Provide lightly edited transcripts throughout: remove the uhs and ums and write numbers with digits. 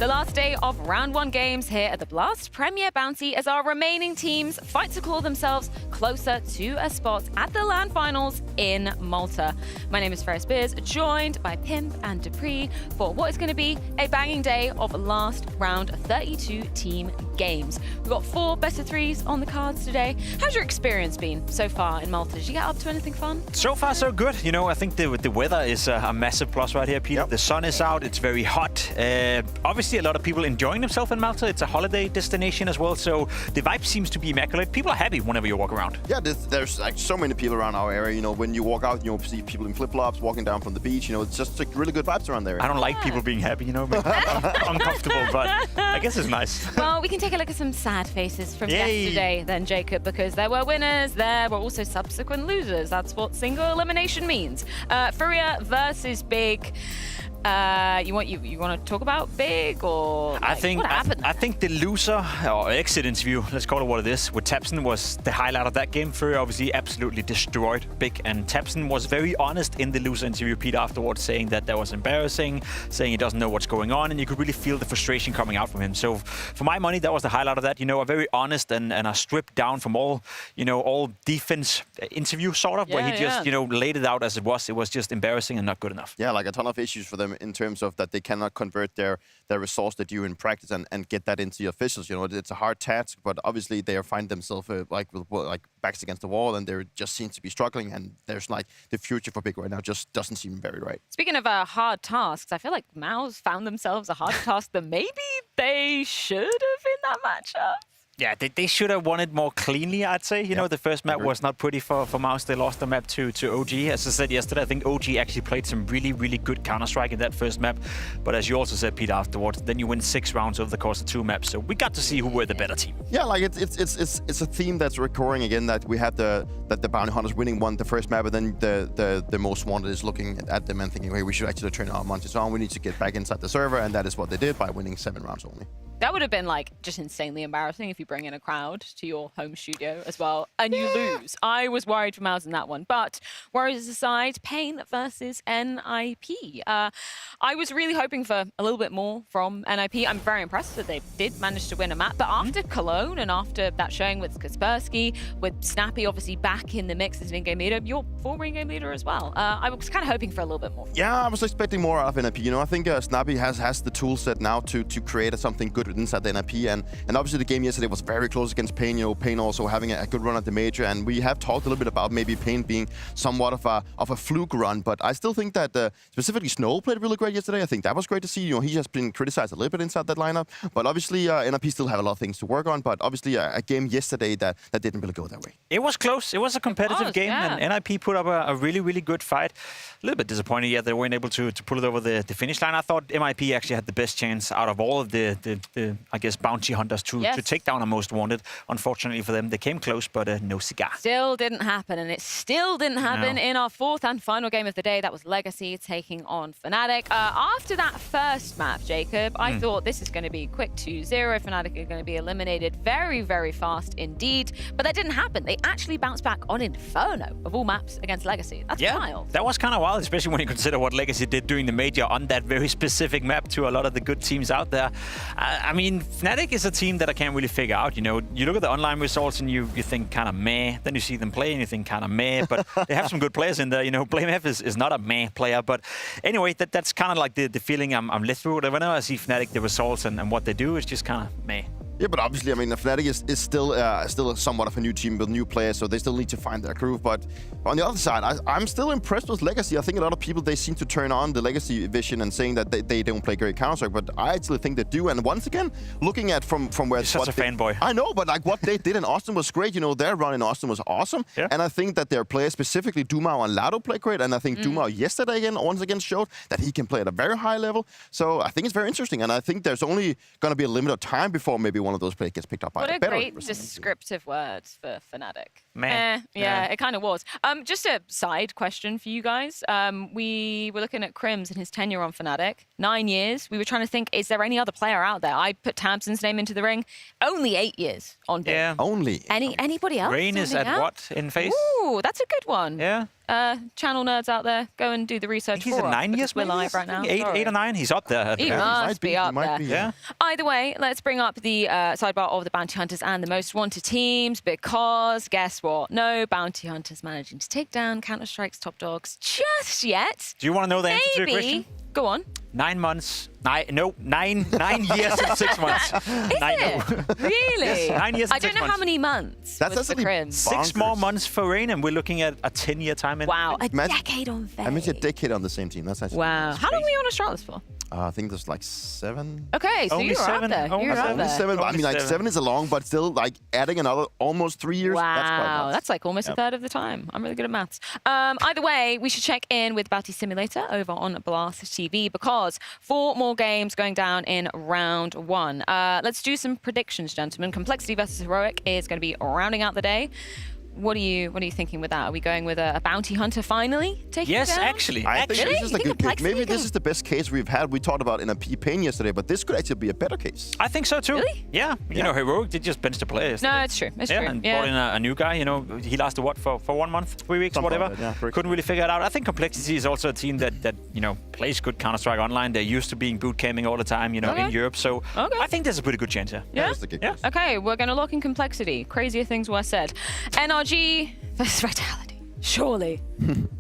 The last day of round 1 games here at the Blast Premier Bounty as our remaining teams fight to claw themselves closer to a spot at the LAN finals in Malta. My name is Ferris Beers, joined by Pimp and Dupree for what is going to be a banging day of last round 32 team games. We've got 4 best of 3s on the cards today. How's your experience been so far in Malta? Did you get up to anything fun? So far, so good. You know, I think the weather is a massive plus right here, Peter. Yep. The sun is out. It's very hot. Obviously, a lot of people enjoying themselves in Malta. It's a holiday destination as well, so the vibe seems to be immaculate. People are happy whenever you walk around. Yeah, there's like so many people around our area. You know, when you walk out, you know, see people in flip-flops walking down from the beach. You know, it's just like really good vibes around there. I don't like people being happy, you know, uncomfortable, but I guess it's nice. Well, we can take a look at some sad faces from yesterday then, Jacob, because there were winners, there were also subsequent losers. That's what single elimination means. Furia versus Big. You want to talk about Big, or like, what happened? I think the loser or exit interview, let's call it what it is, with Tapson was the highlight of that game. Furia obviously absolutely destroyed Big, and Tapson was very honest in the loser interview, Pete, afterwards, saying that was embarrassing, saying he doesn't know what's going on, and you could really feel the frustration coming out from him. So for my money, that was the highlight of that. You know, a very honest and a stripped down from all defense interview, sort of, where he just laid it out as it was. It was just embarrassing and not good enough. Yeah, like a ton of issues for them in terms of that they cannot convert their resource they do in practice and get that into the officials. You know, it's a hard task, but obviously they find themselves like backs against the wall, and they just seem to be struggling. And there's like the future for Big right now just doesn't seem very right. Speaking of hard tasks, I feel like Mao's found themselves a harder task than maybe they should have in that matchup. Yeah, they should have won it more cleanly, I'd say. You know, the first map was not pretty for Mouse. They lost the map to OG. As I said yesterday, I think OG actually played some really, really good Counter-Strike in that first map. But as you also said, Pete, afterwards, then you win 6 rounds over the course of 2 maps. So we got to see who were the better team. Yeah, like it's a theme that's recurring again, that we have the bounty hunters winning the first map, and then the most wanted is looking at them and thinking, hey, we should actually turn our monitors on. We need to get back inside the server, and that is what they did by winning 7 rounds only. That would have been like just insanely embarrassing if you bring in a crowd to your home studio as well and you lose. I was worried for Mouse in that one, but worries aside, Pain versus NIP. I was really hoping for a little bit more from NIP. I'm very impressed that they did manage to win a map, but after Cologne and after that showing with Kaspersky, with Snappy obviously back in the mix as an in-game leader, you're former in-game leader as well. I was kind of hoping for a little bit more. Yeah, I was expecting more out of NIP. You know, I think Snappy has the tool set now to create something good inside the NIP, and obviously the game yesterday was very close against Pain. You know, Pain also having a good run at the major, and we have talked a little bit about maybe Pain being somewhat of a fluke run, but I still think that specifically Snow played really great yesterday. I think that was great to see. You know, he has been criticized a little bit inside that lineup, but obviously NIP still have a lot of things to work on, but obviously a game yesterday that didn't really go that way. It was close. It was a competitive game, and NIP put up a really, really good fight. A little bit disappointed, yeah, they weren't able to pull it over the finish line. I thought MIP actually had the best chance out of all of the I guess, bounty hunters to take down a most wanted. Unfortunately for them, they came close, but no cigar. Still didn't happen, and it still didn't happen in our 4th and final game of the day. That was Legacy taking on Fnatic. After that first map, Jacob, I thought this is going to be quick 2-0. Fnatic are going to be eliminated very, very fast indeed, but that didn't happen. They actually bounced back on Inferno, of all maps, against Legacy. That's wild. That was kind of wild, especially when you consider what Legacy did during the major on that very specific map to a lot of the good teams out there. I mean, Fnatic is a team that I can't really figure out. You know, you look at the online results and you think kind of meh. Then you see them play and you think kind of meh. But they have some good players in there. You know, BlameF is not a meh player. But anyway, that's kind of like the feeling I'm left through. Whenever I see Fnatic, the results and what they do is just kind of meh. Yeah, but obviously, I mean, Fnatic is still somewhat of a new team with new players, so they still need to find their groove. But on the other side, I'm still impressed with Legacy. I think a lot of people, they seem to turn on the Legacy vision and saying that they don't play great Counter-Strike, but I actually think they do. And once again, looking at from where... You're such a fanboy. I know, but like what they did in Austin was great. You know, their run in Austin was awesome. Yeah. And I think that their players, specifically Dumao and Lado, play great. And I think Dumao yesterday once again showed that he can play at a very high level. So I think it's very interesting. And I think there's only going to be a limit of time before maybe one of those players gets picked up by a better great descriptive words for Fnatic. Yeah, it kind of was. Just a side question for you guys. We were looking at Crims and his tenure on Fnatic. 9 years. We were trying to think, is there any other player out there? I put Tamsin's name into the ring. Only 8 years on Big. Only. Anybody else? Rain is at what in face? Ooh, that's a good one. Yeah. channel nerds out there, go and do the I research think he's for at us. 9 years, We're maybe? live right now. Eight or 9. He's up there. He Yeah, must be up there. Yeah. Either way, let's bring up the sidebar of the bounty hunters and the most wanted teams, because guess what? No bounty hunters managing to take down Counter-Strike's top dogs just yet. Do you want to know the answer to your question? Maybe. Go on. 9 months. 9 years and 6 months. Is it? Really? Yes, 9 years and I don't 6 know how months. many months. That's was the actually Crim. 6 more bonkers. months for Rain, and we're looking at a 10-year time. Wow, a Imagine- decade on Faye. I mentioned a decade on the same team. That's actually Wow. How long were you on Astralis for? I think there's like 7. Okay, so Only you were up 7? there. Only You were up 7? there. 7. I Only mean, like 7. 7 is a long, but still, like adding another almost 3 years. That's quite Wow, nuts. that's like almost a third of the time. I'm really good at maths. Either way, we should check in with Bounty Simulator over on Blast TV, because 4 more games going down in round 1. Let's do some predictions, gentlemen. Complexity versus Heroic is going to be rounding out the day. What are you thinking with that? Are we going with a bounty hunter finally taking Yes, it down? actually. I think Really? this is You the think good case. Complexity Maybe this can- is the best case we've had. We talked about in a pain yesterday, but this could actually be a better case. I think so too. Really? Yeah. You know, Heroic did just bench the player yesterday. No, it's true. It's true. And brought in a new guy. You know, he lasted what for 1 month, 3 weeks, Something whatever. like that, yeah, correct. Couldn't really figure it out. I think Complexity is also a team that you know plays good Counter-Strike online. They're used to being boot camping all the time. You know, in Okay. Europe. So Okay. I think there's a pretty good chance here. Yeah? That's the good Yeah. case. Okay, we're going to lock in Complexity. Crazier things were said. NRG versus Vitality. Surely.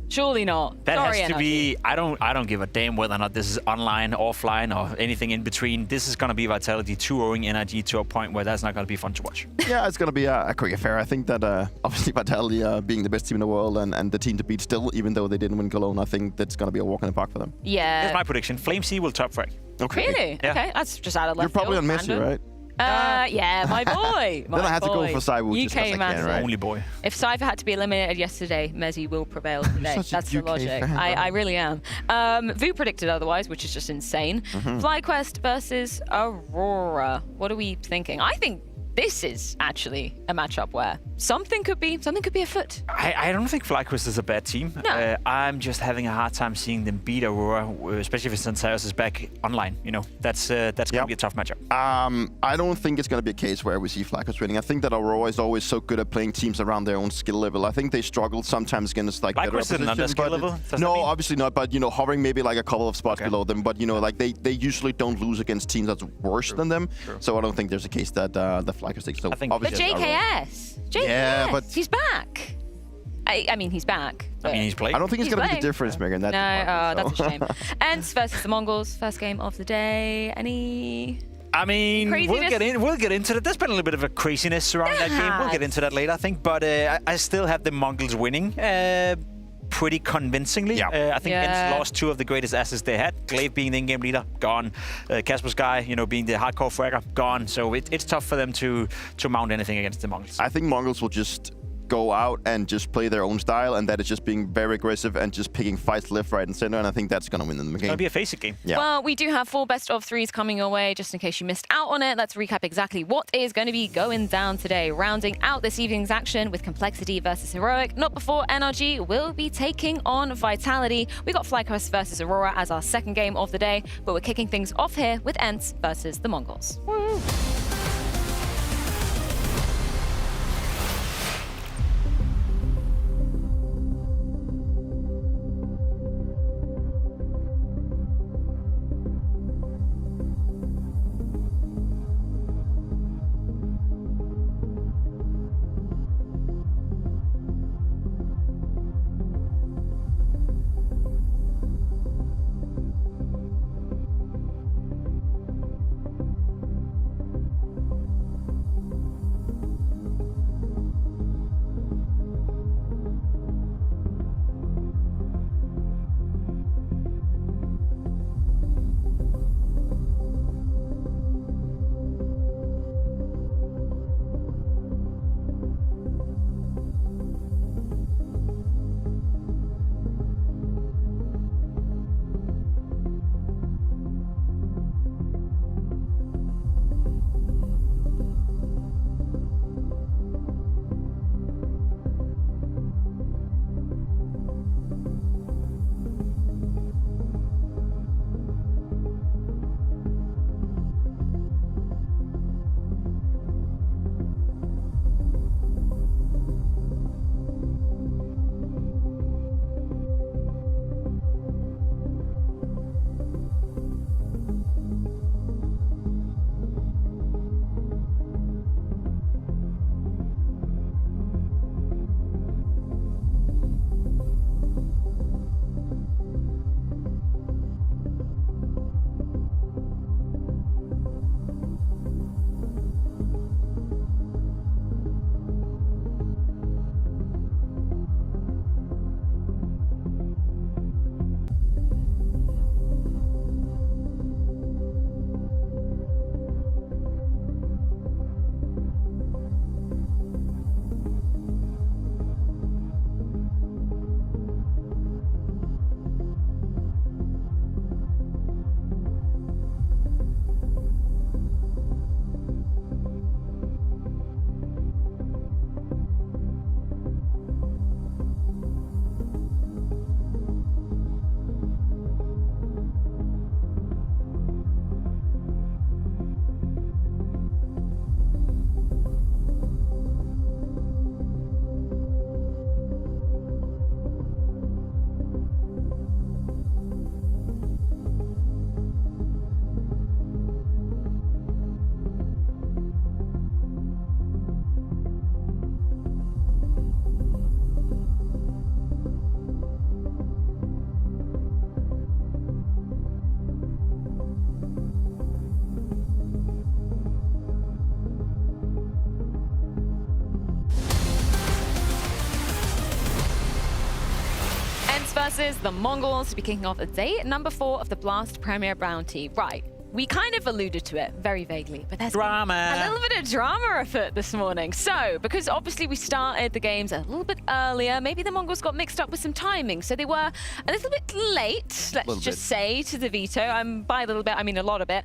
Surely not. That Sorry, has to NRG. be. I don't give a damn whether or not this is online, offline, or anything in between. This is gonna be Vitality 2-0ing NRG to a point where that's not gonna be fun to watch. Yeah, it's going to be a quick affair. I think that obviously Vitality being the best team in the world and the team to beat still, even though they didn't win Cologne, I think that's going to be a walk in the park for them. Yeah. Here's my prediction: Flame C will top frag. Okay. Really? Yeah. Okay, that's just out of You're left probably on field, Messi, random. right? Yeah, my boy. Then I had to go boy. for Cyber just 'cause I UK can, massive. right? Only boy. If Cypher had to be eliminated yesterday, Messi will prevail today. such a That's the UK logic. fan, I bro. really am. Vu predicted otherwise, which is just insane. FlyQuest versus Aurora. What are we thinking? I think this is actually a matchup where something could be afoot. I don't think FlyQuest is a bad team. No. I'm just having a hard time seeing them beat Aurora, especially if Santaros is back online. You know, that's gonna be a tough matchup. I don't think it's going to be a case where we see FlyQuest winning. I think that Aurora is always so good at playing teams around their own skill level. I think they struggle sometimes against like better FlyQuest isn't under opposition, skill but level? Does that no, mean? obviously not. But you know, hovering maybe like a couple of spots Okay. below them. But you know, like they usually don't lose against teams that's worse than them. True. So I don't think there's a case that the FlyQuest takes. So I think- But obviously Aurora. JKS. JKS. Yeah, but- he's back. I mean, he's back. I mean, he's playing. I don't think it's He's going to be playing. the difference maker in that. No, department, that's a so. shame. ENCE versus the Mongols. First game of the day. Any? I mean, we'll Craziness? get into it. There's been a little bit of a craziness around that game. We'll get into that later, I think. But I still have the Mongols winning pretty convincingly. Yeah. I think Yeah. ENCE lost 2 of the greatest assets they had. Glaive being the in-game leader, gone. Casper's guy, you know, being the hardcore fragger, gone. So it's tough for them to mount anything against the Mongols. I think Mongols will just go out and just play their own style, and that is just being very aggressive and just picking fights left, right, and center. And I think that's going to win them the It's game. going to be a face-it game. Yeah. Well, we do have 4 best of 3s coming your way, just in case you missed out on it. Let's recap exactly what is going to be going down today. Rounding out this evening's action with Complexity versus Heroic. Not before NRG will be taking on Vitality. We got FlyQuest versus Aurora as our second game of the day, but we're kicking things off here with ENCE versus the Mongols. Woo. versus the Mongols to be kicking off day number 4 of the Blast Premier Bounty. Right. We kind of alluded to it very vaguely, but there's Drama. a little bit of drama afoot this morning. So, because obviously we started the games a little bit earlier, maybe the Mongols got mixed up with some timing, so they were a little bit late, let's just say, to the veto. By a little bit, I mean a lot of it.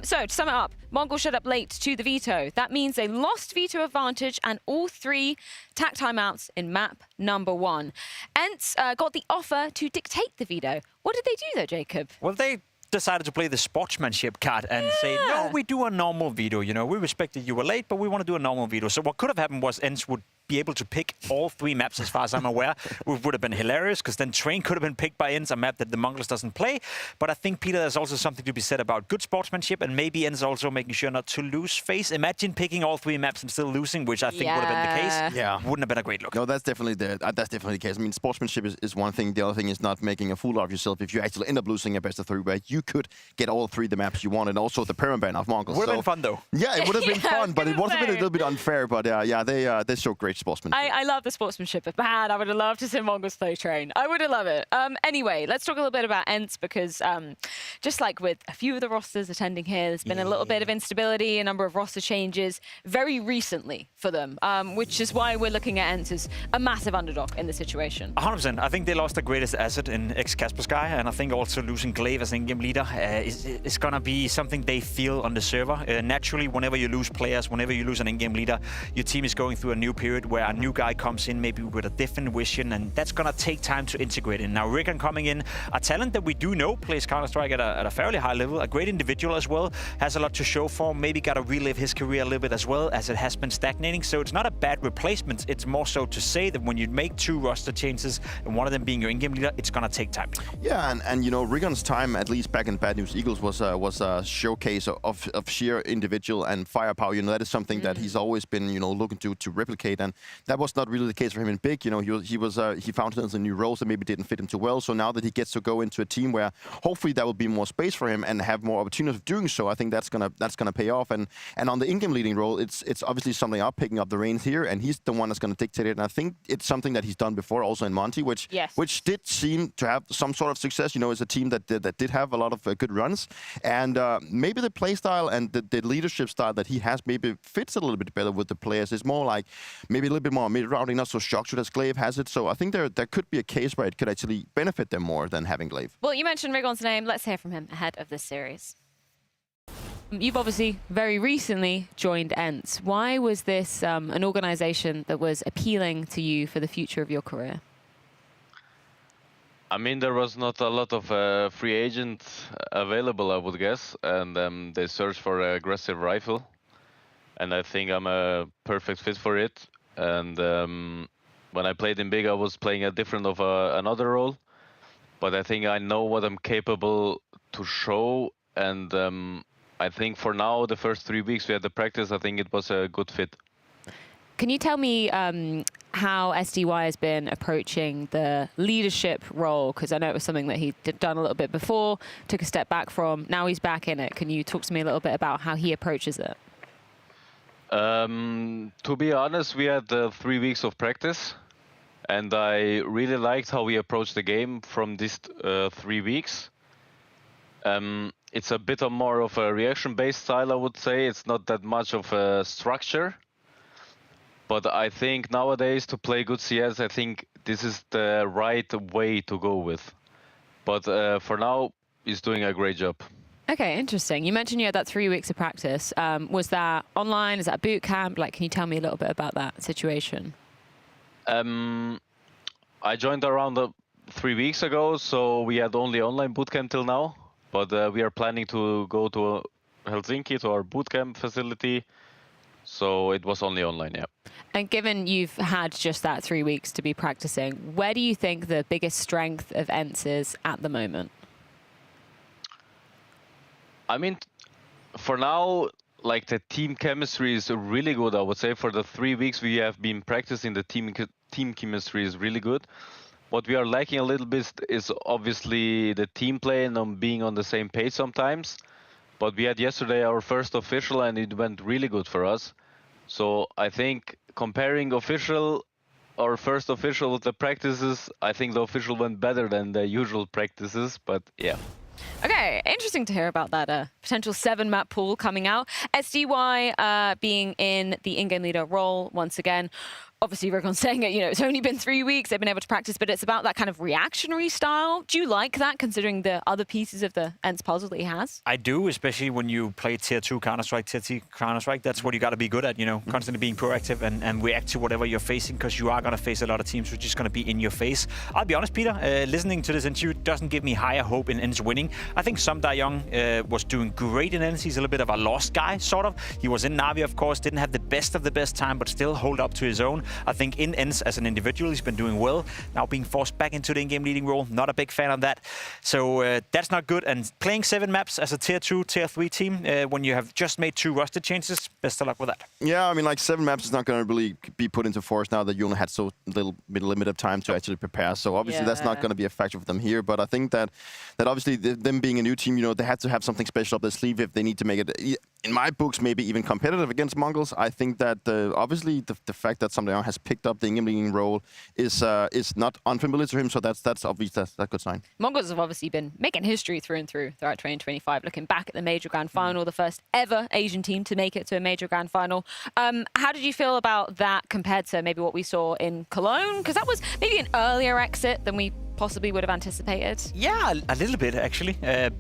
So, to sum it up, Mongols showed up late to the veto. That means they lost veto advantage and all 3 tack timeouts in map number 1. ENCE got the offer to dictate the veto. What did they do though, Jacob? Well, they decided to play the sportsmanship card and say, no, we do a normal veto. You know, we respect that you were late, but we want to do a normal veto. So what could have happened was ENCE would be able to pick all 3 maps, as far as I'm aware, which would have been hilarious, because then Train could have been picked by ENCE, a map that the Mongols doesn't play. But I think, Peter, there's also something to be said about good sportsmanship, and maybe ENCE also making sure not to lose face. Imagine picking all 3 maps and still losing, which I think would have been the case. Yeah. Wouldn't have been a great look. No, that's definitely the case. I mean, sportsmanship is one thing. The other thing is not making a fool of yourself if you actually end up losing a best of 3 where you could get all 3 the maps you want, and also the permaban of Mongols. Would have been fun, though. Yeah, it would have been fun, but it would have been a little bit unfair. But yeah, they show great sportsmanship. I love the sportsmanship, but man, I would have loved to see Mongols play Train. I would have loved it. Anyway, let's talk a little bit about ENCE, because just like with a few of the rosters attending here, there's been a little bit of instability, a number of roster changes very recently for them, which is why we're looking at ENCE as a massive underdog in the situation. 100%. I think they lost the greatest asset in ex-Kaspersky, and I think also losing Glaive as in-game leader is going to be something they feel on the server. Naturally, whenever you lose players, whenever you lose an in-game leader, your team is going through a new period where a new guy comes in maybe with a different vision, and that's going to take time to integrate in. Now, Rickon coming in, a talent that we do know plays Counter-Strike at a fairly high level, a great individual as well, has a lot to show for, maybe got to relive his career a little bit as well, as it has been stagnating. So it's not a bad replacement. It's more so to say that when you make 2 roster changes, and one of them being your in-game leader, it's going to take time. Yeah, and you know, Riggon's time, at least back in Bad News Eagles, was a showcase of sheer individual and firepower. You know, that is something that he's always been, you know, looking to replicate, and that was not really the case for him in Big. You know, he found himself in new roles that maybe didn't fit him too well. So now that he gets to go into a team where hopefully there will be more space for him and have more opportunities of doing so, I think that's gonna pay off. And on the in-game leading role, it's obviously something up picking up the reins here, and he's the one that's going to dictate it. And I think it's something that he's done before, also in Monty, which did seem to have some sort of success. You know, it's a team that did have a lot of good runs, and maybe the play style and the leadership style that he has maybe fits a little bit better with the players. It's more like maybe a little bit more mid-rounding, not so structured as Glaive has it. So I think there could be a case where it could actually benefit them more than having Glaive. Well, you mentioned Riggon's name. Let's hear from him ahead of this series. You've obviously very recently joined ENCE. Why was this an organization that was appealing to you for the future of your career? I mean, there was not a lot of free agents available, I would guess, and they searched for an aggressive rifle, and I think I'm a perfect fit for it. And when I played in Big, I was playing a different of another role, but I think I know what I'm capable to show, and I think for now, the first 3 weeks we had the practice, I think it was a good fit. Can you tell me how SDY has been approaching the leadership role? Because I know it was something that he'd done a little bit before, took a step back from, now he's back in it. Can you talk to me a little bit about how he approaches it? To be honest, we had 3 weeks of practice, and I really liked how we approached the game from these 3 weeks. It's a bit more of a reaction-based style, I would say. It's not that much of a structure. But I think nowadays, to play good CS, I think this is the right way to go with. But for now, he's doing a great job. Okay, interesting. You mentioned you had that 3 weeks of practice. Was that online? Is that boot camp? Like, can you tell me a little bit about that situation? I joined around 3 weeks ago, so we had only online boot camp till now. But we are planning to go to Helsinki, to our boot camp facility. So it was only online, yeah. And given you've had just that 3 weeks to be practicing, where do you think the biggest strength of ENCE is at the moment? I mean, for now, like, the team chemistry is really good, I would say. For the 3 weeks we have been practicing, the team chemistry is really good. What we are lacking a little bit is obviously the team play and being on the same page sometimes. But we had yesterday our first official, and it went really good for us. So I think comparing official our first official with the practices. I think the official went better than the usual practices, but yeah. Okay, interesting to hear about that potential 7-map pool coming out. SDY being in the in-game leader role once again. Obviously, Rickon's saying it, it's only been 3 weeks, they've been able to practice, but it's about that kind of reactionary style. Do you like that, considering the other pieces of the ENCE puzzle that he has? I do, especially when you play Tier 2 Counter-Strike, Tier 3 Counter-Strike. That's what you got to be good at, constantly being proactive and react to whatever you're facing, because you are going to face a lot of teams which is going to be in your face. I'll be honest, Peter, listening to this interview doesn't give me higher hope in ENCE winning. I think Som Young was doing great in ENCE. He's a little bit of a lost guy, sort of. He was in Na'Vi, of course, didn't have the best of the best time, but still hold up to his own. I think in ENCE as an individual, he's been doing well. Now being forced back into the in-game leading role, not a big fan of that. So that's not good. And playing 7 maps as a Tier 2, Tier 3 team, when you have just made 2 roster changes, best of luck with that. Yeah, I mean, like 7 maps is not going to really be put into force now that you only had so little bit limited time to actually prepare. So obviously that's not going to be a factor for them here. But I think that obviously them being a new team, they have to have something special up their sleeve if they need to make it, in my books, maybe even competitive against MongolZ. I think that obviously the fact that Som Young has picked up the in-game leading role is not unfamiliar to him. So that's obviously that's a good sign. MongolZ have obviously been making history through and through throughout 2025. Looking back at the Major Grand Final, the first ever Asian team to make it to a Major Grand Final. How did you feel about that compared to maybe what we saw in Cologne? Because that was maybe an earlier exit than we possibly would have anticipated. Yeah, a little bit actually.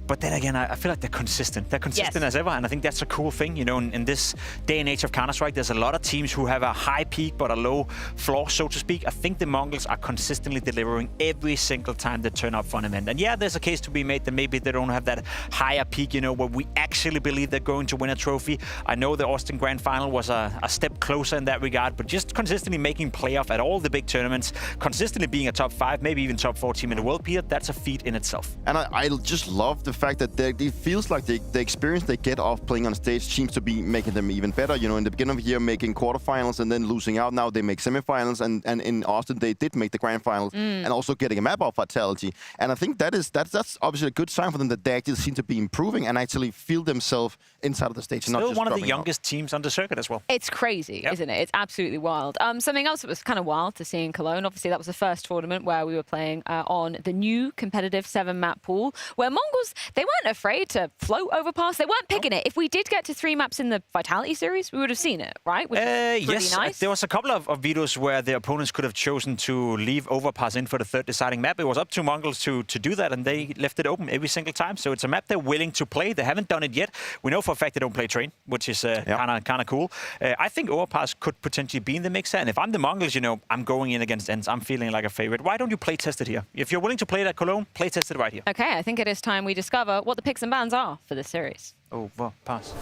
But then again, I feel like they're consistent. They're consistent as ever, and I think that's a cool thing. In this day and age of Counter-Strike, there's a lot of teams who have a high peak but a low floor, so to speak. I think the MongolZ are consistently delivering every single time they turn up for an event. And yeah, there's a case to be made that maybe they don't have that higher peak, where we actually believe they're going to win a trophy. I know the Austin Grand Final was a step closer in that regard, but just consistently making playoff at all the big tournaments, consistently being a top 5, maybe even top 4 team in the world, Peter, that's a feat in itself. And I just love the fact that it feels like the experience they get off playing on stage seems to be making them even better. In the beginning of the year, making quarterfinals and then losing out. Now they make semifinals, and in Austin they did make the grand finals, and also getting a map off Vitality. And I think that's obviously a good sign for them that they actually seem to be improving and actually feel themselves inside of the stage. Still not just one of the dropping youngest teams on the circuit as well. It's crazy, isn't it? It's absolutely wild. Something else that was kind of wild to see in Cologne, obviously that was the first tournament where we were playing on the new competitive 7-map pool, where MongolZ, they weren't afraid to float overpass. They weren't picking it. If we did get to 3 maps in the Vitality series, we would have seen it, right? Which is pretty yes, nice. There was a couple of videos where the opponents could have chosen to leave overpass in for the 3rd deciding map. It was up to MongolZ to do that, and they left it open every single time. So it's a map they're willing to play. They haven't done it yet. We know for a fact they don't play train, which is kind of cool. I think overpass could potentially be in the mixer. And if I'm the MongolZ, I'm going in against ENCE. I'm feeling like a favorite. Why don't you play test it here? If you're willing to play it at Cologne, play test it right here. Okay, I think it is time we discover what the picks and bans are for this series. Overpass.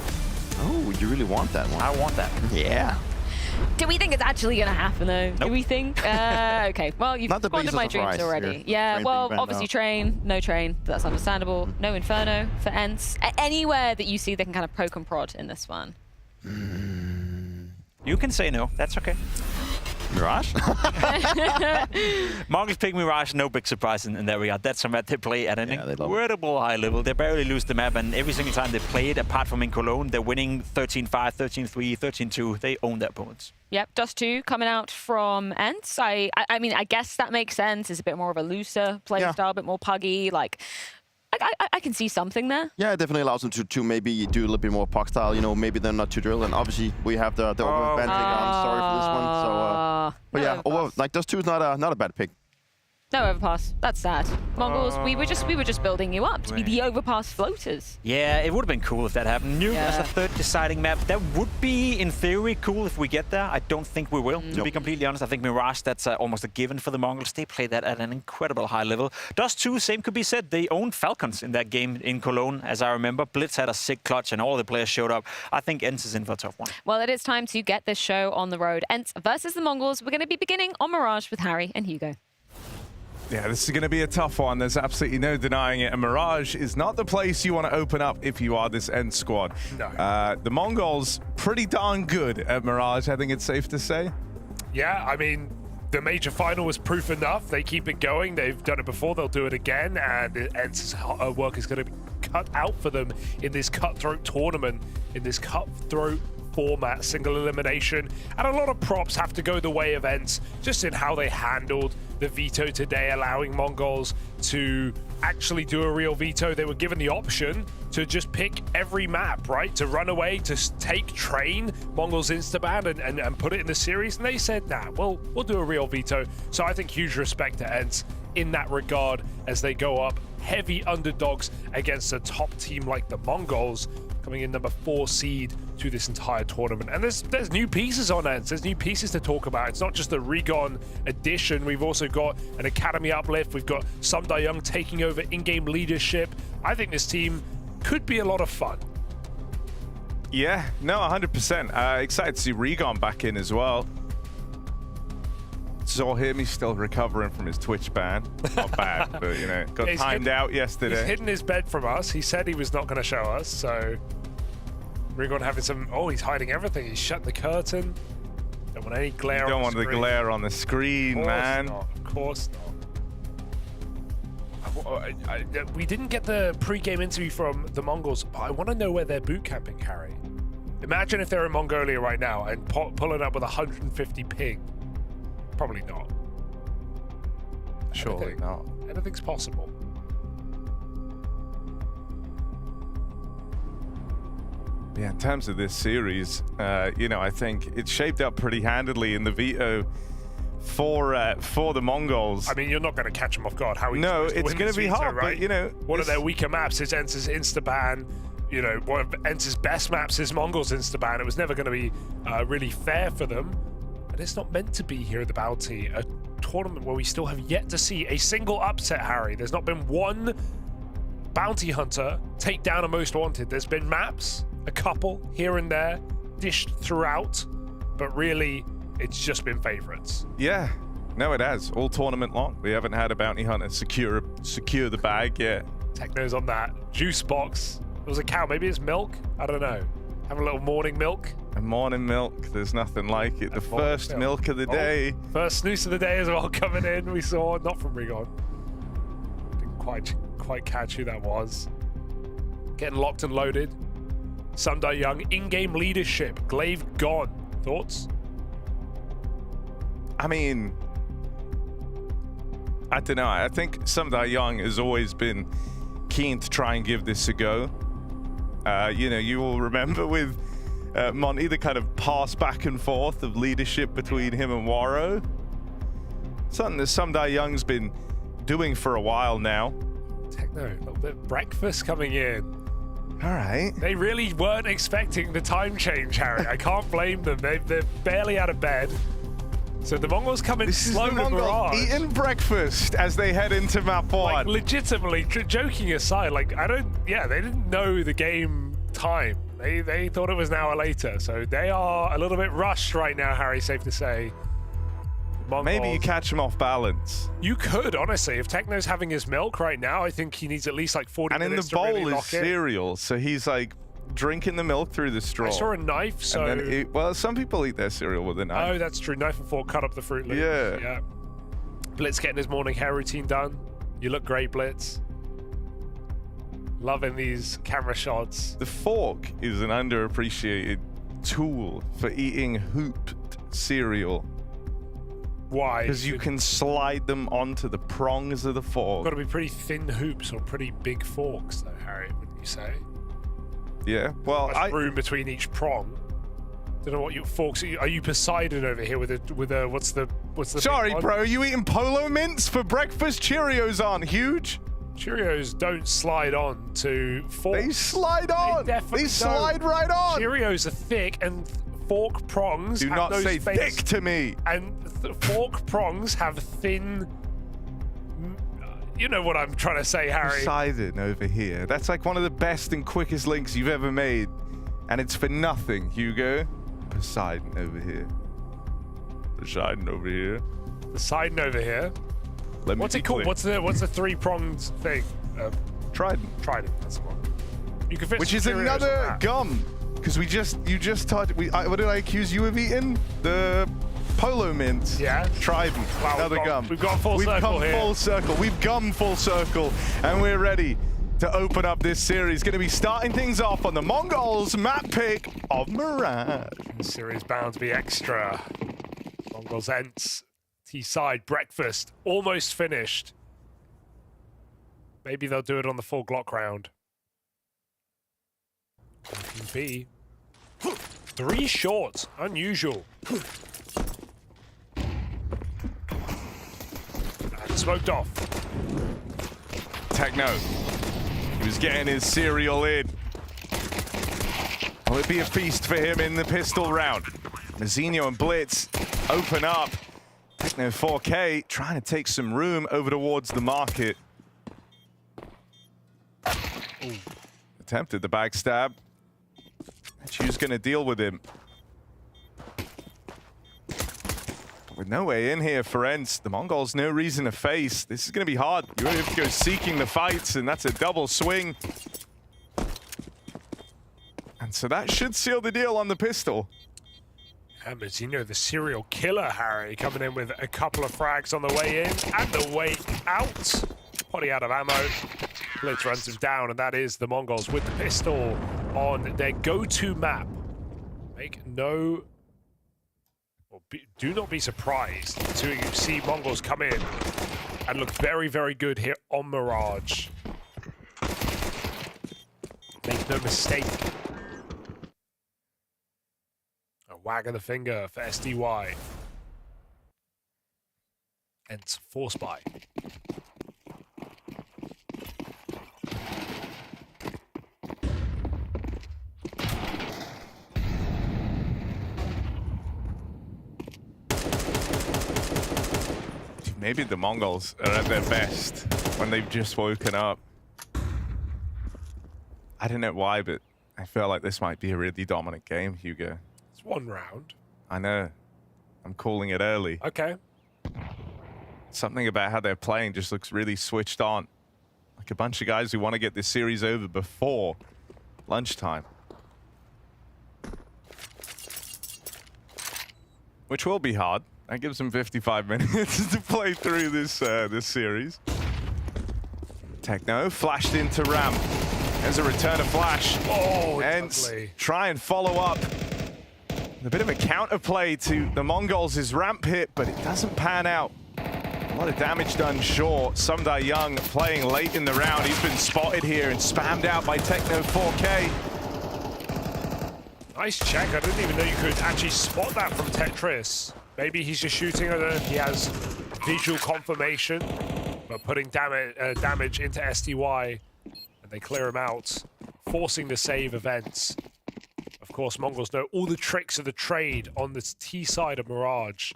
Oh, you really want that one? I want that. Yeah. Do we think it's actually going to happen, though? Nope. Do we think? Okay, well, you've squandered my dreams already. Yeah, well, obviously train, no train. That's understandable. No Inferno for ENCE. Anywhere that you see they can kind of poke and prod in this one. You can say no. That's okay. Mirage? MongolZ pick Mirage, no big surprise in that regard. That's a map they play at an incredible high level. They barely lose the map, and every single time they play it, apart from in Cologne, they're winning 13-5, 13-3, 13-2. They own their opponents. Yep, Dust2 coming out from ENCE. I mean, I guess that makes sense. It's a bit more of a looser play style, a bit more puggy. Like, I can see something there. Yeah, it definitely allows them to maybe do a little bit more puck style. Maybe they're not too drilled. And obviously, we have the overband pick on. Sorry for this one. So, but yeah, Dust2 is not a bad pick. No overpass. That's sad. MongolZ, we were just building you up to be the overpass floaters. Yeah, it would have been cool if that happened. Nuke as a 3rd deciding map. That would be, in theory, cool if we get there. I don't think we will, to be completely honest. I think Mirage, that's almost a given for the MongolZ. They play that at an incredible high level. Dust2, same could be said. They owned Falcons in that game in Cologne, as I remember. Blitz had a sick clutch and all the players showed up. I think ENCE is in for a tough one. Well, it is time to get this show on the road. ENCE versus the MongolZ. We're going to be beginning on Mirage with Harry and Hugo. Yeah, this is going to be a tough one. There's absolutely no denying it. And Mirage is not the place you want to open up if you are this ENCE squad. No. The MongolZ, pretty darn good at Mirage, I think it's safe to say. Yeah, I mean, the major final was proof enough. They keep it going. They've done it before. They'll do it again. And ENCE's work is going to be cut out for them in this cutthroat tournament, in this cutthroat format, single elimination, and a lot of props have to go the way of ENCE, just in how they handled the veto today, allowing MongolZ to actually do a real veto. They were given the option to just pick every map, right? To run away, to take train MongolZ Instaban and put it in the series, and they said, nah, we'll do a real veto. So I think huge respect to ENCE in that regard as they go up heavy underdogs against a top team like the MongolZ, coming in number 4 seed to this entire tournament. And there's new pieces on ENCE. There's new pieces to talk about. It's not just the Rigon addition. We've also got an academy uplift. We've got Sumda Young taking over in-game leadership. I think this team could be a lot of fun. Yeah, no, 100%. Excited to see Rigon back in as well. Saw him, he's still recovering from his Twitch ban. Not bad, but you know, got timed out yesterday. He's hidden his bed from us. He said he was not going to show us, so Rigon having some. Oh, he's hiding everything. He's shut the curtain. Don't want any glare. You don't want the glare on the screen, man. Of course not. We didn't get the pre-game interview from the Mongols, but I want to know where they're boot camping, Harry. Imagine if they're in Mongolia right now and pulling up with 150 ping. Probably not. Surely not. Anything's possible. Yeah, in terms of this series, you know, I think it's shaped up pretty handily in the veto for the Mongols. I mean, you're not going to catch them off guard. How? No, it's going to be hard, right? but you know, one of their weaker maps is ENCE's Instaban. You know, one of ENCE's best maps is MongolZ Instaban. It was never going to be really fair for them. And it's not meant to be here at the Bounty, a tournament where we still have yet to see a single upset, Harry. There's not been one bounty hunter take down a most wanted. There's been maps, a couple here and there, dished throughout, but really, it's just been favorites. Yeah, no, it has. All tournament long. We haven't had a bounty hunter secure the bag yet. Techno's on that. Juice box. It was a cow. Maybe it's milk. I don't know. Have a little morning milk. A morning milk, there's nothing like it. The first milk of the day. First snooze of the day as well coming in. We saw, not from Rigon. Didn't quite catch who that was. Getting locked and loaded. Sumda Young, in-game leadership. Glaive gone. Thoughts? I mean, I don't know. I think Sumda Young has always been keen to try and give this a go. You know, you will remember with Monty, the kind of pass back and forth of leadership between him and Waro. Something that Sumda Young's been doing for a while now. Techno, a little bit breakfast coming in. All right. They really weren't expecting the time change, Harry. I can't blame them. They're barely out of bed. So the Mongols come in slow to Mirage. Eating breakfast as they head into map 1. Like, legitimately, joking aside, like, they didn't know the game time. They thought it was an hour later. So they are a little bit rushed right now, Harry, safe to say. Mongols, maybe you catch them off balance. You could, honestly. If Techno's having his milk right now, I think he needs at least like 40 minutes to really lock in. And in the bowl is cereal, so he's like drinking the milk through the straw. I saw a knife, so... And then well, some people eat their cereal with a knife. Oh, that's true. Knife and fork, cut up the Fruit Loops. Yeah. Blitz getting his morning hair routine done. You look great, Blitz. Loving these camera shots. The fork is an underappreciated tool for eating hooped cereal. Why? Because you can slide them onto the prongs of the fork. Got to be pretty thin hoops or pretty big forks, though, Harry, wouldn't you say? Yeah, well, much room between each prong. Don't know what your forks are. You Poseidon over here with a what's the Sorry, bro. Are you eating Polo Mints for breakfast? Cheerios aren't huge. Cheerios don't slide on to forks. They slide on. They slide right on. Cheerios are thick and fork prongs. Do not say thick to me. And fork prongs have thin. You know what I'm trying to say, Harry. Poseidon over here. That's like one of the best and quickest links you've ever made. And it's for nothing, Hugo. Poseidon over here. Poseidon over here. Poseidon over here. What's it called? What's the three-pronged thing? Trident. Trident, that's the one. You can fit which is another gum. Because you just taught... what did I accuse you of eating? The... Polo Mint. Yeah. Trident. Wow, another gum. We've got full circle here. We've come full circle. We've gum full circle. And we're ready to open up this series. Going to be starting things off on the Mongols map pick of Mirage. This series bound to be extra. MongolZ T-side breakfast almost finished. Maybe they'll do it on the full Glock round. B. 3 shorts, unusual. And smoked off. Techno. He was getting his cereal in. Will it be a feast for him in the pistol round? Mazzinho and Blitz open up. Techno 4K trying to take some room over towards the market. Ooh. Attempted the backstab. Chu's gonna deal with him. With no way in here for ENCE, the Mongols no reason to face. This is gonna be hard. You really have to go seeking the fights, and that's a double swing. And so that should seal the deal on the pistol. Mazzinho, the serial killer, Harry, coming in with a couple of frags on the way in and the way out. Potty out of ammo. Blitz runs him down, and that is the Mongols with the pistol on their go-to map. Make no... do not be surprised to see Mongols come in and look very, very good here on Mirage. Make no mistake. A wag of the finger for SDY. ENCE force buy. Maybe the Mongols are at their best when they've just woken up. I don't know why, but I feel like this might be a really dominant game, Hugo. It's 1 round. I know. I'm calling it early. Okay. Something about how they're playing just looks really switched on. Like a bunch of guys who want to get this series over before lunchtime. Which will be hard. That gives them 55 minutes to play through this this series. Techno flashed into ramp. There's a return of flash. Oh, ENCE try and follow up. A bit of a counterplay to the Mongols' ramp hit, but it doesn't pan out. A lot of damage done short. Sumdai Young playing late in the round. He's been spotted here and spammed out by Techno 4K. Nice check. I didn't even know you could actually spot that from Tetris. Maybe he's just shooting. I don't know if he has visual confirmation, but putting damage into SDY, and they clear him out, forcing the save of ENCE. Of course, Mongols know all the tricks of the trade on this T side of Mirage.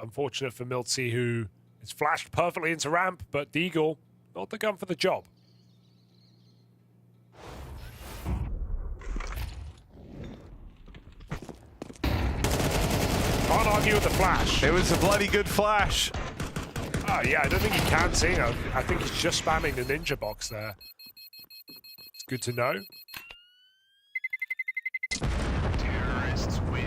Unfortunate for MongolZ, who is flashed perfectly into ramp, but Deagle, not the gun for the job. Can't argue with the flash. It was a bloody good flash. Oh, yeah, I don't think he can see it. I think he's just spamming the ninja box there. It's good to know. Terrorists win.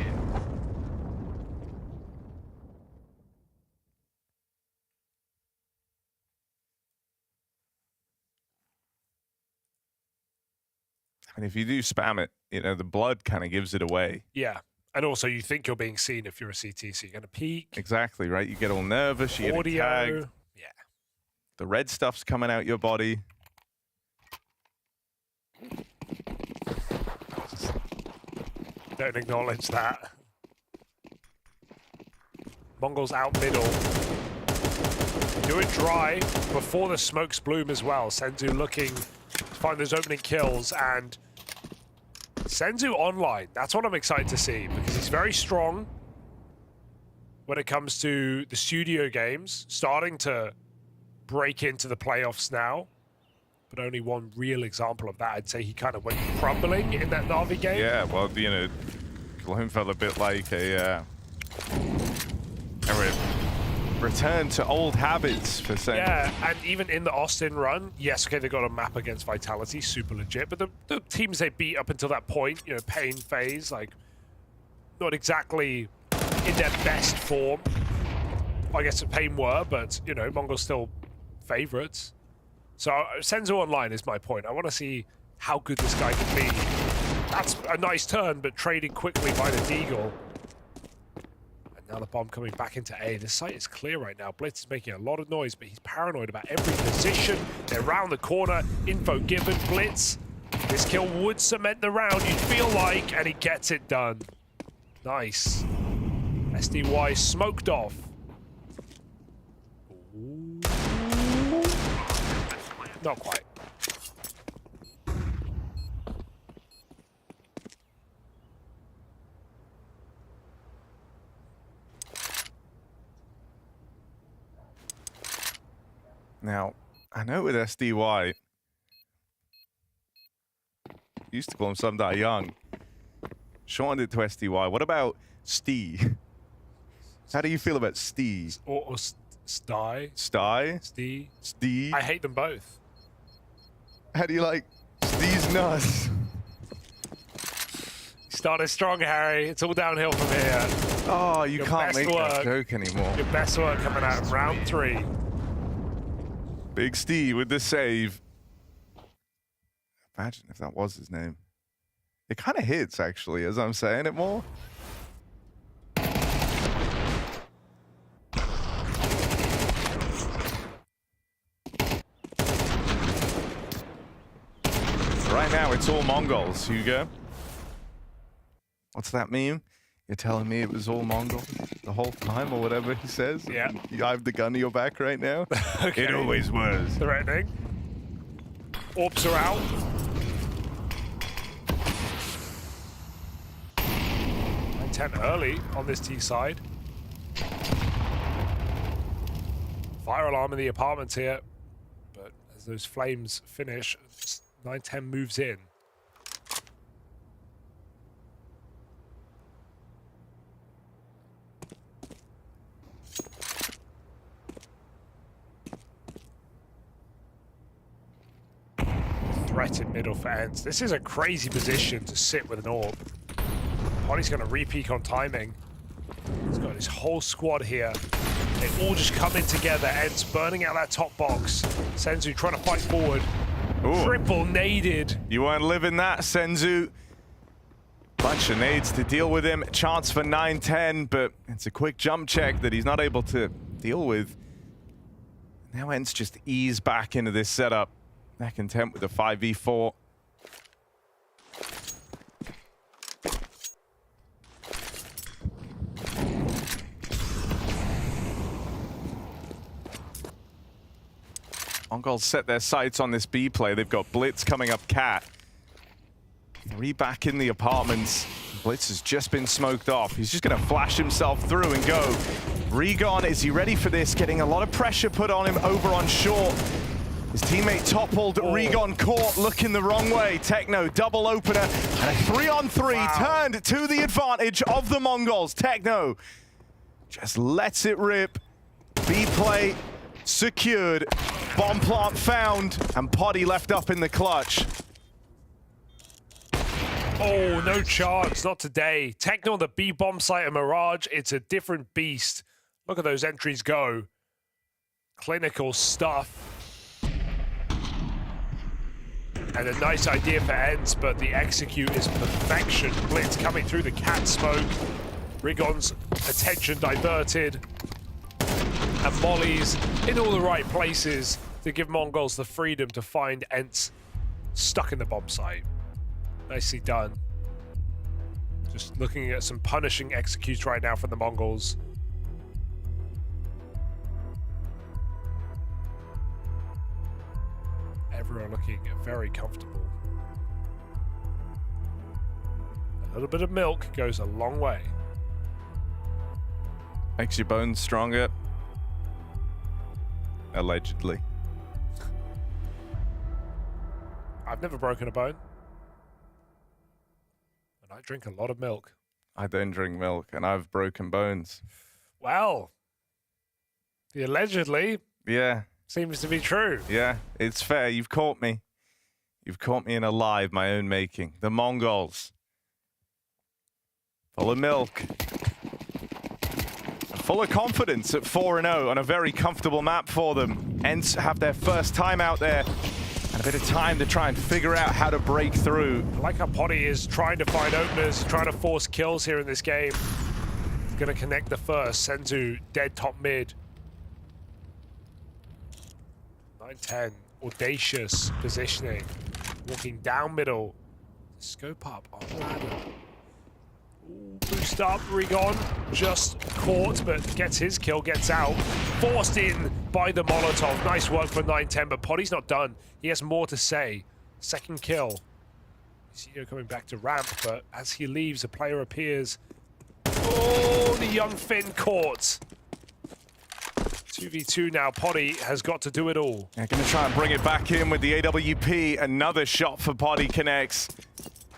And if you do spam it, you know, the blood kind of gives it away. Yeah. And also, you think you're being seen if you're a CT, so you're going to peek. Exactly, right? You get all nervous, you get tagged. Yeah. The red stuff's coming out your body. Don't acknowledge that. Mongols out middle. Do it dry before the smokes bloom as well. Senzu looking to find those opening kills, and Senzu online. That's what I'm excited to see, because he's very strong when it comes to the studio games, starting to break into the playoffs now. But only one real example of that. I'd say he kind of went crumbling in that Na'Vi game. Yeah, well, you know, Cologne felt a bit like a return to old habits for Senzu. Yeah, and even in the Austin run, yes, okay, they got a map against Vitality, super legit, but the teams they beat up until that point, you know, Pain phase, like, not exactly in their best form. I guess Pain were, but, you know, Mongols still favorites. So Senzo online is my point. I want to see how good this guy can be. That's a nice turn, but traded quickly by the Deagle. And now the bomb coming back into A. This site is clear right now. Blitz is making a lot of noise, but he's paranoid about every position. They're around the corner. Info given. Blitz. This kill would cement the round, you'd feel like, and he gets it done. Nice. SDY smoked off. Ooh. Not quite. Now, I know with SDY, used to call him Sundar Young. Shortened it to SDY. What about Stee? How do you feel about Stee? Or Sty? Sty? Stee? Stee? I hate them both. How do you like Stee's nuts? Started strong, Harry. It's all downhill from here. Oh, you Your can't best make that work. joke anymore. Your best work coming out in round 3. Big Stee with the save. Imagine if that was his name. It kind of hits, actually, as I'm saying it more. Right now, it's all Mongols, Hugo. What's that meme? You're telling me it was all Mongols the whole time, or whatever he says? Yeah. I have the gun to your back right now? Okay. It always was. Threatening. Orbs are out. And 10 early on this T side. Fire alarm in the apartments here. But as those flames finish, 9-10 moves in. Threat in middle for ENCE. This is a crazy position to sit with an orb. Polly's going to re-peek on timing. He's got his whole squad here. They all just come in together. ENCE burning out that top box. Senzu trying to fight forward. Ooh. Triple naded. You weren't living that, Senzu. Bunch of nades to deal with him. Chance for 9-10, but it's a quick jump check that he's not able to deal with. Now ENCE just ease back into this setup. They're content with the 5v4. Mongols set their sights on this B play. They've got Blitz coming up cat. 3 back in the apartments. Blitz has just been smoked off. He's just going to flash himself through and go. Regon, is he ready for this? Getting a lot of pressure put on him over on short. His teammate toppled, Regon caught, looking the wrong way. Techno, double opener, and a 3-on-3 turned to the advantage of the Mongols. Techno just lets it rip. B play secured, bomb plant found, and Poddy left up in the clutch. Oh, no chance, not today. Techno on the B bomb site of Mirage, it's a different beast. Look at those entries go. Clinical stuff. And a nice idea for ENCE, but the execute is perfection. Blitz coming through the cat smoke. Rigon's attention diverted. And Molly's in all the right places to give Mongols the freedom to find ENCE stuck in the bomb site. Nicely done. Just looking at some punishing executes right now from the Mongols. Everyone looking very comfortable. A little bit of milk goes a long way. Makes your bones stronger. Allegedly. I've never broken a bone. And I drink a lot of milk. I don't drink milk, and I've broken bones. Well, the allegedly Yeah. seems to be true. Yeah, it's fair. You've caught me. You've caught me in a lie of my own making. The Mongols. Full of milk. full of confidence at 4-0 on a very comfortable map for them. ENCE have their first time out there and a bit of time to try and figure out how to break through. I like how Potty is trying to find openers, trying to force kills here in this game. Gonna connect the first. Senzu dead top mid. 9-10, audacious positioning. Walking down middle. Scope up on the ladder. Ooh, boost up, Rigon. Just caught, but gets his kill, gets out. Forced in by the Molotov. Nice work for 9-10, but Potty's not done. He has more to say. Second kill. Zeno coming back to ramp, but as he leaves, a player appears. Oh, the young Finn caught. 2v2 now. Potty has got to do it all. They're going to try and bring it back in with the AWP. Another shot for Potty connects.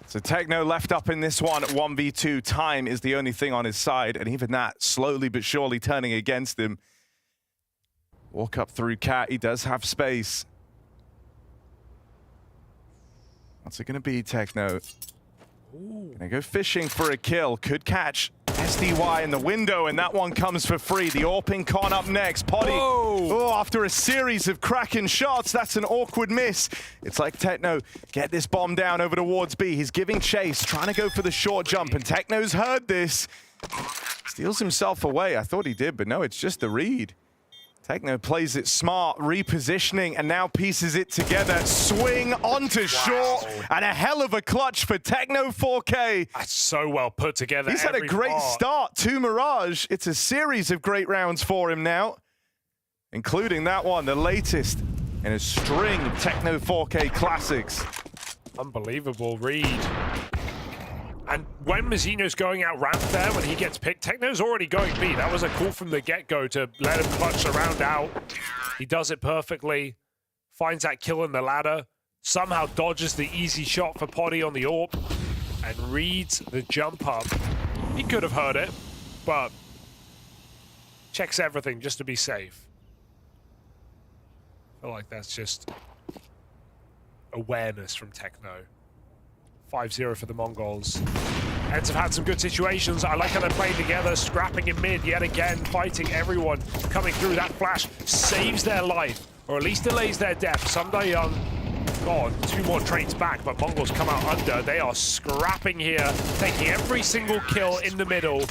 So Techno left up in this one. 1v2 time is the only thing on his side, and even that slowly but surely turning against him. Walk up through Cat. He does have space. What's it going to be, Techno? Gonna go fishing for a kill. Could catch SDY in the window, and that one comes for free. The Orping Con up next. Potty, oh, after a series of cracking shots, that's an awkward miss. It's like Techno, get this bomb down over towards B. He's giving chase, trying to go for the short jump, and Techno's heard this. Steals himself away. I thought he did, but no, it's just the read. Techno plays it smart, repositioning, and now pieces it together. Swing onto short, and a hell of a clutch for Techno 4K. That's so well put together. He's had a great start to Mirage. It's a series of great rounds for him now, including that one, the latest in a string of Techno 4K classics. Unbelievable read. And when Mazzino's going out ramp there, when he gets picked, Techno's already going B. That was a call from the get-go to let him clutch the round out. He does it perfectly. Finds that kill in the ladder. Somehow dodges the easy shot for Potty on the AWP. And reads the jump up. He could have heard it, but checks everything just to be safe. I feel like that's just awareness from Techno. 5-0 for the Mongols. ENCE have had some good situations. I like how they're playing together, scrapping in mid yet again, fighting everyone coming through. That flash saves their life, or at least delays their death. Young, God, 2 more trains back, but Mongols come out under. They are scrapping here, taking every single kill in the middle.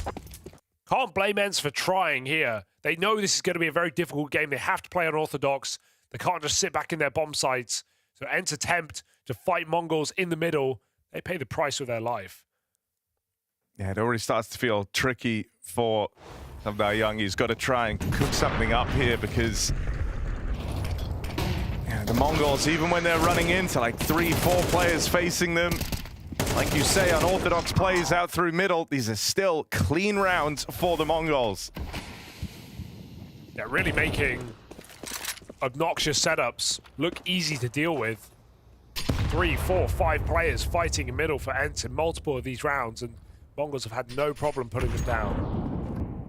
Can't blame ENCE for trying here. They know this is going to be a very difficult game. They have to play unorthodox. They can't just sit back in their bomb sites. So ENCE attempt to fight Mongols in the middle. They pay the price with their life. Yeah, it already starts to feel tricky for Young. He's got to try and cook something up here because the Mongols, even when they're running into like 3-4 players facing them, like you say, unorthodox plays out through middle, these are still clean rounds for the Mongols. They're really making obnoxious setups look easy to deal with. 3, 4, 5 players fighting in middle for ENCE in multiple of these rounds, and Mongols have had no problem putting them down.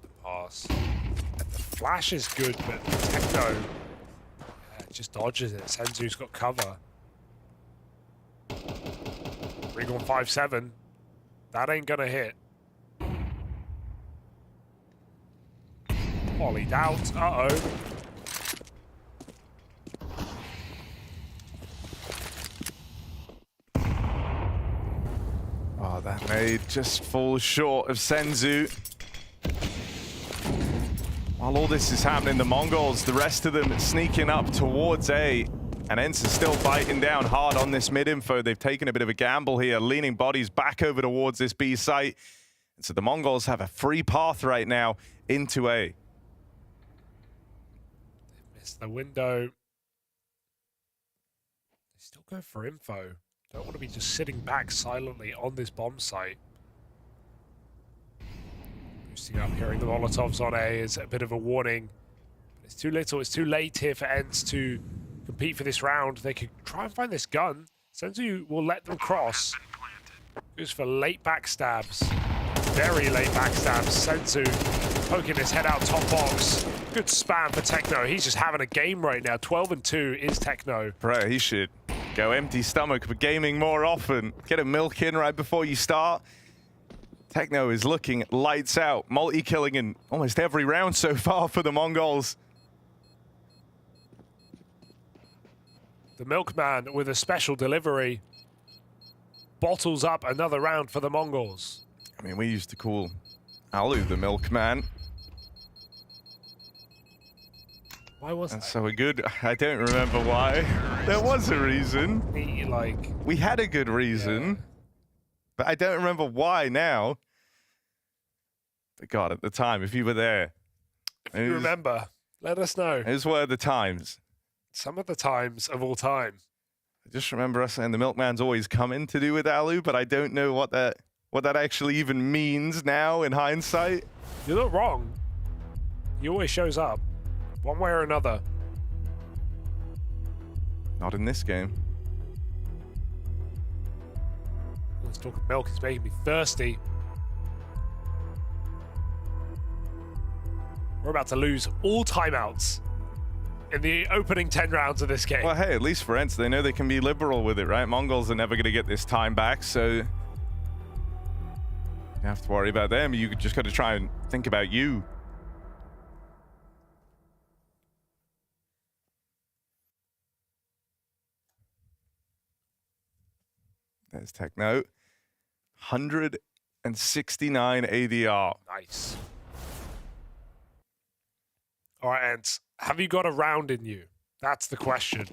The pass. And the flash is good, but Techno just dodges it. Senzu's got cover. Rigon 5-7. That ain't gonna hit. Volleyed out. Uh-oh. Oh, that made just falls short of Senzu. While all this is happening, the Mongols, the rest of them sneaking up towards A. And ENCE is still biting down hard on this mid-info. They've taken a bit of a gamble here, leaning bodies back over towards this B site. And so the Mongols have a free path right now into A. They missed the window. They still go for info. Don't want to be just sitting back silently on this bomb site. Boosting up, hearing the Molotovs on A is a bit of a warning. It's too little, it's too late here for ENCE to compete for this round. They could try and find this gun. Senzu will let them cross. Goes for late backstabs. Very late backstabs. Senzu poking his head out top box. Good spam for Techno. He's just having a game right now. 12-2 is Techno. Bro, he should go empty stomach, but gaming more often. Get a milk in right before you start. Techno is looking lights out, multi-killing in almost every round so far for the Mongols. The Milkman with a special delivery bottles up another round for the Mongols. I mean, we used to call Alu the Milkman. Why was That's that? so good. I don't remember why. There was a reason. We had a good reason, but I don't remember why now. But God, at the time, if you were there, If you remember, let us know. Those were the times. Some of the times of all time. I just remember us saying the Milkman's always coming to do with Alu, but I don't know what that actually even means now in hindsight. You're not wrong. He always shows up, one way or another. Not in this game. Let's talk of milk. It's making me thirsty. We're about to lose all timeouts in the opening 10 rounds of this game. Well, hey, at least for ENCE, they know they can be liberal with it, right? Mongols are never going to get this time back, so you don't have to worry about them. You just got to try and think about you. There's Techno. 169 ADR. Nice. All right, ENCE, have you got a round in you? That's the question.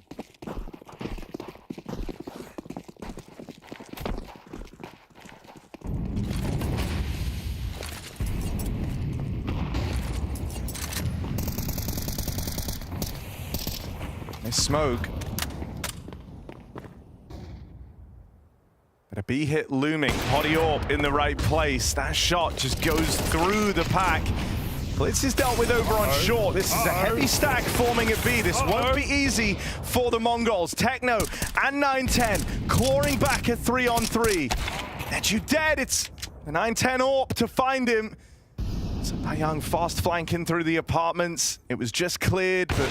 Nice smoke. But a B hit looming. Hottie Orp in the right place. That shot just goes through the pack. Blitz is dealt with over on short. This is a heavy stack forming at B. This won't be easy for the Mongols. Techno and 910 clawing back at 3-on-3. That you dead. It's the 910 Orp to find him. So Young fast flanking through the apartments. It was just cleared, but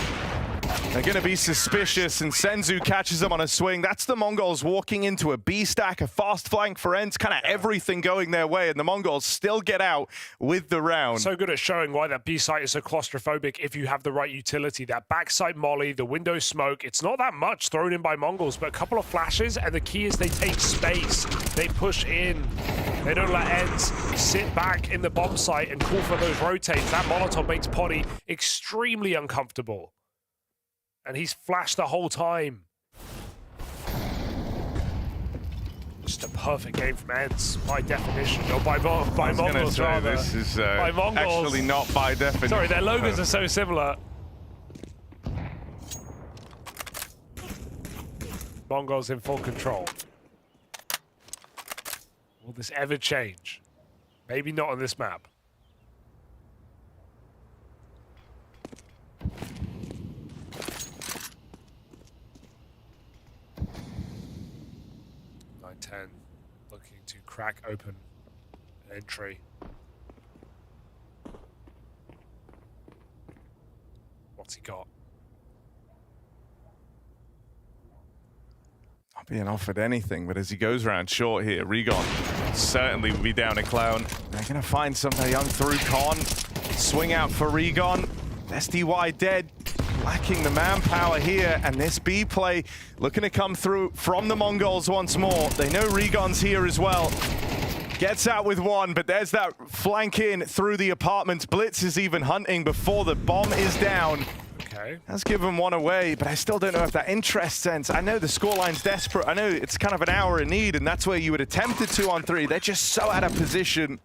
they're going to be suspicious, and Senzu catches them on a swing. That's the Mongols walking into a B stack, a fast flank for ENCE, kind of everything going their way, and the Mongols still get out with the round. So good at showing why that B site is so claustrophobic if you have the right utility. That backside molly, the window smoke, it's not that much thrown in by Mongols, but a couple of flashes, and the key is they take space. They push in. They don't let ENCE sit back in the bomb site and call for those rotates. That Molotov makes Potty extremely uncomfortable. And he's flashed the whole time. Just a perfect game from ENCE, by definition. Or by Mongols, rather. This is by Mongols. actually not by definition. Sorry, their logos are so similar. Mongols in full control. Will this ever change? Maybe not on this map. Looking to crack open an entry. What's he got? Not being offered anything, but as he goes around short here, Regon certainly will be down a clown. They're going to find something young through Con. Swing out for Regon. SDY dead. Lacking the manpower here, and this B play looking to come through from the Mongols once more. They know Regon's here as well. Gets out with one, but there's that flank in through the apartments. Blitz is even hunting before the bomb is down. Okay. Has given one away, but I still don't know if that interests ENCE. I know the scoreline's desperate. I know it's kind of an hour in need, and that's where you would attempt a 2-on-3. They're just so out of position.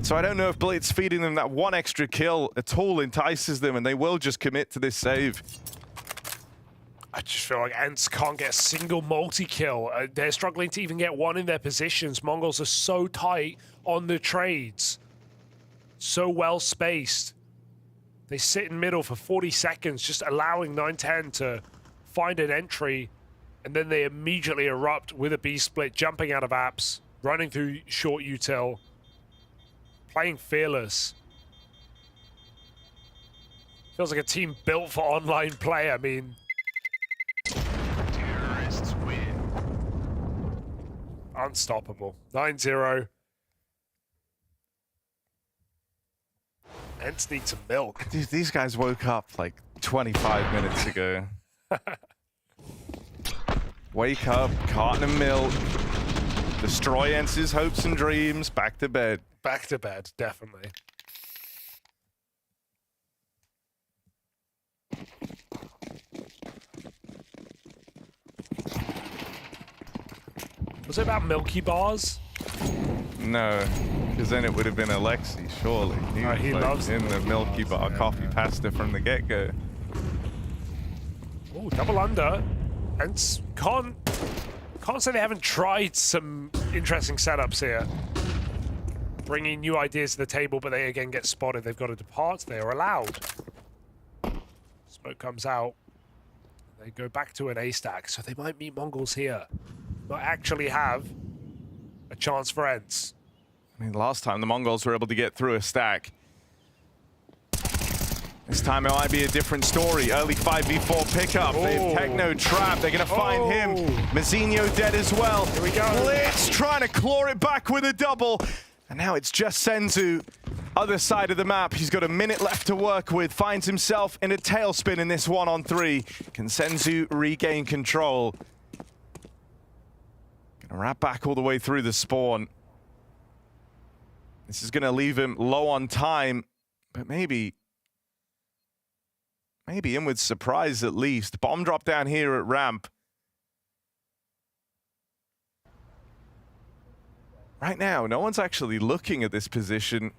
So I don't know if Blitz feeding them that one extra kill at all entices them, and they will just commit to this save. I just feel like ENCE can't get a single multi-kill. They're struggling to even get one in their positions. Mongols are so tight on the trades. So well spaced. They sit in middle for 40 seconds, just allowing 910 to find an entry, and then they immediately erupt with a B split, jumping out of apps, running through short util. Playing fearless. Feels like a team built for online play. I mean, Terrorists win. unstoppable. 9-0. ENCE need some milk. Dude, these guys woke up like 25 minutes ago. Wake up, carton of milk, destroy ENCE's hopes and dreams, back to bed. Back to bed, definitely. Was it about Milky Bars? No, because then it would have been Alexi, surely. He was, loves in the Milky Bar coffee pasta from the get-go. Oh, double under. ENCE can't say they haven't tried some interesting setups here. Bringing new ideas to the table, but they again get spotted. They've got to depart. They are allowed. Smoke comes out. They go back to an A stack, so they might meet Mongols here. Might actually have a chance for ENCE. I mean, last time the Mongols were able to get through a stack. This time it might be a different story. Early 5v4 pickup. They have Techno trapped. They're going to find him. Mazzinho dead as well. Here we go. Blitz trying to claw it back with a double. And now it's just Senzu. Other side of the map. He's got a minute left to work with. Finds himself in a tailspin in this 1-on-3. Can Senzu regain control? Gonna wrap back all the way through the spawn. This is gonna leave him low on time, but maybe in with surprise at least. Bomb drop down here at ramp. Right now, no one's actually looking at this position.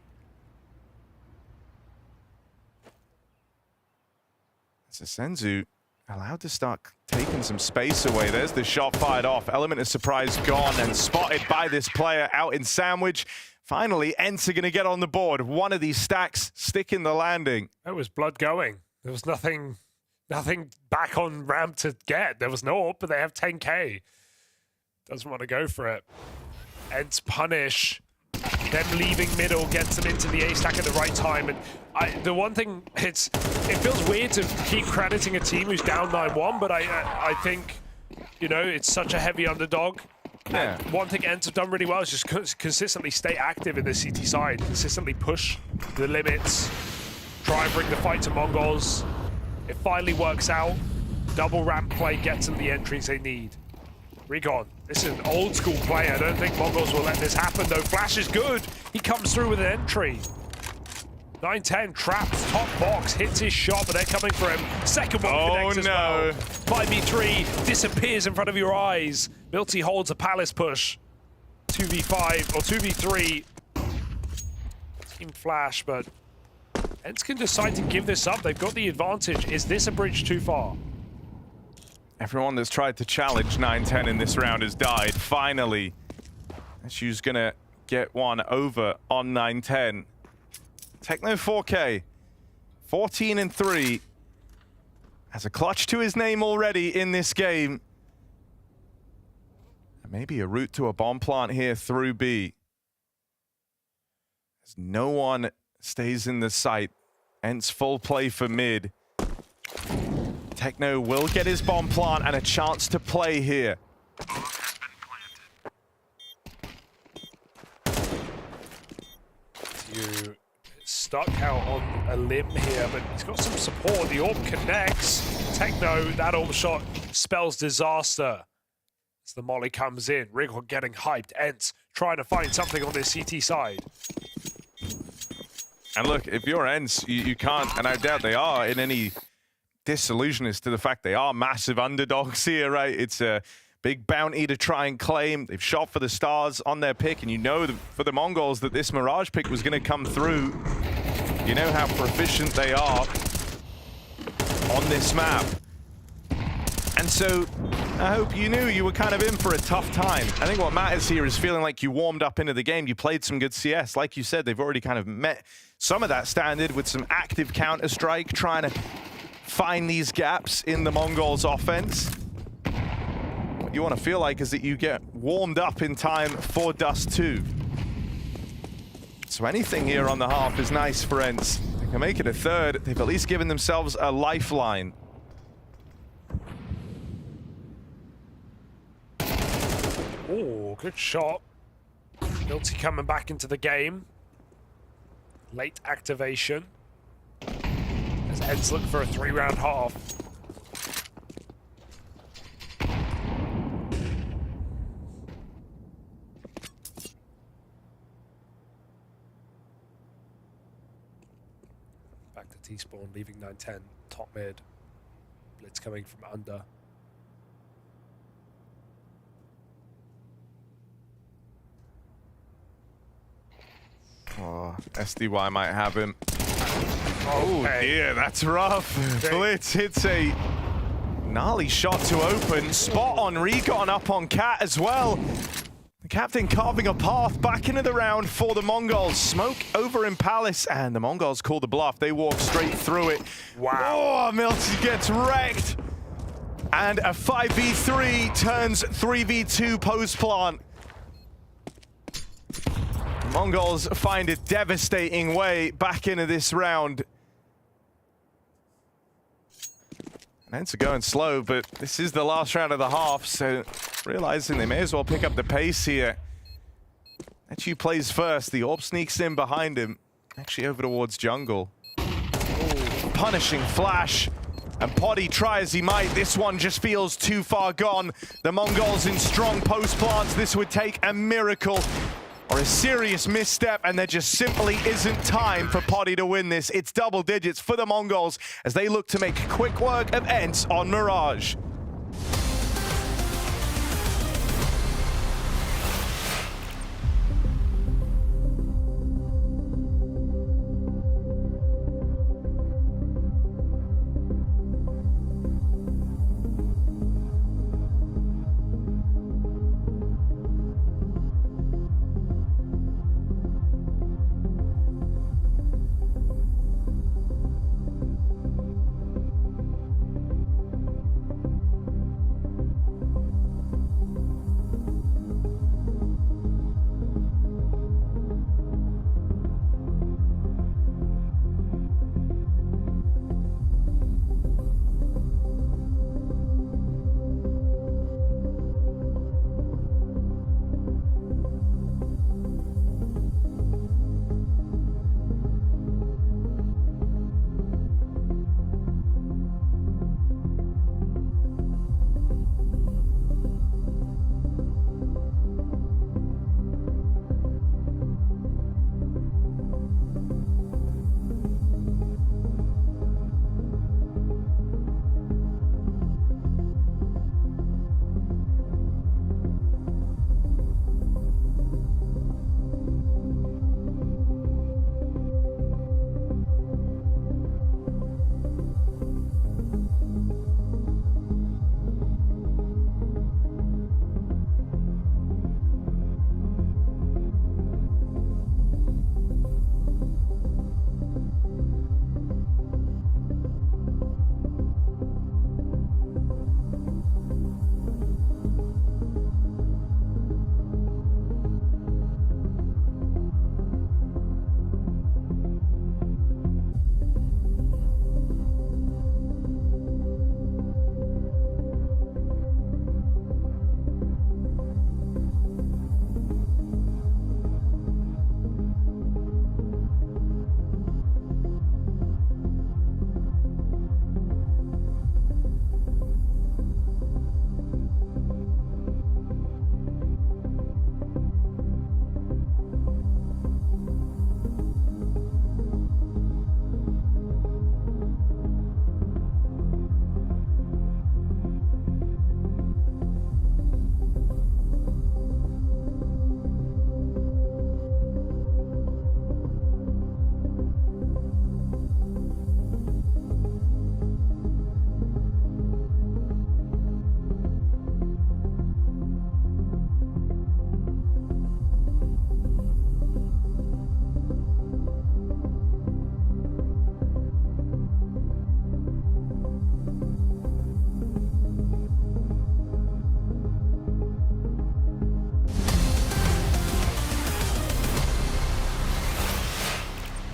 So Senzu allowed to start taking some space away. There's the shot fired off. Element of surprise gone and spotted by this player out in sandwich. Finally, ENCE are going to get on the board. One of these stacks sticking the landing. That was blood going. There was nothing back on ramp to get. There was no up, but they have 10k. Doesn't want to go for it. ENCE punish. Them leaving middle gets them into the A stack at the right time. And the one thing, it feels weird to keep crediting a team who's down 9-1, but I think, you know, it's such a heavy underdog. Yeah. And one thing ENCE have done really well is just consistently stay active in the CT side, consistently push the limits, try and bring the fight to Mongols. It finally works out. Double ramp play gets them the entries they need. Recon. This is an old school play. I don't think Mongols will let this happen though. Flash is good. He comes through with an entry. 9-10 traps top box, hits his shot, but they're coming for him. Second one connects as well. 5v3 disappears in front of your eyes. Milty holds a palace push. 2v5 or 2v3. Team Flash, but ENCE can decide to give this up. They've got the advantage. Is this a bridge too far? Everyone that's tried to challenge 9-10 in this round has died. Finally, SU's gonna get one over on 9-10. Techno 4K, 14-3. Has a clutch to his name already in this game. And maybe a route to a bomb plant here through B. As no one stays in the sight. ENCE full play for mid. Techno will get his bomb plant and a chance to play here. You stuck out on a limb here, but he's got some support. The orb connects. Techno, that orb shot spells disaster. As the molly comes in, Rigor getting hyped. ENCE trying to find something on this CT side. And look, if you're ENCE, you can't, and I doubt they are in any disillusionist to the fact they are massive underdogs here, right? It's a big bounty to try and claim. They've shot for the stars on their pick, and you know for the Mongols that this Mirage pick was going to come through. You know how proficient they are on this map. And so I hope you knew you were kind of in for a tough time. I think what matters here is feeling like you warmed up into the game. You played some good CS. Like you said, they've already kind of met some of that standard with some active Counter-Strike, trying to find these gaps in the Mongols' offense. What you want to feel like is that you get warmed up in time for Dust 2. So anything here on the half is nice for ENCE. They can make it a third. They've at least given themselves a lifeline. Oh, good shot. Milty coming back into the game. Late activation. As ENCE look for a 3-round half. Back to T-spawn, leaving 9-10, top mid. Blitz coming from under. Oh, SDY might have him. Oh dear, that's rough. Blitz hits a gnarly shot to open. Spot on Recon up on Cat as well. The captain carving a path back into the round for the Mongols. Smoke over in Palace, and the Mongols call the bluff. They walk straight through it. Wow. Oh, Milty gets wrecked. And a 5v3 turns 3v2 post-plant. Mongols find a devastating way back into this round. And ENCE are going slow, but this is the last round of the half, so realizing they may as well pick up the pace here. Echu plays first, the Orb sneaks in behind him, actually over towards jungle. Ooh, punishing flash, and Poddy try as he might. This one just feels too far gone. The Mongols in strong post plants. This would take a miracle or a serious misstep, and there just simply isn't time for Poddy to win this. It's double digits for the Mongols as they look to make quick work of ENCE on Mirage.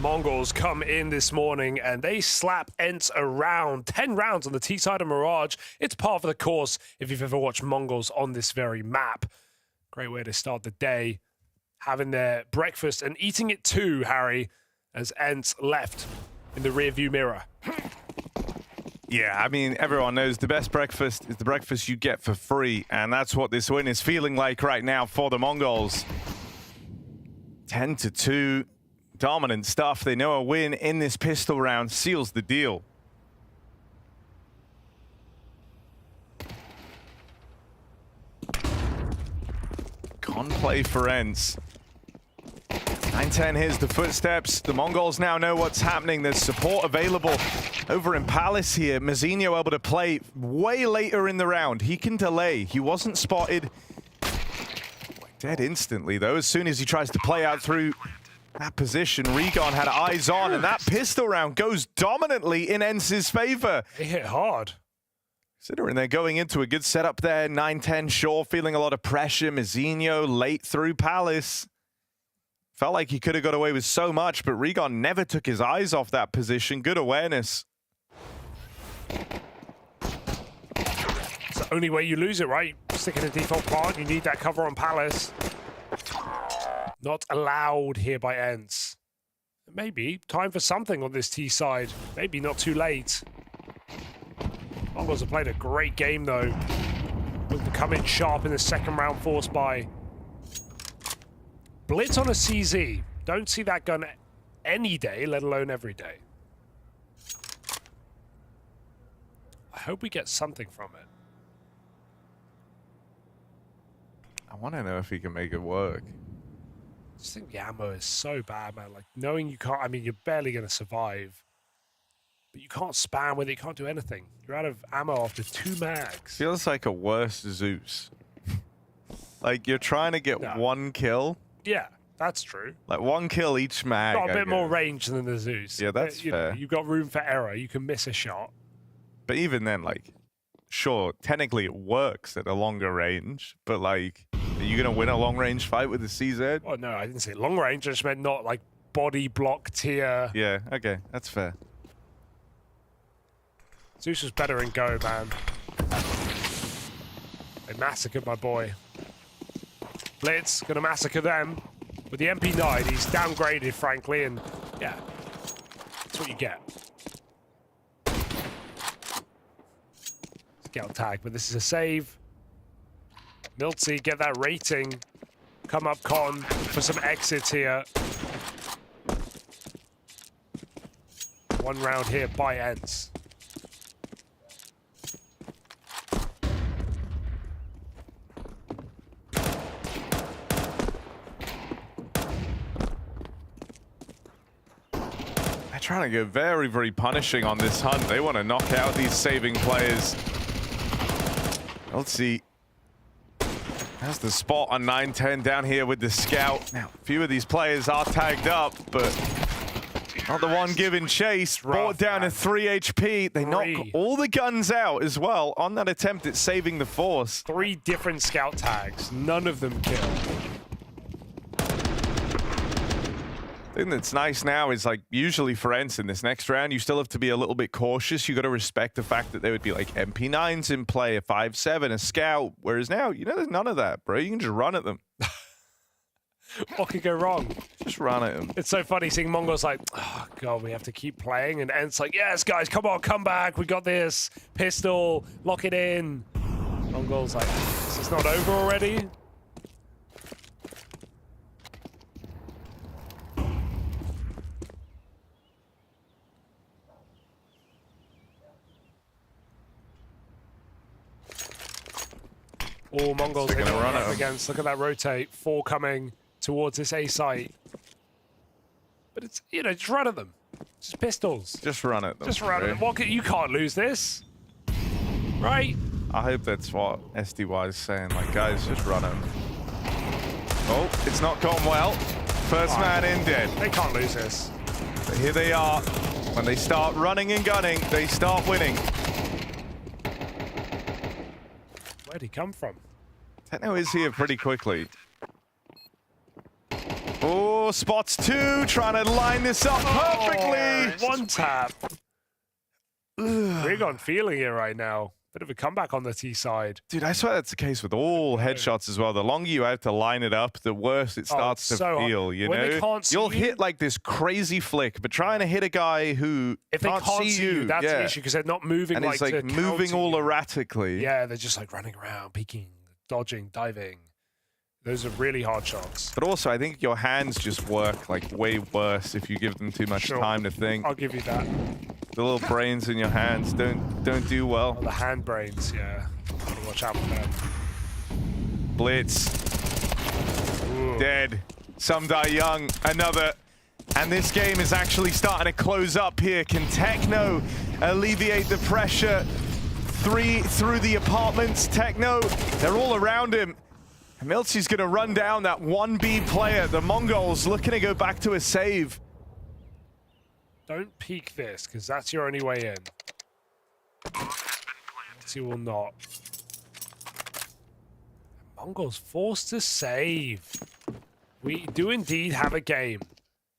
Mongols come in this morning and they slap ENCE around. 10 rounds on the T side of Mirage. It's par for the course if you've ever watched Mongols on this very map. Great way to start the day. Having their breakfast and eating it too, Harry. as ENCE left in the rearview mirror. Yeah, I mean, everyone knows the best breakfast is the breakfast you get for free, and that's what this win is feeling like right now for the Mongols. 10-2, dominant stuff. They know a win in this pistol round seals the deal. Con play for ENCE. 9-10, here's the footsteps. The Mongols now know what's happening. There's support available over in Palace here. Mazzinho able to play way later in the round. He can delay. He wasn't spotted dead instantly, though. As soon as he tries to play out through that position, Regon had eyes on, and that pistol round goes dominantly in ENCE's favor. They hit hard. Considering they're going into a good setup there. 9-10, sure, feeling a lot of pressure. Mazzinho late through Palace. Felt like he could have got away with so much, but Regon never took his eyes off that position. Good awareness. It's the only way you lose it, right? Stick in a default part, you need that cover on Palace. Not allowed here by ENCE. Maybe time for something on this T side. Maybe not too late. Mongols have played a great game, though. Look to come in sharp in the second round, forced by Blitz on a CZ. Don't see that gun any day, let alone every day. I hope we get something from it. I want to know if he can make it work. I just think the ammo is so bad, man. Like, knowing you can't, I mean, you're barely going to survive. But you can't spam with it, you can't do anything. You're out of ammo after 2 mags. Feels like a worse Zeus. Like, you're trying to get one kill. Yeah, that's true. Like, 1 kill each mag. Got a bit more range than the Zeus. Yeah, that's fair. You've got room for error. You can miss a shot. But even then, like, sure, technically it works at a longer range, but, like, are you going to win a long-range fight with the CZ? Oh, no, I didn't say long range. I just meant not, like, body block tier. Yeah, okay, that's fair. Zeus was better in Go, man. They massacred my boy. Blitz, gonna massacre them. With the MP9, he's downgraded, frankly, and yeah, that's what you get. Scout tag, but this is a save. MongolZ, get that rating. Come up con for some exits here. 1 round here by ENCE. Trying to go very, very punishing on this hunt. They want to knock out these saving players. Let's see. That's the spot on 9-10 down here with the scout. Now, a few of these players are tagged up, but not the one giving chase. Brought down to 3 HP. They knock all the guns out as well on that attempt at saving the force. 3 different scout tags. None of them kill. The thing that's nice now is, like, usually for ENCE in this next round, you still have to be a little bit cautious. You got to respect the fact that there would be, like, MP9s in play, a 5.7, a scout. Whereas now, you know, there's none of that, bro. You can just run at them. What could go wrong? Just run at them. It's so funny seeing Mongols like, oh, God, we have to keep playing. And ENCE like, yes, guys, come on, come back. We got this. Pistol, lock it in. Mongols like, is this not over already? All Mongols are going to run up against. Look at that rotate. 4 coming towards this A site. But it's, you know, just run at them. Just pistols. Just run at them. Just run at them. What you can't lose this. Right? I hope that's what SDY is saying. Like, guys, just run at them. Oh, it's not gone well. First man in dead. They can't lose this. But here they are. When they start running and gunning, they start winning. Where'd he come from? Techno is here pretty quickly. Oh, spots 2, trying to line this up perfectly. Oh, 1 tap. Regon feeling it right now. Bit of a comeback on the T side. Dude, I swear that's the case with all headshots as well. The longer you have to line it up, the worse it starts to feel, you when know? They can't see You'll you, hit like this crazy flick, but trying to hit a guy who if they can't see you, that's the issue, because they're not moving and like it's like to moving counter all you. erratically. Yeah, they're just like running around, peeking, dodging, diving. Those are really hard shots. But also, I think your hands just work like way worse if you give them too much time to think. I'll give you that. The little brains in your hands don't do well. Oh, the hand brains, yeah. Gotta watch out for them. Blitz. Ooh. Dead. Some die young. Another. And this game is actually starting to close up here. Can Techno alleviate the pressure? 3 through the apartments. Techno, they're all around him. MongolZ's going to run down that 1B player. The Mongols looking to go back to a save. Don't peek this, because that's your only way in. He will not. Mongols forced to save. We do indeed have a game.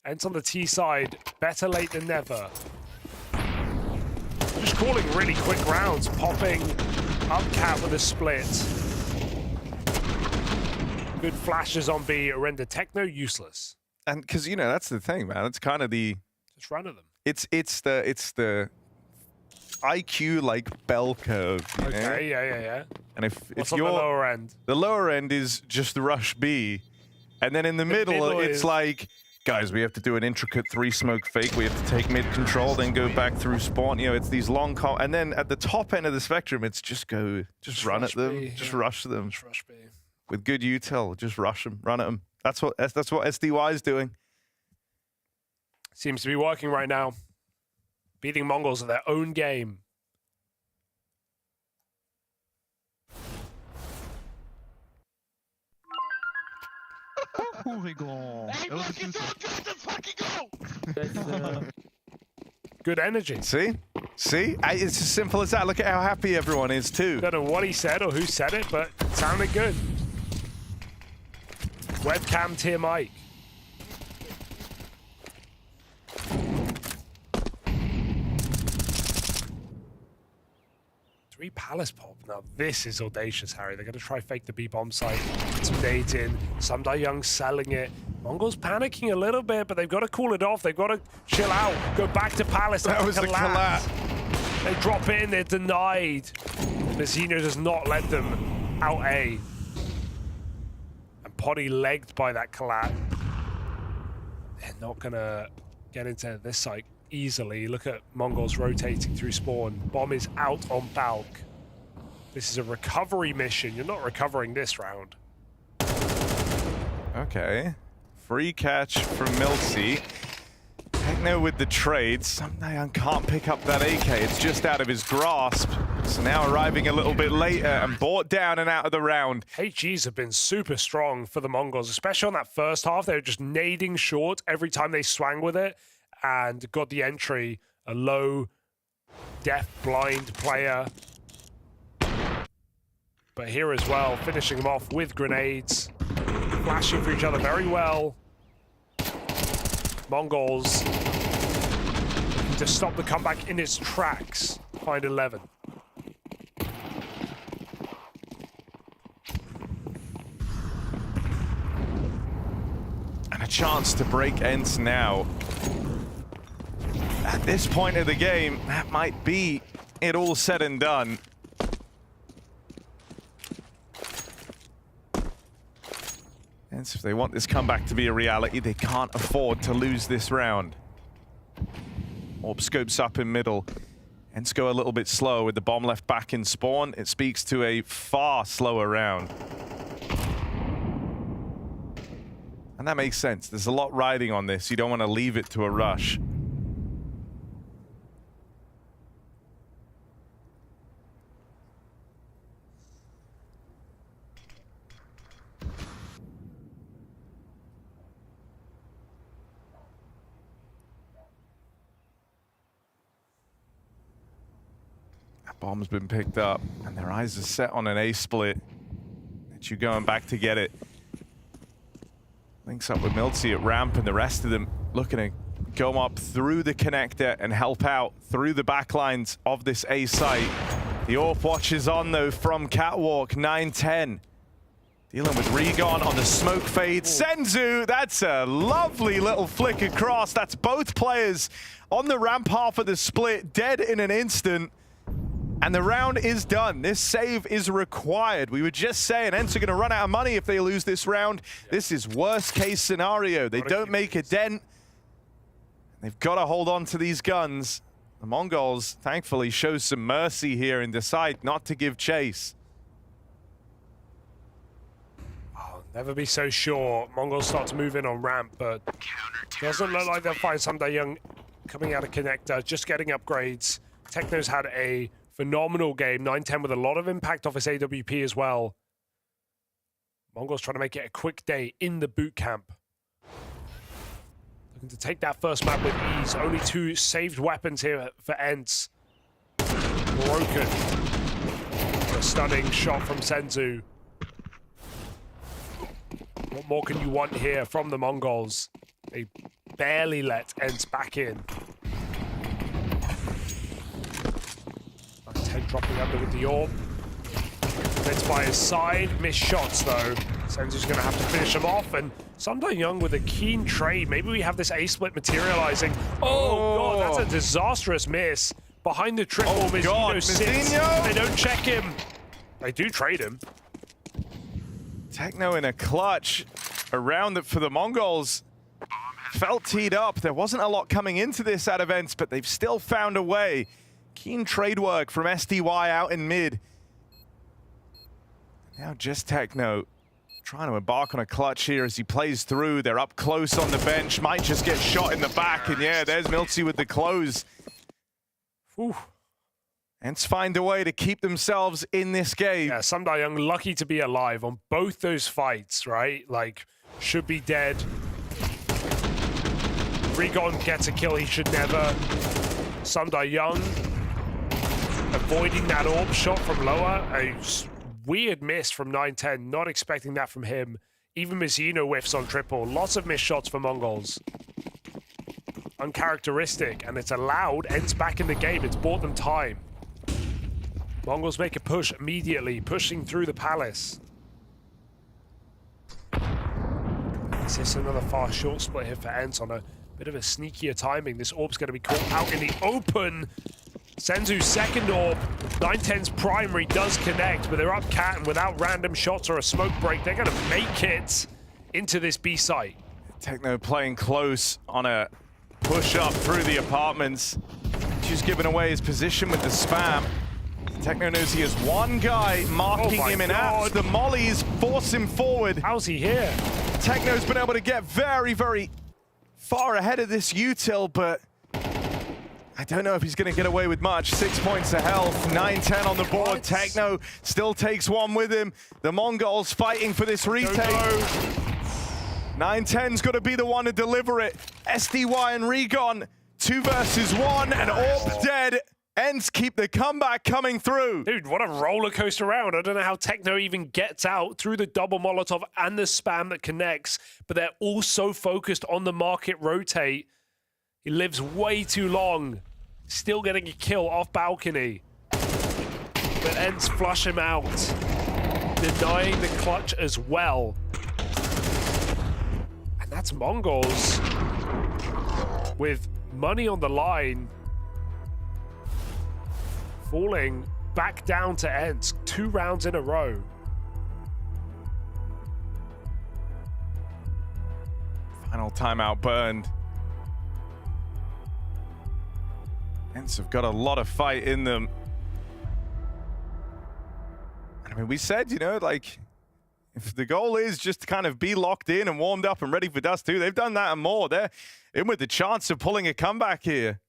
ENCE on the T side, better late than never. Just calling really quick rounds, popping up cat with a split. Good flashes on B, render Techno useless. And because, you know, that's the thing, man. It's kind of the... Just run at them. It's the IQ like bell curve. You know? Okay, yeah. And What's if on you're the lower end? the lower end is just rush B, and then in the middle it's is... like, guys, we have to do an intricate 3-smoke fake. We have to take mid control, then go back through spawn. You know, it's these long and then at the top end of the spectrum, it's just run at them, B, just yeah. rush them Just rush B. with good util. Just rush them, run at them. That's what SDY is doing. Seems to be working right now. Beating Mongols at their own game. Good energy. See? It's as simple as that. Look at how happy everyone is too. Don't know what he said or who said it, but it sounded good. Webcam tier mic. Three Palace pop. Now this is audacious, Harry. They're going to try fake the B-bomb site. Some nades in. Some Die Young selling it. Mongols panicking a little bit, but they've got to cool it off. They've got to chill out. Go back to Palace. That was the collapse. They drop in. They're denied. Mazzino does not let them out A. And Poddy legged by that collapse. They're not going to get into this site easily. Look at Mongols rotating through spawn. Bomb is out on Balk. This is a recovery mission. You're not recovering this round. Okay. Free catch from MongolZ. Techno with the trade. Someday can't pick up that AK. It's just out of his grasp. So now arriving a little bit later and brought down and out of the round. HGs have been super strong for the Mongols, especially on that first half. They were just nading short every time they swang with it and got the entry. A low, deaf, blind player. But here as well, finishing them off with grenades. Flashing for each other very well. Mongols to stop the comeback in its tracks. Find 11. And a chance to break ENCE now. At this point of the game, that might be it all said and done. ENCE, if they want this comeback to be a reality, they can't afford to lose this round. Orb scopes up in middle. ENCE go a little bit slow with the bomb left back in spawn. It speaks to a far slower round. And that makes sense. There's a lot riding on this. You don't want to leave it to a rush. Bomb's been picked up, and their eyes are set on an A split. That you going back to get it. Links up with MongolZ at ramp, and the rest of them looking to go up through the connector and help out through the backlines of this A site. The AWP watch is on though from Catwalk, 9-10. Dealing with Regon on the smoke fade. Senzu, that's a lovely little flick across. That's both players on the ramp half of the split, dead in an instant. And the round is done. This save is required. We were just saying ENCE are going to run out of money if they lose this round. This is worst case scenario. They don't make a dent. They've got to hold on to these guns. The Mongols, thankfully, show some mercy here and decide not to give chase. Never be so sure. Mongols start to move in on ramp, but doesn't look like they'll find Sunday Young coming out of connector, just getting upgrades. Techno's had a phenomenal game, 9-10 with a lot of impact off his AWP as well. Mongols trying to make it a quick day in the boot camp. Looking to take that first map with ease. Only 2 saved weapons here for ENCE. Broken. A stunning shot from Senzu. What more can you want here from the Mongols? They barely let ENCE back in. 10 dropping under with the AWP. Fits by his side. Missed shots though. Senzu's going to have to finish him off. And Sunday Young with a keen trade. Maybe we have this A-split materializing. Oh god, that's a disastrous miss. Behind the triple, Mizzino sits. They don't check him. They do trade him. Techno in a clutch around for the Mongols. Felt teed up. There wasn't a lot coming into this out of ENCE, but they've still found a way. Keen trade work from SDY out in mid. Now just Techno trying to embark on a clutch here as he plays through. They're up close on the bench. Might just get shot in the back. And yeah, there's MongolZ with the close. Whew. ENCE find a way to keep themselves in this game. Yeah, Sunday Young lucky to be alive on both those fights, right? Like, should be dead. Regon gets a kill he should never. Sunday Young avoiding that AWP shot from lower. A weird miss from 9-10. Not expecting that from him. Even Mizzino whiffs on triple. Lots of missed shots for Mongols. Uncharacteristic, and it's allowed ENCE back in the game. It's bought them time. Mongols make a push immediately, pushing through the palace. This is another fast short split here for ENCE on a bit of a sneakier timing. This AWP's going to be caught out in the open. Senzu's second AWP, 9-10's primary does connect, but they're up cat, and without random shots or a smoke break, they're going to make it into this B site. Techno playing close on a push up through the apartments. She's giving away his position with the spam. Techno knows he has one guy marking him in apps. The mollies force him forward. How's he here? Techno's been able to get very, very far ahead of this util, but I don't know if he's going to get away with much. 6 points of health, 9-10 on the board. What? Techno still takes one with him. The Mongols fighting for this retake. 9-10's got to be the one to deliver it. SDY and Regon, 2 versus 1, and AWP dead. ENCE keep the comeback coming through. Dude, what a roller coaster round. I don't know how Techno even gets out through the double Molotov and the spam that connects, but they're all so focused on the market rotate. He lives way too long. Still getting a kill off balcony. But ENCE flush him out. Denying the clutch as well. And that's Mongols with money on the line. Falling back down to ENCE 2 rounds in a row. Final timeout burned. ENCE have got a lot of fight in them. I mean, we said, you know, like, if the goal is just to kind of be locked in and warmed up and ready for Dust 2, they've done that and more. They're in with the chance of pulling a comeback here.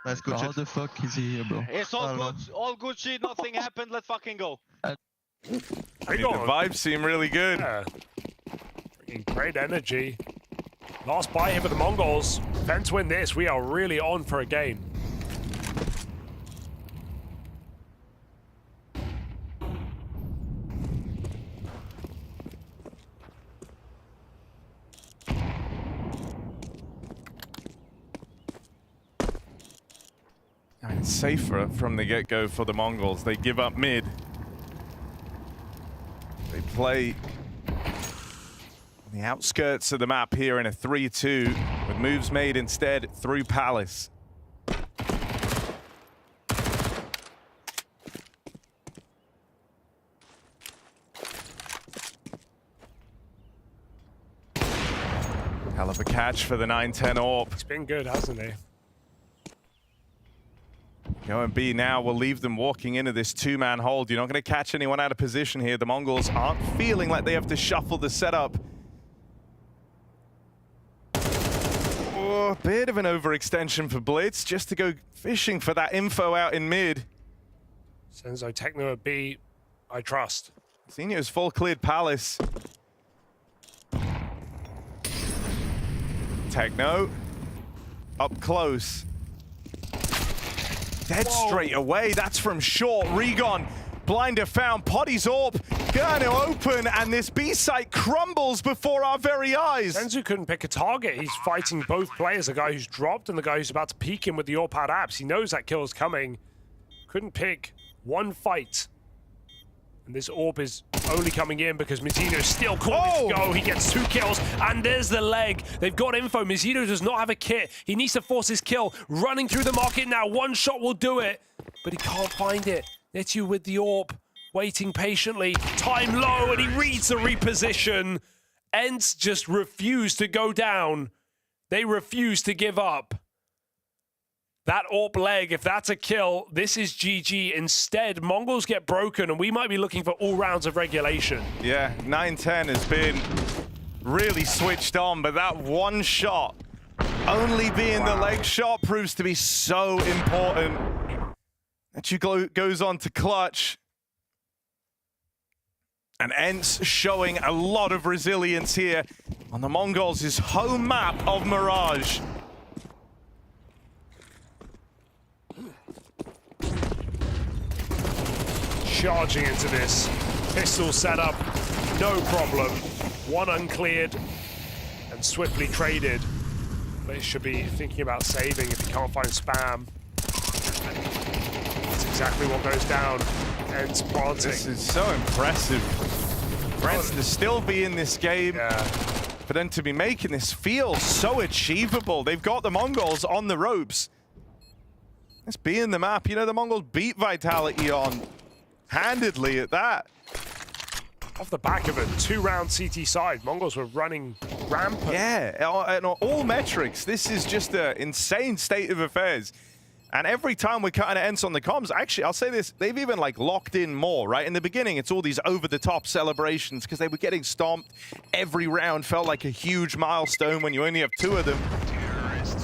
Nice, good shit. How the fuck is he here, bro? It's all good shit, nothing happened, let's fucking go. The vibes seem really good. Yeah. Bringing great energy. Last buy here for the Mongols. Fence win this, we are really on for a game. It's safer from the get-go for the Mongols. They give up mid. They play on the outskirts of the map here in a 3-2, with moves made instead through Palace. Hell of a catch for the 9-10 AWP. It's been good, hasn't he? Going B now will leave them walking into this two-man hold. You're not going to catch anyone out of position here. The Mongols aren't feeling like they have to shuffle the setup. Oh, a bit of an overextension for Blitz, just to go fishing for that info out in mid. Senzo Techno at B, I trust. Senior's full cleared Palace. Techno, up close. Dead straight away, that's from short. Regon, blinder found, Poddy's AWP gonna open, and this B site crumbles before our very eyes. Senzu couldn't pick a target. He's fighting both players, the guy who's dropped and the guy who's about to peek him with the AWP out apps. He knows that kill is coming. Couldn't pick one fight. And this AWP is only coming in because Mizzino's still calling to go. He gets 2 kills, and there's the leg. They've got info. Mizzino does not have a kit. He needs to force his kill. Running through the market now. One shot will do it, but he can't find it. Netu with the AWP, waiting patiently. Time low, and he reads the reposition. ENCE just refuse to go down. They refuse to give up. That AWP leg, if that's a kill, this is GG. Instead, Mongols get broken, and we might be looking for all rounds of regulation. Yeah, 9-10 has been really switched on, but that one shot, only being the leg shot, proves to be so important. Netu goes on to clutch. And ENCE showing a lot of resilience here on the Mongols' home map of Mirage. Charging into this. Pistol setup, no problem. One uncleared and swiftly traded. But it should be thinking about saving if you can't find spam. That's exactly what goes down. ENCE planting. This is so impressive. Brents to still be in this game. Yeah. For them to be making this feel so achievable. They've got the Mongols on the ropes. Let's be in the map. You know, the Mongols beat Vitality on handedly at that. Off the back of a 2-round CT side, Mongols were running rampant. Yeah, and on all metrics, this is just an insane state of affairs. And every time we're cutting ENCE on the comms, actually, I'll say this, they've even like locked in more, right? In the beginning, it's all these over-the-top celebrations because they were getting stomped. Every round felt like a huge milestone when you only have 2 of them.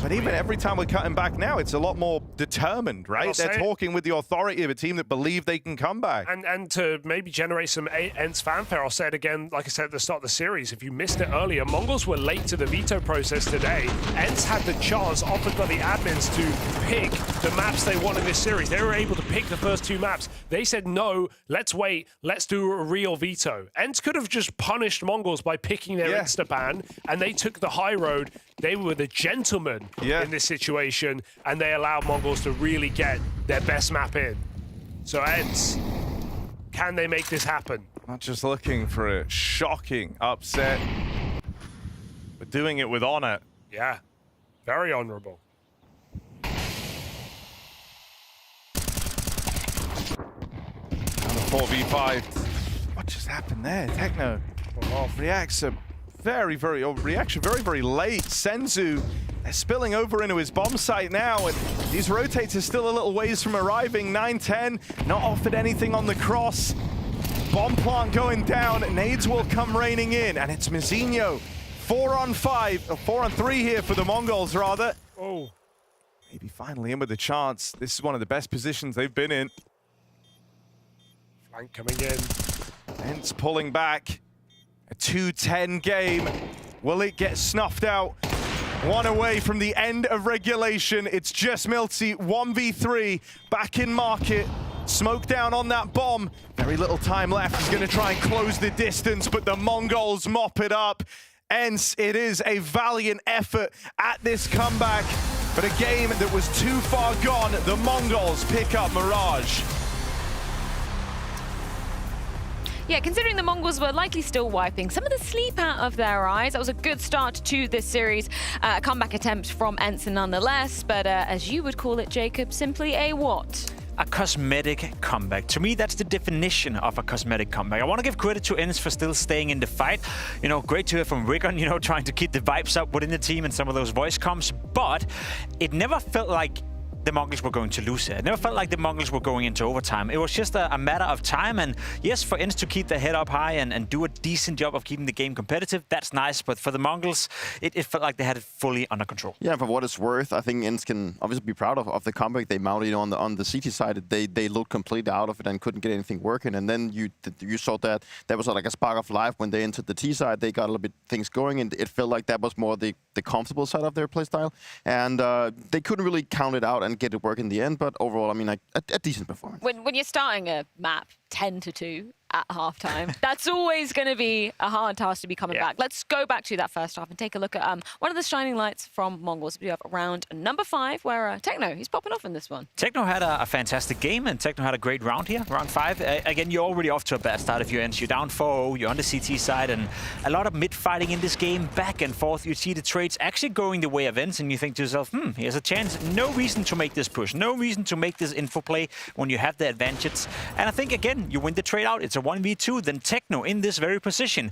But even every time we're cutting back now, it's a lot more determined, right? They're talking with the authority of a team that believe they can come back. And to maybe generate some ENCE fanfare, I'll say it again, like I said at the start of the series, if you missed it earlier, Mongols were late to the veto process today. ENCE had the chance offered by the admins to pick the maps they want in this series. They were able to pick the first 2 maps. They said, no, let's wait, let's do a real veto. ENCE could have just punished Mongols by picking their Insta-ban, and they took the high road. They were the gentlemen in this situation, and they allowed Mongols to really get their best map in. So ENCE, can they make this happen? Not just looking for a shocking upset, but doing it with honor. Yeah, very honorable. 4v5. What just happened there? Techno reacts very late. Senzu, they're spilling over into his bomb site now, and these rotates are still a little ways from arriving. 9-10, not offered anything on the cross. Bomb plant going down, nades will come raining in, and it's Mizzino. 4-on-5, or 4-on-3 here for the Mongols, rather. Oh. Maybe finally in with a chance. This is one of the best positions they've been in. Flank coming in. ENCE pulling back. A 2-10 game. Will it get snuffed out? 1 away from the end of regulation. It's just Milty, 1v3, back in market. Smoke down on that bomb. Very little time left. He's going to try and close the distance, but the Mongols mop it up. ENCE, it is a valiant effort at this comeback. But a game that was too far gone, the Mongols pick up Mirage. Yeah, considering the Mongols were likely still wiping some of the sleep out of their eyes, that was a good start to this series. A comeback attempt from ENCE nonetheless, but as you would call it, Jacob, simply a what? A cosmetic comeback. To me, that's the definition of a cosmetic comeback. I want to give credit to ENCE for still staying in the fight. You know, great to hear from Rickon, you know, trying to keep the vibes up within the team and some of those voice comms, but it never felt like the Mongols were going to lose it. It never felt like the Mongols were going into overtime. It was just a matter of time. And yes, for ENCE to keep their head up high and do a decent job of keeping the game competitive, that's nice. But for the Mongols, it felt like they had it fully under control. Yeah, for what it's worth, I think ENCE can obviously be proud of the comeback they mounted. You know, on the CT side, they looked completely out of it and couldn't get anything working. And then you saw that there was like a spark of life when they entered the T side. They got a little bit things going, and it felt like that was more the comfortable side of their playstyle. And they couldn't really count it out and get it working in the end. But overall, I mean, like a decent performance. When you're starting a map 10-2 at halftime, that's always going to be a hard task to be coming back. Let's go back to that first half and take a look at one of the shining lights from Mongols. We have round number 5, where Techno, he's popping off in this one. Techno had a fantastic game, and Techno had a great round here, round 5. Again, you're already off to a bad start if you ENCE. You're down 4-0, you're on the CT side, and a lot of mid-fighting in this game, back and forth. You see the trades actually going the way of ENCE, and you think to yourself, here's a chance. No reason to make this push, no reason to make this info play when you have the advantage. And I think, again, you win the trade out. It's a 1v2, then Techno in this very position,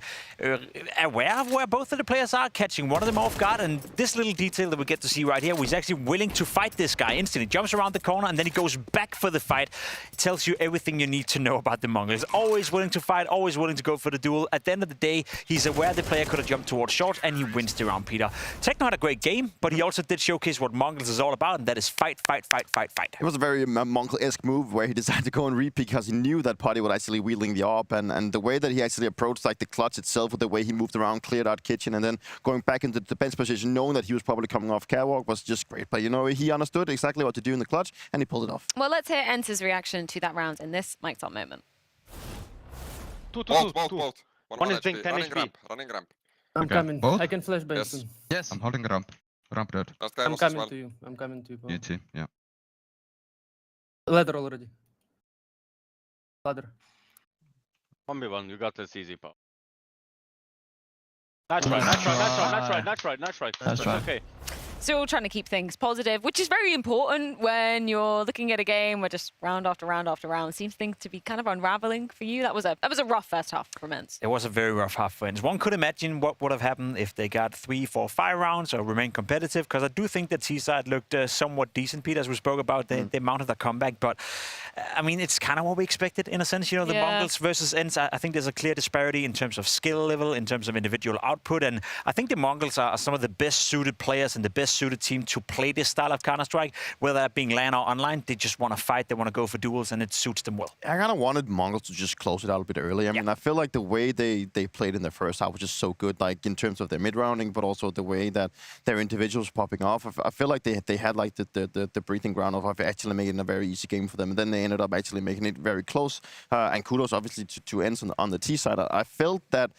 aware of where both of the players are, catching one of them off guard, and this little detail that we get to see right here, he's actually willing to fight this guy instantly. Jumps around the corner, and then he goes back for the fight. It tells you everything you need to know about the Mongols. Always willing to fight, always willing to go for the duel. At the end of the day, he's aware the player could have jumped towards short, and he wins the round, Peter. Techno had a great game, but he also did showcase what Mongols is all about, and that is fight, fight, fight, fight, fight. It was a very Mongol-esque move where he decided to go and read because he knew that Putty would actually wheeling the AWP, and the way that he actually approached like the clutch itself, with the way he moved around, cleared out kitchen, and then going back into the defense position, knowing that he was probably coming off catwalk, was just great. But you know, he understood exactly what to do in the clutch, and he pulled it off. Well, let's hear ENCE's reaction to that round in this mic'd up moment. Both. One is ping, 10 HP. Running ramp. I'm coming. Both? I can flash base. Yes. Yes. I'm holding ramp. Ramp dead. I'm coming to you. I'm coming to you. Bro. You too, yeah. Ladder already. Ladder. 1v1, you got this easy, pal. That's right. That's right. Okay. So we're all trying to keep things positive, which is very important when you're looking at a game where just round after round after round seems things to be kind of unraveling for you. That was a rough first half for ENCE. It was a very rough half for ENCE. One could imagine what would have happened if they got 3, 4, 5 rounds or remained competitive, because I do think that T-side looked somewhat decent, Peter, as we spoke about. They mounted a comeback, but I mean, it's kind of what we expected in a sense. You know, the Mongols versus ENCE, I think there's a clear disparity in terms of skill level, in terms of individual output, and I think the Mongols are some of the best suited players and the best suited team to play this style of Counter-Strike, whether that being LAN or online. They just want to fight, they want to go for duels, and it suits them well. I kind of wanted Mongols to just close it out a bit early. I mean, I feel like the way they played in the first half was just so good, like in terms of their mid-rounding, but also the way that their individuals popping off. I feel like they had like the breathing ground of actually making a very easy game for them, and then they ended up actually making it very close. And kudos, obviously, to ENCE on the T side. I felt that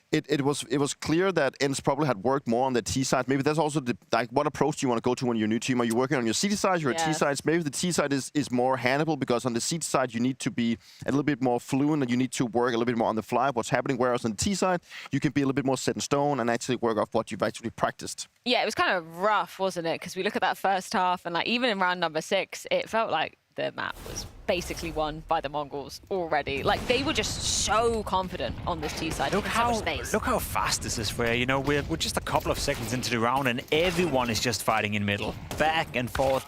it was clear that ENCE probably had worked more on the T side. Maybe that's also like what approach do you want to go to when you're a new team? Are you working on your CT side, your T sides? Maybe the T side is more handleable, because on the CT side you need to be a little bit more fluent and you need to work a little bit more on the fly, what's happening. Whereas on the T side you can be a little bit more set in stone and actually work off what you've actually practiced. Yeah, it was kind of rough, wasn't it? Because we look at that first half, and like even in round number 6, it felt like the map was basically won by the Mongols already. Like, they were just so confident on this T side. Look how fast this is, where, you know, we're just a couple of seconds into the round and everyone is just fighting in middle. Back and forth.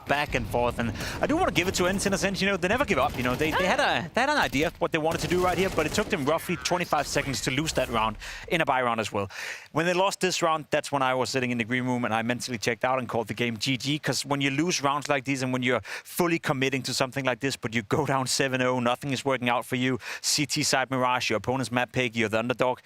And I do want to give it to ENCE in a sense, you know, they never give up. You know, they had an idea of what they wanted to do right here, but it took them roughly 25 seconds to lose that round in a bye round as well. When they lost this round, that's when I was sitting in the green room and I mentally checked out and called the game GG, because when you lose rounds like these and when you're fully committing to something like this, but you go down 7-0, nothing is working out for you, CT side Mirage, your opponent's map pick, you're the underdog,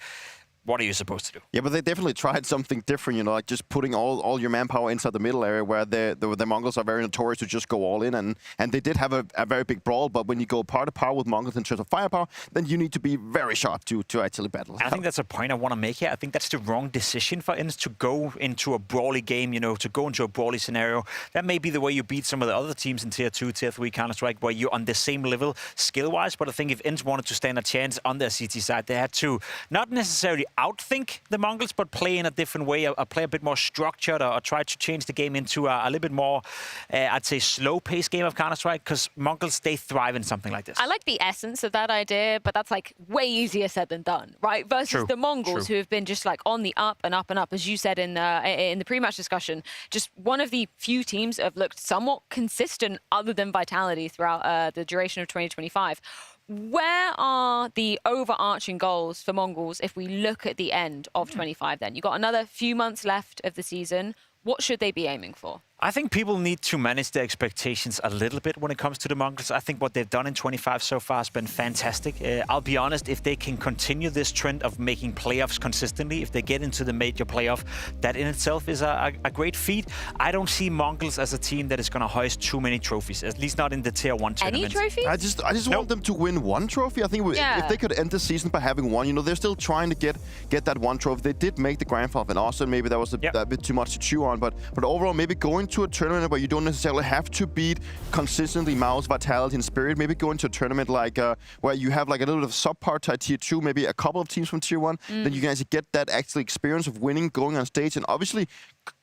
what are you supposed to do? Yeah, but they definitely tried something different, you know, like just putting all your manpower inside the middle area where the Mongols are very notorious to just go all in. And they did have a very big brawl, but when you go par to par with Mongols in terms of firepower, then you need to be very sharp to actually battle. I think that's a point I want to make here. I think that's the wrong decision for ENCE to go into a brawly game, you know, to go into a brawly scenario. That may be the way you beat some of the other teams in Tier 2, Tier 3 Counter-Strike, where you're on the same level skill-wise. But I think if ENCE wanted to stand a chance on their CT side, they had to not necessarily outthink the Mongols, but play in a different way, play a bit more structured, or try to change the game into a little bit more, I'd say, slow-paced game of Counter-Strike, because Mongols, they thrive in something like this. I like the essence of that idea, but that's like way easier said than done, right? Versus the Mongols, who have been just like on the up and up and up, as you said in the pre-match discussion. Just one of the few teams that have looked somewhat consistent other than Vitality throughout the duration of 2025. Where are the overarching goals for Mongols if we look at the end of 25 then? You've got another few months left of the season. What should they be aiming for? I think people need to manage their expectations a little bit when it comes to the Mongols. I think what they've done in 25 so far has been fantastic. I'll be honest, if they can continue this trend of making playoffs consistently, if they get into the major playoff, that in itself is a great feat. I don't see Mongols as a team that is going to hoist too many trophies, at least not in the Tier 1 tournament. Any trophies? I just want them to win one trophy. I think if they could end the season by having one, you know, they're still trying to get that one trophy. They did make the grand final in Austin. Maybe that was a bit too much to chew on, but overall, maybe going to a tournament where you don't necessarily have to beat consistently MongolZ, Vitality, and Spirit. Maybe go into a tournament like where you have like a little bit of subpar Tier 2, maybe a couple of teams from Tier 1. Then you can actually get that actual experience of winning, going on stage, and obviously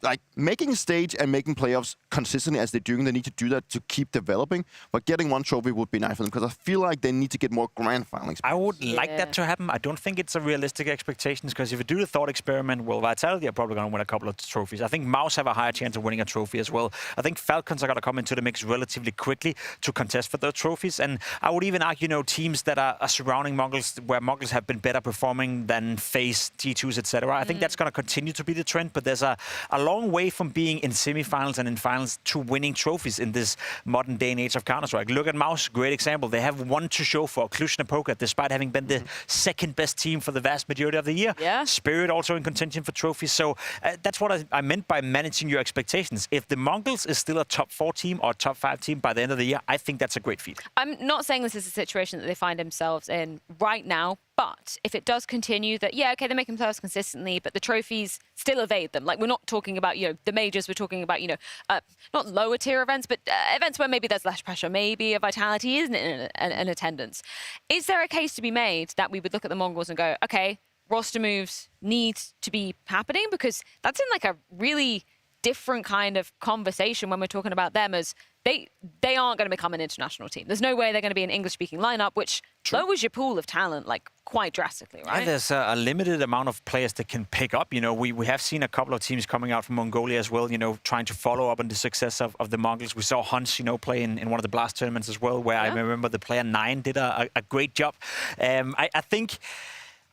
like making a stage and making playoffs consistently as they're doing. They need to do that to keep developing. But getting one trophy would be nice for them because I feel like they need to get more grand final experience. I would like that to happen. I don't think it's a realistic expectation because if you do the thought experiment, well, Vitality are probably going to win a couple of trophies. I think MongolZ have a higher chance of winning a trophy as well. I think Falcons are going to come into the mix relatively quickly to contest for those trophies. And I would even argue, you know, teams that are surrounding MongolZ, where MongolZ have been better performing than FaZe, T2s, etc. I think that's going to continue to be the trend, but there's a long way from being in semifinals and in finals to winning trophies in this modern day and age of Counter-Strike. Look at MongolZ, great example. They have one to show for, Cluj-Napoca, despite having been the second best team for the vast majority of the year. Yeah. Spirit also in contention for trophies. So that's what I meant by managing your expectations. If the MongolZ is still a top 4 team or top 5 team by the end of the year, I think that's a great feat. I'm not saying this is a situation that they find themselves in right now, but if it does continue that, yeah, okay, they're making playoffs consistently, but the trophies still evade them. Like, we're not talking about, you know, the majors, we're talking about, you know, not lower tier events, but events where maybe there's less pressure, maybe a Vitality isn't in attendance. Is there a case to be made that we would look at the Mongols and go, okay, roster moves need to be happening? Because that's in like a really different kind of conversation when we're talking about them as they aren't going to become an international team. There's no way they're going to be an English-speaking lineup, which lowers your pool of talent like quite drastically, right? Yeah, there's a limited amount of players that can pick up. You know, we have seen a couple of teams coming out from Mongolia as well, you know, trying to follow up on the success of the Mongols. We saw Hunts, you know, play in one of the Blast tournaments as well, where I remember the player 9 did a great job.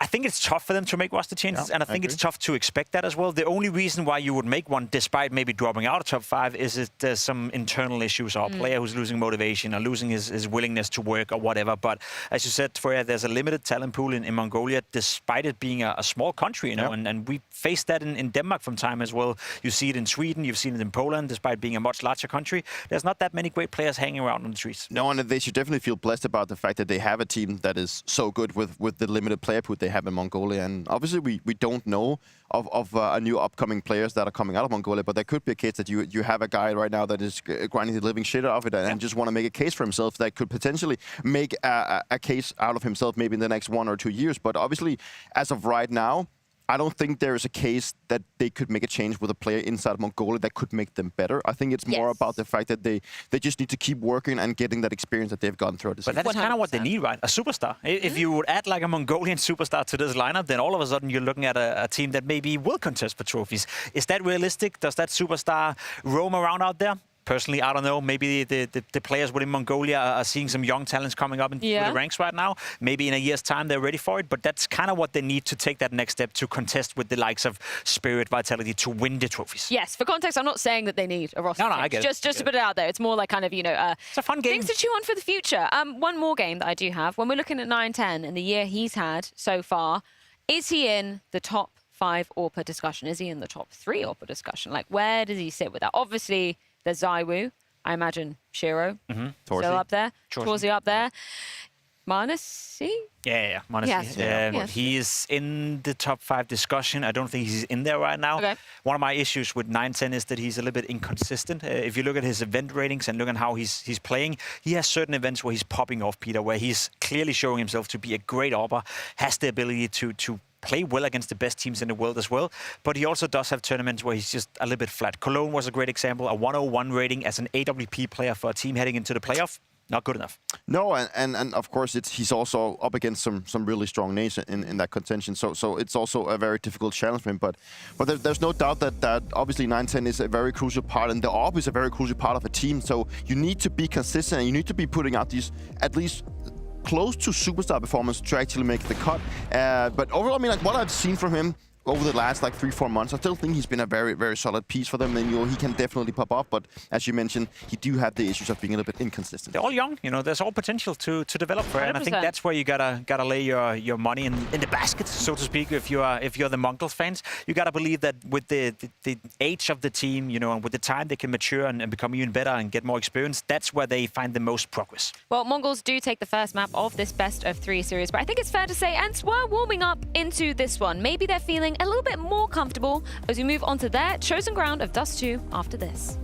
I think it's tough for them to make roster changes, and I think it's tough to expect that as well. The only reason why you would make one, despite maybe dropping out of top 5, is that there's some internal issues or a player who's losing motivation or losing his willingness to work or whatever. But as you said, Freya, there's a limited talent pool in Mongolia, despite it being a small country, you know, and we face that in Denmark from time as well. You see it in Sweden, you've seen it in Poland, despite being a much larger country. There's not that many great players hanging around on the streets. No, and they should definitely feel blessed about the fact that they have a team that is so good with the limited player pool they have in Mongolia. And obviously, we don't know of a new upcoming players that are coming out of Mongolia, but there could be a case that you have a guy right now that is grinding the living shit out of it and just want to make a case for himself that could potentially make a case out of himself maybe in the next 1 or 2 years. But obviously, as of right now, I don't think there is a case that they could make a change with a player inside of Mongolia that could make them better. I think it's more about the fact that they just need to keep working and getting that experience that they've gotten through this season. But that's kind of what they need, right? A superstar. If you would add like a Mongolian superstar to this lineup, then all of a sudden you're looking at a team that maybe will contest for trophies. Is that realistic? Does that superstar roam around out there? Personally, I don't know. Maybe the players within Mongolia are seeing some young talents coming up into the ranks right now. Maybe in a year's time they're ready for it. But that's kind of what they need to take that next step to contest with the likes of Spirit, Vitality to win the trophies. Yes, for context, I'm not saying that they need a roster. No, I get it. Just to put it out there, it's more like kind of, you know, it's a fun game. Things to chew on for the future. One more game that I do have. When we're looking at 9-10 and the year he's had so far, Is he in the top 5 AWPA discussion? Is he in the top 3 AWPA discussion? Like, where does he sit with that? Obviously, there's Zywoo. I imagine Shiro still up there. Torzy up there. Manasi? Yeah, Manasi. Yes. He is in the top 5 discussion. I don't think he's in there right now. Okay. One of my issues with 910 is that he's a little bit inconsistent. If you look at his event ratings and look at how he's playing, he has certain events where he's popping off, Peter, where he's clearly showing himself to be a great AWPer, has the ability to play well against the best teams in the world as well. But he also does have tournaments where he's just a little bit flat. Cologne was a great example, a 101 rating as an AWP player for a team heading into the playoff. Not good enough. No, and of course he's also up against some really strong names in that contention. So it's also a very difficult challenge for him. But there's no doubt that obviously 910 is a very crucial part, and the AWP is a very crucial part of a team. So you need to be consistent, and you need to be putting out these at least close to superstar performance to actually make the cut. But overall, I mean, like what I've seen from him over the last like 3-4 months, I still think he's been a very, very solid piece for them. And he can definitely pop off. But as you mentioned, he do have the issues of being a little bit inconsistent. They're all young, there's all potential to develop for it. And I think that's where you gotta lay your money in the basket, so to speak. If you're the MongolZ fans, you gotta believe that with the age of the team, and with the time they can mature and become even better and get more experience, that's where they find the most progress. Well, MongolZ do take the first map of this best of 3 series, but I think it's fair to say ENCE were warming up into this one. Maybe they're feeling a little bit more comfortable as we move on to their chosen ground of Dust 2 after this.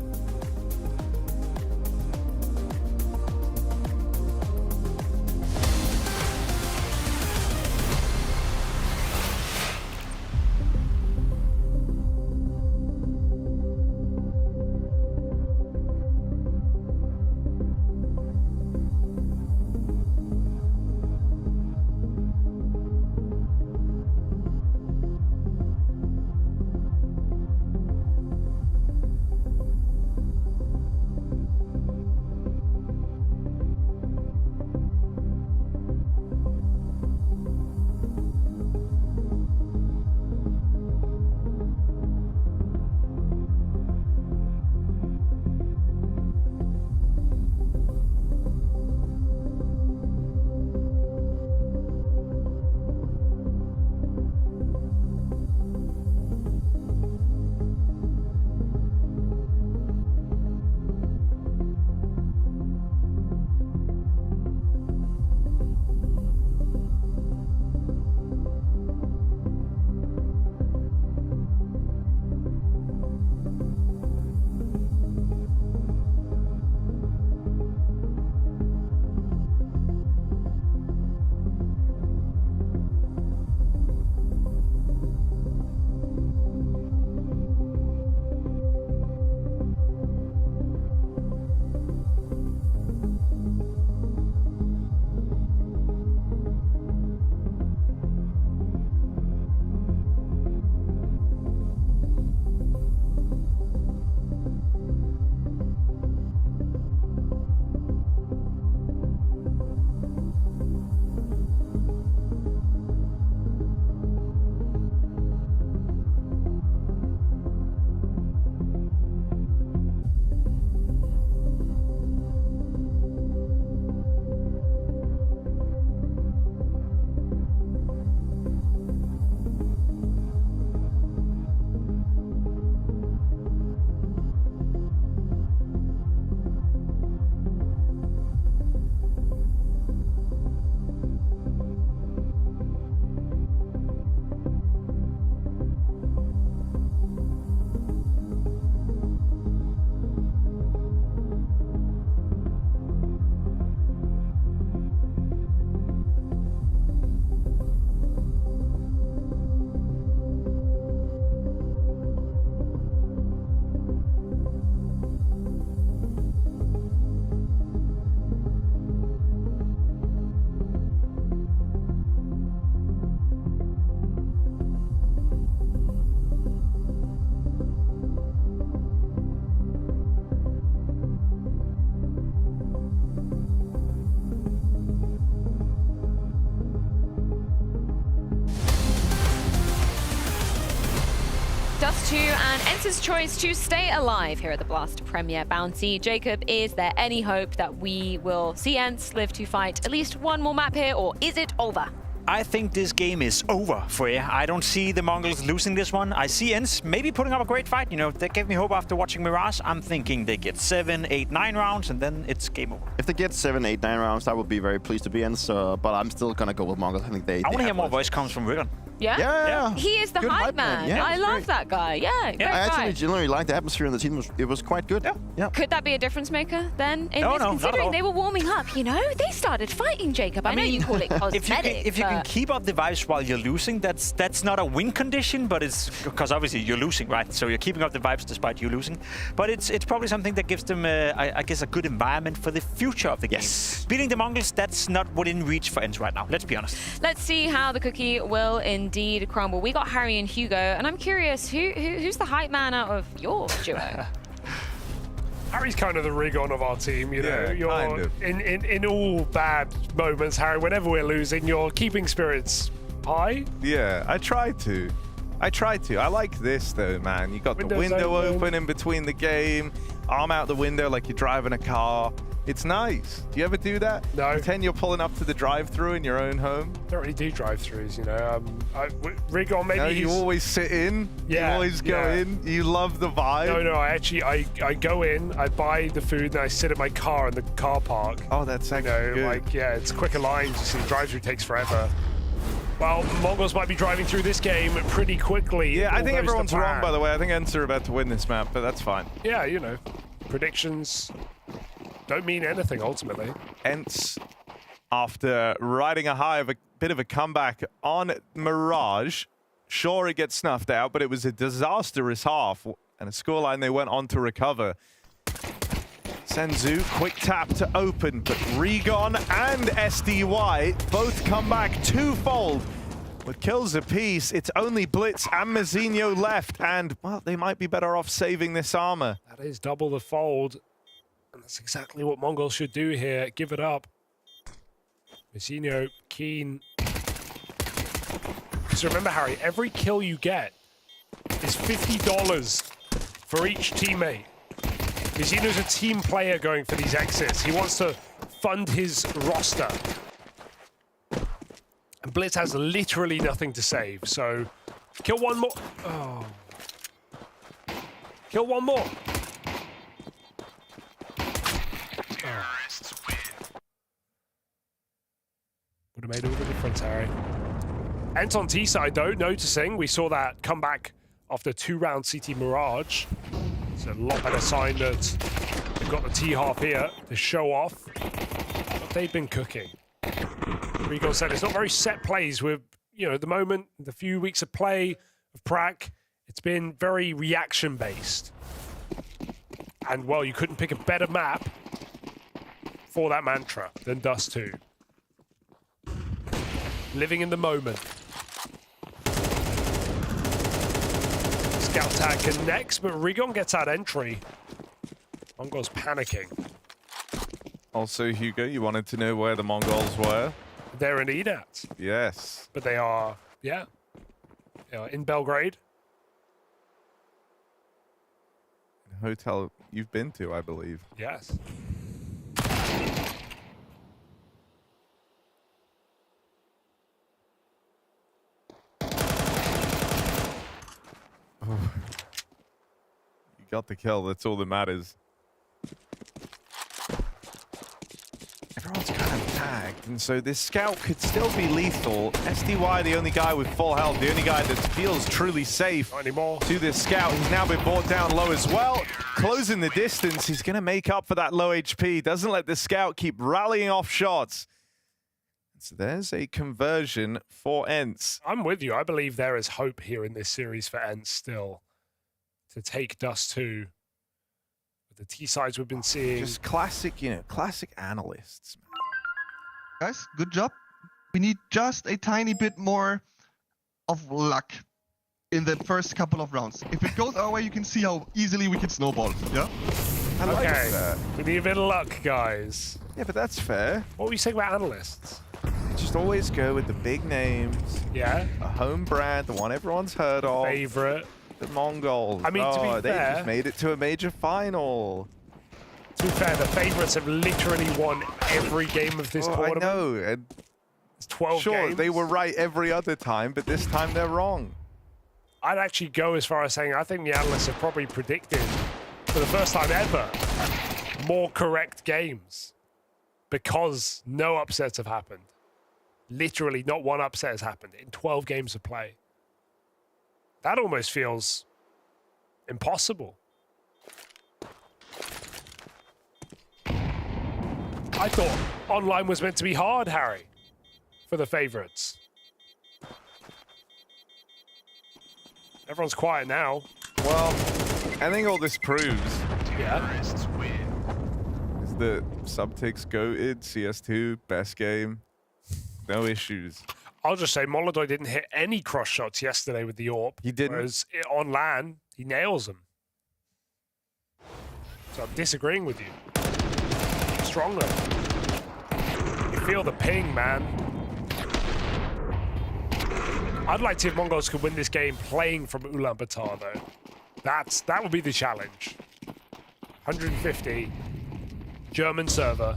Dust 2 and ENCE's choice to stay alive here at the Blast Premier Bounty. Jacob, is there any hope that we will see ENCE live to fight at least one more map here, or is it over? I think this game is over for you. I don't see the Mongols losing this one. I see ENCE maybe putting up a great fight. You know, they gave me hope after watching Mirage. I'm thinking they get 7, 8, 9 rounds, and then it's game over. If they get 7, 8, 9 rounds, I would be very pleased to be ENCE. But I'm still gonna go with Mongols. I think I want to hear more voice comms from Rigon. Yeah? Yeah. He is the Good hype hype man. man. Yeah, I it's love great. that guy. Yeah, great I actually guy. generally like the atmosphere in the team. It was quite good. Yeah. Could that be a difference maker then? In No, this, no, not at considering all. they were warming up, you know? They started fighting, Jacob. I know you call it cosmetic. If you can keep up the vibes while you're losing, that's not a win condition, but it's because obviously you're losing, right? So you're keeping up the vibes despite you losing. But it's probably something that gives them, I guess, a good environment for the future of the game. Yes. Beating the Mongols, that's not within reach for ENCE right now. Let's be honest. Let's see how the cookie will indeed crumble. We got Harry and Hugo, and I'm curious, who's the hype man out of your duo? Harry's kind of the Rigon of our team, you know. Yeah, You're kind of. in all bad moments, Harry. Whenever we're losing, you're keeping spirits high. Yeah, I try to. I like this though, man. You got the Windows window open. open in between the game, arm out the window like you're driving a car. It's nice. Do you ever do that? No. Pretend you're pulling up to the drive-through in your own home. Don't really do drive-throughs, you know. Rigon, maybe No, you he's- always sit in. Yeah, You always go yeah. in. You love the vibe. No, I go in, I buy the food, and I sit in my car in the car park. Oh, that's You actually know, good. like, yeah, it's quicker lines. You see, the drive-through takes forever. Well, Mongols might be driving through this game pretty quickly. Yeah, I All think goes to everyone's wrong, plan. by the way. I think ENCE are about to win this map, but that's fine. Yeah, you know, predictions don't mean anything ultimately. ENCE, after riding a high of a bit of a comeback on Mirage, sure it gets snuffed out, but it was a disastrous half and a scoreline they went on to recover. Senzu, quick tap to open, but Rigon and SDY both come back twofold. With kills apiece, it's only Blitz and Mazinho left, and, well, they might be better off saving this armor. That is double the fold. And that's exactly what Mongols should do here. Give it up. Mazinho, keen. Just remember, Harry, every kill you get is $50 for each teammate. Mazinho's a team player going for these exits. He wants to fund his roster. And Blitz has literally nothing to save, so kill one more. Oh. Kill one more. Terrorists win. Would have made all the difference, Harry. ENCE on T side, though, noticing we saw that comeback after 2-round CT Mirage. It's a lot better sign that they've got the T half here to show off what they've been cooking. Rigo said it's not very set plays with, you know, at the moment, the few weeks of play of Prac, it's been very reaction based. And well, you couldn't pick a better map for that mantra than Dust 2. Living in the moment. Scout tag connects, but Rigon gets that entry. Mongols panicking. Also, Hugo, you wanted to know where the Mongols were? They're in EDAT, Yes. but they are, yeah, in Belgrade. Hotel you've been to, I believe. Yes. You got the kill, that's all that matters. Everyone's kind of tagged, and so this scout could still be lethal. SDY, the only guy with full health, the only guy that feels truly safe Not anymore. to this scout. He's now been brought down low as well. Closing the distance, he's going to make up for that low HP. Doesn't let the scout keep rallying off shots. So there's a conversion for ENCE. I'm with you. I believe there is hope here in this series for ENCE still to take Dust 2. With the T sides we've been seeing. Just classic, you know, classic analysts. Guys, good job. We need just a tiny bit more of luck in the first couple of rounds. If it goes our way, you can see how easily we can snowball. Yeah. I like Okay, that. we need a bit of luck, guys. Yeah, but that's fair. What were you saying about analysts? Just always go with the big names. Yeah, A home brand, the one everyone's heard of. favorite. The Mongols. I mean, to be they fair- just made it to a major final. To be fair, the favorites have literally won every game of this Oh, I tournament. know. And It's 12 Sure, games. they were right every other time, but this time they're wrong. I'd actually go as far as saying I think the analysts have probably predicted, for the first time ever, more correct games because no upsets have happened. Literally, not one upset has happened in 12 games of play. That almost feels impossible. I thought online was meant to be hard, Harry, for the favorites. Everyone's quiet now. Well, I think all this proves Terrorists win. is that Subtic's goated, CS2, best game, no issues. I'll just say MongolZ didn't hit any cross shots yesterday with the AWP. He didn't? Whereas on LAN, he nails them. So I'm disagreeing with you. Stronger. You feel the ping, man. I'd like to see if MongolZ could win this game playing from Ulaanbaatar, though. That would be the challenge. 150. German server.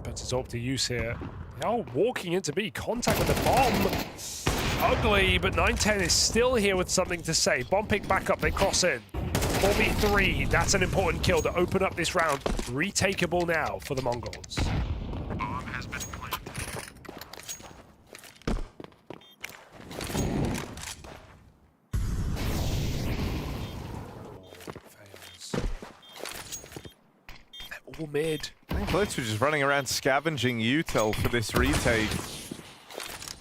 Puts his AWP to use here. Now walking into B, contact with the bomb. Ugly, but 910 is still here with something to say. Bomb pick back up, they cross in. 4v3, that's an important kill to open up this round. Retakeable now for the MongolZ. Bomb has been planted. Fails. They're all mid. I think Blitz was just running around scavenging util for this retake.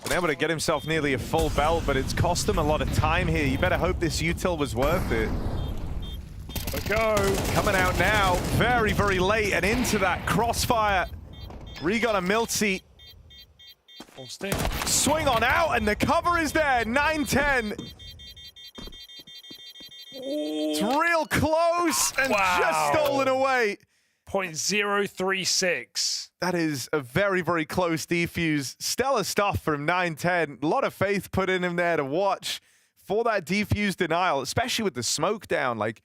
Been able to get himself nearly a full belt, but it's cost him a lot of time here. You better hope this util was worth it. Gotta go. Coming out now, very, very late and into that crossfire. Regon and Miltzy. Full stick. Swing on out and the cover is there. 9-10. It's real close and just stolen away. 0.036. That is a very, very close defuse. Stellar stuff from 9-10. A lot of faith put in him there to watch for that defuse denial, especially with the smoke down. Like,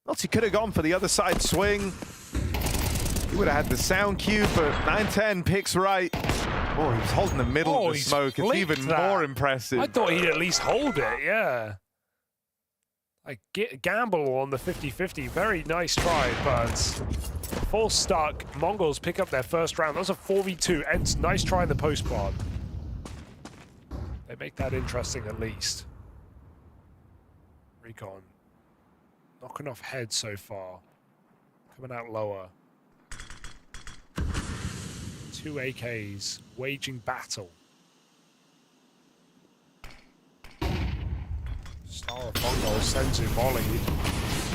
Miltzy could have gone for the other side swing. He would have had the sound cue, but 9-10 picks right. Oh, he was holding the middle of the smoke. It's even more impressive. I thought he'd at least hold it, yeah. Like, gamble on the 50-50. Very nice try, but full stuck. MongolZ pick up their first round. That was a 4v2. ENCE, nice try in the post part. They make that interesting at least. Recon. Knocking off head so far. Coming out lower. 2 AKs. Waging battle. Star of MongolZ sends him volley.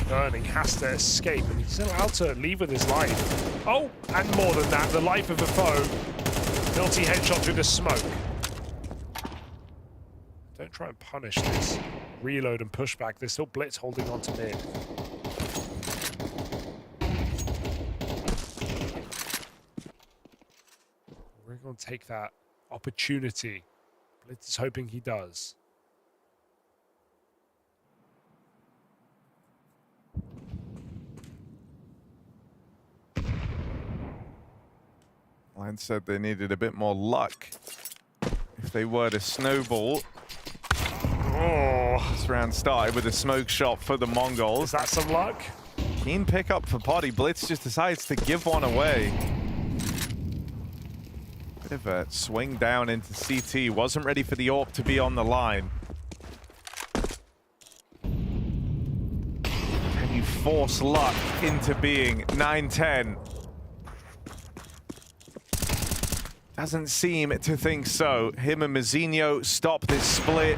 Burning has to escape, and he's allowed to leave with his life. Oh, and more than that, the life of a foe. Miltzy headshot through the smoke. Don't try and punish this. Reload and push back. There's still Blitz holding on to mid. We're going to take that opportunity. Blitz is hoping he does. Line said they needed a bit more luck if they were to snowball. Oh, this round started with a smoke shot for the MongolZ. Is that some luck? Keen pickup for Potty. Blitz just decides to give one away. Bit of a swing down into CT. Wasn't ready for the AWP to be on the line. Can you force luck into being 9-10? Doesn't seem to think so. Him and Mazinho stop this split.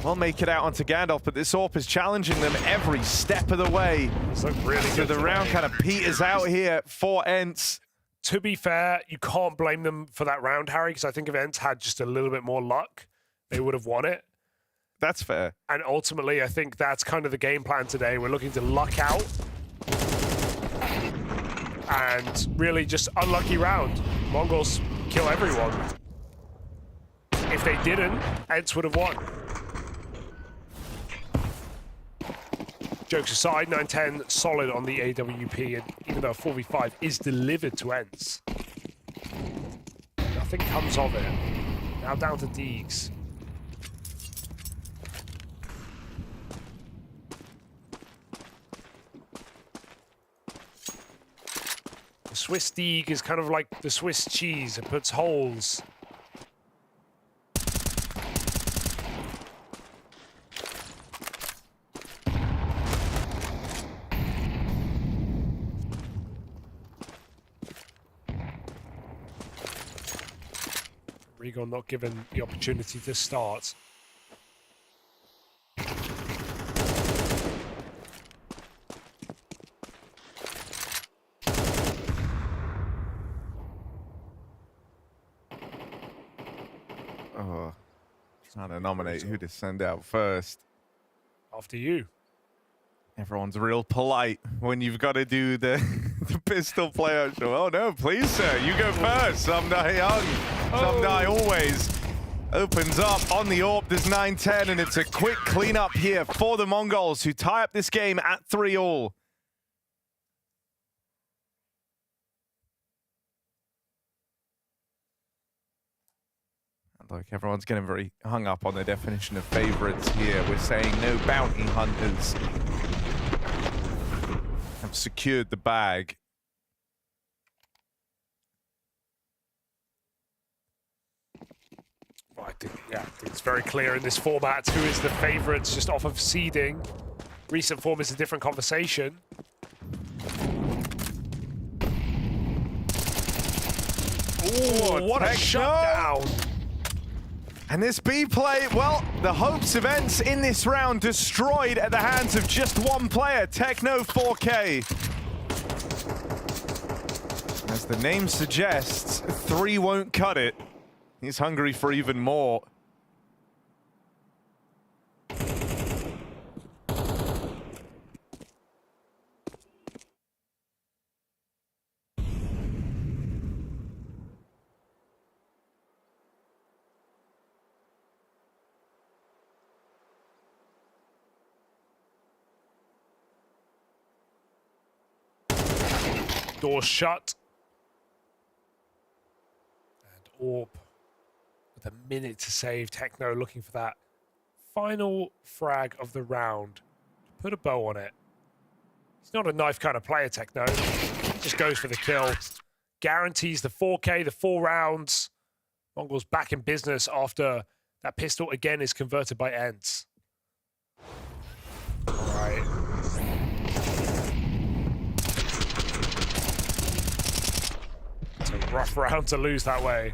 We'll make it out onto Gandalf, but this AWP is challenging them every step of the way. It's really So good the round kind of peters out here for ENCE. To be fair, you can't blame them for that round, Harry, because I think if ENCE had just a little bit more luck, they would have won it. That's fair. And ultimately, I think that's kind of the game plan today. We're looking to luck out. And really just unlucky round. MongolZ kill everyone. If they didn't, ENCE would have won. Jokes aside, 9-10 solid on the AWP, and even though a 4v5 is delivered to ENCE. Nothing comes of it. Now down to Deegs. The Swiss Deeg is kind of like the Swiss cheese. It puts holes. Regal not given the opportunity to start. Oh, trying to nominate who to send out first. After you. Everyone's real polite when you've got to do the the pistol player show. Oh no, please sir, you go first. Some die young, some die always. Opens up on the AWP, there's 9-10, and it's a quick cleanup here for the Mongols, who tie up this game at 3-all. Look, everyone's getting very hung up on the definition of favorites here. We're saying no bounty hunters have secured the bag. Well, I think it's very clear in this format who is the favourites just off of seeding. Recent form is a different conversation. Oh, what a shutdown! And this B play, well, the hopes of ENCE in this round destroyed at the hands of just one player, Techno 4K. As the name suggests, 3 won't cut it. He's hungry for even more. Door shut. And AWP with a minute to save. Techno looking for that final frag of the round. Put a bow on it. He's not a knife kind of player, Techno. He just goes for the kill. Guarantees the 4K, the 4 rounds. Mongols back in business after that pistol again is converted by ENCE. All right. It's a rough round to lose that way.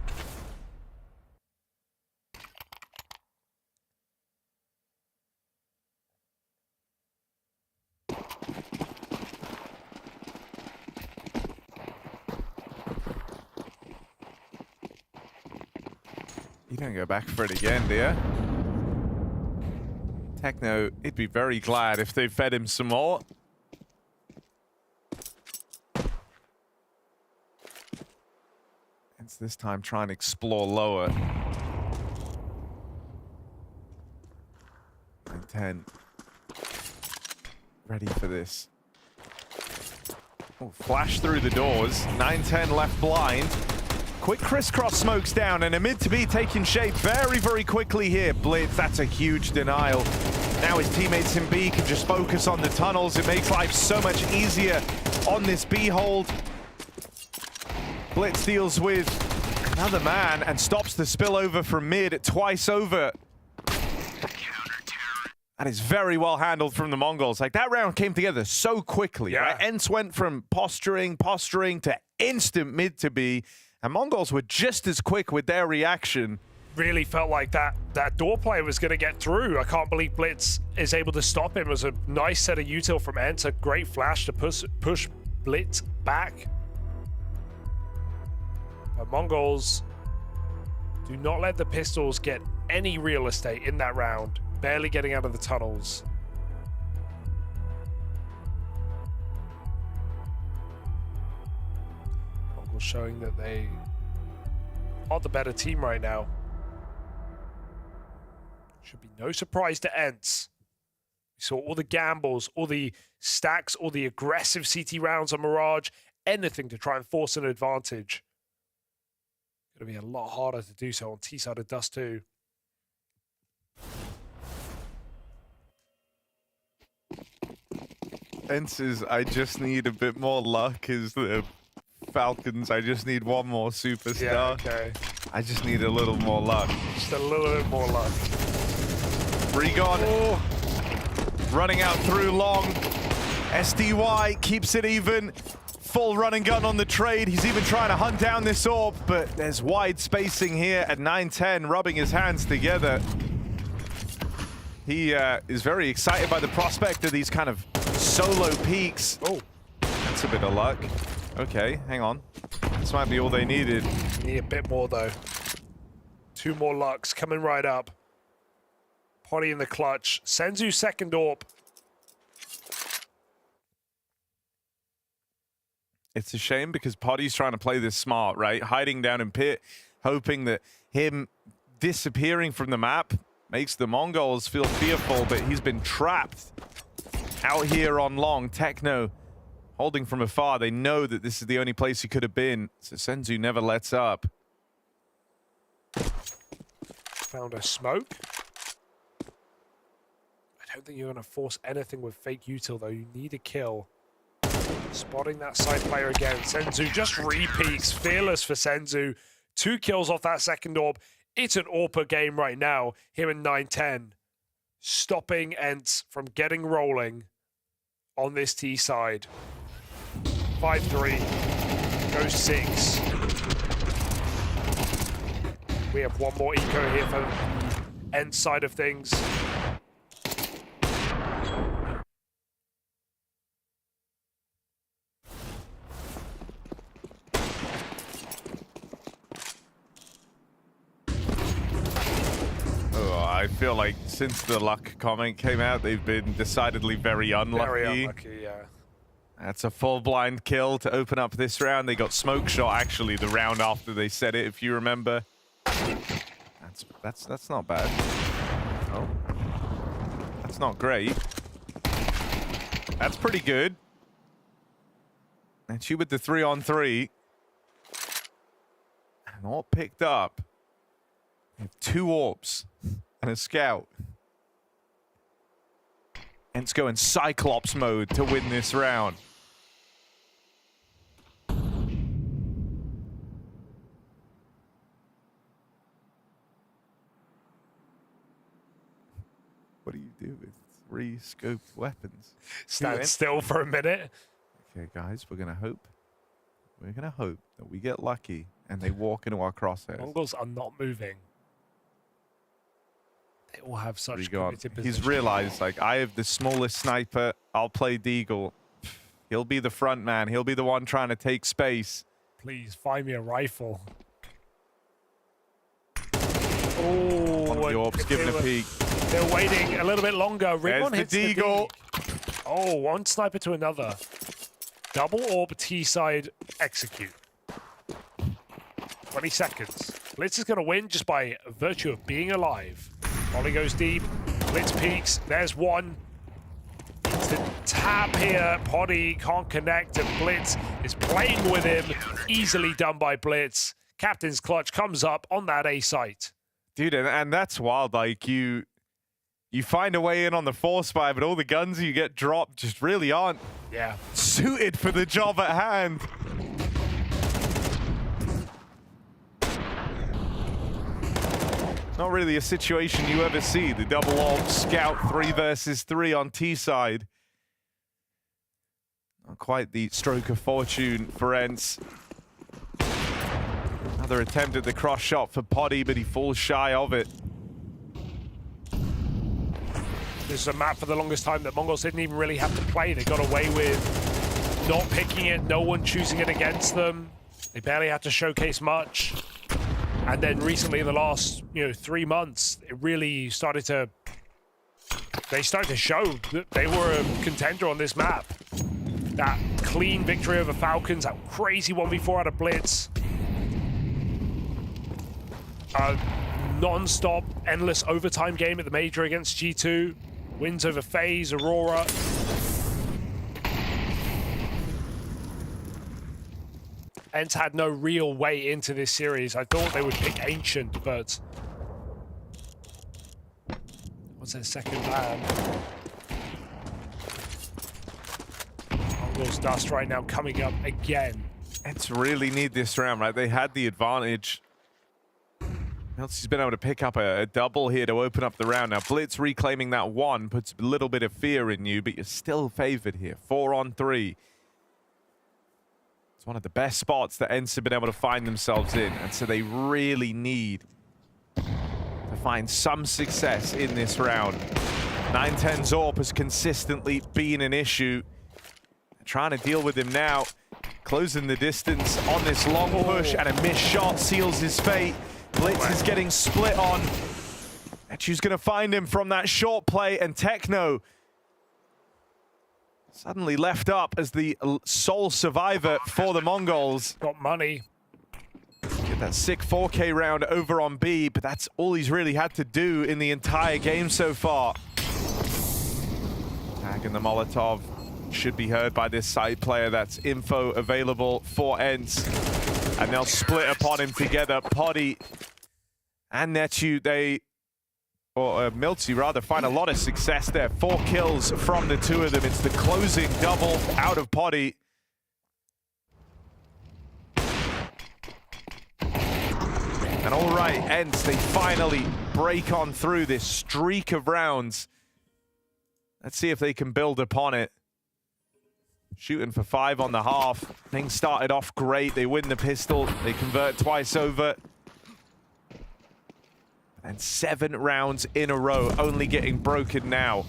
You don't go back for it again, do you? Techno, he'd be very glad if they fed him some more. It's this time trying to explore lower. 9-10. Ready for this. Oh, flash through the doors. 9-10 left blind. Quick crisscross smokes down, and a mid to be taking shape very, very quickly here. Blitz, that's a huge denial. Now his teammates in B can just focus on the tunnels. It makes life so much easier on this B hold. Blitz deals with another man and stops the spillover from mid twice over. That is very well handled from the Mongols. Like, that round came together so quickly. Yeah. Right? ENCE went from posturing to instant mid to B, and Mongols were just as quick with their reaction. Really felt like that door player was going to get through. I can't believe Blitz is able to stop him. It was a nice set of util from ENCE. A great flash to push Blitz back. But Mongols do not let the pistols get any real estate in that round. Barely getting out of the tunnels. Mongols showing that they are the better team right now. Should be no surprise to ENCE. We saw all the gambles, all the stacks, all the aggressive CT rounds on Mirage, anything to try and force an advantage. Going to be a lot harder to do so on T-side of Dust 2. ENCE.CEST, I just need a bit more luck as the Falcons. I just need one more superstar. Yeah, okay. I just need a little more luck. Just a little bit more luck. Regon running out through long. SDY keeps it even. Full run and gun on the trade. He's even trying to hunt down this orb, but there's wide spacing here at 9-10, rubbing his hands together. He is very excited by the prospect of these kind of solo peaks. Oh, that's a bit of luck. Okay, hang on. This might be all they needed. Need a bit more, though. 2 more lucks coming right up. Potty in the clutch. Senzu second AWP. It's a shame because Potty's trying to play this smart, right? Hiding down in pit, hoping that him disappearing from the map makes the Mongols feel fearful, but he's been trapped out here on long. Techno holding from afar. They know that this is the only place he could have been, so Senzu never lets up. Found a smoke. I don't think you're going to force anything with fake util, though. You need a kill. Spotting that side player again. Senzu just repeats. Fearless for Senzu. 2 kills off that second orb. It's an AWPer game right now here in 9-10. Stopping ENCE from getting rolling on this T side. 5-3. Goes 6. We have one more eco here for the ENCE side of things. I feel like since the luck comment came out, they've been decidedly very unlucky. Very unlucky, yeah. That's a full blind kill to open up this round. They got smoke shot actually the round after they said it, if you remember. That's not bad. Oh. That's not great. That's pretty good. And she with the 3-on-3. And all picked up. They have 2 AWPs. And a scout. ENCE go in Cyclops mode to win this round. What do you do with 3 scoped weapons? Stand still for a minute. Okay, guys, we're gonna hope. We're gonna hope that we get lucky and they walk into our crosshairs. Mongols are not moving. They all have such committed positions. He's realized, like, I have the smallest sniper. I'll play Deagle. He'll be the front man. He'll be the one trying to take space. Please find me a rifle. Oh, one of the AWPs giving a peek. They're waiting a little bit longer. There's hits the Deagle. Oh, one sniper to another. Double AWP T-side execute. 20 seconds. Blitz is going to win just by virtue of being alive. Molly goes deep. Blitz peaks. There's one. It's the tap here. Poddy can't connect, and Blitz is playing with him. Easily done by Blitz. Captain's clutch comes up on that A site. Dude, and that's wild. Like, you find a way in on the force fire, but all the guns you get dropped just really aren't suited for the job at hand. Not really a situation you ever see. The double AWP scout 3 versus 3 on T side. Not quite the stroke of fortune for ENCE. Another attempt at the cross shot for Poddy, but he falls shy of it. This is a map for the longest time that Mongols didn't even really have to play. They got away with not picking it, no one choosing it against them. They barely had to showcase much. And then recently, in the last 3 months, it really started to. They started to show that they were a contender on this map. That clean victory over Falcons, that crazy 1v4 out of Blitz. A non-stop, endless overtime game at the major against G2 Wins over FaZe, Aurora. ENCE had no real way into this series. I thought they would pick Ancient, but... What's their second ban? MongolZ right now coming up again. ENCE really need this round, right? They had the advantage. MongolZ's been able to pick up a double here to open up the round. Now, Blitz reclaiming that one puts a little bit of fear in you, but you're still favored here. 4-on-3. It's one of the best spots that ENCE have been able to find themselves in, and so they really need to find some success in this round. 9-10 Zorp has consistently been an issue. They're trying to deal with him now. Closing the distance on this long push, and a missed shot seals his fate. Blitz is getting split on. Echu's going to find him from that short play, and Techno suddenly left up as the sole survivor for the Mongols. Got money. Get that sick 4K round over on B, but that's all he's really had to do in the entire game so far. Tag and the Molotov should be heard by this side player. That's info available for ENCE. And they'll split upon him together. Poddy and Nechu, MongolZ rather, find a lot of success there. 4 kills from the two of them. It's the closing double out of Poddy. And all right, ENCE, they finally break on through this streak of rounds. Let's see if they can build upon it. Shooting for 5 on the half. Things started off great. They win the pistol. They convert twice over. And 7 rounds in a row, only getting broken now.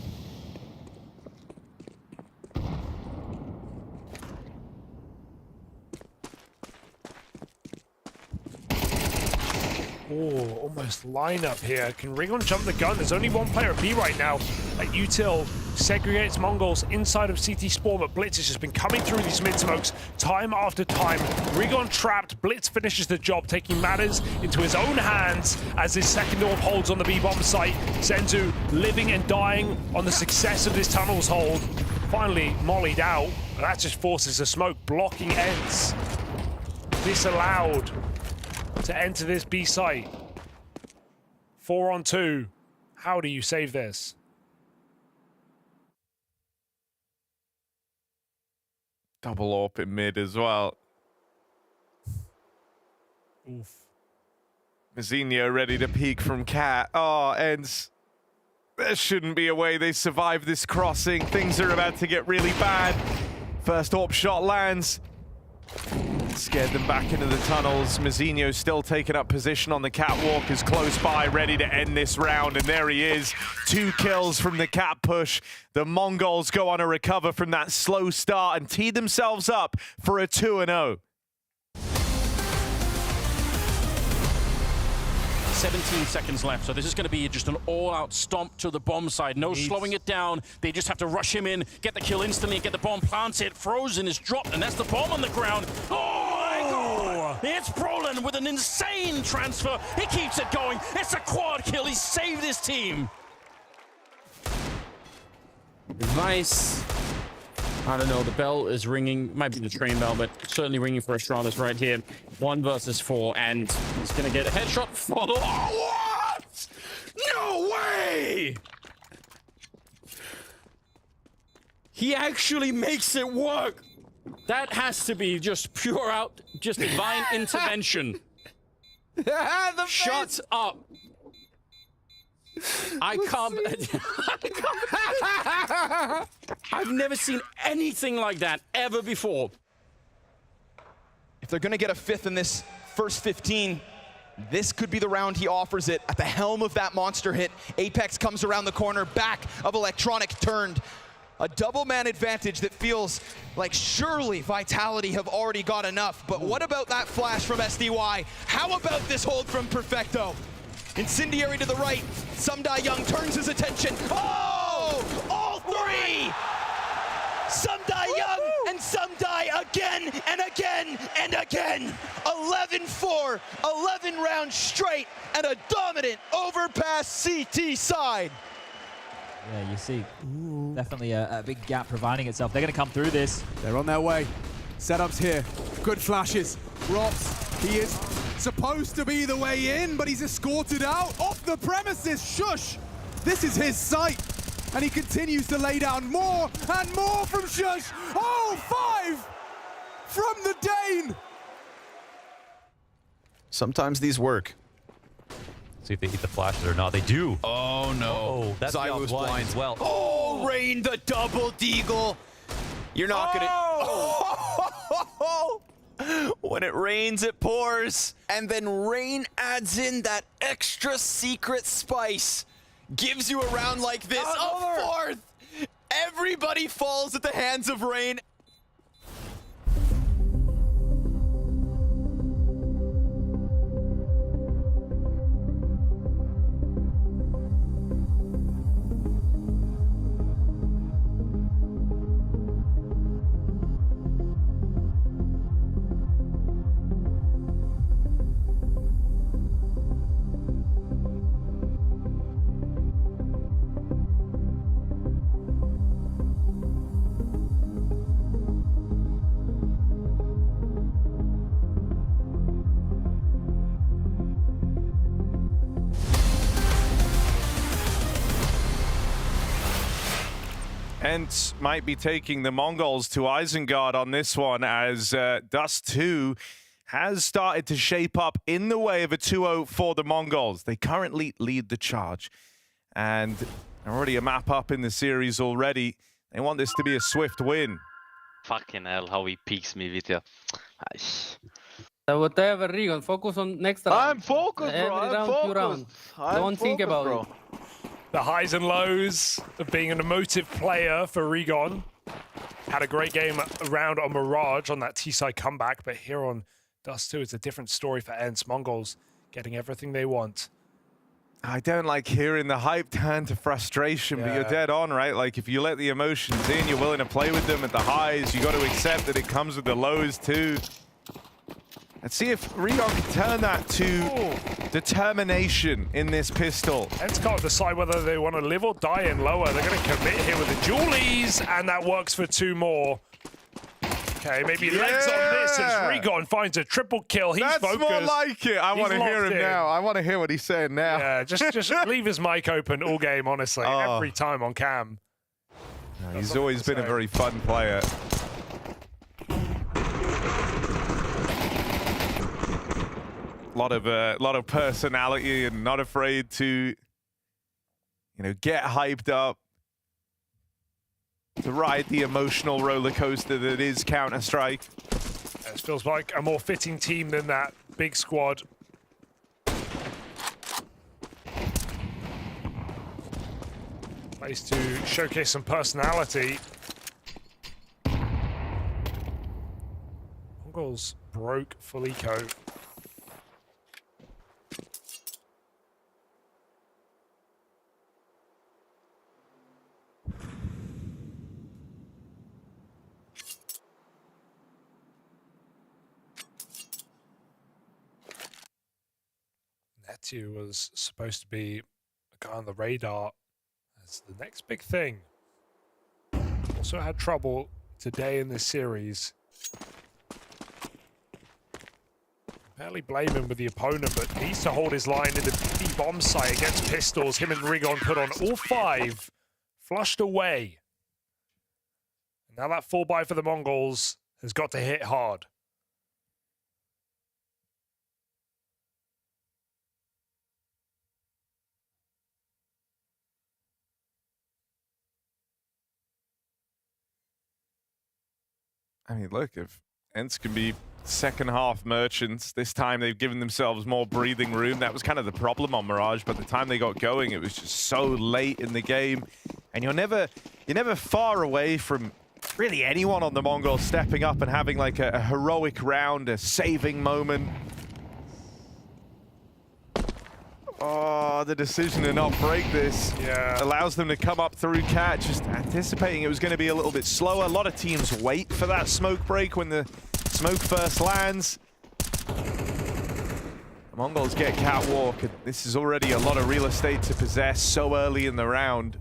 Oh, almost line up here. Can Rigon jump the gun? There's only one player at B right now. Util segregates Mongols inside of CT Spawn, but Blitz has just been coming through these mid-smokes time after time. Rigon trapped. Blitz finishes the job, taking matters into his own hands as his second orb holds on the B-bomb site. Senzu living and dying on the success of this tunnel's hold. Finally mollied out. That just forces the smoke, blocking ENCE. Disallowed to enter this B site. 4-on-2. How do you save this? Double AWP in mid as well. Oof. Mazinho ready to peek from Cat. Oh, ENCE. There shouldn't be a way they survive this crossing. Things are about to get really bad. First AWP shot lands. Scared them back into the tunnels. Mazinho still taking up position on the catwalk, is close by, ready to end this round, and there he is. 2 kills from the cat push. The Mongols go on a recover from that slow start and tee themselves up for a 2-0. 17 seconds left, so this is going to be just an all-out stomp to the bomb side. No slowing it down. They just have to rush him in, get the kill instantly, get the bomb planted. Frozen is dropped, and that's the bomb on the ground. Oh my God! It's Brolin with an insane transfer. He keeps it going. It's a quad kill. He saved his team. Advice. I don't know, the bell is ringing. Might be the train bell, but certainly ringing for Astralis right here. 1 versus 4, and he's gonna get a headshot. Follow. Oh, what? No way! He actually makes it work. That has to be just pure out, just divine intervention. Shut up. I can't. I've never seen anything like that ever before. If they're going to get a 5th in this first 15, this could be the round he offers it. At the helm of that monster hit, Apex comes around the corner, back of Electronic turned. A double-man advantage that feels like surely Vitality have already got enough. But what about that flash from SDY? How about this hold from Perfecto? Incendiary to the right. Sumdai Young turns his attention. Oh! All 3! Sumdai Young and Sumdai again and again and again. 11-4, 11 rounds straight, and a dominant overpass CT side. Yeah, you see, definitely a big gap providing itself. They're going to come through this. They're on their way. Setups here. Good flashes. Rops, he is supposed to be the way in, but he's escorted out off the premises. Shush! This is his site, and he continues to lay down more and more from Shush. Oh, 5 from the Dane! Sometimes these work. See if they eat the flashes or not. They do. Oh no. Oh, that's Zymo's blind as well. Oh, Rain the double deagle. You're not gonna. Oh! When it rains, it pours. And then Rain adds in that extra secret spice. Gives you a round like this. A fourth! Everybody falls at the hands of Rain. ENCE might be taking the Mongols to Isengard on this one, as Dust 2 has started to shape up in the way of a 2-0 for the Mongols. They currently lead the charge, and already a map up in the series already. They want this to be a swift win. Fucking hell, how he peeks me with you. Whatever, Regan, focus on next round. I'm focused, bro. Every I'm round, focused. few rounds. I'm Don't think focused, about bro. it. The highs and lows of being an emotive player for Regon. Had a great game around on Mirage on that T-side comeback, but here on Dust 2, it's a different story for ENCE. Mongols getting everything they want. I don't like hearing the hype turn to frustration, but you're dead on, right? Like, if you let the emotions in, you're willing to play with them at the highs. You got to accept that it comes with the lows too. Let's see if Regon can turn that to determination in this pistol. ENCE can't decide whether they want to live or die in lower. They're going to commit here with the Julies, and that works for 2 more. Okay, maybe legs on this as Regon finds a triple kill. He's focused. That's more like it. I want to hear him now. I want to hear what he's saying now. Yeah, just leave his mic open all game, honestly. Every time on cam. No, he's always been a very fun player. A lot of personality and not afraid to, get hyped up, to ride the emotional roller coaster that is Counter-Strike. This feels like a more fitting team than that big squad. Place to showcase some personality. Mongols broke full eco. Netu was supposed to be a guy on the radar as the next big thing. Also had trouble today in this series. Barely blame him with the opponent, but needs to hold his line in the B bomb site against pistols. Him and Regon put on all 5, flushed away. And now that 4x for the Mongols has got to hit hard. I mean, look, if ENCE can be second half merchants, this time they've given themselves more breathing room. That was kind of the problem on Mirage, but the time they got going, it was just so late in the game. And you're never far away from really anyone on the Mongols stepping up and having like a heroic round, a saving moment. Oh, the decision to not break this allows them to come up through cat, just anticipating it was going to be a little bit slower. A lot of teams wait for that smoke break when the smoke first lands. The Mongols get catwalk, and this is already a lot of real estate to possess so early in the round.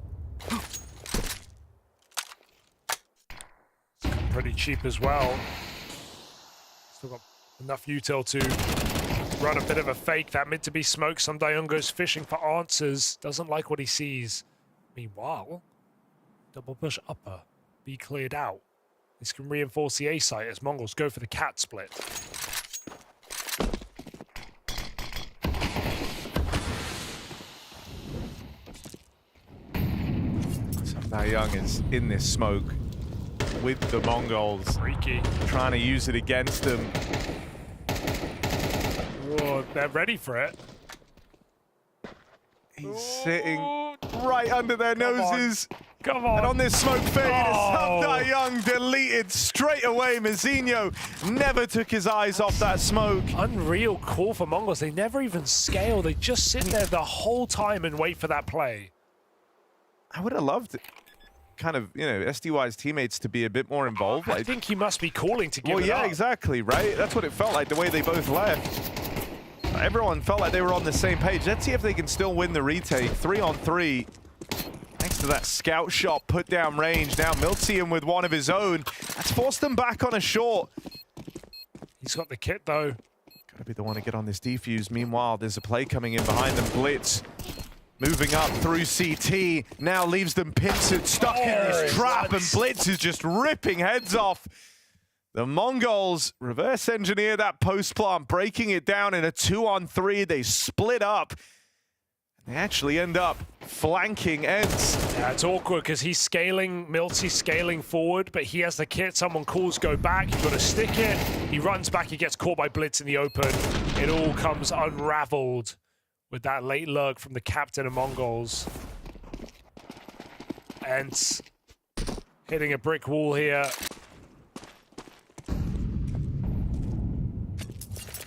Pretty cheap as well. Still got enough util to run a bit of a fake. That mid to be smoked. Sundayoung goes fishing for answers. Doesn't like what he sees. Meanwhile, double push upper. B cleared out. This can reinforce the A site as Mongols go for the cat split. Sundayoung is in this smoke with the Mongols. Freaky. Trying to use it against them. Oh, they're ready for it. He's sitting right under their noses. Come on. And on this smoke fade, Sundayoung deleted straight away. Mizinho never took his eyes off that smoke. Unreal call for Mongols. They never even scale. They just sit there the whole time and wait for that play. I would have loved it. Kind of, you know, SDY's teammates to be a bit more involved. I think he must be calling to give well, it yeah, up. exactly, right? That's what it felt like, the way they both left. Everyone felt like they were on the same page. Let's see if they can still win the retake. 3-on-3. Thanks to that scout shot, put down range. Now MongolZ with one of his own. That's forced them back on a short. He's got the kit, though. Gotta be the one to get on this defuse. Meanwhile, there's a play coming in behind them. Blitz moving up through CT. Now leaves them pincered, stuck in this trap, and Blitz is just ripping heads off. The Mongols reverse engineer that post plant, breaking it down in a 2-on-3. They split up. They actually end up flanking ENCE. Yeah, it's awkward because he's scaling, MongolZ scaling forward, but he has the kit. Someone calls, go back. You've got to stick it. He runs back. He gets caught by Blitz in the open. It all comes unraveled with that late lurk from the captain of Mongols. ENCE hitting a brick wall here.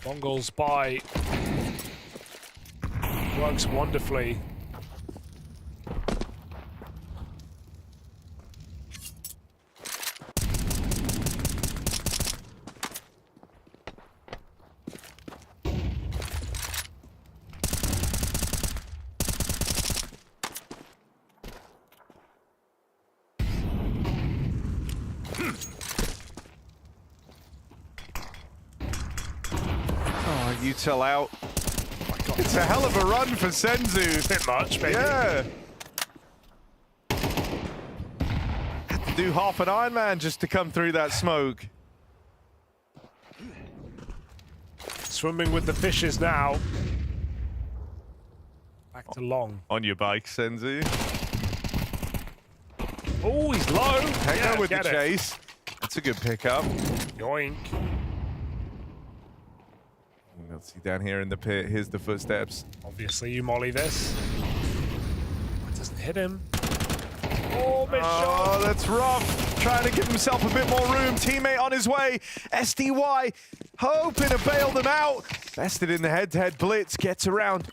Mongols buy. Works wonderfully. Oh, util out. It's a hell of a run for Senzu. Bit much, maybe. Yeah. Had to do half an Ironman just to come through that smoke. Swimming with the fishes now. Back to long. On your bike, Senzu. Oh, he's low. Hang on with the chase. That's a good pickup. Yoink. Let's see down here in the pit. Here's the footsteps. Obviously, you molly this. That doesn't hit him. Oh, missed shot. That's rough. Trying to give himself a bit more room. Teammate on his way. SDY hoping to bail them out. Vested in the head-to-head blitz. Gets around.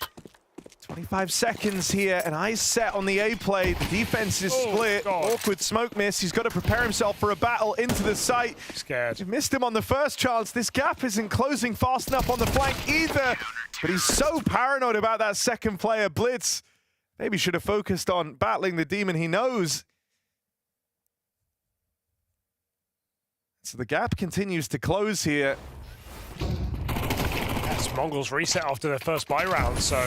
25 seconds here, and eyes set on the A play. The defense is split. Awkward smoke miss. He's got to prepare himself for a battle into the site. Scared. He missed him on the first chance. This gap isn't closing fast enough on the flank either. But he's so paranoid about that second player, Blitz. Maybe should have focused on battling the demon he knows. So the gap continues to close here. Yes, Mongols reset after their first buy round, so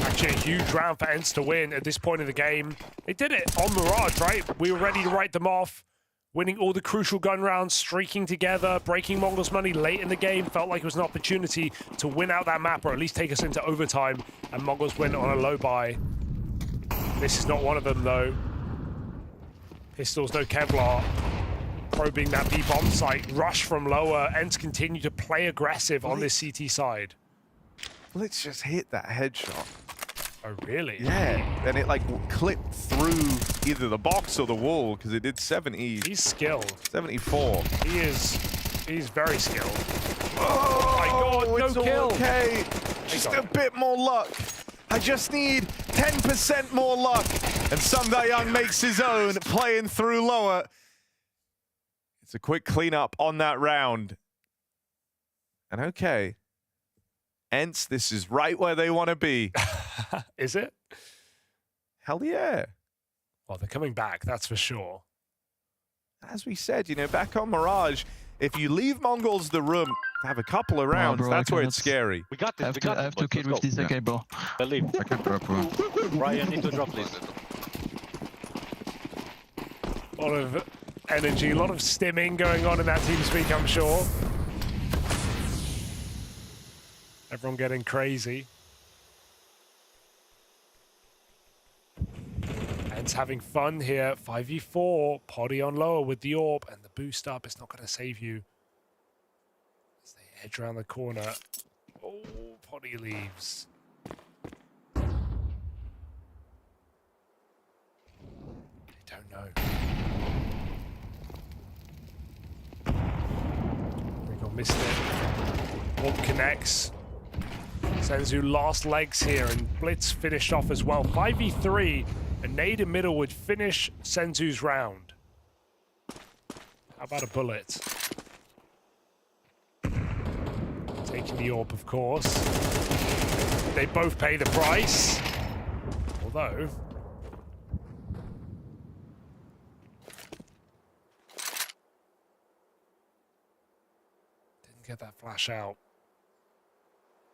actually a huge round for ENCE to win at this point in the game. They did it on Mirage, right? We were ready to write them off, winning all the crucial gun rounds, streaking together, breaking Mongols' money late in the game. Felt like it was an opportunity to win out that map or at least take us into overtime, and Mongols win on a low buy. This is not one of them, though. Pistols, no Kevlar. Probing that B-bomb site, rush from lower. ENCE continue to play aggressive on this CT side. Let's just hit that headshot. Oh, really? Yeah, and it like clipped through either the box or the wall because it did 70. He's skilled. 74. He's very skilled. Oh my God, it's no kill. Okay, just a bit more luck. I just need 10% more luck. And Sundayoung makes his own, playing through lower. It's a quick cleanup on that round. And okay. ENCE, this is right where they want to be. Is it? Hell yeah. Well, they're coming back, that's for sure. As we said, you know, back on Mirage, if you leave Mongols the room to have a couple of rounds, bro, that's where it's scary. We got this. I have to kid with this, okay, bro. Believe. I can drop, bro. Brian, need to drop, please. A lot of energy, a lot of stimming going on in that team speak, I'm sure. Everyone getting crazy. ENCE having fun here. 5v4. Poddy on lower with the AWP, and the boost up is not going to save you. As they edge around the corner. Oh, Poddy leaves. They don't know. Rigo missed it. AWP connects. Senzu last legs here, and Blitz finished off as well. 5v3. A nade in middle would finish Senzu's round. How about a bullet? Taking the AWP, of course. They both pay the price. Although... didn't get that flash out.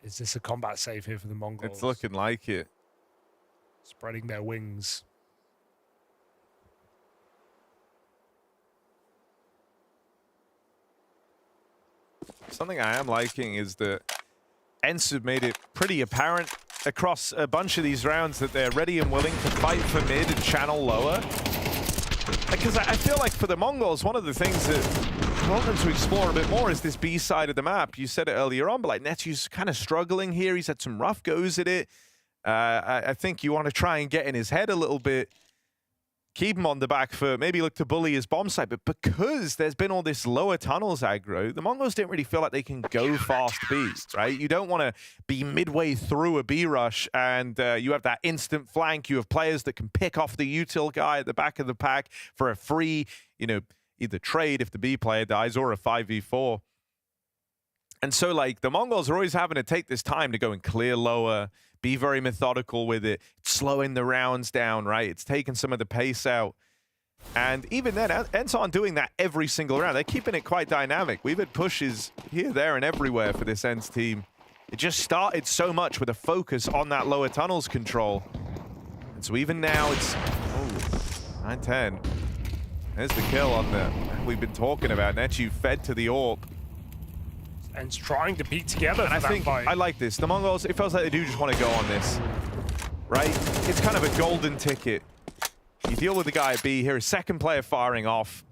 Is this a combat save here for the Mongols? It's looking like it. Spreading their wings. Something I am liking is that ENCE have made it pretty apparent across a bunch of these rounds that they're ready and willing to fight for mid and channel lower. Because I feel like for the Mongols, one of the things that I want them to explore a bit more is this B side of the map. You said it earlier on, but like Netu's kind of struggling here. He's had some rough goes at it. I think you want to try and get in his head a little bit, keep him on the back foot, maybe look to bully his bomb site. But because there's been all this lower tunnels aggro, the Mongols didn't really feel like they can go fast B, right? You don't want to be midway through a B rush and you have that instant flank. You have players that can pick off the util guy at the back of the pack for a free, you know, either trade if the B player dies or a 5v4. And so, like, the Mongols are always having to take this time to go and clear lower, be very methodical with it. It's slowing the rounds down, right? It's taking some of the pace out. And even then, ENCE aren't doing that every single round. They're keeping it quite dynamic. We've had pushes here, there, and everywhere for this ENCE team. It just started so much with a focus on that lower tunnels control. And so even now, it's 9-10. There's the kill on the we've been talking about. Netu fed to the AWP. And trying to beat together. And I think I like this. The Mongols, it feels like they do just want to go on this, right? It's kind of a golden ticket. You deal with the guy at B here, a second player firing off.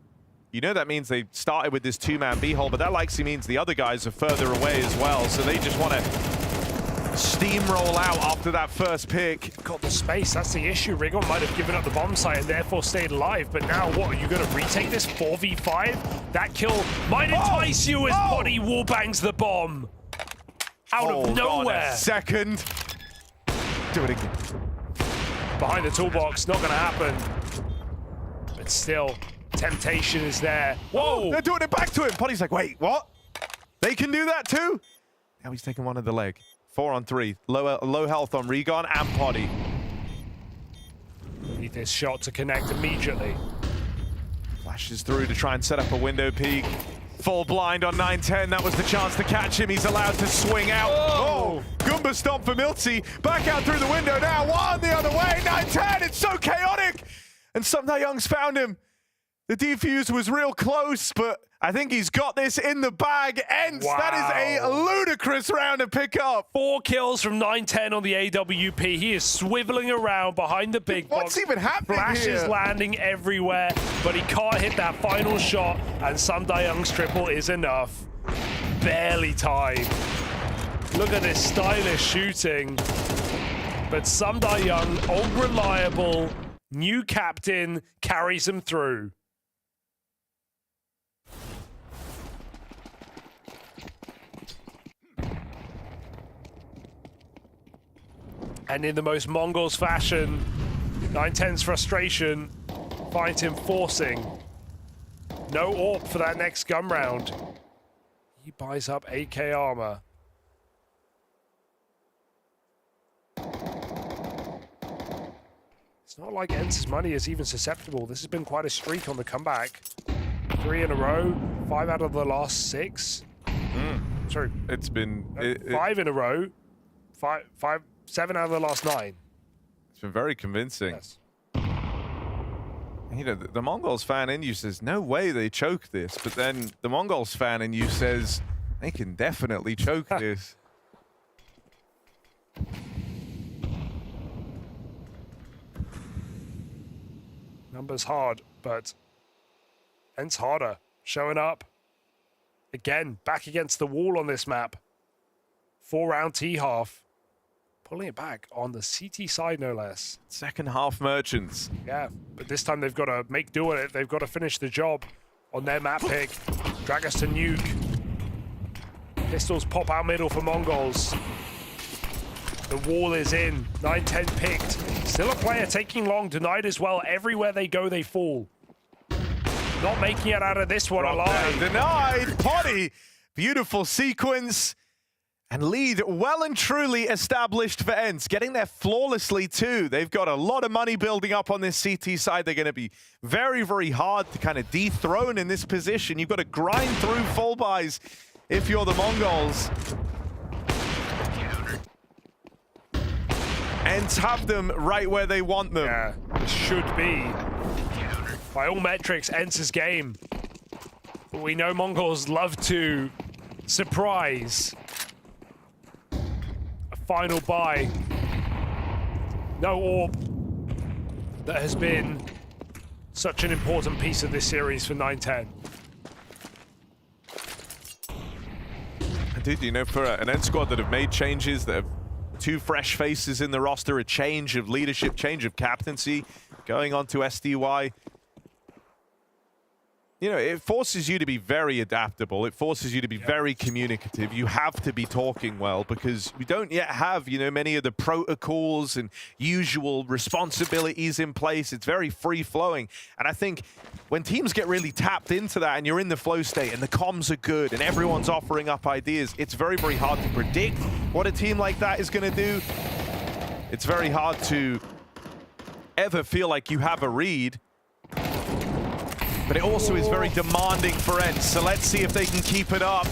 You know that means they started with this two-man B hole, but that likely means the other guys are further away as well. So they just want to steamroll out after that first pick. Got the space, that's the issue. Rigon might have given up the bomb site and therefore stayed alive, but now what, are you going to retake this 4v5? That kill might entice you as Poddy wallbangs the bomb. Out of nowhere. Second. Do it again. Behind the toolbox, not going to happen. But still, temptation is there. Whoa! They're doing it back to him. Poddy's like, wait, what? They can do that too? Now he's taking one of the leg. 4 on 3. Low health on Rigon and Poddy. Need this shot to connect immediately. Flashes through to try and set up a window peek. Full blind on 9-10. That was the chance to catch him. He's allowed to swing out. Oh! Goomba stomp for miltzy. Back out through the window now. One the other way. 9-10. It's so chaotic. And Young's found him. The defuse was real close, but I think he's got this in the bag. ENCE, wow. That is a ludicrous round to pick up. 4 kills from 9-10 on the AWP. He is swiveling around behind the big box. What's even happening Flashes here? landing everywhere, but he can't hit that final shot, and Young's triple is enough. Barely tied. Look at this stylish shooting. But Young, old reliable, new captain, carries him through. And in the most Mongols fashion, 9-10's frustration finds him forcing. No AWP for that next gun round. He buys up 8k armor. It's not like ENCE's money is even susceptible. This has been quite a streak on the comeback. 3 in a row, 5 out of the last 6. Sorry. It's been... 5 in a row, 7 out of the last 9. It's been very convincing. Yes. You know, the Mongols fan in you says, no way they choke this. But then the Mongols fan in you says, they can definitely choke this. Numbers hard, but ENCE harder. Showing up. Again, back against the wall on this map. 4-round T-half. Pulling it back on the CT side, no less. Second half Merchants. Yeah, but this time they've got to make do with it. They've got to finish the job on their map pick. Drag us to nuke. Pistols pop out middle for Mongols. The wall is in. 9-10 picked. Still a player taking long. Denied as well. Everywhere they go, they fall. Not making it out of this one alive. Denied. Potty. Beautiful sequence. And lead well and truly established for ENCE. Getting there flawlessly too. They've got a lot of money building up on this CT side. They're going to be very, very hard to kind of dethrone in this position. You've got to grind through full buys if you're the Mongols. ENCE have them right where they want them. Yeah, it should be. By all metrics, ENCE's game. But we know Mongols love to surprise. A final buy. No orb. That has been such an important piece of this series for 9-10. Indeed, you know, for an ENCE squad that have made changes, that have 2 fresh faces in the roster, a change of leadership, change of captaincy, going on to SDY. You know, it forces you to be very adaptable. It forces you to be very communicative. You have to be talking well because we don't yet have, you know, many of the protocols and usual responsibilities in place. It's very free-flowing. And I think when teams get really tapped into that and you're in the flow state and the comms are good and everyone's offering up ideas, it's very, very hard to predict what a team like that is going to do. It's very hard to ever feel like you have a read. But it also is very demanding for ENCE, so let's see if they can keep it up.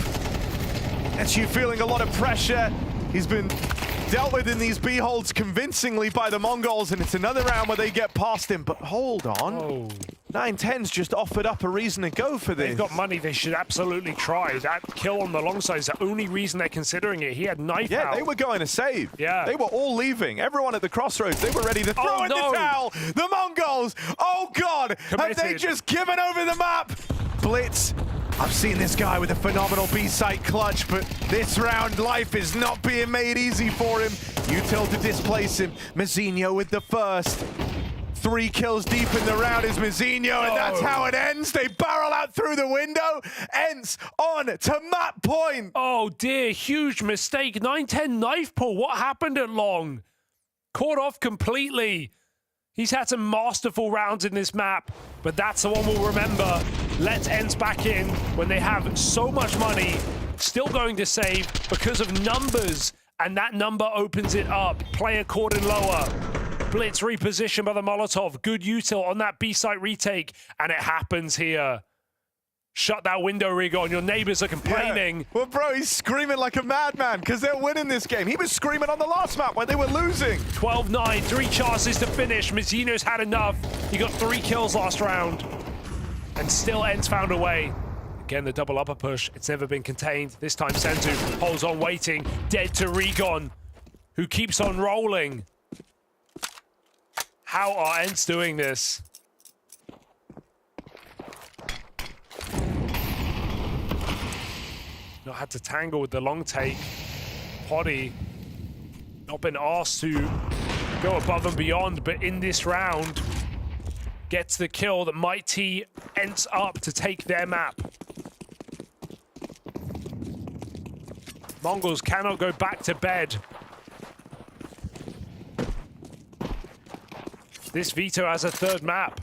Etsu feeling a lot of pressure. He's been dealt with in these B-holds convincingly by the Mongols, and it's another round where they get past him. But hold on. 9-10's just offered up a reason to go for this. They've got money, they should absolutely try. That kill on the long side is the only reason they're considering it. He had knife out. Yeah, they were going to save. Yeah. They were all leaving. Everyone at the crossroads, they were ready to throw in the towel. The Mongols, oh God, have they just given over the map? Blitz. I've seen this guy with a phenomenal B-site clutch, but this round, life is not being made easy for him. Util to displace him. Mazzinho with the first. 3 kills deep in the round is Mazzinho, and that's how it ends. They barrel out through the window. ENCE on to map point. Oh dear, huge mistake. 9-10 knife pull. What happened at long? Caught off completely. He's had some masterful rounds in this map, but that's the one we'll remember. Let's ENCE back in when they have so much money, still going to save because of numbers, and that number opens it up. Player caught in lower. Blitz repositioned by the Molotov. Good util on that B-site retake, and it happens here. Shut that window rig on. Your neighbors are complaining. Yeah. Well, bro, he's screaming like a madman because they're winning this game. He was screaming on the last map when they were losing. 12-9, 3 chances to finish. Mazzinho's had enough. He got 3 kills last round. And still ENCE found a way. Again, the double upper push. It's never been contained. This time, Senzu holds on waiting. Dead to Regon, who keeps on rolling. How are ENCE doing this? Not had to tangle with the long take. Potty not been asked to go above and beyond, but in this round gets the kill that might tee ENCE up to take their map. Mongols cannot go back to bed. This Vito has a 3rd map.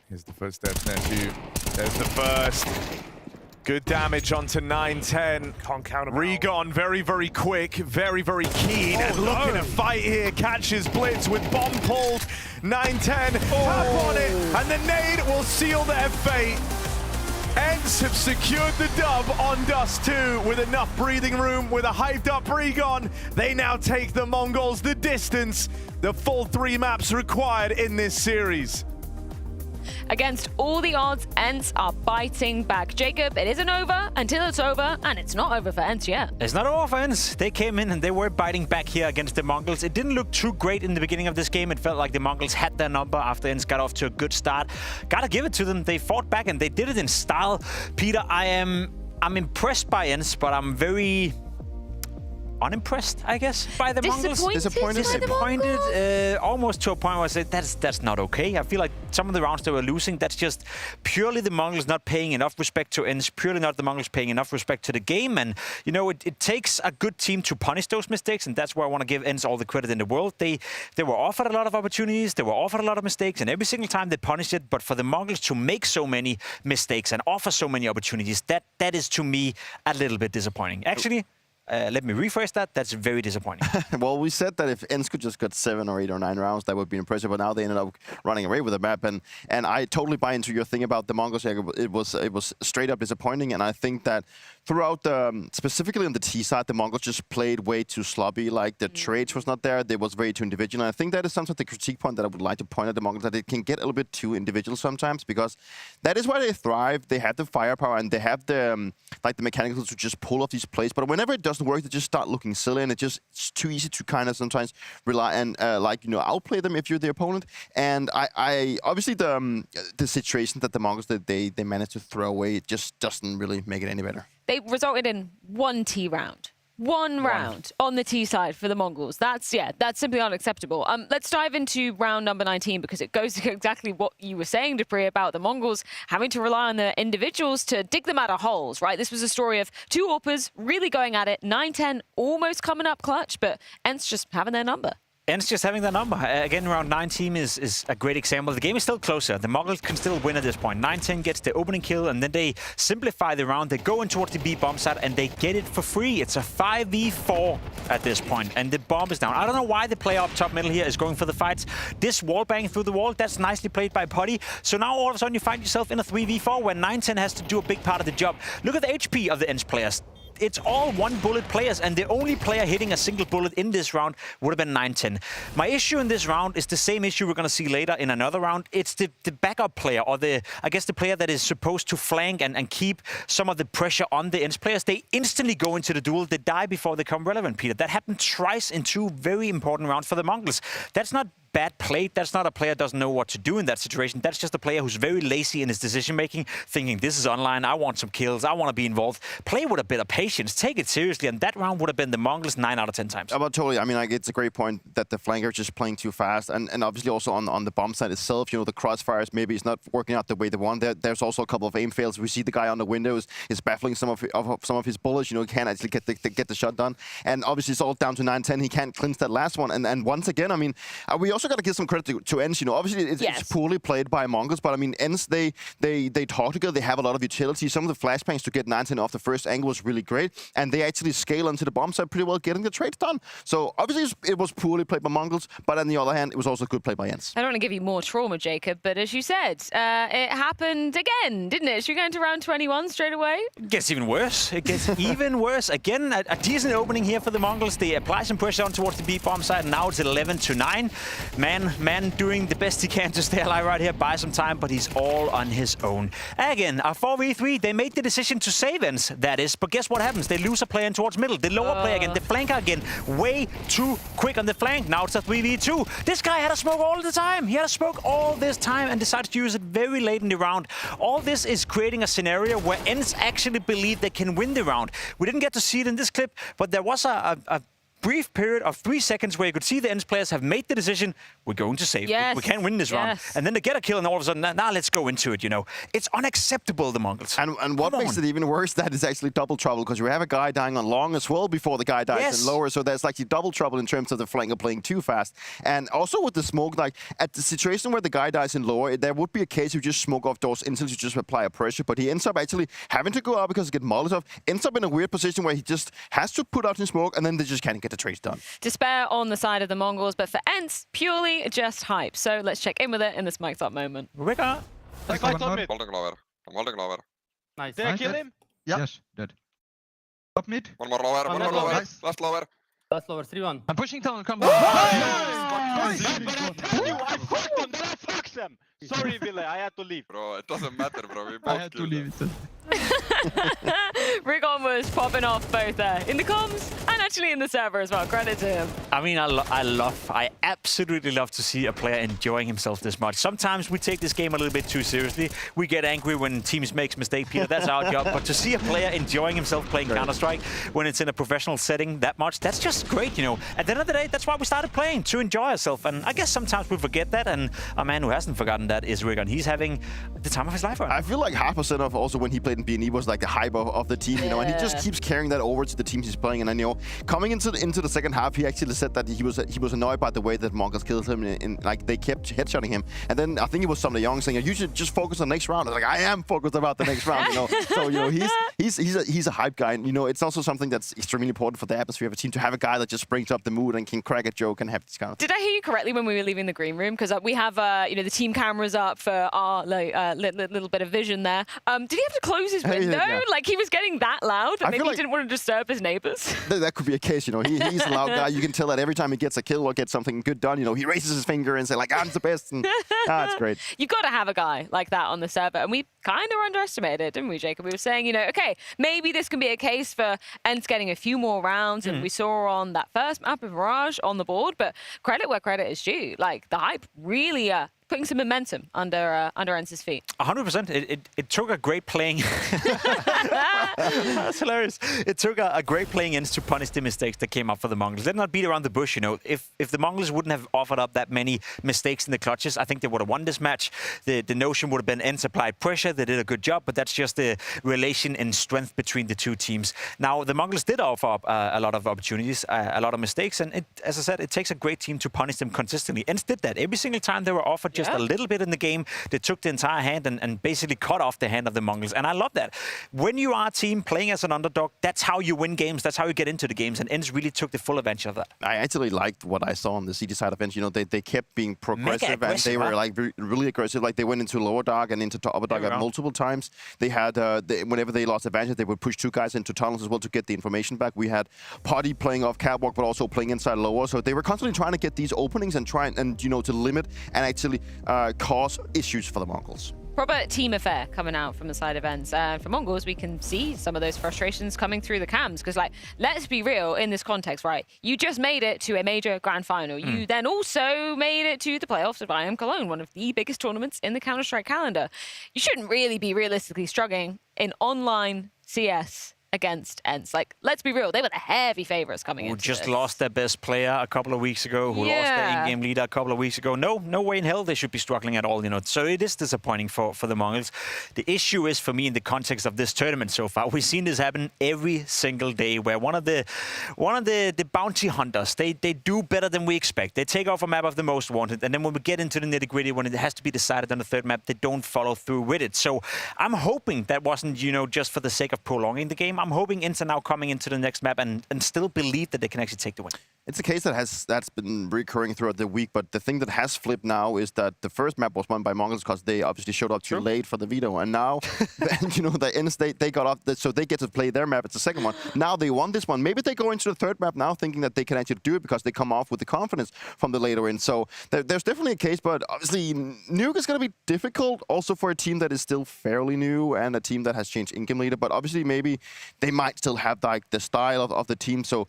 Here's the footsteps there too. There's the first. Good damage onto 9-10. Can't count him Regon very, very quick, very, very keen. And looking to fight here. Catches Blitz with bomb pulled. 9-10, tap on it, and the nade will seal their fate. ENCE have secured the dub on Dust 2 with enough breathing room with a hyped up Regon. They now take the Mongols the distance, the full 3 maps required in this series. Against all the odds, ENCE are biting back. Jacob, it isn't over until it's over, and it's not over for ENCE yet. It's not over for ENCE. They came in and they were biting back here against the Mongols. It didn't look too great in the beginning of this game. It felt like the Mongols had their number after ENCE got off to a good start. Gotta give it to them. They fought back and they did it in style. Peter, I'm impressed by ENCE, but I'm very unimpressed, I guess, by the Mongols. Disappointed. Almost to a point where I said that's not okay. I feel like some of the rounds they were losing, that's just purely the Mongols not paying enough respect to ENCE, purely not the Mongols paying enough respect to the game. And you know, it takes a good team to punish those mistakes, and that's where I want to give ENCE all the credit in the world. They were offered a lot of opportunities, they were offered a lot of mistakes, and every single time they punished it. But for the Mongols to make so many mistakes and offer so many opportunities, that is to me a little bit disappointing. Actually, let me rephrase that. That's very disappointing. Well, we said that if ENCE could just get 7 or 8 or 9 rounds, that would be impressive. But now they ended up running away with the map. And I totally buy into your thing about the Mongols. It was straight up disappointing. And I think that throughout specifically on the T side, the Mongols just played way too sloppy. Like the trades was not there. They was very too individual. And I think that is sometimes the critique point that I would like to point at the Mongols, that it can get a little bit too individual sometimes, because that is where they thrive. They have the firepower and they have the like the mechanicals to just pull off these plays. But whenever it doesn't work, they just start looking silly, and it's too easy to kind of sometimes rely and outplay them if you're the opponent. And I obviously the situation that the Mongols they managed to throw away, it just doesn't really make it any better. They resulted in one T round. One round on the T side for the Mongols. That's simply unacceptable. Let's dive into round number 19, because it goes to exactly what you were saying, Dupree, about the Mongols having to rely on their individuals to dig them out of holes, right? This was a story of 2 AWPers really going at it, 9-10 almost coming up clutch, but ENCE just having their number. ENCE just having that number. Again, round 19 is a great example. The game is still closer. The Mongols can still win at this point. 9-10 gets the opening kill, and then they simplify the round. They go in towards the B bomb site, and they get it for free. It's a 5v4 at this point, and the bomb is down. I don't know why the player up top middle here is going for the fights. This wall bang through the wall, that's nicely played by Putty. So now all of a sudden you find yourself in a 3v4 where 9-10 has to do a big part of the job. Look at the HP of the ENCE players. It's all 1-bullet players, and the only player hitting a single bullet in this round would have been 9-10. My issue in this round is the same issue we're going to see later in another round. It's the backup player, or the player that is supposed to flank and keep some of the pressure on the ENCE players. They instantly go into the duel. They die before they become relevant, Peter. That happened twice in 2 very important rounds for the Mongols. That's not bad play. That's not a player that doesn't know what to do in that situation. That's just a player who's very lazy in his decision-making, thinking, this is online, I want some kills, I want to be involved. Play with a bit of patience, take it seriously, and that round would have been the Mongols 9 out of 10 times. But totally, I mean, like, it's a great point that the flanker is just playing too fast, and obviously also on the bomb side itself, you know, the crossfires, maybe it's not working out the way they want. There's also a couple of aim fails. We see the guy on the windows is baffling some of his bullets, you know, can't actually get the shot done. And obviously it's all down to 9-10. He can't clinch that last one. And once again, I mean, we also got to give some credit to ENCE, you know, obviously it's poorly played by Mongols, but I mean, ENCE, they talk together, they have a lot of utility. Some of the flashbangs to get 9-10 off the first angle was really great, and they actually scale onto the bomb side pretty well, getting the trades done. So obviously it was poorly played by Mongols, but on the other hand, it was also good play by ENCE. I don't want to give you more trauma, Jacob, but as you said, it happened again, didn't it? Should we go into round 21 straight away? It gets even worse. It gets even worse. Again, a decent opening here for the Mongols. They apply some pressure on towards the B bomb side, and now it's 11-9. Man doing the best he can to stay alive right here, buy some time, but he's all on his own. Again, a 4v3, they made the decision to save ENCE, that is, but guess what happens? They lose a player in towards middle. The lower player again, the flanker again, way too quick on the flank. Now it's a 3v2. This guy had a smoke all the time. He had a smoke all this time and decided to use it very late in the round. All this is creating a scenario where ENCE actually believe they can win the round. We didn't get to see it in this clip, but there was a brief period of 3 seconds where you could see the ENCE players have made the decision, we're going to save. We can't win this round. And then they get a kill and all of a sudden, now let's go into it, you know. It's unacceptable, the Mongols. And what makes it even worse, that is actually double trouble, because you have a guy dying on long as well before the guy dies in lower, so there's like double trouble in terms of the flanker playing too fast. And also with the smoke, like at the situation where the guy dies in lower, there would be a case you just smoke off doors until you just apply a pressure, but he ends up actually having to go up because he gets Molotov, ends up in a weird position where he just has to put out his smoke and then they just can't get the trades done. Despair on the side of the Mongols, but for ENCE, purely just hype. So let's check in with it in this mic'd up moment. Ricker. Fight on mid. I'm holding lower. Nice. Did I kill him? Yeah. Yes, dead. Top mid. One more lower, one more lower. Nice. Last lower. Last lower, 3-1. I'm pushing down, come But I tell you, I fucked them, then I fucked them. Sorry, Ville, I had to leave. Bro, it doesn't matter, bro. We both I had to leave it. Rigon was popping off both in the comms and actually in the server as well. Credit to him. I mean, I absolutely love to see a player enjoying himself this much. Sometimes we take this game a little bit too seriously. We get angry when teams make mistakes, Peter. That's our job. But to see a player enjoying himself playing Counter-Strike when it's in a professional setting that much, that's just great, you know. At the end of the day, that's why we started playing, to enjoy ourselves. And I guess sometimes we forget that. And a man who hasn't forgotten that is Rigon. He's having the time of his life right now. I feel like 100% of also when he played in B&E was like the hype of the team, you know, and he just keeps carrying that over to the teams he's playing. And then, you know, coming into the second half, he actually said that he was annoyed by the way that Mongols killed him, and like they kept headshotting him. And then I think it was some of the young saying, you should just focus on the next round. I was like, I am focused about the next round, you know. So, you know, he's a hype guy, and you know, it's also something that's extremely important for the atmosphere of a team to have a guy that just brings up the mood and can crack a joke and have this kind of. Did I hear you correctly when we were leaving the green room? Because we have you know, the team cameras up for our little bit of vision there. Did he have to close his window? Yeah. Like he was getting that loud? I Maybe feel he like didn't want to disturb his neighbors. That could be a case, you know. He's a loud guy. You can tell that every time he gets a kill or gets something good done, you know, he raises his finger and says like, I'm the best. And it's great. You've got to have a guy like that on the server. And we kind of underestimated it, didn't we, Jacob? We were saying, you know, okay, maybe this can be a case for ENCE getting a few more rounds than we saw on that first map of Mirage on the board. But credit where credit is due. Like, the hype really putting some momentum under ENCE's feet. 100%. It took a great playing. That's hilarious. It took a great playing ENCE to punish the mistakes that came up for the Mongols. Let's not beat around the bush, you know. If the Mongols wouldn't have offered up that many mistakes in the clutches, I think they would have won this match. The notion would have been ENCE applied pressure. They did a good job, but that's just the relation in strength between the two teams. Now, the Mongols did offer up a lot of opportunities, a lot of mistakes, and as I said, it takes a great team to punish them consistently. ENCE did that. Every single time they were offered just a little bit in the game, they took the entire hand and basically cut off the hand of the Mongols. And I love that. When you are a team playing as an underdog, that's how you win games. That's how you get into the games. And ENCE really took the full advantage of that. I actually liked what I saw on the CD side of ENCE. You know, they kept being progressive and they were like really aggressive. Like they went into lower dark and into upper dark multiple times. They had, whenever they lost advantage, they would push two guys into tunnels as well to get the information back. We had Potty playing off catwalk, but also playing inside lower. So they were constantly trying to get these openings and try and you know, to limit and actually cause issues for the Mongols. Proper team affair coming out from the side of ENCE. And for Mongols, we can see some of those frustrations coming through the cams. Because, like, let's be real in this context, right? You just made it to a major grand final. You then also made it to the playoffs of IM Cologne, one of the biggest tournaments in the Counter-Strike calendar. You shouldn't really be realistically struggling in online CS against ENCE. Like, let's be real, they were the heavy favorites coming in. Who just lost their best player a couple of weeks ago, who lost their in-game leader a couple of weeks ago. No way in hell they should be struggling at all, you know. So it is disappointing for the Mongols. The issue is, for me, in the context of this tournament so far, we've seen this happen every single day, where one of the bounty hunters, they do better than we expect. They take off a map of the most wanted, and then when we get into the nitty-gritty, when it has to be decided on the third map, they don't follow through with it. So I'm hoping that wasn't, you know, just for the sake of prolonging the game. I'm hoping ENCE are now coming into the next map and still believe that they can actually take the win. It's a case that's been recurring throughout the week, but the thing that has flipped now is that the first map was won by Mongols because they obviously showed up too late for the veto, and now, you know, the ENCE, they got off, so they get to play their map. It's the second one. Now they won this one. Maybe they go into the third map now thinking that they can actually do it because they come off with the confidence from the later in. So there's definitely a case, but obviously Nuke is going to be difficult also for a team that is still fairly new and a team that has changed in-game leader, but obviously maybe they might still have like the style of the team. So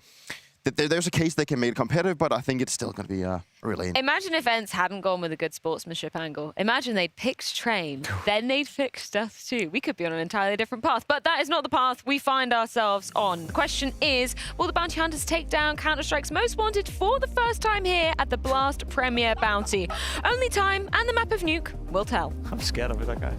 there's a case they can make it competitive, but I think it's still going to be really. Imagine if ENCE hadn't gone with a good sportsmanship angle. Imagine they'd picked Train, then they'd fixed Death too. We could be on an entirely different path, but that is not the path we find ourselves on. The question is, will the Bounty Hunters take down Counter-Strike's most wanted for the first time here at the Blast Premier Bounty? Only time and the map of Nuke will tell. I'm scared of it, that guy.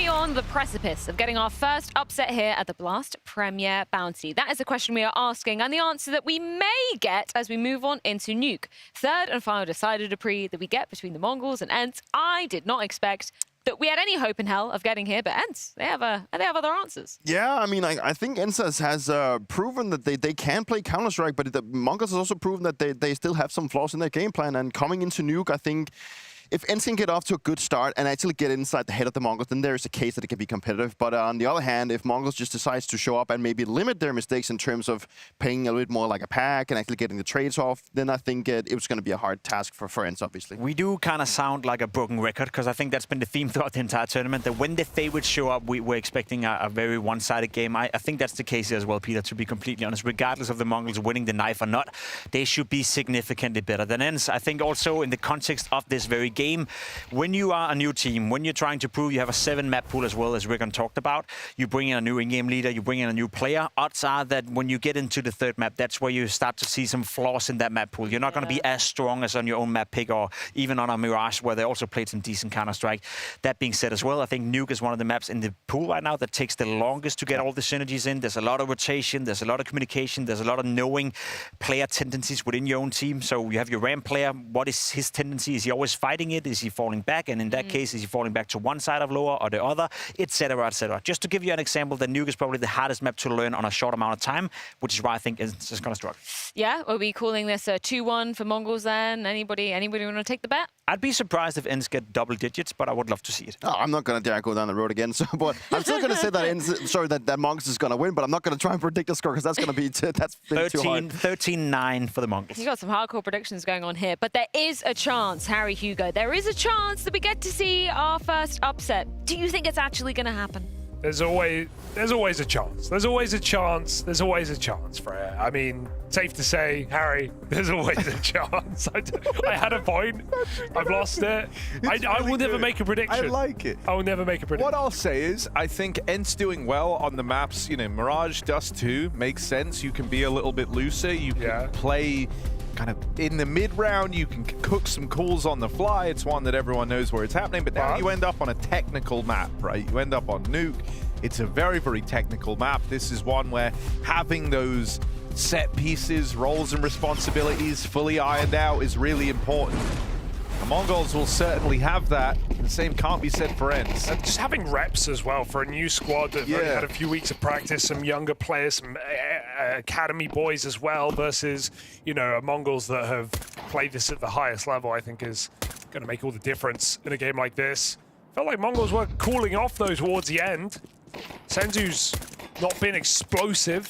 On the precipice of getting our first upset here at the Blast Premier Bounty? That is the question we are asking, and the answer that we may get as we move on into Nuke. Third and final decided Dupree that we get between the Mongols and ENCE. I did not expect that we had any hope in hell of getting here, but ENCE, they have other answers. Yeah, I mean, I think ENCE has proven that they can play Counter-Strike, but the Mongols has also proven that they still have some flaws in their game plan, and coming into Nuke, I think if ENCE can get off to a good start and actually get inside the head of the Mongols, then there's a case that it can be competitive. But on the other hand, if Mongols just decides to show up and maybe limit their mistakes in terms of playing a little bit more like a pack and actually getting the trades off, then I think it was going to be a hard task for ENCE, obviously. We do kind of sound like a broken record, because I think that's been the theme throughout the entire tournament, that when the favorites show up, we're expecting a very one-sided game. I think that's the case here as well, Peter, to be completely honest. Regardless of the Mongols winning the knife or not, they should be significantly better than ENCE. I think also in the context of this very game. When you are a new team, when you're trying to prove you have a 7-map pool as well, as Rickon talked about, you bring in a new in-game leader, you bring in a new player, odds are that when you get into the 3rd map, that's where you start to see some flaws in that map pool. You're not going to be as strong as on your own map pick or even on a Mirage, where they also played some decent Counter-Strike. That being said as well, I think Nuke is one of the maps in the pool right now that takes the longest to get all the synergies in. There's a lot of rotation, there's a lot of communication, there's a lot of knowing player tendencies within your own team. So you have your ramp player. What is his tendency? Is he always fighting it? Is he falling back? And in that case, is he falling back to one side of lower or the other, etc., etc. Just to give you an example, the Nuke is probably the hardest map to learn on a short amount of time, which is why I think it's just going to struggle. Yeah, are we calling this a 2-1 for MongolZ then? Anybody want to take the bet? I'd be surprised if ENCE get double digits, but I would love to see it. Oh, I'm not going to dare go down the road again. So, but I'm still going to say that that Mongols is going to win, but I'm not going to try and predict the score because that's going to be too hard. 13-9 for the Mongols. You got some hardcore predictions going on here, but there is a chance, Harry Hugo, there is a chance that we get to see our first upset. Do you think it's actually going to happen? There's always a chance. There's always a chance. There's always a chance, Freya. I mean, safe to say, Harry, there's always a chance. I had a point. I've lost it. I will never make a prediction. I like it. I will never make a prediction. What I'll say is, I think ENCE doing well on the maps, you know, Mirage, Dust 2, makes sense. You can be a little bit looser. You can play kind of in the mid-round. You can cook some calls on the fly. It's one that everyone knows where it's happening. But now you end up on a technical map, right? You end up on Nuke. It's a very, very technical map. This is one where having those set pieces, roles and responsibilities fully ironed out is really important. The MongolZ will certainly have that. The same can't be said for ENCE. And just having reps as well for a new squad that have only had a few weeks of practice, some younger players, some academy boys as well, versus, you know, a MongolZ that have played this at the highest level, I think is going to make all the difference in a game like this. Felt like MongolZ were cooling off though towards the end. Senzu's not been explosive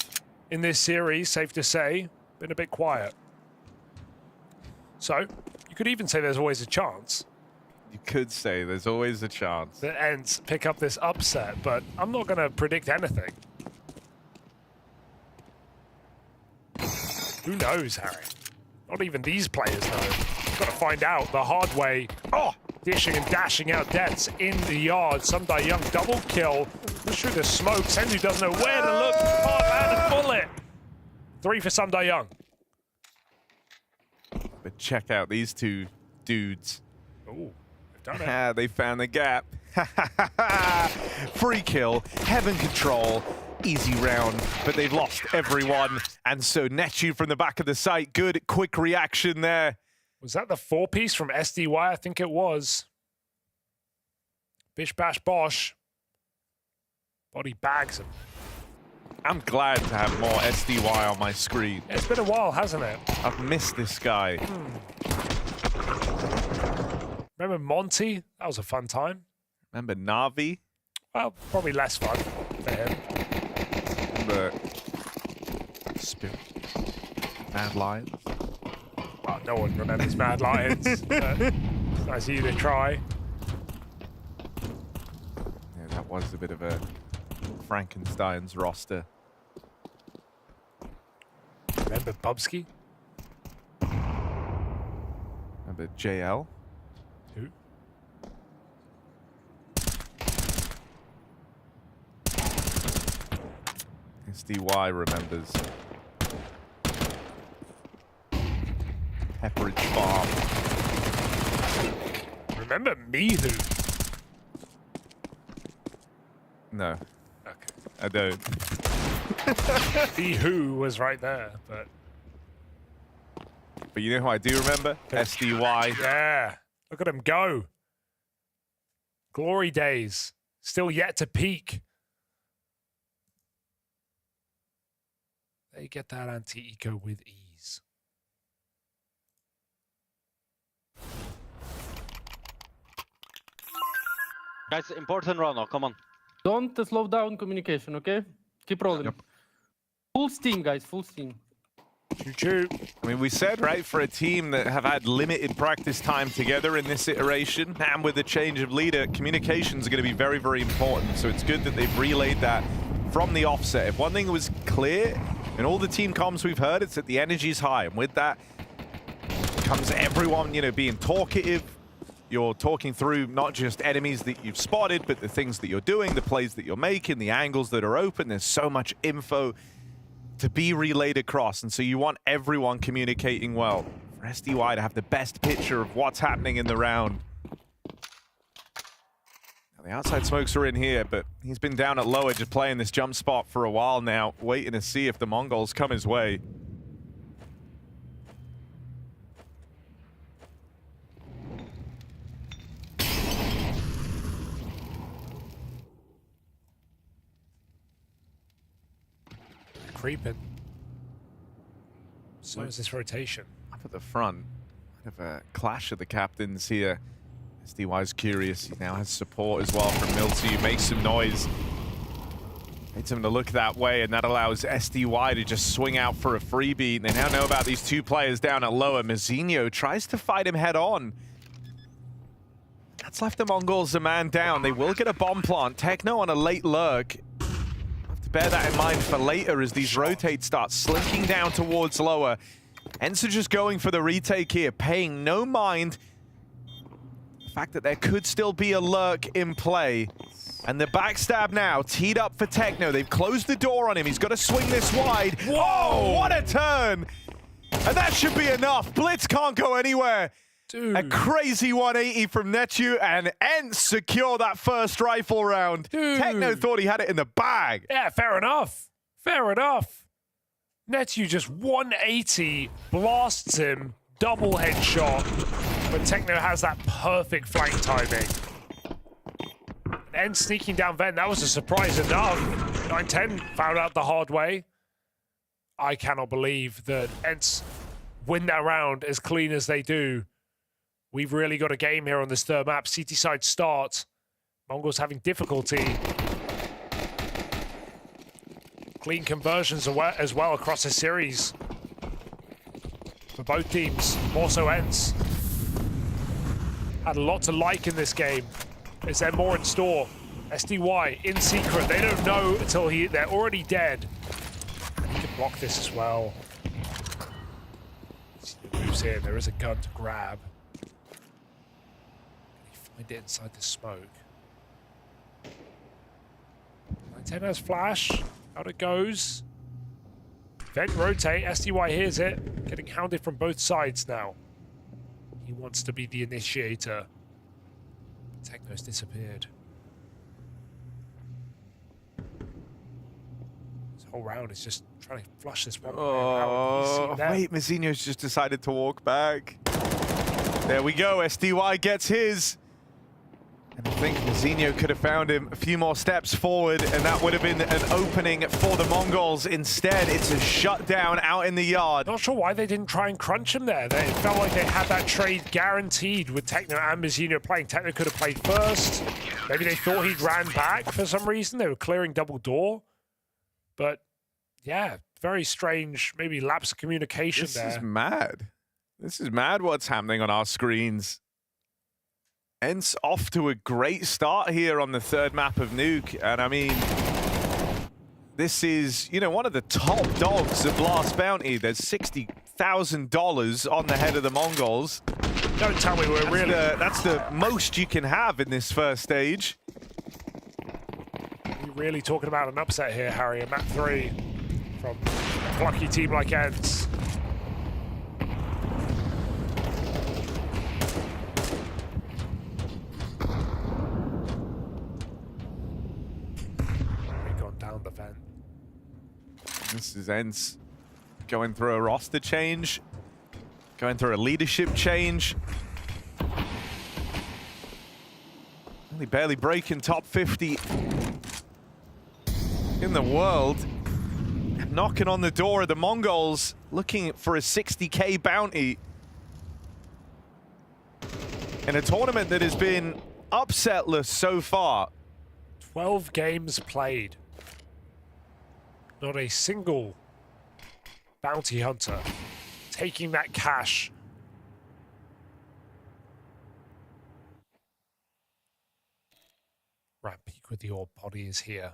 in this series, safe to say. Been a bit quiet. So, you could even say there's always a chance. You could say there's always a chance. That ENCE pick up this upset, but I'm not going to predict anything. Who knows, Harry? Not even these players know. Got to find out the hard way. Oh! Dishing and dashing out deaths in the yard. Sunday Young double kill. Just through the smoke. Senzu doesn't know where to look. Can't land a bullet. 3 for Sunday Young. But check out these two dudes. Ooh, they've done it. They found the gap. Free kill, heaven control, easy round, but they've lost everyone. And so Netu from the back of the site, good quick reaction there. Was that the 4-piece from SDY? I think it was. Bish bash bosh. Body bags him. I'm glad to have more SDY on my screen. It's been a while, hasn't it? I've missed this guy. Remember Monty? That was a fun time. Remember Navi? Well, probably less fun for him. Remember Spirit? Mad Lions? Well, no one remembers Mad Lions. But nice of you to try. Yeah, that was a bit of a Frankenstein's roster. Remember Bubsky? Remember JL? Who? SDY remembers. Pepperidge Farm. Remember Mihu? No. Okay. I don't. Mihu was right there, but you know who I do remember? SDY. Yeah. Look at him go. Glory days. Still yet to peak. They get that anti-eco with ease. Guys, important run now, come on. Don't slow down communication, okay? Keep rolling. Yep. Full steam, guys, full steam. Choo-choo. I mean, we said, right, for a team that have had limited practice time together in this iteration, and with the change of leader, communications are going to be very, very important. So it's good that they've relayed that from the offset. If one thing was clear, in all the team comms we've heard, it's that the energy's high. And with that comes everyone, you know, being talkative, You're talking through not just enemies that you've spotted, but the things that you're doing, the plays that you're making, the angles that are open. There's so much info to be relayed across, and so you want everyone communicating well. For SDY to have the best picture of what's happening in the round. Now, the outside smokes are in here, but he's been down at lower just playing this jump spot for a while now, waiting to see if the Mongols come his way. Creeping. So is this rotation. Up at the front, kind of a clash of the captains here. SDY's curious. He now has support as well from MongolZ, who makes some noise. Needs him to look that way, and that allows SDY to just swing out for a freebie. They now know about these two players down at lower. MongolZ tries to fight him head on. That's left the Mongols a man down. They will get a bomb plant. Techno on a late lurk. Bear that in mind for later as these rotates start slinking down towards lower. ENCE are just going for the retake here, paying no mind the fact that there could still be a lurk in play. And the backstab now teed up for Techno. They've closed the door on him. He's got to swing this wide. Whoa, what a turn! And that should be enough. Blitz can't go anywhere. Dude. A crazy 180 from Netu, and ENCE secure that first rifle round. Dude. Techno thought he had it in the bag. Yeah, fair enough. Fair enough. Netu just 180, blasts him, double headshot, but Techno has that perfect flank timing. And ENCE sneaking down vent, that was a surprise enough. 9-10 found out the hard way. I cannot believe that ENCE win that round as clean as they do. We've really got a game here on this third map. CT side start. Mongols having difficulty. Clean conversions as well across the series. For both teams, more so ENCE. Had a lot to like in this game. Is there more in store? SDY in secret. They don't know until they're already dead. He can block this as well. Moves in. There is a gun to grab. Find it inside the smoke. 9-10 has flash. Out it goes. Vent rotate. SDY hears it. Getting hounded from both sides now. He wants to be the initiator. Techno's disappeared. This whole round is just trying to flush this one. Oh, wait, MongolZ's just decided to walk back. There we go. SDY gets his. And I think MongolZ could have found him a few more steps forward, and that would have been an opening for the Mongols. Instead, it's a shutdown out in the yard. Not sure why they didn't try and crunch him there. They felt like they had that trade guaranteed with Techno and MongolZ playing. Techno could have played first. Maybe they thought he'd ran back for some reason. They were clearing double door. But, yeah, very strange, maybe lapse of communication there. This is mad. This is mad what's happening on our screens. ENCE off to a great start here on the third map of Nuke. And I mean, this is, you know, one of the top dogs at Blast Bounty. There's $60,000 on the head of the Mongols. Don't tell me we're really... That's the most you can have in this first stage. You're really talking about an upset here, Harry, in map 3 from a plucky team like ENCE. Down the vent. This is ENCE going through a roster change, going through a leadership change. Only barely breaking top 50 in the world. Knocking on the door of the Mongols, looking for a 60K bounty. In a tournament that has been upsetless so far. 12 games played. Not a single bounty hunter taking that cash. Right, peek with the orb body is here.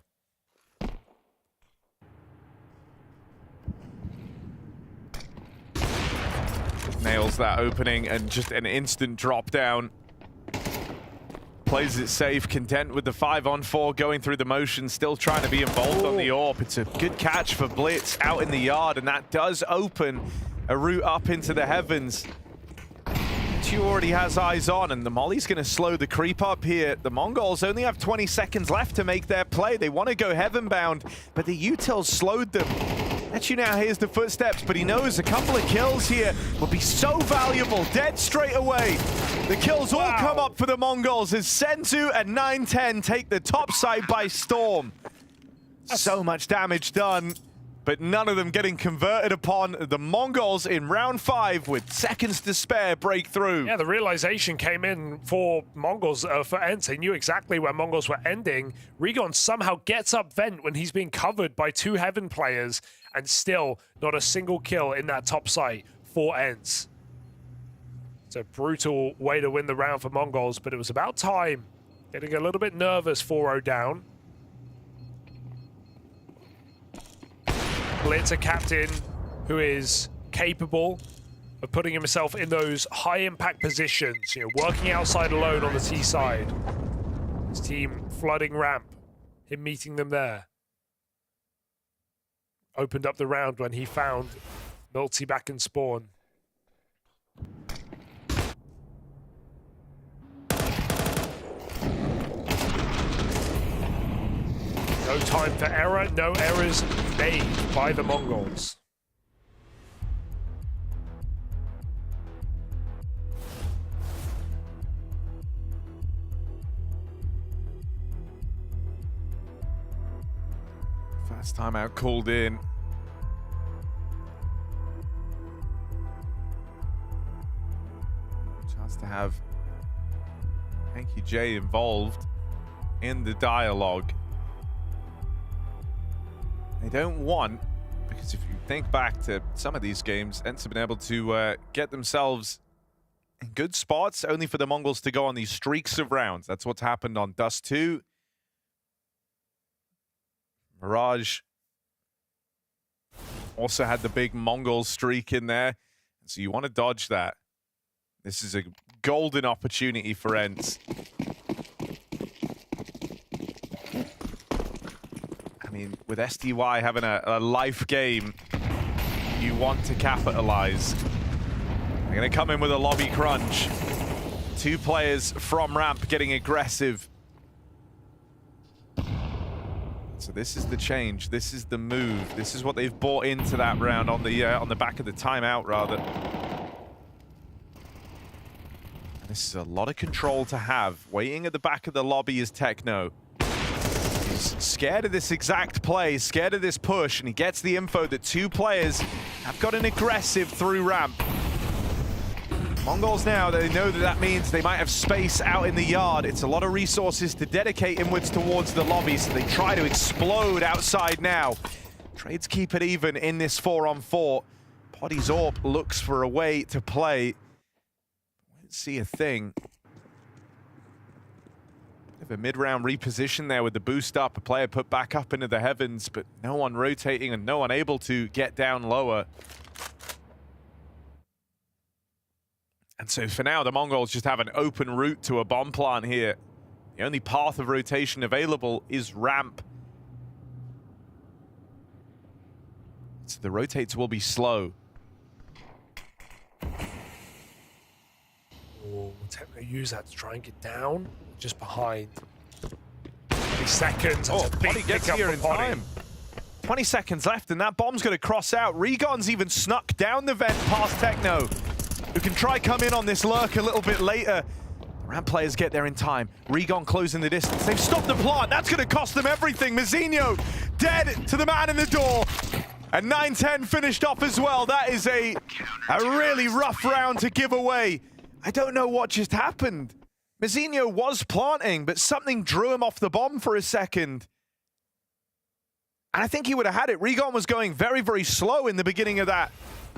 Nails that opening and just an instant drop down. plays it safe, content with the 5-on-4, going through the motion, still trying to be involved on the AWP. It's a good catch for Blitz out in the yard, and that does open a route up into the heavens. Two already has eyes on, and the Molly's going to slow the creep up here. The Mongols only have 20 seconds left to make their play. They want to go heaven-bound, but the Util slowed them. Etchu now hears the footsteps, but he knows a couple of kills here will be so valuable. Dead straight away. The kills all come up for the Mongols as Senzu and 910 take the top side by storm. So much damage done, but none of them getting converted upon. The Mongols in round 5 with seconds to spare break through. Yeah, the realization came in for Mongols, for ENCE. They knew exactly where Mongols were ending. Rigon somehow gets up vent when he's being covered by 2 Heaven players, and still not a single kill in that top site for ENCE. It's a brutal way to win the round for Mongols, but it was about time. Getting a little bit nervous, 4-0 down. Blitz, a captain who is capable of putting himself in those high-impact positions, you know, working outside alone on the T side. His team flooding ramp, him meeting them there. Opened up the round when he found MongolZ back in spawn. No time for error, no errors made by the Mongols. Fast timeout called in. Chance to have Hanky J involved in the dialogue. They don't want, because if you think back to some of these games, ENCE have been able to get themselves in good spots, only for the Mongols to go on these streaks of rounds. That's what's happened on Dust 2. Mirage also had the big Mongol streak in there, so you want to dodge that. This is a golden opportunity for ENCE. I mean, with SDY having a life game, you want to capitalize. They're going to come in with a lobby crunch. 2 players from ramp getting aggressive. So this is the change. This is the move. This is what they've bought into that round on the back of the timeout, rather. And this is a lot of control to have. Waiting at the back of the lobby is Techno. He's scared of this exact play, scared of this push, and he gets the info that 2 players have got an aggressive through ramp. Mongols now, they know that that means they might have space out in the yard. It's a lot of resources to dedicate inwards towards the lobby, so they try to explode outside now. Trades keep it even in this 4-on-4. Poddy's AWP looks for a way to play. Let's see a thing. Bit of a mid-round reposition there with the boost up. A player put back up into the heavens, but no one rotating and no one able to get down lower. And so for now, the Mongols just have an open route to a bomb plant here. The only path of rotation available is ramp. So the rotates will be slow. Oh, Techno use that to try and get down, just behind. 20 seconds, Oh, that's a big Poddy gets pickup here for in Poddy. time. 20 seconds left, and that bomb's going to cross out. Rigon's even snuck down the vent past Techno, who can try come in on this lurk a little bit later. The ramp players get there in time. Rigon closing the distance. They've stopped the plant. That's going to cost them everything. Mazinho dead to the man in the door. And 910 finished off as well. That is a really rough round to give away. I don't know what just happened. Mazinho was planting, but something drew him off the bomb for a second. And I think he would have had it. Rigon was going very, very slow in the beginning of that.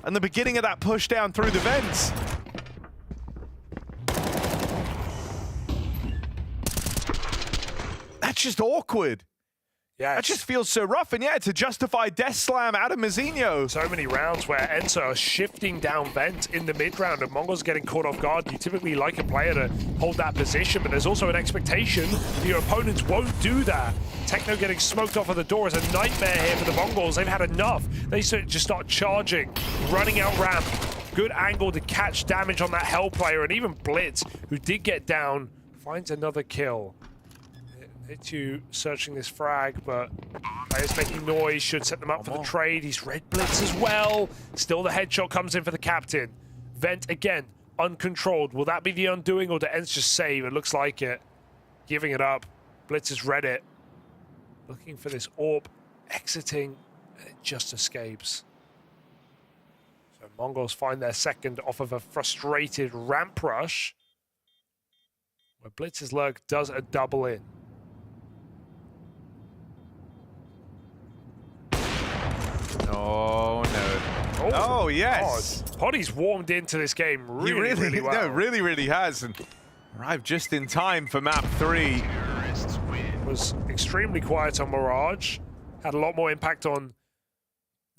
And the beginning of that push down through the vents. That's just awkward. Yeah, That just feels so rough, and yeah, to justify Death Slam out of Mazinho. So many rounds where ENCE are shifting down vent in the mid round and MongolZ getting caught off guard. You typically like a player to hold that position, but there's also an expectation that your opponents won't do that. Techno getting smoked off of the door is a nightmare here for the MongolZ. They've had enough. They just start charging, running out ramp. Good angle to catch damage on that Hell player, and even Blitz, who did get down, finds another kill. H2 searching this frag, but players making noise, should set them up for the trade. He's red Blitz as well. Still the headshot comes in for the captain. Vent again, uncontrolled. Will that be the undoing, or do ENCE just save? It looks like it. Giving it up. Blitz has read it. Looking for this AWP, exiting, and it just escapes. So MongolZ find their second off of a frustrated ramp rush, where Blitz's lurk does a double in. Oh, no. Oh, yes. Poddy's warmed into this game really well. No, really has. And arrived just in time for map 3. Was extremely quiet on Mirage. Had a lot more impact on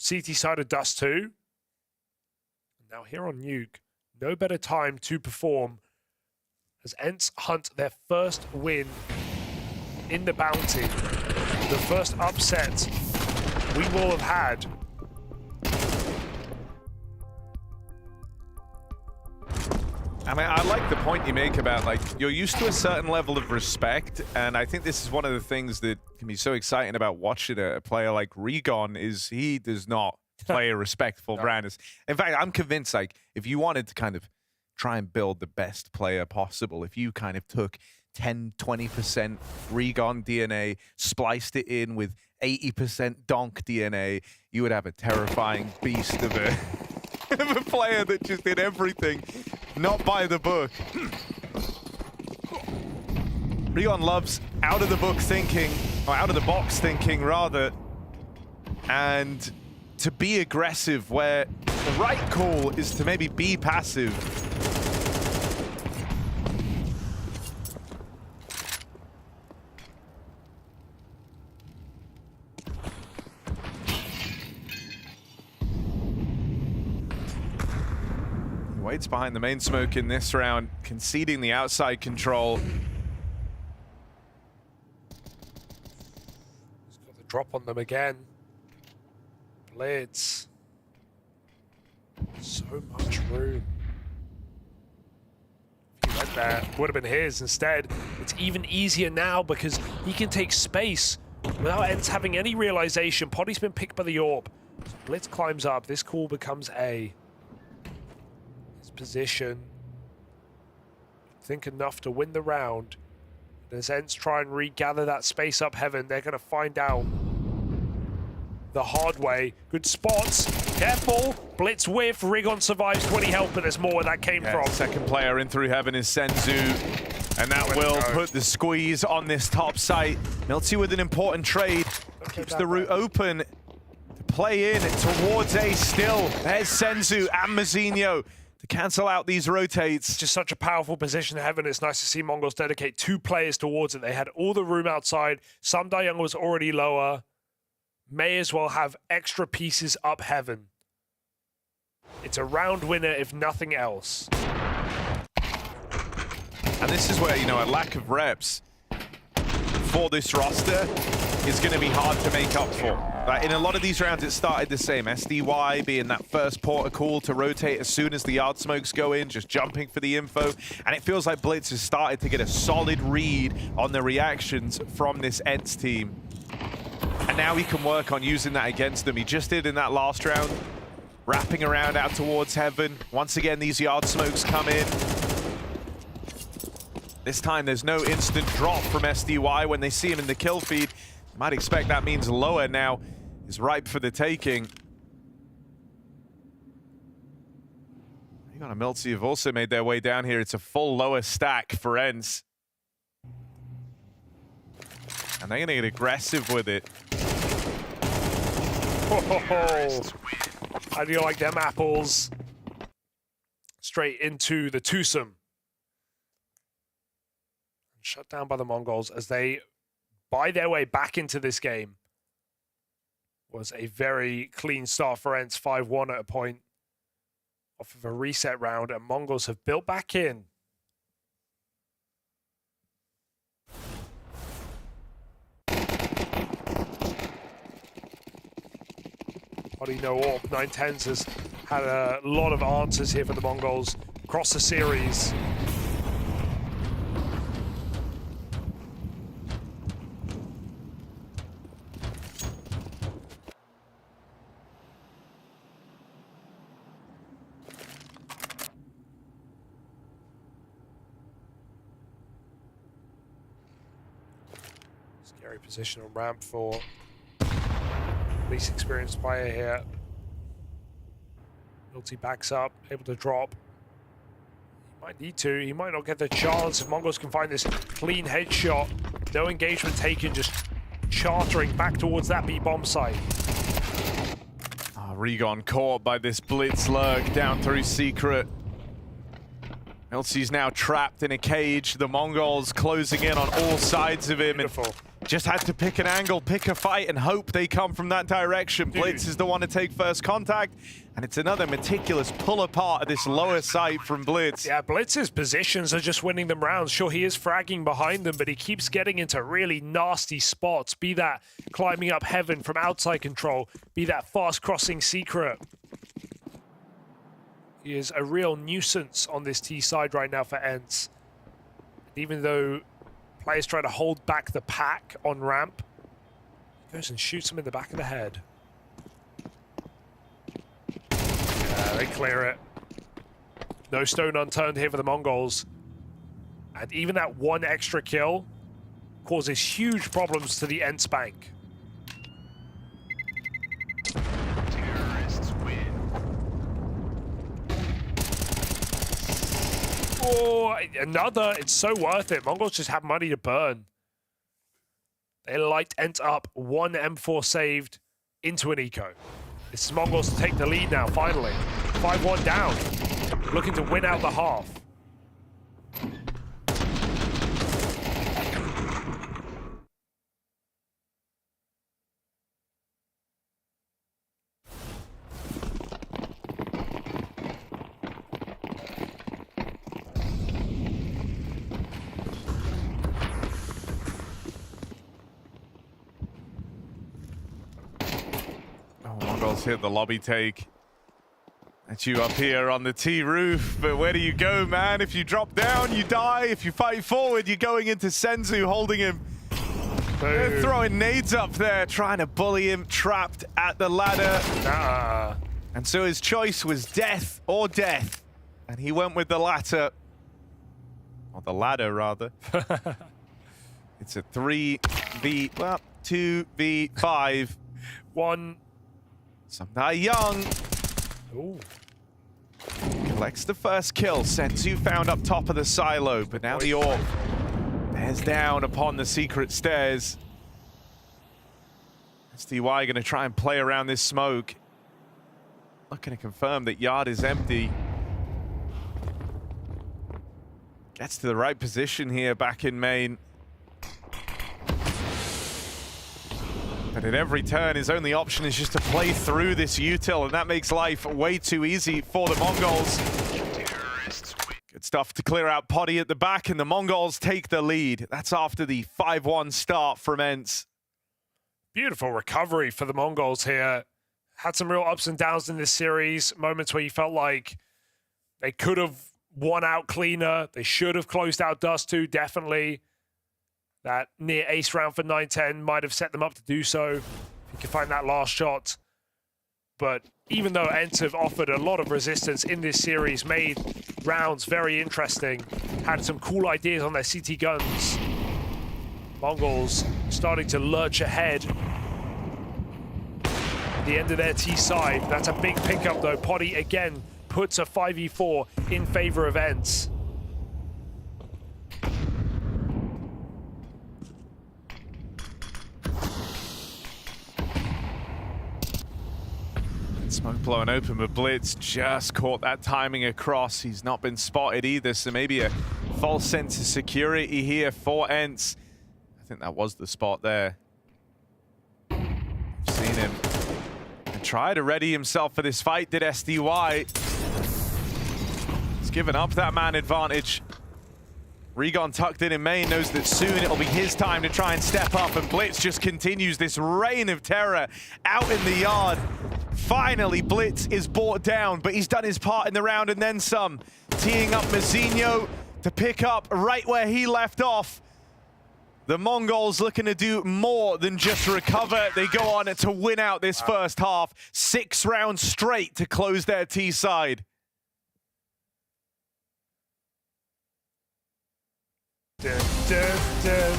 CT side of Dust 2. Now here on Nuke, no better time to perform as ENCE hunt their first win in the bounty. The first upset we will have had. I mean, I like the point you make about, like, you're used to a certain level of respect, and I think this is one of the things that can be so exciting about watching a player like Regon is he does not play a respectful brand. In fact, I'm convinced, like, if you wanted to kind of try and build the best player possible, if you kind of took 10-20% Regon DNA, spliced it in with 80% Donk DNA, you would have a terrifying beast of a, of a player that just did everything not by the book. Regon loves out of the book thinking, or out of the box thinking rather, and to be aggressive where the right call is to maybe be passive. Waits behind the main smoke in this round, conceding the outside control. He's got the drop on them again. Blitz. So much room. If he went there, would have been his. Instead, it's even easier now because he can take space without ENCE having any realization. Poddy's been picked by the AWP. So Blitz climbs up. This call becomes A. Position. Think enough to win the round. As ENCE try and regather that space up heaven, they're going to find out the hard way. Good spots. Careful. Blitz whiff. Regon survives 20 health, but there's more where that came from. Second player in through heaven is Senzu, and that will put the squeeze on this top site. MongolZ with an important trade. Keeps the route open to play in towards A still. There's Senzu and Mazinho to cancel out these rotates. Just such a powerful position in heaven. It's nice to see MongolZ dedicate 2 players towards it. They had all the room outside. Some Young was already lower. May as well have extra pieces up heaven. It's a round winner if nothing else. And this is where, you know, a lack of reps for this roster is going to be hard to make up for. Like, in a lot of these rounds, it started the same. SDY being that first porter call to rotate as soon as the yard smokes go in, just jumping for the info. And it feels like Blitz has started to get a solid read on the reactions from this ENCE team. And now he can work on using that against them. He just did in that last round, wrapping around out towards heaven. Once again, these yard smokes come in. This time, there's no instant drop from SDY when they see him in the kill feed. You might expect that means lower now is ripe for the taking. Regon and MongolZ have also made their way down here. It's a full lower stack for ENCE. And they're going to get aggressive with it. Oh, how do you like them apples? Straight into the twosome. Shut down by the MongolZ as they buy their way back into this game. Was a very clean start for ENCE, 5-1 at a point off of a reset round, and Mongols have built back in. Potty no AWP, 910s has had a lot of answers here for the Mongols across the series. Scary position on ramp for least experienced player here. Multi backs up, able to drop. He might need to, he might not get the chance if Mongols can find this clean headshot. No engagement taken, just chartering back towards that B bomb site. Regon caught by this blitz lurk down through secret. ENCE's now trapped in a cage. The Mongols closing in on all sides of him. Beautiful. And just had to pick an angle, pick a fight, and hope they come from that direction. Dude. Blitz is the one to take first contact, and it's another meticulous pull apart of this lower site from Blitz. Yeah, Blitz's positions are just winning them rounds. Sure, he is fragging behind them, but he keeps getting into really nasty spots. Be that climbing up heaven from outside control, be that fast crossing secret. He is a real nuisance on this T side right now for ENCE. Even though players try to hold back the pack on ramp, he goes and shoots him in the back of the head. Yeah, they clear it. No stone unturned here for the Mongols. And even that one extra kill causes huge problems to the ENCE bank. Oh, another. It's so worth it. Mongols just have money to burn. They light ENCE up. One M4 saved into an eco. This is Mongols to take the lead now, finally. 5-1 down. Looking to win out the half. Mongols hit the lobby take. That's you up here on the T roof, but where do you go, man? If you drop down, you die. If you fight forward, you're going into Senzu, holding him. They're throwing nades up there, trying to bully him, trapped at the ladder. Nah. And so his choice was death or death. And he went with the latter. Or the ladder, rather. It's a 2v5. One. Something young. Ooh. Collects the first kill. Senzu found up top of the silo, but now the AWP bears down upon the secret stairs. SDY gonna try and play around this smoke. Looking to confirm that yard is empty. Gets to the right position here back in main. But at every turn, his only option is just to play through this util, and that makes life way too easy for the Mongols. Good stuff to clear out Potty at the back, and the Mongols take the lead. That's after the 5-1 start from ENCE. Beautiful recovery for the Mongols here. Had some real ups and downs in this series. Moments where you felt like they could have won out cleaner. They should have closed out Dust 2, definitely. That near ace round for 910 might have set them up to do so. If you can find that last shot. But even though ENCE have offered a lot of resistance in this series, made rounds very interesting, had some cool ideas on their CT guns. Mongols starting to lurch ahead. The end of their T side. That's a big pickup though. Potty again puts a 5v4 in favor of ENCE. Smoke blowing open, but Blitz just caught that timing across. He's not been spotted either, so maybe a false sense of security here for ENCE. think that was the spot there. Seen him and try to ready himself for this fight, did SDY. He's given up that man advantage. Regon tucked in main, knows that soon it'll be his time to try and step up, and Blitz just continues this reign of terror out in the yard. Finally, Blitz is brought down, but he's done his part in the round and then some. Teeing up Mazinho to pick up right where he left off. The Mongols looking to do more than just recover. They go on to win out this first half. 6 rounds straight to close their T side. Dun, dun, dun.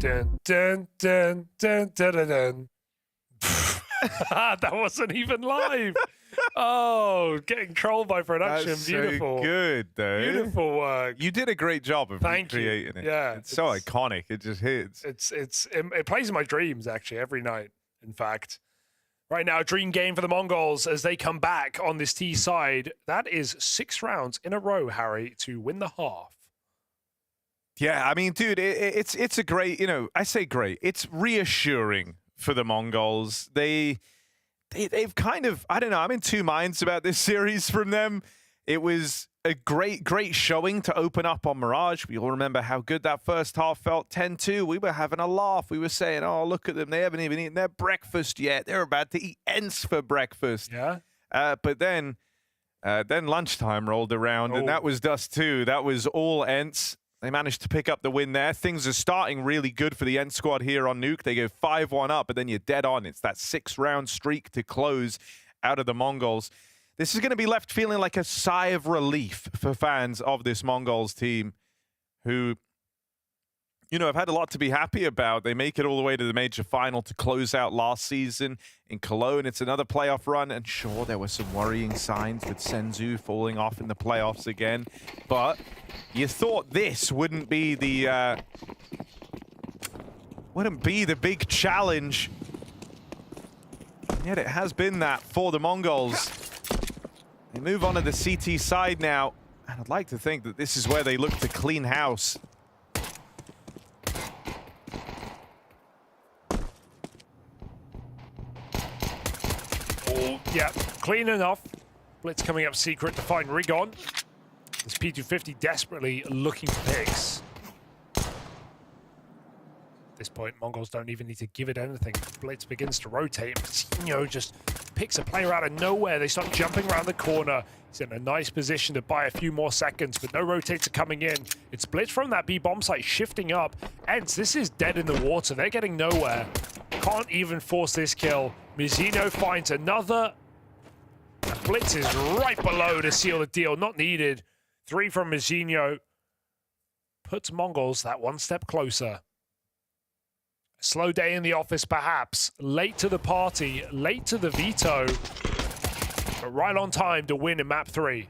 Dun, dun, dun, dun, dun, dun, dun. That wasn't even live. Oh, getting trolled by production. That's Beautiful. So good, though. Beautiful work. You did a great job of Thank you. recreating it. Yeah, it's so iconic. It just hits. It plays in my dreams actually every night. In fact, right now, dream game for the Mongols as they come back on this T side. That is 6 rounds in a row, Harry, to win the half. Yeah, I mean, dude, it's a great, I say great. It's reassuring for the Mongols. They've kind of, I don't know, I'm in two minds about this series from them. It was a great showing to open up on Mirage. We all remember how good that first half felt. 10-2, we were having a laugh. We were saying, oh, look at them. They haven't even eaten their breakfast yet. They're about to eat ENCE for breakfast. Yeah. But then lunchtime rolled around, and that was Dust 2. That was all ENCE. They managed to pick up the win there. Things are starting really good for the ENCE squad here on Nuke. They go 5-1 up, but then you're dead on. It's that 6-round streak to close out of the Mongols. This is going to be left feeling like a sigh of relief for fans of this Mongols team. who, you know, have had a lot to be happy about. They make it all the way to the major final to close out last season in Cologne. It's another playoff run, and sure, there were some worrying signs with Senzu falling off in the playoffs again, but you thought this wouldn't be the big challenge. And yet it has been that for the Mongols. They move on to the CT side now, and I'd like to think that this is where they look to clean house. Oh, yeah, clean enough. Blitz coming up secret to find Rigon. This P250 desperately looking for picks. At this point, Mongols don't even need to give it anything. Blitz begins to rotate. Moutinho just picks a player out of nowhere. They start jumping around the corner. He's in a nice position to buy a few more seconds, but no rotates are coming in. It's Blitz from that B bomb site shifting up. ENCE, this is dead in the water. They're getting nowhere. Can't even force this kill. Moutinho finds another. And Blitz is right below to seal the deal. Not needed. 3 from Moutinho. Puts Mongols that one step closer. A slow day in the office, perhaps. Late to the party, late to the veto. But right on time to win in map 3.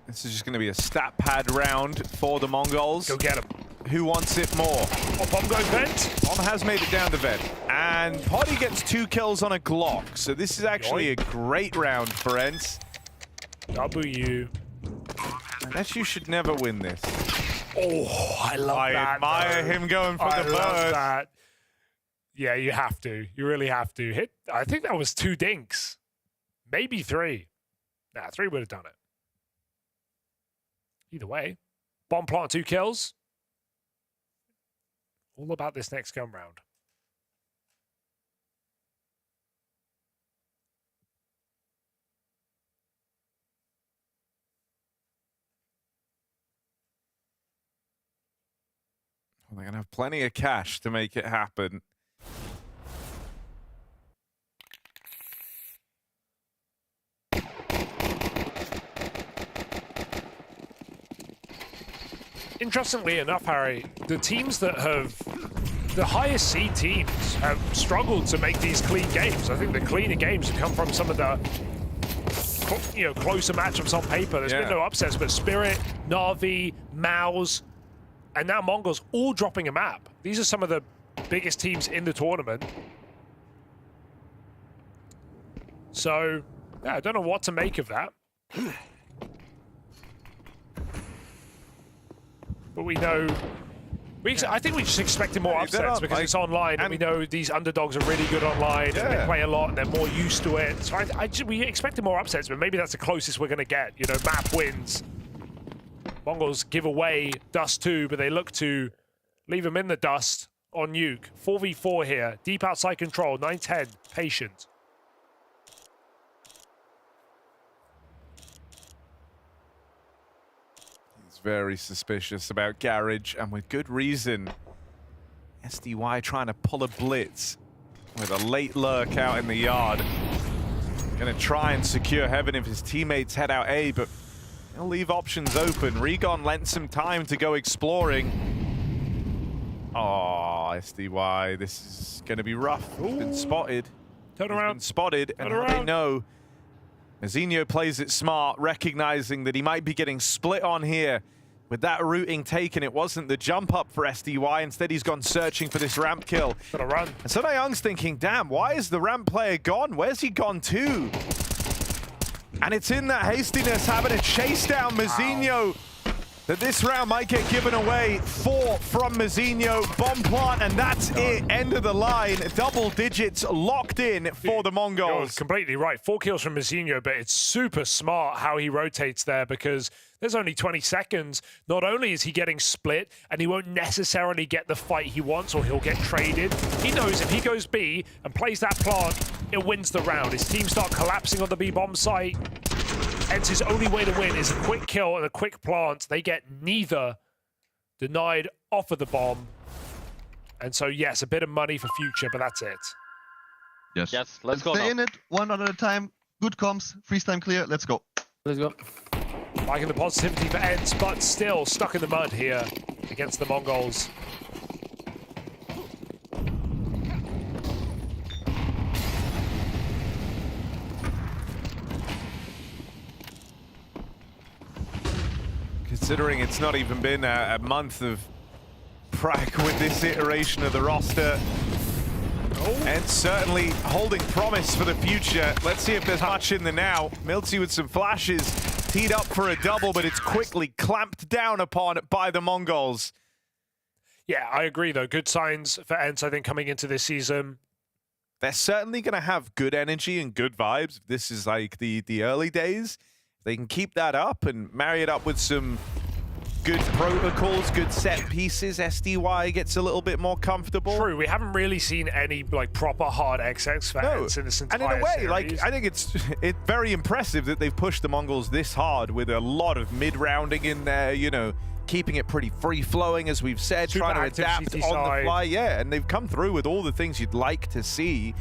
This is just going to be a stat pad round for the Mongols. Go get him. Who wants it more? Oh, Bomb goes vent. Bomb has made it down the vent. And Potty gets 2 kills on a Glock. So this is actually a great round for ENCE. W. Unless you should never win this. Oh, I love that. I admire him going for the love bird. that. Yeah, you have to. You really have to. Hit. I think that was 2 dinks. Maybe 3. Nah, 3 would have done it. Either way. Bomb plant 2 kills. All about this next gun round. Well, they're going to have plenty of cash to make it happen. Interestingly enough, Harry, the teams that have the highest seed teams have struggled to make these clean games. I think the cleaner games have come from some of the closer matchups on paper. There's been no upsets, but Spirit, Na'Vi, MongolZ, and now Mongols all dropping a map. These are some of the biggest teams in the tournament. So, yeah, I don't know what to make of that. But we know, I think we just expected more upsets because it's online, and we know these underdogs are really good online, and they play a lot, and they're more used to it. So we expected more upsets, but maybe that's the closest we're going to get. You know, map wins. Mongols give away Dust 2, but they look to leave them in the dust on Nuke. 4v4 here, deep outside control, 9-10, patient. Very suspicious about Garage, and with good reason. SDY trying to pull a blitz with a late lurk out in the yard. Gonna try and secure heaven if his teammates head out A, but he'll leave options open. Rigon lent some time to go exploring. Oh, SDY, this is gonna be rough. He's been spotted. Turn around. Been spotted, and they know. Moutinho plays it smart, recognizing that he might be getting split on here. With that routing taken, it wasn't the jump up for SDY. Instead, he's gone searching for this ramp kill. Gotta run. And so Young's thinking, damn, why is the ramp player gone? Where's he gone to? And it's in that hastiness, having to chase down Moutinho. that this round might get given away. 4 from Mazinho, bomb plant, and that's it. End of the line. Double digits locked in for the Mongols. You're completely right. 4 kills from Mazinho, but it's super smart how he rotates there because there's only 20 seconds. Not only is he getting split, and he won't necessarily get the fight he wants or he'll get traded. He knows if he goes B and plays that plant, it wins the round. His team start collapsing on the B bomb site. ENCE's only way to win is a quick kill and a quick plant. They get neither. Denied off of the bomb. And so, yes, a bit of money for future, but that's it. Yes. Yes, let's go Stay now. in it, one at a time. Good comms, freeze time clear. Let's go. Let's go. Liking the positivity for ENCE, but still stuck in the mud here against the Mongols. Considering it's not even been a month of prac with this iteration of the roster. And certainly holding promise for the future. Let's see if there's much in the now. miltzy with some flashes, teed up for a double, but it's quickly clamped down upon by the Mongols. Yeah, I agree, though. Good signs for ENCE, I think, coming into this season. They're certainly going to have good energy and good vibes. This is like the early days. They can keep that up and marry it up with some good protocols, good set pieces. SDY gets a little bit more comfortable. True, we haven't really seen any like proper hard XX for ENCE in this entire and in a way, series. like I think it's very impressive that they've pushed the Mongols this hard with a lot of mid-rounding in there, you know, keeping it pretty free-flowing, as we've said, Super trying to active adapt CT on side. the fly. Yeah, and they've come through with all the things you'd like to see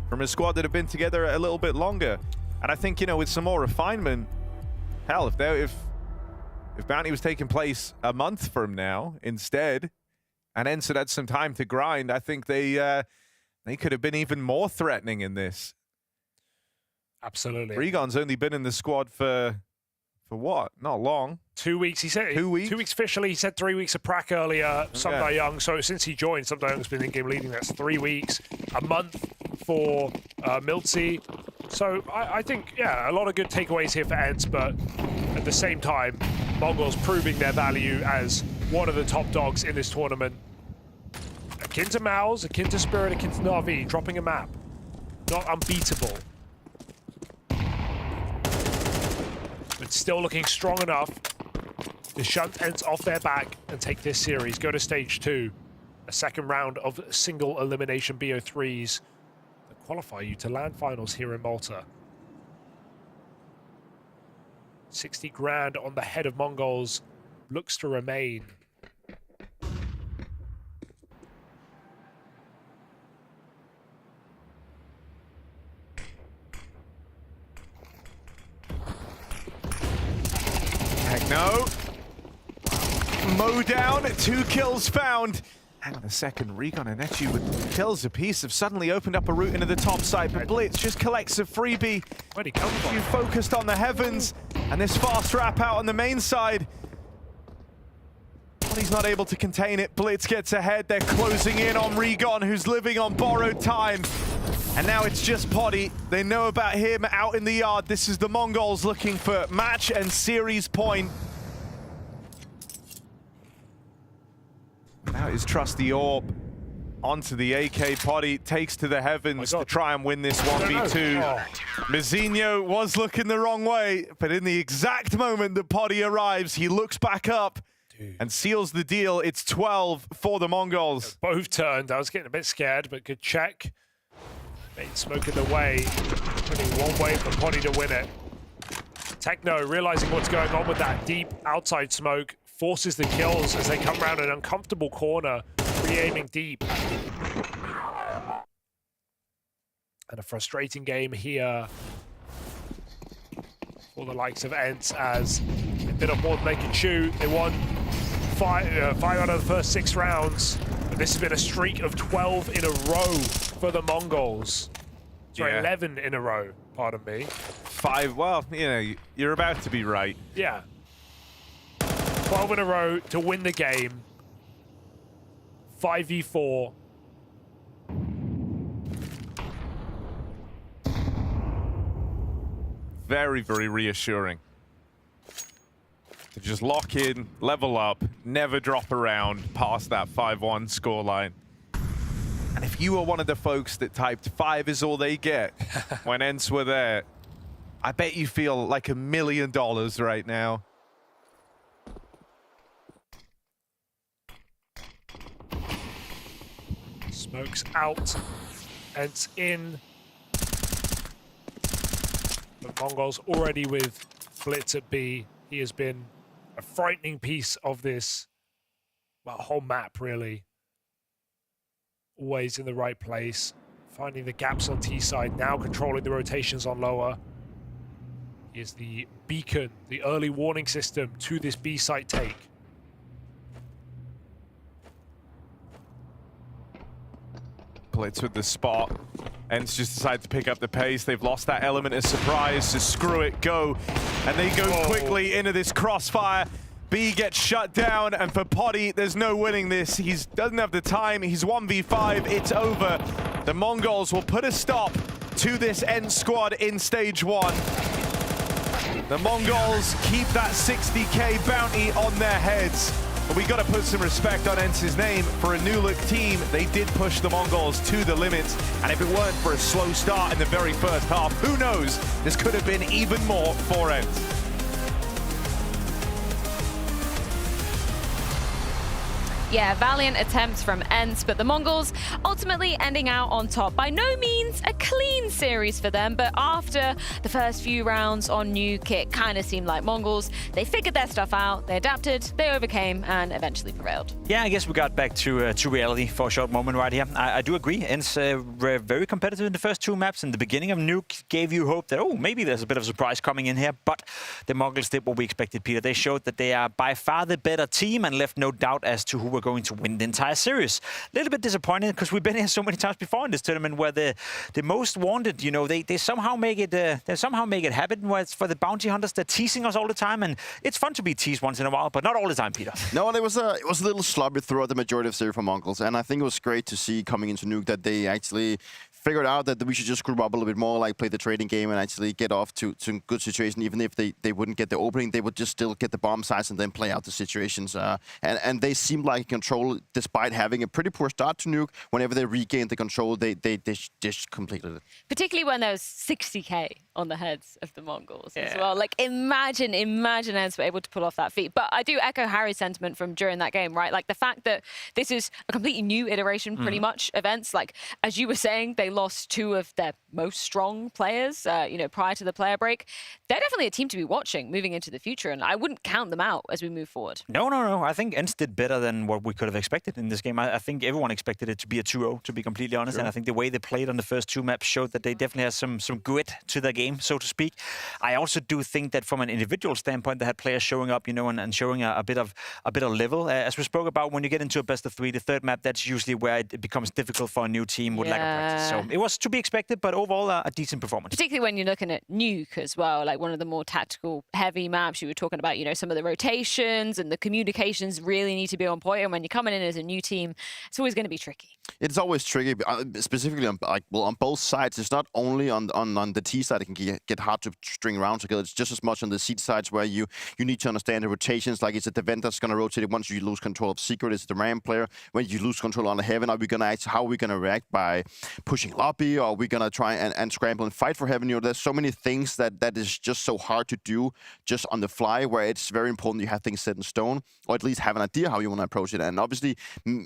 from a squad that have been together a little bit longer. And I think, you know, with some more refinement, hell, if Bounty was taking place a month from now instead, and ENCE had some time to grind, I think they could have been even more threatening in this. Absolutely. Regon's only been in the squad for what? Not long. 2 weeks. He said 2 weeks. 2 weeks officially. He said 3 weeks of prac earlier. Sumdai Young. So since he joined, Sumdai Young's been in-game leading. That's 3 weeks. A month for miltzy. So I think, yeah, a lot of good takeaways here for ENCE, but at the same time, Mongols proving their value as one of the top dogs in this tournament. Akin to Mouse, akin to Spirit, akin to Na'Vi, dropping a map. Not unbeatable. But still looking strong enough to shunt ENCE off their back and take this series. Go to stage 2. A second round of single elimination BO3s that qualify you to LAN finals here in Malta. 60 grand on the head of Mongols looks to remain. Heck no. Mow down, 2 kills found. Hang on a second, Regon and Echu with kills apiece have suddenly opened up a route into the top side, but Blitz just collects a freebie. Where'd he come from? You focused on the heavens, and this fast wrap out on the main side. But he's not able to contain it. Blitz gets ahead. They're closing in on Regon, who's living on borrowed time. And now it's just Poddy. They know about him out in the yard. This is the Mongols looking for match and series point. Now his trusty orb onto the AK. Poddy takes to the heavens to try and win this 1v2. Mazinho was looking the wrong way, but in the exact moment that Poddy arrives, he looks back up and seals the deal. It's 12 for the Mongols. Both turned. I was getting a bit scared, but good check. Made smoke in the way. Only one way for Poddy to win it. Techno, realizing what's going on with that deep outside smoke, forces the kills as they come around an uncomfortable corner, re-aiming deep. And a frustrating game here for the likes of ENCE as they bit off more than they could chew. They won five out of the first 6 rounds. But this has been a streak of 12 in a row for the Mongols. Sorry, 11 in a row, pardon me. 5, well, you know, you're about to be right. Yeah. 12 in a row to win the game. 5v4. Very, very reassuring to just lock in, level up, never drop around past that 5-1 scoreline. And if you were one of the folks that typed 5 is all they get when ENCE were there, I bet you feel like $1 million right now. Smokes out. ENCE in. But MongolZ already with Blitz at B. He has been a frightening piece of this, well, whole map, really. Always in the right place. Finding the gaps on T side, now controlling the rotations on lower. He is the beacon, the early warning system to this B site take. Blitz with the spot. ENCE just decided to pick up the pace. They've lost that element of surprise, so screw it, go. And they go quickly into this crossfire. B gets shut down, and for Poddy, there's no winning this. He doesn't have the time. He's 1v5. It's over. The MongolZ will put a stop to this ENCE squad in stage 1. The MongolZ keep that 60k bounty on their heads. But we got to put some respect on ENCE's name. For a new look team, they did push the MongolZ to the limits. And if it weren't for a slow start in the very first half, who knows? This could have been even more for ENCE. Yeah, valiant attempts from ENCE, but the MongolZ ultimately ending out on top. By no means a clean series for them, but after the first few rounds on Nuke, it kind of seemed like MongolZ, they figured their stuff out, they adapted, they overcame, and eventually prevailed. Yeah, I guess we got back to reality for a short moment right here. I do agree. ENCE were very competitive in the first 2 maps, and the beginning of Nuke gave you hope that, oh, maybe there's a bit of a surprise coming in here, but the MongolZ did what we expected, Peter. They showed that they are by far the better team and left no doubt as to who were going to win the entire series. A little bit disappointed because we've been here so many times before in this tournament where the most wanted, you know, they somehow make it happen. Where it's for the bounty hunters, they're teasing us all the time, and it's fun to be teased once in a while, but not all the time, Peter. No, it was a little sloppy throughout the majority of series for MongolZ, and I think it was great to see coming into Nuke that they actually figured out that we should just group up a little bit more, like play the trading game and actually get off to a good situation. Even if they wouldn't get the opening, they would just still get the bomb size and then play out the situations. And they seemed like in control, despite having a pretty poor start to Nuke. Whenever they regained the control, they just completed it. Particularly when there was 60k on the heads of the MongolZ as well. Like, imagine ENCE were able to pull off that feat. But I do echo Harry's sentiment from during that game, right? Like, the fact that this is a completely new iteration, pretty much, of ENCE. Like, as you were saying, they lost 2 of their most strong players, you know, prior to the player break. They're definitely a team to be watching moving into the future, and I wouldn't count them out as we move forward. No. I think ENCE did better than what we could have expected in this game. I think everyone expected it to be a 2-0, to be completely honest. Sure. And I think the way they played on the first 2 maps showed that they definitely have some grit to their game, so to speak. I also do think that from an individual standpoint, they had players showing up, you know, and showing a bit of level. As we spoke about, when you get into a best of 3, the 3rd map, that's usually where it becomes difficult for a new team with lack of practice. So it was to be expected, but overall a decent performance. Particularly when you're looking at Nuke as well, like one of the more tactical heavy maps. You were talking about, you know, some of the rotations and the communications really need to be on point. And when you're coming in as a new team, it's always going to be tricky. It's always tricky, specifically on on both sides. It's not only on the T side it can get hard to string rounds together. It's just as much on the C sides where you need to understand the rotations. Like, is it the vent that's going to rotate it once you lose control of Secret? Is it the RAM player? When you lose control on the Heaven, how are we going to react by pushing lobby? Or are we going to try and scramble and fight for Heaven? You know, there's so many things that is just so hard to do just on the fly, where it's very important you have things set in stone, or at least have an idea how you want to approach it. And obviously,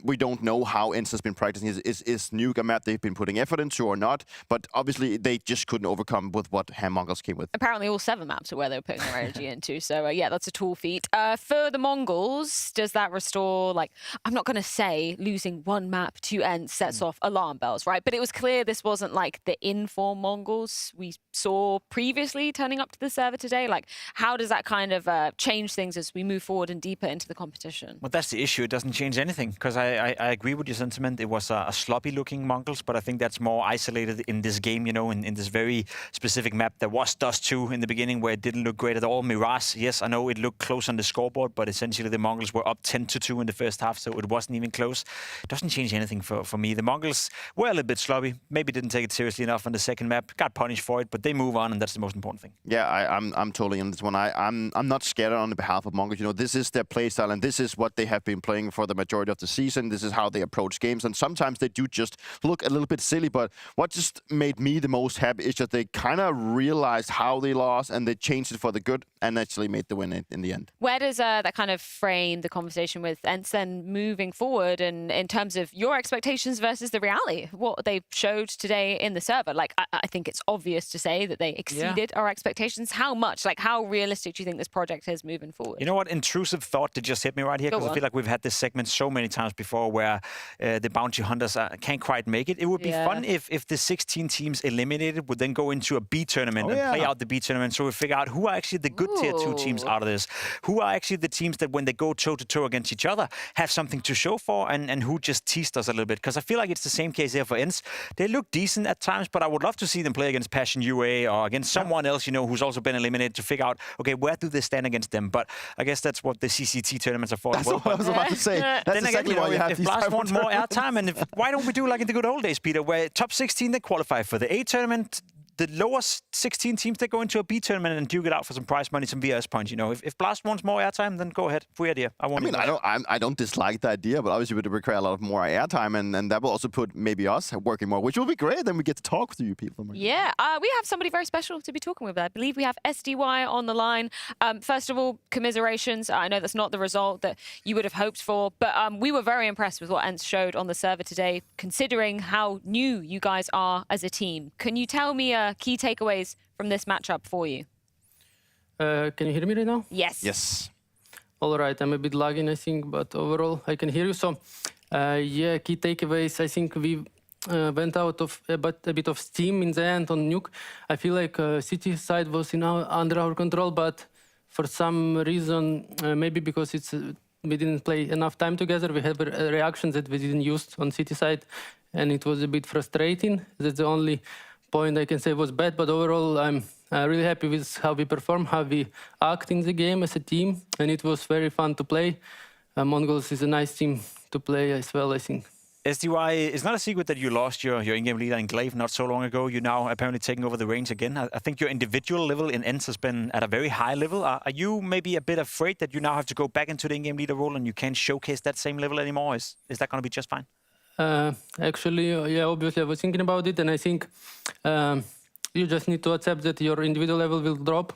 we don't know how ENCE has been practicing. Is Nuke a map they've been putting effort into or not? But obviously, they just couldn't overcome with what MongolZ came with. Apparently, all 7 maps are where they were putting their energy into. So, yeah, that's a tall feat. For the MongolZ, does that restore, like, I'm not going to say losing 1 map to ENCE sets off alarm bells, right? But it was clear this wasn't like the inform MongolZ we saw previously turning up to the server today. Like, how does that kind of change things as we move forward and deeper into the competition? Well, that's the issue. It doesn't change anything, because I agree with your sentiment. It was a sloppy-looking MongolZ, but I think that's more isolated in this game, you know, in this very specific map. There was Dust 2 in the beginning where it didn't look great at all. Mirage, yes, I know it looked close on the scoreboard, but essentially the MongolZ were up 10-2 in the first half, so it wasn't even close. It doesn't change anything for me. The MongolZ were a little bit sloppy, maybe didn't take it seriously enough. off on the second map, got punished for it, but they move on, and that's the most important thing. Yeah, I'm totally on this one. I'm not scared on the behalf of MongolZ. You know, this is their playstyle, and this is what they have been playing for the majority of the season. This is how they approach games, and sometimes they do just look a little bit silly. But what just made me the most happy is that they kind of realized how they lost, and they changed it for the good, and actually made the win in the end. Where does that kind of frame the conversation with ENCE then moving forward, and in terms of your expectations versus the reality, what they showed today in the server? Like, I think it's obvious to say that they exceeded our expectations. How much? Like, how realistic do you think this project is moving forward? You know what intrusive thought that just hit me right here? Because I feel like we've had this segment so many times before where the bounty hunters can't quite make it. It would be fun if the 16 teams eliminated would then go into a B tournament and play out the B tournament, so we figure out who are actually the good tier 2 teams out of this. Who are actually the teams that when they go toe-to-toe against each other have something to show for, and who just teased us a little bit. Because I feel like it's the same case here for ENCE. They look decent at times, but I would love to see them play against Passion UA or against someone else, you know, who's also been eliminated, to figure out, okay, where do they stand against them? But I guess that's what the CCT tournaments are for. That's what I was about to say. That's then exactly again, why you have if these Blast want more airtime, and why don't we do like in the good old days, Peter, where top 16 they qualify for the A tournament, the lowest 16 teams they go into a B tournament and duke it out for some prize money, some VS points. You know, if Blast wants more airtime, then go ahead. Free idea. I don't dislike the idea, but obviously it would require a lot of more airtime, and that will also put maybe us working more, which will be great. Then we get to talk to you people. Yeah, we have somebody very special to be talking with. I believe we have SDY on the line. First of all, commiserations. I know that's not the result that you would have hoped for, but we were very impressed with what ENCE showed on the server today, considering how new you guys are as a team. Can you tell me key takeaways from this matchup for you? Can you hear me right now? Yes. Yes. All right, I'm a bit lagging, I think, but overall I can hear you. So, yeah, key takeaways. I think we went out of a bit of steam in the end on Nuke. I feel like City side was under our control, but for some reason, maybe because we didn't play enough time together, we had reactions that we didn't use on City side, and it was a bit frustrating. That's the only point I can say was bad, but overall I'm really happy with how we perform, how we act in the game as a team, and it was very fun to play. MongolZ is a nice team to play as well, I think. SDY, it's not a secret that you lost your in-game leader in Glaive not so long ago. You're now apparently taking over the reins again. I think your individual level in ENCE has been at a very high level. Are you maybe a bit afraid that you now have to go back into the in-game leader role and you can't showcase that same level anymore? Is that going to be just fine? Actually, yeah, obviously I was thinking about it, and I think you just need to accept that your individual level will drop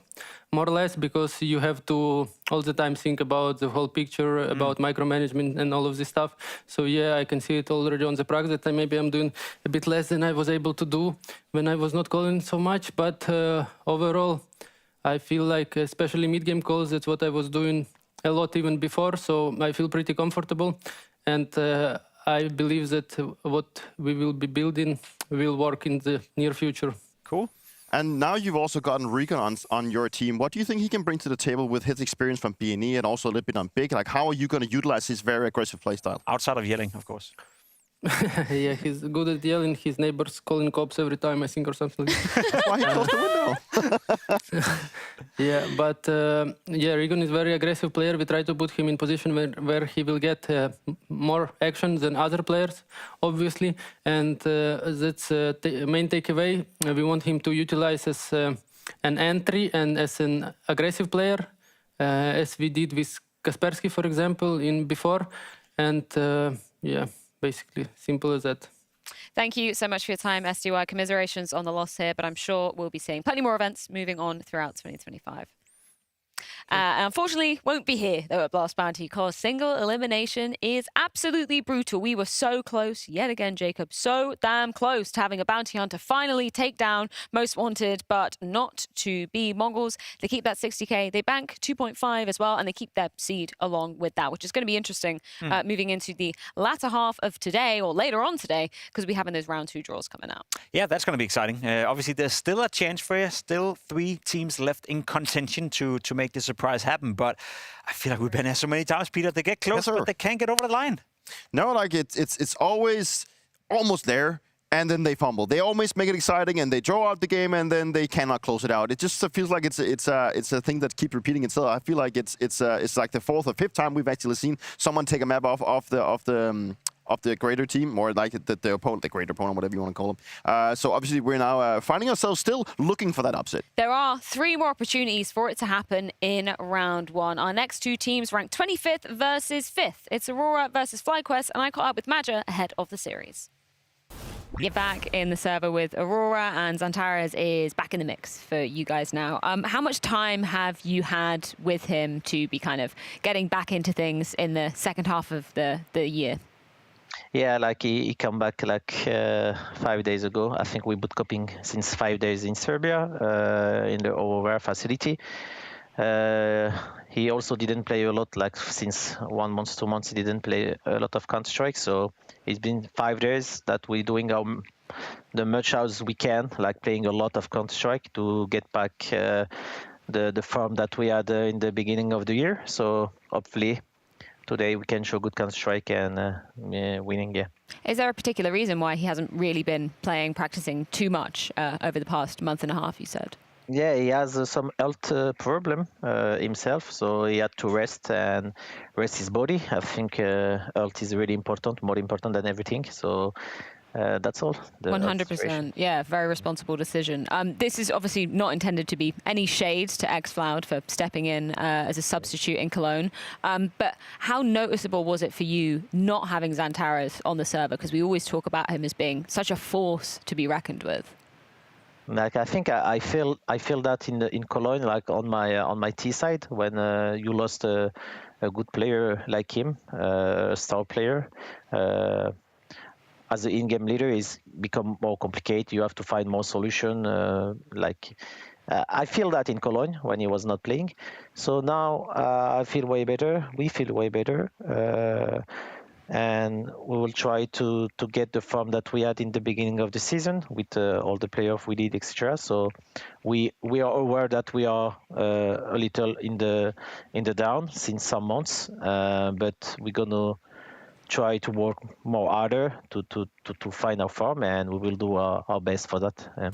more or less, because you have to all the time think about the whole picture, about micromanagement and all of this stuff. So yeah, I can see it already on the practice that maybe I'm doing a bit less than I was able to do when I was not calling so much. But overall, I feel like, especially mid-game calls, that's what I was doing a lot even before. So I feel pretty comfortable, and I believe that what we will be building will work in the near future. Cool. And now you've also gotten Recon on your team. What do you think he can bring to the table with his experience from BNE and also a little bit on Big? Like, how are you going to utilize his very aggressive playstyle? Outside of yelling, of course. Yeah, he's good at yelling. His neighbors calling cops every time, I think, or something like that. That's why he closed the window. Yeah, but yeah, Regan is a very aggressive player. We try to put him in position where he will get more action than other players, obviously. And that's the main takeaway. We want him to utilize as an entry and as an aggressive player, as we did with Kaspersky, for example, in before. And yeah, basically, simple as that. Thank you so much for your time, SDY. Commiserations on the loss here, but I'm sure we'll be seeing plenty more events moving on throughout 2025. Unfortunately, won't be here, though, at Blast Bounty, because single elimination is absolutely brutal. We were so close, yet again, Jacob, so damn close to having a bounty hunter finally take down Most Wanted, but not to be MongolZ. They keep that 60k, they bank 2.5 as well, and they keep their seed along with that, which is going to be interesting moving into the latter half of today, or later on today, because we're having those round 2 draws coming out. Yeah, that's going to be exciting. Obviously, there's still a chance for you, still 3 teams left in contention to make this surprise happen, but I feel like we've been there so many times, Peter. They get close, but they can't get over the line. No, like it's always almost there, and then they fumble. They always make it exciting, and they draw out the game, and then they cannot close it out. It just feels like it's a thing that keeps repeating itself. I feel like it's like the 4th or 5th time we've actually seen someone take a map off the of the greater team, or like the opponent, the greater opponent, whatever you want to call them. So obviously we're now finding ourselves still looking for that upset. There are 3 more opportunities for it to happen in round 1. Our next 2 teams ranked 25th versus 5th. It's Aurora versus FlyQuest, and I caught up with Maja ahead of the series. You're back in the server with Aurora, and XANTARES is back in the mix for you guys now. How much time have you had with him to be kind of getting back into things in the second half of the year? Yeah, like he come back like 5 days ago. I think we boot coping since 5 days in Serbia in the Aurora facility. He also didn't play a lot, like since 1 month, 2 months, he didn't play a lot of Counter-Strike. So it's been 5 days that we're doing the much as we can, like playing a lot of Counter-Strike to get back the form that we had in the beginning of the year. So hopefully today we can show good Counter-Strike and winning, yeah. Is there a particular reason why he hasn't really been practicing too much over the past month and a half, you said? Yeah, he has some health problem himself, so he had to rest his body. I think health is really important, more important than everything. So that's all. 100%. Yeah, very responsible decision. This is obviously not intended to be any shade to xFloud for stepping in as a substitute in Cologne. But how noticeable was it for you not having XANTARES on the server? Because we always talk about him as being such a force to be reckoned with. Like I think I feel that in Cologne, like on my T side, when you lost a good player like him, a star player, as the in-game leader, is become more complicated. You have to find more solution. I feel that in Cologne when he was not playing. So now I feel way better. We feel way better. And we will try to get the form that we had in the beginning of the season with all the playoff we did, etc. So we are aware that we are a little in the down since some months, but we're gonna try to work more harder to find our form, and we will do our best for that.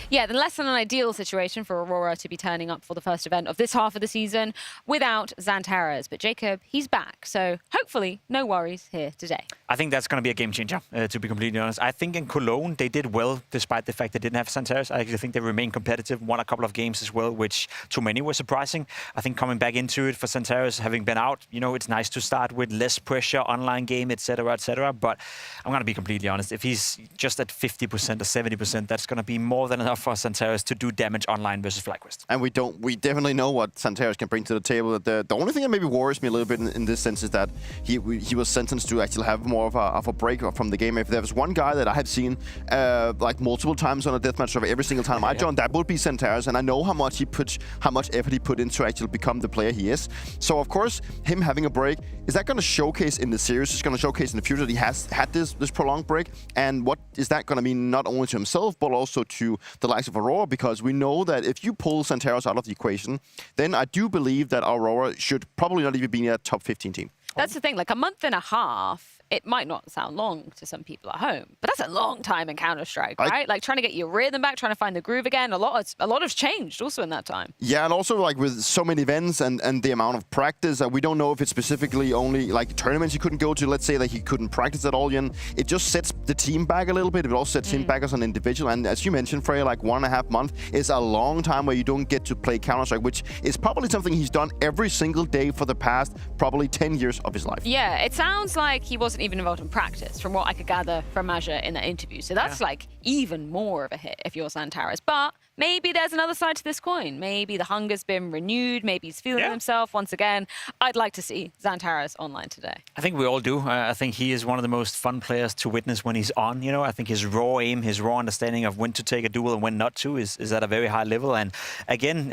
Yeah, the less than an ideal situation for Aurora to be turning up for the first event of this half of the season without XANTARES. But Jacob, he's back, so hopefully no worries here today. I think that's going to be a game changer, to be completely honest. I think in Cologne, they did well, despite the fact they didn't have XANTARES. I actually think they remained competitive, won a couple of games as well, which to many were surprising. I think coming back into it for XANTARES, having been out, you know, it's nice to start with less pressure, online game, etc., etc. But I'm going to be completely honest. If he's just at 50% or 70%, that's going to be more than enough for XANTARES to do damage online versus FlyQuest. And we definitely know what XANTARES can bring to the table. The only thing that maybe worries me a little bit in this sense is that he was sentenced to actually have more of a break from the game. If there was one guy that I have seen like multiple times on a deathmatch server, every single time I joined, that would be XANTARES, and I know how much effort he put into actually become the player he is. So of course, him having a break, is that going to showcase in the series? It's going to showcase in the future that he has had this prolonged break, and what is that going to mean not only to himself but also to the likes of Aurora? Because we know that if you pull XANTARES out of the equation, then I do believe that Aurora should probably not even be a top 15 team. That's the thing, like a month and a half, it might not sound long to some people at home, but that's a long time in Counter-Strike, right? Like trying to get your rhythm back, trying to find the groove again. A lot has changed also in that time. Yeah, and also like with so many events and the amount of practice, we don't know if it's specifically only like tournaments he couldn't go to. Let's say that he couldn't practice at all, and it just sets the team back a little bit. It also sets him back as an individual. And as you mentioned, Freya, like 1.5 months is a long time where you don't get to play Counter-Strike, which is probably something he's done every single day for the past probably 10 years of his life. Yeah, it sounds like he wasn't even involved in practice, from what I could gather from Maja in that interview. So that's like even more of a hit if you're XANTARES. But maybe there's another side to this coin. Maybe the hunger's been renewed. Maybe he's feeling himself once again. I'd like to see XANTARES online today. I think we all do. I think he is one of the most fun players to witness when he's on. You know, I think his raw aim, his raw understanding of when to take a duel and when not to is at a very high level. And again,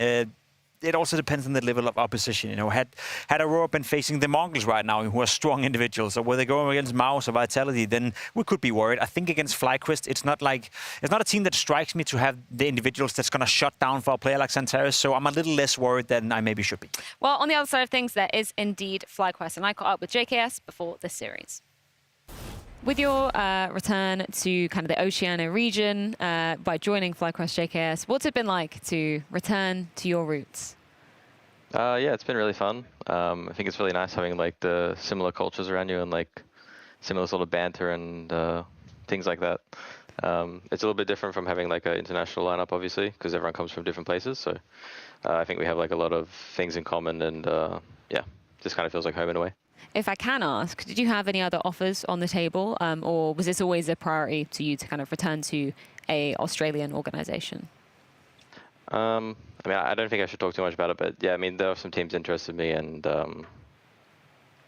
it also depends on the level of opposition. You know, had Aurora been facing the Mongols right now, who are strong individuals, or were they going against MongolZ or Vitality, then we could be worried. I think against FlyQuest, it's not a team that strikes me to have the individuals that's going to shut down for a player like XANTARES. So I'm a little less worried than I maybe should be. Well, on the other side of things, there is indeed FlyQuest, and I caught up with JKS before this series. With your return to kind of the Oceania region by joining FlyQuest JKS, what's it been like to return to your roots? Yeah, it's been really fun. I think it's really nice having like the similar cultures around you and like similar sort of banter and things like that. It's a little bit different from having like an international lineup, obviously, because everyone comes from different places. So I think we have like a lot of things in common, and yeah, just kind of feels like home in a way. If I can ask, did you have any other offers on the table, or was this always a priority to you to kind of return to a Australian organization? I mean, I don't think I should talk too much about it, but yeah, I mean, there are some teams interested in me, and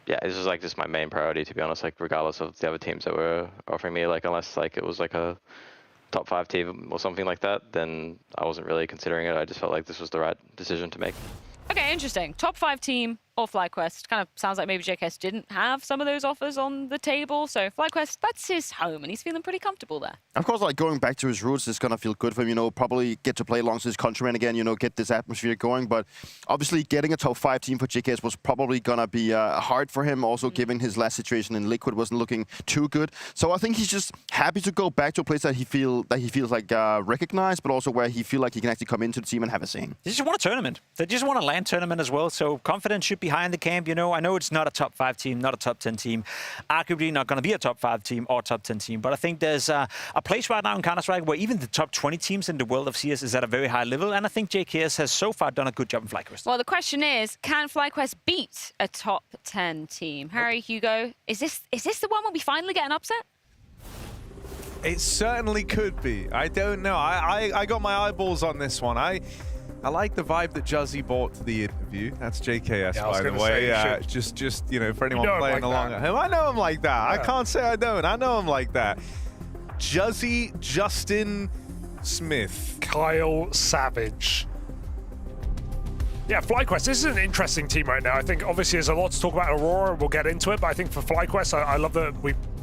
yeah, this was like just my main priority, to be honest, like regardless of the other teams that were offering me, like unless like it was like a top 5 team or something like that, then I wasn't really considering it. I just felt like this was the right decision to make. Okay, interesting. Top 5 team or FlyQuest. Kind of sounds like maybe JKS didn't have some of those offers on the table. So FlyQuest, that's his home, and he's feeling pretty comfortable there. Of course, like going back to his roots is going to feel good for him, you know, probably get to play alongside his countrymen again, you know, get this atmosphere going. But obviously getting a top 5 team for JKS was probably going to be hard for him, also given his last situation in Liquid wasn't looking too good. So I think he's just happy to go back to a place that he feels like recognized, but also where he feels like he can actually come into the team and have a say. They just want a tournament. They just want a LAN tournament as well. So confidence should be high in the camp, you know. I know it's not a top 5 team, not a top 10 team. Arguably not going to be a top 5 team or top 10 team. But I think there's a place right now in Counter-Strike where even the top 20 teams in the world of CS is at a very high level. And I think JKS has so far done a good job in FlyQuest. Well, the question is, can FlyQuest beat a top 10 team? Harry, Hugo, is this the one where we finally get an upset? It certainly could be. I don't know. I got my eyeballs on this one. I like the vibe that Juzzy brought to the interview. That's JKS, by the way. Just you know, for anyone playing along at home, I know him like that. Yeah. I can't say I don't. I know him like that. Juzzy, Justin Smith, Kyle Savage. Yeah, FlyQuest, this is an interesting team right now. I think obviously there's a lot to talk about Aurora, we'll get into it, but I think for FlyQuest, I love that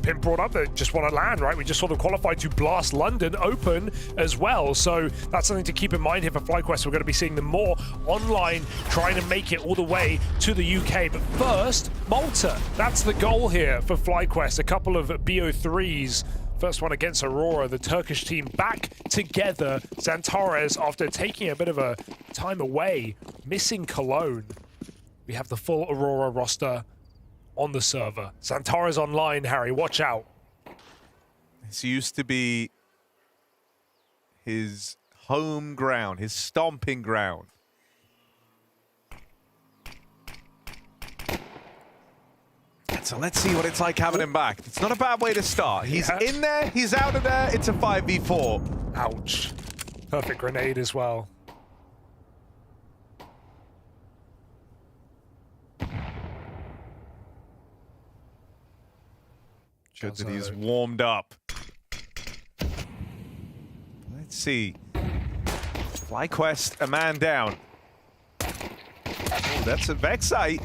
Pimp brought up that just want to land, right? We just sort of qualified to blast London open as well. So that's something to keep in mind here for FlyQuest. We're going to be seeing them more online, trying to make it all the way to the UK. But first, Malta. That's the goal here for FlyQuest. A couple of BO3s. First one against Aurora, the Turkish team back together. Xantares, after taking a bit of a time away, missing Cologne. We have the full Aurora roster on the server. Xantares online, Harry, watch out. This used to be his home ground, his stomping ground. So let's see what it's like having him back. It's not a bad way to start. He's in there, he's out of there, it's a 5v4. Ouch. Perfect grenade as well. Good that he's warmed up. Let's see. FlyQuest, a man down. Oh, that's a Vexite.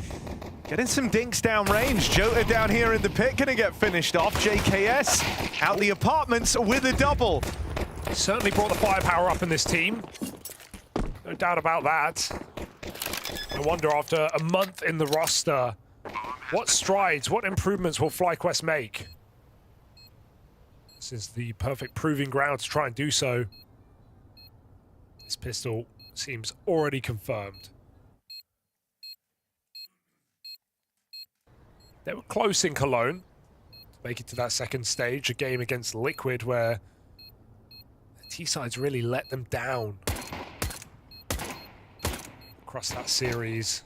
Getting some dinks down range. Jota down here in the pit, gonna get finished off. JKS out the apartments with a double. Certainly brought the firepower up in this team. No doubt about that. I wonder, after a month in the roster, what strides, what improvements will FlyQuest make? This is the perfect proving ground to try and do so. This pistol seems already confirmed. They were close in Cologne to make it to that second stage, a game against Liquid where the T-sides really let them down across that series.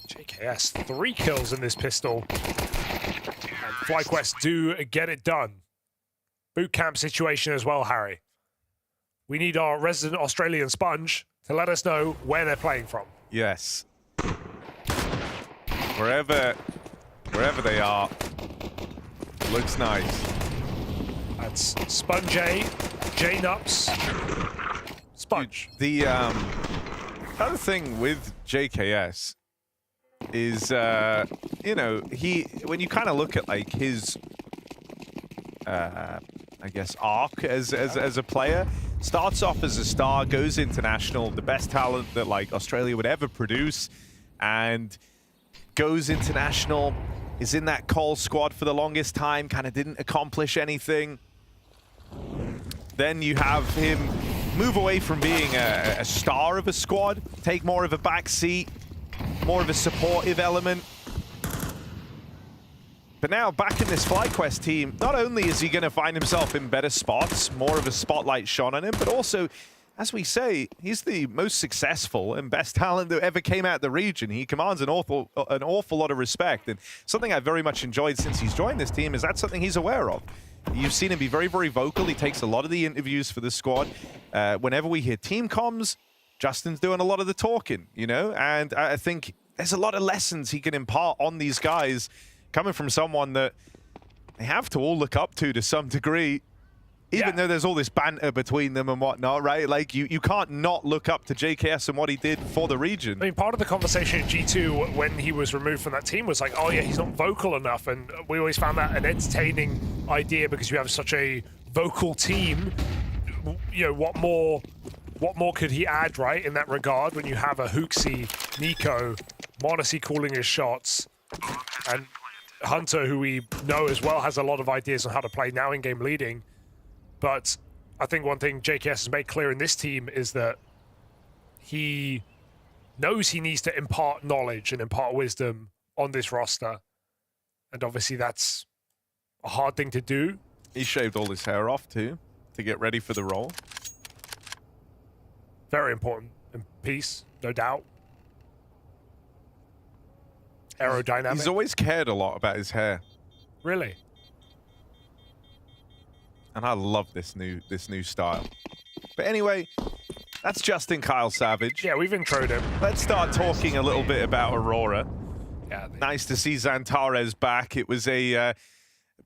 JKS, 3 kills in this pistol. And FlyQuest do get it done. Boot camp situation as well, Harry. We need our resident Australian sponge to let us know where they're playing from. Yes. Wherever they are, looks nice. That's Sponge A, J-Nups, Sponge. The other thing with JKS is, you know, when you kind of look at like his, I guess, arc as a player, starts off as a star, goes international, the best talent that like Australia would ever produce, and goes international, is in that call squad for the longest time, kind of didn't accomplish anything. Then you have him move away from being a star of a squad, take more of a back seat, more of a supportive element. But now, back in this FlyQuest team, not only is he going to find himself in better spots, more of a spotlight shone on him, but also, as we say, he's the most successful and best talent that ever came out of the region. He commands an awful lot of respect, and something I've very much enjoyed since he's joined this team is that's something he's aware of. You've seen him be very, very vocal. He takes a lot of the interviews for the squad. Whenever we hear team comms, Justin's doing a lot of the talking, you know? And I think there's a lot of lessons he can impart on these guys coming from someone that they have to all look up to some degree, even though there's all this banter between them and whatnot, right? Like, you can't not look up to JKS and what he did for the region. I mean, part of the conversation at G2 when he was removed from that team was like, oh yeah, he's not vocal enough. And we always found that an entertaining idea because you have such a vocal team. You know, what more could he add, right, in that regard when you have a Hooksy, Nico, m0NESY calling his shots, and Hunter, who we know as well, has a lot of ideas on how to play now in game leading. But I think one thing JKS has made clear in this team is that he knows he needs to impart knowledge and impart wisdom on this roster. And obviously that's a hard thing to do. He shaved all his hair off too, to get ready for the role. Very important piece, no doubt. Aerodynamic. He's always cared a lot about his hair. Really? And I love this new style. But anyway, that's Justin Kyle Savage. Yeah, we've introed him. Let's start talking a little bit about Aurora. Yeah, nice to see XANTARES back. It was a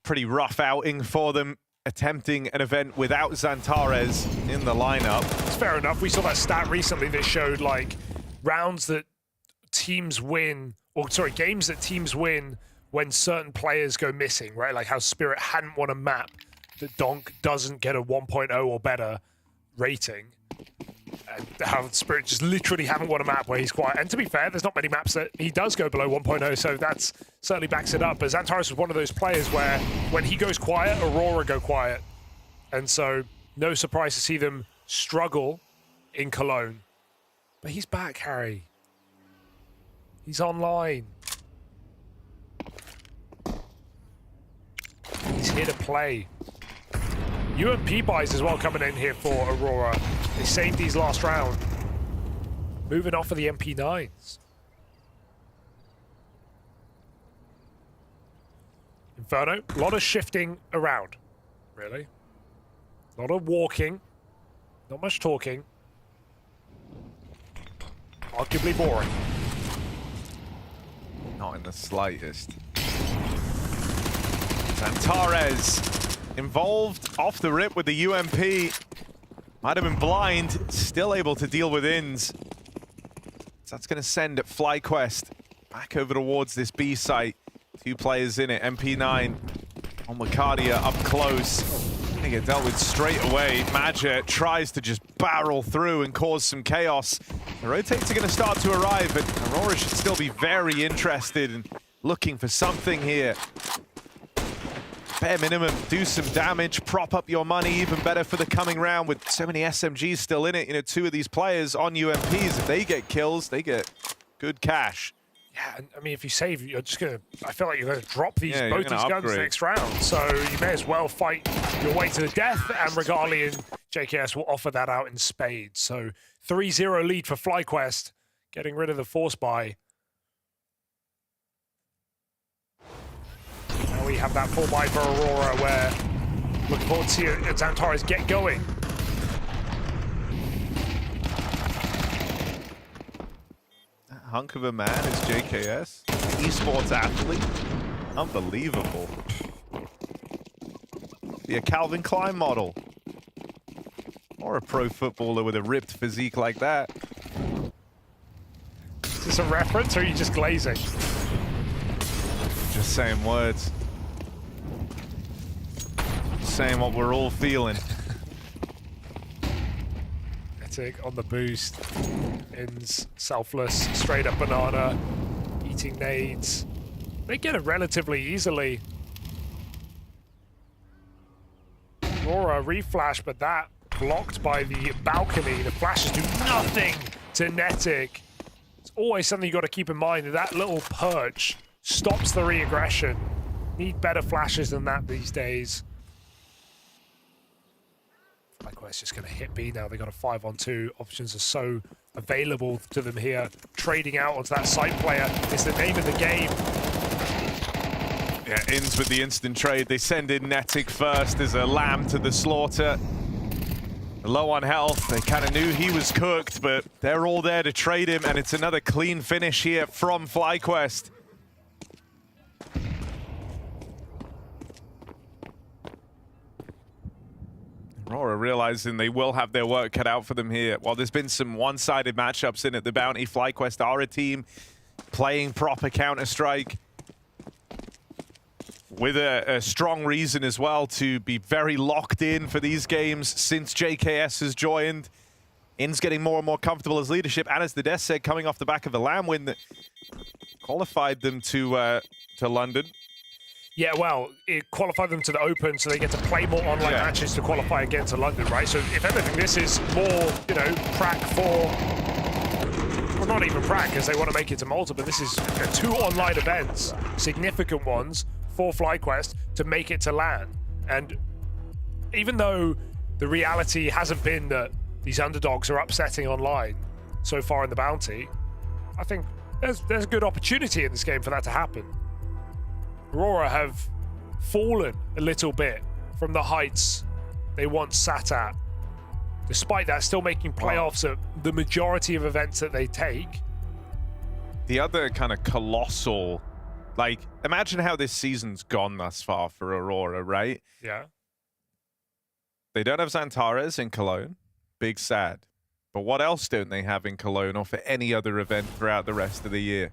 pretty rough outing for them, attempting an event without XANTARES in the lineup. It's fair enough. We saw that stat recently that showed like rounds that teams win, or sorry, games that teams win when certain players go missing, right? Like how Spirit hadn't won a map that Donk doesn't get a 1.0 or better rating. And how Spirit just literally haven't won a map where he's quiet. And to be fair, there's not many maps that he does go below 1.0, so that's certainly backs it up. But XANTARES was one of those players where when he goes quiet, Aurora go quiet. And so no surprise to see them struggle in Cologne. But he's back, Harry. He's online. He's here to play. UMP buys as well coming in here for Aurora. They saved these last round. Moving off of the MP9s. Inferno, a lot of shifting around, really. A lot of walking, not much talking. Arguably boring. Not in the slightest. XANTARES involved off the rip with the UMP. Might have been blind, still able to deal with INS. So that's going to send FlyQuest back over towards this B site. 2 players in it, MP9 on Macardia up close. Gonna get dealt with straight away. Magic tries to just barrel through and cause some chaos. The rotates are going to start to arrive, but Aurora should still be very interested in looking for something here. Bare minimum, do some damage, prop up your money, even better for the coming round with so many SMGs still in it. You know, 2 of these players on UMPs, if they get kills, they get good cash. Yeah, I mean, if you save, you're just going to... I feel like you're going to drop these both these guns upgrade next round. So you may as well fight your way to the death, and Regali and JKS will offer that out in spades. So 3-0 lead for FlyQuest, getting rid of the force buy. Now we have that full buy for Aurora, where looking forward to see XANTARES get going. Hunk of a man is JKS. Esports athlete. Unbelievable. Be a Calvin Klein model. Or a pro footballer with a ripped physique like that. Is this a reference, or are you just glazing? Just saying words. Just saying what we're all feeling. On the boost. INS selfless, straight up banana, eating nades. They get it relatively easily. Aurora reflash, but that blocked by the balcony. The flashes do nothing to Netic. It's always something you got to keep in mind. That little perch stops the re-aggression. Need better flashes than that these days. FlyQuest just going to hit B now. They got a 5-on-2. Options are so available to them here. Trading out onto that side player is the name of the game. Yeah, ends with the instant trade. They send in Netic first as a lamb to the slaughter. Low on health. They kind of knew he was cooked, but they're all there to trade him, and it's another clean finish here from FlyQuest. Aurora realizing they will have their work cut out for them here. While there's been some one-sided matchups in at the Bounty, FlyQuest are a team playing proper Counter-Strike with a strong reason as well to be very locked in for these games since JKS has joined. ENCE getting more and more comfortable as leadership, and as the desk said, coming off the back of the LAM win that qualified them to London. Yeah, well, it qualified them to the Open, so they get to play more online matches to qualify again to London, right? So if anything, this is more, you know, prac for... Well, not even prac, because they want to make it to Malta, but this is 2 online events, significant ones, for FlyQuest to make it to LAN. And even though the reality hasn't been that these underdogs are upsetting online so far in the Bounty, I think there's a good opportunity in this game for that to happen. Aurora have fallen a little bit from the heights they once sat at. Despite that, still making playoffs at the majority of events that they take. The other kind of colossal, like, imagine how this season's gone thus far for Aurora, right? Yeah. They don't have Xantares in Cologne. Big sad. But what else don't they have in Cologne or for any other event throughout the rest of the year?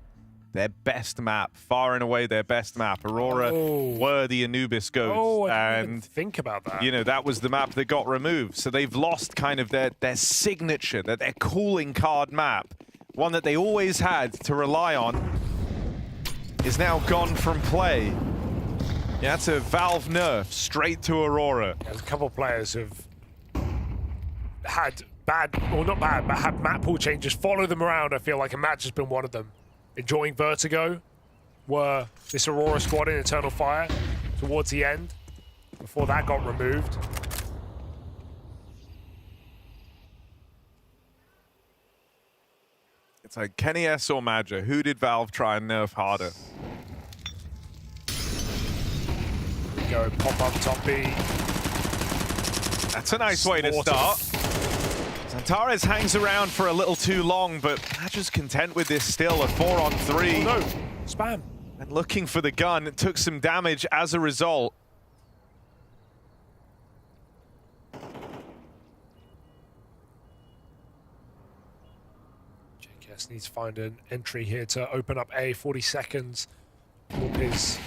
Their best map, far and away their best map. Aurora were the Anubis goats. Oh, I didn't and even think about that. You know, that was the map that got removed. So they've lost kind of their signature, their calling card map. One that they always had to rely on is now gone from play. Yeah, that's a Valve nerf straight to Aurora. There's a couple of players who've had bad, well not bad, but had map pool changes follow them around. I feel like a match has been one of them. Enjoying Vertigo were this Aurora squad in Eternal Fire towards the end before that got removed. It's like Kenny S or Madja. Who did Valve try and nerf harder? Go pop up top B. That's a nice way to start. Xantares hangs around for a little too long, but Madja's content with this still, a 4-on-3. Oh no, spam. And looking for the gun, it took some damage as a result. JKS needs to find an entry here to open up A, 40 seconds. Warp is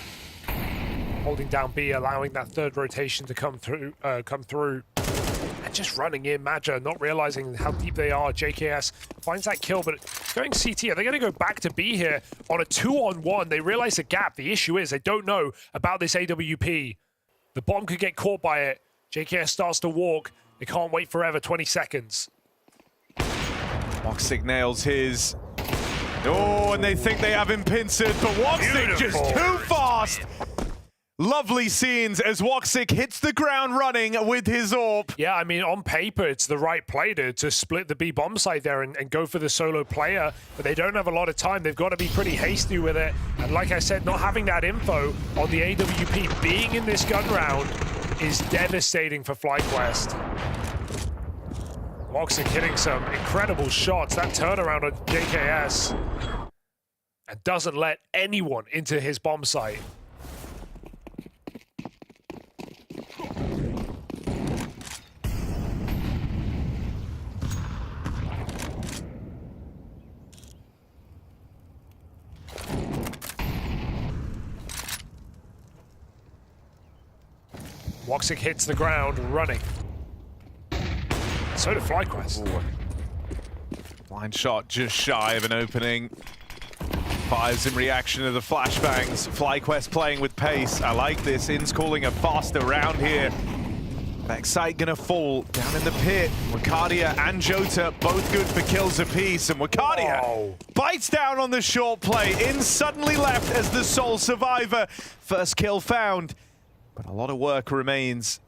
holding down B, allowing that third rotation to come through. And just running in, Madja, not realizing how deep they are. JKS finds that kill, but going CT. Are they going to go back to B here on a 2-on-1? They realize the gap. The issue is they don't know about this AWP. The bomb could get caught by it. JKS starts to walk. They can't wait forever, 20 seconds. Woxic nails his. Oh, and they think they have him pincered, but Woxic just too fast. Lovely scenes as Woxic hits the ground running with his AWP. Yeah, I mean, on paper, it's the right play to split the B bomb site there and go for the solo player, but they don't have a lot of time. They've got to be pretty hasty with it. And like I said, not having that info on the AWP being in this gun round is devastating for FlyQuest. Woxic hitting some incredible shots. That turnaround on JKS. And doesn't let anyone into his bomb site. Woxic hits the ground running. So did FlyQuest. Ooh. Blind shot just shy of an opening. Fires in reaction to the flashbangs. FlyQuest playing with pace. I like this. ENCE calling a faster round here. Backside gonna fall down in the pit. Wakadia and Jota both good for kills apiece, and Wakadia bites down on the short play. In suddenly left as the sole survivor. First kill found, but a lot of work remains.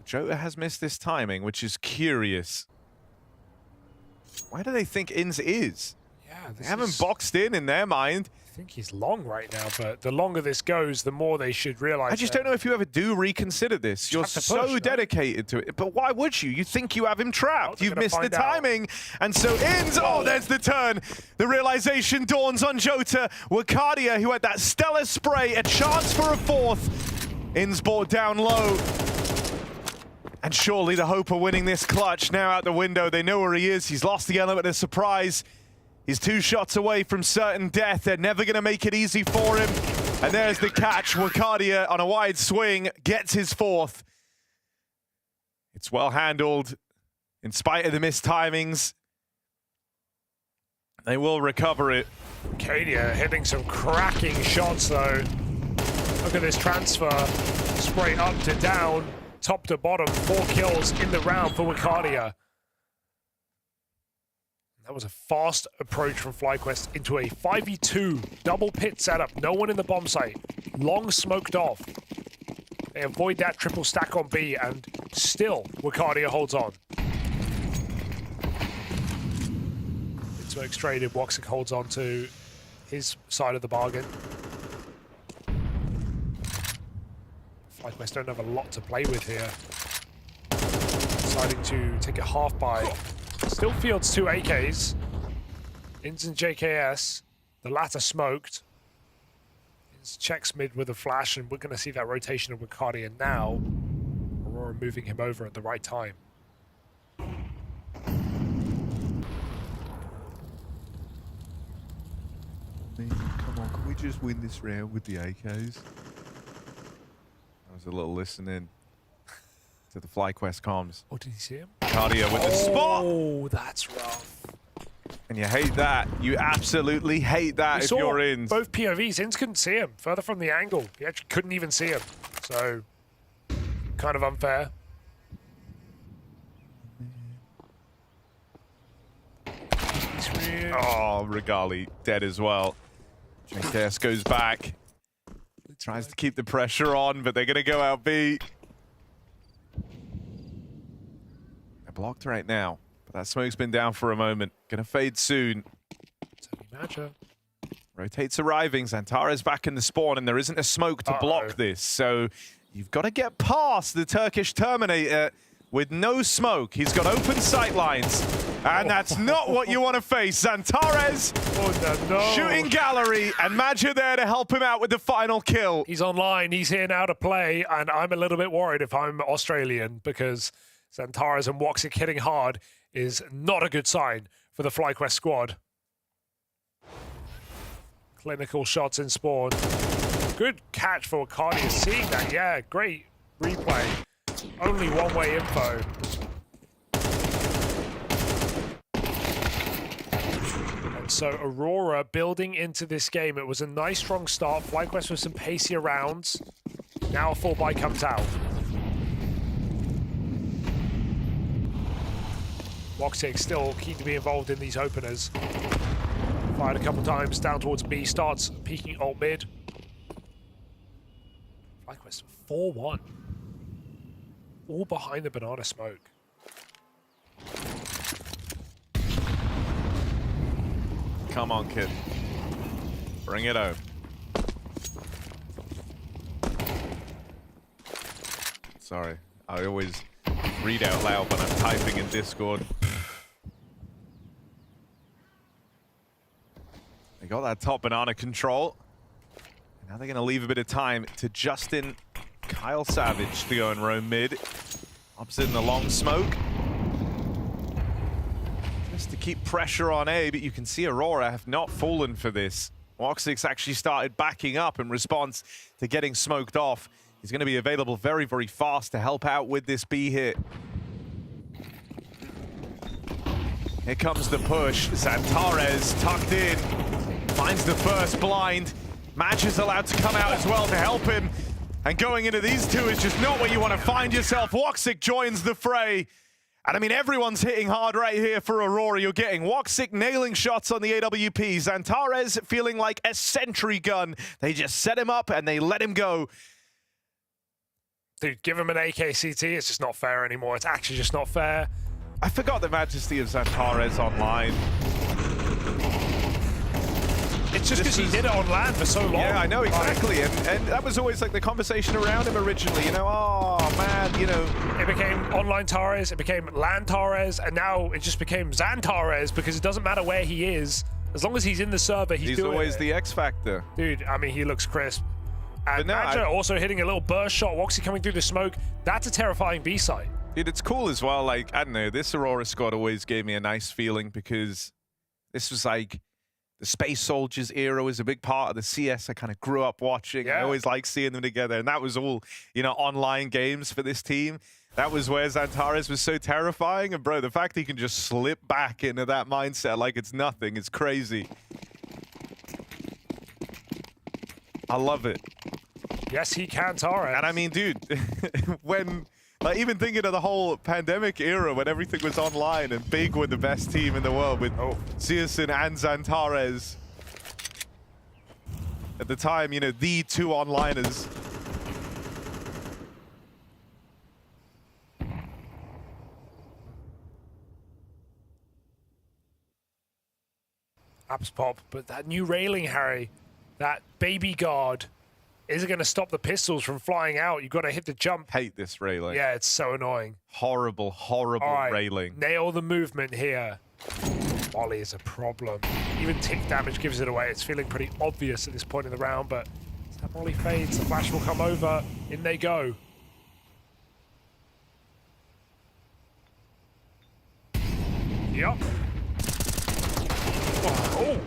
Jota has missed this timing, which is curious. Why do they think ENCE is? Yeah, they haven't boxed in their mind. I think he's long right now, but the longer this goes, the more they should realize. I just don't know if you ever do reconsider this. You're so dedicated to it, but why would you? You think you have him trapped. You've missed the timing, and so ENCE, oh, there's the turn. The realization dawns on Jota. Wakadia, who had that stellar spray, a chance for a fourth. ENCE brought down low. And surely the hope of winning this clutch now out the window. They know where he is. He's lost the element of surprise. He's 2 shots away from certain death. They're never going to make it easy for him. And there's the catch. Wakadia on a wide swing gets his fourth. It's well handled in spite of the missed timings. They will recover it. Wakadia hitting some cracking shots though. Look at this transfer. Spray up to down. Top to bottom, 4 kills in the round for Wakadia. That was a fast approach from FlyQuest into a 5v2 double pit setup. No one in the bomb site. Long smoked off. They avoid that triple stack on B, and still Wakadia holds on. Smoke traded, Woxic holds on to his side of the bargain. FlyQuest don't have a lot to play with here. Deciding to take a half buy. Still fields 2 AKs. ENCE and JKS. The latter smoked. ENCE checks mid with a flash, and we're going to see that rotation of Wakadia now. Aurora moving him over at the right time. Come on, can we just win this round with the AKs? That was a little listening to the FlyQuest comms. Oh, did you see him? Wakadia with the spot! Oh, that's rough. And you hate that. You absolutely hate that if you're in. Both POVs, ENCE couldn't see him. Further from the angle, he actually couldn't even see him. So, kind of unfair. Oh, Regali dead as well. JKS goes back. Tries to keep the pressure on, but they're going to go out B. They're blocked right now, but that smoke's been down for a moment. Going to fade soon. Matchup. Rotates arriving. Xantare's back in the spawn, and there isn't a smoke to block this. So you've got to get past the Turkish Terminator with no smoke. He's got open sight lines, and that's not what you want to face. Xantare's shooting gallery, and Madja there to help him out with the final kill. He's online, he's here now to play, and I'm a little bit worried if I'm Australian, because Xantare's and Woxic hitting hard is not a good sign for the FlyQuest squad. Clinical shots in spawn. Good catch for Wakadia, seeing that, yeah, great replay. Only one-way info. And so Aurora building into this game. It was a nice strong start. FlyQuest with some pacier rounds. Now a full buy comes out. Woxic still keen to be involved in these openers. Fired a couple times down towards B, starts peeking alt mid. FlyQuest 4-1. All behind the banana smoke. Come on, kid. Bring it home. Sorry, I always read out loud when I'm typing in Discord. They got that top banana control. Now they're going to leave a bit of time to Justin Kyle Savage to go and roam mid. Opposite in the long smoke. Just to keep pressure on A, but you can see Aurora have not fallen for this. Woxic's actually started backing up in response to getting smoked off. He's going to be available very, very fast to help out with this B hit. Here comes the push. Xantare's tucked in. Finds the first blind. Match is allowed to come out as well to help him. And going into these two is just not where you want to find yourself. Woxic joins the fray. And I mean, everyone's hitting hard right here for Aurora. You're getting Woxic nailing shots on the AWP. XANTARES feeling like a sentry gun. They just set him up and they let him go. Dude, give him an AKCT. It's just not fair anymore. It's actually just not fair. I forgot the majesty of XANTARES online. It's just because he did it on LAN for so long. Yeah, I know, exactly. And that was always like the conversation around him originally, you know, oh man, you know. It became online Tares, it became LAN Tares, and now it just became XANTARES because it doesn't matter where he is. As long as he's in the server, he's doing always it. the X factor. Dude, I mean, he looks crisp. And no, Madra also hitting a little burst shot, Woxy coming through the smoke. That's a terrifying B site. Dude, it's cool as well. Like, I don't know, this Aurora squad always gave me a nice feeling because this was like the Space Soldiers era was a big part of the CS I kind of grew up watching. Yeah. I always liked seeing them together. And that was all, you know, online games for this team. That was where XANTARES was so terrifying. And bro, the fact he can just slip back into that mindset like it's nothing is crazy. I love it. Yes, he can, Tares. And I mean, dude, when, like, even thinking of the whole pandemic era when everything was online and Big were the best team in the world with CEST and XANTARES. At the time, you know, the two onliners. Apps pop, but that new railing, Harry, that baby guard, is it going to stop the pistols from flying out? You've got to hit the jump. Hate this railing. Yeah, it's so annoying. Horrible, horrible railing. Nail the movement here. Molly is a problem. Even tick damage gives it away. It's feeling pretty obvious at this point in the round, but as that Molly fades, the flash will come over. In they go. Yup. Oh!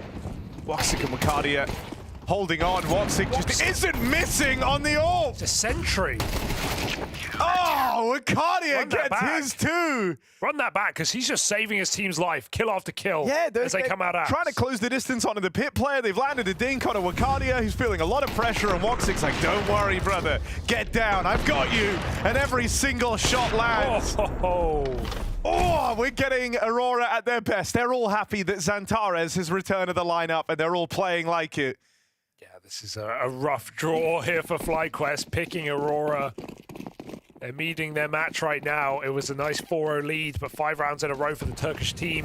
Woxic and Wakadia holding on. Woxic just isn't missing on the AWP. It's a sentry. Oh, Wakadia gets his too. Run that back, because he's just saving his team's life, kill after kill, as they come out apps. Trying to close the distance onto the pit player. They've landed a dink on a Wakadia who's feeling a lot of pressure, and Woxic's like, don't worry, brother. Get down. I've got you. And every single shot lands. Oh, we're getting Aurora at their best. They're all happy that XANTARES has returned to the lineup, and they're all playing like it. Yeah, this is a rough draw here for FlyQuest, picking Aurora. They're meeting their match right now. It was a nice 4-0 lead, but 5 rounds in a row for the Turkish team.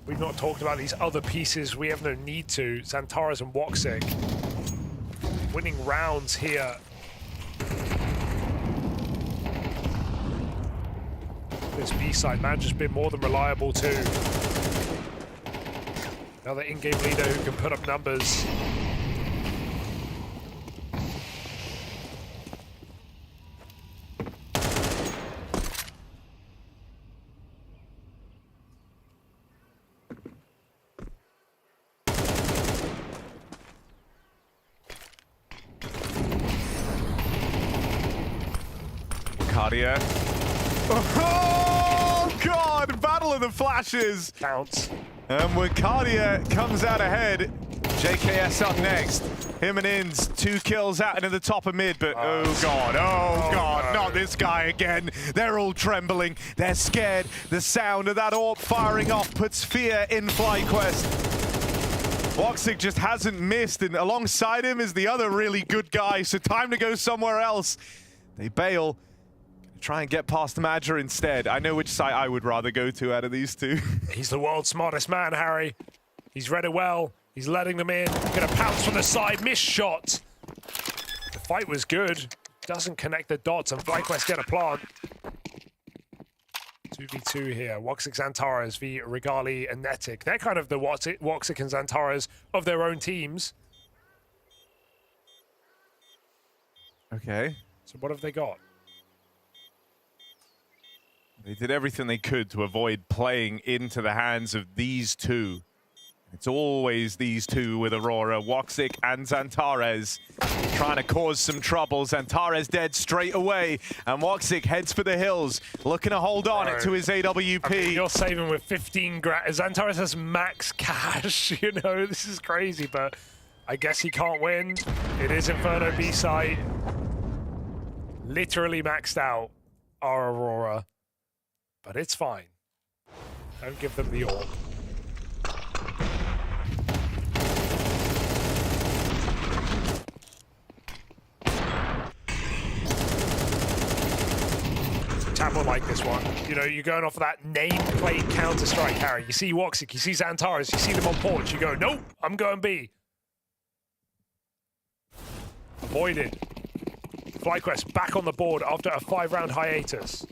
We've not talked about these other pieces. We have no need to. XANTARES and Woxic winning rounds here. This B-side man just been more than reliable too. Another in-game leader who can put up numbers. Wakadia. Oh, God! Battle of the Flashes. Counts. And Wakadia comes out ahead. JKS up next. Him and ENCE, 2 kills out into the top of mid, but oh God, no. Not this guy again. They're all trembling. They're scared. The sound of that AWP firing off puts fear in FlyQuest. Woxic just hasn't missed, and alongside him is the other really good guy, so time to go somewhere else. They bail. Try and get past Madra instead. I know which site I would rather go to out of these two. He's the world's smartest man, Harry. He's read it well. He's letting them in. Gonna pounce from the side. Missed shot. The fight was good. Doesn't connect the dots, and FlyQuest get a plant. 2v2 here. Woxic XANTARES v Regali and Netic. They're kind of the Woxic and XANTARES of their own teams. Okay. So what have they got? They did everything they could to avoid playing into the hands of these two. It's always these two with Aurora, Woxic and XANTARES, trying to cause some trouble. XANTARES dead straight away, and Woxic heads for the hills, looking to hold on to his AWP. I mean, you're saving with 15 grand. XANTARES has max cash, you know, this is crazy, but I guess he can't win. It is Inferno B site. Literally maxed out our Aurora, but it's fine. Don't give them the orb. Tab will like this one. You know, you're going off of that nameplate Counter-Strike carry. You see Woxic, you see XANTARES, you see them on porch. You go, nope, I'm going B. Avoided. FlyQuest back on the board after a 5-round hiatus.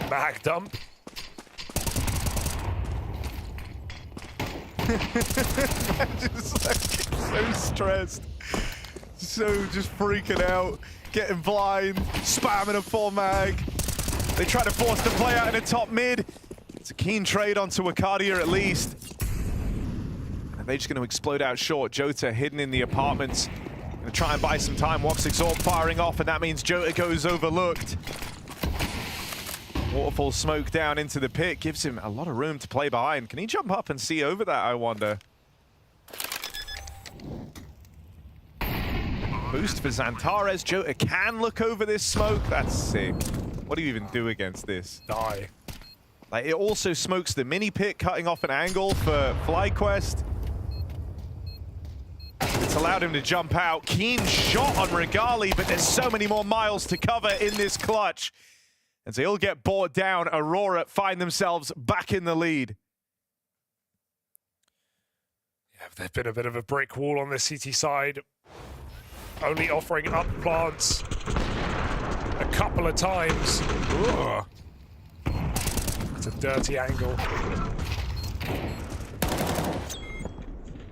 Back dump. Just like, so stressed, so just freaking out, getting blind, spamming a full mag. They try to force the play out in the top mid. It's a keen trade onto Arcadia at least. And they're just going to explode out short. Jota hidden in the apartments. Gonna try and buy some time. Woxic's all firing off, and that means Jota goes overlooked. Waterfall smoke down into the pit, gives him a lot of room to play behind. Can he jump up and see over that, I wonder? Boost for XANTARES. Jota can look over this smoke. That's sick. What do you even do against this? Die. Like, it also smokes the mini pit, cutting off an angle for FlyQuest. It's allowed him to jump out. Keen shot on Regali, but there's so many more miles to cover in this clutch. And so he'll get brought down. Aurora find themselves back in the lead. Yeah, they've been a bit of a brick wall on the CT side. Only offering up plants a couple of times. Ugh. That's a dirty angle.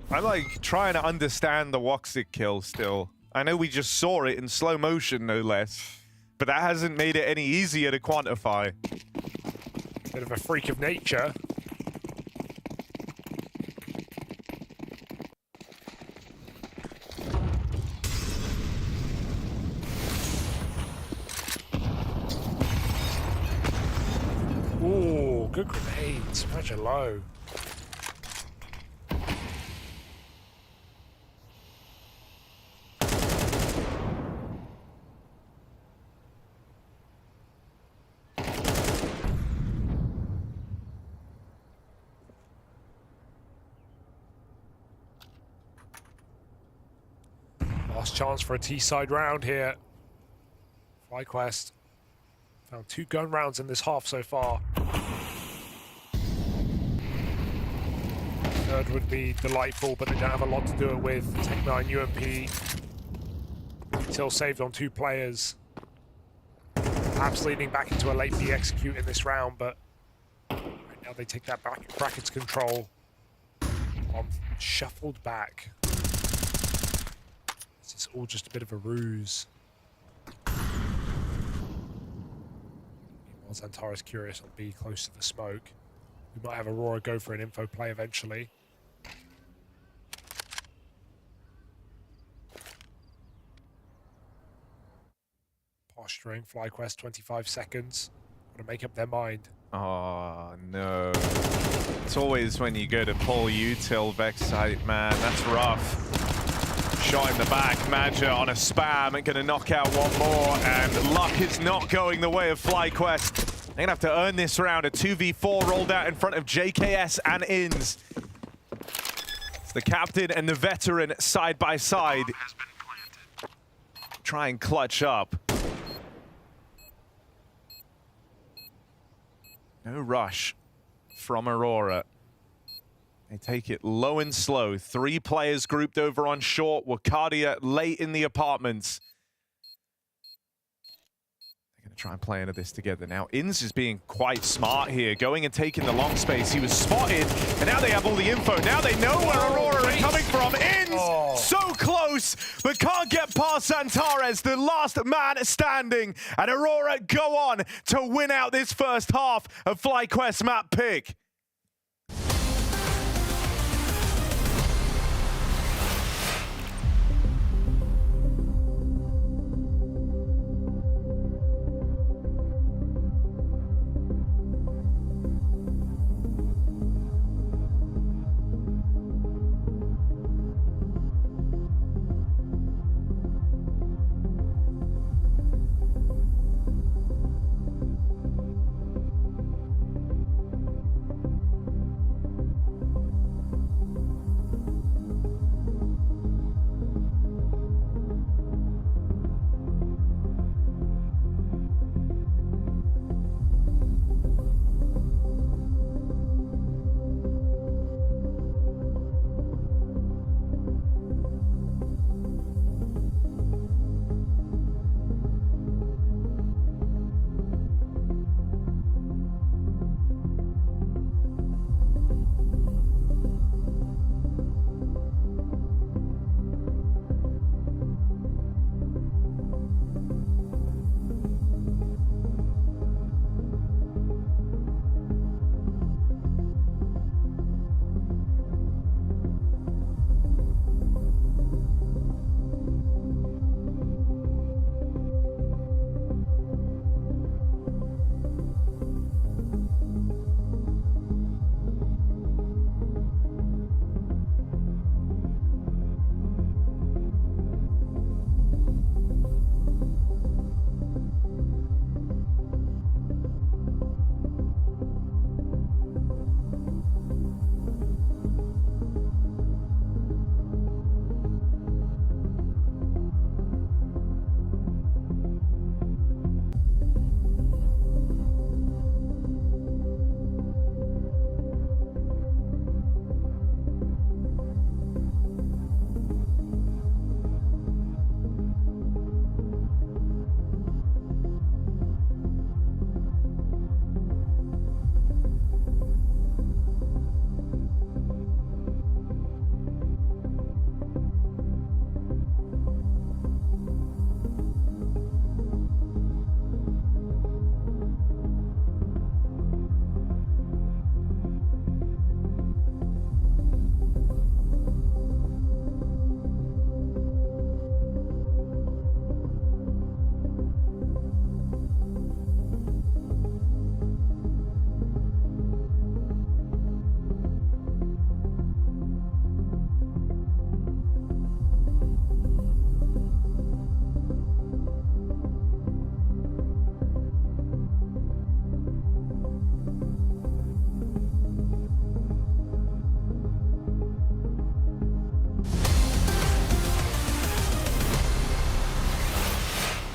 I'm like trying to understand the Woxic kill still. I know we just saw it in slow motion, no less. But that hasn't made it any easier to quantify. Bit of a freak of nature. Ooh, good grenades. Such a low. Last chance for a T-side round here. FlyQuest found 2 gun rounds in this half so far. Third would be delightful, but they don't have a lot to do it with. Tech 9 UMP. Still saved on 2 players. Perhaps leading back into a late B execute in this round, but right now they take that brackets control on shuffled back. It's all just a bit of a ruse. Meanwhile, XANTARES curious on B close to the smoke. We might have Aurora go for an info play eventually. Posturing, FlyQuest, 25 seconds. Got to make up their mind. Oh, no. It's always when you go to pull util Vex site, man. That's rough. Shot in the back, Madja on a spam, and gonna knock out one more, and luck is not going the way of FlyQuest. They're gonna have to earn this round. A 2v4 rolled out in front of JKS and ENCE. It's the captain and the veteran side by side. Try and clutch up. No rush from Aurora. They take it low and slow. 3 players grouped over on short. Arcadia late in the apartments. They're going to try and play into this together. Now, ENCE is being quite smart here, going and taking the long space. He was spotted, and now they have all the info. Now they know where Aurora are coming from. ENCE, so close, but can't get past Antares, the last man standing. And Aurora go on to win out this first half of FlyQuest map pick.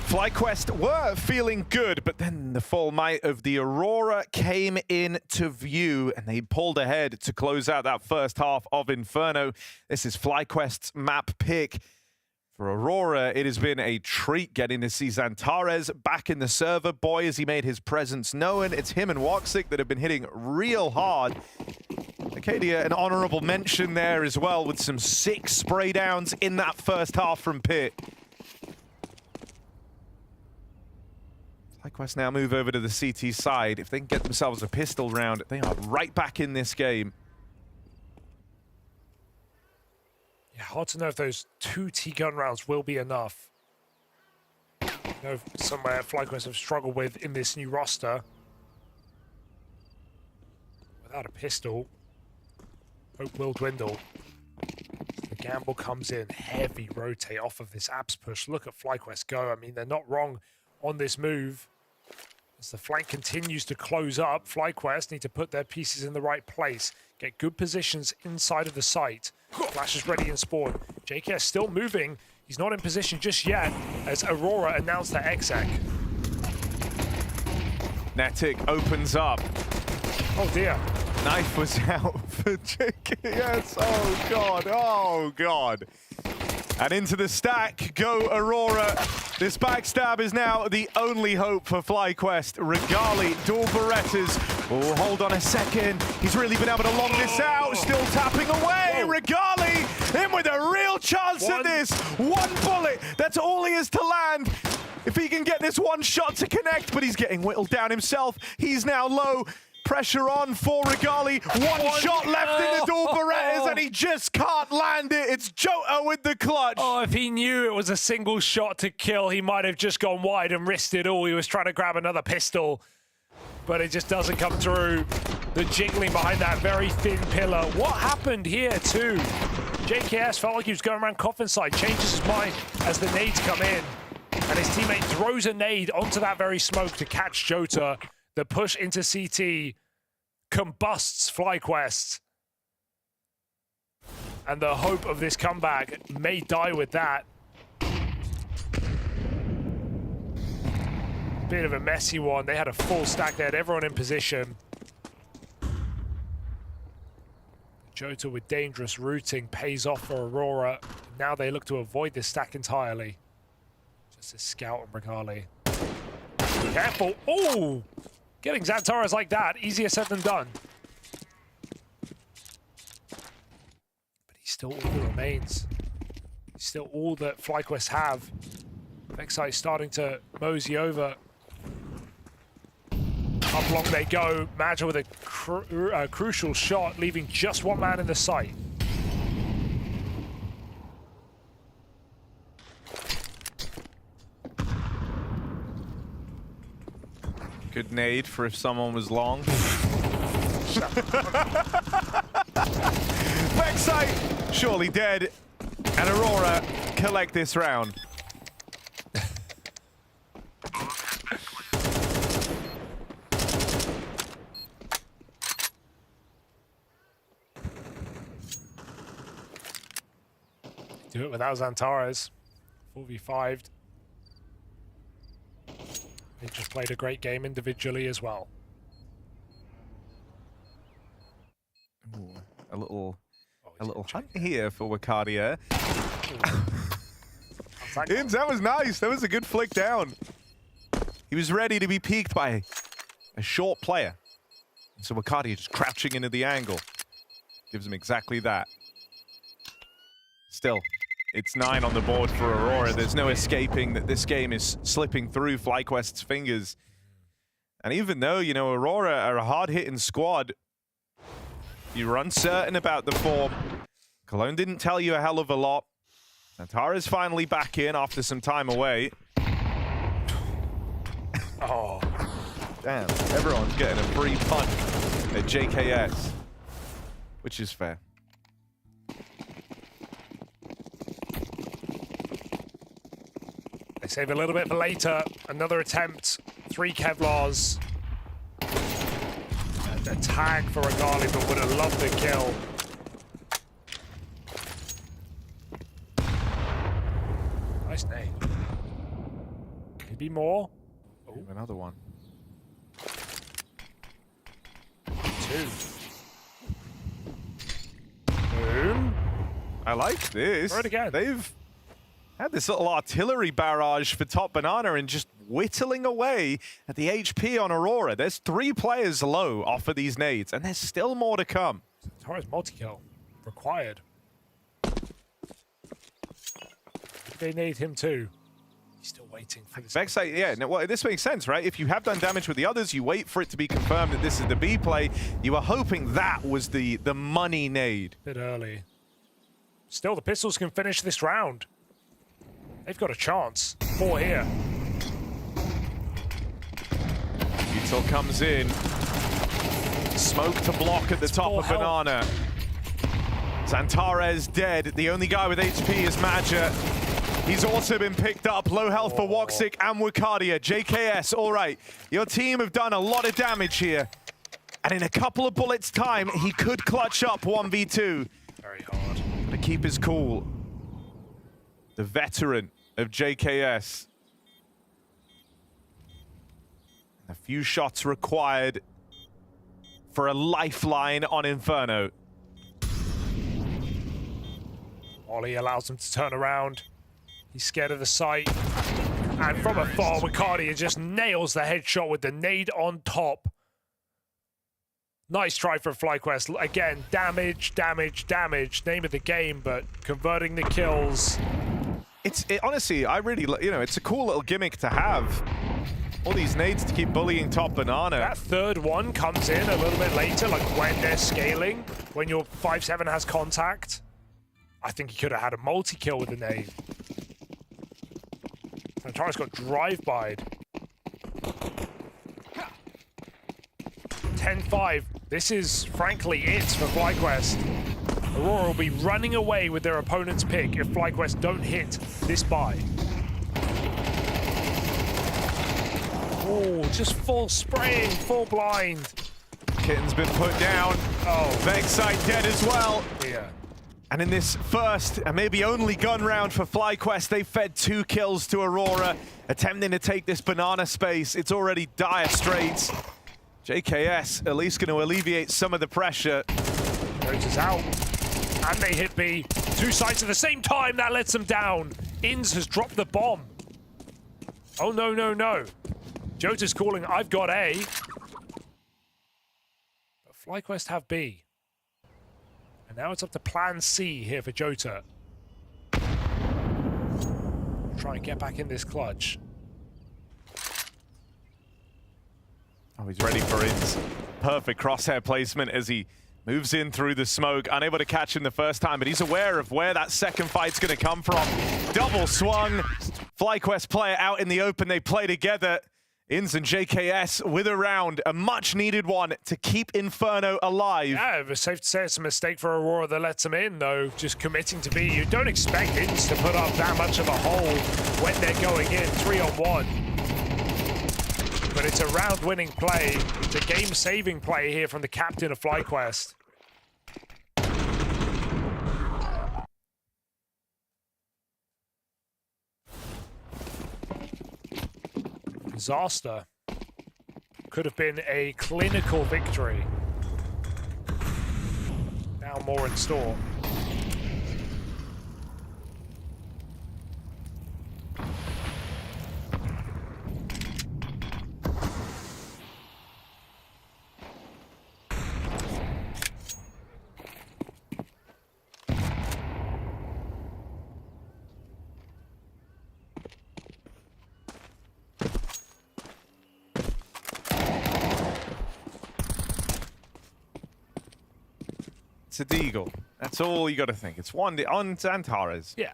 FlyQuest were feeling good, but then the full might of the Aurora came into view, and they pulled ahead to close out that first half of Inferno. This is FlyQuest's map pick. For Aurora, it has been a treat getting to see Xantares back in the server. Boy, has he made his presence known. It's him and Woxic that have been hitting real hard. Acadia, an honorable mention there as well, with some 6 spray downs in that first half from Pit. FlyQuest now move over to the CT side. If they can get themselves a pistol round, they are right back in this game. Yeah, hard to know if those 2 T-gun rounds will be enough. You know, somewhere FlyQuest have struggled with in this new roster. Without a pistol, hope will dwindle. The gamble comes in, heavy rotate off of this abs push. Look at FlyQuest go. I mean, they're not wrong on this move. As the flank continues to close up, FlyQuest need to put their pieces in the right place, get good positions inside of the site. Flash is ready and spawn. JKS still moving. He's not in position just yet as Aurora announced their exec. Netic opens up. Oh dear. Knife was out for JKS. Oh god, oh god. And into the stack go Aurora. This backstab is now the only hope for FlyQuest. Regali, dual Berettas. Oh, hold on a second. He's really been able to long this out. Still tapping away. Regali in with a real chance at this. One bullet. That's all he has to land. If he can get this one shot to connect, but he's getting whittled down himself. He's now low. Pressure on for Regali. One shot left in the dual Berettas, and he just can't land it. It's Jota with the clutch. Oh, if he knew it was a single shot to kill, he might have just gone wide and risked it all. He was trying to grab another pistol, but it just doesn't come through. The jiggling behind that very thin pillar. What happened here, too? JKS felt like he was going around coffin side, changes his mind as the nades come in, and his teammate throws a nade onto that very smoke to catch Jota. The push into CT combusts FlyQuest. And the hope of this comeback may die with that. Bit of a messy one. They had a full stack. They had everyone in position. Jota with dangerous routing pays off for Aurora. Now they look to avoid this stack entirely. Just a scout on Regali. Careful. Oh! Getting Xantaras like that, easier said than done. But he's still all that remains. He's still all that FlyQuest have. Vexite starting to mosey over. Up long they go. Madja with a crucial shot, leaving just one man in the sight. Good nade for if someone was long. Vexite surely dead. And Aurora collect this round. Do it without Xantaras. 4v5'd. They just played a great game individually as well. Ooh, a little hunt here for Wakadia. Ims, that was nice. That was a good flick down. He was ready to be peeked by a short player. So Wakadia just crouching into the angle. Gives him exactly that. Still, it's 9 on the board for Aurora. There's no escaping that this game is slipping through FlyQuest's fingers. And even though, you know, Aurora are a hard-hitting squad, you're uncertain about the form. Cologne didn't tell you a hell of a lot. Xantara's finally back in after some time away. Oh. Damn, everyone's getting a free punch at JKS, which is fair. They save a little bit for later. Another attempt. 3 Kevlars. And a tag for Regali, but would have loved the kill. Nice nade. Maybe more. Oh, another one. 2. Boom. I like this. Try it again. They've had this little artillery barrage for Top Banana and just whittling away at the HP on Aurora. There's 3 players low off of these nades, and there's still more to come. Torres multi-kill required. They need him too. He's still waiting for this. Vexite, yeah, no, well, this makes sense, right? If you have done damage with the others, you wait for it to be confirmed that this is the B play. You were hoping that was the money nade. Bit early. Still, the Pistols can finish this round. They've got a chance. 4 here. Util comes in. Smoke to block at the top of Banana. Xantares dead. The only guy with HP is Madja. He's also been picked up. Low health for Woxic and Wakadia. JKS, all right. Your team have done a lot of damage here. And in a couple of bullets' time, he could clutch up 1v2. Very hard. To keep his cool. The veteran of JKS. A few shots required for a lifeline on Inferno. Ollie allows him to turn around. He's scared of the sight. And from afar, Wicardia just nails the headshot with the nade on top. Nice try for FlyQuest. Again, damage, damage, damage. Name of the game, but converting the kills. Honestly, I really, it's a cool little gimmick to have. All these nades to keep bullying top banana. That third one comes in a little bit later, like when they're scaling, when your 5-7 has contact. I think he could have had a multi-kill with the nade. Santaro's got drive-by'd. 10-5. This is, frankly, it for FlyQuest. Aurora will be running away with their opponent's pick if FlyQuest don't hit this buy. Oh, just full spraying, full blind. Kitten's been put down. Oh. Vexite dead as well. Yeah. And in this first and maybe only gun round for FlyQuest, they fed 2 kills to Aurora, attempting to take this banana space. It's already dire straits. JKS at least going to alleviate some of the pressure. Jota's out. And they hit B. 2 sides at the same time. That lets them down. ENCE has dropped the bomb. Oh, no, no, no. Jota's calling, I've got A. But FlyQuest have B. And now it's up to plan C here for Jota. Try and get back in this clutch. Oh, he's ready for ENCE. Perfect crosshair placement as he moves in through the smoke. Unable to catch him the first time, but he's aware of where that second fight's going to come from. Double swung. FlyQuest player out in the open. They play together. ENCE and JKS with a round, a much-needed one to keep Inferno alive. Yeah, it was safe to say it's a mistake for Aurora that lets him in, though. Just committing to B. You don't expect ENCE to put up that much of a hole when they're going in 3-on-1. But it's a round-winning play. It's a game-saving play here from the captain of FlyQuest. Disaster. Could have been a clinical victory. Now more in store. It's a deagle. That's all you got to think. It's one on Antares. Yeah.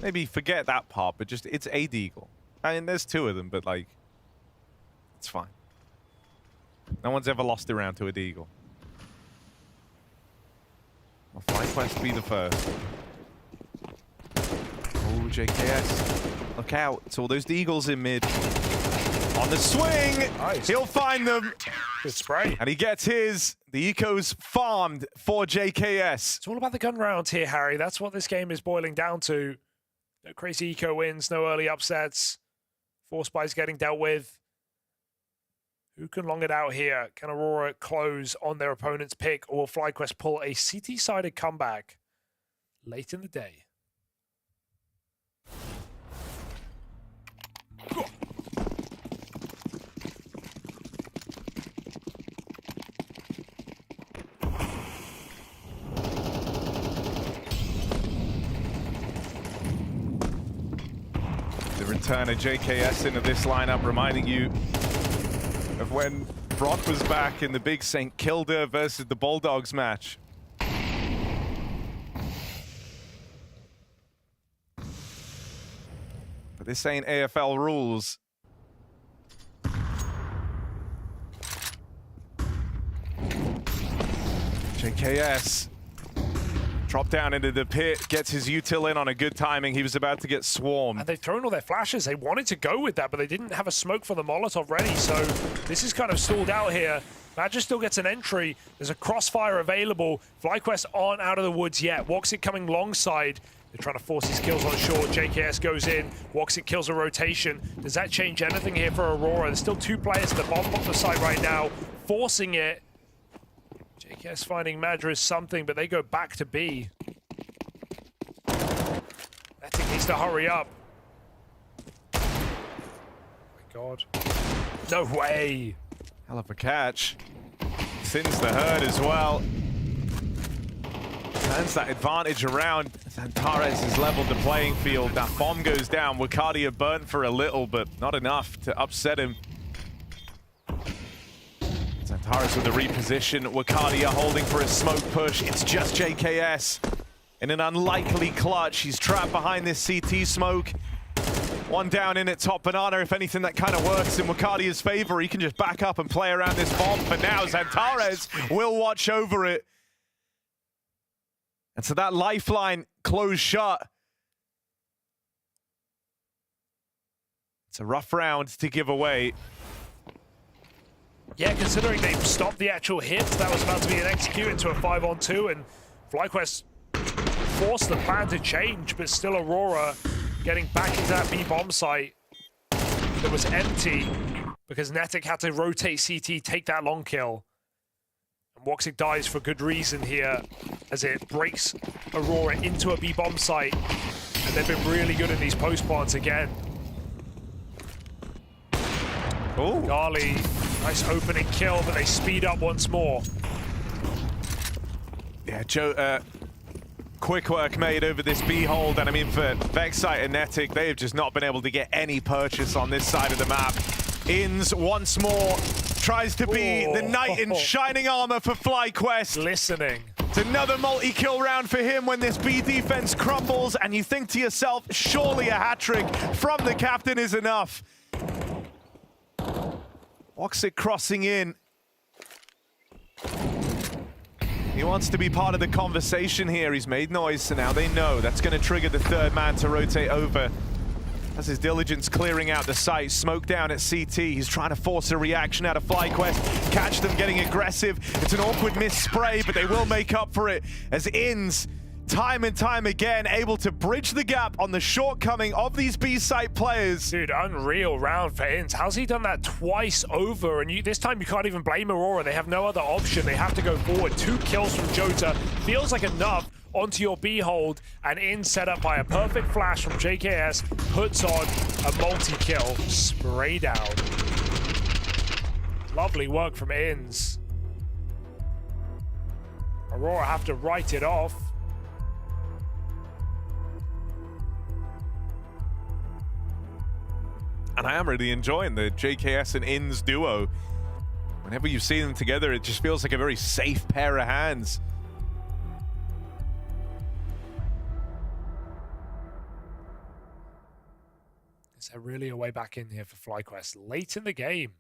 Maybe forget that part, but just it's a deagle. I mean, there's 2 of them, but like, it's fine. No one's ever lost a round to a deagle. Well, FlyQuest be the first. Oh, JKS. Look out. It's all those deagles in mid. On the swing. Nice. He'll find them. Good spray. And he gets his. The eco's farmed for JKS. It's all about the gun rounds here, Harry. That's what this game is boiling down to. No crazy eco wins, no early upsets. 4 spies getting dealt with. Who can long it out here? Can Aurora close on their opponent's pick, or will FlyQuest pull a CT-sided comeback late in the day? The return of JKS into this lineup, reminding you of when Brock was back in the big St. Kilda versus the Bulldogs match. But this ain't AFL rules. JKS drop down into the pit, gets his util in on a good timing. He was about to get swarmed. And they've thrown all their flashes. They wanted to go with that, but they didn't have a smoke for the Molotov ready, so this is kind of stalled out here. Badger still gets an entry. There's a crossfire available. FlyQuest aren't out of the woods yet. Woxit coming long side. They're trying to force his kills on short. JKS goes in. Woxit kills a rotation. Does that change anything here for Aurora? There's still 2 players at the bottom of the side right now, forcing it. JKS finding Madra is something, but they go back to B. needs to hurry up. Oh my god. No way. Hell of a catch. Thins the herd as well. Turns that advantage around. Antares has leveled the playing field. That bomb goes down. Wakadia burnt for a little, but not enough to upset him. Antares with the reposition. Wakadia holding for a smoke push. It's just JKS in an unlikely clutch. He's trapped behind this CT smoke. One down in at top banana. If anything, that kind of works in Wakadia's favor. He can just back up and play around this bomb for now. Antares will watch over it. And so that lifeline closed shut. It's a rough round to give away. Yeah, considering they stopped the actual hit, that was about to be an execute into a 5-on-2, and FlyQuest forced the plan to change, but still Aurora getting back into that B bomb site that was empty because Netic had to rotate CT, take that long kill. And Woxic dies for good reason here as it breaks Aurora into a B bomb site, and they've been really good in these post plants again. Oh, Gali, nice opening kill, but they speed up once more. Yeah, Joe, quick work made over this B hold, and I mean for Vexite and Netic, they have just not been able to get any purchase on this side of the map. ENCE once more tries to be the knight in shining armor for FlyQuest. Listening. It's another multi-kill round for him when this B defense crumbles, and you think to yourself, surely a hat-trick from the captain is enough. Woxic crossing in. He wants to be part of the conversation here. He's made noise, so now they know that's going to trigger the third man to rotate over. As his diligence clearing out the site, smoke down at CT. He's trying to force a reaction out of FlyQuest. Catch them getting aggressive. It's an awkward miss spray, but they will make up for it as ENCE, time and time again, able to bridge the gap on the shortcoming of these B-site players. Dude, unreal round for ENCE. How's he done that twice over? And this time you can't even blame Aurora. They have no other option. They have to go forward. 2 kills from Jota. Feels like enough onto your B hold, and ENCE set up by a perfect flash from JKS puts on a multi-kill. Spray down. Lovely work from ENCE. Aurora have to write it off. And I am really enjoying the JKS and ENCE duo. Whenever you see them together, it just feels like a very safe pair of hands. Is there really a way back in here for FlyQuest late in the game?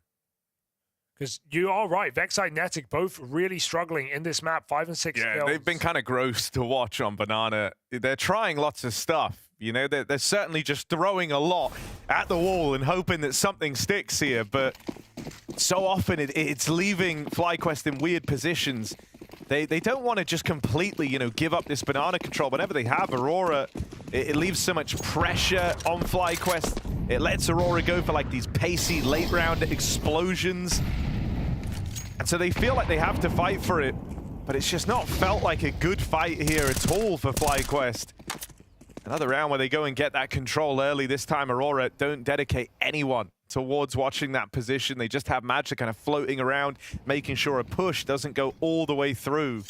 Because you are right, Vexite and Netic both really struggling in this map, 5 and 6 kills. They've been kind of gross to watch on Banana. They're trying lots of stuff. You know, they're certainly just throwing a lot at the wall and hoping that something sticks here, but so often it's leaving FlyQuest in weird positions. They don't want to just completely, you know, give up this banana control. Whenever they have Aurora, it leaves so much pressure on FlyQuest. It lets Aurora go for like these pacey late round explosions. And so they feel like they have to fight for it, but it's just not felt like a good fight here at all for FlyQuest. Another round where they go and get that control early. This time Aurora don't dedicate anyone towards watching that position. They just have Magic kind of floating around, making sure a push doesn't go all the way through.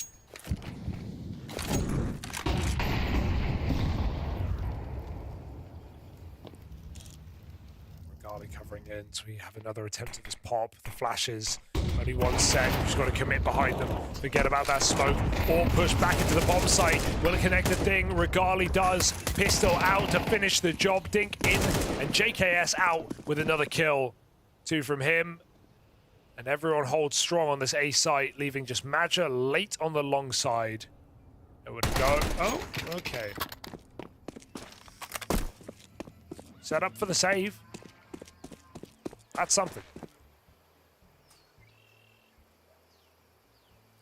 Regali covering in, so we have another attempt at this pop. The flashes, only 1 sec. We've just got to commit behind them. Forget about that smoke. Or push back into the bomb site. Will it connect the thing? Regali does. Pistol out to finish the job. Dink in, and JKS out with another kill. 2 from him. And everyone holds strong on this A site, leaving just Madja late on the long side. It would go. Oh, okay. Set up for the save. That's something.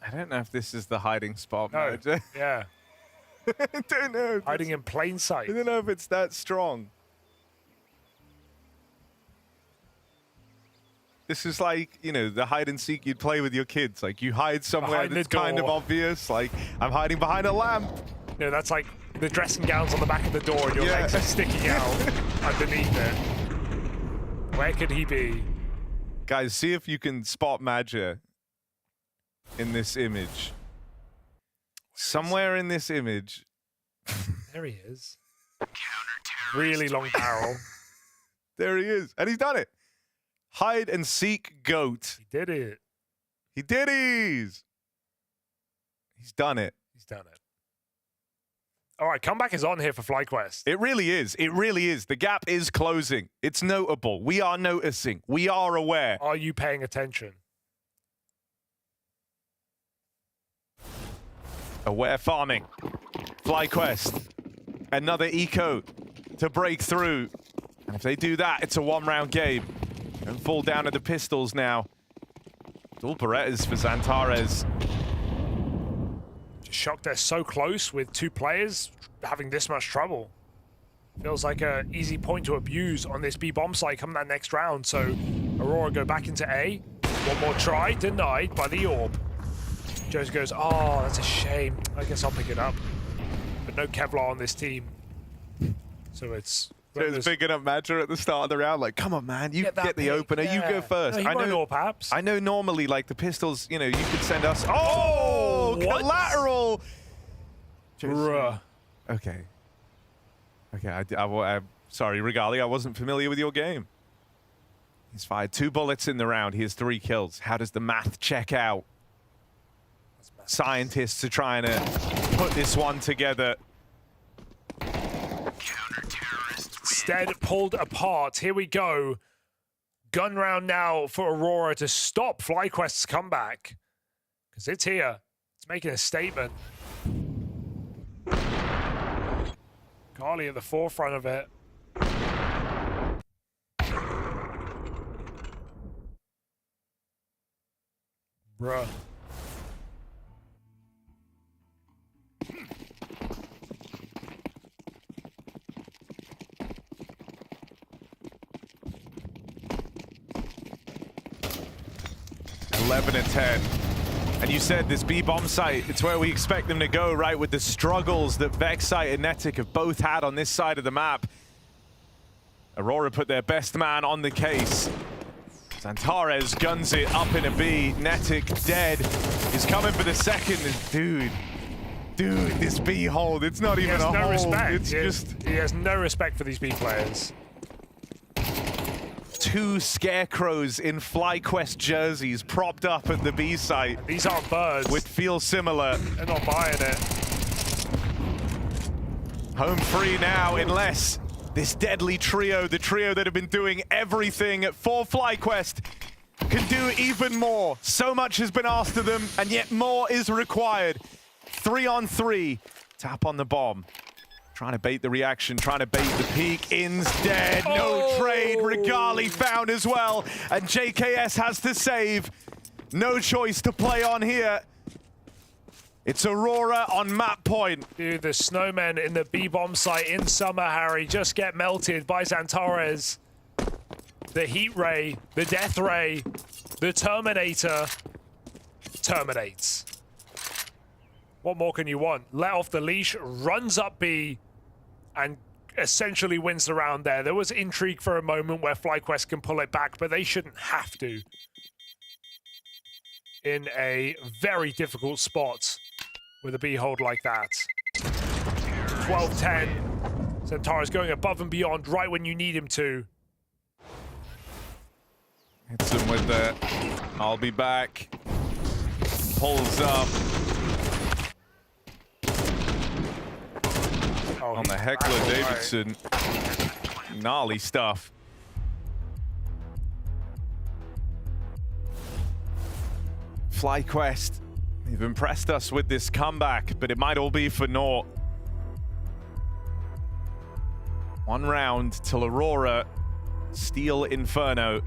I don't know if this is the hiding spot, No, Madja. yeah. I don't know. Hiding in plain sight. I don't know if it's that strong. This is like, you know, the hide and seek you'd play with your kids. Like, you hide somewhere Behind that's the kind of door. obvious. Like, I'm hiding behind a lamp. No, that's like the dressing gown's on the back of the door and your legs are sticking out underneath it. Where could he be? Guys, see if you can spot Madger in this image. Somewhere in this image. There he is. Really long barrel. There he is. And he's done it. Hide and seek goat. He did it. He did it. He's done it. He's done it. All right, comeback is on here for FlyQuest. It really is. It really is. The gap is closing. It's notable. We are noticing. We are aware. Are you paying attention? Aware farming. FlyQuest. Another eco to break through. And if they do that, it's a one-round game. Don't fall down at the pistols now. Dual Berettas for Xantares. Just shocked they're so close with two players having this much trouble. Feels like an easy point to abuse on this B bomb site come that next round. So Aurora go back into A. One more try, denied by the orb. Jones goes, oh, that's a shame. I guess I'll pick it up. But no Kevlar on this team. So it's... Joe's picking up Madger at the start of the round, like, come on, man, you get the opener, you go first. No, I know normally, like, the pistols, you know, you could send us... Oh, collateral! Bruh. Okay. Okay, I'm sorry, Regali, I wasn't familiar with your game. He's fired 2 bullets in the round. He has 3 kills. How does the math check out? Scientists are trying to put this one together. Instead pulled apart. Here we go. Gun round now for Aurora to stop FlyQuest's comeback. Because it's here. It's making a statement. Carly at the forefront of it. Bruh. And 10. And you said this B-bomb site, it's where we expect them to go, right? With the struggles that Vexite and Netic have both had on this side of the map. Aurora put their best man on the case. Xantares guns it up in a B. Netic dead. He's coming for the second. Dude, this B hold, it's not even a hold. Respect. It's He has no respect for these B players. 2 scarecrows in FlyQuest jerseys propped up at the B site. These aren't birds. Would feel similar. They're not buying it. Home free now, unless this deadly trio, the trio that have been doing everything for FlyQuest, can do even more. So much has been asked of them, and yet more is required. 3-on-3. Tap on the bomb. Trying to bait the reaction, trying to bait the peek. In's dead, no trade. Regali found as well, and JKS has to save. No choice to play on here. It's Aurora on map point. Dude, the snowmen in the B-bomb site in summer, Harry, just get melted by Xantares. The heat ray, the death ray, the Terminator terminates. What more can you want? Let off the leash, runs up B, and essentially wins the round there. There was intrigue for a moment where FlyQuest can pull it back, but they shouldn't have to. In a very difficult spot with a B hold like that. 12-10. Xantares going above and beyond right when you need him to. Hits him with the I'll be back. Pulls up. On the Heckler Davidson. Gnarly stuff. FlyQuest, they've impressed us with this comeback, but it might all be for naught. 1 round till Aurora steal Inferno.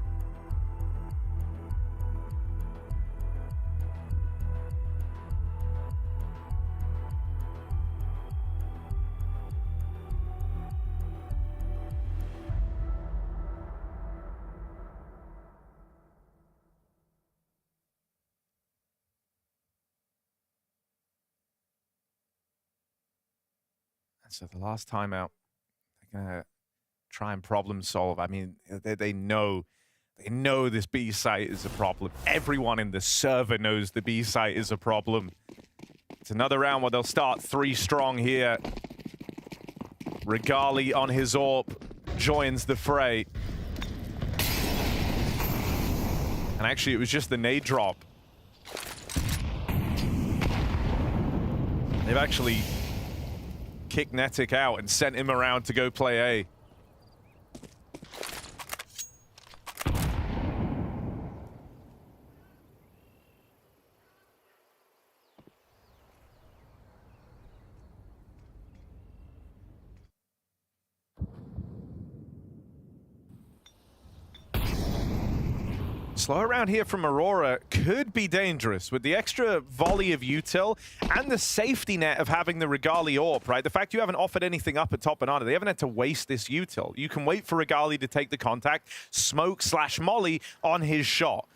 So the last timeout, they're going to try and problem solve. I mean, they know this B site is a problem. Everyone in the server knows the B site is a problem. It's another round where they'll start 3 strong here. Regali on his AWP joins the fray. And actually, it was just the nade drop. They've actually kicked Netic out and sent him around to go play A. Slow around here from Aurora could be dangerous with the extra volley of util and the safety net of having the Regali AWP, right? The fact you haven't offered anything up at top banana, they haven't had to waste this util. You can wait for Regali to take the contact, smoke / molly on his shot.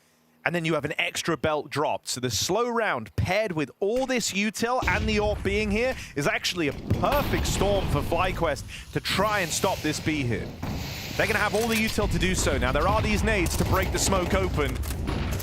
And then you have an extra belt dropped. So the slow round paired with all this util and the AWP being here is actually a perfect storm for FlyQuest to try and stop this B hit. They're going to have all the util to do so. Now, there are these nades to break the smoke open.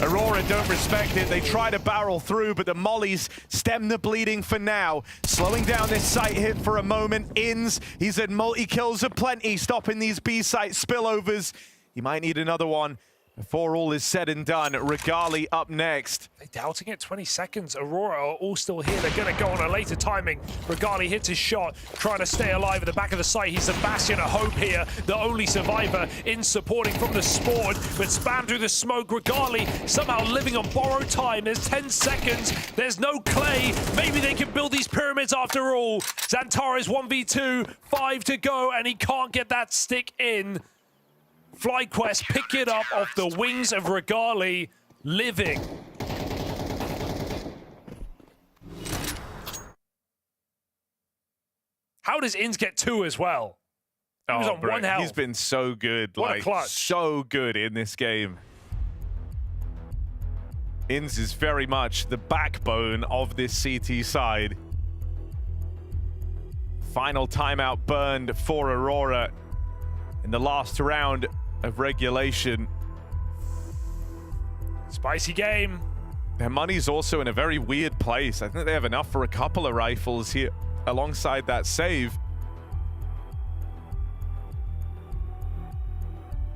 Aurora don't respect it. They try to barrel through, but the mollies stem the bleeding for now. Slowing down this site hit for a moment. ENCE, he's had multi-kills aplenty, stopping these B-site spillovers. He might need another one before all is said and done. Regali up next. They're doubting it. 20 seconds. Aurora are all still here. They're going to go on a later timing. Regali hits his shot, trying to stay alive at the back of the site. He's the bastion of hope here, the only survivor in supporting from the spawn. But spam through the smoke. Regali somehow living on borrowed time. There's 10 seconds. There's no clay. Maybe they can build these pyramids after all. Xantares 1v2, 5 to go, and he can't get that stick in. FlyQuest pick it up off the wings of Regali, living. How does ENCE get 2 as well? He was on 1 health. He's been so good, What a clutch. so good in this game. ENCE is very much the backbone of this CT side. Final timeout burned for Aurora in the last round of regulation. Spicy game. Their money's also in a very weird place. I think they have enough for a couple of rifles here alongside that save.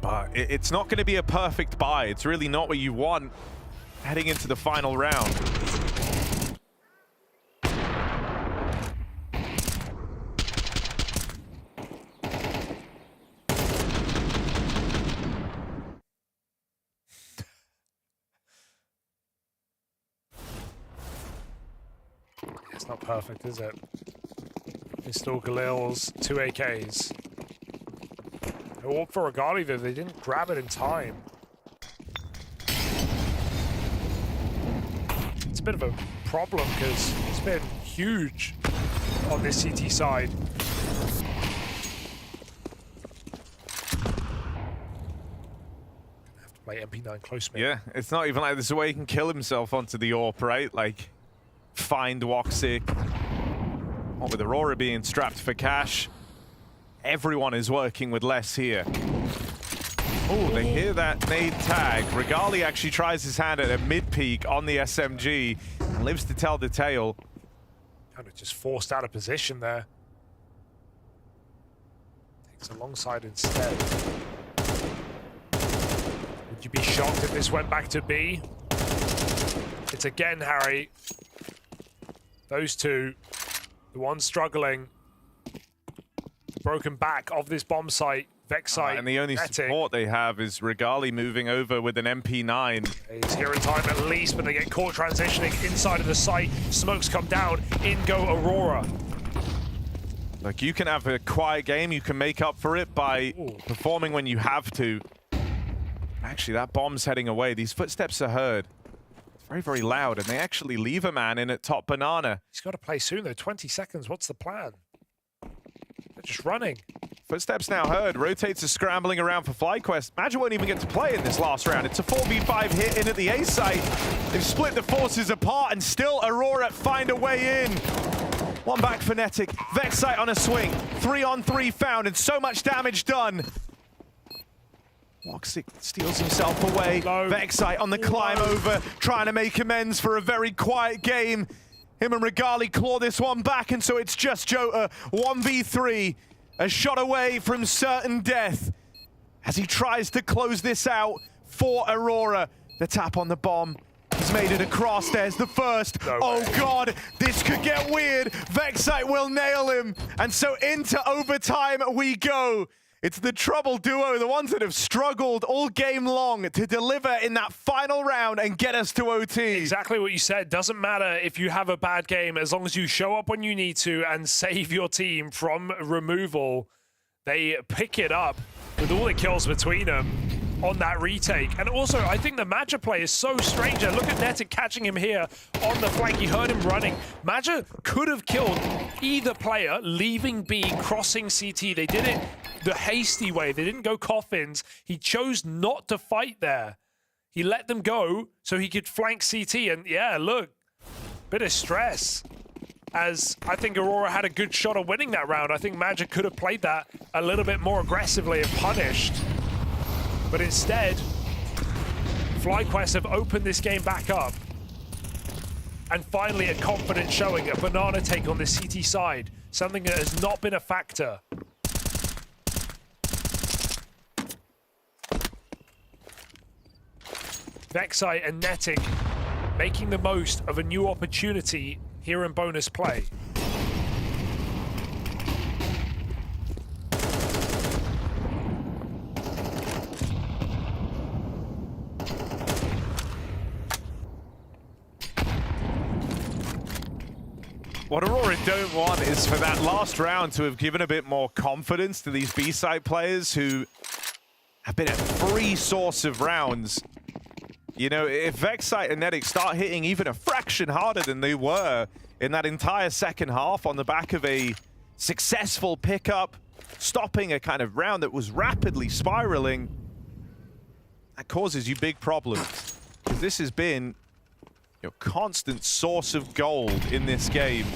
But it's not going to be a perfect buy. It's really not what you want heading into the final round. It's not perfect, is it? Pistol Galil's 2 AKs. No up for Regali though, they didn't grab it in time. It's a bit of a problem because it's been huge on this CT side. Gonna have to play MP9 close mid. Yeah, it's not even like there's a way he can kill himself onto the AWP, right? Like, find Woxic. What with Aurora being strapped for cash, everyone is working with less here. Oh, they hear that nade tag. Regali actually tries his hand at a mid-peak on the SMG and lives to tell the tale. Kind of just forced out of position there. Takes a long side instead. Would you be shocked if this went back to B? It's again Harry. Those two, the one struggling, the broken back of this bomb site, Vex site. And the only support they have is Regali moving over with an MP9. He's here in time at least, but they get caught transitioning inside of the site. Smokes come down, in go Aurora. Like, you can have a quiet game, you can make up for it by performing when you have to. Actually, that bomb's heading away. These footsteps are heard. Very, very loud, and they actually leave a man in at top banana. He's got to play soon, though. 20 seconds. What's the plan? They're just running. Footsteps now heard. Rotates is scrambling around for FlyQuest. Magi won't even get to play in this last round. It's a 4v5 hit in at the A site. They've split the forces apart, and still Aurora find a way in. One back for Netic. Vexite on a swing. 3-on-3 found and so much damage done. Woxic steals himself away. Vexite on the climb over, trying to make amends for a very quiet game. Him and Regali claw this one back, and so it's just Jota 1v3. A shot away from certain death as he tries to close this out for Aurora. The tap on the bomb. He's made it across. There's the first. Oh God, this could get weird. Vexite will nail him. And so into overtime we go. It's the trouble duo, the ones that have struggled all game long to deliver in that final round and get us to OT. Exactly what you said. Doesn't matter if you have a bad game, as long as you show up when you need to and save your team from removal. They pick it up with all the kills between them on that retake. And also, I think the Madja play is so strange. Look at Netic catching him here on the flank. He heard him running. Madja could have killed either player, leaving B, crossing CT. They did it the hasty way. They didn't go coffins. He chose not to fight there. He let them go so he could flank CT. And yeah, look, bit of stress. As I think Aurora had a good shot of winning that round. I think Madja could have played that a little bit more aggressively and punished. But instead, FlyQuest have opened this game back up. And finally a confident showing, a banana take on the CT side. Something that has not been a factor. Vexite and Netic making the most of a new opportunity here in bonus play. What Aurora don't want is for that last round to have given a bit more confidence to these B-side players who have been a free source of rounds. You know, if Vexite and Netic start hitting even a fraction harder than they were in that entire second half on the back of a successful pickup, stopping a kind of round that was rapidly spiraling, that causes you big problems. Because this has been your constant source of gold in this game.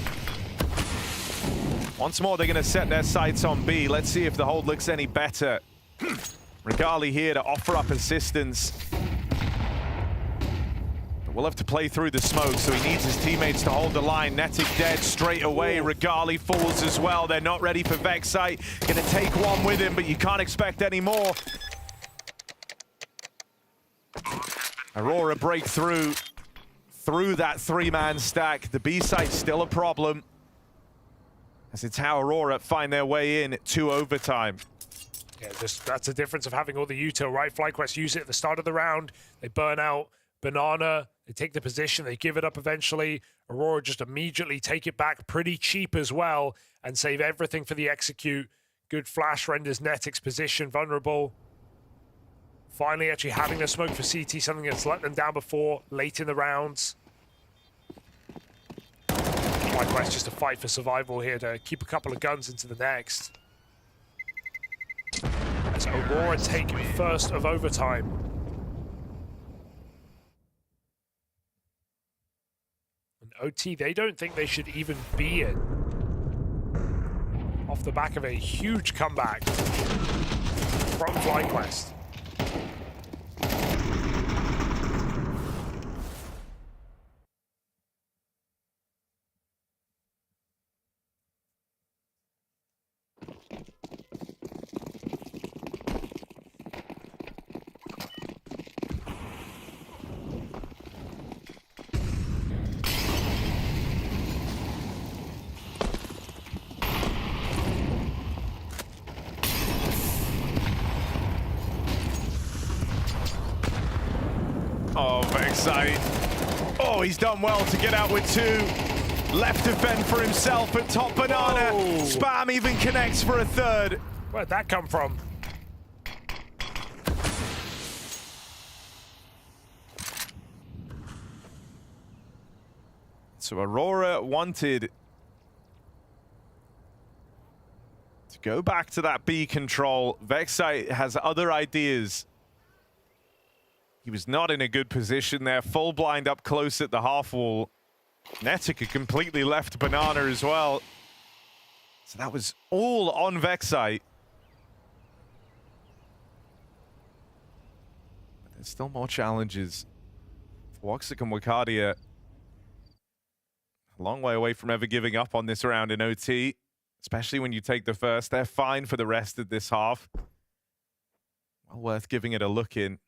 Once more, they're going to set their sights on B. Let's see if the hold looks any better. Regali here to offer up assistance. But we'll have to play through the smoke, so he needs his teammates to hold the line. Netic dead straight away. Regali falls as well. They're not ready for Vexite. Going to take one with him, but you can't expect any more. Aurora break through that three-man stack. The B site's still a problem, as it's how Aurora find their way in to overtime. Yeah, that's the difference of having all the util, right? FlyQuest use it at the start of the round. They burn out Banana. They take the position. They give it up eventually. Aurora just immediately take it back pretty cheap as well and save everything for the execute. Good flash renders Netic's position vulnerable. Finally actually having the smoke for CT, something that's let them down before, late in the rounds. FlyQuest just a fight for survival here to keep a couple of guns into the next. As Aurora take first of overtime. And OT, they don't think they should even be in. Off the back of a huge comeback from FlyQuest. Oh, Vexite. Oh, he's done well to get out with two. Left to fend for himself at top banana. Whoa. Spam even connects for a third. Where'd that come from? So Aurora wanted to go back to that B control. Vexite has other ideas. He was not in a good position there. Full blind up close at the half wall. Netic had completely left Banana as well. So that was all on Vexite. But there's still more challenges. Woxic and Wakadia a long way away from ever giving up on this round in OT, especially when you take the first. They're fine for the rest of this half. Well worth giving it a look in.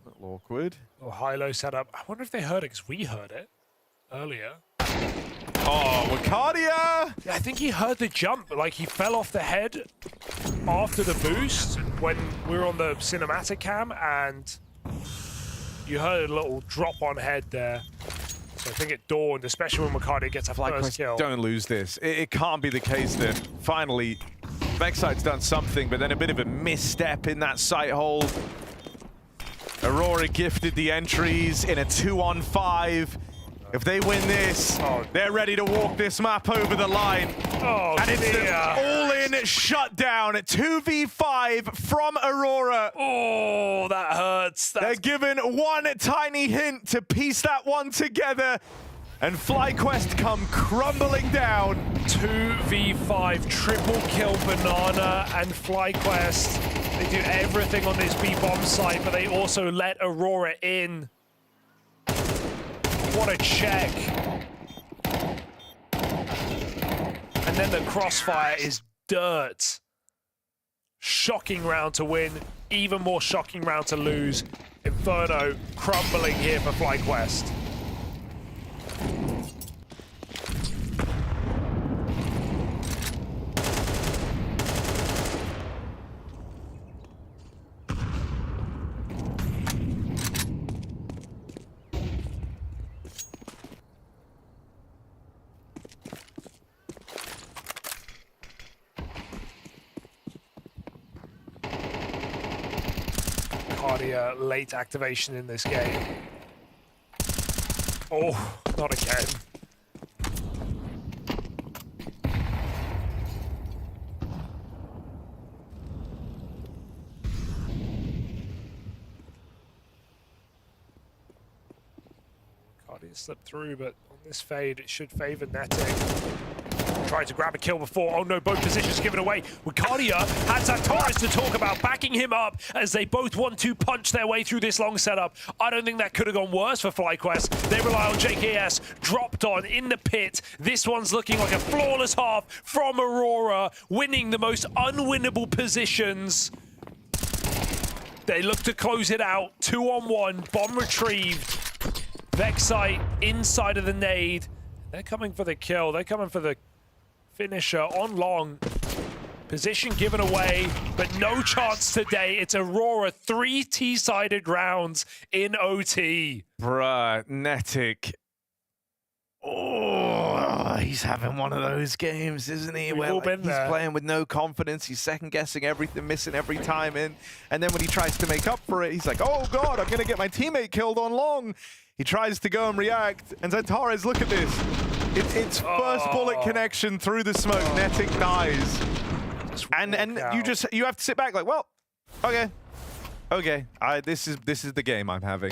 A little awkward. Oh, high-low setup. I wonder if they heard it because we heard it earlier. Oh, Wakadia! Yeah, I think he heard the jump. Like, he fell off the head after the boost when we were on the cinematic cam, and you heard a little drop on head there. So I think it dawned, especially when Wakadia gets a first kill. Don't lose this. It can't be the case that finally Vexite's done something, but then a bit of a misstep in that sight hold. Aurora gifted the entries in a 2-on-5. If they win this, they're ready to walk this map over the line. Oh, and it's an all-in shutdown. 2v5 from Aurora. Oh, that hurts. They're given one tiny hint to piece that one together. And FlyQuest come crumbling down. 2v5, triple kill Banana and FlyQuest. They do everything on this B-bomb site, but they also let Aurora in. What a check. And then the crossfire is dirt. Shocking round to win, even more shocking round to lose. Inferno crumbling here for FlyQuest. Late activation in this game. Oh, not again. Cardia slipped through, but on this fade, it should favor Netic. Tried to grab a kill before. Oh no, both positions given away. Wakadia had Zataris to talk about, backing him up as they both want to punch their way through this long setup. I don't think that could have gone worse for FlyQuest. They rely on JKS, dropped on in the pit. This one's looking like a flawless half from Aurora, winning the most unwinnable positions. They look to close it out. 2-on-1, bomb retrieved. Vexite inside of the nade. They're coming for the kill. They're coming for the finisher on long. Position given away, but no chance today. It's Aurora, 3 T-sided rounds in OT. Bruh, Netic. Oh, he's having one of those games, isn't he? Where like, he's playing with no confidence. He's second-guessing everything, missing every time in. And then when he tries to make up for it, he's like, oh God, I'm going to get my teammate killed on long. He tries to go and react. And Zatares, look at this. It's first bullet connection through the smoke. Netic dies. And you have to sit back like, well, okay. This is the game I'm having.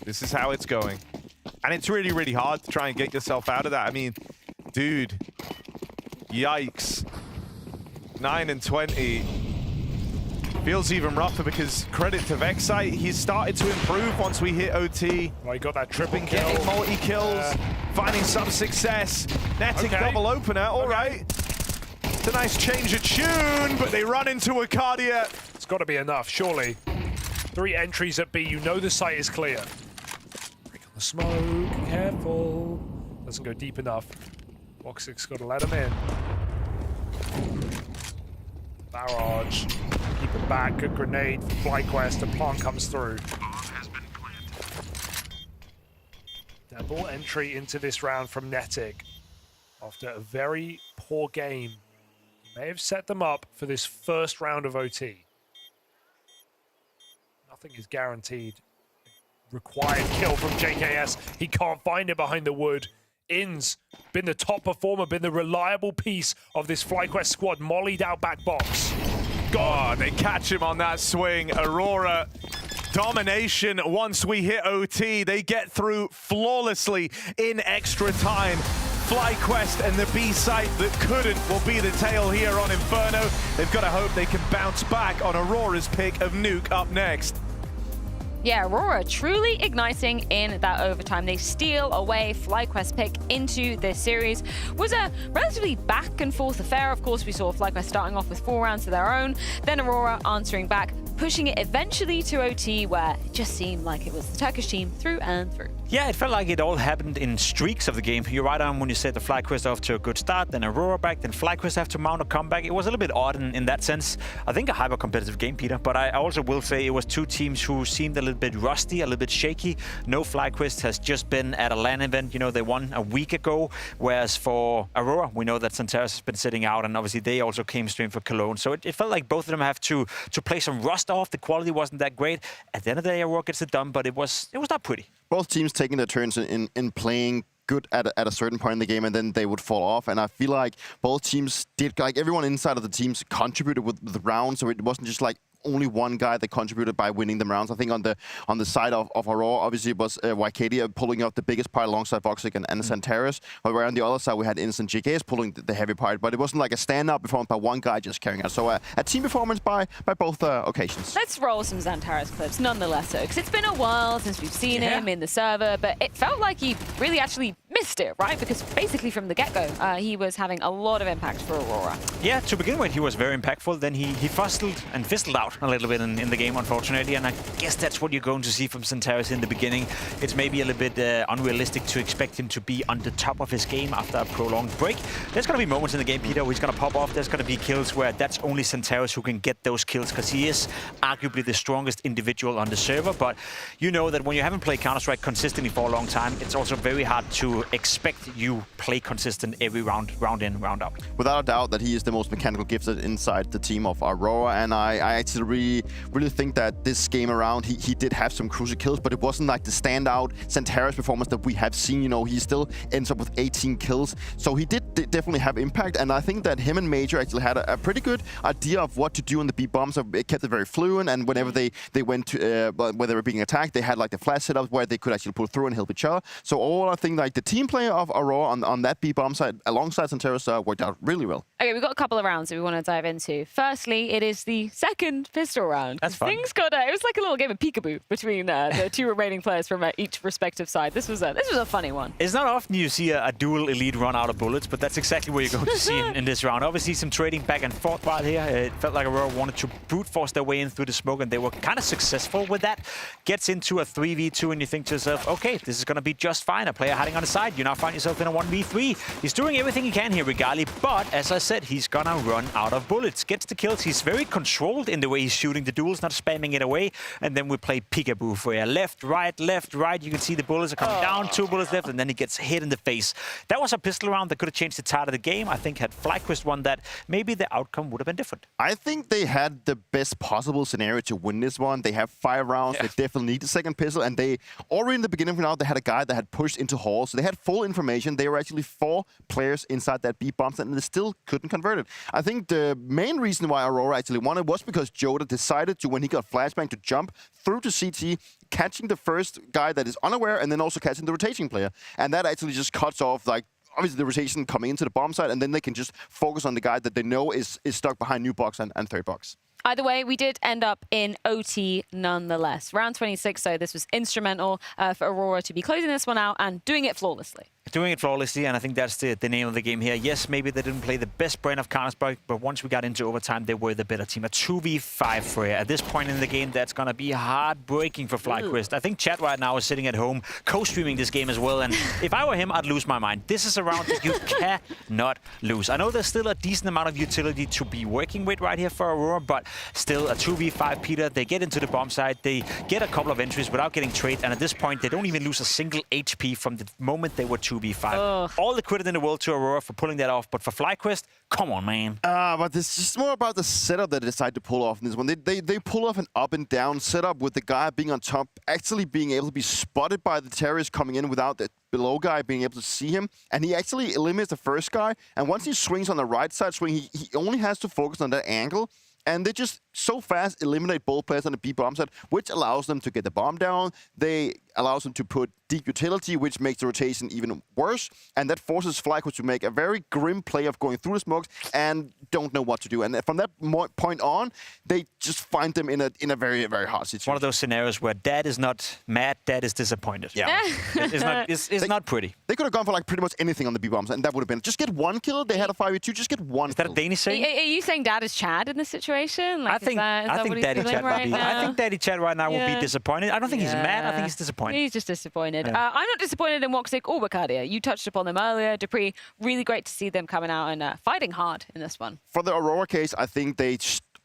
This is how it's going. And it's really, really hard to try and get yourself out of that. I mean, dude, yikes. 9 and 20. Feels even rougher because credit to Vexite, he's started to improve once we hit OT. Well, he got that triple Been kill. getting multi-kills, finding some success. Netic double opener, all right. It's a nice change of tune, but they run into Wakadia. It's got to be enough, surely. 3 entries at B, you know the site is clear. Break on the smoke, careful. Doesn't go deep enough. Woxic's got to let him in. Barrage. Keep it back. Good grenade. FlyQuest. The plant comes through. Double entry into this round from Netic. After a very poor game. May have set them up for this first round of OT. Nothing is guaranteed. Required kill from JKS. He can't find it behind the wood. ENCE, been the top performer, been the reliable piece of this FlyQuest squad, mollied out back box. Oh, they catch him on that swing. Aurora, domination once we hit OT. They get through flawlessly in extra time. FlyQuest and the B site that couldn't will be the tail here on Inferno. They've got to hope they can bounce back on Aurora's pick of Nuke up next. Yeah, Aurora truly igniting in that overtime. They steal away FlyQuest pick into this series. Was a relatively back and forth affair. Of course, we saw FlyQuest starting off with 4 rounds of their own, then Aurora answering back, pushing it eventually to OT, where it just seemed like it was the Turkish team through and through. Yeah, it felt like it all happened in streaks of the game. You're right on when you said the FlyQuest off to a good start, then Aurora back, then FlyQuest have to mount a comeback. It was a little bit odd in that sense. I think a hyper-competitive game, Peter, but I also will say it was two teams who seemed a little bit rusty, a little bit shaky. No, FlyQuest has just been at a LAN event. You know, they won a week ago, whereas for Aurora, we know that Santeros has been sitting out, and obviously they also came stream for Cologne. So it felt like both of them have to play some rust off. The quality wasn't that great. At the end of the day, Aurora gets it done, but it was not pretty. Both teams taking their turns in playing good at a certain point in the game, and then they would fall off. And I feel like both teams did, like everyone inside of the teams contributed with the round, so it wasn't just like only one guy that contributed by winning them rounds. I think on the side of Aurora, obviously it was YKD pulling up the biggest part alongside Voxic and Santeros. Where on the other side we had ENCE.CEST pulling the heavy part, but it wasn't like a standout performance by one guy just carrying out. So a team performance by both occasions. Let's roll some Santeros clips nonetheless, because it's been a while since we've seen him in the server, but it felt like he really actually missed it, right? Because basically from the get-go, he was having a lot of impact for Aurora. Yeah, to begin with, he was very impactful. Then he fuzzled and fizzled out a little bit in the game, unfortunately. And I guess that's what you're going to see from Santeros in the beginning. It's maybe a little bit unrealistic to expect him to be on the top of his game after a prolonged break. There's going to be moments in the game, Peter, where he's going to pop off. There's going to be kills where that's only Santeros who can get those kills, because he is arguably the strongest individual on the server. But you know that when you haven't played Counter-Strike consistently for a long time, it's also very hard to expect you play consistent every round in, round out. Without a doubt that he is the most mechanical gifted inside the team of Aurora, and I actually really think that this game around he did have some crucial kills, but it wasn't like the standout Santeros performance that we have seen. You know, he still ends up with 18 kills, so he did definitely have impact, and I think that him and Major actually had a pretty good idea of what to do in the B bombs. So it kept it very fluent, and whenever they went to where they were being attacked, they had like the flash setups where they could actually pull through and help each other. So all I think like the team play of Aurora on that B bomb side alongside Santeros worked out really well. Okay, we've got a couple of rounds that we want to dive into. Firstly, it is the second pistol round. That's fun. Things got it was like a little game of peekaboo between the two remaining players from each respective side. This was a funny one. It's not often you see a dual elite run out of bullets, but that's exactly what you're going to see in this round. Obviously, some trading back and forth right here. It felt like Aurora wanted to brute force their way in through the smoke, and they were kind of successful with that. Gets into a 3v2, and you think to yourself, okay, this is going to be just fine. A player hiding on the side. You now find yourself in a 1v3. He's doing everything he can here, Regali, but as I said, he's going to run out of bullets. Gets the kills. He's very controlled in the way he's shooting the duels, not spamming it away. And then we play peekaboo for you. Left, right. You can see the bullets are coming down, 2 bullets left, and then he gets hit in the face. That was a pistol round that could have changed the tide of the game. I think had FlyQuest won that, maybe the outcome would have been different. I think they had the best possible scenario to win this one. They have 5 rounds. Yeah. They definitely need the second pistol, and they already in the beginning of the round, they had a guy that had pushed into hall, so they had full information. They were actually 4 players inside that B bomb, and they still couldn't convert it. I think the main reason why Aurora actually won it was because Joda decided to, when he got flashbang, to jump through to CT, catching the first guy that is unaware, and then also catching the rotating player. And that actually just cuts off, like, obviously the rotation coming into the bomb side, and then they can just focus on the guy that they know is stuck behind new box and third box. Either way, we did end up in OT nonetheless. Round 26, so this was instrumental for Aurora to be closing this one out and doing it flawlessly. Doing it flawlessly, and I think that's the name of the game here. Yes, maybe they didn't play the best brand of Counter-Strike, but once we got into overtime, they were the better team. A 2v5 for you. At this point in the game, that's going to be heartbreaking for FlyQuest. I think Chad right now is sitting at home, co-streaming this game as well, and if I were him, I'd lose my mind. This is a round that you cannot lose. I know there's still a decent amount of utility to be working with right here for Aurora, but still a 2v5, Peter. They get into the bomb side, they get a couple of entries without getting traded, and at this point, they don't even lose a single HP from the moment they were 2v5. All the credit in the world to Aurora for pulling that off, but for FlyQuest, come on, man. But it's just more about the setup that they decide to pull off in this one. They pull off an up and down setup with the guy being on top, actually being able to be spotted by the terrorist coming in without the below guy being able to see him. And he actually eliminates the first guy. And once he swings on the right side swing, he only has to focus on that angle. And they just so fast eliminate both players on the B bomb side, which allows them to get the bomb down. They allows them to put deep utility, which makes the rotation even worse. And that forces FlyQuest to make a very grim play of going through the smokes and don't know what to do. And from that point on, they just find them in a very, very hard situation. One of those scenarios where dad is not mad, dad is disappointed. Yeah. it's not pretty. They could have gone for like pretty much anything on the B bombs, and that would have been just get one kill. They had a 5v2, just get one. Is that a Danish saying? Are you saying dad is Chad in this situation? Like, I think Daddy Chad right now? I think Daddy Chad right now will be disappointed. I don't think he's mad. I think he's disappointed. He's just disappointed. Yeah. I'm not disappointed in Woxic or Bacardia. You touched upon them earlier. Dupree, really great to see them coming out and fighting hard in this one. For the Aurora case, I think they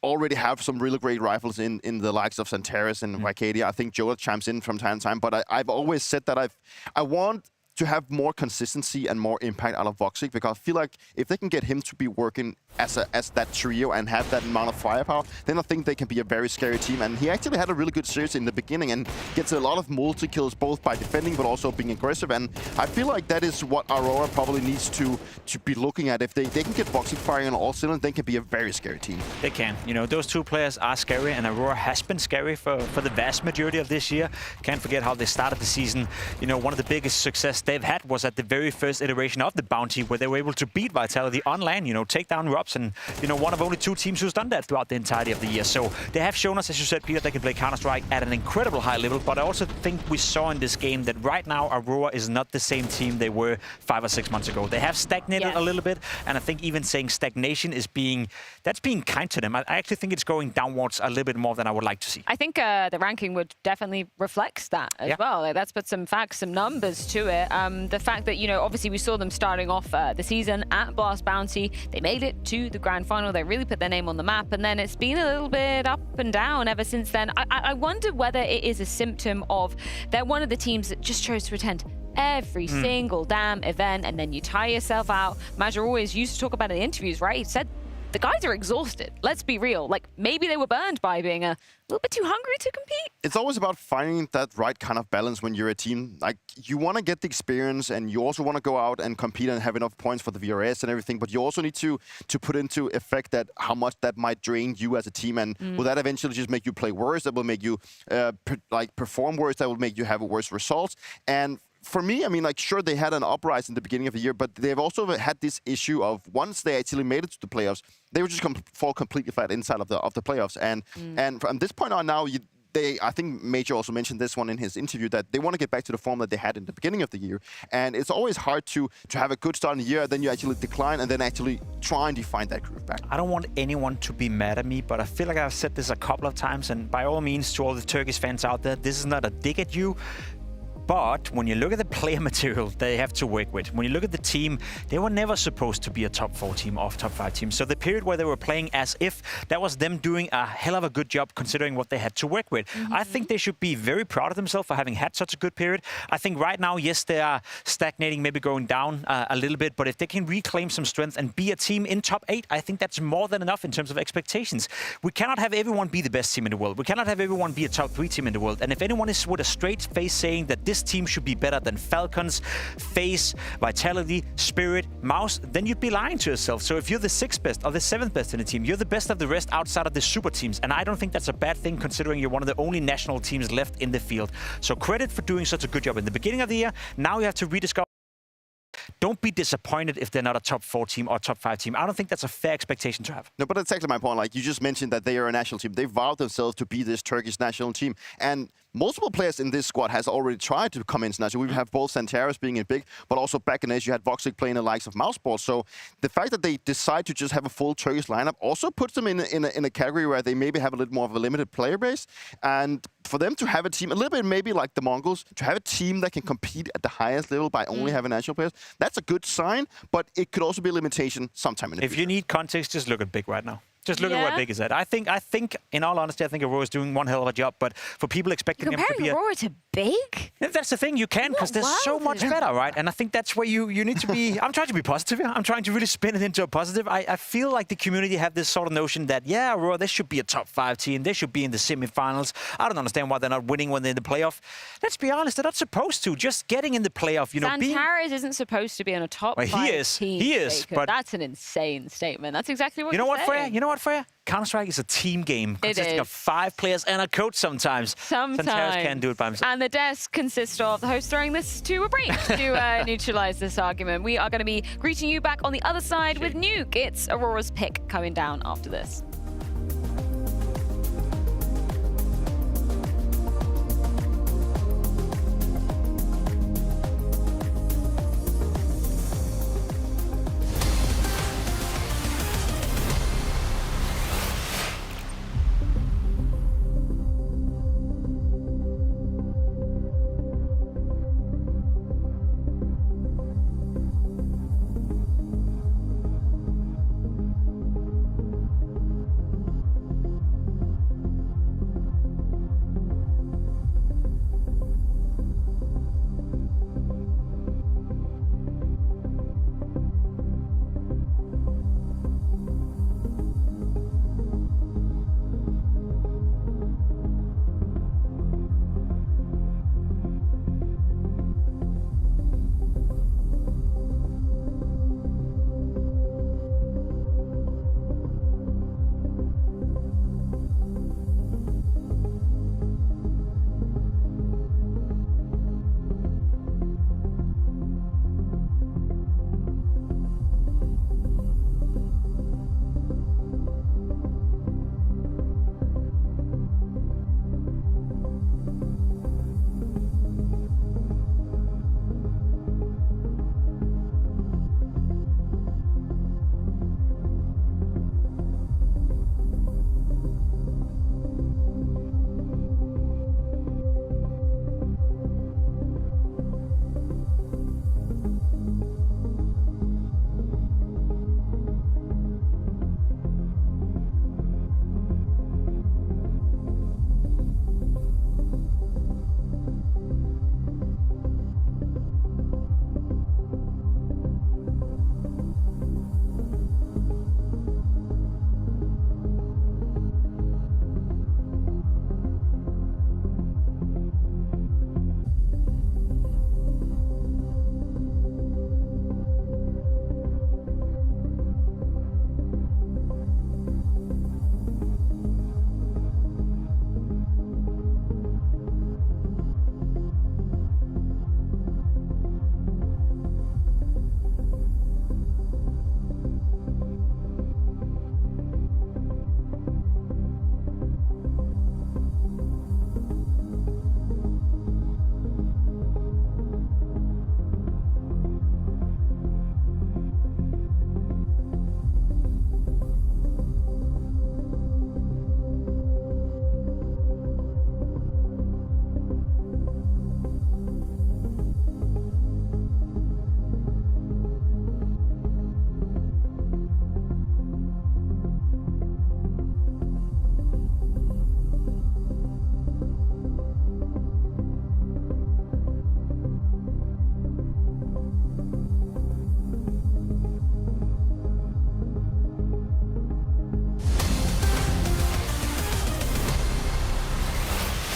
already have some really great rifles in the likes of Santaris and Vicadia. I think Joel chimes in from time to time, but I've always said that I want to have more consistency and more impact out of Woxic, because I feel like if they can get him to be working as that trio and have that amount of firepower, then I think they can be a very scary team. And he actually had a really good series in the beginning and gets a lot of multi-kills, both by defending but also being aggressive. And I feel like that is what Aurora probably needs to be looking at. If they can get Woxic firing on all cylinders, they can be a very scary team. They can. You know, those two players are scary, and Aurora has been scary for the vast majority of this year. Can't forget how they started the season. You know, one of the biggest success they've had was at the very first iteration of the Bounty, where they were able to beat Vitality on LAN, you know, take down Robs, and, you know, one of only 2 teams who's done that throughout the entirety of the year. So they have shown us, as you said, Peter, they can play Counter-Strike at an incredible high level, but I also think we saw in this game that right now Aurora is not the same team they were 5 or 6 months ago. They have stagnated a little bit, and I think even saying stagnation is being kind to them. I actually think it's going downwards a little bit more than I would like to see. I think the ranking would definitely reflect that as well. Like, that's put some facts, some numbers to it. The fact that, you know, obviously we saw them starting off the season at Blast Bounty. They made it to the grand final. They really put their name on the map, and then it's been a little bit up and down ever since then. I wonder whether it is a symptom of they're one of the teams that just chose to attend every single damn event, and then you tire yourself out. Major always used to talk about it in interviews, right? He said the guys are exhausted. Let's be real. Like, maybe they were burned by being a little bit too hungry to compete. It's always about finding that right kind of balance when you're a team. Like, you want to get the experience, and you also want to go out and compete and have enough points for the VRS and everything, but you also need to put into effect that how much that might drain you as a team, and will that eventually just make you play worse? That will make you perform worse. That will make you have worse results. And for me, I mean, like, sure, they had an uprise in the beginning of the year, but they've also had this issue of once they actually made it to the playoffs, they were just going to fall completely flat inside of the playoffs. And from this point on now, I think Major also mentioned this one in his interview, that they want to get back to the form that they had in the beginning of the year. And it's always hard to have a good start in the year, then you actually decline, and then actually try and define that groove back. I don't want anyone to be mad at me, but I feel like I've said this a couple of times, and by all means, to all the Turkish fans out there, this is not a dig at you. But when you look at the player material they have to work with, when you look at the team, they were never supposed to be a top 4 team or top 5 team. So the period where they were playing as if, that was them doing a hell of a good job considering what they had to work with. I think they should be very proud of themselves for having had such a good period. I think right now, yes, they are stagnating, maybe going down a little bit, but if they can reclaim some strength and be a team in top 8, I think that's more than enough in terms of expectations. We cannot have everyone be the best team in the world. We cannot have everyone be a top 3 team in the world. And if anyone is with a straight face saying that this team should be better than Falcons, FaZe, Vitality, Spirit, Mouse, then you'd be lying to yourself. So if you're the 6th best or the 7th best in the team, you're the best of the rest outside of the super teams. And I don't think that's a bad thing considering you're one of the only national teams left in the field. So credit for doing such a good job in the beginning of the year. Now you have to rediscover. Don't be disappointed if they're not a top 4 team or top 5 team. I don't think that's a fair expectation to have. No, but that's exactly my point. Like, you just mentioned that they are a national team. They vowed themselves to be this Turkish national team. And multiple players in this squad has already tried to come international. We have both Santaris being in big, but also back in Asia, you had Woxic playing the likes of Mouseball. So the fact that they decide to just have a full Turkish lineup also puts them in a category where they maybe have a little more of a limited player base. And for them to have a team, a little bit maybe like the Mongols, to have a team that can compete at the highest level by only having national players, that's a good sign, but it could also be a limitation sometime in the future. If you need context, just look at Big right now. Just look at what Big is at. I think, in all honesty, I think Aurora is doing one hell of a job. But for people expecting them to be Aurora to Big? That's the thing. You can, because they're so much better, right? And I think that's where you need to be. I'm trying to be positive here. I'm trying to really spin it into a positive. I feel like the community have this sort of notion that, yeah, Aurora, they should be a top 5 team. They should be in the semifinals. I don't understand why they're not winning when they're in the playoff. Let's be honest, they're not supposed to. Just getting in the playoff, you know. Santaris isn't supposed to be on a top 5 team. He is, but that's an insane statement. That's exactly what you know what, saying. Freya? You know what, Freya? Counter-Strike is a team game consisting of 5 players and a coach sometimes. Santeros can't do it by himself. And the desk consists of the host throwing this to a break to neutralize this argument. We are going to be greeting you back on the other side with Nuke. It's Aurora's pick coming down after this.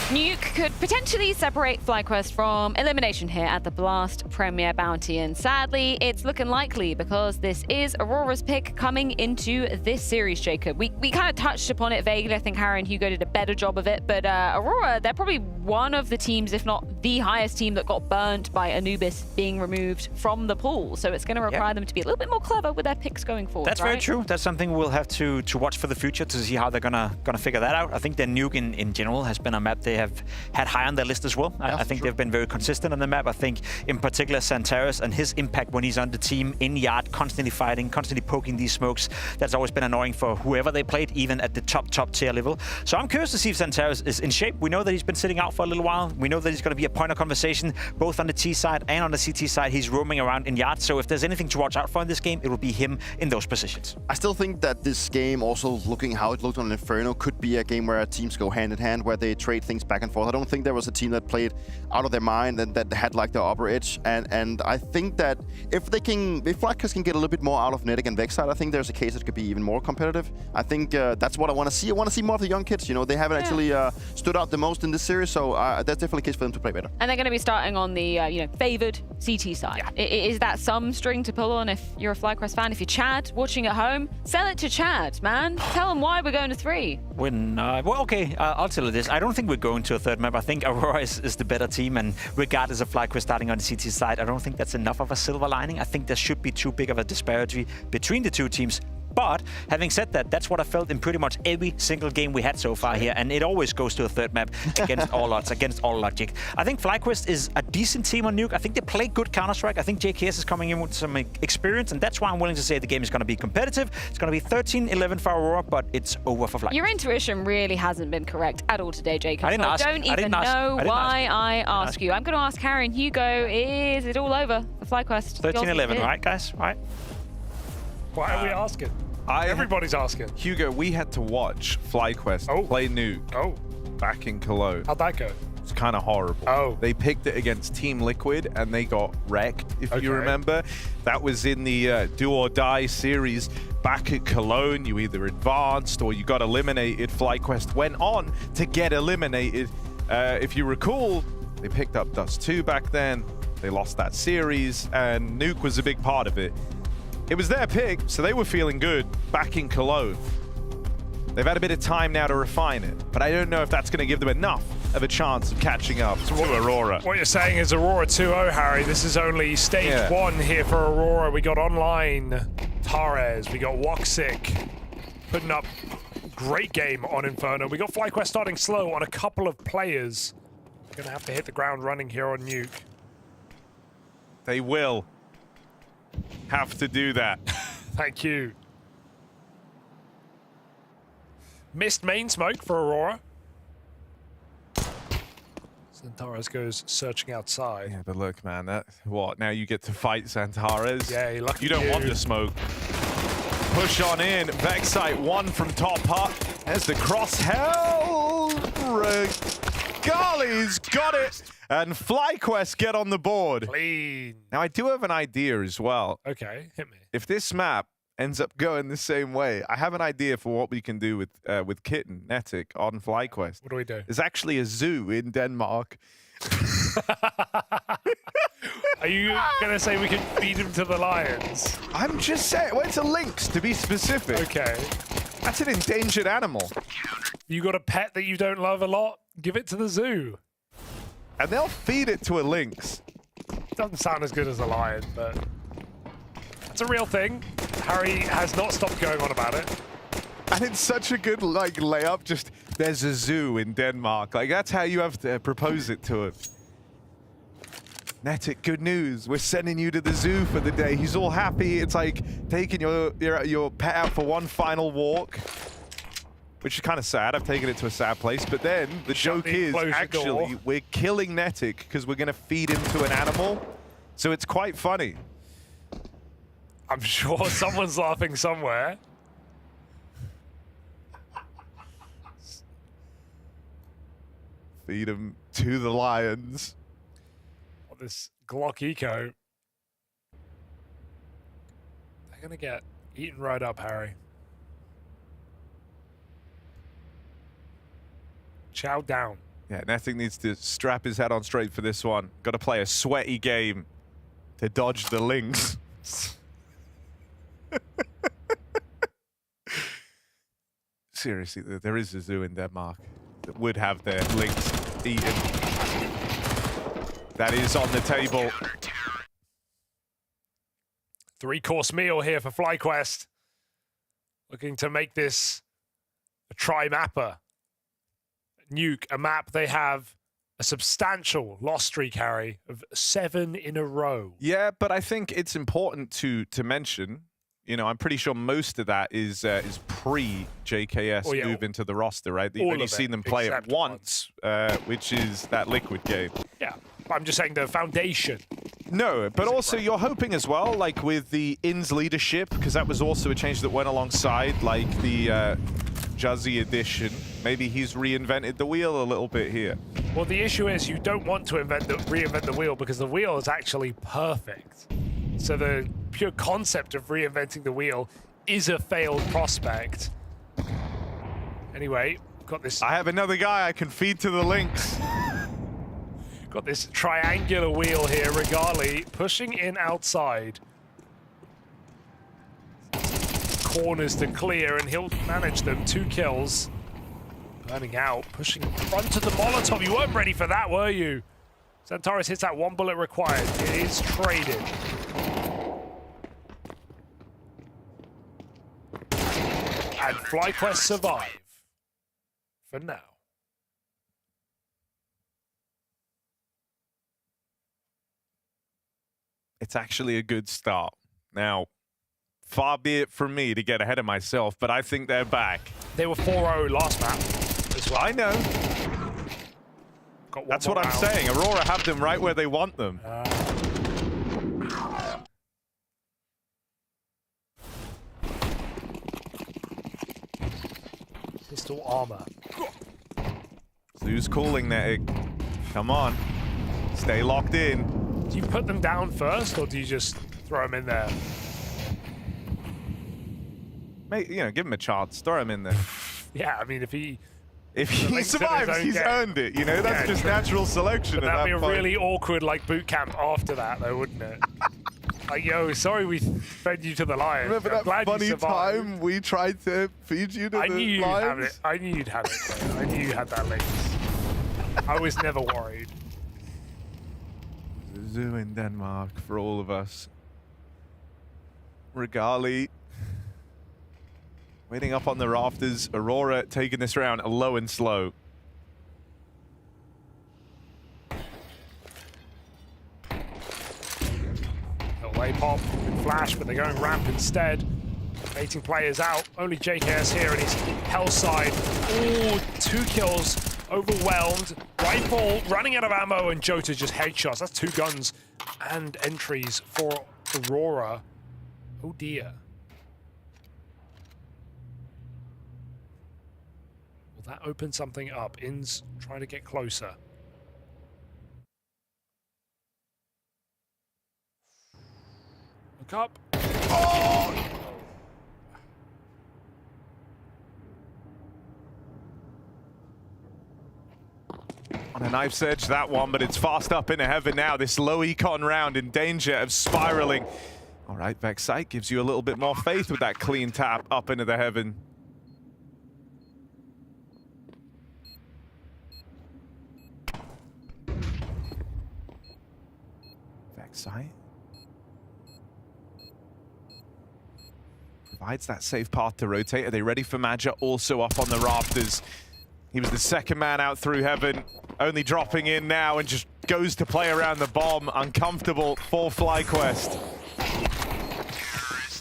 Nuke could potentially separate FlyQuest from elimination here at the Blast Premier Bounty, and sadly, it's looking likely because this is Aurora's pick coming into this series, Jacob. We kind of touched upon it vaguely. I think Harry and Hugo did a better job of it, but Aurora, they're probably one of the teams, if not the highest team, that got burnt by Anubis being removed from the pool. So it's going to require them to be a little bit more clever with their picks going forward. That's very true. That's something we'll have to watch for the future to see how they're gonna figure that out. I think the Nuke in general has been a map they have had high on their list as well. I think they've been very consistent on the map. I think in particular Santeros and his impact when he's on the team in yard, constantly fighting, constantly poking these smokes, that's always been annoying for whoever they played, even at the top tier level. So I'm curious to see if Santeros is in shape. We know that he's been sitting out for a little while. We know that he's going to be a point of conversation both on the T side and on the CT side. He's roaming around in yard. So if there's anything to watch out for in this game, it will be him in those positions. I still think that this game, also looking how it looked on Inferno, could be a game where teams go hand in hand, where they trade things back and forth. I don't think there was a team that played out of their mind and that had like the upper edge. And I think that if FlyQuest can get a little bit more out of Netic and Vexside, I think there's a case that could be even more competitive. I think that's what I want to see. I want to see more of the young kids. You know, they haven't actually stood out the most in this series, so that's definitely a case for them to play better. And they're going to be starting on the favored CT side. Yeah. Is that some string to pull on if you're a FlyQuest fan? If you're Chad watching at home, sell it to Chad, man. Tell him why we're going to 3. Well, okay, I'll tell you this. I don't think we're going to a third map. I think Aurora is the better team, and regardless of FlyQuest starting on the CT side, I don't think that's enough of a silver lining. I think there should be too big of a disparity between the two teams. But having said that, that's what I felt in pretty much every single game we had so far here, and it always goes to a third map against all odds, against all logic. I think FlyQuest is a decent team on Nuke. I think they play good Counter-Strike. I think JKS is coming in with some experience, and that's why I'm willing to say the game is going to be competitive. It's going to be 13-11 for Aurora, but it's over for FlyQuest. Your intuition really hasn't been correct at all today, Jacob. I didn't ask. Don't even know why I ask you. I'm going to ask Harry and Hugo, is it all over for FlyQuest? 13-11, right, guys? Right? Why are we asking? Everybody's asking. Hugo, we had to watch FlyQuest play Nuke back in Cologne. How'd that go? It's kind of horrible. They picked it against Team Liquid and they got wrecked, if you remember. That was in the Do or Die series back at Cologne. You either advanced or you got eliminated. FlyQuest went on to get eliminated. If you recall, they picked up Dust 2 back then. They lost that series and Nuke was a big part of it. It was their pick, so they were feeling good back in Cologne. They've had a bit of time now to refine it, but I don't know if that's going to give them enough of a chance of catching up to Aurora. What you're saying is Aurora 2-0, Harry. This is only stage 1 here for Aurora. We got Online, Tares, we got Woxic putting up great game on Inferno. We got FlyQuest starting slow on a couple of players. Going to have to hit the ground running here on Nuke. They will have to do that. Thank you. Missed main smoke for Aurora. Santares goes searching outside. Yeah, but look, man, now you get to fight Santares. Yeah, lucky you don't want the smoke. Push on in. Vexite 1 from top hut. There's the cross. Hell, Golly's got it. And FlyQuest get on the board. Clean. Now, I do have an idea as well. Okay, hit me. If this map ends up going the same way, I have an idea for what we can do with Kitten, Netic on FlyQuest. What do we do? There's actually a zoo in Denmark. Are you going to say we can feed him to the lions? I'm just saying. Well, it's a lynx, to be specific. Okay. That's an endangered animal. You got a pet that you don't love a lot? Give it to the zoo. And they'll feed it to a lynx. Doesn't sound as good as a lion, but it's a real thing. Harry has not stopped going on about it. And it's such a good layup. Just there's a zoo in Denmark. That's how you have to propose it to him. Netic, good news. We're sending you to the zoo for the day. He's all happy. It's like taking your pet out for one final walk. Which is kind of sad. I've taken it to a sad place. But then the joke is actually we're killing Netic because we're going to feed him to an animal. So it's quite funny. I'm sure someone's laughing somewhere. Feed him to the lions. What this Glock Eco. They're going to get eaten right up, Harry. Chow down. Yeah, Netic needs to strap his head on straight for this one. Got to play a sweaty game to dodge the lynx. Seriously, there is a zoo in Denmark that would have their lynx eaten. That is on the table. 3-course meal here for FlyQuest. Looking to make this a tri-mapper. Nuke, a map they have a substantial loss streak, Harry, of 7 in a row. Yeah, but I think it's important to mention, I'm pretty sure most of that is pre-JKS move into the roster, right? You've only seen them play it once, which is that Liquid game. Yeah, I'm just saying the foundation. No, but also you're hoping as well, with the ENCE leadership, because that was also a change that went alongside, the Juzzy edition. Maybe he's reinvented the wheel a little bit here. Well, the issue is you don't want to reinvent the wheel because the wheel is actually perfect. So the pure concept of reinventing the wheel is a failed prospect. Anyway, got this. I have another guy I can feed to the links. Got this triangular wheel here, Regali pushing in outside. Corners to clear, and he'll manage them. 2 kills. Burning out, pushing in front of the Molotov. You weren't ready for that, were you? Xantares hits that 1 bullet required. It is traded. And FlyQuest survive. For now. It's actually a good start. Now, far be it from me to get ahead of myself, but I think they're back. They were 4-0 last map as well. I know. That's what I'm saying. Aurora have them right where they want them. Pistol armor. So who's calling that? Come on. Stay locked in. Do you put them down first, or do you just throw them in there? Mate, you know, give him a chance. Throw him in there. Yeah, I mean, if he survives, he's earned it. You know, that's just natural selection. But that'd be a really awkward, like, boot camp after that, though, wouldn't it? Like, yo, sorry we fed you to the lions. Remember that glad funny you survived. time we tried to feed you to I the knew you'd have lions? it. I knew you'd have it. Bro. I knew you had that link. I was never worried. Zoo in Denmark for all of us. Regali waiting up on the rafters. Aurora taking this round low and slow. Away pop and flash, but they're going ramp instead. Baiting players out. Only JKS here, and he's Hellside. Ooh, 2 kills. Overwhelmed. Rifle running out of ammo, and Jota just headshots. That's 2 guns and entries for Aurora. Oh dear. Will that open something up? Inns trying to get closer. Look up. Oh! On a knife's edge, that one, but it's fast up into heaven now. This low econ round in danger of spiraling. All right, Vexite gives you a little bit more faith with that clean tap up into the heaven. Vexite provides that safe path to rotate. Are they ready for Madja? Also up on the rafters. He was the second man out through heaven, only dropping in now and just goes to play around the bomb. Uncomfortable for FlyQuest.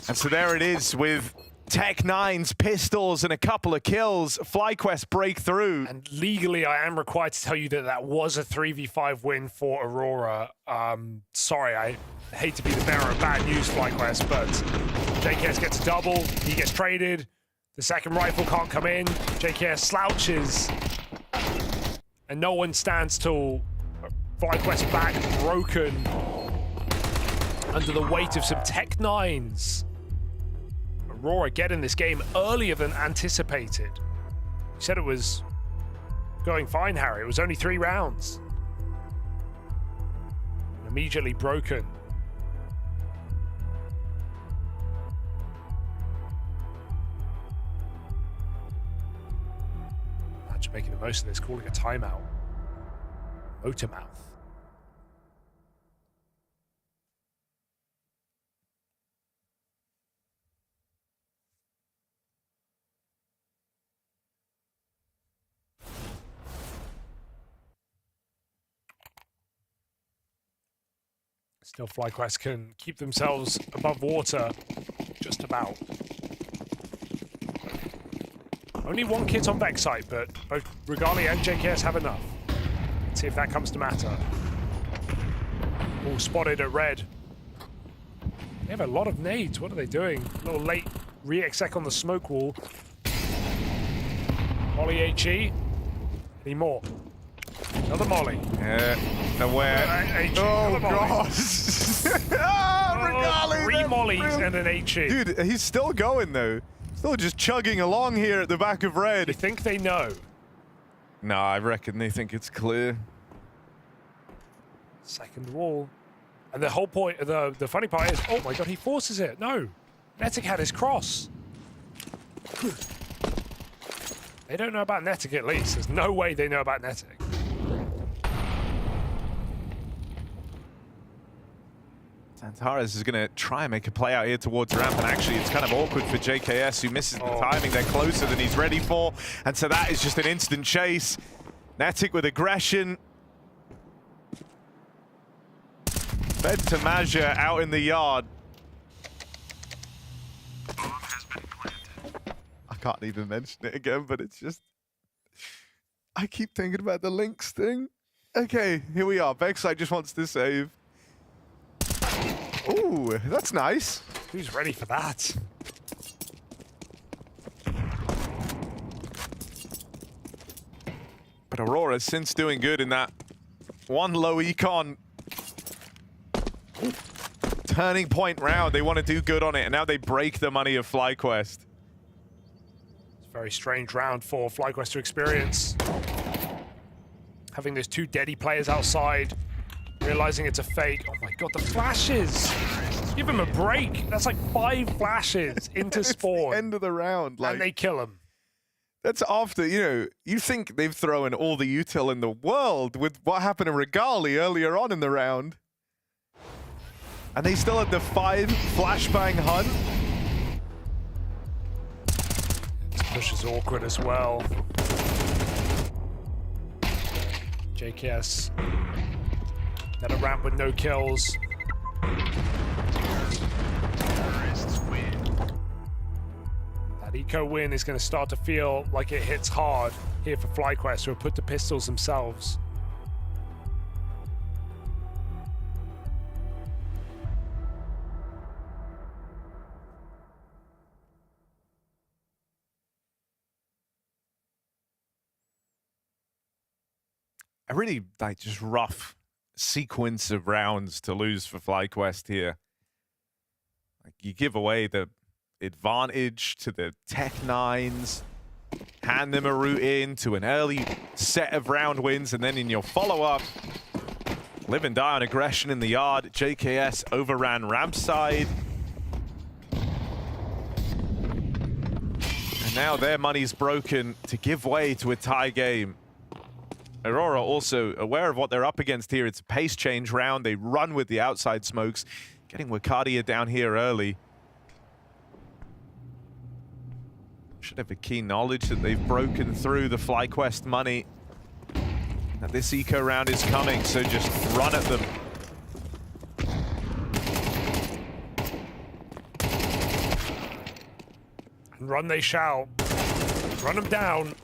And so there it is with Tech-9's pistols and a couple of kills. FlyQuest break through. And legally, I am required to tell you that that was a 3v5 win for Aurora. Sorry, I hate to be the bearer of bad news, FlyQuest, but JKS gets a double, he gets traded. The second rifle can't come in. JKS slouches. And no one stands tall. FlyQuest back broken under the weight of some Tech-9s. Aurora getting this game earlier than anticipated. You said it was going fine, Harry. It was only 3 rounds. Immediately broken. Imagine making the most of this, calling a timeout. Motormouth. Still, FlyQuest can keep themselves above water, just about. Only 1 kit on Vexite, but both Regali and JKS have enough. Let's see if that comes to matter. All spotted at red. They have a lot of nades. What are they doing? A little late re-exec on the smoke wall. Molly HE. Any more? Another Molly. Nowhere. Oh, gosh. Regali, 3 Mollies and an HE. Dude, he's still going, though. Still just chugging along here at the back of red. You think they know? No, I reckon they think it's clear. Second wall. And the whole point, the funny part is, oh my god, he forces it. No. Netic had his cross. They don't know about Netic at least. There's no way they know about Netic. Santares is going to try and make a play out here towards ramp, and actually it's kind of awkward for JKS, who misses the timing. They're closer than he's ready for, and so that is just an instant chase. Netic with aggression. Fed to Maja out in the yard. I can't even mention it again, but it's just... I keep thinking about the Lynx thing. Okay, here we are. Vexite just wants to save. Ooh, that's nice. Who's ready for that? But Aurora since doing good in that one low econ turning point round. They want to do good on it, and now they break the money of FlyQuest. It's a very strange round for FlyQuest to experience. Having those 2 deady players outside, realizing it's a fake. Oh my god, the flashes! Give him a break. That's like 5 flashes into spawn. End of the round. Like, and they kill him. That's after, you know, you think they've thrown all the util in the world with what happened to Regali earlier on in the round. And they still had the 5 flashbang hunt. This push is awkward as well. JKS. Got a ramp with no kills. That eco win is going to start to feel like it hits hard here for FlyQuest, who have put the pistols themselves. A really, like, just rough sequence of rounds to lose for FlyQuest here. Like, you give away the advantage to the Tech-9s, hand them a route in to an early set of round wins, and then in your follow-up, live and die on aggression in the yard. JKS overran ramp side. And now their money's broken to give way to a tie game. Aurora also aware of what they're up against here. It's a pace change round. They run with the outside smokes, getting Wakadia down here early. Should have a keen knowledge that they've broken through the FlyQuest money. That this eco round is coming, so just run at them. And run they shall. Run them down.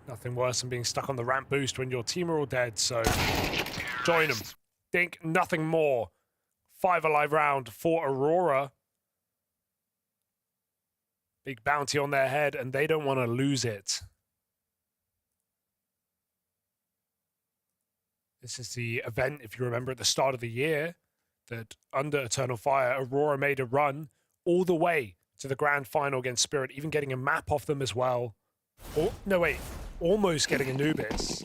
Nothing worse than being stuck on the ramp boost when your team are all dead, so join them. Think nothing more. 5 alive round for Aurora. Big bounty on their head, and they don't want to lose it. This is the event, if you remember, at the start of the year, that under Eternal Fire, Aurora made a run all the way to the grand final against Spirit, even getting a map off them as well. Oh, no, wait. Almost getting Anubis.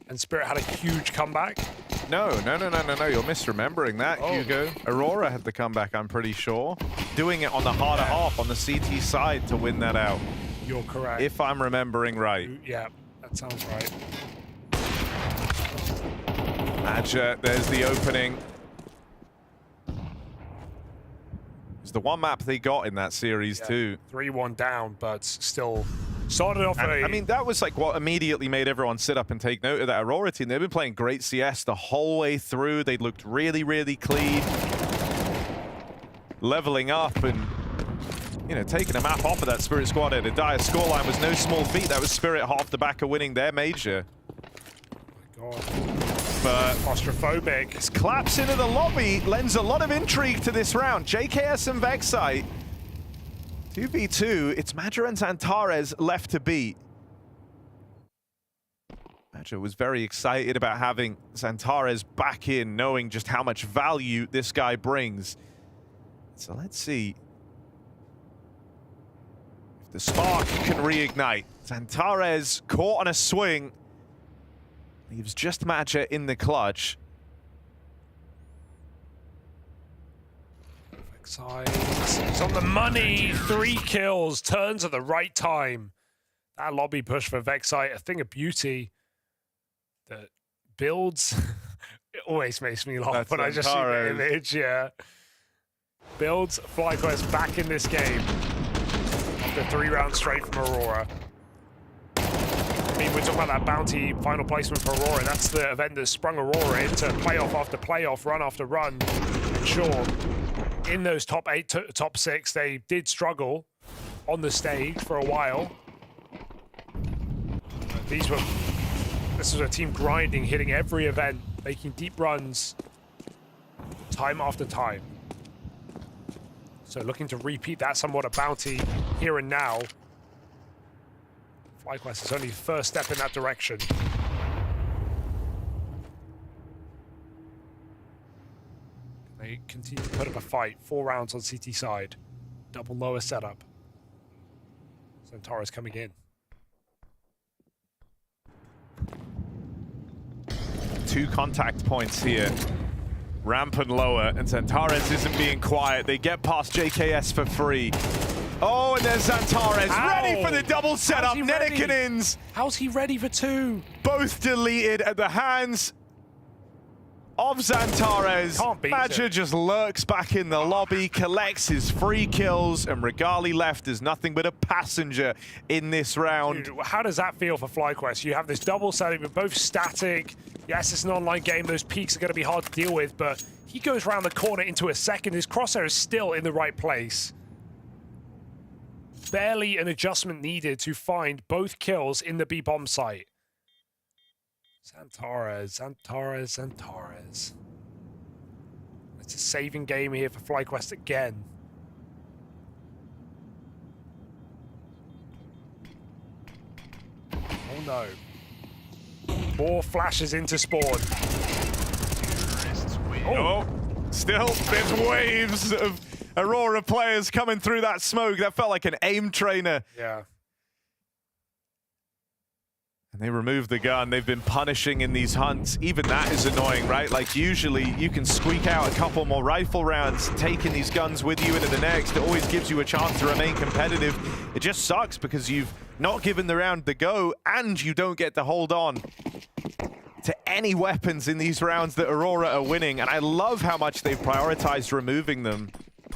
And Spirit had a huge comeback. No. You're misremembering that, Hugo. Aurora had the comeback, I'm pretty sure. Doing it on the harder half, on the CT side to win that out. You're correct. If I'm remembering right. Yeah, that sounds right. Adja, there's the opening. It's the one map they got in that series too. 3-1 down, but still started off I mean, that was like what immediately made everyone sit up and take note of that Aurora team. They've been playing great CS the whole way through. They looked really, really clean. Leveling up and, you know, taking a map off of that Spirit squad at a dire scoreline was no small feat. That was Spirit half the back of winning their major. Oh my god. but claustrophobic. This collapse into the lobby lends a lot of intrigue to this round. JKS and Vexite 2v2. It's Madra and Xantares left to beat. Madra was very excited about having Xantares back in, knowing just how much value this guy brings. So let's see if the spark can reignite. Xantares caught on a swing. Leaves just Madra in the clutch. He's on the money. 3 kills, turns at the right time. That lobby push for Vexite, a thing of beauty. That builds. It always makes me laugh when I just see the image. Yeah. Builds FlyQuest back in this game after 3 rounds straight from Aurora. I mean, we're talking about that bounty final placement for Aurora. That's the event that sprung Aurora into playoff after playoff, run after run. And sure, in those top 8, top 6, they did struggle on the stage for a while. This was a team grinding, hitting every event, making deep runs time after time. So looking to repeat that somewhat a bounty here and now. FlyQuest is only the first step in that direction. They continue to put up a fight. 4 rounds on CT side. Double lower setup. Xantares coming in. 2 contact points here. Ramp and lower, and Xantares isn't being quiet. They get past JKS for free. Oh, and there's Xantares ready for the double setup. Nenekinins. How's he ready for 2? Both deleted at the hands of Xantares. Madra just lurks back in the lobby, collects his free kills, and Regali left as nothing but a passenger in this round. Dude, how does that feel for FlyQuest? You have this double setting, but both static. Yes, it's an online game. Those peaks are going to be hard to deal with, but he goes around the corner into a second. His crosshair is still in the right place. Barely an adjustment needed to find both kills in the B-bomb site. Xantares. It's a saving game here for FlyQuest again. Oh no. More flashes into spawn. Oh, still there's waves of Aurora players coming through that smoke. That felt like an aim trainer. Yeah. And they removed the gun. They've been punishing in these hunts. Even that is annoying, right? Like usually you can squeak out a couple more rifle rounds, taking these guns with you into the next. It always gives you a chance to remain competitive. It just sucks because you've not given the round the go and you don't get to hold on to any weapons in these rounds that Aurora are winning. And I love how much they've prioritized removing them.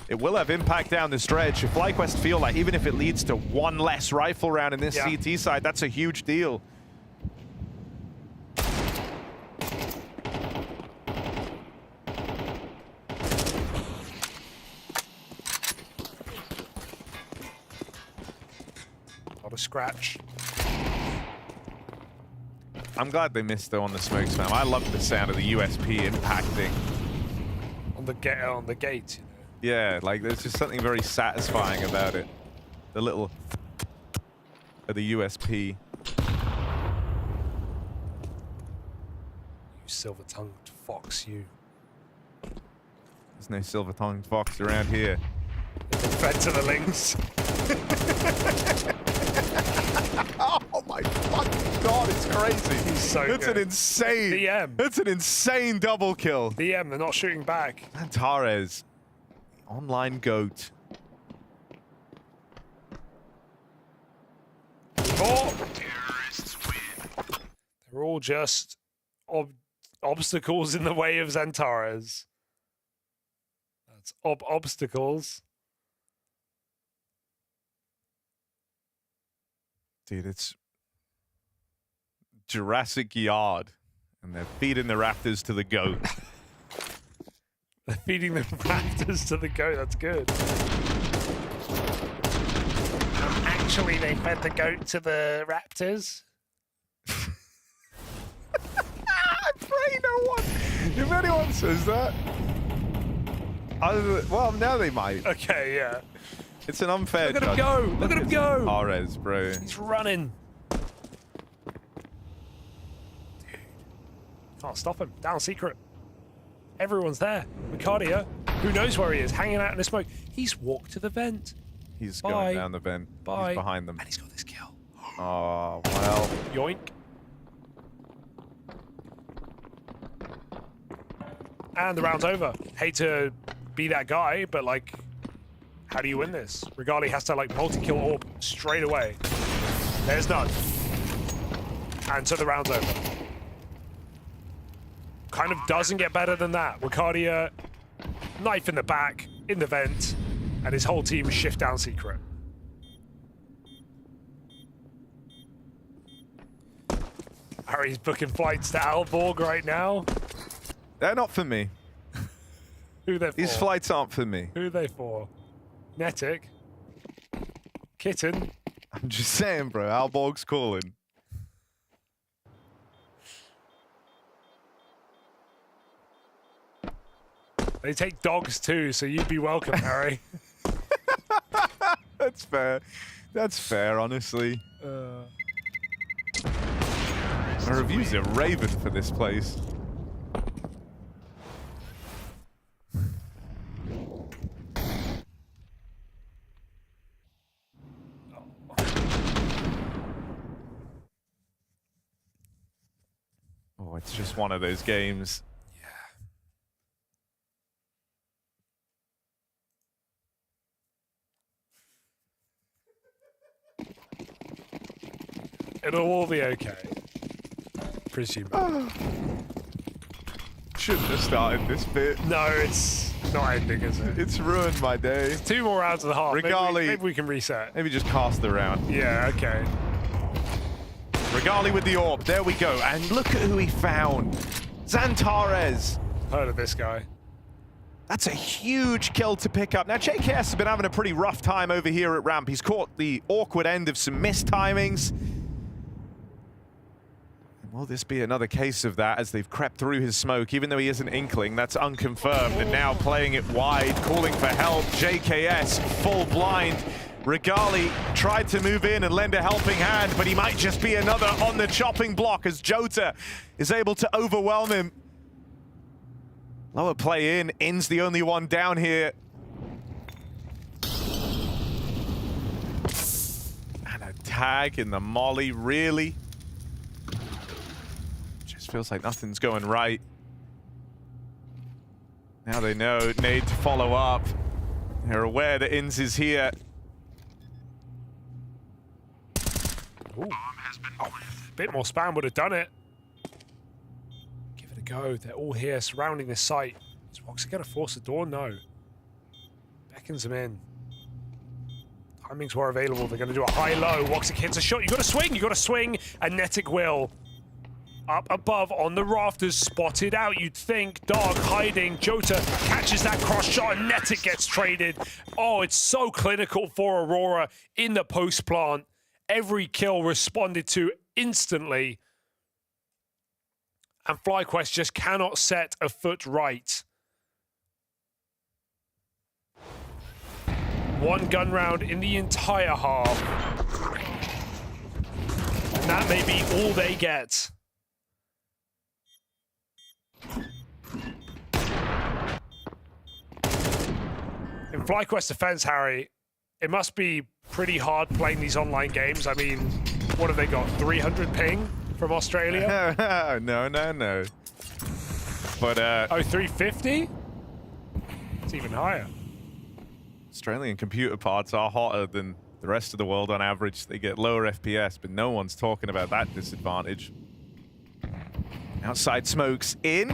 It will have impact down the stretch. If FlyQuest feel like even if it leads to 1 less rifle round in this CT side, that's a huge deal. Not a scratch. I'm glad they missed on the smoke spam. I love the sound of the USP impacting. On the gate. Yeah, like there's just something very satisfying about it. The little of the USP. You silver-tongued fox, you. There's no silver-tongued fox around here. Fed to the links. Oh my fucking god, it's crazy. He's so It's good. an insane DM. It's an insane double kill. DM, they're not shooting back. Xantares, online goat. They're all just obstacles in the way of Xantares. That's obstacles. Dude, it's Jurassic Yard, and they're feeding the raptors to the goat. They're feeding the raptors to the goat, that's good. Actually, they fed the goat to the raptors. I pray no If anyone says that, well, now they might. Okay, yeah. It's an unfair. Look at him go! Look at him go! Arez, bro. He's running. Dude. Can't stop him. Down secret. Everyone's there. Ricardia, who knows where he is, hanging out in the smoke. He's walked to the vent. He's Bye. going down the vent. Bye. He's behind them. And he's got this kill. Oh, well. Yoink. And the round's over. Hate to be that guy, but like, how do you win this? Regali has to like multi-kill orb straight away. There's none. And so the round's over. Kind of doesn't get better than that. Ricardia, knife in the back, in the vent, and his whole team shift down secret. Harry's booking flights to Aalborg right now. They're not for me. Who they for? These flights aren't for me. Who they for? Netic? Kitten? I'm just saying, bro. Aalborg's calling. They take dogs too, so you'd be welcome, Harry. That's fair. That's fair, honestly. My reviews are raving for this place. Oh, it's just one of those games. It'll all be okay. Presumably. Shouldn't have started this bit. No, it's not ending, is it? It's ruined my day. It's 2 more rounds of the half. Rigali. Maybe we can reset. Maybe just cast the round. Yeah, okay. Rigali with the orb. There we go. And look at who he found. Xantares. Heard of this guy. That's a huge kill to pick up. Now, JKS has been having a pretty rough time over here at ramp. He's caught the awkward end of some missed timings. Will this be another case of that as they've crept through his smoke? Even though he is an Inkling, that's unconfirmed. And now playing it wide, calling for help. JKS full blind. Rigali tried to move in and lend a helping hand, but he might just be another on the chopping block as Jota is able to overwhelm him. Lower play in. In's the only one down here. And a tag in the molly, really? Just feels like nothing's going right. Now they know need to follow up. They're aware that ENCE is here. Ooh. Oh, a bit more spam would have done it. Give it a go. They're all here surrounding this site. Is Woxer going to force the door? No. Beckons them in. Timings were available. They're going to do a high-low. Woxer hits a shot. You got to swing. You got to swing. And Netic will. Up above on the rafters, spotted out, you'd think. Dog hiding. Jota catches that cross shot and Netic gets traded. Oh, it's so clinical for Aurora in the post plant. Every kill responded to instantly. And FlyQuest just cannot set a foot right. 1 gun round in the entire half. And that may be all they get. In FlyQuest defense, Harry, it must be pretty hard playing these online games. I mean, what have they got? 300 ping from Australia? No. But, oh, 350? It's even higher. Australian computer parts are hotter than the rest of the world on average. They get lower FPS, but no one's talking about that disadvantage. Outside smokes in.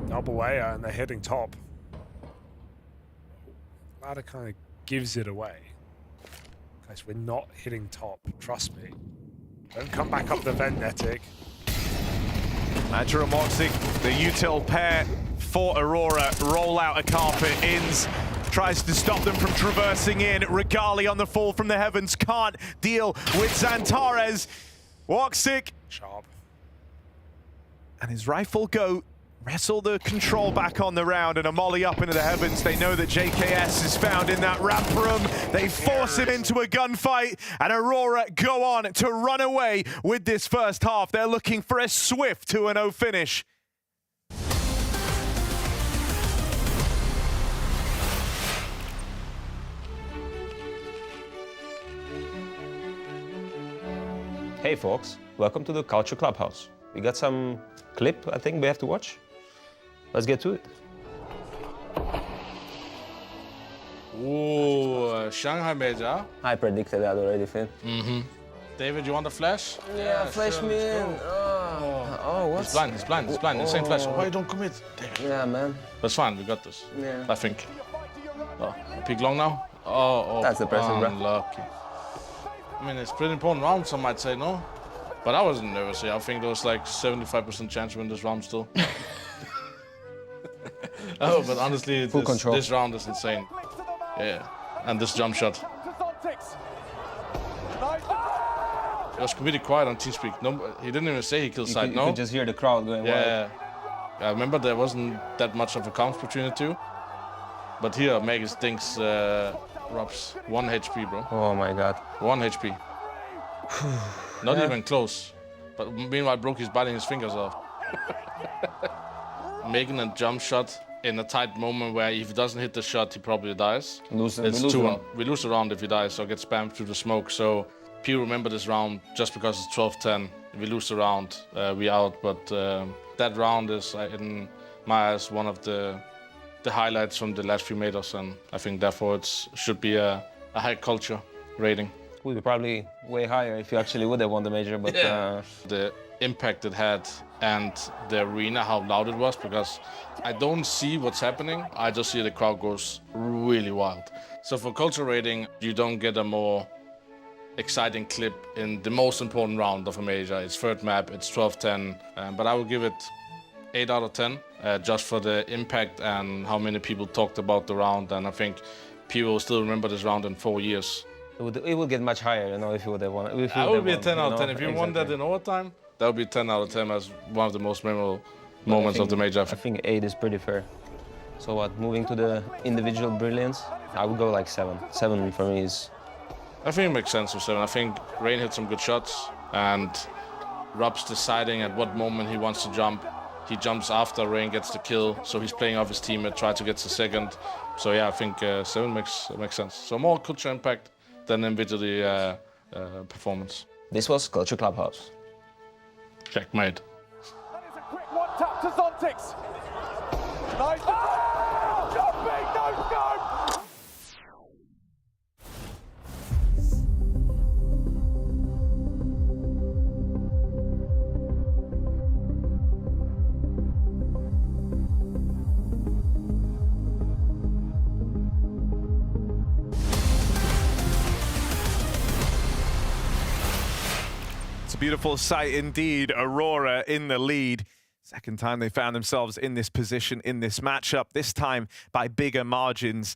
Double A, and they're hitting top. Ladder kind of gives it away. Guys, we're not hitting top. Trust me. Don't come back up the vent, Netic. Madra and Moxic, the util pair for Aurora, roll out a carpet. ENCE tries to stop them from traversing in. Rigali on the fall from the heavens, can't deal with Xantares. Woxic. Sharp. And his rifle go wrestle the control back on the round and a molly up into the heavens. They know that JKS is found in that ramp room. They force him into a gunfight, and Aurora go on to run away with this first half. They're looking for a swift 2-0 finish. Hey folks, welcome to the Culture Clubhouse. We got some clip I think we have to watch. Let's get to it. Ooh, Shanghai Major. I predicted that already, Finn. David, you want the flash? Yeah, flash sure, me let's in. go. Oh, what? He's blind, he's blind, he's blind. Insane flash. Why you don't commit? David. Yeah, man. That's fine, we got this. Yeah. I think. Oh, peek long now? Oh. That's impressive, bro. Unlucky. I mean, it's pretty important round, some might say, no? But I wasn't nervous here. I think there was like 75% chance to win this round still. Oh, but honestly, this round is insane. Yeah, and this jump shot. It was completely quiet on TeamSpeak. No, he didn't even say he killed side, no? You could just hear the crowd going wild. Yeah. I remember there wasn't that much of a count between the two. But here, Magus thinks Rob's 1 HP, bro. Oh my god. 1 HP. Not even close. But meanwhile, Brokey's is biting his fingers off. Making a jump shot in a tight moment where if he doesn't hit the shot, he probably dies. We lose the round if he dies, so get spammed through the smoke. So P remember this round just because it's 12-10. If we lose the round, we out. But that round is, in my eyes, one of the highlights from the last few majors, and I think therefore it should be a high culture rating. Would be probably way higher if you actually would have won the major, but the impact it had and the arena, how loud it was, because I don't see what's happening. I just see the crowd goes really wild. So for culture rating, you don't get a more exciting clip in the most important round of a major. It's third map, it's 12-10, but I would give it 8 out of 10, just for the impact and how many people talked about the round, and I think people will still remember this round in 4 years. It would get much higher, you know, if you would have won. That would be a 10 out of 10. If you won that in overtime, that would be 10 out of 10 as one of the most memorable moments of the major. I think 8 is pretty fair. So what, moving to the individual brilliance, I would go like 7. 7 for me is... I think it makes sense with 7. I think Rain hit some good shots, and Rob's deciding at what moment he wants to jump. He jumps after Rain gets the kill, so he's playing off his teammate, try to get the second. So yeah, I think 7 makes sense. So more culture impact than individually performance. This was Culture Clubhouse. Checkmate. That is a quick one tap to Zontix. Nice. Oh, no scope. It's a beautiful sight indeed. Aurora in the lead. Second time they found themselves in this position in this matchup, this time by bigger margins.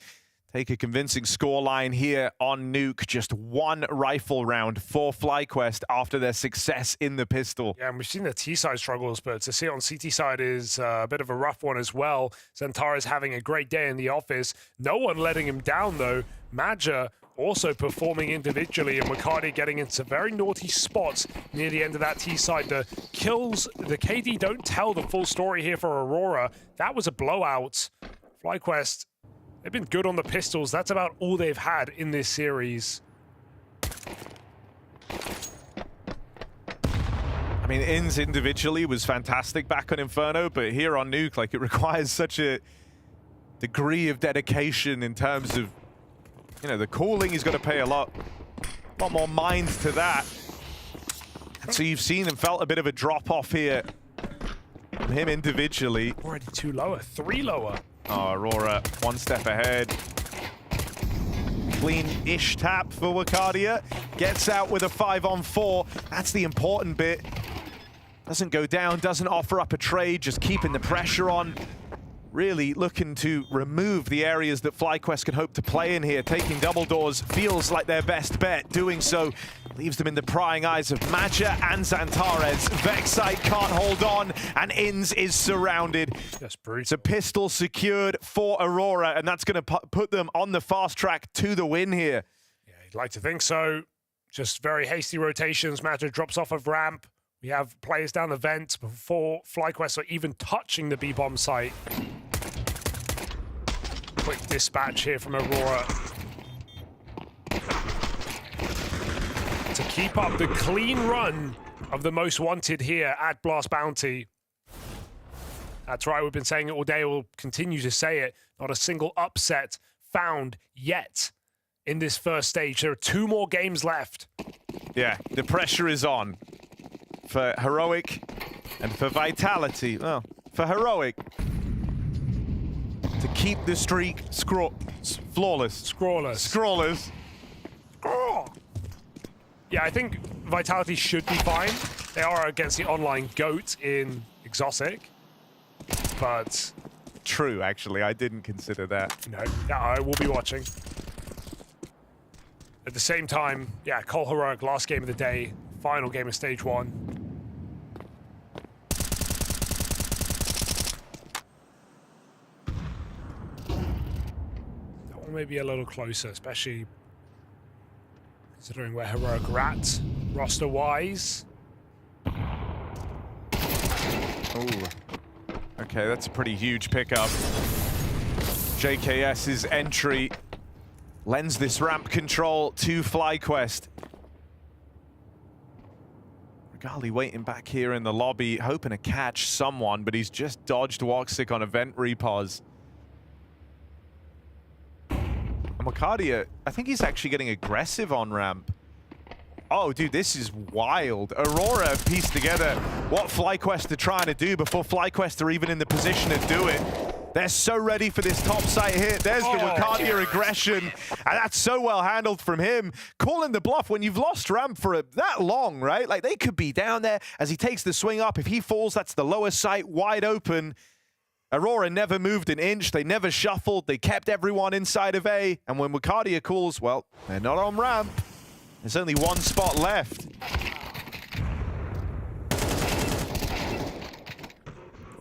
Take a convincing scoreline here on Nuke. Just 1 rifle round for FlyQuest after their success in the pistol. Yeah, and we've seen the T side struggles, but to see it on CT side is a bit of a rough one as well. Zentara's having a great day in the office. No one letting him down though. Maja also performing individually, and Makati getting into very naughty spots near the end of that T side. The kills, the KD don't tell the full story here for Aurora. That was a blowout. FlyQuest, they've been good on the pistols. That's about all they've had in this series. I mean, ENCE individually was fantastic back on Inferno, but here on Nuke, like, it requires such a degree of dedication in terms of, you know, the calling is going to pay a lot more mind to that. And so you've seen and felt a bit of a drop off here from him individually. Already 2 lower, 3 lower. Oh, Aurora 1 step ahead. Clean-ish tap for Wakadia. Gets out with a 5-on-4. That's the important bit. Doesn't go down, doesn't offer up a trade, just keeping the pressure on. Really looking to remove the areas that FlyQuest can hope to play in here. Taking double doors feels like their best bet. Doing so Leaves them in the prying eyes of Matcha and Xantares. Vexite can't hold on, and ENCE is surrounded. It's a pistol secured for Aurora, and that's going to put them on the fast track to the win here. Yeah, you'd like to think so. Just very hasty rotations. Matcha drops off of ramp. We have players down the vent before FlyQuest are even touching the B-bomb site. Quick dispatch here from Aurora. To keep up the clean run of the most wanted here at Blast Bounty. That's right, we've been saying it all day, we'll continue to say it. Not a single upset found yet in this first stage. There are 2 more games left. Yeah, the pressure is on for Heroic and for Vitality. Well, for Heroic to keep the streak flawless. Scrawlers. Yeah, I think Vitality should be fine. They are against the online GOAT in Exotic, but... True, actually. I didn't consider that. No, yeah, I will be watching. At the same time, yeah, Cole Heroic, last game of the day, final game of Stage 1. That one may be a little closer, especially considering where Heroic are at, roster-wise. Ooh. Okay, that's a pretty huge pickup. JKS's entry lends this ramp control to FlyQuest. Regali waiting back here in the lobby, hoping to catch someone, but he's just dodged Woxic on a vent repause. And Wakadia, I think he's actually getting aggressive on ramp. Oh, dude, this is wild. Aurora pieced together what FlyQuest are trying to do before FlyQuest are even in the position to do it. They're so ready for this top site hit. There's the Wakadia aggression, and that's so well handled from him. Calling the bluff when you've lost ramp for that long, right? Like, they could be down there as he takes the swing up. If he falls, that's the lower site wide open. Aurora never moved an inch. They never shuffled. They kept everyone inside of A. And when Wakadia calls, well, they're not on ramp. There's only 1 spot left.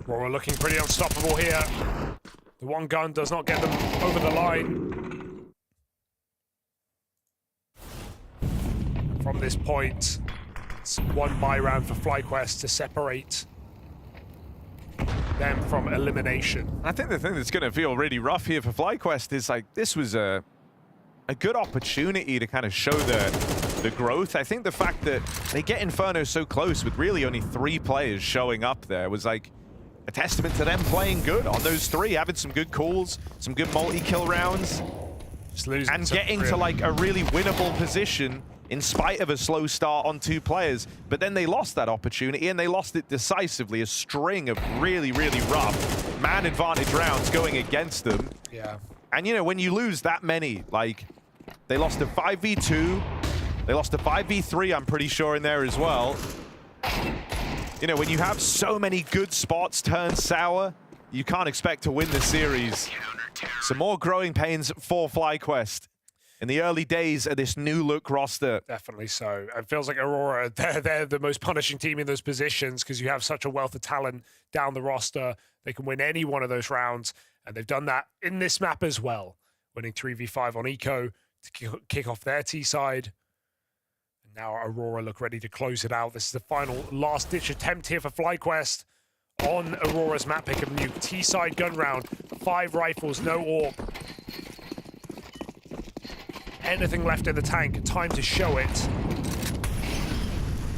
Aurora looking pretty unstoppable here. The one gun does not get them over the line. From this point, it's 1 buy round for FlyQuest to separate them from elimination. I think the thing that's going to feel really rough here for FlyQuest is, like, this was a good opportunity to kind of show the growth. I think the fact that they get Inferno so close with really only 3 players showing up there was like a testament to them playing good on those 3, having some good calls, some good multi-kill rounds, and getting to like a really winnable position in spite of a slow start on 2 players. But then they lost that opportunity, and they lost it decisively. A string of really, really rough man advantage rounds going against them. Yeah. And, you know, when you lose that many, like, they lost a 5v2, they lost a 5v3, I'm pretty sure, in there as well. You know, when you have so many good spots turn sour, you can't expect to win the series. Some more growing pains for FlyQuest in the early days of this new look roster. Definitely so. It feels like Aurora, they're the most punishing team in those positions because you have such a wealth of talent down the roster. They can win any one of those rounds, and they've done that in this map as well, winning 3v5 on Eco to kick off their T side. And now Aurora look ready to close it out. This is the final last-ditch attempt here for FlyQuest on Aurora's map pick of Nuke. T side gun round, 5 rifles, no AWP. Anything left in the tank, time to show it.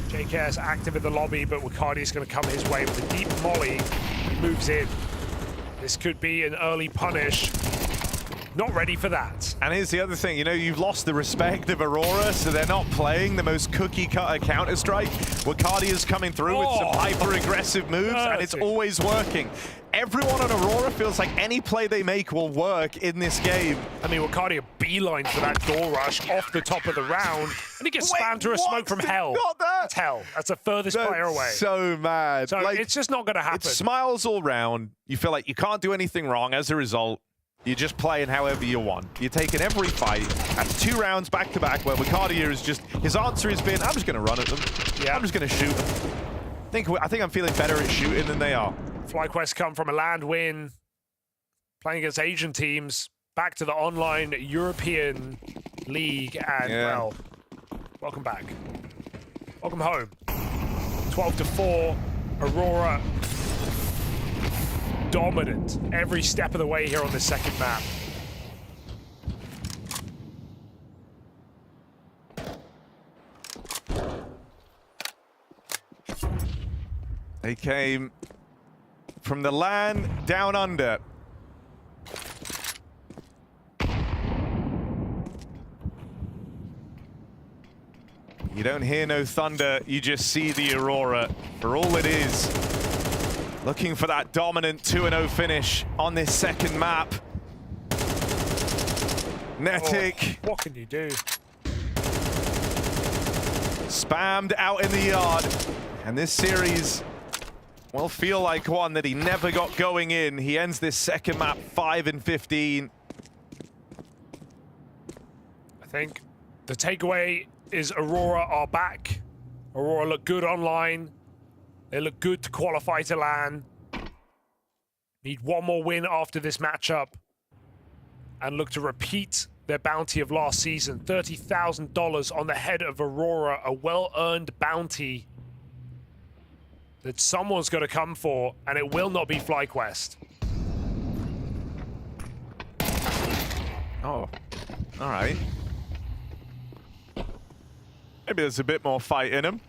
JKS active in the lobby, but Wakadi's going to come his way with a deep molly. He moves in. This could be an early punish. Not ready for that. And here's the other thing, you know, you've lost the respect of Aurora, so they're not playing the most cookie-cutter Counter-Strike. Wakadia's coming through with some hyper-aggressive moves, and it's always working. Everyone on Aurora feels like any play they make will work in this game. I mean, Wakadia beelines for that door rush off the top of the round, and he gets spammed through a smoke from hell. That's hell. That's the furthest player away. So mad. So like, it's just not going to happen. It's smiles all round. You feel like you can't do anything wrong as a result. You're just playing however you want. You're taking every fight. That's 2 rounds back-to-back where Wicardia is just... His answer has been, I'm just going to run at them. Yeah. I'm just going to shoot them. I think I'm feeling better at shooting than they are. FlyQuest come from a land win, playing against Asian teams, back to the online European League, and, well, welcome back. Welcome home. 12-4, Aurora dominant every step of the way here on this second map. They came from the land down under. You don't hear no thunder, you just see the Aurora for all it is. Looking for that dominant 2-0 finish on this second map. Netic. Oh, what can you do? Spammed out in the yard. And this series will feel like one that he never got going in. He ends this second map 5-15. I think the takeaway is Aurora are back. Aurora look good online. They look good to qualify to LAN. Need one more win after this matchup and look to repeat their bounty of last season. $30,000 on the head of Aurora, a well-earned bounty that someone's got to come for, and it will not be FlyQuest. Oh, all right. Maybe there's a bit more fight in him.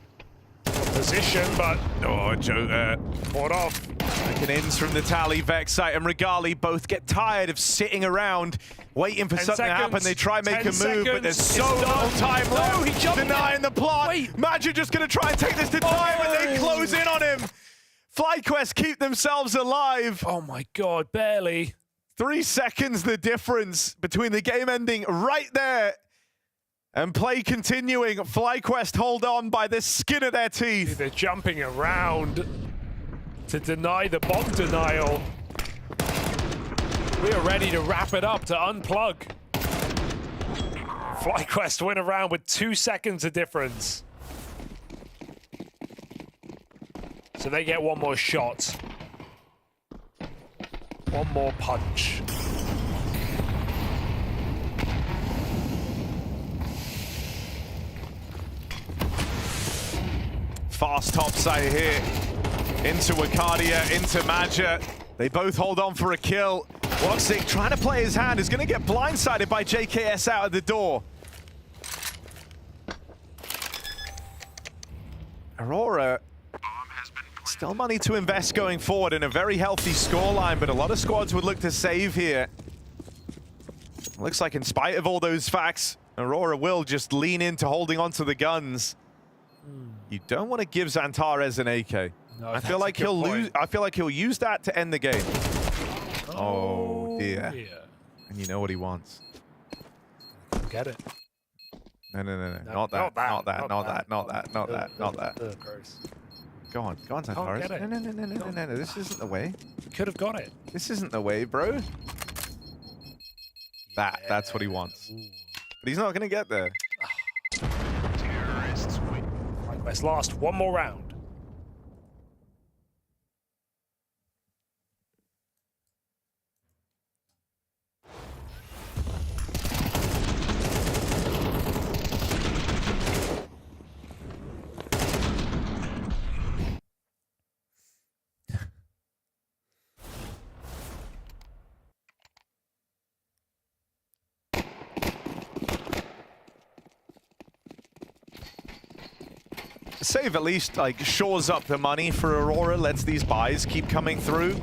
Position, but... Oh, Joker. Caught off. Like an ins from the tally. Vexite and Regali both get tired of sitting around waiting for something to happen. They try and make a move, but there's so little time left. He jumped denying the plot. Magic just going to try and take this to time, and they close in on him. FlyQuest keep themselves alive. Oh my God, barely. 3 seconds the difference between the game ending right there and play continuing. FlyQuest hold on by the skin of their teeth. They're jumping around to deny the bomb denial. We are ready to wrap it up, to unplug. FlyQuest win a round with 2 seconds of difference. So they get one more shot. One more punch. Fast topside here. Into Wicardia, into Magia. They both hold on for a kill. Woxic trying to play his hand is going to get blindsided by JKS out of the door. Aurora, still money to invest going forward in a very healthy scoreline, but a lot of squads would look to save here. Looks like in spite of all those facts, Aurora will just lean into holding on to the guns. You don't want to give Xantares an AK. No, I feel like he'll lose. I feel like he'll use that to end the game. Oh dear. And you know what he wants. Get it. No. Not that. Go on, Xantares. No. This isn't the way. Could have got it. This isn't the way, bro. That's what he wants. But he's not going to get there. FlyQuest last one more round. Save at least like shores up the money for Aurora, lets these buys keep coming through.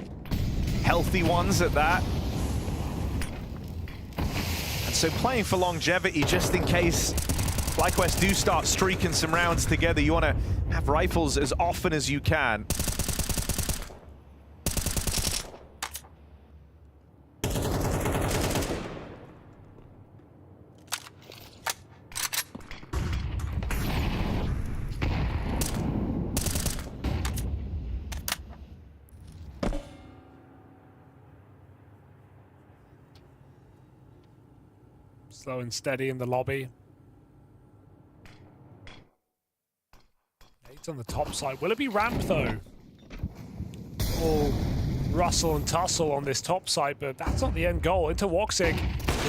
Healthy ones at that. And so playing for longevity just in case FlyQuest do start streaking some rounds together. You want to have rifles as often as you can. Slow and steady in the lobby. It's on the top side. Will it be ramp though? Oh, rustle and tussle on this top side, but that's not the end goal. Into Woxic,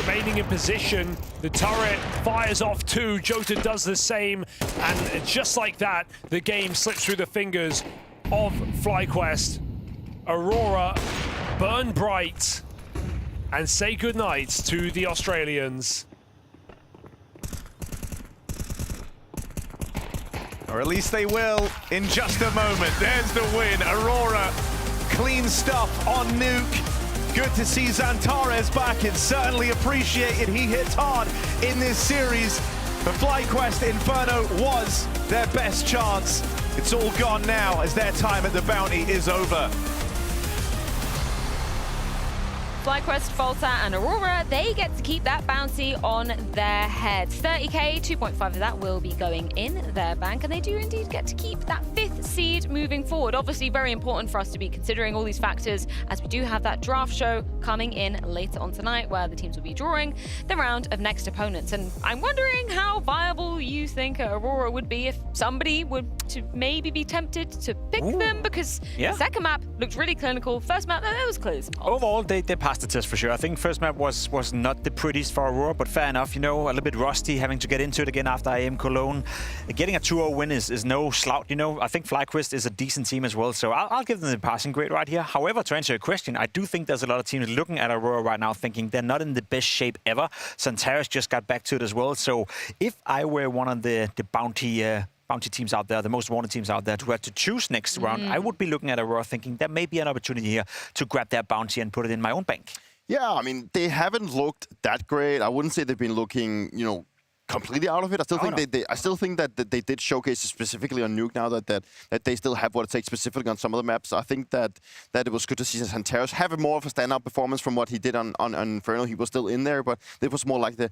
remaining in position. The turret fires off too. Jota does the same, and just like that, the game slips through the fingers of FlyQuest. Aurora burn bright and say goodnight to the Australians. Or at least they will in just a moment. There's the win. Aurora, clean stuff on Nuke. Good to see Xantares back. It's certainly appreciated. He hits hard in this series. But FlyQuest Inferno was their best chance. It's all gone now as their time at the bounty is over. FlyQuest, Volta, and Aurora, they get to keep that bounty on their heads. 30k, 2.5 of that will be going in their bank, and they do indeed get to keep that 5th seed moving forward. Obviously, very important for us to be considering all these factors as we do have that draft show coming in later on tonight, where the teams will be drawing the round of next opponents. And I'm wondering how viable you think Aurora would be if somebody would to maybe be tempted to pick them, because the second map looked really clinical. First map, there was clues. Overall, they passed the test for sure. I think first map was not the prettiest for Aurora, but fair enough. You know, a little bit rusty, having to get into it again after IM Cologne. Getting a 2-0 win is no slouch. You know, I think FlyQuest is a decent team as well, so I'll give them the passing grade right here. However, to answer your question, I do think there's a lot of teams looking at Aurora right now thinking they're not in the best shape ever. Xantares just got back to it as well. So if I were one of the bounty teams out there, the most wanted teams out there, to have to choose next round, I would be looking at Aurora thinking there may be an opportunity here to grab their bounty and put it in my own bank. Yeah, I mean, they haven't looked that great. I wouldn't say they've been looking, you know, completely out of it. I still think I still think that they did showcase specifically on Nuke now that they still have what it takes specifically on some of the maps. I think that it was good to see Xantares have more of a standout performance from what he did on Inferno. He was still in there, but it was more like the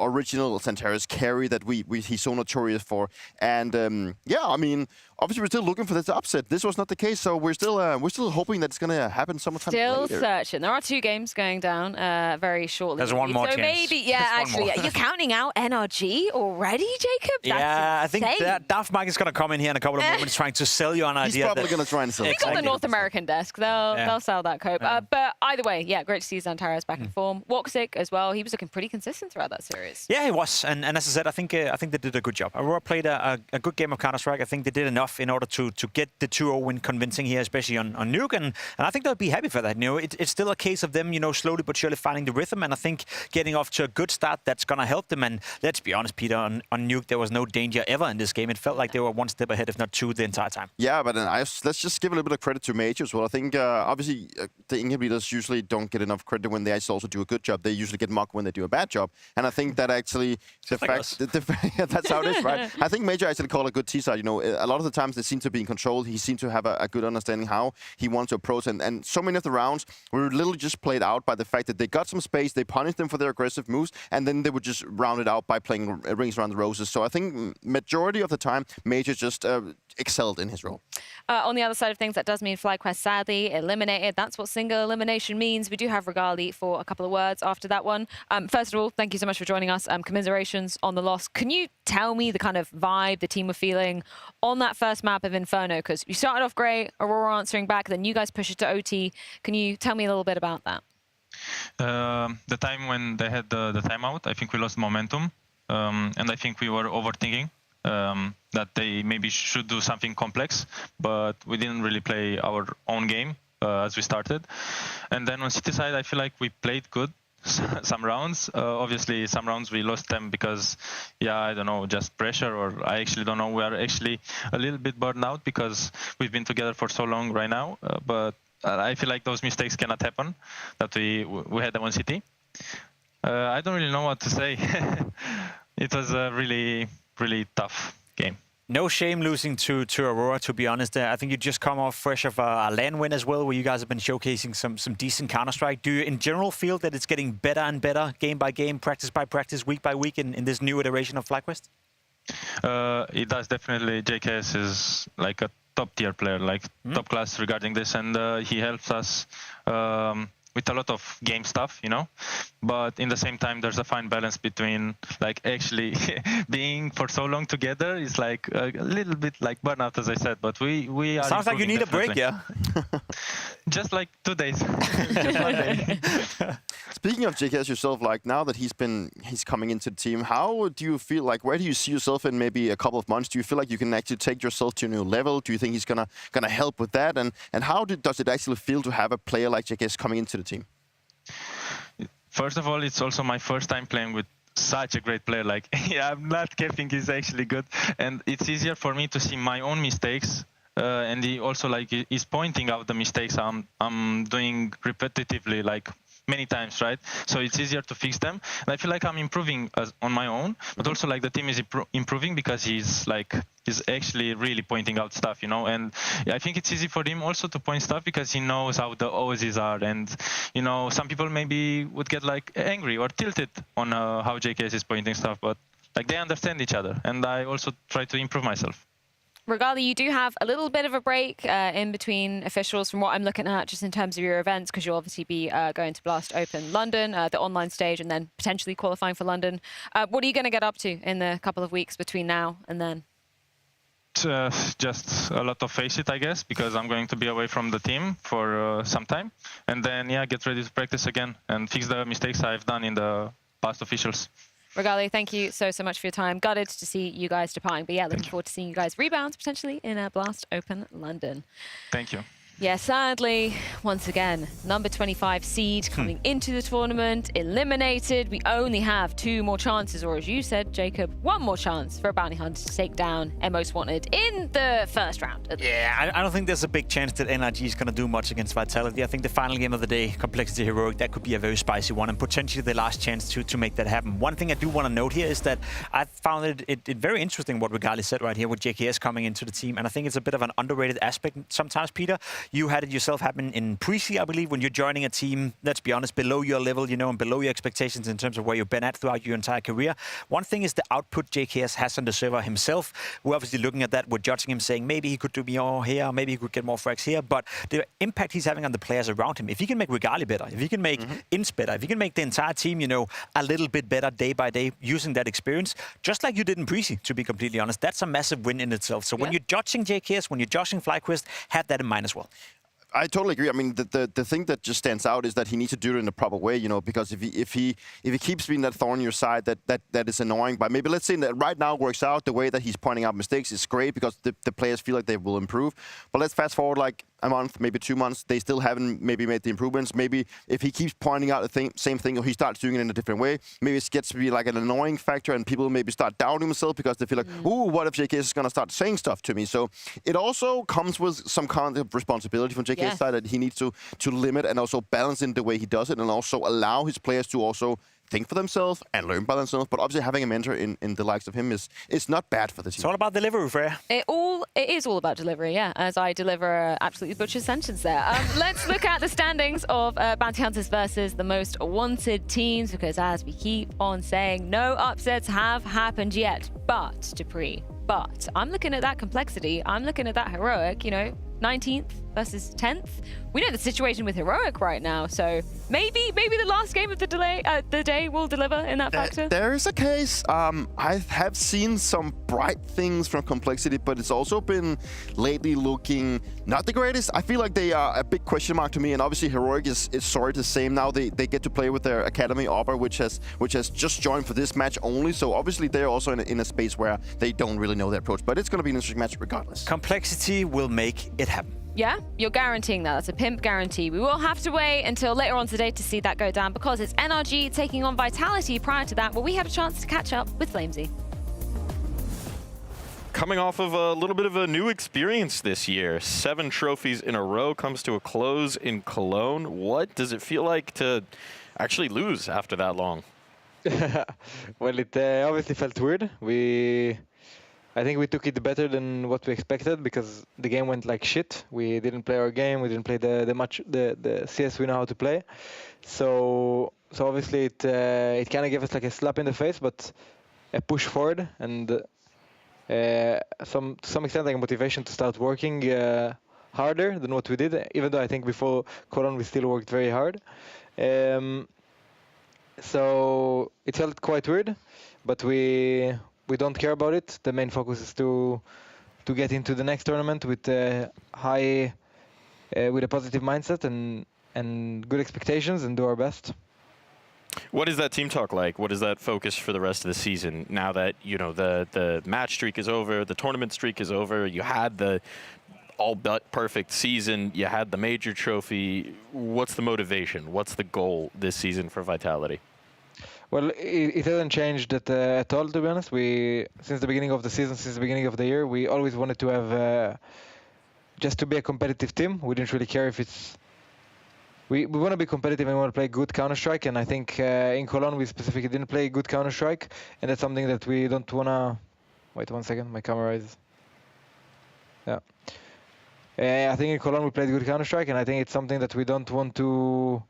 original Xantares carry that he's so notorious for. And yeah, I mean, obviously we're still looking for this upset. This was not the case, so we're still hoping that it's going to happen sometime Still later. searching. There are 2 games going down very shortly. There's one more so chance. maybe, actually, you're counting out NRG already, Jacob? Yeah, That's I think that Daft Mike is going to come in here in a couple of moments trying to sell you an idea. He's probably going to try and sell it. He's on the North American desk. They'll sell that cope. But either way, yeah, great to see Xantares back in form. Woxic as well. He was looking pretty consistent throughout that series. Yeah, he was. And as I said, I think they did a good job. Aurora played a good game of Counter-Strike. I think they did enough in order to get the 2-0 win convincing here, especially on Nuke. And I think they'll be happy for that. You know, it's still a case of them, you know, slowly but surely finding the rhythm. And I think getting off to a good start, that's going to help them. And let's be honest, Peter, on Nuke, there was no danger ever in this game. It felt like they were one step ahead, if not 2, the entire time. Yeah, but let's just give a little bit of credit to Major as well. I think, obviously, the Ingham leaders usually don't get enough credit when they actually also do a good job. They usually get mocked when they do a bad job. And I think that actually, that's how it is, right? I think Major actually called a good T-side. You know, a lot of the times they seem to be in control. He seemed to have a good understanding how he wanted to approach. And so many of the rounds were literally just played out by the fact that they got some space, they punished them for their aggressive moves, and then they would just round it out by playing rings around the roses. So I think majority of the time, Major just excelled in his role. On the other side of things, that does mean FlyQuest sadly eliminated. That's what single elimination means. We do have Regali for a couple of words after that one. First of all, thank you so much for joining us. Commiserations on the loss. Can you tell me the kind of vibe the team were feeling on that first map of Inferno? Because you started off great, Aurora answering back, then you guys push it to OT. Can you tell me a little bit about that? The time when they had the timeout, I think we lost momentum. And I think we were overthinking that they maybe should do something complex, but we didn't really play our own game as we started. And then on City side, I feel like we played good some rounds. Obviously, some rounds we lost them because, I don't know, just pressure, or I actually don't know. We are actually a little bit burned out because we've been together for so long right now. But I feel like those mistakes cannot happen that we had them on City. I don't really know what to say. It was a really, really tough game. No shame losing to Aurora, to be honest. I think you just come off fresh of a LAN win as well, where you guys have been showcasing some decent Counter-Strike. Do you, in general, feel that it's getting better and better, game by game, practice by practice, week by week in this new iteration of FlyQuest? It does, definitely. JKS is like a top-tier player, like top class regarding this, and he helps us with with a lot of game stuff, you know. But in the same time, there's a fine balance between like actually being for so long together is like a little bit like burnout, as I said. But we are. Sounds like you need definitely. a break, yeah. Just like 2 days. Just 1 day. Speaking of JKS yourself, like now that he's coming into the team, how do you feel like? Where do you see yourself in maybe a couple of months? Do you feel like you can actually take yourself to a new level? Do you think he's gonna help with that? And how does it actually feel to have a player like JKS coming into the team? First of all, it's also my first time playing with such a great player. Like, yeah, I'm not kidding, he's actually good, and it's easier for me to see my own mistakes. And he also like is pointing out the mistakes I'm doing repetitively, like many times, right? So it's easier to fix them. And I feel like I'm improving on my own, but also like the team is improving because he's actually really pointing out stuff, you know. And I think it's easy for him also to point stuff because he knows how the Aussies are, and you know, some people maybe would get like angry or tilted on how JKS is pointing stuff, but like they understand each other, and I also try to improve myself. Regali, you do have a little bit of a break in between officials from what I'm looking at, just in terms of your events, because you'll obviously be going to Blast Open London, the online stage, and then potentially qualifying for London. What are you going to get up to in the couple of weeks between now and then? Just a lot of face it, I guess, because I'm going to be away from the team for some time. And then, yeah, get ready to practice again and fix the mistakes I've done in the past officials. Regali, thank you so much for your time. Gutted to see you guys departing, but yeah, looking forward to seeing you guys rebound potentially in Blast Open London. Thank you. Yeah, sadly, once again, number 25 seed coming into the tournament, eliminated. We only have 2 more chances, or as you said, Jacob, 1 more chance for a bounty hunter to take down Most Wanted in the first round. Yeah, I don't think there's a big chance that NRG is going to do much against Vitality. I think the final game of the day, Complexity Heroic, that could be a very spicy one, and potentially the last chance to make that happen. One thing I do want to note here is that I found it very interesting what Regali said right here with JKS coming into the team, and I think it's a bit of an underrated aspect sometimes, Peter. You had it yourself happen in pre-C, I believe, when you're joining a team, let's be honest, below your level, you know, and below your expectations in terms of where you've been at throughout your entire career. One thing is the output JKS has on the server himself. We're obviously looking at that. We're judging him, saying maybe he could do more here, maybe he could get more frags here, but the impact he's having on the players around him, if he can make Regali better, if he can make ENCE better, if he can make the entire team, you know, a little bit better day by day using that experience, just like you did in pre-C, to be completely honest, that's a massive win in itself. So when you're judging JKS, when you're judging FlyQuest, have that in mind as well. I totally agree. I mean, the thing that just stands out is that he needs to do it in the proper way, you know, because if he keeps being that thorn in your side, that is annoying. But maybe let's say that right now works out, the way that he's pointing out mistakes is great because the players feel like they will improve. But let's fast forward like a month, maybe 2 months, they still haven't maybe made the improvements. Maybe if he keeps pointing out the same thing or he starts doing it in a different way, maybe it gets to be like an annoying factor and people maybe start doubting themselves because they feel like, ooh, what if JKS is going to start saying stuff to me? So it also comes with some kind of responsibility from JKS side that he needs to limit and also balance in the way he does it and also allow his players to also think for themselves and learn by themselves. But obviously having a mentor in the likes of him is not bad for the team. It's all about delivery, Freya. It is all about delivery, yeah, as I deliver an absolutely butchered sentence there. Let's look at the standings of Bounty Hunters versus the Most Wanted teams, because as we keep on saying, no upsets have happened yet. But, Dupree, I'm looking at that Complexity, I'm looking at that Heroic, you know, 19th versus 10th. We know the situation with Heroic right now, so maybe the last game of the day will deliver in that factor. There is a case. I have seen some bright things from Complexity, but it's also been lately looking not the greatest. I feel like they are a big question mark to me, and obviously Heroic is sorry to say now they get to play with their academy Aurora, which has just joined for this match only. So obviously they're also in a space where they don't really know their approach, but it's going to be an interesting match regardless. Complexity will make it happen. Yeah, you're guaranteeing that. That's a pimp guarantee. We will have to wait until later on today to see that go down because it's NRG taking on Vitality. Prior to that, well, we had a chance to catch up with FlamZ. Coming off of a little bit of a new experience this year, 7 trophies in a row comes to a close in Cologne. What does it feel like to actually lose after that long? Well, it obviously felt weird. I think we took it better than what we expected because the game went like shit. We didn't play our game. We didn't play the CS we know how to play. So obviously it kind of gave us like a slap in the face, but a push forward and to some extent like a motivation to start working harder than what we did, even though I think before Cologne we still worked very hard. So it felt quite weird, but we don't care about it. The main focus is to get into the next tournament with a with a positive mindset and good expectations and do our best. What is that team talk like? What is that focus for the rest of the season? Now that, you know, the match streak is over, the tournament streak is over, you had the all but perfect season, you had the major trophy. What's the motivation? What's the goal this season for Vitality? Well, it hasn't changed at all, to be honest. Since the beginning of the season, since the beginning of the year, we always wanted to have just to be a competitive team. We didn't really care if it's... We want to be competitive and we want to play good Counter-Strike, and I think in Cologne we specifically didn't play good Counter-Strike, and that's something that we don't want to... Wait 1 second, my camera is... Yeah. I think in Cologne we played good Counter-Strike, and I think it's something that we don't want to...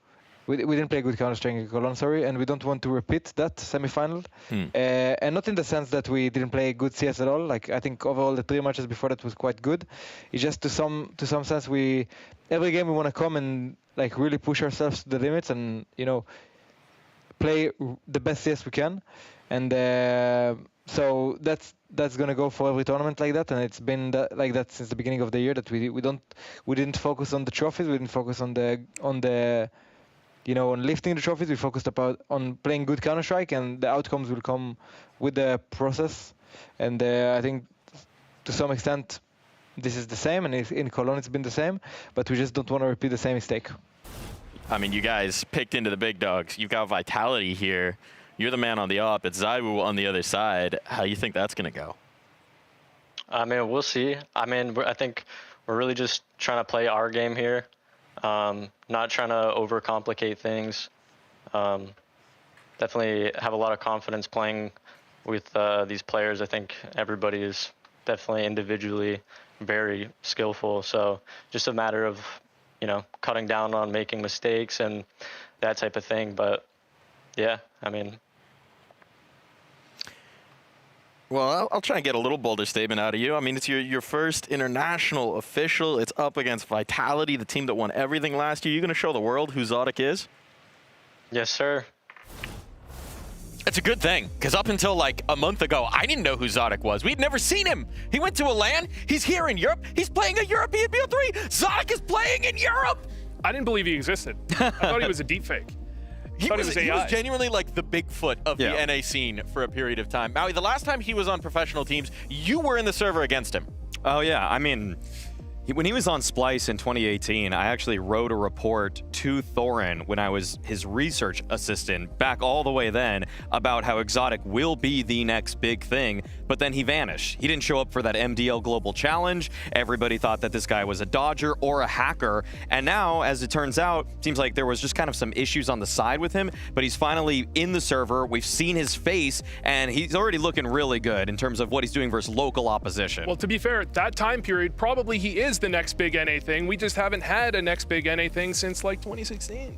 We didn't play good Counter-Strike in Cologne, sorry, and we don't want to repeat that semi-final. And not in the sense that we didn't play good CS at all. Like, I think overall the 3 matches before that was quite good. It's just to some sense every game we want to come and like really push ourselves to the limits and, you know, play the best CS we can. And so that's gonna go for every tournament like that, and it's been like that since the beginning of the year. That we didn't focus on the trophies, we didn't focus on the you know, on lifting the trophies. We focused on playing good Counter-Strike, and the outcomes will come with the process. And I think to some extent this is the same, and in Cologne it's been the same, but we just don't want to repeat the same mistake. I mean, you guys picked into the big dogs. You've got Vitality here. You're the man on the op. It's ZywOo on the other side. How do you think that's going to go? I mean, we'll see. I mean, I think we're really just trying to play our game here. Not trying to overcomplicate things. Definitely have a lot of confidence playing with these players. I think everybody is definitely individually very skillful. So just a matter of, you know, cutting down on making mistakes and that type of thing. But yeah, I mean. Well, I'll try and get a little bolder statement out of you. I mean, it's your first international official. It's up against Vitality, the team that won everything last year. You going to show the world who Zodic is? Yes, sir. It's a good thing, because up until like a month ago, I didn't know who Zodic was. We'd never seen him. He went to a LAN. He's here in Europe. He's playing a European BO3. Zodic is playing in Europe. I didn't believe he existed. I thought he was a deepfake. He was genuinely like the Bigfoot of the NA scene for a period of time. Maui, the last time he was on professional teams, you were in the server against him. Oh, yeah. I mean, when he was on Splice in 2018, I actually wrote a report to Thorin when I was his research assistant back all the way then about how Exotic will be the next big thing, but then he vanished. He didn't show up for that MDL Global Challenge. Everybody thought that this guy was a dodger or a hacker, and now, as it turns out, seems like there was just kind of some issues on the side with him, but he's finally in the server. We've seen his face, and he's already looking really good in terms of what he's doing versus local opposition. Well, to be fair, that time period, probably he is the next big NA thing. We just haven't had a next big NA thing since like 2016.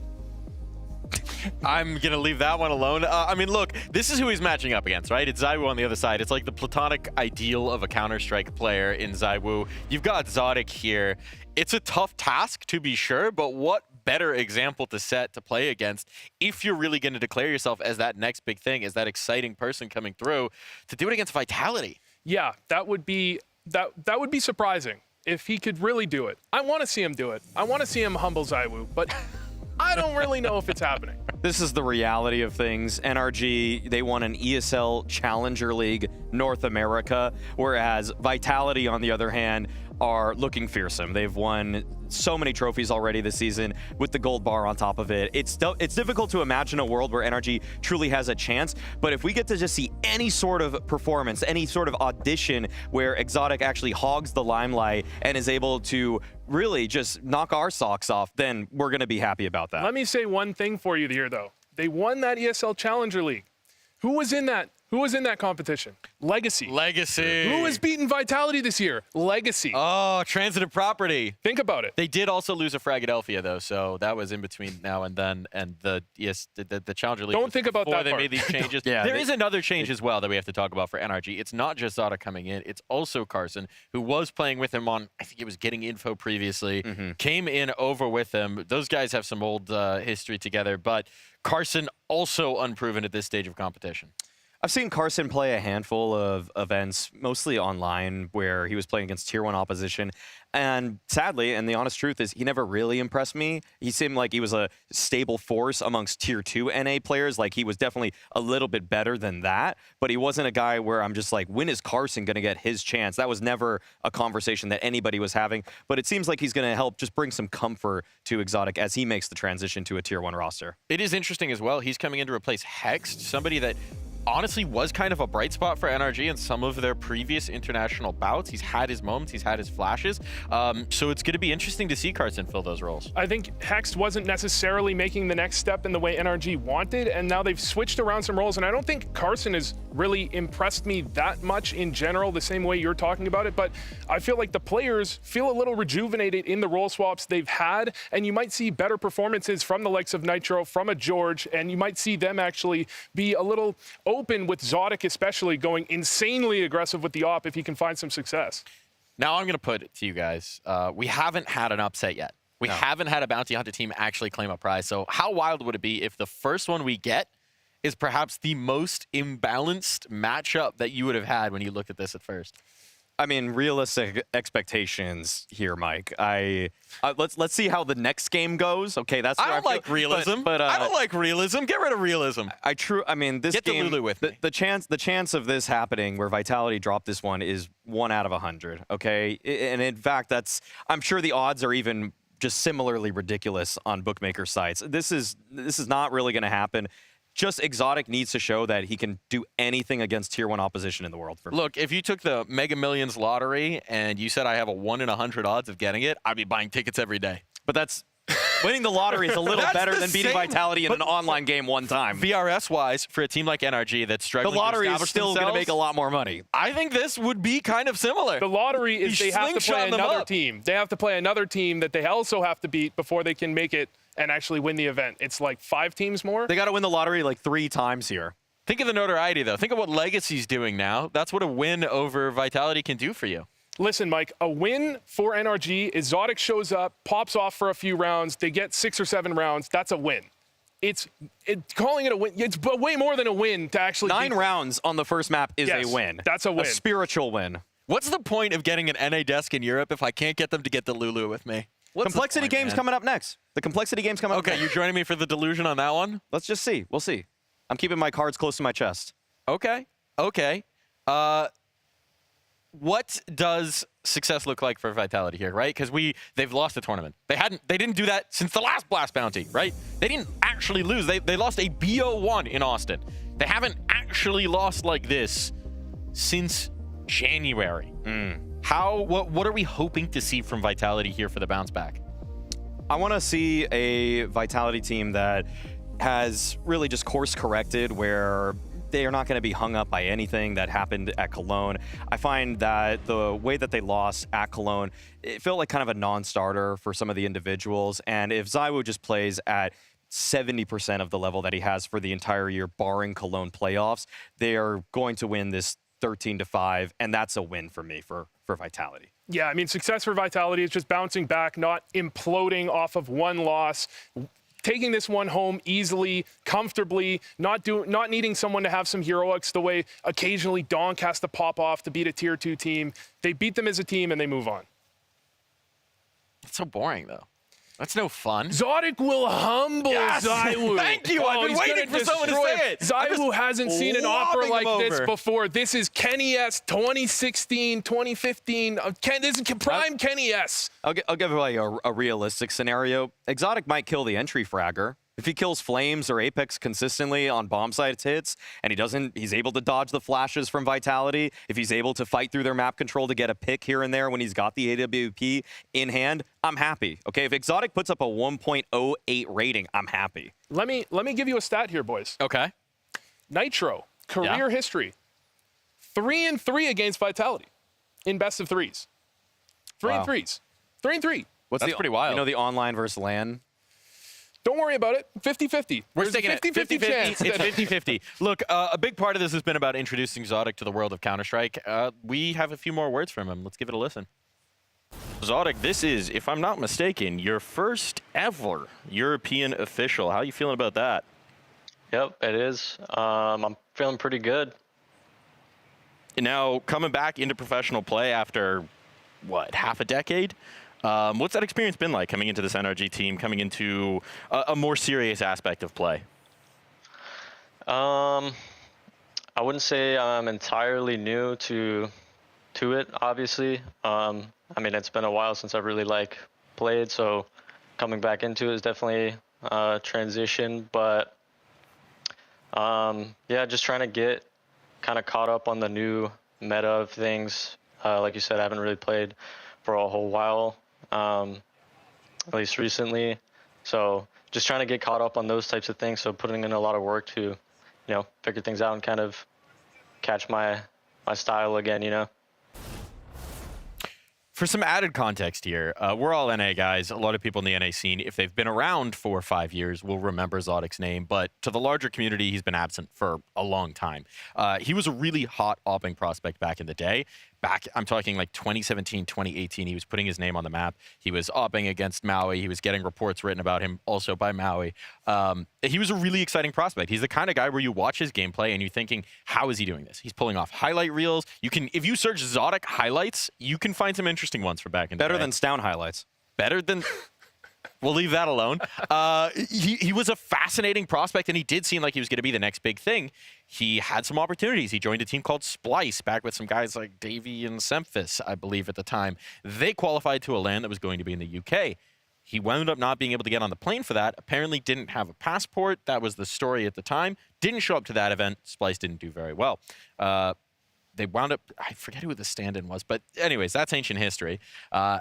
I'm going to leave that one alone. I mean, look, this is who he's matching up against, right? It's ZywOo on the other side. It's like the platonic ideal of a Counter-Strike player in ZywOo. You've got Zodic here. It's a tough task, to be sure, but what better example to set to play against if you're really going to declare yourself as that next big thing, as that exciting person coming through, to do it against Vitality? Yeah, that would be surprising if he could really do it. I want to see him do it. I want to see him humble ZywOo, but I don't really know if it's happening. This is the reality of things. NRG, they won an ESL Challenger League North America, whereas Vitality, on the other hand, are looking fearsome. They've won so many trophies already this season with the gold bar on top of it. It's difficult to imagine a world where NRG truly has a chance, but if we get to just see any sort of performance, any sort of audition where Exotic actually hogs the limelight and is able to really just knock our socks off, then we're going to be happy about that. Let me say one thing for you here, though. They won that ESL Challenger League. Who was in that Who was in that competition? Legacy. Legacy. Who has beaten Vitality this year? Legacy. Oh, transitive property. Think about it. They did also lose a Fragadelphia, though, so that was in between now and then. And the Challenger League. Don't think about before that they part. made these changes. There is another change as well that we have to talk about for NRG. It's not just Zada coming in. It's also Carson, who was playing with him on, I think it was Getting Info previously, came in over with him. Those guys have some old history together, but Carson also unproven at this stage of competition. I've seen Carson play a handful of events, mostly online, where he was playing against Tier 1 opposition. And sadly, and the honest truth is, he never really impressed me. He seemed like he was a stable force amongst Tier 2 NA players. Like, he was definitely a little bit better than that. But he wasn't a guy where I'm just like, when is Carson going to get his chance? That was never a conversation that anybody was having. But it seems like he's going to help just bring some comfort to Exotic as he makes the transition to a Tier 1 roster. It is interesting as well. He's coming in to replace Hexed, somebody that honestly was kind of a bright spot for NRG in some of their previous international bouts. He's had his moments, he's had his flashes. So it's going to be interesting to see Carson fill those roles. I think Hext wasn't necessarily making the next step in the way NRG wanted, and now they've switched around some roles, and I don't think Carson has really impressed me that much in general, the same way you're talking about it, but I feel like the players feel a little rejuvenated in the role swaps they've had, and you might see better performances from the likes of Nitro, from a George, and you might see them actually be a little open with Zodic, especially going insanely aggressive with the op if he can find some success. Now I'm going to put it to you guys. We haven't had an upset yet. We haven't had a bounty hunter team actually claim a prize. So how wild would it be if the first one we get is perhaps the most imbalanced matchup that you would have had when you looked at this at first? I mean, realistic expectations here, Mike. Let's see how the next game goes. Okay, that's. I don't like realism. But I don't like realism. Get rid of realism. I mean, this Get game. Lulu with me. The chance of this happening, where Vitality dropped this one, is 1 out of 100. Okay, and in fact, I'm sure the odds are even just similarly ridiculous on bookmaker sites. This is not really going to happen. Just Exotic needs to show that he can do anything against Tier 1 opposition in the world. Look, if you took the Mega Millions lottery and you said I have a 1 in 100 odds of getting it, I'd be buying tickets every day. But that's winning the lottery is a little better than beating Vitality in an online game one time. VRS-wise, for a team like NRG that's struggling, the lottery to is still going to make a lot more money. I think this would be kind of similar. The lottery is they have to play another team. They have to play another team that they also have to beat before they can make it and actually win the event. It's like 5 teams more. They got to win the lottery like 3 times here. Think of the notoriety, though. Think of what Legacy's doing now. That's what a win over Vitality can do for you. Listen, Mike, a win for NRG is Zodic shows up, pops off for a few rounds, they get 6 or 7 rounds. That's a win. Calling it a win, it's way more than a win to actually 9 rounds on the first map is yes, a win. That's a win. A spiritual win. What's the point of getting an NA desk in Europe if I can't get them to get the Lulu with me? Complexity game's coming up next. The Complexity game's coming up next. Okay, you're joining me for the delusion on that one? Let's just see. We'll see. I'm keeping my cards close to my chest. Okay. What does success look like for Vitality here, right? Because they've lost the tournament. They didn't do that since the last Blast Bounty, right? They didn't actually lose. They lost a BO1 in Austin. They haven't actually lost like this since January. What are we hoping to see from Vitality here for the bounce back? I want to see a Vitality team that has really just course corrected, where they are not going to be hung up by anything that happened at Cologne. I find that the way that they lost at Cologne, it felt like kind of a non-starter for some of the individuals. And if ZywOo just plays at 70% of the level that he has for the entire year, barring Cologne playoffs, they are going to win this 13-5, and that's a win for me for Vitality. Yeah, I mean, success for Vitality is just bouncing back, not imploding off of one loss, taking this one home easily, comfortably, not needing someone to have some heroics the way occasionally Donk has to pop off to beat a Tier 2 team. They beat them as a team, and they move on. It's so boring, though. That's no fun. Zodic will humble ZywOo. Thank you. I've been waiting for someone to say it. ZywOo hasn't seen an offer like this before. This is Kenny S 2016, 2015. This is prime Kenny S. I'll give away a realistic scenario. Exotic might kill the entry fragger. If he kills Flames or Apex consistently on bomb site hits, and he's able to dodge the flashes from Vitality, if he's able to fight through their map control to get a pick here and there when he's got the AWP in hand, I'm happy. Okay, if Exotic puts up a 1.08 rating, I'm happy. Let me give you a stat here, boys. Okay. Nitro career history. 3-3 against Vitality in best of threes. 3-3s. 3-3. That's pretty wild. You know the online versus LAN? Don't worry about it. 50-50. We're There's a taking it 50-50 chance. It's 50-50. Look, a big part of this has been about introducing Zodic to the world of Counter-Strike. We have a few more words from him. Let's give it a listen. Zodic, this is, if I'm not mistaken, your first ever European official. How are you feeling about that? Yep, it is. I'm feeling pretty good. Now, coming back into professional play after, what, half a decade? What's that experience been like coming into this NRG team, coming into a more serious aspect of play? I wouldn't say I'm entirely new to it, obviously. I mean, it's been a while since I've really played, so coming back into it is definitely a transition. But yeah, just trying to get kind of caught up on the new meta of things. Like you said, I haven't really played for a whole while, at least recently. So just trying to get caught up on those types of things. So putting in a lot of work to, you know, figure things out and kind of catch my style again, you know. For some added context here, we're all NA guys. A lot of people in the NA scene, if they've been around for 5 years, will remember Zodic's name. But to the larger community, he's been absent for a long time. He was a really hot opping prospect back in the day. I'm talking like 2017, 2018, he was putting his name on the map. He was opping against Maui. He was getting reports written about him also by Maui. He was a really exciting prospect. He's the kind of guy where you watch his gameplay and you're thinking, how is he doing this? He's pulling off highlight reels. If you search Zodic highlights, you can find some interesting ones from back in the day. Better than Stown highlights. Better than... We'll leave that alone. He was a fascinating prospect, and he did seem like he was going to be the next big thing. He had some opportunities. He joined a team called Splice, back with some guys like Davey and Semphis, I believe, at the time. They qualified to a LAN that was going to be in the UK. He wound up not being able to get on the plane for that. Apparently didn't have a passport. That was the story at the time. Didn't show up to that event. Splice didn't do very well. They wound up, I forget who the stand-in was, but anyways, that's ancient history.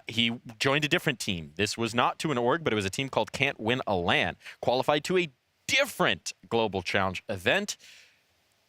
He joined a different team. This was not to an org, but it was a team called Can't Win a LAN. Qualified to a different Global Challenge event.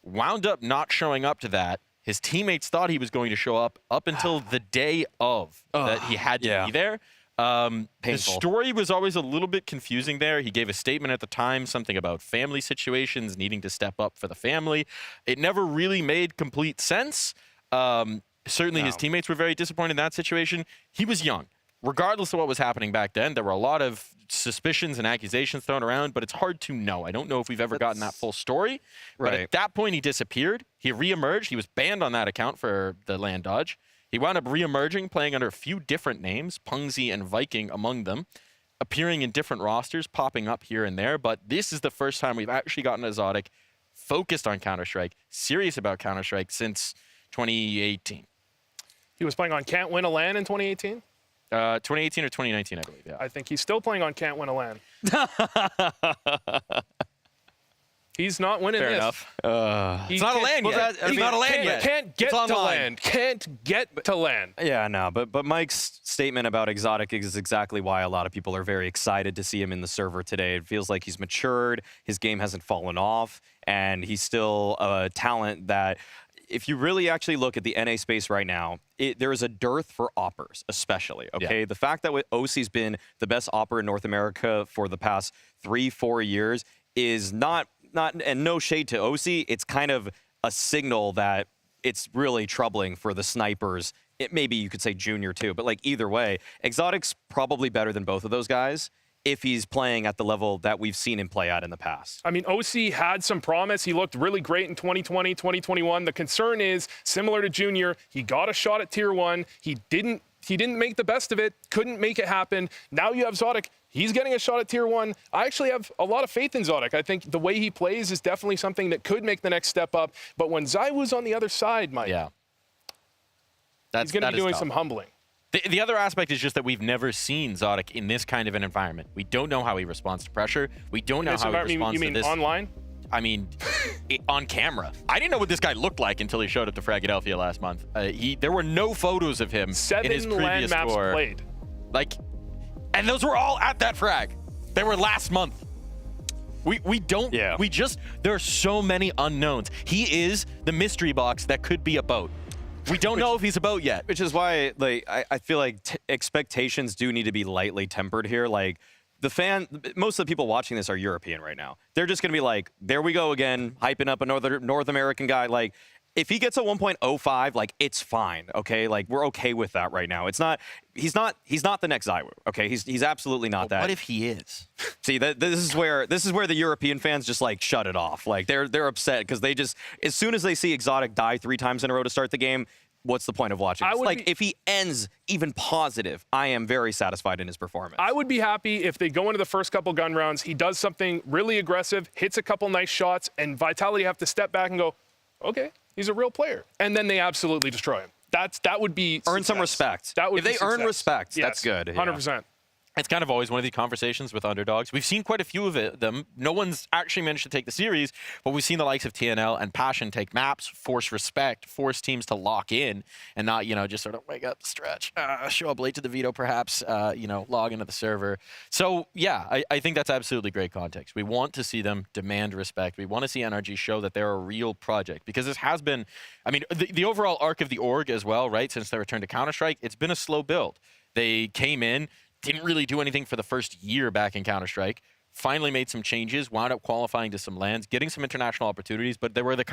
Wound up not showing up to that. His teammates thought he was going to show up until the day of that he had to be there. The story was always a little bit confusing there. He gave a statement at the time, something about family situations, needing to step up for the family. It never really made complete sense. Certainly his teammates were very disappointed in that situation. He was young. Regardless of what was happening back then, there were a lot of suspicions and accusations thrown around, but it's hard to know. I don't know if we've ever gotten that full story. But at that point, he disappeared. He reemerged. He was banned on that account for the land dodge. He wound up re-emerging, playing under a few different names, Pungzi and Viking among them, appearing in different rosters, popping up here and there. But this is the first time we've actually gotten a Zodic focused on Counter-Strike, serious about Counter-Strike since 2018. He was playing on Can't Win a LAN in 2018? 2018 or 2019, I believe, yeah. I think he's still playing on Can't Win a LAN. He's not winning Fair this. enough. He It's not a can't- LAN yet. It's not a LAN yet. Can't get It's to online. LAN. Can't get to LAN. Yeah, no, but Mike's statement about Exotic is exactly why a lot of people are very excited to see him in the server today. It feels like he's matured, his game hasn't fallen off, and he's still a talent that, if you really actually look at the NA space right now, there is a dearth for oppers, especially, okay? Yeah. The fact that OC's been the best opper in North America for the past 3-4 years is not, and no shade to OC, it's kind of a signal that it's really troubling for the snipers. Maybe you could say junior too, but like either way, Exotic's probably better than both of those guys if he's playing at the level that we've seen him play at in the past. I mean, OC had some promise. He looked really great in 2020, 2021. The concern is, similar to Junior, he got a shot at Tier 1. He didn't make the best of it, couldn't make it happen. Now you have Zodic. He's getting a shot at Tier 1. I actually have a lot of faith in Zodic. I think the way he plays is definitely something that could make the next step up. But when ZywOo's on the other side, Mike, he's going to be doing some humbling. The other aspect is just that we've never seen Zodic in this kind of an environment. We don't know how he responds to pressure. We don't know how he responds you mean to this. online? I mean, on camera. I didn't know what this guy looked like until he showed up to Fragadelphia last month. There were no photos of him in his previous LAN maps tour. played. And those were all at that frag. They were last month. We don't. Yeah. We just. There are so many unknowns. He is the mystery box that could be a boat. We don't know if he's a boat yet. Which is why, like, I feel like expectations do need to be lightly tempered here. Like, most of the people watching this are European right now. They're just gonna be like, there we go again, hyping up a North American guy. Like, if he gets a 1.05, like, it's fine, okay? Like, we're okay with that right now. It's not. He's not the next ZywOo, okay? He's absolutely not that. What if he is? See, this is where the European fans just like shut it off. Like, they're upset because they just, as soon as they see Exotic die 3 times in a row to start the game, what's the point of watching? Like, if he ends even positive, I am very satisfied in his performance. I would be happy if they go into the first couple gun rounds, he does something really aggressive, hits a couple nice shots, and Vitality have to step back and go, okay, he's a real player. And then they absolutely destroy him. That would be earn success. some respect. That would if be they earn success. respect, Yes, that's good. 100%. It's kind of always one of these conversations with underdogs. We've seen quite a few of them. No one's actually managed to take the series, but we've seen the likes of TNL and Passion take maps, force respect, force teams to lock in, and not, just sort of wake up, stretch, show up late to the veto, perhaps, log into the server. So, yeah, I think that's absolutely great context. We want to see them demand respect. We want to see NRG show that they're a real project, because this has been, the overall arc of the org as well, right, since their return to Counter-Strike, it's been a slow build. They came in, didn't really do anything for the first year back in Counter-Strike, finally made some changes, wound up qualifying to some lands, getting some international opportunities, but they were the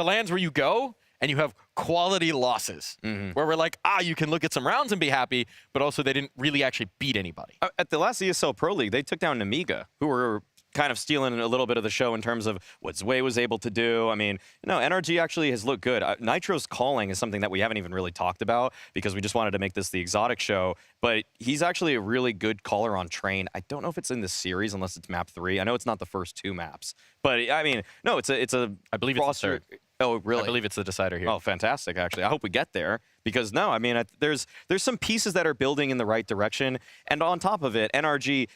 lands where you go and you have quality losses, where we're like, you can look at some rounds and be happy, but also they didn't really actually beat anybody. At the last ESL Pro League, they took down Namiga, who were kind of stealing a little bit of the show in terms of what Zwei was able to do. NRG actually has looked good. Nitro's calling is something that we haven't even really talked about because we just wanted to make this the exotic show, but he's actually a really good caller on Train. I don't know if it's in this series unless it's map 3. I know it's not the first 2 maps, but no, it's a I believe it's the third. Oh, really? I believe it's the decider here. Oh, fantastic, actually. I hope we get there because, there's some pieces that are building in the right direction. And on top of it, NRG,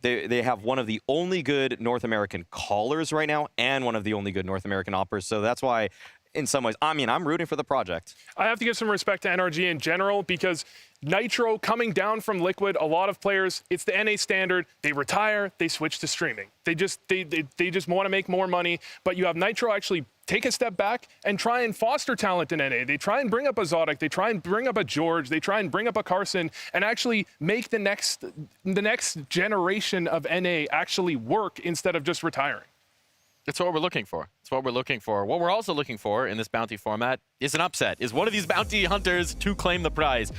they have one of the only good North American callers right now and one of the only good North American operators. So that's why, in some ways, I'm rooting for the project. I have to give some respect to NRG in general because Nitro coming down from Liquid, a lot of players, it's the NA standard. They retire, they switch to streaming. They just want to make more money. But you have Nitro actually take a step back and try and foster talent in NA. They try and bring up a Zodic, they try and bring up a George, they try and bring up a Carson, and actually make the next generation of NA actually work instead of just retiring. That's what we're looking for. That's what we're looking for. What we're also looking for in this bounty format is an upset, is one of these bounty hunters to claim the prize.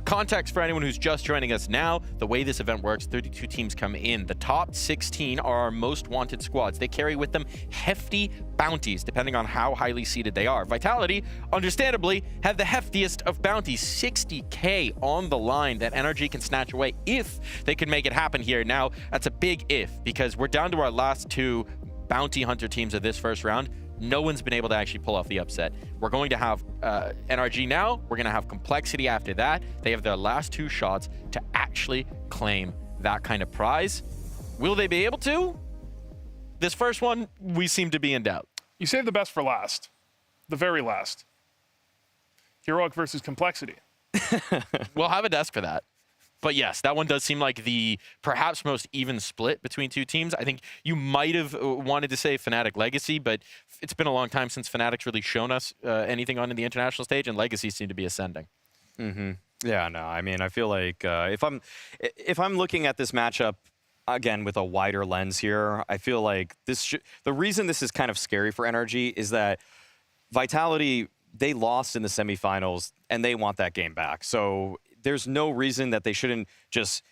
Context for anyone who's just joining us now, the way this event works, 32 teams come in. The top 16 are our most wanted squads. They carry with them hefty bounties, depending on how highly seeded they are. Vitality, understandably, have the heftiest of bounties, 60K on the line that NRG can snatch away if they can make it happen here. Now, that's a big if, because we're down to our last 2 bounty hunter teams of this first round. No one's been able to actually pull off the upset. We're going to have NRG now. We're going to have Complexity after that. They have their last 2 shots to actually claim that kind of prize. Will they be able to? This first one, we seem to be in doubt. You save the best for last. The very last. Heroic versus Complexity. We'll have a desk for that. But yes, that one does seem like the perhaps most even split between 2 teams. I think you might have wanted to say Fnatic Legacy, but it's been a long time since Fnatic's really shown us anything on the international stage, and Legacy seem to be ascending. Yeah, no, I feel like if I'm looking at this matchup again with a wider lens here, I feel like the reason this is kind of scary for NRG is that Vitality, they lost in the semifinals and they want that game back. So there's no reason that they shouldn't just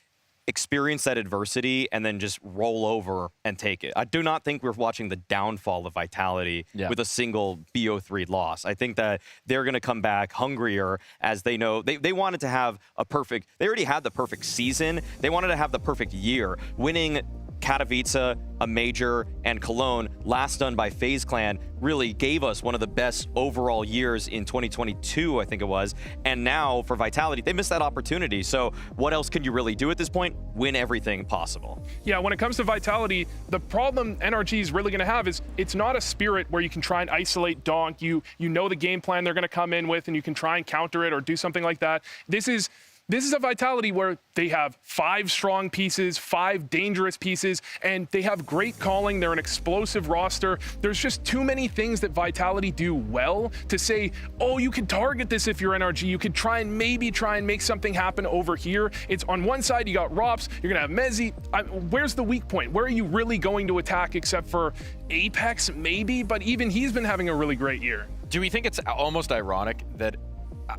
experience that adversity and then just roll over and take it. I do not think we're watching the downfall of Vitality with a single BO3 loss. I think that they're going to come back hungrier as they know they wanted to have they already had the perfect season. They wanted to have the perfect year. Winning Katowice, a major, and Cologne, last done by FaZe Clan, really gave us one of the best overall years in 2022, I think it was. And now for Vitality, they missed that opportunity. So what else can you really do at this point? Win everything possible. Yeah, when it comes to Vitality, the problem NRG is really going to have is it's not a Spirit where you can try and isolate Donk. You know the game plan they're going to come in with and you can try and counter it or do something like that. This is This is a Vitality where they have 5 strong pieces, 5 dangerous pieces, and they have great calling. They're an explosive roster. There's just too many things that Vitality do well to say, oh, you can target this if you're NRG. You could maybe try and make something happen over here. It's on one side, you got Rops, you're going to have Mezzi. Where's the weak point? Where are you really going to attack except for Apex, maybe? But even he's been having a really great year. Do we think it's almost ironic that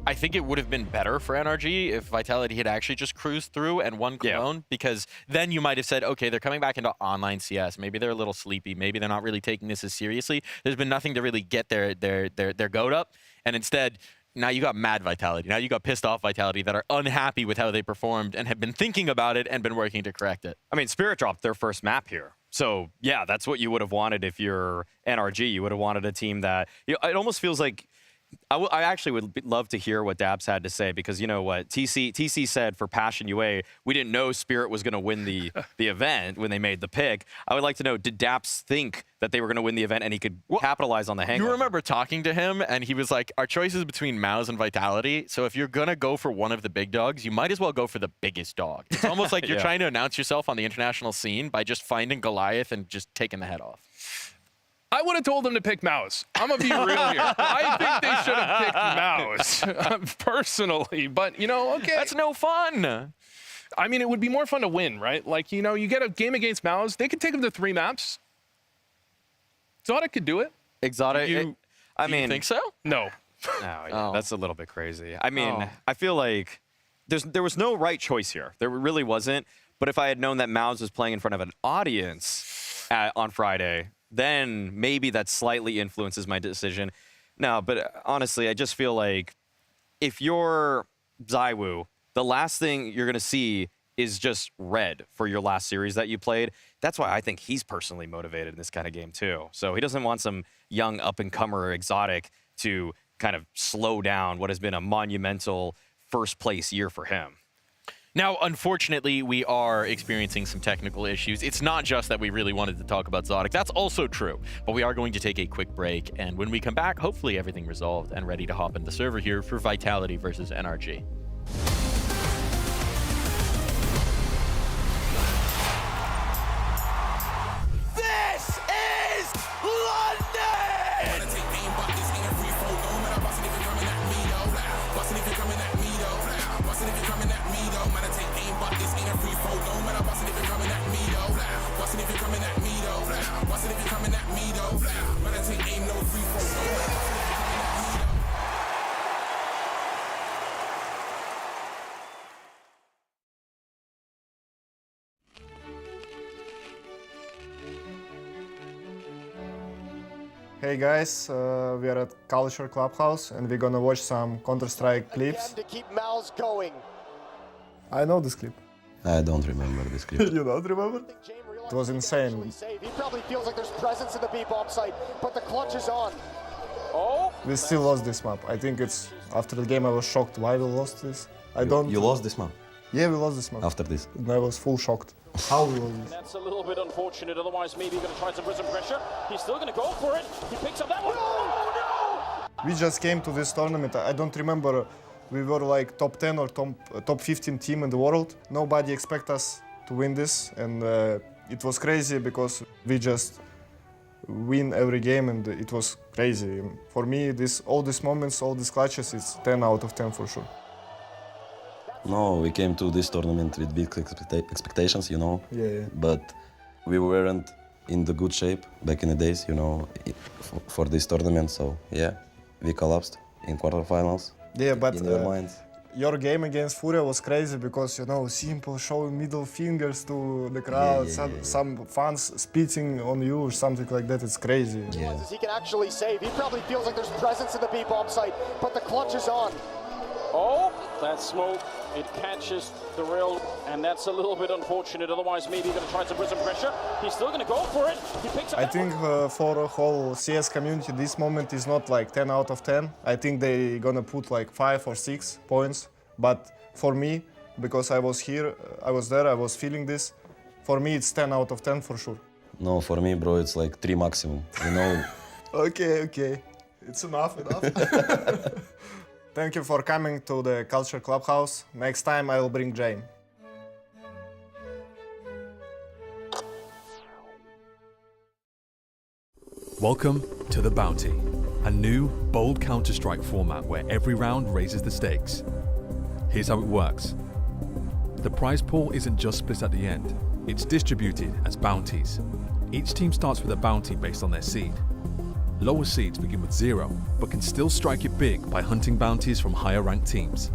I think it would have been better for NRG if Vitality had actually just cruised through and won Cologne, because then you might have said, okay, they're coming back into online CS. Maybe they're a little sleepy. Maybe they're not really taking this as seriously. There's been nothing to really get their goat up. And instead, now you got mad Vitality. Now you got pissed off Vitality that are unhappy with how they performed and have been thinking about it and been working to correct it. I mean, Spirit dropped their first map here. So, yeah, that's what you would have wanted if you're NRG. You would have wanted a team that, it almost feels like, I actually would love to hear what Dabs had to say, because you know what TC said for Passion UA, we didn't know Spirit was going to win the event when they made the pick. I would like to know, did Dabs think that they were going to win the event and he could capitalize on the hangover? You remember talking to him and he was like, our choice is between MongolZ and Vitality. So if you're going to go for one of the big dogs, you might as well go for the biggest dog. It's almost like you're trying to announce yourself on the international scene by just finding Goliath and just taking the head off. I would have told them to pick MongolZ. I'm going to be real here. I think they should have picked MongolZ, personally. But, you know, okay. That's no fun. I mean, it would be more fun to win, right? Like, you know, you get a game against MongolZ. They could take them to 3 maps. Exotic could do it. Exotic? You think so? No. No, that's a little bit crazy. I mean, I feel like there was no right choice here. There really wasn't. But if I had known that MongolZ was playing in front of an audience on Friday, then maybe that slightly influences my decision. No, but honestly, I just feel like if you're ZywOo, the last thing you're going to see is just red for your last series that you played. That's why I think he's personally motivated in this kind of game too. So he doesn't want some young up-and-comer Exotic to kind of slow down what has been a monumental first-place year for him. Now, unfortunately, we are experiencing some technical issues. It's not just that we really wanted to talk about Exotic. That's also true. But we are going to take a quick break. And when we come back, hopefully everything resolved and ready to hop into the server here for Vitality versus NRG. This is London! Hey guys, we are at Culture Clubhouse and we're gonna watch some Counter-Strike clips. Again to keep MongolZ going. I know this clip. I don't remember this clip. You don't remember? It was insane. He probably feels like there's presence in the B-bomb site, but the clutch is on. Oh! We still lost this map. I think it's after the game I was shocked why we lost this. You lost this map? Yeah, we lost this map. After this? I was full shocked. How we lost this? That's a little bit unfortunate, otherwise maybe going to try some prison pressure. He's still going to go for it. He picks up that one. Oh, no! We just came to this tournament. I don't remember. We were like top 10 or top 15 team in the world. Nobody expect us to win this, and it was crazy because we just win every game, and it was crazy. For me, all these moments, all these clutches, it's 10 out of 10 for sure. No, we came to this tournament with big expectations, you know. Yeah. But we weren't in the good shape back in the days, you know, for this tournament. So yeah, we collapsed in quarterfinals. Yeah, but in your minds. Your game against Furia was crazy because, you know, Simple showing middle fingers to the crowd, some fans spitting on you or something like that. It's crazy. Yeah. He can actually save. He probably feels like there's presence in the B-bomb site, but the clutch is on. Oh, that smoke, it catches the rail, and that's a little bit unfortunate. Otherwise, maybe going to try some prison pressure. He's still going to go for it. He picks up. I think for the whole CS community, this moment is not like 10 out of 10. I think they're going to put like 5 or 6 points. But for me, because I was here, I was there, I was feeling this, for me it's 10 out of 10 for sure. No, for me, bro, it's like 3 maximum, you know. Okay. It's enough. Thank you for coming to the Culture Clubhouse. Next time I will bring Jane. Welcome to The Bounty, a new, bold Counter-Strike format where every round raises the stakes. Here's how it works. The prize pool isn't just split at the end, it's distributed as bounties. Each team starts with a bounty based on their seed. Lower seeds begin with 0, but can still strike it big by hunting bounties from higher ranked teams.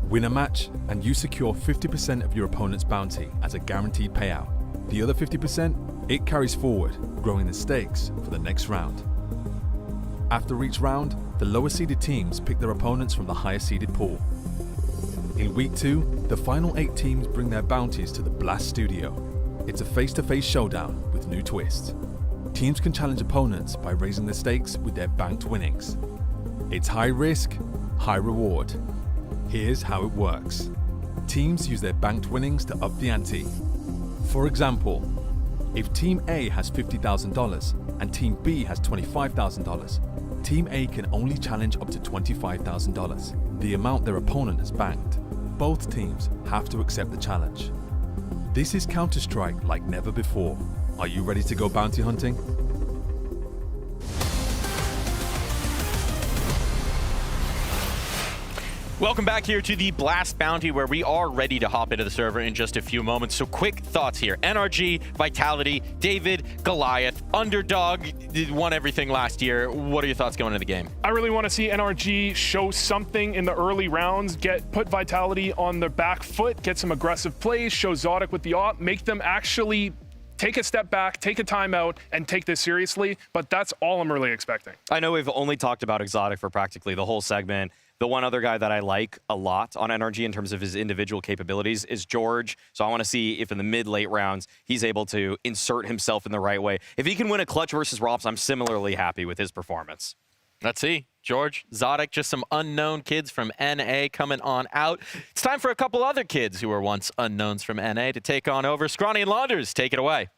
Win a match, and you secure 50% of your opponent's bounty as a guaranteed payout. The other 50%, it carries forward, growing the stakes for the next round. After each round, the lower seeded teams pick their opponents from the higher seeded pool. In Week 2, the final 8 teams bring their bounties to the Blast Studio. It's a face-to-face showdown with new twists. Teams can challenge opponents by raising the stakes with their banked winnings. It's high risk, high reward. Here's how it works. Teams use their banked winnings to up the ante. For example, if Team A has $50,000 and Team B has $25,000, Team A can only challenge up to $25,000, the amount their opponent has banked. Both teams have to accept the challenge. This is Counter-Strike like never before. Are you ready to go bounty hunting? Welcome back here to the Blast Bounty, where we are ready to hop into the server in just a few moments. So quick thoughts here. NRG, Vitality, David, Goliath, Underdog won everything last year. What are your thoughts going into the game? I really want to see NRG show something in the early rounds, put Vitality on their back foot, get some aggressive plays, show Zodic with the op, make them actually take a step back, take a timeout, and take this seriously. But that's all I'm really expecting. I know we've only talked about Exotic for practically the whole segment. The one other guy that I like a lot on NRG in terms of his individual capabilities is George. So I want to see if in the mid-late rounds, he's able to insert himself in the right way. If he can win a clutch versus Rops, I'm similarly happy with his performance. Let's see. George, Zodic, just some unknown kids from NA coming on out. It's time for a couple other kids who were once unknowns from NA to take on over. Scrawny and Launders, take it away.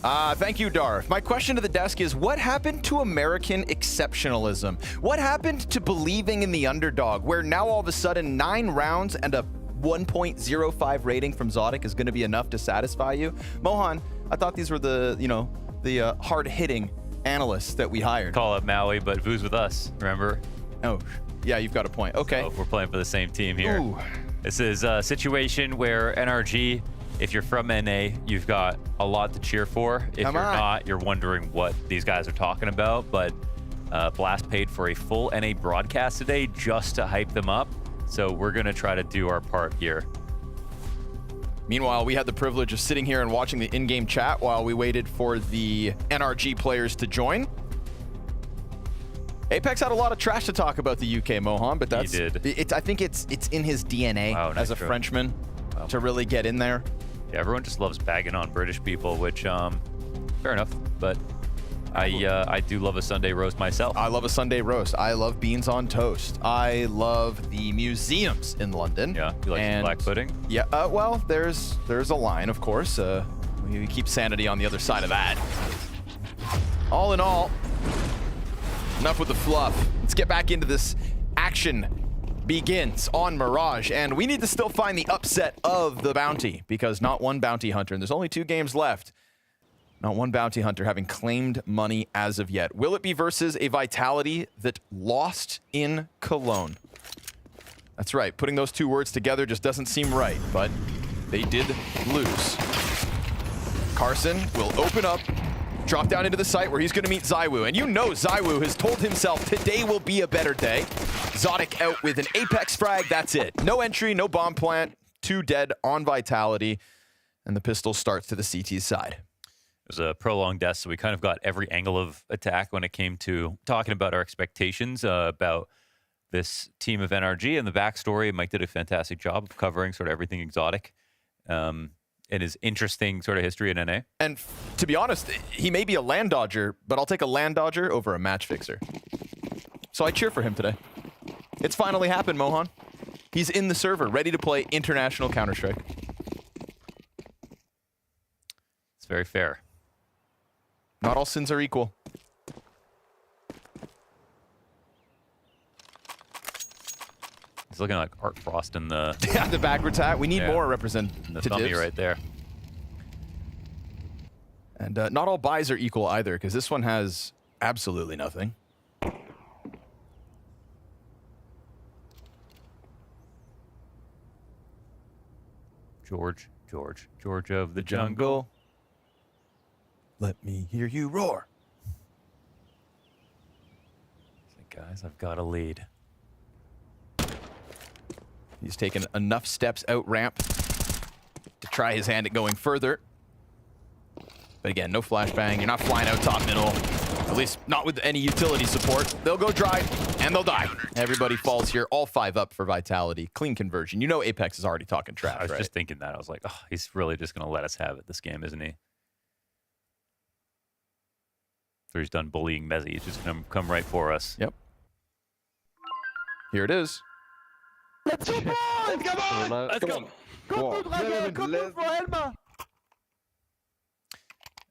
Thank you, Darth. My question to the desk is, what happened to American exceptionalism? What happened to believing in the underdog, where now all of a sudden 9 rounds and a 1.05 rating from Zodic is going to be enough to satisfy you? Mohan, I thought these were the hard-hitting analysts that we hired. Call up Maui, but Vu's with us, remember? Oh, yeah, you've got a point. Okay. So we're playing for the same team here. Ooh. This is a situation where NRG, if you're from NA, you've got a lot to cheer for. If you're not, you're wondering what these guys are talking about. But Blast paid for a full NA broadcast today just to hype them up. So we're going to try to do our part here. Meanwhile, we had the privilege of sitting here and watching the in-game chat while we waited for the NRG players to join. Apex had a lot of trash to talk about the UK, Mohan, but that's I think it's in his DNA as a Frenchman to really get in there. Yeah, everyone just loves bagging on British people, which fair enough. But I do love a Sunday roast myself. I love a Sunday roast. I love beans on toast. I love the museums in London. Yeah, you like some black pudding? Yeah, well, there's a line, of course. We keep sanity on the other side of that. All in all, enough with the fluff. Let's get back into this action. Begins on Mirage, and we need to still find the upset of the bounty, because not one bounty hunter, and there's only 2 games left, not one bounty hunter having claimed money as of yet. Will it be versus a Vitality that lost in Cologne? That's right, putting those 2 words together just doesn't seem right, but they did lose. Carson will open up, drop down into the site where he's going to meet ZywOo. And you know ZywOo has told himself today will be a better day. Zodic out with an Apex frag. That's it. No entry, no bomb plant. 2 dead on Vitality. And the pistol starts to the CT side. It was a prolonged death, so we kind of got every angle of attack when it came to talking about our expectations about this team of NRG and the backstory. Mike did a fantastic job of covering sort of everything exotic. In his interesting sort of history in NA. And to be honest, he may be a land dodger, but I'll take a land dodger over a match fixer. So I cheer for him today. It's finally happened, Mohan. He's in the server, ready to play international Counter-Strike. It's very fair. Not all sins are equal. He's looking like Art Frost in the the backwards hat. We need more representatives. the thummy right there. And not all buys are equal either, because this one has absolutely nothing. George of the jungle. Let me hear you roar. Guys, I've got a lead. He's taken enough steps out ramp to try his hand at going further. But again, no flashbang. You're not flying out top middle. At least not with any utility support. They'll go dry, and they'll die. Everybody falls here. All 5 up for Vitality. Clean conversion. You know Apex is already talking trash, I was right? just thinking that. I was like, oh, he's really just going to let us have it this game, isn't he? After he's done bullying Mezzy, he's just going to come right for us. Yep. Here it is. Let's go, boys! Come on! Let's go!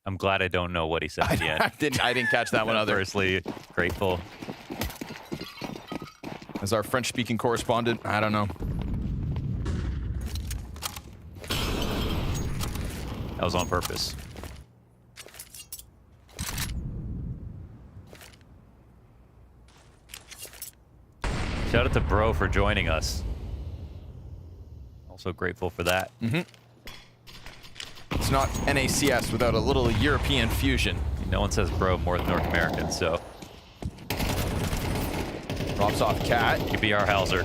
I'm glad I don't know what he said at the end. I didn't catch that one either. Firstly, grateful. As our French-speaking correspondent, I don't know. That was on purpose. Shout out to Bro for joining us. Also grateful for that. It's not NACS without a little European fusion. No one says Bro more than North Americans, so. Drops off Cat. QBR Hauser.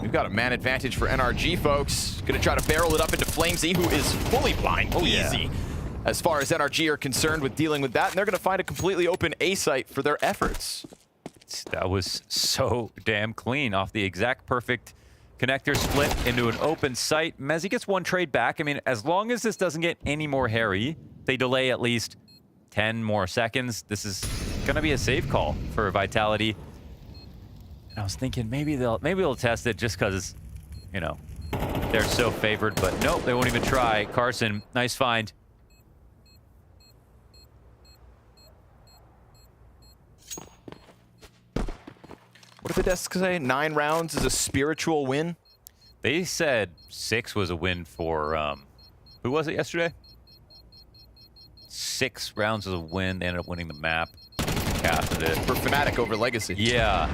We've got a man advantage for NRG, folks. Gonna try to barrel it up into FlamZ, who is fully blind. Easy. As far as NRG are concerned with dealing with that, and they're gonna find a completely open A site for their efforts. That was so damn clean off the exact perfect connector split into an open site. Mezzy gets 1 trade back. I mean, as long as this doesn't get any more hairy, they delay at least 10 more seconds. This is going to be a save call for Vitality. And I was thinking maybe they'll test it just because, you know, they're so favored. But nope, they won't even try. Carson, nice find. What did the desks say? 9 rounds is a spiritual win? They said 6 was a win for, who was it yesterday? 6 rounds was a win. They ended up winning the map. Casted it. For Fnatic over Legacy. Yeah.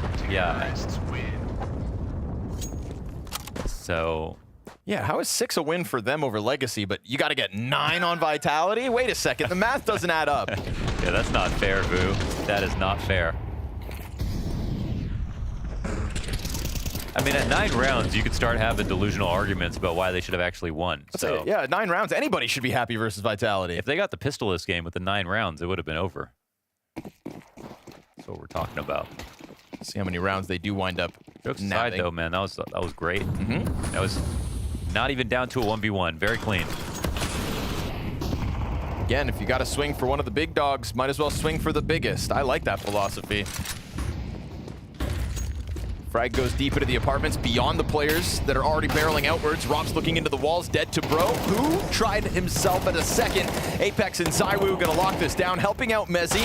So. Yeah, how is 6 a win for them over Legacy, but you got to get 9 on Vitality? Wait a second, the math doesn't add up. Yeah, that's not fair, Vu. That is not fair. I mean, at 9 rounds, you could start having delusional arguments about why they should have actually won. So yeah, 9 rounds, anybody should be happy versus Vitality. If they got the pistol this game with the 9 rounds, it would have been over. That's what we're talking about. See how many rounds they do wind up. Jokes aside, though, man, that was great. That was not even down to a 1v1. Very clean. Again, if you got to swing for one of the big dogs, might as well swing for the biggest. I like that philosophy. Frag goes deep into the apartments, beyond the players that are already barreling outwards. Rob's looking into the walls, dead to Bro, who tried himself at a second. Apex and ZywOo gonna lock this down, helping out Mezzy.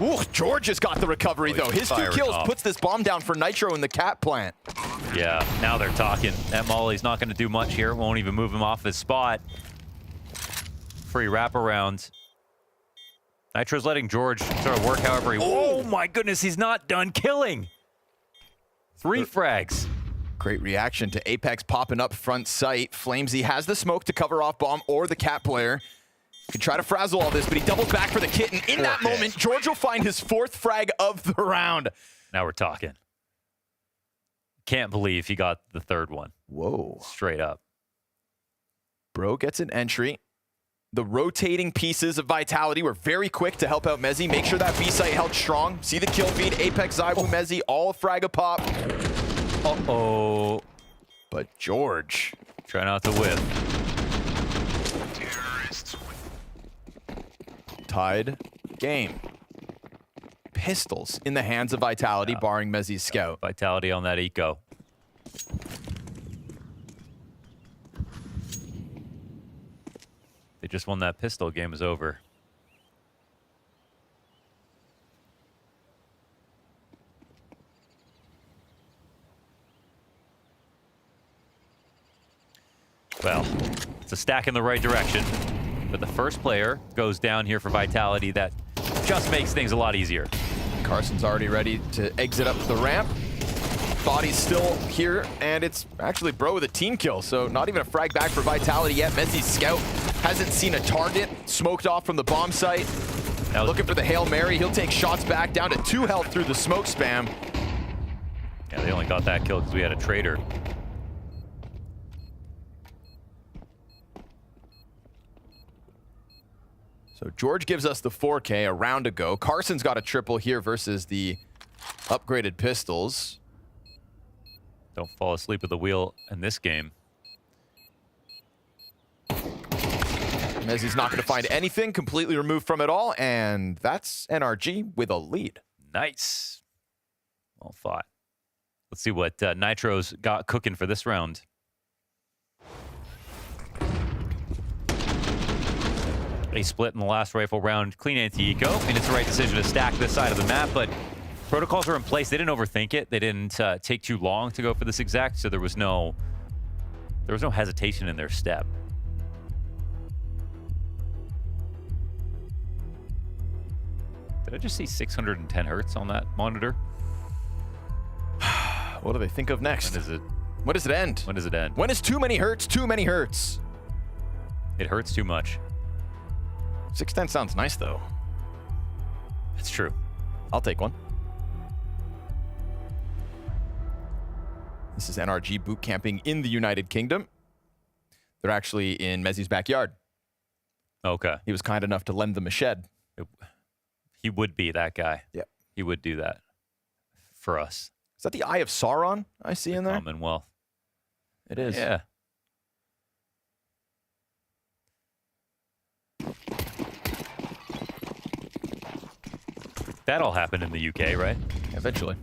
Ooh, George has got the recovery, though. His 2 kills puts this bomb down for Nitro in the cat plant. Yeah, now they're talking. That Molly's not gonna do much here. Won't even move him off his spot. Free wraparound. Nitro's letting George sort of work however he wants. Oh my goodness, he's not done killing. 3 frags. Great reaction to Apex popping up front sight. FlamZ has the smoke to cover off bomb or the cat player. Could try to frazzle all this, but he doubles back for the kitten. In that moment, George will find his 4th frag of the round. Now we're talking. Can't believe he got the 3rd one. Whoa. Straight up. Bro gets an entry. The rotating pieces of Vitality were very quick to help out Mezzy. Make sure that B site held strong. See the kill feed. Apex, ZywOo, Mezzy, all frag a pop. Uh-oh. But George. Try not to whip. Tied game. Pistols in the hands of Vitality, barring Mezzy's scout. Vitality on that eco. They just won that pistol. Game is over. Well, it's a stack in the right direction. But the first player goes down here for Vitality. That just makes things a lot easier. Carson's already ready to exit up the ramp. Body's still here, and it's actually Bro with a team kill, so not even a frag back for Vitality yet. Messi's scout hasn't seen a target, smoked off from the bomb site. Now looking for the Hail Mary. He'll take shots back, down to 2 health through the smoke spam. Yeah, they only got that kill because we had a traitor. So George gives us the 4K a round ago. Carson's got a triple here versus the upgraded pistols. Don't fall asleep at the wheel in this game. Mezzi's not going to find anything, completely removed from it all, and that's NRG with a lead. Nice. Well fought. Let's see what Nitro's got cooking for this round. A split in the last rifle round, clean anti-eco, and it's the right decision to stack this side of the map, but protocols are in place. They didn't overthink it. They didn't take too long to go for this exact, so there was no hesitation in their step. Did I just see 610 hertz on that monitor? What do they think of next? When is it? When does it end? When does it end? When is too many hertz? Too many hertz. It hurts too much. 610 sounds nice, though. It's true. I'll take one. This is NRG boot camping in the United Kingdom. They're actually in Mezzi's backyard. Okay. He was kind enough to lend them a shed. He would be that guy. Yep. He would do that for us. Is that the Eye of Sauron I see in there? Commonwealth. It is. Yeah. That all happened in the UK, right? Eventually.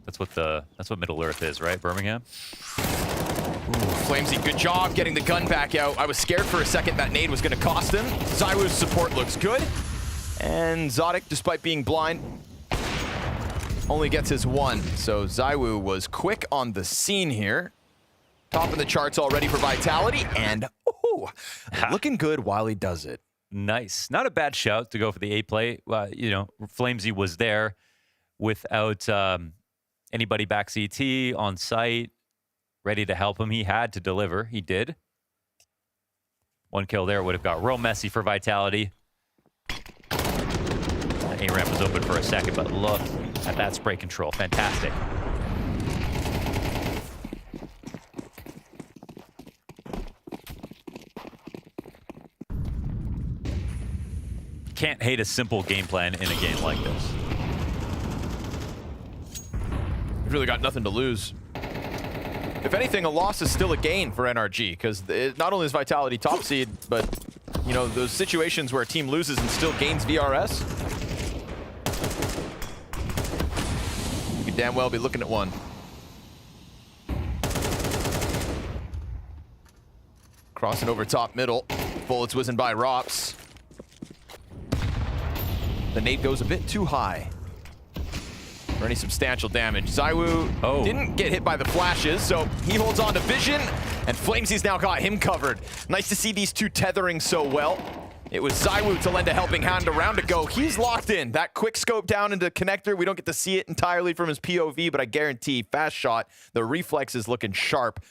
That's what Middle Earth is, right? Birmingham? Flamesy, good job getting the gun back out. I was scared for a second that nade was going to cost him. ZywOo's support looks good. And Zodic, despite being blind, only gets his one. So ZywOo was quick on the scene here. Top of the charts already for Vitality. And looking good while he does it. Nice. Not a bad shout to go for the A play. Flamesy was there without anybody back CT on site, ready to help him. He had to deliver. He did. One kill there would have got real messy for Vitality. A-ramp was open for a second, but look at that spray control. Fantastic. Can't hate a simple game plan in a game like this. We've really got nothing to lose. If anything, a loss is still a gain for NRG, because not only is Vitality top seed, but those situations where a team loses and still gains VRS, you could damn well be looking at one. Crossing over top middle. Bullets whizzing by Rops. The nade goes a bit too high for any substantial damage. ZywOo didn't get hit by the flashes, so he holds on to vision, and Flamesy's now got him covered. Nice to see these two tethering so well. It was ZywOo to lend a helping hand a round ago. He's locked in. That quick scope down into connector, we don't get to see it entirely from his POV, but I guarantee, fast shot, the reflex is looking sharp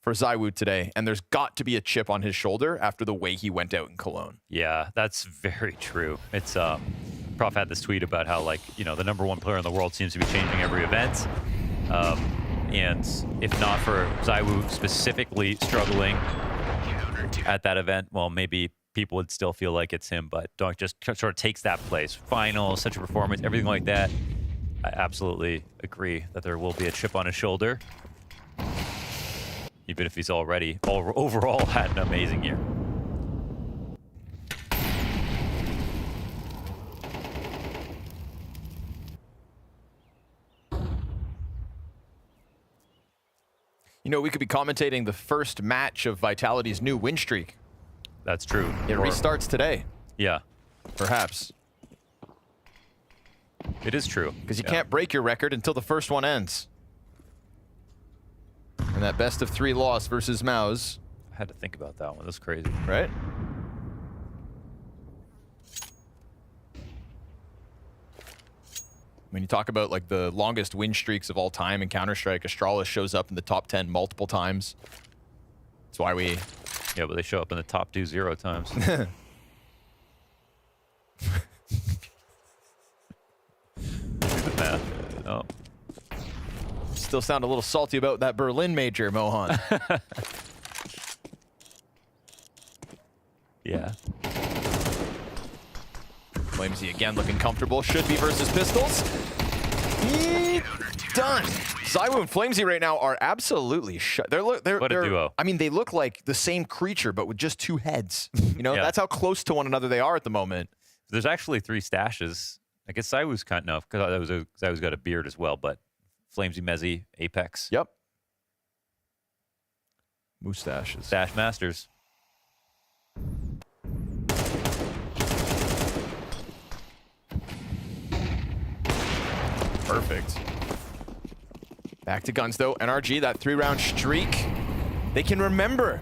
for ZywOo today, and there's got to be a chip on his shoulder after the way he went out in Cologne. Yeah, that's very true. It's Prof had this tweet about how, the #1 player in the world seems to be changing every event. And if not for ZywOo specifically struggling at that event, well, maybe people would still feel like it's him, but Donk just sort of takes that place. Finals, such a performance, everything like that. I absolutely agree that there will be a chip on his shoulder. Even if he's already overall had an amazing year. We could be commentating the first match of Vitality's new win streak. That's true. It restarts today. Yeah. Perhaps. It is true. Because you can't break your record until the first one ends. And that best of 3 loss versus MongolZ. I had to think about that one. That's crazy. Right? When you talk about like the longest win streaks of all time in Counter-Strike, Astralis shows up in the top 10 multiple times. That's why we... Yeah, but they show up in the top 2 0 times. Oh. Still sound a little salty about that Berlin major, Mohan. Yeah. FlamZ again looking comfortable. Should be versus Pistols. Done. ZywOo and FlamZ right now are absolutely shut. They're what a duo. I mean, they look like the same creature, but with just 2 heads. You know, Yeah. that's how close to one another they are at the moment. There's actually 3 stashes. I guess ZywOo's kind of, because ZywOo's got a beard as well, but FlamZ, Mezzy, Apex. Yep. Mustaches. Stash Masters. Perfect. Back to guns though. NRG, that 3-round streak. They can remember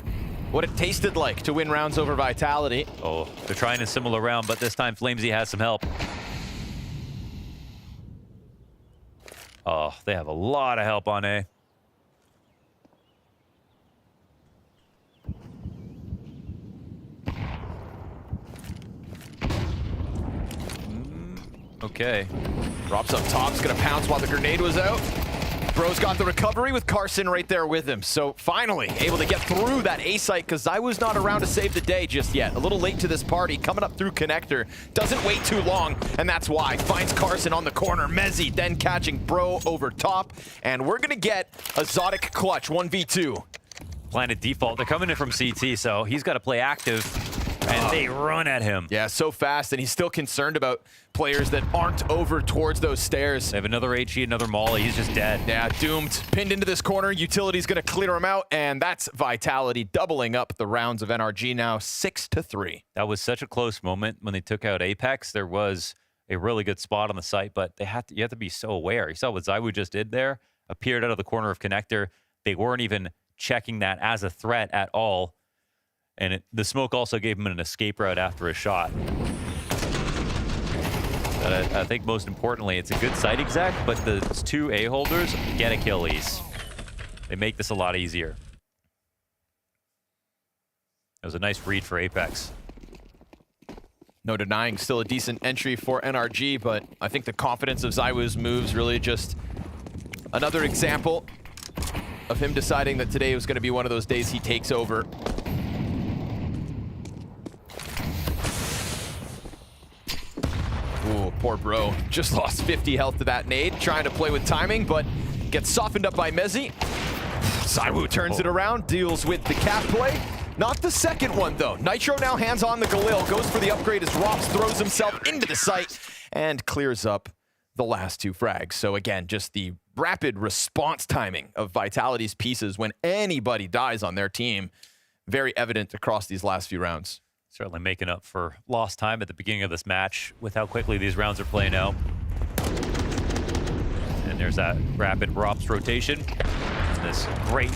what it tasted like to win rounds over Vitality. Oh, they're trying a similar round, but this time FlamZ has some help. Oh, they have a lot of help on A. Okay. Drops up top, he's gonna pounce while the grenade was out. Bro's got the recovery with Carson right there with him. So finally able to get through that A site because ZywOo's not around to save the day just yet. A little late to this party, coming up through connector. Doesn't wait too long, and that's why. Finds Carson on the corner. Mezzy then catching Bro over top. And we're gonna get a Zodic clutch, 1v2. Planet default. They're coming in from CT, so he's got to play active. And they run at him. Yeah, so fast, and he's still concerned about players that aren't over towards those stairs. They have another HE, another Molly. He's just dead. Yeah, doomed. Pinned into this corner. Utility's going to clear him out, and that's Vitality doubling up the rounds of NRG now 6-3. That was such a close moment when they took out Apex. There was a really good spot on the site, but you have to be so aware. You saw what ZywOo just did there. Appeared out of the corner of connector. They weren't even checking that as a threat at all. And the smoke also gave him an escape route after a shot. But I think most importantly, it's a good site exec, but the 2 A holders get Achilles. They make this a lot easier. It was a nice read for Apex. No denying, still a decent entry for NRG, but I think the confidence of ZywOo's moves really just another example of him deciding that today was going to be one of those days he takes over. Ooh, poor Bro. Just lost 50 health to that nade. Trying to play with timing, but gets softened up by Mezzy. ZywOo turns it around, deals with the cap play. Not the second one, though. Nitro now hands on the Galil, goes for the upgrade as Rops throws himself into the site and clears up the last 2 frags. So again, just the rapid response timing of Vitality's pieces when anybody dies on their team. Very evident across these last few rounds. Certainly making up for lost time at the beginning of this match with how quickly these rounds are playing out. And there's that rapid Rops rotation. And this great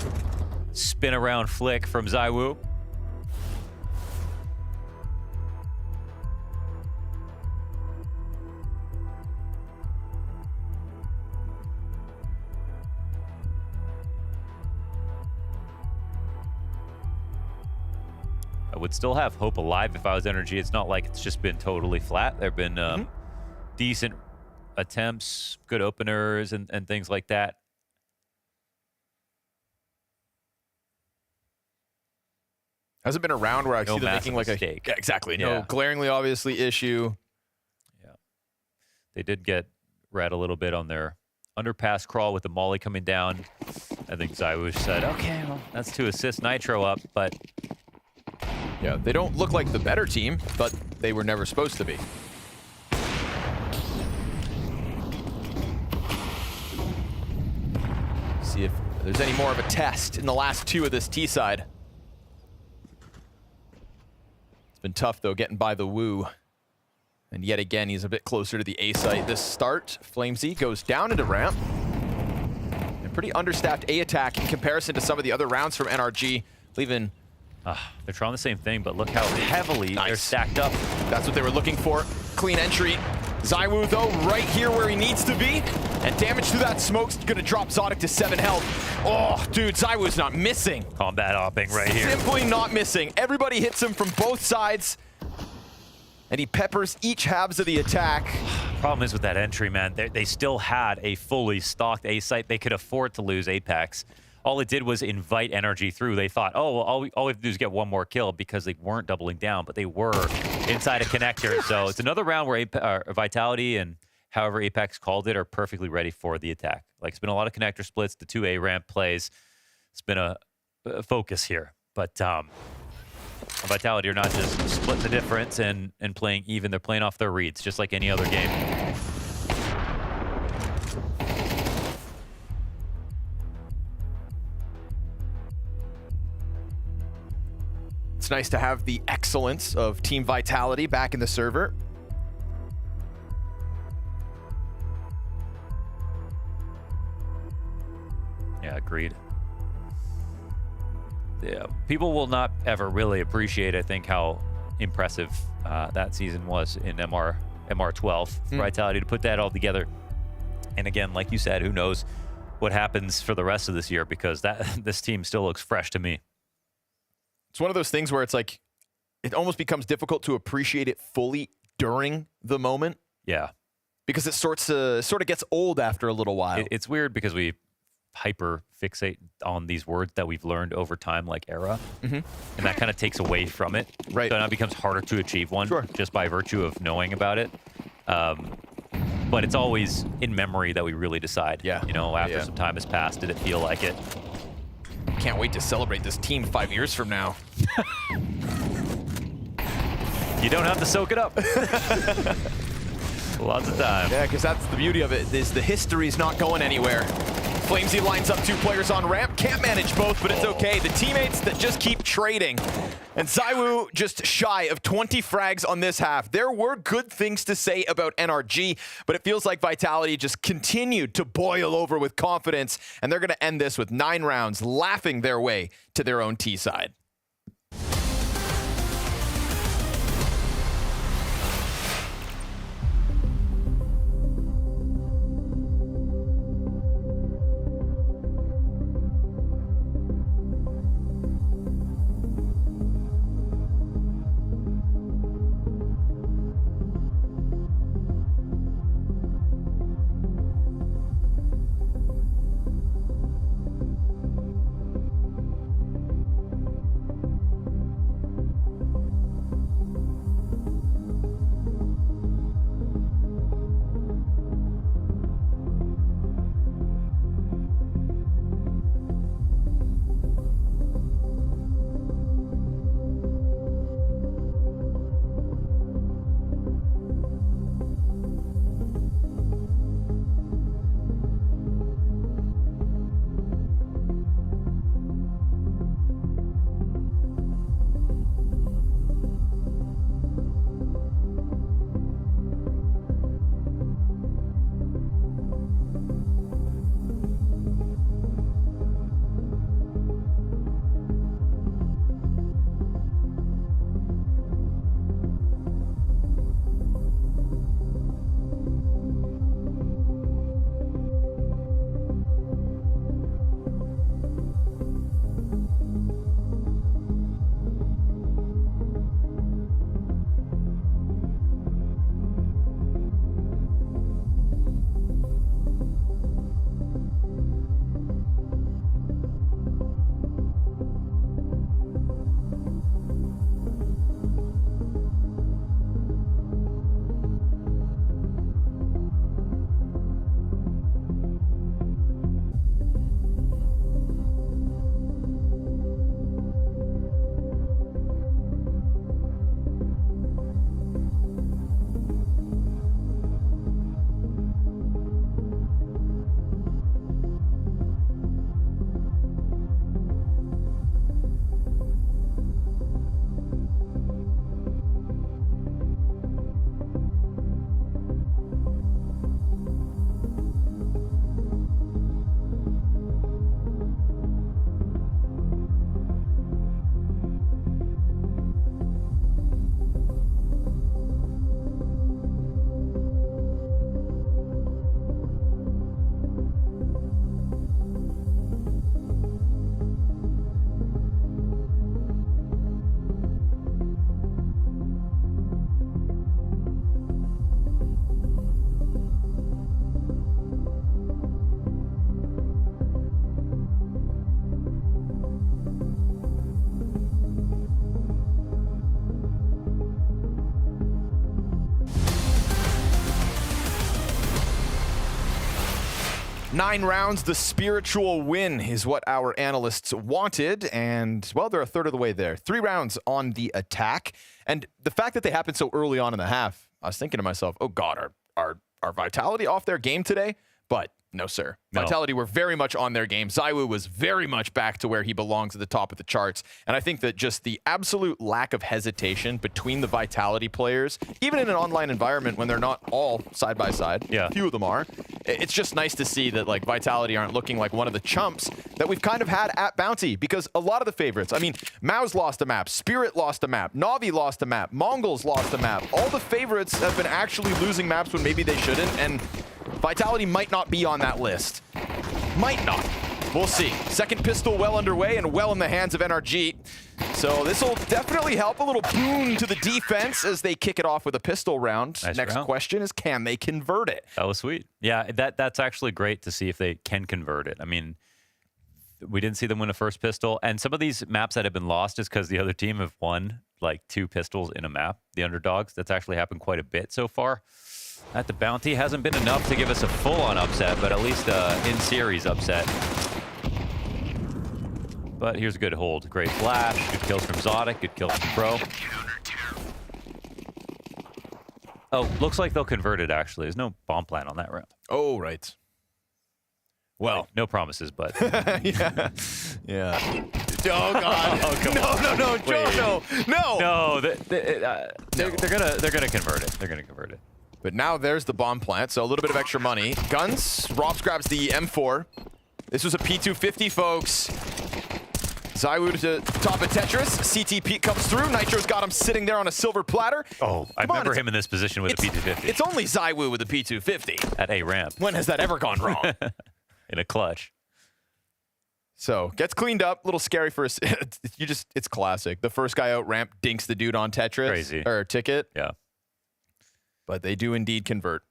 spin around flick from ZywOo. I would still have hope alive if I was NRG. It's not like it's just been totally flat. There have been decent attempts, good openers, and things like that. Hasn't been a round where I No see them making like mistake. a... Yeah, exactly. Yeah. No glaringly obviously issue. Yeah. They did get read a little bit on their underpass crawl with the Molly coming down. I think ZywOo said, okay, well, that's 2 assists, Nitro up, but... Yeah, they don't look like the better team, but they were never supposed to be. See if there's any more of a test in the last 2 of this T side. It's been tough, though, getting by the Woo. And yet again, he's a bit closer to the A site. This start, FlamZ goes down into ramp. And pretty understaffed A attack in comparison to some of the other rounds from NRG, leaving... they're trying the same thing, but look how heavily they're stacked up. That's what they were looking for. Clean entry. ZywOo, though, right here where he needs to be. And damage through that smoke's gonna drop Zotic to 7 health. Oh, dude, ZywOo's not missing. Combat hopping right here. Simply not missing. Everybody hits him from both sides. And he peppers each halves of the attack. Problem is with that entry, man, they still had a fully stocked A site. They could afford to lose Apex. All it did was invite NRG through. They thought, oh, well, all we have to do is get one more kill because they weren't doubling down, but they were inside a connector. So it's another round where Vitality and however Apex called it are perfectly ready for the attack. Like, it's been a lot of connector splits, the 2A ramp plays. It's been a focus here. But Vitality are not just splitting the difference and playing even. They're playing off their reads, just like any other game. It's nice to have the excellence of Team Vitality back in the server. Yeah, agreed. Yeah, people will not ever really appreciate, I think, how impressive that season was in MR12. Vitality to put that all together. And again, like you said, who knows what happens for the rest of this year, because this team still looks fresh to me. It's one of those things where it's like, it almost becomes difficult to appreciate it fully during the moment. Yeah. Because it sort of gets old after a little while. It's weird because we hyper fixate on these words that we've learned over time, like era. And that kind of takes away from it. Right. So now it becomes harder to achieve one just by virtue of knowing about it. But it's always in memory that we really decide. Yeah. You know, after some time has passed, did it feel like it? Can't wait to celebrate this team 5 years from now. You don't have to soak it up. Lots of time. Yeah, because that's the beauty of it, is the history's not going anywhere. Flamesy lines up 2 players on ramp. Can't manage both, but it's okay. The teammates that just keep trading. And ZywOo just shy of 20 frags on this half. There were good things to say about NRG, but it feels like Vitality just continued to boil over with confidence, and they're going to end this with 9 rounds, laughing their way to their own T side. 9 rounds, the spiritual win is what our analysts wanted, and, well, they're a third of the way there. 3 rounds on the attack, and the fact that they happened so early on in the half, I was thinking to myself, oh God, are Vitality off their game today? But no, sir. No. Vitality were very much on their game. ZywOo was very much back to where he belongs at the top of the charts. And I think that just the absolute lack of hesitation between the Vitality players, even in an online environment when they're not all side by side, a few of them are, it's just nice to see that like Vitality aren't looking like one of the chumps that we've kind of had at Bounty, because a lot of the favorites, I mean, Mao's lost a map, Spirit lost a map, Na'Vi lost a map, MongolZ lost a map. All the favorites have been actually losing maps when maybe they shouldn't, and Vitality might not be on that list. Might not. We'll see. Second pistol well underway and well in the hands of NRG. So this will definitely help. A little boon to the defense as they kick it off with a pistol round. Nice Next round. question is, can they convert it? That was sweet. Yeah, that's actually great to see if they can convert it. I mean, we didn't see them win a first pistol, and some of these maps that have been lost is because the other team have won like 2 pistols in a map, the underdogs. That's actually happened quite a bit so far. At the Bounty, hasn't been enough to give us a full-on upset, but at least in-series upset. But here's a good hold. Great flash, good kills from Zotic, good kills from Pro. Oh, looks like they'll convert it, actually. There's no bomb plan on that round. Oh, right. Well, no promises, but... yeah. Yeah. Oh, God. Oh, come no, on. no, no, Joe, no. No, they're gonna convert it. They're gonna convert it. But now there's the bomb plant, so a little bit of extra money. Guns, Robs grabs the M4. This was a P250, folks. ZywOo to top of Tetris. CTP comes through. Nitro's got him sitting there on a silver platter. Oh, I remember him in this position with a P250. It's only ZywOo with a P250. At A ramp. When has that ever gone wrong? In a clutch. So, gets cleaned up. A little scary for us. It's classic. The first guy out ramp dinks the dude on Tetris. Crazy. Or Ticket. Yeah. But they do indeed convert.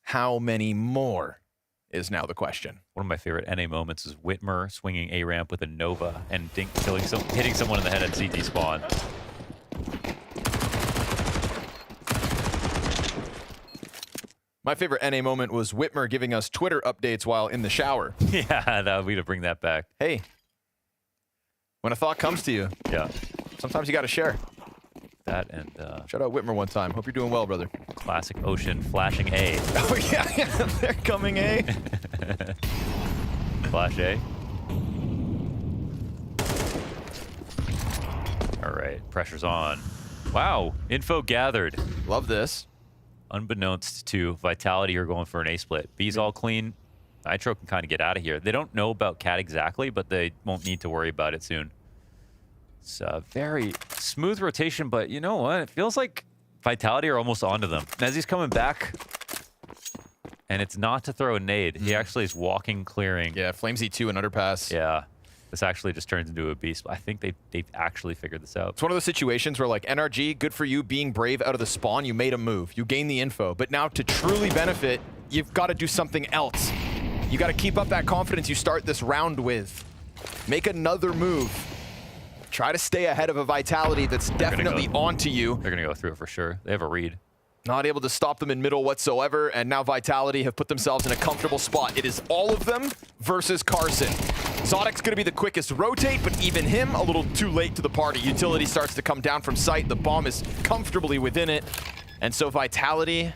How many more is now the question. One of my favorite NA moments is Whitmer swinging A ramp with a Nova and hitting someone in the head at CT spawn. My favorite NA moment was Whitmer giving us Twitter updates while in the shower. Yeah, that would be to bring that back. Hey, when a thought comes to you, sometimes you got to share. That and shout out Whitmer one time. Hope you're doing well, brother. Classic Ocean flashing A. Oh yeah, they're coming A. Flash A. All right, pressure's on. Wow, info gathered. Love this. Unbeknownst to Vitality, you're going for an A split. B's all clean. Nitro can kind of get out of here. They don't know about Cat exactly, but they won't need to worry about it soon. It's a very smooth rotation, but you know what? It feels like Vitality are almost onto them. As he's coming back, and it's not to throw a nade. He actually is walking, clearing. Yeah, Flamesy 2 and underpass. Yeah. This actually just turns into a beast. I think they've actually figured this out. It's one of those situations where, like, NRG, good for you being brave out of the spawn. You made a move. You gained the info. But now to truly benefit, you've got to do something else. You got to keep up that confidence you start this round with. Make another move. Try to stay ahead of a Vitality that's definitely onto you. They're going to go through it for sure. They have a read. Not able to stop them in middle whatsoever, and now Vitality have put themselves in a comfortable spot. It is all of them versus Carson. Zodic's going to be the quickest rotate, but even him a little too late to the party. Utility starts to come down from sight. The bomb is comfortably within it. And so Vitality,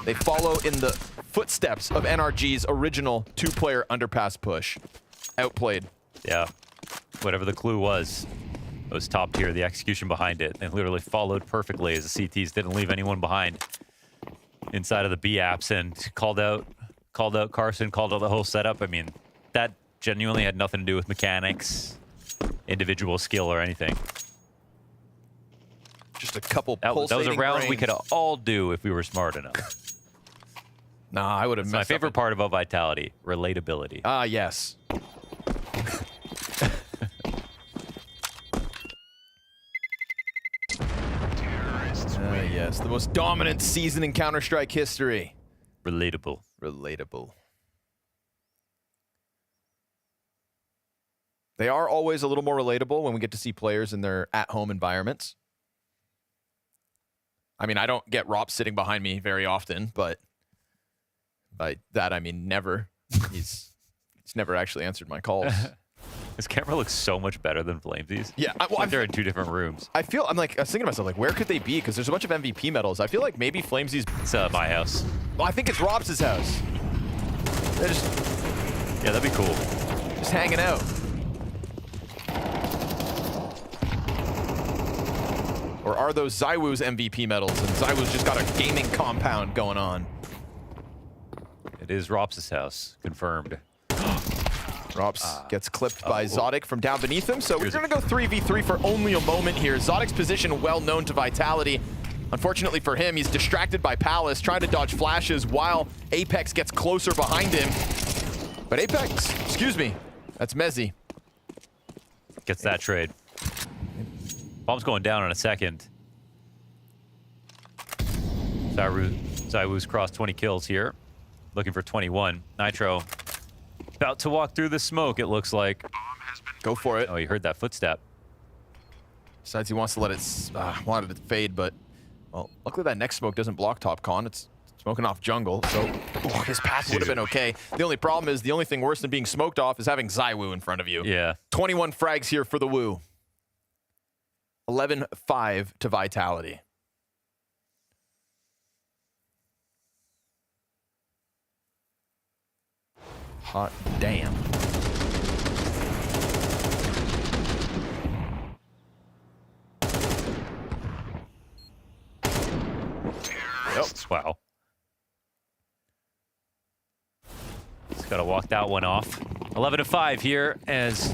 they follow in the footsteps of NRG's original 2-player underpass push. Outplayed. Yeah. Whatever the clue was, it was top tier. The execution behind it, they literally followed perfectly as the CTs didn't leave anyone behind inside of the B apps and called out Carson, called out the whole setup. I mean, that genuinely had nothing to do with mechanics, individual skill, or anything. Just a couple that was a round brains. we could all do if we were smart enough. Nah, I would have messed up. My favorite part about Vitality, relatability. Ah, yes. Yes, the most dominant season in Counter-Strike history. Relatable. Relatable. They are always a little more relatable when we get to see players in their at-home environments. I mean, I don't get Rop sitting behind me very often, but By that, I mean never. He's never actually answered my calls. His camera looks so much better than Flamesy's. Yeah, They're in 2 different rooms. I was thinking to myself, like, where could they be? Because there's a bunch of MVP medals. I feel like maybe Flamesy's... It's my house. Well, I think it's Robs' house. They're just... Yeah, that'd be cool. Just hanging out. Or are those ZywOo's MVP medals? And ZywOo's just got a gaming compound going on. It is Robs' house. Confirmed. Rops gets clipped by Zotic from down beneath him. So we're going to go 3v3 for only a moment here. Zodic's position well known to Vitality. Unfortunately for him, he's distracted by Palace, trying to dodge flashes while Apex gets closer behind him. But Apex, excuse me, that's Mezzi. Gets that trade. Bomb's going down in a second. ZywOo's crossed 20 kills here. Looking for 21. Nitro about to walk through the smoke, it looks like. Go for it. Oh, he heard that footstep. Decides he wants to let it, wanted it to fade, but, well, luckily that next smoke doesn't block Top Con. It's smoking off jungle, so his pass would have been okay. The only problem is the only thing worse than being smoked off is having ZywOo in front of you. Yeah. 21 frags here for the Woo. 11-5 to Vitality. Hot damn. Yep. Wow. Just got to walk that one off. 11-5 here as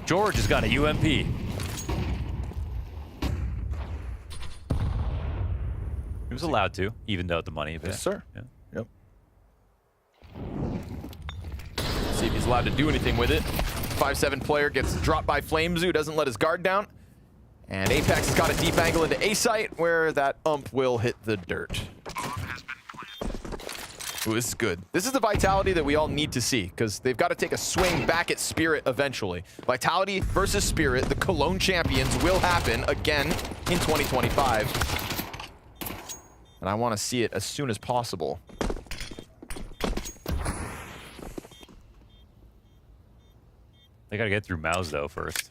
George has got a UMP. He was allowed to, even though the money. Yes, sir. Yeah. Yep. See if he's allowed to do anything with it. 5-7 player gets dropped by FlameZoo, doesn't let his guard down. And Apex has got a deep angle into A site where that ump will hit the dirt. Ooh, this is good. This is the Vitality that we all need to see, because they've got to take a swing back at Spirit eventually. Vitality versus Spirit, the Cologne champions, will happen again in 2025. And I want to see it as soon as possible. They got to get through Mouse, though, first.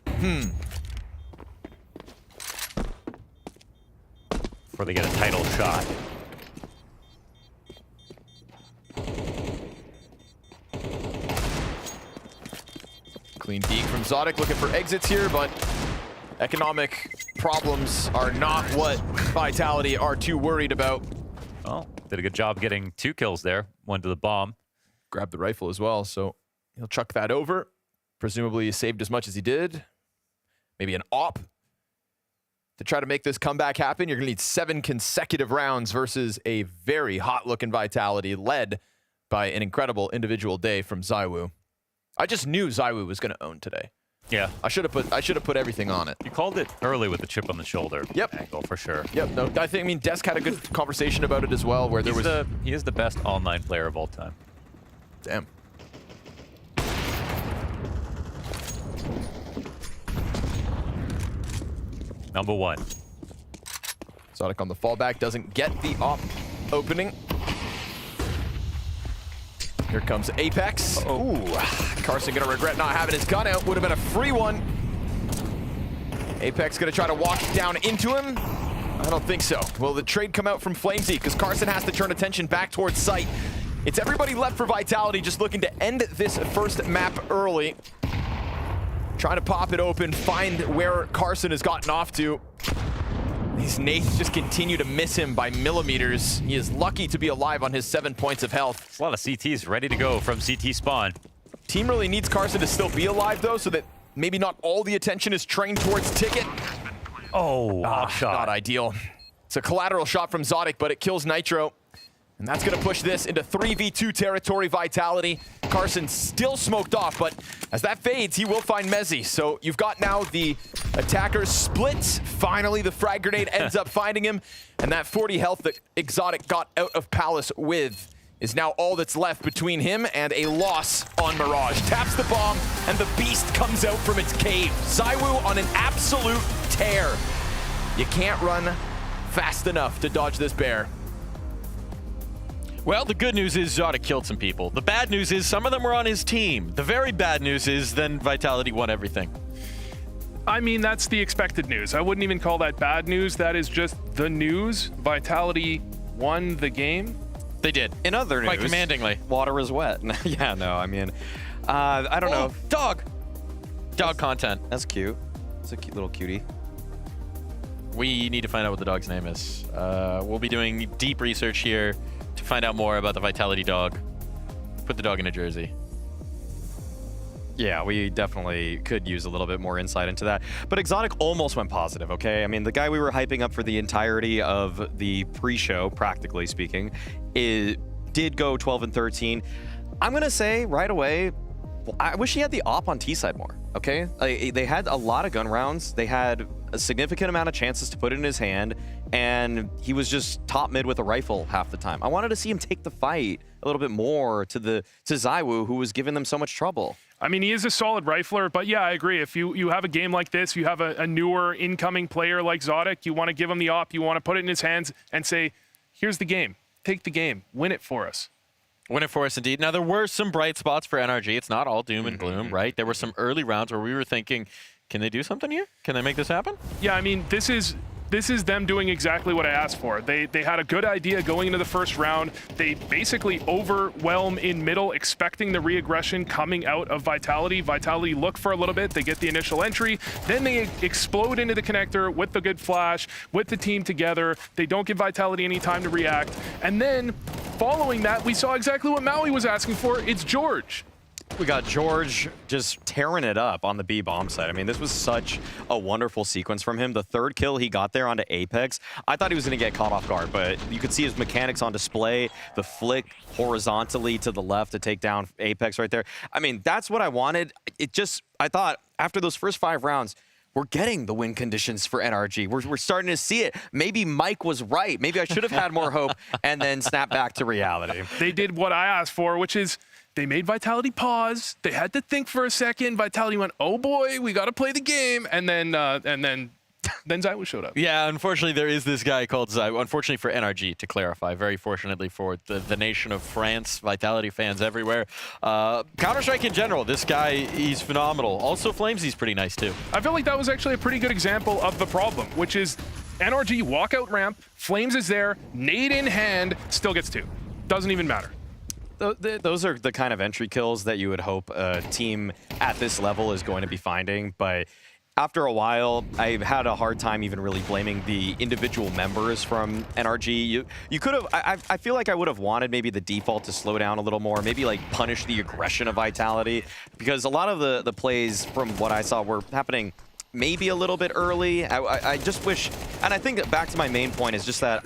Before they get a title shot. Clean peek from Zotic, looking for exits here, but economic problems are not what Vitality are too worried about. Oh, did a good job getting 2 kills there. 1 to the bomb. Grabbed the rifle as well, so he'll chuck that over. Presumably saved as much as he did. Maybe an op. To try to make this comeback happen, you're going to need 7 consecutive rounds versus a very hot-looking Vitality led by an incredible individual day from ZywOo. I just knew ZywOo was going to own today. Yeah. I should have put everything on it. You called it early with the chip on the shoulder. Yep. Angle for sure. Yep. No, I mean, Desk had a good conversation about it as well, where there was... He is the best online player of all time. Damn. Number 1. Zotic on the fallback, doesn't get the op opening. Here comes Apex. Ooh, Carson gonna regret not having his gun out. Would have been a free one. Apex gonna try to walk down into him. I don't think so. Will the trade come out from FlameZ? Because Carson has to turn attention back towards site. It's everybody left for Vitality, just looking to end this first map early. Trying to pop it open, find where Carson has gotten off to. These nades just continue to miss him by millimeters. He is lucky to be alive on his 7 points of health. There's a lot of CTs ready to go from CT spawn. Team really needs Carson to still be alive, though, so that maybe not all the attention is trained towards Ticket. Oh, shot. Not ideal. It's a collateral shot from Zotic, but it kills Nitro. And that's going to push this into 3v2 territory. Vitality. Carson still smoked off, but as that fades, he will find Mezzi. So you've got now the attackers split. Finally, the frag grenade ends up finding him. And that 40 health that Exotic got out of Palace with is now all that's left between him and a loss on Mirage. Taps the bomb, and the beast comes out from its cave. ZywOo on an absolute tear. You can't run fast enough to dodge this bear. Well, the good news is Zada killed some people. The bad news is some of them were on his team. The very bad news is then Vitality won everything. I mean, that's the expected news. I wouldn't even call that bad news. That is just the news. Vitality won the game. They did. In other news, quite commandingly. Water is wet. Yeah, no, I mean, I don't know. Dog content. That's cute. It's a cute little cutie. We need to find out what the dog's name is. We'll be doing deep research here to find out more about the Vitality dog. Put the dog in a jersey. Yeah, we definitely could use a little bit more insight into that. But Exotic almost went positive, okay? I mean, the guy we were hyping up for the entirety of the pre-show, practically speaking, did go 12 and 13. I'm going to say right away, I wish he had the op on T-side more, okay? They had a lot of gun rounds. They had a significant amount of chances to put it in his hand, and he was just top mid with a rifle half the time. I wanted to see him take the fight a little bit more to ZywOo, who was giving them so much trouble. I mean, he is a solid rifler, but yeah, I agree. If you have a game like this, you have a newer incoming player like Zodic, you want to give him the op, you want to put it in his hands and say, here's the game. Take the game. Win it for us. Win it for us, indeed. Now, there were some bright spots for NRG. It's not all doom and gloom, right? There were some early rounds where we were thinking, can they do something here? Can they make this happen? Yeah, I mean, this is them doing exactly what I asked for. They had a good idea going into the first round. They basically overwhelm in middle, expecting the re-aggression coming out of Vitality. Vitality look for a little bit. They get the initial entry. Then they explode into the connector with the good flash, with the team together. They don't give Vitality any time to react. And then following that, we saw exactly what Maui was asking for. It's George. We got George just tearing it up on the B bomb side. I mean, this was such a wonderful sequence from him. The third kill he got there onto Apex, I thought he was going to get caught off guard, but you could see his mechanics on display, the flick horizontally to the left to take down Apex right there. I mean, that's what I wanted. I thought after those first 5 rounds, we're getting the win conditions for NRG. We're starting to see it. Maybe Mike was right. Maybe I should have had more hope and then snap back to reality. They did what I asked for, which is they made Vitality pause. They had to think for a second. Vitality went, oh boy, we got to play the game. And then ZywOo showed up. Yeah, unfortunately, there is this guy called ZywOo. Unfortunately for NRG, to clarify. Very fortunately for the nation of France, Vitality fans everywhere. Counter-Strike in general, this guy, he's phenomenal. Also, Flames, he's pretty nice too. I feel like that was actually a pretty good example of the problem, which is NRG walkout ramp, Flames is there, nade in hand, still gets 2. Doesn't even matter. Those are the kind of entry kills that you would hope a team at this level is going to be finding, but after a while, I've had a hard time even really blaming the individual members from NRG. You could have, I feel like I would have wanted maybe the default to slow down a little more, maybe like punish the aggression of Vitality, because a lot of the plays from what I saw were happening maybe a little bit early. I just wish, and I think back to my main point is just that,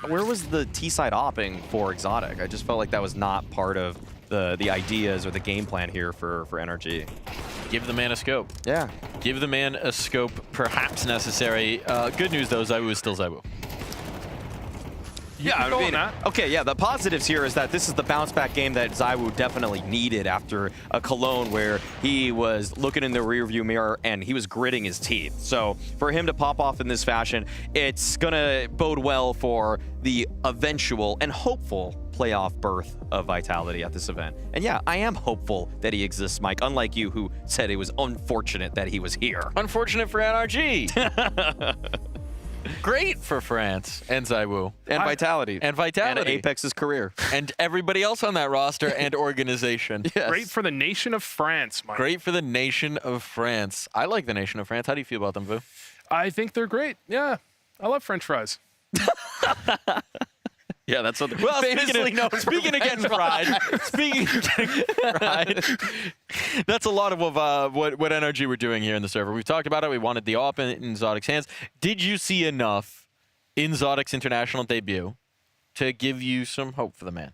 where was the T-side opping for Exotic? I just felt like that was not part of the ideas or the game plan here for NRG. Give the man a scope. Yeah. Give the man a scope, perhaps necessary. Good news though, ZywOo is still ZywOo. Yeah, I mean, okay, yeah, the positives here is that this is the bounce back game that ZywOo definitely needed after a Cologne where he was looking in the rearview mirror and he was gritting his teeth. So for him to pop off in this fashion, it's gonna bode well for the eventual and hopeful playoff berth of Vitality at this event. And yeah, I am hopeful that he exists, Mike, unlike you who said it was unfortunate that he was here. Unfortunate for NRG. Great for France and ZywOo. And Vitality. And Vitality. And Apex's career. And everybody else on that roster and organization. Yes. Great for the nation of France, Mike. Great for the nation of France. I like the nation of France. How do you feel about them, Vu? I think they're great. Yeah. I love French fries. Yeah, that's what. Well, speaking of getting fried, that's a lot of what NRG were doing here in the server. We've talked about it. We wanted the op in Zodic's hands. Did you see enough in Zodic's international debut to give you some hope for the man?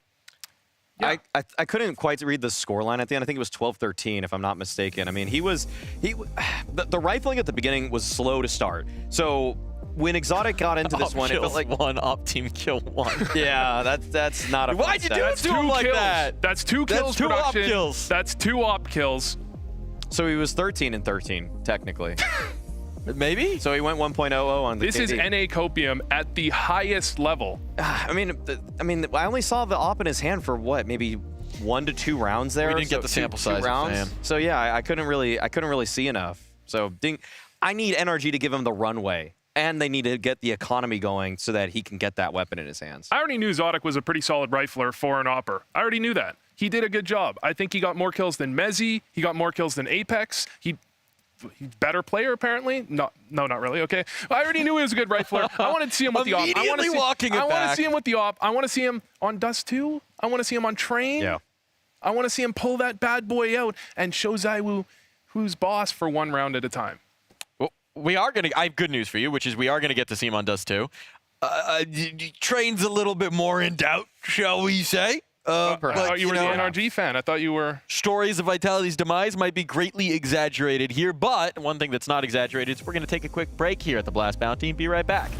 Yeah. I couldn't quite read the scoreline at the end. I think it was 12-13, if I'm not mistaken. I mean, the rifling at the beginning was slow to start. So when Exotic got into this one, it felt like one op team kill one. Yeah, that's not a. Why'd you do it to him like that? That's 2 kills. That's 2 op production. kills. That's 2 op kills. So he was 13 and 13 technically. Maybe. So he went 1.00 on the This is NA Copium at the highest level. I mean, I only saw the op in his hand for what, maybe 1 to 2 rounds there. We didn't get the sample size. Rounds. So yeah, I couldn't really see enough. So I need NRG to give him the runway, and they need to get the economy going so that he can get that weapon in his hands. I already knew Zodic was a pretty solid rifler for an Opper. I already knew that. He did a good job. I think he got more kills than Mezzi. He got more kills than Apex. He's better player, apparently. No, not really. Okay. I already knew he was a good rifler. I wanted to see him with the op. I want to see him with the op. I want to see him on Dust 2. I want to see him on Train. Yeah. I want to see him pull that bad boy out and show ZywOo who's boss for 1 round at a time. Well, I have good news for you, which is we are going to get to see him on Dust 2. Train's a little bit more in doubt, shall we say? I thought you were the NRG fan. I thought you were. Stories of Vitality's demise might be greatly exaggerated here, but one thing that's not exaggerated is we're going to take a quick break here at the Blast Bounty and be right back.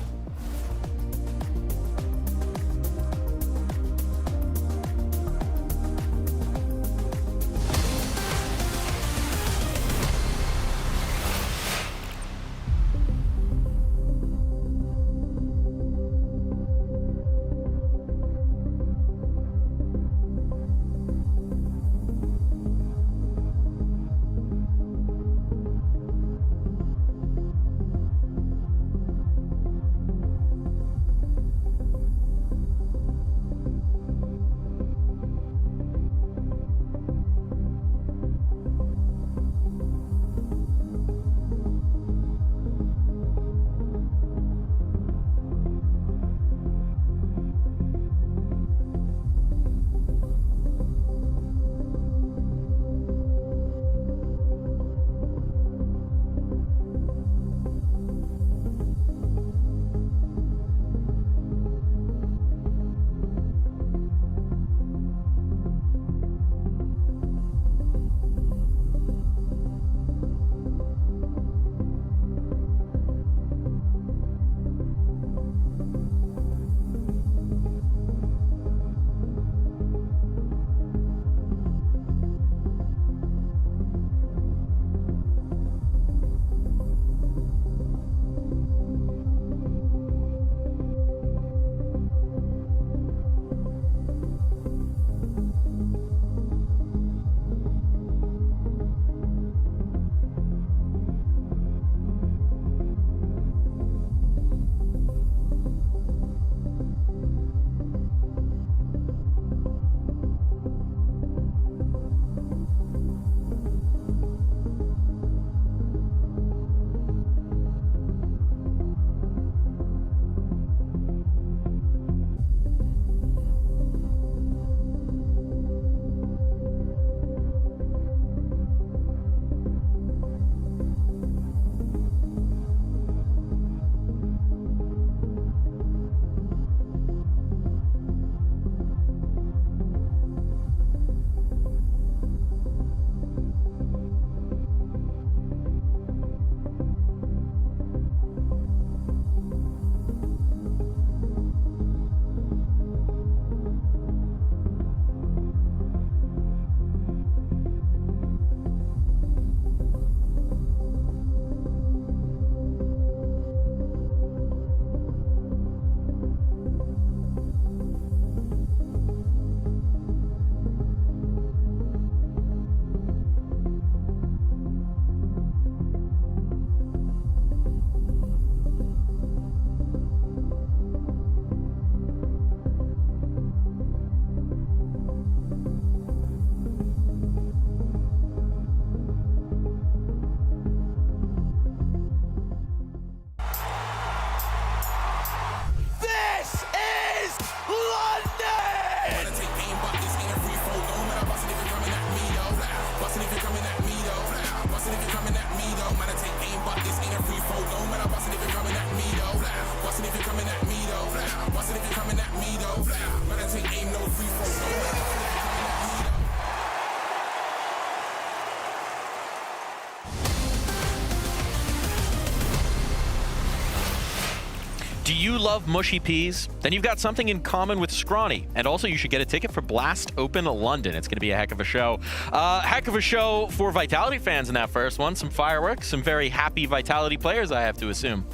love mushy peas? Then you've got something in common with Scrawny. And also, you should get a ticket for Blast Open London. It's going to be a heck of a show. Heck of a show for Vitality fans in that first one. Some fireworks, some very happy Vitality players, I have to assume.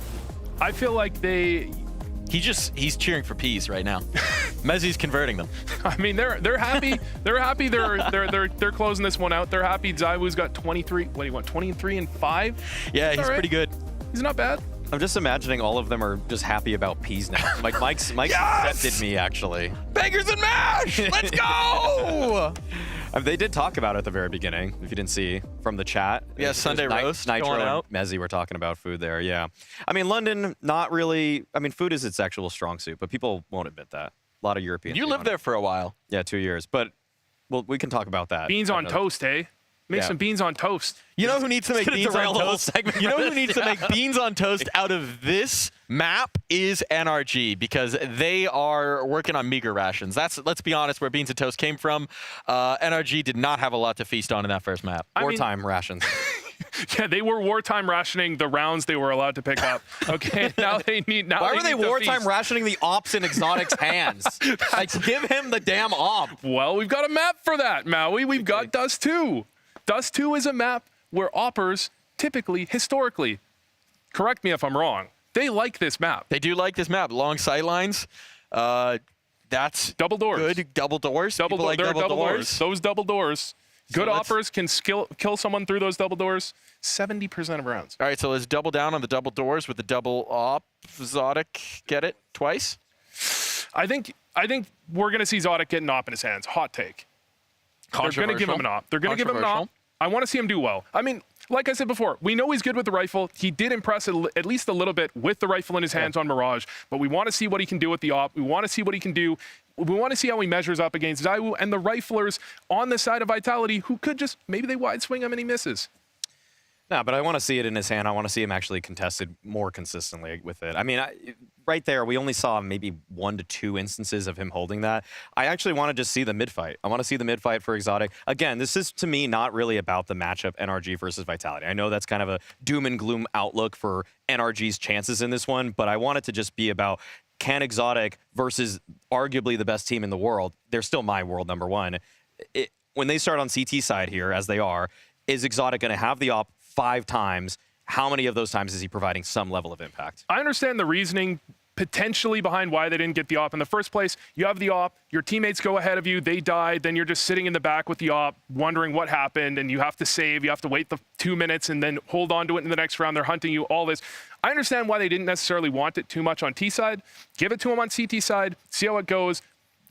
I feel like he's cheering for peas right now. Mezzi's converting them. I mean, they're happy. They're happy. They're closing this one out. They're happy. ZywOo's got 23. What do you want? 23 and 5. Yeah, he's pretty good. He's not bad. I'm just imagining all of them are just happy about peas now. Like Mike's accepted me actually. Bangers and mash. Let's go. They did talk about it at the very beginning, if you didn't see from the chat. Yeah, Sunday roast Nitro going out. and Mezzi were talking about food there, yeah. I mean, London, not really. I mean, food is its actual strong suit, but people won't admit that. A lot of Europeans. You lived there for a while. Yeah, 2 years. But well, we can talk about that. Beans on toast, hey? Make some beans on toast. You know who needs to make beans on toast? You know who needs to make beans on toast out of this map is NRG, because they are working on meager rations. Let's be honest, where beans and toast came from. NRG did not have a lot to feast on in that first map. Wartime rations. Yeah, they were wartime rationing the rounds they were allowed to pick up. Okay, now they need. Now Why were they wartime feast. rationing the ops in Exotic's hands? Like, give him the damn op. Well, we've got a map for that, Maui. We've got Dust 2. Dust 2 is a map where oppers typically, historically, correct me if I'm wrong, they like this map. They do like this map. Long sightlines. That's double doors. Good double doors. Double like double doors. Those double doors. Good oppers can kill someone through those double doors 70% of rounds. All right, so let's double down on the double doors with the double op. Zodic, get it twice? I think we're going to see Zodic get an op in his hands. Hot take. They're going to give him an op. They're going to give him an op. I want to see him do well. I mean, like I said before, we know he's good with the rifle. He did impress at least a little bit with the rifle in his hands on Mirage, but we want to see what he can do with the op. We want to see what he can do. We want to see how he measures up against ZywOo and the riflers on the side of Vitality, who could just, maybe they wide swing him and he misses. No, but I want to see it in his hand. I want to see him actually contested more consistently with it. I mean, right there, we only saw maybe 1 to 2 instances of him holding that. I actually want to just see the mid-fight. I want to see the mid-fight for Exotic. Again, this is, to me, not really about the matchup NRG versus Vitality. I know that's kind of a doom and gloom outlook for NRG's chances in this one, but I want it to just be about, can Exotic versus arguably the best team in the world, they're still my world number one. When they start on CT side here, as they are, is Exotic going to have the op 5 times? How many of those times is he providing some level of impact? I understand the reasoning potentially behind why they didn't get the op in the first place. You have the op, your teammates go ahead of you, they died, then you're just sitting in the back with the op, wondering what happened, and you have to save, you have to wait the 2 minutes and then hold on to it in the next round. They're hunting you, all this. I understand why they didn't necessarily want it too much on T side. Give it to them on CT side, see how it goes.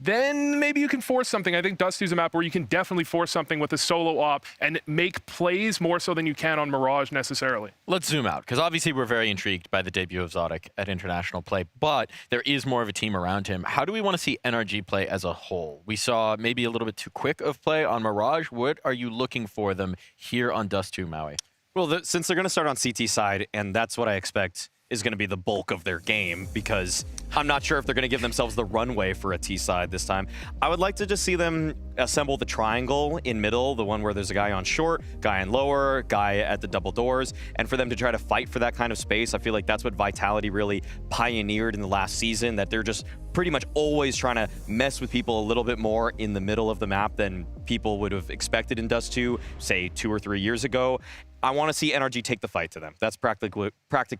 Then maybe you can force something. I think Dust 2 is a map where you can definitely force something with a solo op and make plays more so than you can on Mirage necessarily. Let's zoom out, because obviously we're very intrigued by the debut of Zodic at international play, but there is more of a team around him. How do we want to see NRG play as a whole? We saw maybe a little bit too quick of play on Mirage. What are you looking for them here on Dust 2, Maui? Well, since they're going to start on CT side, and that's what I expect is going to be the bulk of their game, because I'm not sure if they're going to give themselves the runway for a T side this time. I would like to just see them assemble the triangle in middle, the one where there's a guy on short, guy on lower, guy at the double doors, and for them to try to fight for that kind of space. I feel like that's what Vitality really pioneered in the last season, that they're just pretty much always trying to mess with people a little bit more in the middle of the map than people would have expected in Dust 2, say 2 or 3 years ago. I want to see NRG take the fight to them. That's practically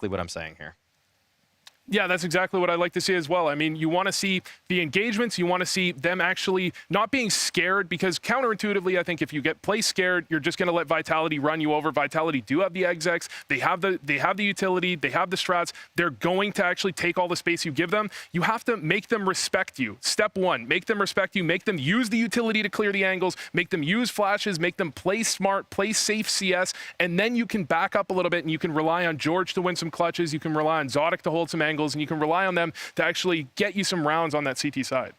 what I'm saying here. Yeah, that's exactly what I'd like to see as well. I mean, you want to see the engagements. You want to see them actually not being scared, because counterintuitively, I think if you play scared, you're just going to let Vitality run you over. Vitality do have the execs. They have the utility. They have the strats. They're going to actually take all the space you give them. You have to make them respect you. Step 1, make them respect you. Make them use the utility to clear the angles. Make them use flashes. Make them play smart, play safe CS, and then you can back up a little bit and you can rely on George to win some clutches. You can rely on Zodic to hold some angles, and you can rely on them to actually get you some rounds on that CT side.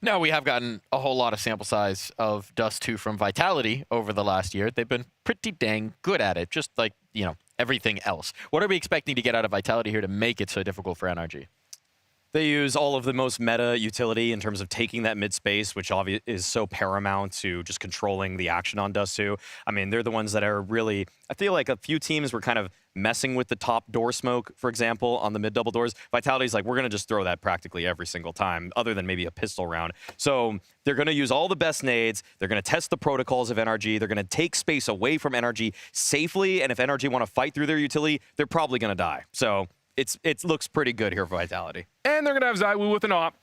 Now, we have gotten a whole lot of sample size of Dust 2 from Vitality over the last year. They've been pretty dang good at it, just like, everything else. What are we expecting to get out of Vitality here to make it so difficult for NRG? They use all of the most meta utility in terms of taking that mid space, which is so paramount to just controlling the action on Dust 2. I mean, they're the ones that are really, I feel like a few teams were kind of messing with the top door smoke, for example, on the mid double doors. Vitality's like, we're going to just throw that practically every single time, other than maybe a pistol round. So they're going to use all the best nades. They're going to test the protocols of NRG. They're going to take space away from NRG safely. And if NRG want to fight through their utility, they're probably going to die. So it looks pretty good here for Vitality. And they're going to have ZywOo with an op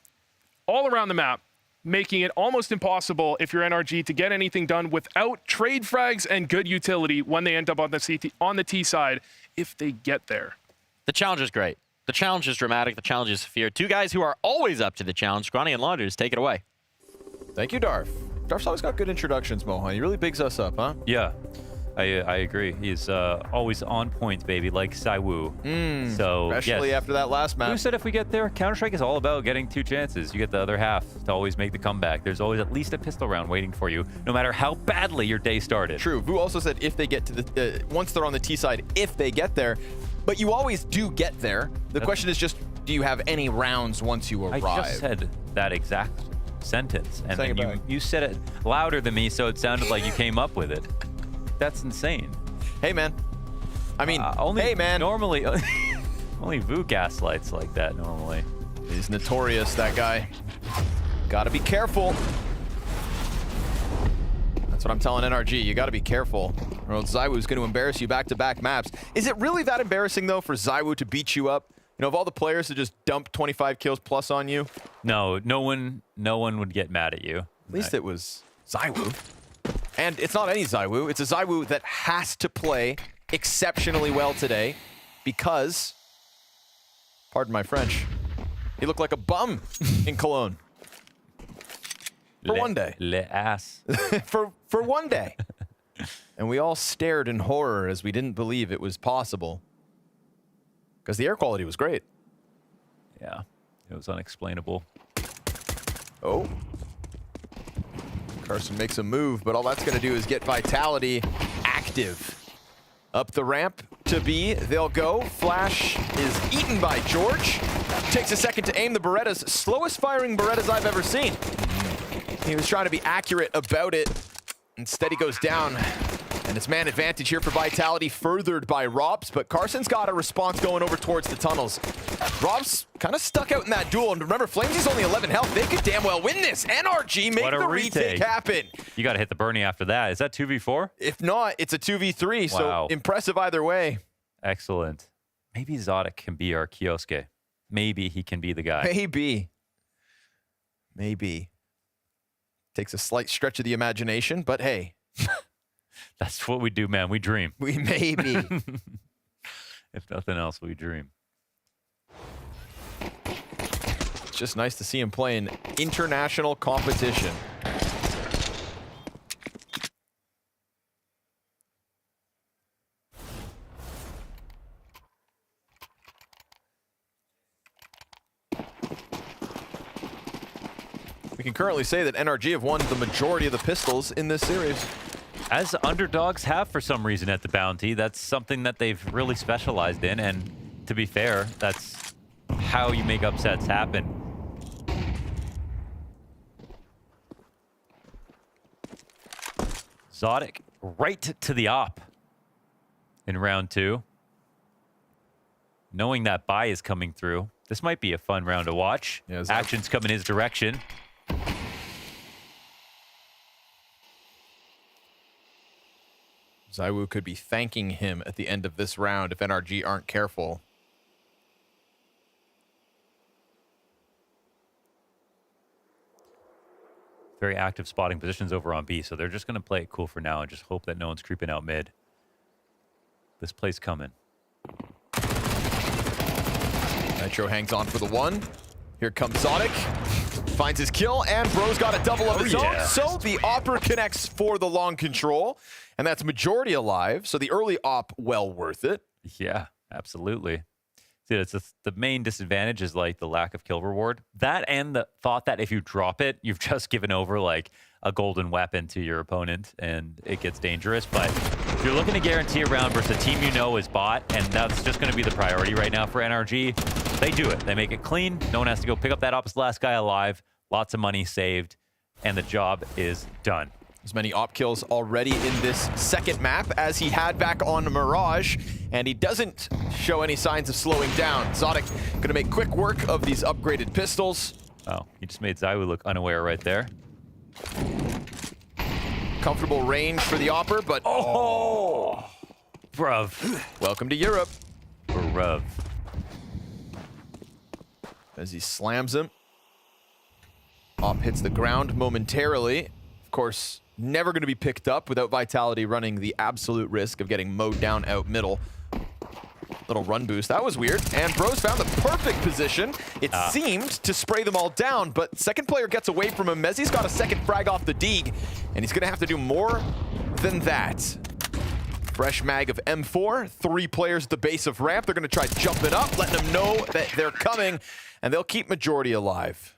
all around the map, making it almost impossible if you're NRG to get anything done without trade frags and good utility when they end up on the T side, if they get there. The challenge is great. The challenge is dramatic. The challenge is severe. Two guys who are always up to the challenge. Grani and Launders, take it away. Thank you, Darf. Darf's always got good introductions, Mohan. He really bigs us up, huh? Yeah. I agree. He's always on point, baby, like ZywOo. So, especially after that last match. Who said if we get there? Counter-Strike is all about getting 2 chances. You get the other half to always make the comeback. There's always at least a pistol round waiting for you, no matter how badly your day started. True. Vu also said if they get to the, once they're on the T side, if they get there. But you always do get there. The question is just, do you have any rounds once you arrive? I just said that exact sentence. And then you said it louder than me, so it sounded like you came up with it. That's insane. Hey, man. I mean, hey, man. Normally, only Vu gaslights like that normally. He's notorious, that guy. Gotta be careful. That's what I'm telling NRG. You gotta be careful, or else ZywOo's gonna embarrass you back-to-back maps. Is it really that embarrassing, though, for ZywOo to beat you up? You know, of all the players to just dump 25 kills plus on you? No one would get mad at you. At least it was ZywOo. And it's not any ZywOo. It's a ZywOo that has to play exceptionally well today because, pardon my French, he looked like a bum in Cologne. For one day. Le ass. for one day. And we all stared in horror as we didn't believe it was possible. Because the air quality was great. Yeah, it was unexplainable. Oh. Carson makes a move, but all that's going to do is get Vitality active. Up the ramp to B, they'll go. Flash is eaten by George. Takes a second to aim the Berettas. Slowest firing Berettas I've ever seen. He was trying to be accurate about it. Instead, he goes down. And it's man advantage here for Vitality, furthered by Robs, but Carson's got a response going over towards the tunnels. Robs kind of stuck out in that duel, and remember, Flamesy's only 11 health. They could damn well win this. NRG make the retake happen. You got to hit the Bernie after that. Is that 2v4? If not, it's a 2v3, so impressive either way. Excellent. Maybe Zodic can be our Kioske. Maybe he can be the guy. Maybe. Takes a slight stretch of the imagination, but hey. That's what we do, man. We dream. We maybe. If nothing else, we dream. It's just nice to see him play in international competition. We can currently say that NRG have won the majority of the pistols in this series. As underdogs have for some reason at the Bounty. That's something that they've really specialized in, and to be fair, that's how you make upsets happen. Zodic right to the op in round 2. Knowing that buy is coming through. This might be a fun round to watch. Yeah, action's coming his direction. ZywOo could be thanking him at the end of this round if NRG aren't careful. Very active spotting positions over on B, so they're just going to play it cool for now and just hope that no one's creeping out mid. This play's coming. Nitro hangs on for the 1. Here comes Zodic. Finds his kill, and Bro's got a double of his own. So the Opera connects for the long control, and that's majority alive. So the early op, well worth it. Yeah, absolutely. See, it's the main disadvantage is like the lack of kill reward. That and the thought that if you drop it, you've just given over like a golden weapon to your opponent, and it gets dangerous. But if you're looking to guarantee a round versus a team you know is bot, and that's just going to be the priority right now for NRG, They do it. They make it clean. No one has to go pick up that opposite last guy alive. Lots of money saved, and the job is done. As many op kills already in this second map as he had back on Mirage, and he doesn't show any signs of slowing down. Zotic gonna make quick work of these upgraded pistols. Oh, he just made ZywOo look unaware right there. Comfortable range for the Opper, but oh, bruv. Welcome to Europe. Bruv. As he slams him. Op hits the ground momentarily. Of course, never going to be picked up without Vitality running the absolute risk of getting mowed down out middle. Little run boost. That was weird. And Bros found the perfect position. It seemed to spray them all down, but second player gets away from him. Mezzi's got a second frag off the Deeg, and he's going to have to do more than that. Fresh mag of M4. 3 players at the base of ramp. They're going to try jumping up, letting them know that they're coming, and they'll keep majority alive.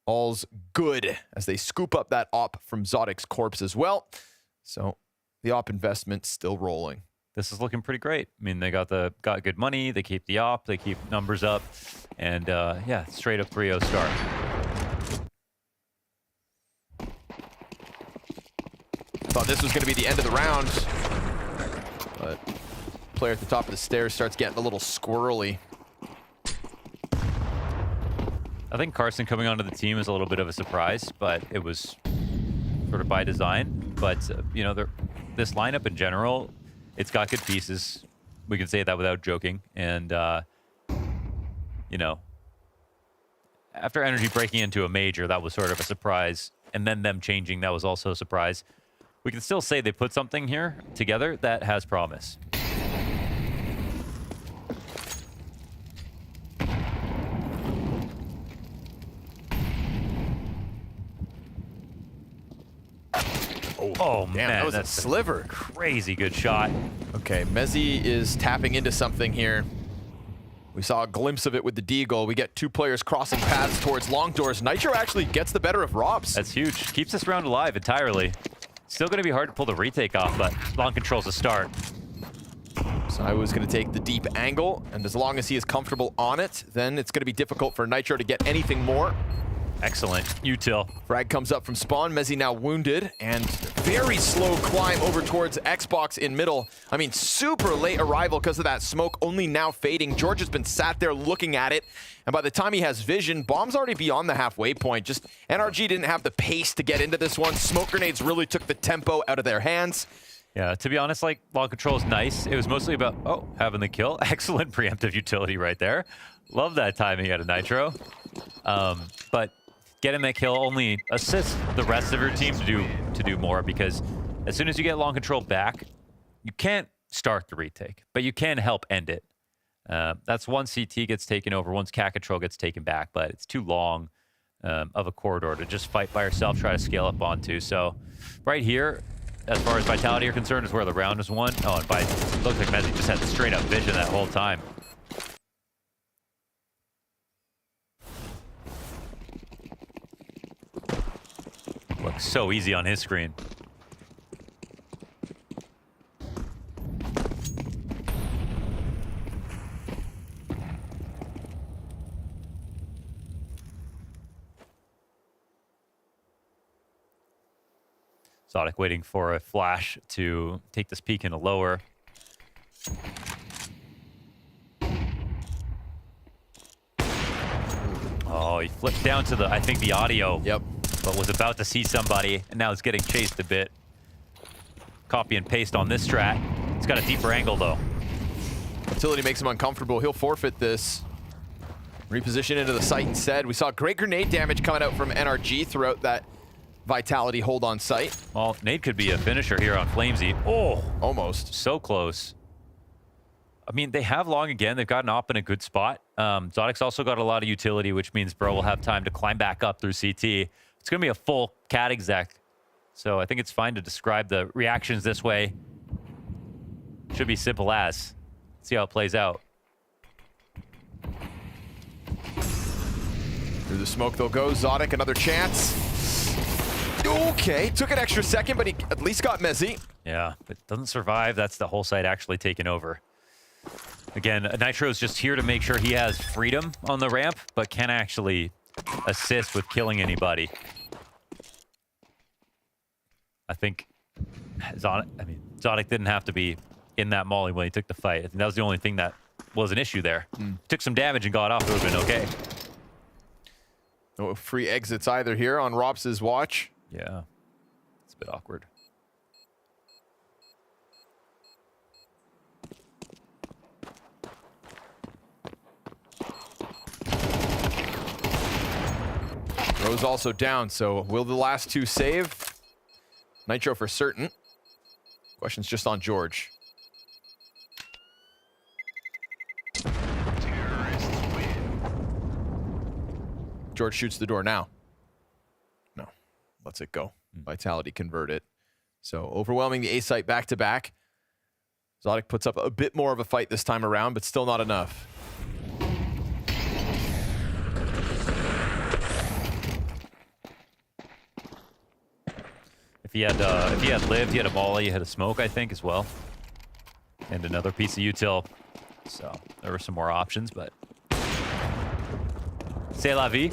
All's good as they scoop up that op from Zotic's corpse as well. So the op investment still rolling. This is looking pretty great. I mean, they got good money, they keep the op, they keep numbers up, and yeah, straight up 3-0 start. Thought this was going to be the end of the round, but player at the top of the stairs starts getting a little squirrely. I think Carson coming onto the team is a little bit of a surprise, but it was sort of by design. But, you know, this lineup in general, it's got good pieces. We can say that without joking. And, you know, after NRG breaking into a major, that was sort of a surprise. And then them changing, that was also a surprise. We can still say they put something here together that has promise. Oh Damn, man, that was that's a sliver. Crazy good shot. Okay, Mezzi is tapping into something here. We saw a glimpse of it with the Deagle. We get 2 players crossing paths towards long doors. Nitro actually gets the better of Robs. That's huge. Keeps this round alive entirely. Still going to be hard to pull the retake off, but long control's a start. So I was going to take the deep angle, and as long as he is comfortable on it, then it's going to be difficult for Nitro to get anything more. Excellent. Util. Frag comes up from spawn. Mezzi now wounded, and very slow climb over towards Xbox in middle. I mean, super late arrival because of that smoke, only now fading. George has been sat there looking at it, and by the time he has vision, bomb's already beyond the halfway point. Just NRG didn't have the pace to get into this one. Smoke grenades really took the tempo out of their hands. Yeah, to be honest, like, long control is nice. It was mostly about, having the kill. Excellent preemptive utility right there. Love that timing out of Nitro. But getting that kill only assists the rest of your team to do more, because as soon as you get long control back, you can't start the retake, but you can help end it. That's once CT gets taken over, once cat control gets taken back, but it's too long of a corridor to just fight by yourself, try to scale up onto. So right here, as far as Vitality are concerned, is where the round is won. Oh, and it looks like Mezzi just had straight up vision that whole time. Looks so easy on his screen. Zotic waiting for a flash to take this peek into lower. Oh, he flipped down to I think the audio. Yep. But was about to see somebody, and now it's getting chased a bit. Copy and paste on this strat. It's got a deeper angle, though. Utility makes him uncomfortable. He'll forfeit this. Reposition into the site instead. We saw great grenade damage coming out from NRG throughout that Vitality hold on site. Well, nade could be a finisher here on Flamesy. Oh, almost. So close. I mean, they have long again. They've got an op in a good spot. Zodic's also got a lot of utility, which means Bro will have time to climb back up through CT. It's going to be a full cat exec. So I think it's fine to describe the reactions this way. Should be simple as. Let's see how it plays out. Through the smoke they'll go. Zotic, another chance. Okay, took an extra second, but he at least got Mezzi. Yeah, but doesn't survive. That's the whole site actually taken over. Again, Nitro's just here to make sure he has freedom on the ramp, but can't actually assist with killing anybody. I think Zodic didn't have to be in that molly when he took the fight. I think that was the only thing that was an issue there. Took some damage and got off, it would have been okay. No free exits either here on Rops's watch. Yeah, it's a bit awkward. Rose also down, so will the last two save? Nitro for certain. Question's just on George. George shoots the door now. No, lets it go. Vitality convert it. So overwhelming the A site back to back. Zodic puts up a bit more of a fight this time around, but still not enough. If he had lived, he had a volley, he had a smoke, I think, as well. And another piece of util. So there were some more options, but c'est la vie.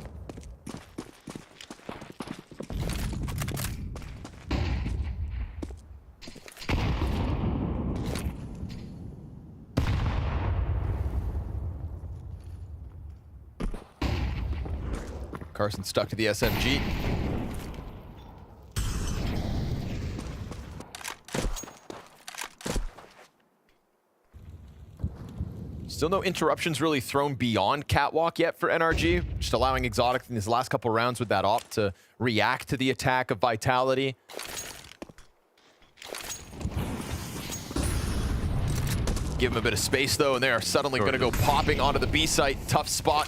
Carson stuck to the SMG. Still no interruptions really thrown beyond Catwalk yet for NRG, just allowing Exotic in his last couple rounds with that op to react to the attack of Vitality. Give him a bit of space though, and they are suddenly going to go popping onto the B site. Tough spot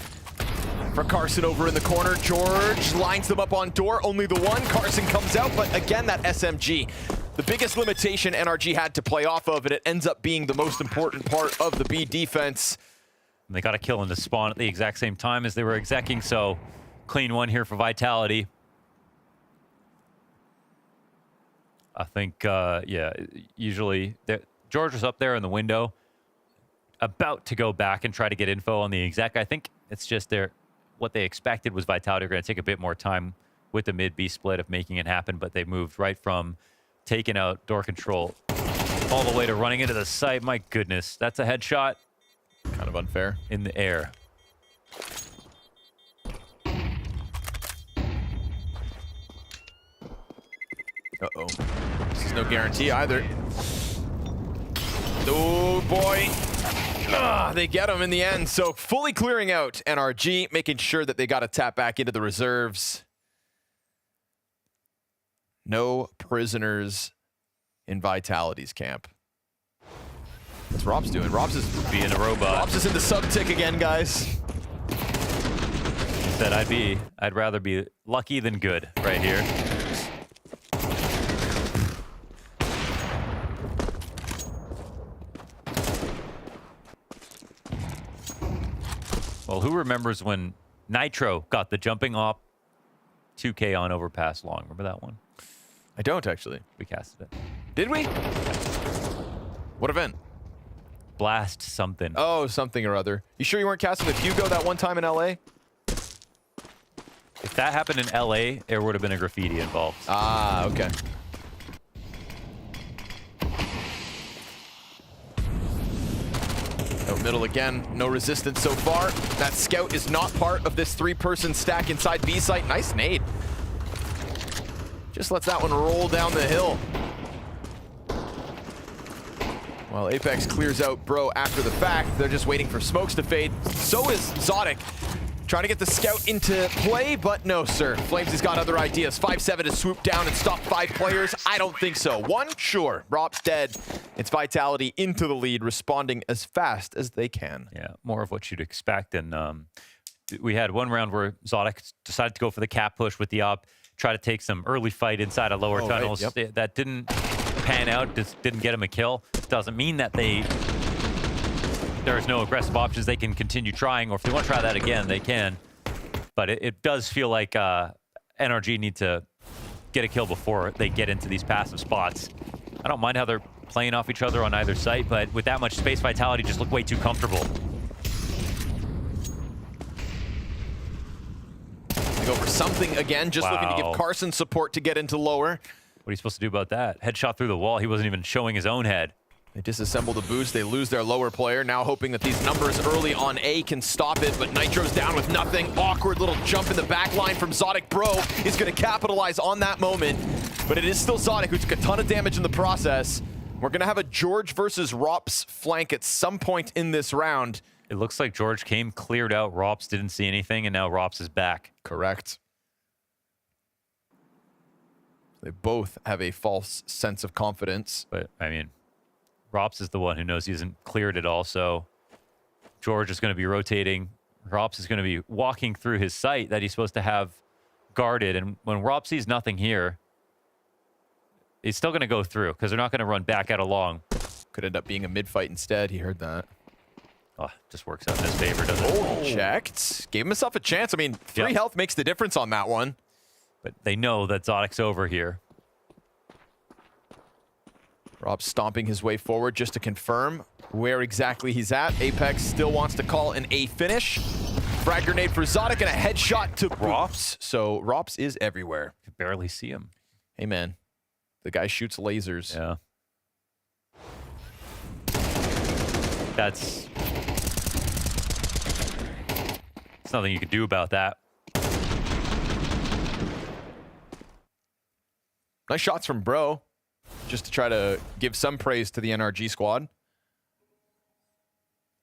for Carson over in the corner. George lines them up on door, only the one. Carson comes out, but again, that SMG. The biggest limitation NRG had to play off of, and it ends up being the most important part of the B defense. And they got a kill in the spawn at the exact same time as they were execing, so clean one here for Vitality. I think, yeah, usually George was up there in the window, about to go back and try to get info on the exec. I think it's just what they expected was Vitality were going to take a bit more time with the mid-B split of making it happen, but they moved right from taking out door control all the way to running into the site. My goodness, that's a headshot. Kind of unfair. In the air. Uh-oh. This is no guarantee either. Oh, boy. They get him in the end. So fully clearing out NRG, making sure that they got to tap back into the reserves. No prisoners in Vitality's camp. What's Robs doing? Robs is being a robot. Robs is in the sub-tick again, guys. He said I'd rather be lucky than good right here. Well, who remembers when Nitro got the jumping op 2K on overpass long? Remember that one? I don't, actually. We casted it. Did we? What event? Blast something. Oh, something or other. You sure you weren't casting with Hugo that one time in LA? If that happened in LA, there would have been a graffiti involved. Ah, okay. Out middle again, no resistance so far. That scout is not part of this three-person stack inside B site. Nice nade. Just lets that one roll down the hill. While Apex clears out Bro after the fact, they're just waiting for smokes to fade. So is Zodic. Trying to get the scout into play, but no, sir. Flames has got other ideas. 5-7 to swoop down and stop 5 players? I don't think so. One? Sure. Rob's dead. It's Vitality into the lead, responding as fast as they can. Yeah, more of what you'd expect. And we had one round where Zodic decided to go for the cap push with the op, try to take some early fight inside of lower tunnels. Right, yep. That didn't pan out, just didn't get him a kill. Doesn't mean that there's no aggressive options. They can continue trying, or if they want to try that again, they can. But it does feel like NRG need to get a kill before they get into these passive spots. I don't mind how they're playing off each other on either site, but with that much space, Vitality just look way too comfortable. They go for something again, just looking to give Carson support to get into lower. What are you supposed to do about that? Headshot through the wall. He wasn't even showing his own head. They disassemble the boost. They lose their lower player. Now hoping that these numbers early on A can stop it, but Nitro's down with nothing. Awkward little jump in the back line from Zodic. Bro is going to capitalize on that moment, but it is still Zodic who took a ton of damage in the process. We're going to have a George versus Rops flank at some point in this round. It looks like George came, cleared out. Rops didn't see anything, and now Rops is back. Correct. They both have a false sense of confidence. But, I mean, Rops is the one who knows he isn't cleared at all, so George is going to be rotating. Rops is going to be walking through his sight that he's supposed to have guarded, and when Rops sees nothing here, he's still going to go through, because they're not going to run back out along. Could end up being a mid-fight instead. He heard that. Oh, just works out in his favor, doesn't it? Oh, checked. Gave himself a chance. I mean, 3 health makes the difference on that one. But they know that Zodic's over here. Rob stomping his way forward just to confirm where exactly he's at. Apex still wants to call an A finish. Frag grenade for Zodic and a headshot to Rops. So Rops is everywhere. You can barely see him. Hey, man. The guy shoots lasers. Yeah. That's nothing you can do about that. Nice shots from Bro, just to try to give some praise to the NRG squad.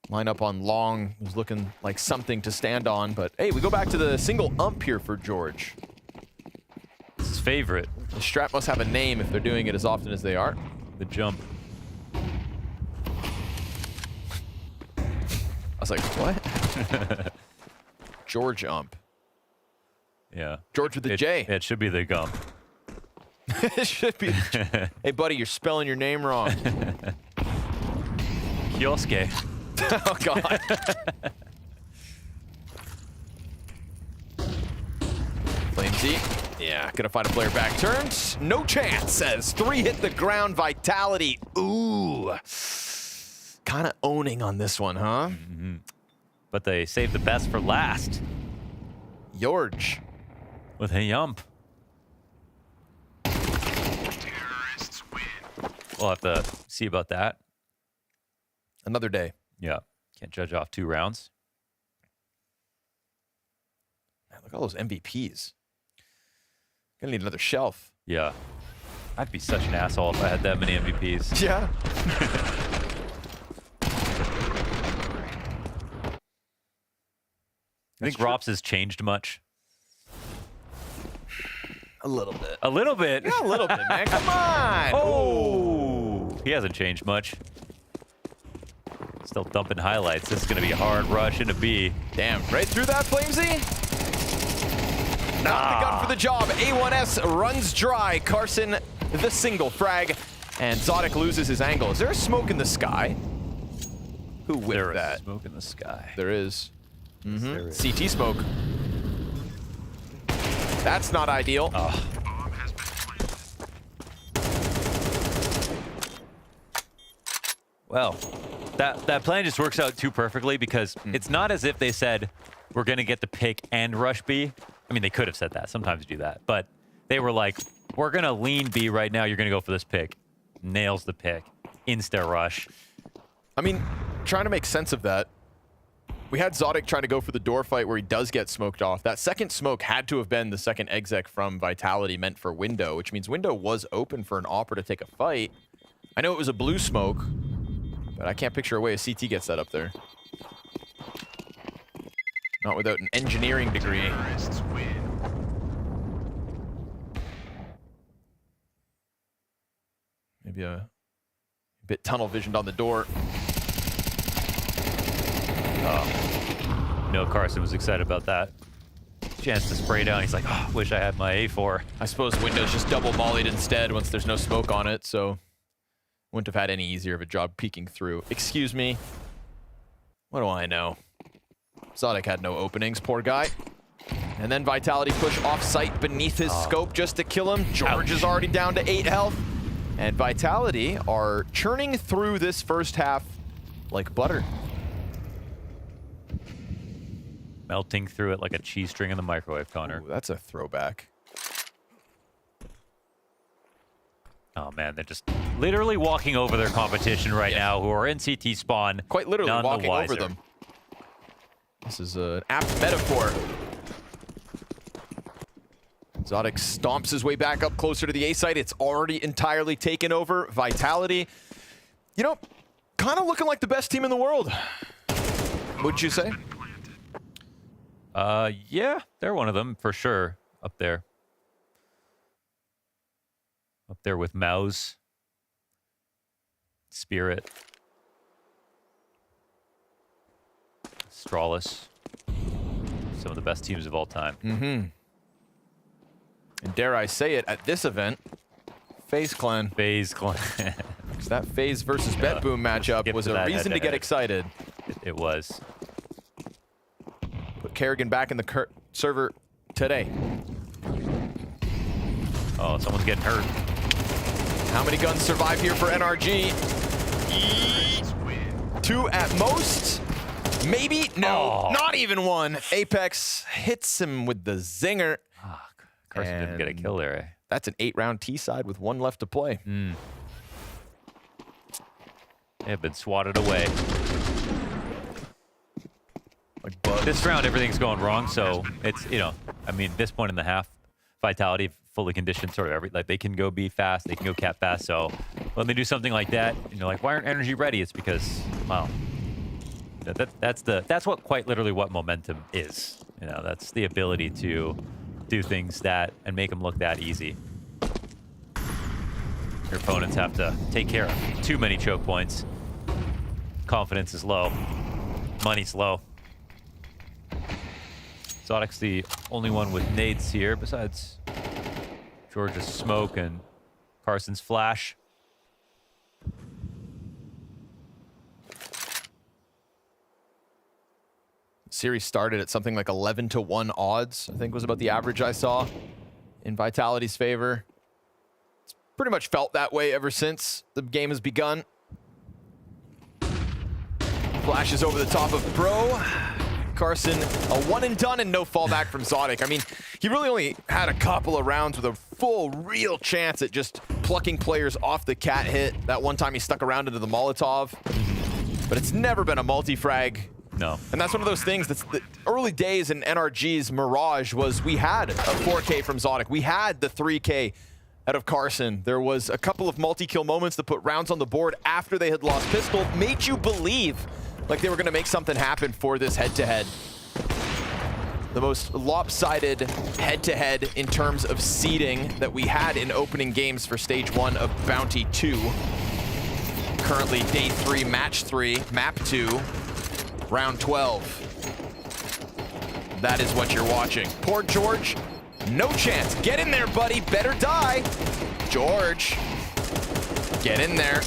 Line up on long was looking like something to stand on, but hey, we go back to the single ump here for George. It's his favorite. The strat must have a name if they're doing it as often as they are. The jump. I was like, what? George ump. Yeah. George with the J. It should be the gump. It should be. Hey, buddy, you're spelling your name wrong. Kioske. Oh, God. FlameZ. Yeah, gonna find a player back turns. No chance as 3 hit the ground. Vitality. Ooh. Kind of owning on this one, huh? Mm-hmm. But they saved the best for last. George. With a yump. We'll have to see about that. Another day. Yeah. Can't judge off 2 rounds. Man, look at all those MVPs. Gonna need another shelf. Yeah. I'd be such an asshole if I had that many MVPs. Yeah. I think Rops has changed much. A little bit. A little bit? Yeah, a little bit, man. Come on. Oh! He hasn't changed much. Still dumping highlights. This is going to be a hard rush into B. Damn, right through that, FlameZ. Not the gun for the job. A1S runs dry. Carson, the single frag. And Zodic loses his angle. Is there a smoke in the sky? Who whipped that? Smoke in the sky. There is. Yes, there is. CT smoke. That's not ideal. Well, that plan just works out too perfectly because it's not as if they said, we're going to get the pick and rush B. I mean, they could have said that. Sometimes you do that. But they were like, we're going to lean B right now. You're going to go for this pick. Nails the pick. Insta rush. I mean, trying to make sense of that. We had Zodic trying to go for the door fight where he does get smoked off. That second smoke had to have been the second exec from Vitality meant for Window, which means Window was open for an Opera to take a fight. I know it was a blue smoke, but I can't picture a way a CT gets that up there. Not without an engineering degree. Maybe a bit tunnel visioned on the door. No, Carson was excited about that. Chance to spray down. He's like, oh, wish I had my A4. I suppose Windows just double mollied instead once there's no smoke on it, so wouldn't have had any easier of a job peeking through. Excuse me. What do I know? Zodic had no openings, poor guy. And then Vitality push off-site beneath his scope just to kill him. George is already down to 8 health. And Vitality are churning through this first half like butter. Melting through it like a cheese string in the microwave, Connor. Ooh, that's a throwback. Oh man, they're just literally walking over their competition right now, who are in CT spawn. Quite literally none walking the wiser. over them. This is an apt metaphor. Zotic stomps his way back up closer to the A site. It's already entirely taken over. Vitality, you know, kind of looking like the best team in the world. Would you say? Yeah, they're one of them for sure. Up there. Up there with Mouse. Spirit. Strawless. Some of the best teams of all time. Mm-hmm. And dare I say it, at this event, FaZe Clan. FaZe Clan. That FaZe versus BetBoom matchup was a reason to get excited. It was. Put Kerrigan back in the server today. Oh, someone's getting hurt. How many guns survive here for NRG? 2 at most. Maybe? No, not even one. Apex hits him with the zinger. Carson didn't get a kill there, eh? That's an 8-round T-side with 1 left to play. They have been swatted away. This round, everything's going wrong, so it's, you know, I mean, this point in the half, Vitality fully conditioned sort of like they can go B fast, they can go cap fast, so when they do something like that, you know, like, why aren't Energy ready? It's because, well, that's what quite literally what momentum is. You know, that's the ability to do things that and make them look that easy. Your opponents have to take care of too many choke points. Confidence is low. Money's low. Zotic's the only one with nades here, besides George's smoke and Carson's flash. Series started at something like 11-1 odds, I think was about the average I saw in Vitality's favor. It's pretty much felt that way ever since the game has begun. Flashes over the top of Bro. Carson, a one and done and no fallback from Zotic. I mean, he really only had a couple of rounds with a full, real chance at just plucking players off the cat hit. That one time he stuck around into the Molotov. But it's never been a multi-frag. No. And that's one of those things that's the early days in NRG's Mirage was we had a 4K from Zotic. We had the 3K out of Carson. There was a couple of multi-kill moments that put rounds on the board after they had lost pistol, made you believe like they were going to make something happen for this head-to-head. The most lopsided head-to-head in terms of seeding that we had in opening games for Stage 1 of Bounty 2. Currently Day 3, Match 3, Map 2, Round 12. That is what you're watching. Poor George, no chance. Get in there, buddy. Better die. George, get in there.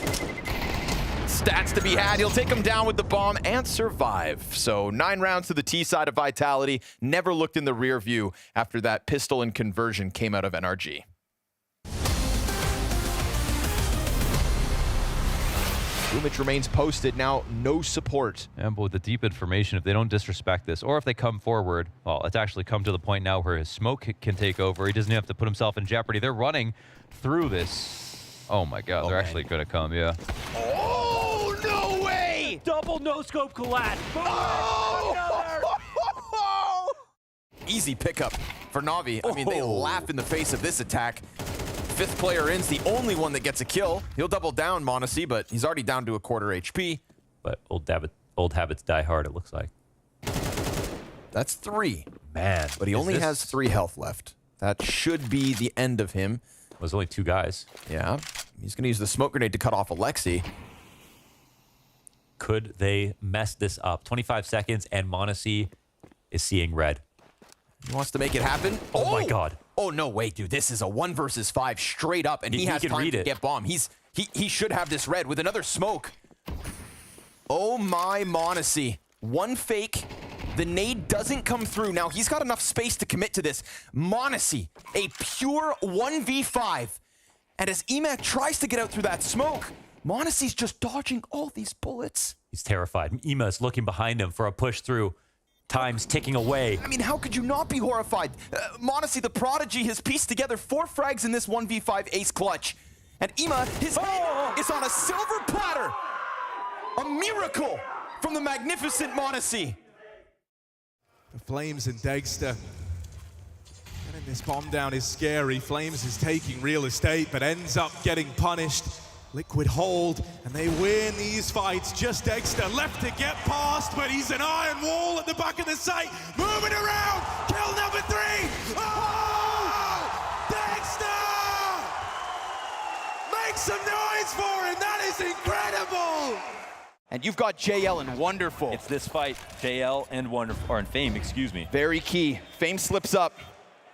Stats to be had. He'll take him down with the bomb and survive. So 9 rounds to the T side of Vitality. Never looked in the rear view after that pistol and conversion came out of NRG. Boomich remains posted. Now, no support. And but with the deep information, if they don't disrespect this, or if they come forward, well, it's actually come to the point now where his smoke can take over. He doesn't have to put himself in jeopardy. They're running through this. Oh my God, they're actually going to come, yeah. Oh, no way! Double no-scope collat. Oh! Easy pickup for Na'Vi. I mean, they laugh in the face of this attack. 5th player in's the only one that gets a kill. He'll double down MongolZ, but he's already down to a quarter HP. But old habits die hard, it looks like. That's 3. Man. But he only has 3 health left. That should be the end of him. There's only 2 guys. Yeah. He's going to use the smoke grenade to cut off Alexi. Could they mess this up? 25 seconds, and MongolZ is seeing red. He wants to make it happen. Oh my God. Oh, no, wait, dude. This is a 1 versus 5 straight up, and he has time to get bomb. He should have this red with another smoke. Oh, my MongolZ. 1 fake. The nade doesn't come through. Now, he's got enough space to commit to this. MongolZ, a pure 1v5. And as EMA tries to get out through that smoke, MongolZ's just dodging all these bullets. He's terrified. Ema's looking behind him for a push through. Time's ticking away. I mean, how could you not be horrified? MongolZ, the prodigy, has pieced together 4 frags in this 1v5 ace clutch. And EMA, his head is on a silver platter. A miracle from the magnificent MongolZ. The Flames and Dagster. Getting this bomb down is scary. Flames is taking real estate, but ends up getting punished. Liquid hold, and they win these fights. Just Dagster left to get past, but he's an iron wall at the back of the site. Moving around, kill number 3. Oh! Dagster! Make some noise for him, that is incredible! And you've got JL and Wonderful. It's this fight, JL and Wonderful, or in Fame, excuse me. Very key. Fame slips up,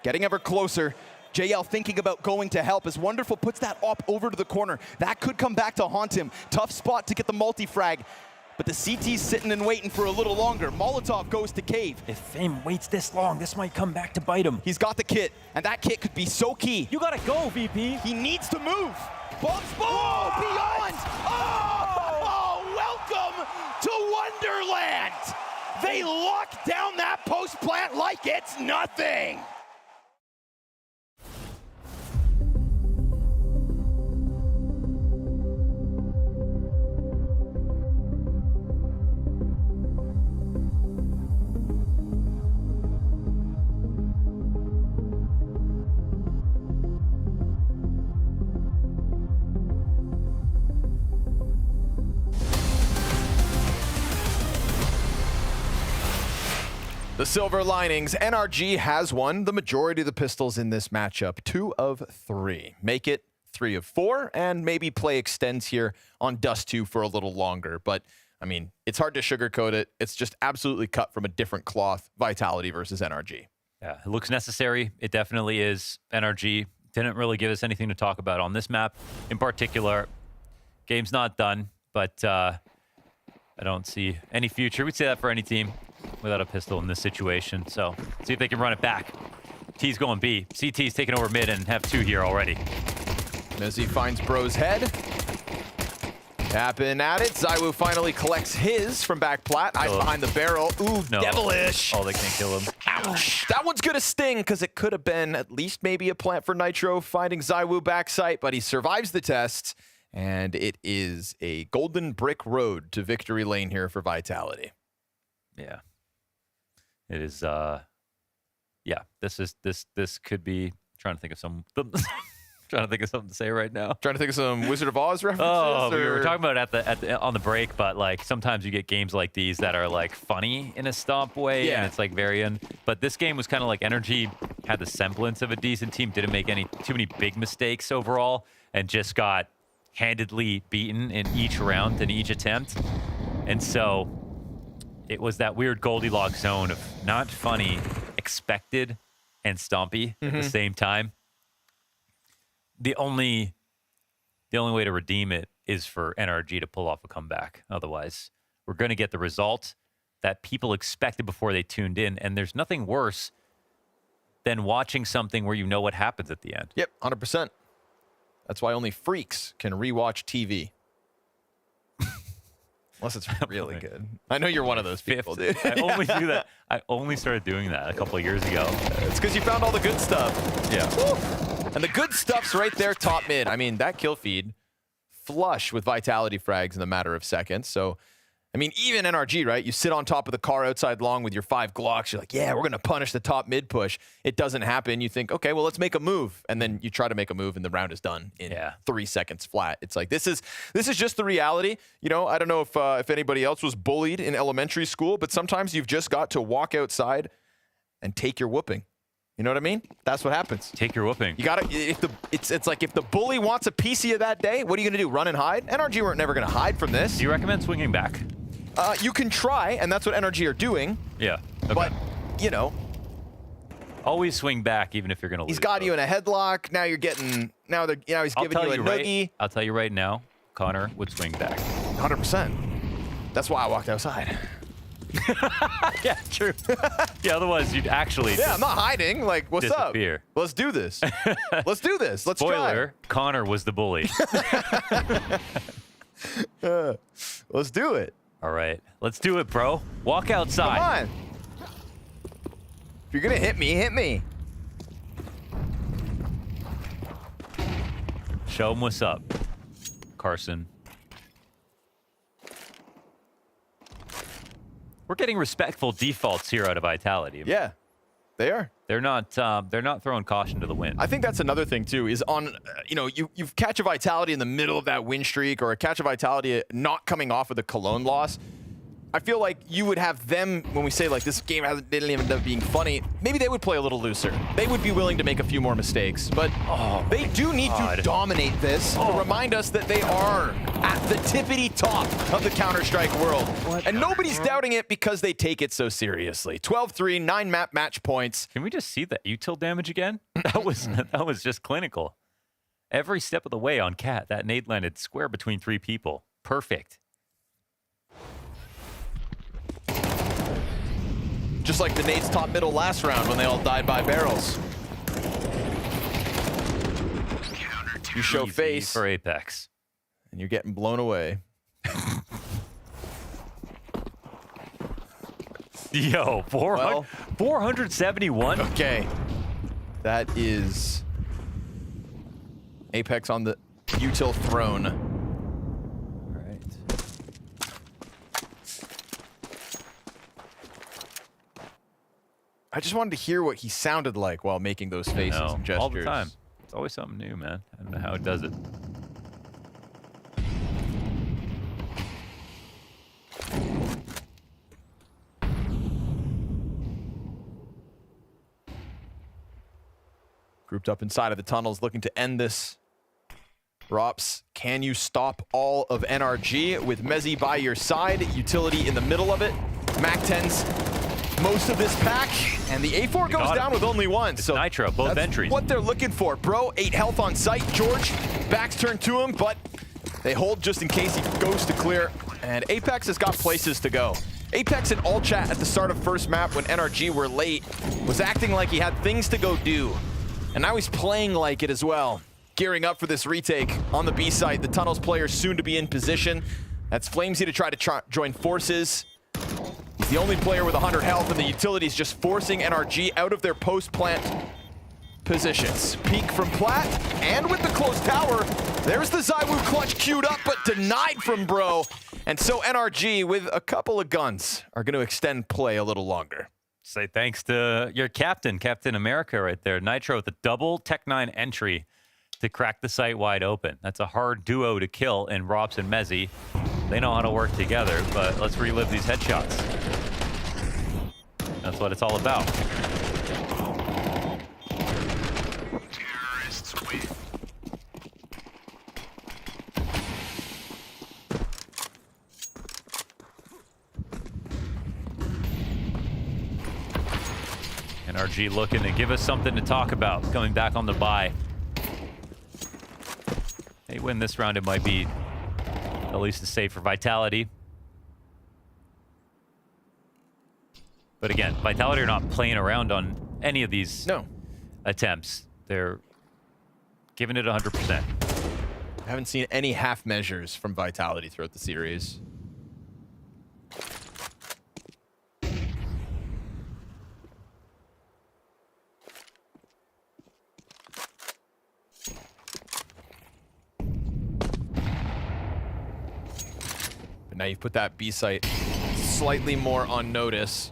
getting ever closer. JL thinking about going to help as Wonderful puts that op over to the corner. That could come back to haunt him. Tough spot to get the multi-frag. But the CT's sitting and waiting for a little longer. Molotov goes to cave. If Fame waits this long, this might come back to bite him. He's got the kit, and that kit could be so key. You gotta go, VP. He needs to move. Bombs, oh, beyond! Oh, welcome to Wonderland! They lock down that post plant like it's nothing! The silver linings, NRG has won the majority of the pistols in this matchup, 2 of 3. Make it 3 of 4, and maybe play extends here on Dust 2 for a little longer. But, I mean, it's hard to sugarcoat it. It's just absolutely cut from a different cloth, Vitality versus NRG. Yeah, it looks necessary. It definitely is. NRG didn't really give us anything to talk about on this map. In particular, game's not done, but I don't see any future. We'd say that for any team without a pistol in this situation. So see if they can run it back. T's going B. CT's taking over mid and have 2 here already. Mezzy finds Bro's head. Tapping at it. ZywOo finally collects his from back plat. Eyes behind the barrel. Ooh, no. Devilish. Oh, they can't kill him. Ouch. That one's gonna sting because it could have been at least maybe a plant for Nitro finding ZywOo backside, but he survives the test. And it is a golden brick road to victory lane here for Vitality. Yeah. It is, yeah, this could be, trying to think of something to say right now. Trying to think of some Wizard of Oz references? Oh, we were talking about it on the break, but like sometimes you get games like these that are like funny in a stomp way, and it's like but this game was kind of like NRG had the semblance of a decent team, didn't make too many big mistakes overall, and just got handedly beaten in each round and each attempt. And so it was that weird Goldilocks zone of not funny, expected, and stompy at the same time. The only way to redeem it is for NRG to pull off a comeback. Otherwise, we're going to get the result that people expected before they tuned in. And there's nothing worse than watching something where you know what happens at the end. Yep, 100%. That's why only freaks can rewatch TV. Unless it's really good. I know you're one of those people, dude. I only do that. I only started doing that a couple of years ago. It's because you found all the good stuff. Yeah. Woo! And the good stuff's right there top mid. I mean, that kill feed, flush with Vitality frags in a matter of seconds. So, I mean, even NRG, right? You sit on top of the car outside long with your 5 Glocks. You're like, yeah, we're going to punish the top mid push. It doesn't happen. You think, okay, well, let's make a move. And then you try to make a move and the round is done in 3 seconds flat. It's like, this is just the reality. You know, I don't know if anybody else was bullied in elementary school, but sometimes you've just got to walk outside and take your whooping. You know what I mean? That's what happens. Take your whooping. You gotta. It's like if the bully wants a piece of you that day, what are you gonna do? Run and hide? NRG weren't never gonna hide from this. Do you recommend swinging back? You can try, and that's what NRG are doing. Yeah. Okay. But you know, always swing back, even if you're gonna lose. He's got you in a headlock. Now you're getting. Now he's giving you a noogie. I'll tell you right now, Connor would swing back. 100%. That's why I walked outside. Yeah, true. Yeah, otherwise you'd actually Yeah, I'm not hiding. Like, what's disappear. up? Let's do this. Let's do this. Let's Spoiler, Connor was the bully. try. Let's do it. All right, let's do it, bro. Walk outside. Come on. If you're gonna hit me, hit me. Show him what's up, Carson. We're getting respectful defaults here out of Vitality. Yeah, they are. They're not throwing caution to the wind. I think that's another thing too. Is on, you catch a Vitality in the middle of that win streak, or a catch a Vitality not coming off of the Cologne loss. I feel like you would have them, when we say like this game didn't even end up being funny, maybe they would play a little looser. They would be willing to make a few more mistakes, but they do need to dominate this to remind us that they are at the tippity top of the Counter-Strike world. And nobody's doubting it because they take it so seriously. 12-3, 9-map match points. Can we just see the util damage again? That was just clinical. Every step of the way on Cat, that nade landed square between 3 people. Perfect. Just like the nades top middle last round when they all died by barrels. You show Easy face for Apex. and you're getting blown away. Yo, 471? Okay. That is Apex on the util throne. All right. I just wanted to hear what he sounded like while making those faces and gestures. All the time. It's always something new, man. I don't know how it does it. Grouped up inside of the tunnels, looking to end this. Rops, can you stop all of NRG with Mezzi by your side? Utility in the middle of it. Mac-10's most of this pack, and the A4 goes down with only one. It's so Nitro, both that's entries. what they're looking for. Bro, 8 health on site. George, back's turned to him, but they hold just in case he goes to clear. And Apex has got places to go. Apex in all chat at the start of first map when NRG were late was acting like he had things to go do. And now he's playing like it as well. Gearing up for this retake on the B site. The Tunnels player soon to be in position. That's Flamesy to try to join forces. He's the only player with 100 health, and the utility's just forcing NRG out of their post-plant positions. Peek from Plat, and with the close tower, there's the ZywOo clutch queued up, but denied from Bro. And so NRG, with a couple of guns, are going to extend play a little longer. Say thanks to your captain, Captain America right there. Nitro with a double Tech-9 entry to crack the site wide open. That's a hard duo to kill in Rops and Mezzi. They know how to work together, but let's relive these headshots. That's what it's all about. NRG looking to give us something to talk about coming back on the bye. They win this round, it might be at least a save for Vitality. But again, Vitality are not playing around on any of these attempts. They're giving it 100%. I haven't seen any half measures from Vitality throughout the series. But now you've put that B site slightly more on notice.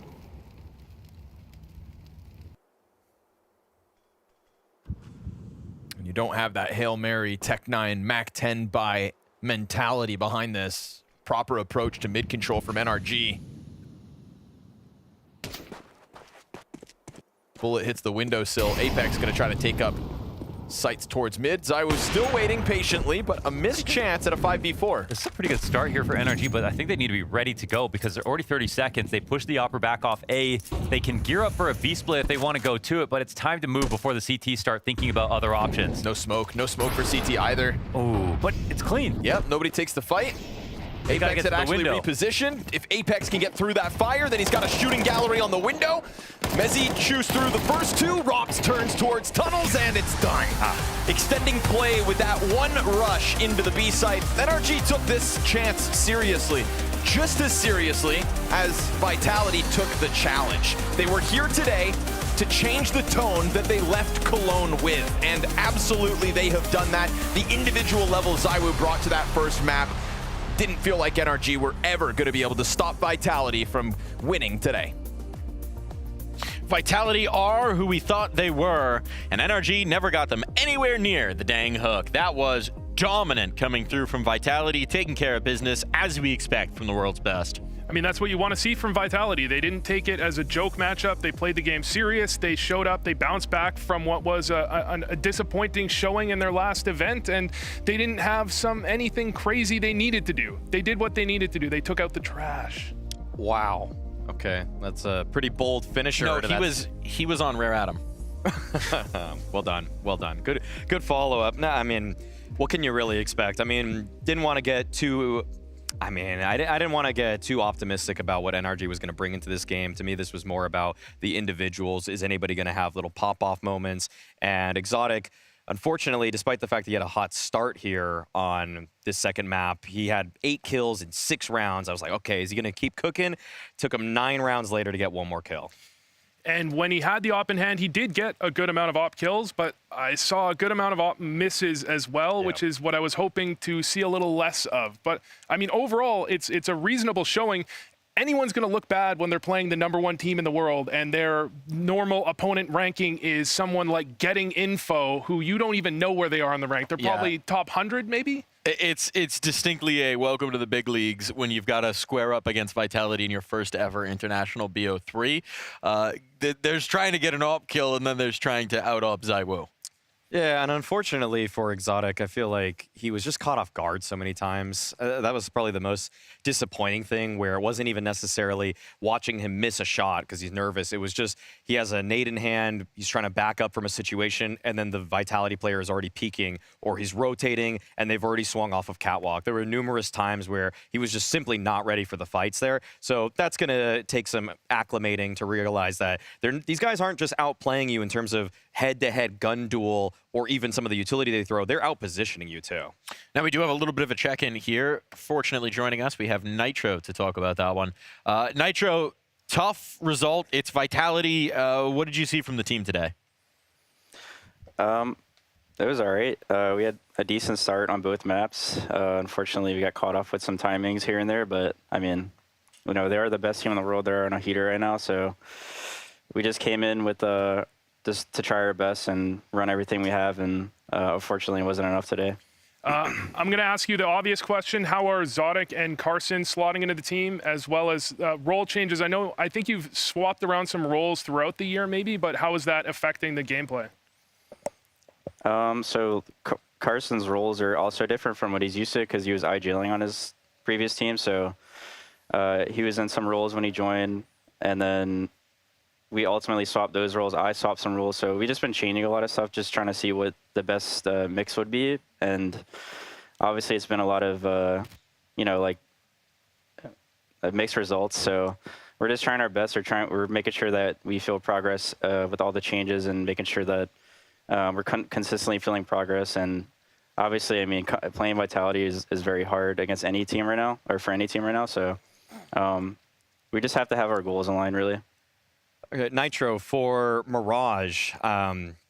And you don't have that Hail Mary Tech-9 Mac-10 buy mentality behind this. Proper approach to mid control from NRG. Bullet hits the windowsill. Apex gonna try to take up sights towards mid. ZywOo still waiting patiently, but a missed chance at a 5v4. This is a pretty good start here for NRG, but I think they need to be ready to go because they're already 30 seconds. They push the upper back off A. They can gear up for a B split if they want to go to it, but it's time to move before the CT start thinking about other options. No smoke for CT either. Oh, but it's clean. Yep, nobody takes the fight. Apex had actually repositioned. If Apex can get through that fire, then he's got a shooting gallery on the window. Mezzi chews through the first two. Rops turns towards tunnels, and it's done. Extending play with that one rush into the B site. NRG took this chance seriously. Just as seriously as Vitality took the challenge. They were here today to change the tone that they left Cologne with, and absolutely they have done that. The individual level ZywOo brought to that first map didn't feel like NRG were ever going to be able to stop Vitality from winning today. Vitality are who we thought they were, and NRG never got them anywhere near the dang hook. That was dominant coming through from Vitality, taking care of business as we expect from the world's best. I mean, that's what you want to see from Vitality. They didn't take it as a joke matchup. They played the game serious. They showed up. They bounced back from what was a disappointing showing in their last event, and they didn't have anything crazy they needed to do. They did what they needed to do. They took out the trash. Wow. Okay, that's a pretty bold finisher. No, he was on Rare Adam. Well done. Well done. Good follow-up. No, I mean, what can you really expect? I mean, didn't want to get too... I didn't want to get too optimistic about what NRG was going to bring into this game. To me, this was more about the individuals. Is anybody going to have little pop-off moments? And Exotic, unfortunately, despite the fact that he had a hot start here on this second map, he had 8 kills in 6 rounds. I was like, okay, is he going to keep cooking? Took him 9 rounds later to get 1 more kill. And when he had the op in hand, he did get a good amount of op kills, but I saw a good amount of op misses as well, which is what I was hoping to see a little less of. But I mean, overall, it's a reasonable showing. Anyone's going to look bad when they're playing the #1 team in the world and their normal opponent ranking is someone like Getting Info, who you don't even know where they are on the rank. They're probably top 100, maybe? It's distinctly a welcome to the big leagues when you've got to square up against Vitality in your first ever international BO3. There's trying to get an op kill, and then there's trying to out-op ZywOo. Yeah, and unfortunately for Exotic, I feel like he was just caught off guard so many times. That was probably the most disappointing thing, where it wasn't even necessarily watching him miss a shot because he's nervous. It was just he has a nade in hand, he's trying to back up from a situation, and then the Vitality player is already peeking, or he's rotating, and they've already swung off of Catwalk. There were numerous times where he was just simply not ready for the fights there. So that's going to take some acclimating to realize that these guys aren't just outplaying you in terms of head-to-head gun duel or even some of the utility they throw. They're out-positioning you, too. Now, we do have a little bit of a check-in here. Fortunately, joining us, we have Nitro to talk about that one. Nitro, tough result. It's Vitality. What did you see from the team today? It was all right. We had a decent start on both maps. Unfortunately, we got caught off with some timings here and there, but, I mean, you know, they are the best team in the world. They're on a heater right now, so we just came in with just to try our best and run everything we have, and unfortunately it wasn't enough today. I'm going to ask you the obvious question. How are Zodic and Carson slotting into the team, as well as role changes? I think you've swapped around some roles throughout the year maybe, but how is that affecting the gameplay? So Carson's roles are also different from what he's used to because he was IGLing on his previous team. So he was in some roles when he joined, and then we ultimately swapped those roles. I swapped some roles. So we just been changing a lot of stuff, just trying to see what the best mix would be. And obviously it's been a lot of, you know, like mixed results. So we're just trying our best. We're making sure that we feel progress with all the changes and making sure that we're consistently feeling progress. And obviously, I mean, playing Vitality is very hard against any team right now, or for any team right now. So we just have to have our goals in line, really. Okay, Nitro, for Mirage,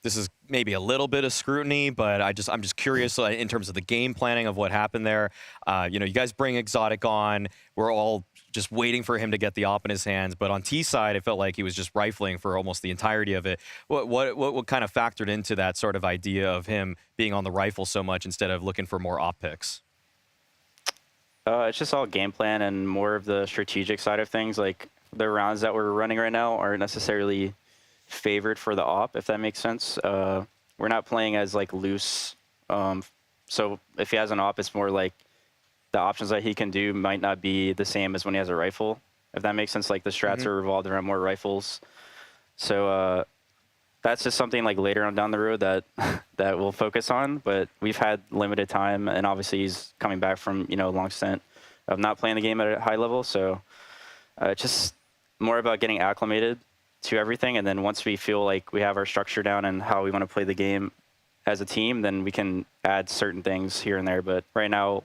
this is maybe a little bit of scrutiny, but I'm just curious in terms of the game planning of what happened there. You know, you guys bring Exotic on. We're all just waiting for him to get the op in his hands. But on T side, it felt like he was just rifling for almost the entirety of it. What kind of factored into that sort of idea of him being on the rifle so much instead of looking for more op picks? It's just all game plan and more of the strategic side of things. Like, the rounds that we're running right now aren't necessarily favored for the op, if that makes sense. We're not playing as like loose. So if he has an op, it's more like the options that he can do might not be the same as when he has a rifle, if that makes sense. Like the strats are revolved around more rifles. So that's just something like later on down the road that that we'll focus on. But we've had limited time, and obviously he's coming back from, you know, a long stint of not playing the game at a high level. So just more about getting acclimated to everything. And then once we feel like we have our structure down and how we want to play the game as a team, then we can add certain things here and there. But right now,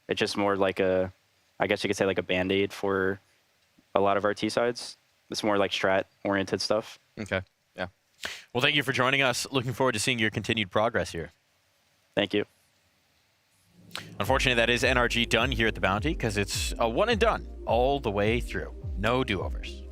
it's just more like a, I guess you could say like a Band-Aid for a lot of our T-sides. It's more like strat-oriented stuff. Okay, yeah. Well, thank you for joining us. Looking forward to seeing your continued progress here. Thank you. Unfortunately, that is NRG done here at the Bounty because it's a one and done all the way through. No do-overs.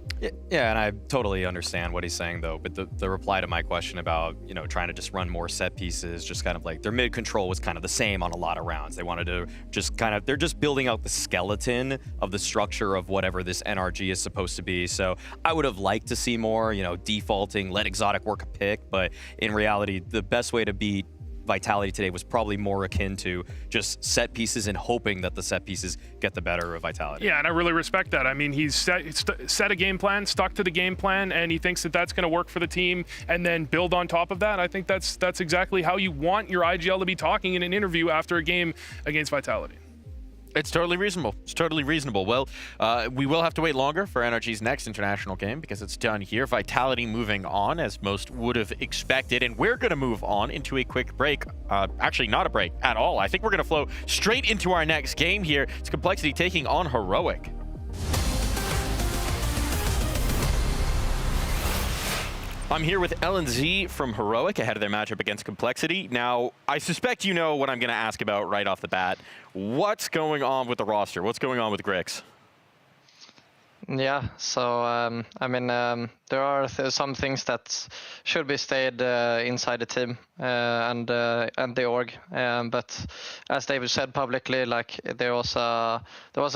Yeah, and I totally understand what he's saying, though. But the reply to my question about, you know, trying to just run more set pieces, just kind of like their mid control was kind of the same on a lot of rounds. They wanted to just kind of, they're just building out the skeleton of the structure of whatever this NRG is supposed to be. So I would have liked to see more, you know, defaulting, let Exotic work a pick. But in reality, the best way to beat Vitality today was probably more akin to just set pieces and hoping that the set pieces get the better of Vitality. Yeah, and I really respect that. I mean, he's set a game plan, stuck to the game plan, and he thinks that that's going to work for the team and then build on top of that. I think that's exactly how you want your IGL to be talking in an interview after a game against Vitality. It's totally reasonable. It's totally reasonable. Well, we will have to wait longer for NRG's next international game because it's done here. Vitality moving on, as most would have expected. And we're going to move on into a quick break. Actually, not a break at all. I think we're going to flow straight into our next game here. It's Complexity taking on Heroic. I'm here with LNZ from Heroic ahead of their matchup against Complexity. Now, I suspect you know what I'm going to ask about right off the bat. What's going on with the roster? What's going on with Grix? Yeah, so I mean, there are some things that should be stayed inside the team and the org. But as David said publicly, like there was a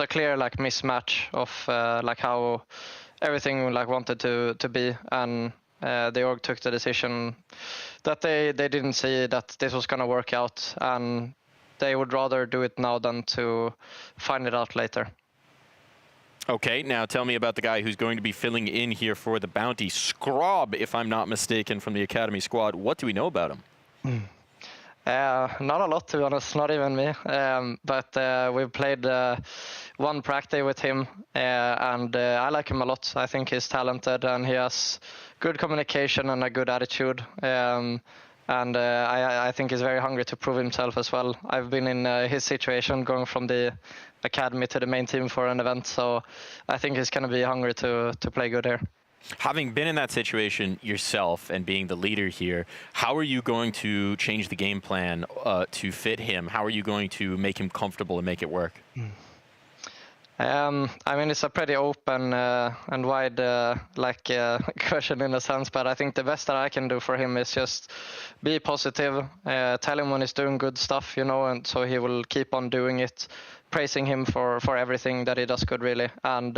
clear like mismatch of like how everything like wanted to be, and the org took the decision that they didn't see that this was gonna work out, and they would rather do it now than to find it out later. Okay, now tell me about the guy who's going to be filling in here for the Bounty. Scrob, if I'm not mistaken, from the Academy squad. What do we know about him? Not a lot, to be honest, not even me. But we've played one practice with him, and I like him a lot. I think he's talented and he has good communication and a good attitude. And I think he's very hungry to prove himself as well. I've been in his situation, going from the academy to the main team for an event, so I think he's going to be hungry to play good here. Having been in that situation yourself and being the leader here, how are you going to change the game plan to fit him? How are you going to make him comfortable and make it work? I mean, it's a pretty open and wide question in a sense, but I think the best that I can do for him is just be positive, tell him when he's doing good stuff, you know, and so he will keep on doing it, praising him for everything that he does good, really, and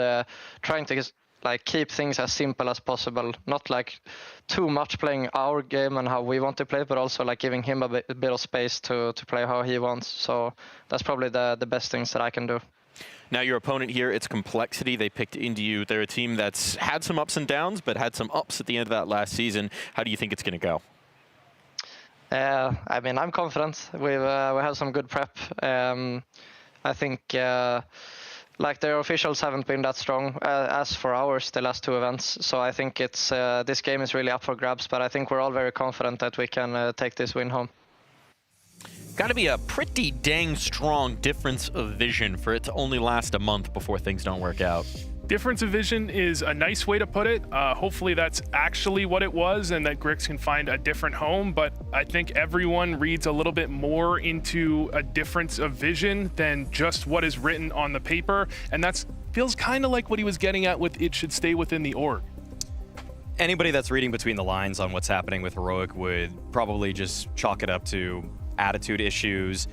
trying to like keep things as simple as possible, not like too much playing our game and how we want to play, but also like giving him a bit of space to play how he wants. So that's probably the best things that I can do. Now, your opponent here, it's Complexity. They picked into you. They're a team that's had some ups and downs, but had some ups at the end of that last season. How do you think it's going to go? I mean, I'm confident. We have some good prep. I think like their officials haven't been that strong as for ours the last two events. So I think it's this game is really up for grabs, but I think we're all very confident that we can take this win home. Got to be a pretty dang strong difference of vision for it to only last a month before things don't work out. Difference of vision is a nice way to put it. Hopefully that's actually what it was and that Grix can find a different home, but I think everyone reads a little bit more into a difference of vision than just what is written on the paper, and that feels kind of like what he was getting at with it should stay within the org. Anybody that's reading between the lines on what's happening with Heroic would probably just chalk it up to attitude issues,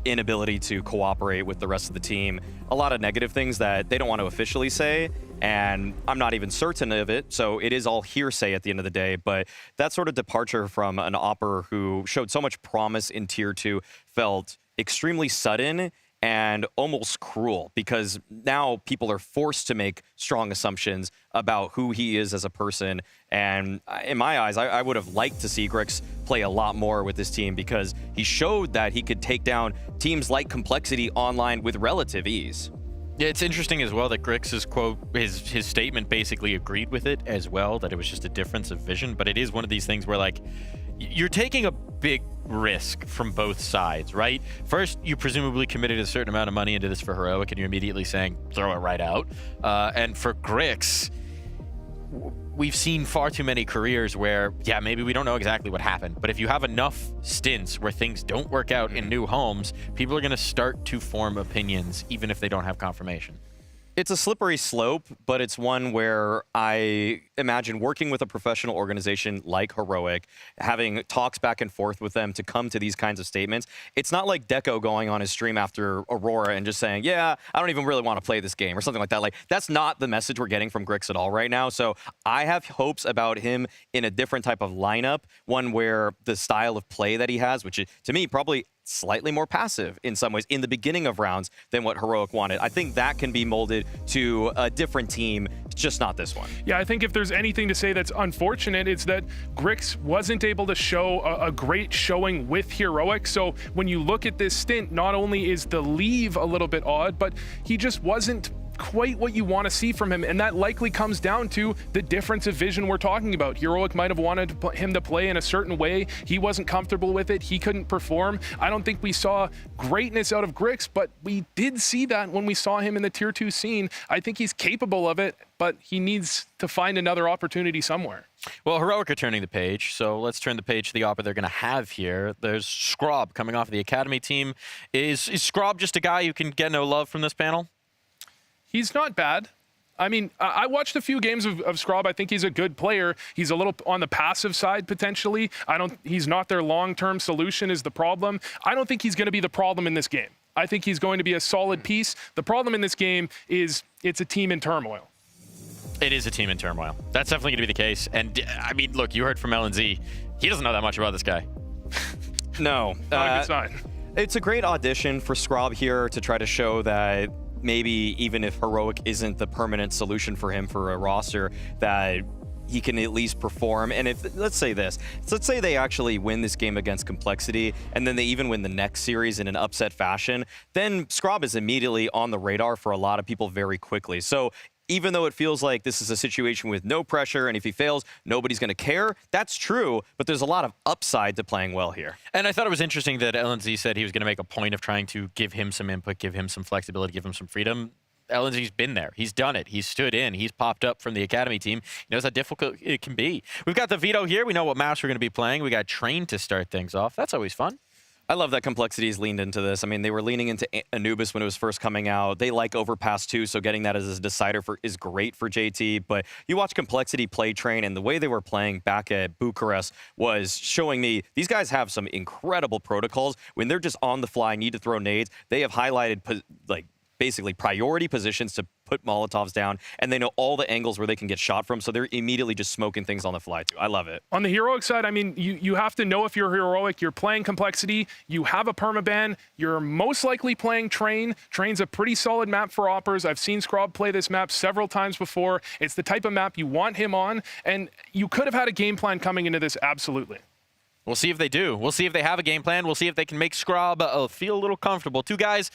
inability to cooperate with the rest of the team, a lot of negative things that they don't want to officially say, and I'm not even certain of it, so it is all hearsay at the end of the day. But that sort of departure from an Opper who showed so much promise in Tier 2 felt extremely sudden and almost cruel, because now people are forced to make strong assumptions about who he is as a person. And in my eyes, I would have liked to see Grix play a lot more with this team, because he showed that he could take down teams like Complexity online with relative ease. Yeah, it's interesting as well that Grix's quote, his statement basically agreed with it as well, that it was just a difference of vision. But it is one of these things where, like, you're taking a big risk from both sides, right? First, you presumably committed a certain amount of money into this for Heroic, and you're immediately saying, throw it right out. And for Grix, we've seen far too many careers where, yeah, maybe we don't know exactly what happened, but if you have enough stints where things don't work out in new homes, people are going to start to form opinions, even if they don't have confirmation. It's a slippery slope, but it's one where I imagine working with a professional organization like Heroic, having talks back and forth with them to come to these kinds of statements. It's not like Deco going on his stream after Aurora and just saying, yeah, I don't even really want to play this game or something like that. Like, that's not the message we're getting from Grix at all right now. So I have hopes about him in a different type of lineup, one where the style of play that he has, which is, to me, probably slightly more passive in some ways in the beginning of rounds than what Heroic wanted. I think that can be molded to a different team, just not this one. Yeah, I think if there's anything to say that's unfortunate, it's that Grix wasn't able to show a great showing with Heroic. So when you look at this stint, not only is the leave a little bit odd, but he just wasn't quite what you want to see from him, and that likely comes down to the difference of vision we're talking about. Heroic might have wanted him to play in a certain way. He wasn't comfortable with it. He couldn't perform. I don't think we saw greatness out of Grix, but we did see that when we saw him in the Tier 2 scene. I think he's capable of it, but he needs to find another opportunity somewhere. Well, Heroic are turning the page, so let's turn the page to the opera they're going to have here. There's Scrob coming off of the Academy team. Is Scrob just a guy who can get no love from this panel? He's not bad. I mean, I watched a few games of Scrob. I think he's a good player. He's a little on the passive side, potentially. He's not their long-term solution is the problem. I don't think he's going to be the problem in this game. I think he's going to be a solid piece. The problem in this game is it's a team in turmoil. It is a team in turmoil. That's definitely going to be the case. And, I mean, look, you heard from LNZ. He doesn't know that much about this guy. No. Not a good sign. It's a great audition for Scrob here to try to show that maybe even if Heroic isn't the permanent solution for him for a roster, that he can at least perform. And if, let's say they actually win this game against Complexity, and then they even win the next series in an upset fashion, then Scrob is immediately on the radar for a lot of people very quickly. So even though it feels like this is a situation with no pressure, and if he fails, nobody's going to care, that's true, but there's a lot of upside to playing well here. And I thought it was interesting that LNZ said he was going to make a point of trying to give him some input, give him some flexibility, give him some freedom. LNZ's been there. He's done it. He's stood in. He's popped up from the Academy team. He knows how difficult it can be. We've got the veto here. We know what maps we're going to be playing. We got Train to start things off. That's always fun. I love that Complexity's leaned into this. I mean, they were leaning into Anubis when it was first coming out. They like Overpass too, so getting that as a decider is great for JT. But you watch Complexity play Train, and the way they were playing back at Bucharest was showing me these guys have some incredible protocols. When they're just on the fly, need to throw nades, they have highlighted basically priority positions to put Molotovs down, and they know all the angles where they can get shot from, so they're immediately just smoking things on the fly too. I love it. On the Heroic side, I mean, you have to know if you're Heroic, you're playing Complexity, you have a permaban, you're most likely playing Train. Train's a pretty solid map for Oppers. I've seen Scrob play this map several times before. It's the type of map you want him on, and you could have had a game plan coming into this, absolutely. We'll see if they do. We'll see if they have a game plan. We'll see if they can make Scrob feel a little comfortable. Two guys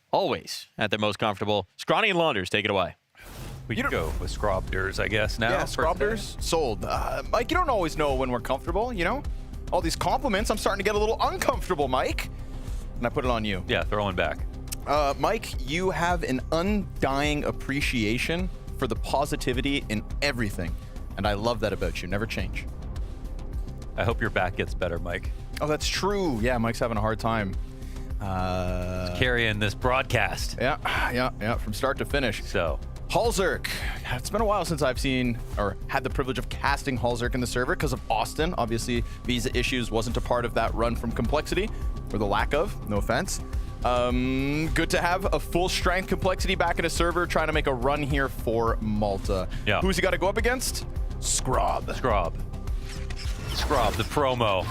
always at their most comfortable. Scrawny and Launders, take it away. We can go with Scrobders, I guess, now. Yeah, Scrobders, sold. Mike, you don't always know when we're comfortable, you know? All these compliments, I'm starting to get a little uncomfortable, Mike. And I put it on you. Yeah, throw one back. Mike, you have an undying appreciation for the positivity in everything. And I love that about you. Never change. I hope your back gets better, Mike. Oh, that's true. Yeah, Mike's having a hard time. Carrying this broadcast. Yeah, from start to finish. So, Halzerk. It's been a while since I've seen or had the privilege of casting Halzerk in the server because of Austin. Obviously, visa issues wasn't a part of that run from Complexity, or the lack of, no offense. Good to have a full strength Complexity back in a server trying to make a run here for Malta. Yeah. Who's he got to go up against? Scrob, the promo.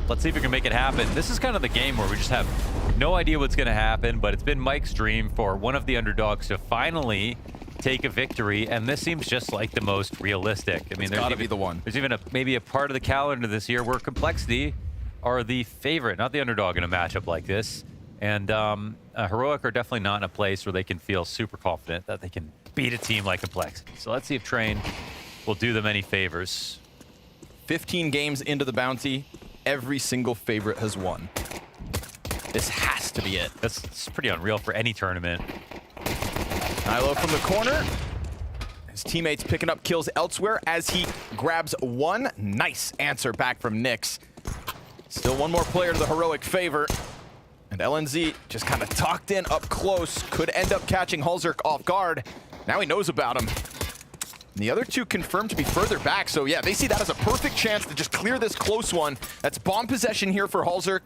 Let's see if we can make it happen. This is kind of the game where we just have no idea what's going to happen, but it's been Mike's dream for one of the underdogs to finally take a victory, and this seems just like the most realistic. I mean, there's got to be the one. There's even maybe a part of the calendar this year where Complexity are the favorite, not the underdog in a matchup like this. And Heroic are definitely not in a place where they can feel super confident that they can beat a team like Complexity. So let's see if Train will do them any favors. 15 games into the bounty, every single favorite has won. This has to be it. That's pretty unreal for any tournament. Nilo from the corner. His teammates picking up kills elsewhere as he grabs one. Nice answer back from Nyx. Still one more player to the Heroic favor. And LNZ just kind of tucked in up close. Could end up catching Hulzerk off guard. Now he knows about him. And the other two confirmed to be further back. So yeah, they see that as a perfect chance to just clear this close one. That's bomb possession here for Hulzerk.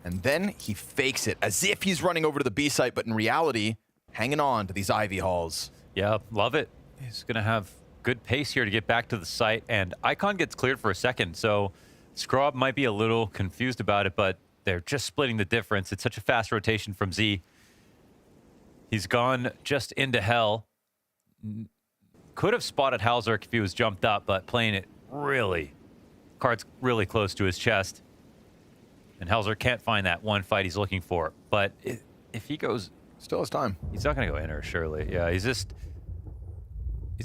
And then he fakes it as if he's running over to the B site, but in reality, hanging on to these Ivy Halls. Yeah, love it. He's going to have good pace here to get back to the site. And Icon gets cleared for a second, so Scrub might be a little confused about it, but they're just splitting the difference. It's such a fast rotation from Z. He's gone just into hell. Could have spotted Hulzerk if he was jumped up, but playing it really, card's really close to his chest. And Hulzerk can't find that one fight he's looking for. But if he goes... Still has time. He's not going to go inner, surely. Yeah, he's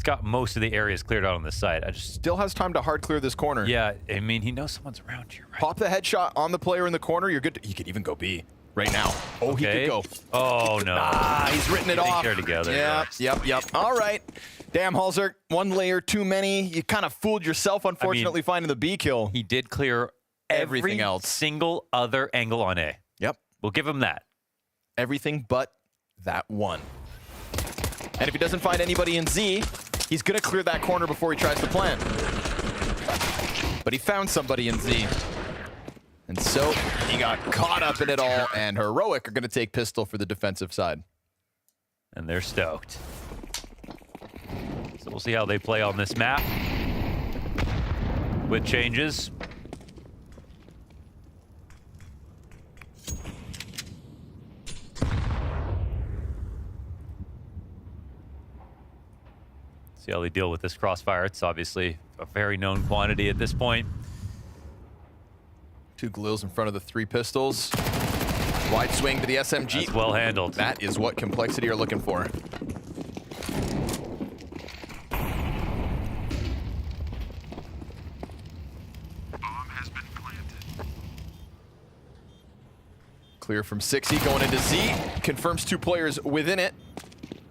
got most of the areas cleared out on this side. Still has time to hard clear this corner. Yeah, I mean, he knows someone's around here, right? Pop the headshot on the player in the corner. You're good. He could even go B right now. Oh, okay. He could go. Oh, no. Ah, he's written it off. They're together. Yep. All right. Damn, Hulzerk. One layer too many. You kind of fooled yourself, unfortunately, finding the B kill. He did clear everything else. Single other angle on A. Yep. We'll give him that. Everything but that one. And if he doesn't find anybody in Z, he's going to clear that corner before he tries to plant. But he found somebody in Z. And so he got caught up in it all, and Heroic are going to take pistol for the defensive side. And they're stoked. So we'll see how they play on this map. With changes. See how they deal with this crossfire. It's obviously a very known quantity at this point. 2 glues in front of the 3 pistols. Wide swing to the SMG. That's well handled. That is what Complexity are looking for. Clear from 60, going into Z. Confirms 2 players within it.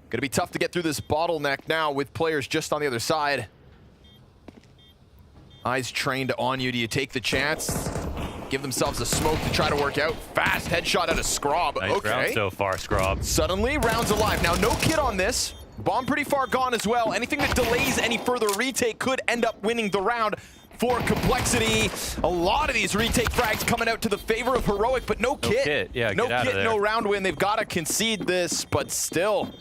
Gonna be tough to get through this bottleneck now with players just on the other side. Eyes trained on you. Do you take the chance? Give themselves a smoke to try to work out. Fast headshot out of Scrub. Nice round so far, Scrub. Suddenly, round's alive. Now, no kid on this. Bomb pretty far gone as well. Anything that delays any further retake could end up winning the round for Complexity. A lot of these retake frags coming out to the favor of Heroic, but no kit. Yeah, no kit, no round win. They've got to concede this, but still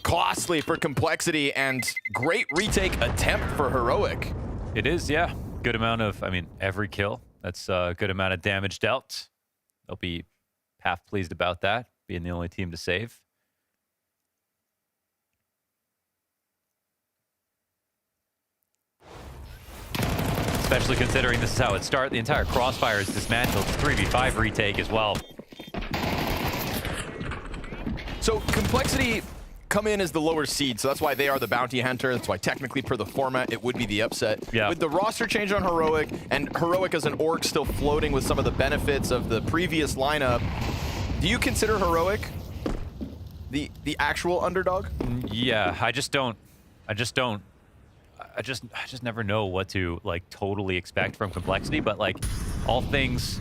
costly for Complexity and great retake attempt for Heroic. It is, yeah. Good amount of, I mean, every kill. That's a good amount of damage dealt. They'll be half pleased about that, being the only team to save. Especially considering this is how it started. The entire crossfire is dismantled. 3v5 retake as well. So Complexity come in as the lower seed, so that's why they are the bounty hunter. That's why technically per the format it would be the upset. Yeah. With the roster change on Heroic, and Heroic as an org still floating with some of the benefits of the previous lineup, do you consider Heroic the actual underdog? Yeah, I just never know what to like totally expect from Complexity, but like all things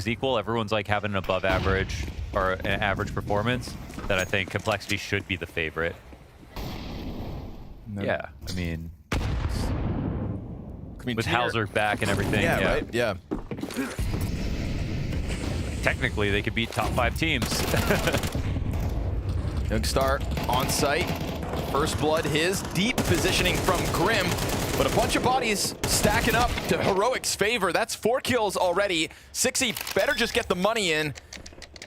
equal, everyone's like having an above average or an average performance, that I think Complexity should be the favorite. No. Yeah, I mean with Hulzerk back and everything. Yeah, right? Yeah. Technically, they could beat top 5 teams. Youngstar on site. First blood his. Deep positioning from Grim. But a bunch of bodies stacking up to Heroic's favor. That's 4 kills already. 6-y better just get the money in.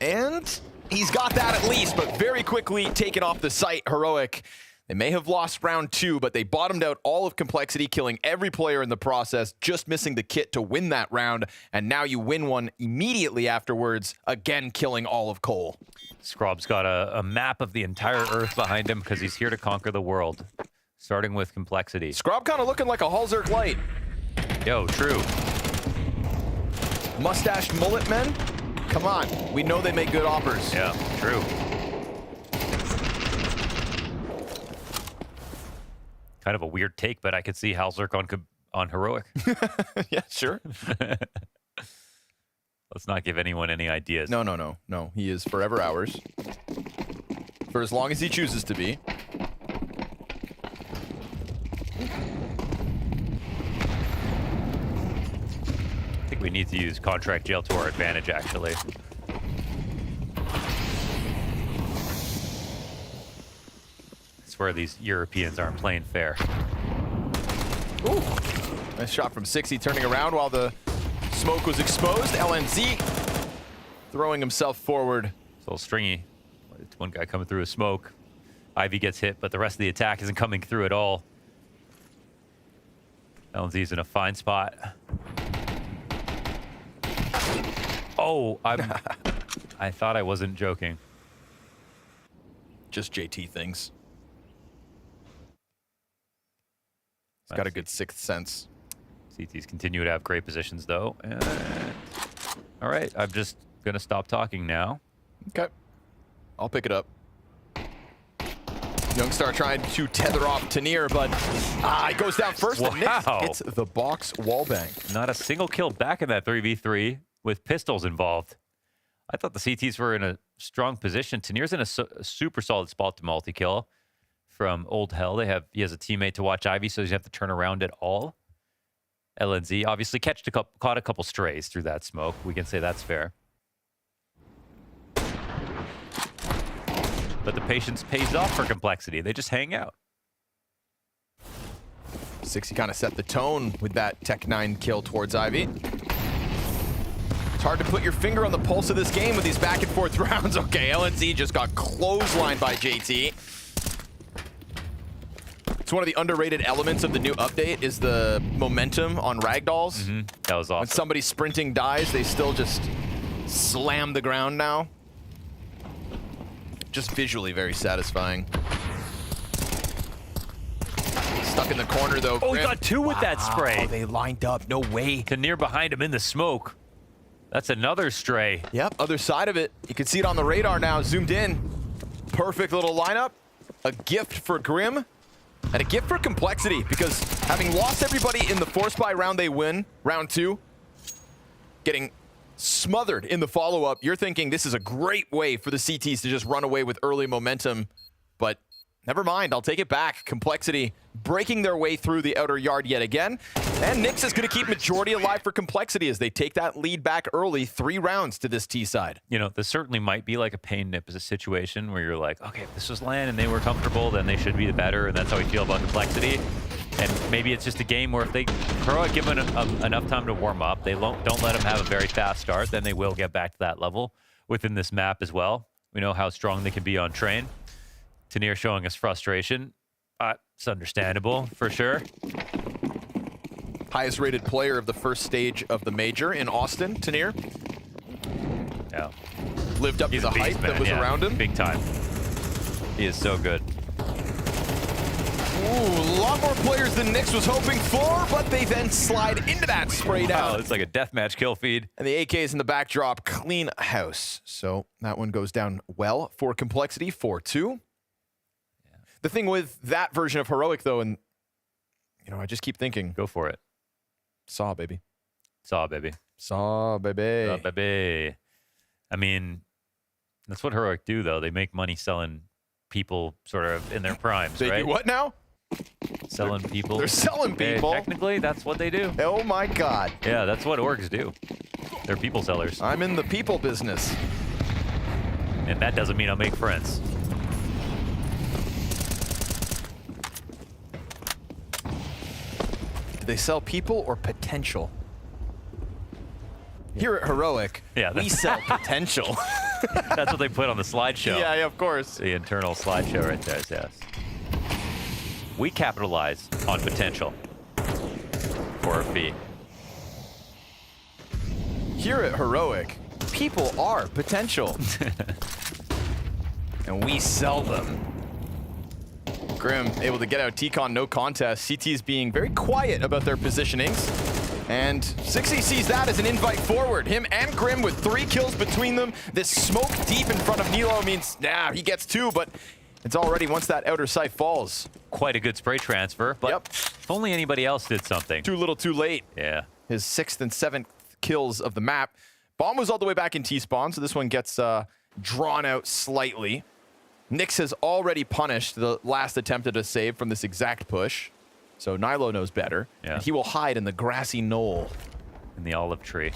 And he's got that at least, but very quickly taken off the site. Heroic, They may have lost round 2, but they bottomed out all of Complexity, killing every player in the process, just missing the kit to win that round. And now you win one immediately afterwards, again killing all of Cole. Scrob's got a map of the entire Earth behind him because he's here to conquer the world, starting with Complexity. Scrob kind of looking like a Halzerk light. Yo, true. Mustached mullet men? Come on, we know they make good offers. Yeah, true. Kind of a weird take, but I could see Halzerk on Heroic. Yeah, sure. Let's not give anyone any ideas. No. He is forever ours. For as long as he chooses to be. I think we need to use contract jail to our advantage, actually. Where these Europeans aren't playing fair. Ooh, nice shot from 60, turning around while the smoke was exposed. LNZ throwing himself forward. It's a little stringy. It's one guy coming through a smoke. Ivy gets hit, but the rest of the attack isn't coming through at all. LNZ's in a fine spot. Oh, I thought I wasn't joking. Just JT things. He's got a good sixth sense. CTs continue to have great positions, though. And... all right, I'm just going to stop talking now. Okay. I'll pick it up. Youngstar trying to tether off Tanir, but it goes down first. Wow. It's the box wallbang. Not a single kill back in that 3v3 with pistols involved. I thought the CTs were in a strong position. Tanir's in a super solid spot to multi-kill. From Old Hell, he has a teammate to watch Ivy, so he doesn't have to turn around at all. LNZ obviously caught a couple strays through that smoke. We can say that's fair. But the patience pays off for Complexity. They just hang out. 60 kind of set the tone with that Tech 9 kill towards Ivy. It's hard to put your finger on the pulse of this game with these back and forth rounds. Okay, LNZ just got clotheslined by JT. It's one of the underrated elements of the new update is the momentum on ragdolls. That was awesome. When somebody sprinting dies, they still just slam the ground now. Just visually very satisfying. Stuck in the corner though. Oh, he got 2 with that spray. They lined up, no way. Tanir behind him in the smoke. That's another stray. Yep, other side of it. You can see it on the radar now, zoomed in. Perfect little lineup. A gift for Grim. And a gift for Complexity, because having lost everybody in the force buy round they win, round 2, getting smothered in the follow-up, you're thinking this is a great way for the CTs to just run away with early momentum. But never mind, I'll take it back. Complexity breaking their way through the outer yard yet again. And Nyx is going to keep majority alive for Complexity as they take that lead back early, 3 rounds to this T side. You know, this certainly might be like a pain nip as a situation where you're like, okay, if this was LAN and they were comfortable, then they should be the better, and that's how we feel about Complexity. And maybe it's just a game where if they give them enough time to warm up, they don't let them have a very fast start, then they will get back to that level within this map as well. We know how strong they can be on train. Tanir showing us frustration. It's understandable, for sure. Highest rated player of the first stage of the major in Austin, Tanir. Yeah. Lived up to the hype that was around him. Big time. He is so good. Ooh, a lot more players than Nyx was hoping for, but they then slide into that spray down. Wow, it's like a deathmatch kill feed. And the AKs in the backdrop, clean house. So that one goes down well for Complexity, 4-2. The thing with that version of Heroic, though, and, you know, I just keep thinking. Go for it. Saw, baby. Saw, baby. Saw, baby. Saw, baby. I mean, that's what Heroic do, though. They make money selling people sort of in their primes, they right? do what now? Selling people. They're selling people. Technically, that's what they do. Oh, my God. Yeah, that's what orgs do. They're people sellers. I'm in the people business. And that doesn't mean I'll make friends. Do they sell people or potential? Here at Heroic, we sell potential. That's what they put on the slideshow. Yeah, of course. The internal slideshow right there, yes. we capitalize on potential for a fee. Here at Heroic, people are potential. And we sell them. Grim able to get out T-Con, no contest. CT's being very quiet about their positionings. And 6E sees that as an invite forward. Him and Grim with 3 kills between them. This smoke deep in front of Nilo means, he gets 2, but it's already once that outer sight falls. Quite a good spray transfer, but if only anybody else did something. Too little, too late. Yeah. His 6th and 7th kills of the map. Bomb was all the way back in T-spawn, so this one gets drawn out slightly. Nyx has already punished the last attempt at a save from this exact push. So Nilo knows better. Yeah. And he will hide in the grassy knoll. In the olive tree.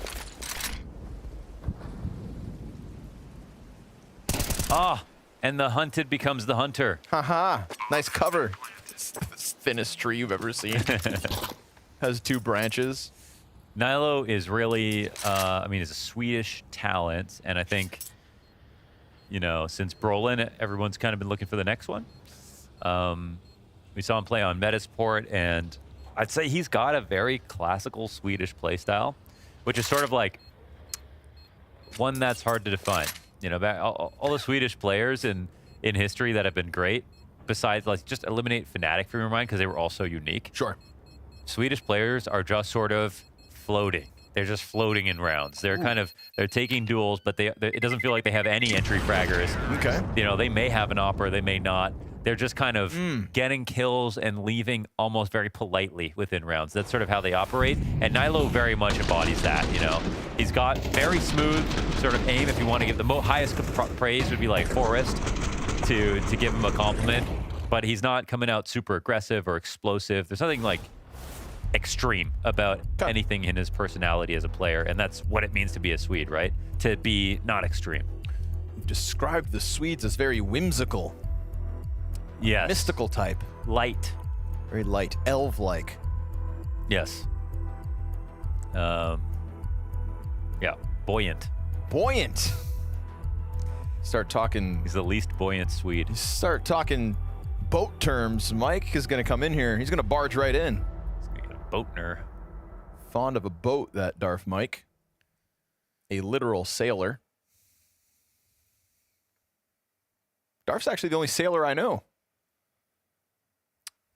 And the hunted becomes the hunter. Haha, nice cover. It's the thinnest tree you've ever seen. Has 2 branches. Nilo is really, he's a Swedish talent, and I think, since Brolin, everyone's kind of been looking for the next one. We saw him play on Metasport, and I'd say he's got a very classical Swedish playstyle, which is sort of like one that's hard to define. All the Swedish players in history that have been great, besides just eliminate Fnatic from your mind because they were all so unique. Sure. Swedish players are just sort of floating. They're just floating in rounds. They're they're taking duels, but it doesn't feel like they have any entry fraggers. Okay. They may have an opera, they may not. They're just kind of getting kills and leaving almost very politely within rounds. That's sort of how they operate. And Nilo very much embodies that, He's got very smooth sort of aim. If you want to give the highest praise would be like Forrest to give him a compliment. But he's not coming out super aggressive or explosive. There's nothing like extreme about anything in his personality as a player. And that's what it means to be a Swede, right? To be not extreme. You've described the Swedes as very whimsical. Yes. Mystical type. Light. Very light. Elf-like. Yes. Yeah. Buoyant. Buoyant. Start talking... He's the least buoyant Swede. Start talking boat terms. Mike is going to come in here. He's going to barge right in. He's going to get a boatner. Fond of a boat, that Darth Mike. A literal sailor. Darth's actually the only sailor I know.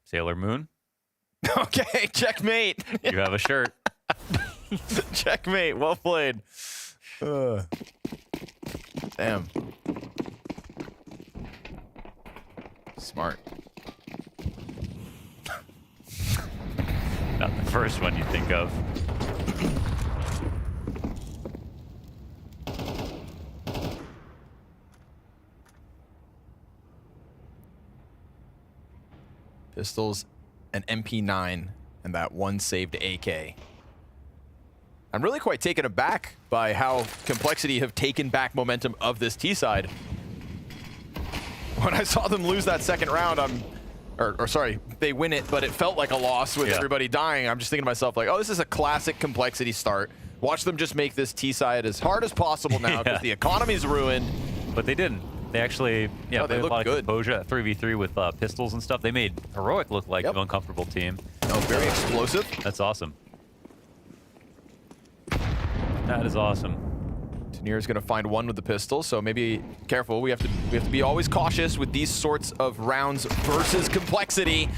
Sailor Moon? Okay, checkmate. You have a shirt. Checkmate. Well played. Damn. Smart. Not the first one you think of. Pistols, an MP9, and that one saved AK. I'm really quite taken aback by how Complexity have taken back momentum of this T side. When I saw them lose that second round, sorry, they win it, but it felt like a loss with everybody dying. I'm just thinking to myself, like, oh, this is a classic Complexity start. Watch them just make this T side as hard as possible now because the economy's ruined. But they didn't. They actually, they played a look lot good. of composure at 3v3 with pistols and stuff. They made Heroic look like an uncomfortable team. Oh, very explosive. That's awesome. That is awesome. Tanir's going to find one with the pistol, so maybe careful. We have to be always cautious with these sorts of rounds versus Complexity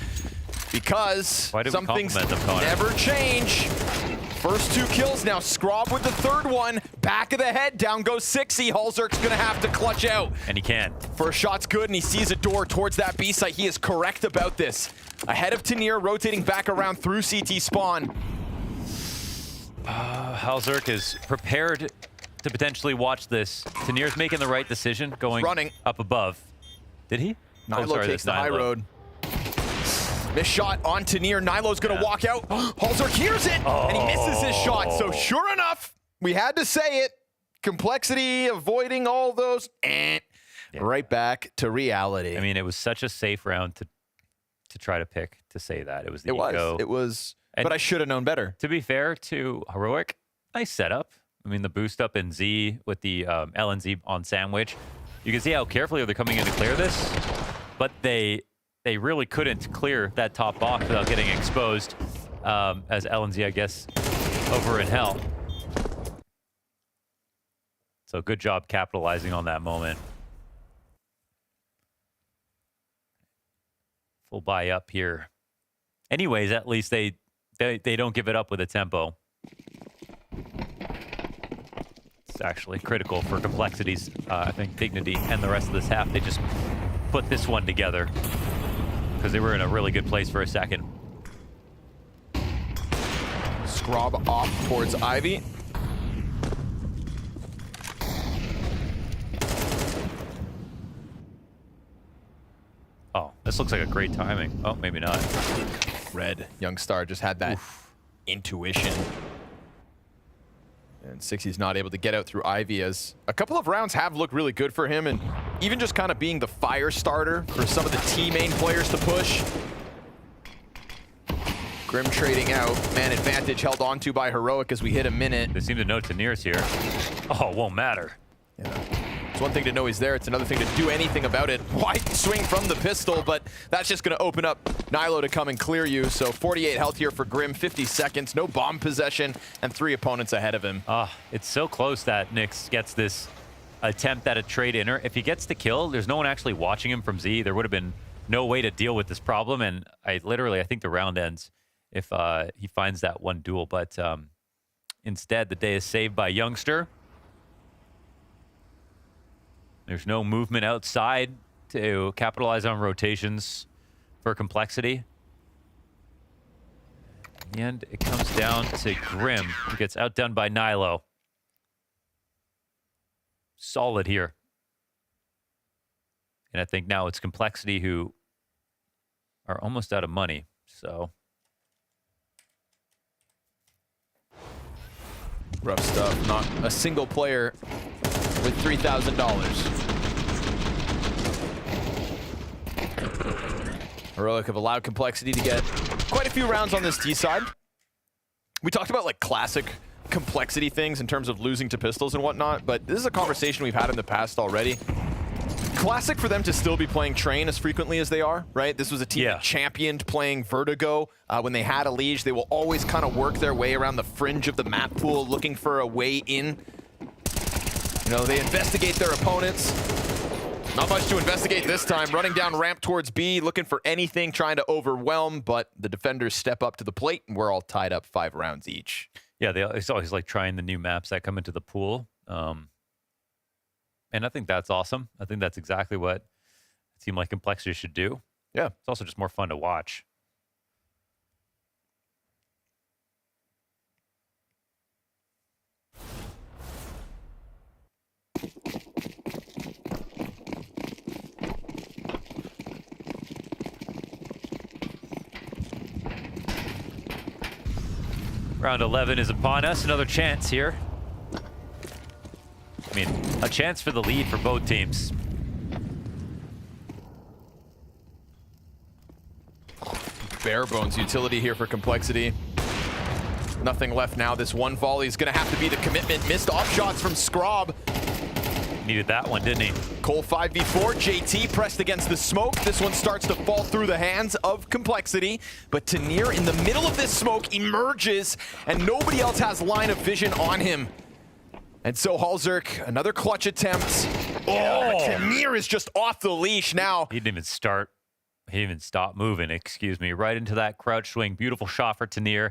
because some things never change. First 2 kills now. Scrob with the 3rd one. Back of the head. Down goes 6E. Halzerk's going to have to clutch out. And he can. First shot's good, and he sees a door towards that B site. He is correct about this. Ahead of Tanir, rotating back around through CT spawn. Halzerk is prepared to potentially watch this. Tanir's making the right decision, going up above. Did he? Nilo takes the high road. Missed shot on Tanir. Nilo's going to walk out. Halzerk hears it, and he misses his shot. So sure enough, we had to say it. Complexity avoiding all those. Right back to reality. I mean, it was such a safe round to try to pick to say that. It was the ego. It was, but I should have known better. To be fair to Heroic, nice setup. I mean, the boost up in Z with the LNZ on sandwich. You can see how carefully they're coming in to clear this, but they they really couldn't clear that top box without getting exposed, as LNZ, I guess, over in hell. So good job capitalizing on that moment. Full buy up here. Anyways, at least they don't give it up with a tempo. It's actually critical for Complexity's, I think, dignity and the rest of this half. They just put this one together because they were in a really good place for a second. Scrob off towards Ivy. Oh, this looks like a great timing. Oh, maybe not. Red, Youngstar just had that intuition. And 60's not able to get out through Ivy, as a couple of rounds have looked really good for him, and even just kind of being the fire starter for some of the T main players to push. Grim trading out. Man advantage held onto by Heroic as we hit a minute. They seem to know Tanir's here. Oh, it won't matter. Yeah. It's one thing to know he's there. It's another thing to do anything about it. Wide swing from the pistol, but that's just going to open up Nilo to come and clear you. So 48 health here for Grim, 50 seconds, no bomb possession, and 3 opponents ahead of him. It's so close that Nyx gets this attempt at a trade inner. If he gets the kill, there's no one actually watching him from Z. There would have been no way to deal with this problem, and I think the round ends if he finds that one duel. But instead, the day is saved by Youngster. There's no movement outside to capitalize on rotations for Complexity. And it comes down to Grim, who gets outdone by Nilo. Solid here. And I think now it's Complexity who are almost out of money, so. Rough stuff. Not a single player with $3,000. Heroic have allowed Complexity to get quite a few rounds on this T side. We talked about like classic Complexity things in terms of losing to pistols and whatnot, but this is a conversation we've had in the past already. Classic for them to still be playing Train as frequently as they are, right? This was a team that championed playing Vertigo when they had a Liege. They will always kind of work their way around the fringe of the map pool, looking for a way in. You know, they investigate their opponents. Not much to investigate this time. Running down ramp towards B, looking for anything, trying to overwhelm, but the defenders step up to the plate, and we're all tied up 5 rounds each. Yeah, it's always like trying the new maps that come into the pool. And I think that's awesome. I think that's exactly what a team like Complexity should do. Yeah. It's also just more fun to watch. Round 11 is upon us. Another chance here. I mean, a chance for the lead for both teams. Bare bones utility here for Complexity. Nothing left now. This one volley is going to have to be the commitment. Missed off shots from Scrob. Needed that one, didn't he? Cole 5v4. JT pressed against the smoke. This one starts to fall through the hands of Complexity. But Tanir in the middle of this smoke emerges, and nobody else has line of vision on him. And so Halzerk, another clutch attempt. Oh, Tanir is just off the leash now. He didn't even start. He didn't even stop moving, excuse me. Right into that crouch swing. Beautiful shot for Tanir.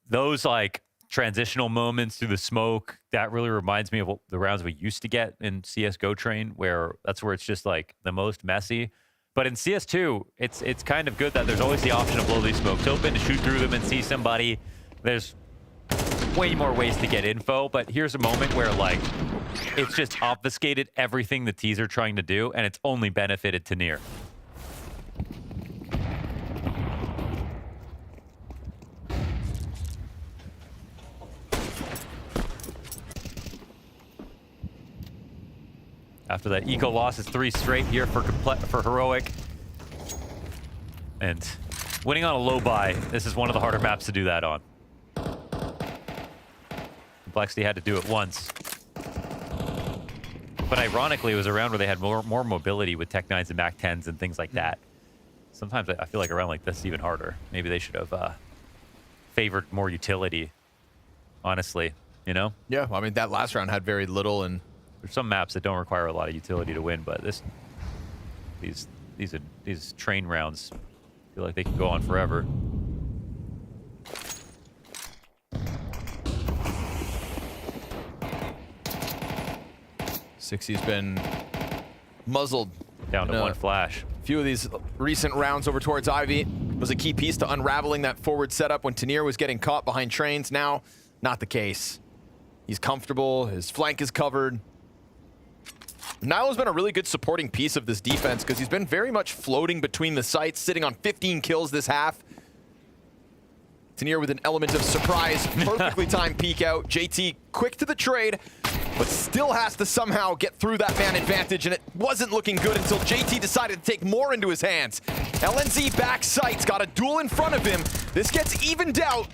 Those like transitional moments through the smoke, that really reminds me of what the rounds we used to get in CSGO Train, where that's where it's just like the most messy. But in CS2, it's kind of good that there's always the option to blow these smokes open, to shoot through them and see somebody. There's way more ways to get info, but here's a moment where like it's just obfuscated everything the T's are trying to do, and it's only benefited Tanir. After that eco loss, it's 3 straight here for Heroic. And winning on a low buy, this is one of the harder maps to do that on. Complexity had to do it once. But ironically, it was a round where they had more mobility with Tech 9s and Mac 10s and things like that. Sometimes I feel like around like this is even harder. Maybe they should have favored more utility, honestly, you know? Yeah, well, I mean, that last round had very little, and there's some maps that don't require a lot of utility to win, but these train rounds feel like they can go on forever. Sixty's been muzzled. Down to one flash. A few of these recent rounds over towards Ivy was a key piece to unraveling that forward setup when Tanier was getting caught behind trains. Now, not the case. He's comfortable, his flank is covered. Nilo's been a really good supporting piece of this defense because he's been very much floating between the sites, sitting on 15 kills this half. Tanier with an element of surprise, perfectly timed peek out. JT quick to the trade, but still has to somehow get through that man advantage, and it wasn't looking good until JT decided to take more into his hands. LNZ back sights, got a duel in front of him. This gets evened out,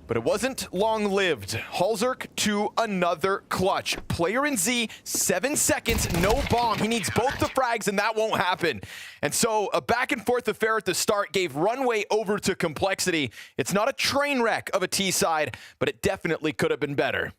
but it wasn't long-lived. Halzerk to another clutch. Player in Z, 7 seconds, no bomb. He needs both the frags, and that won't happen. And so a back-and-forth affair at the start gave runway over to Complexity. It's not a train wreck of a T-side, but it definitely could have been better.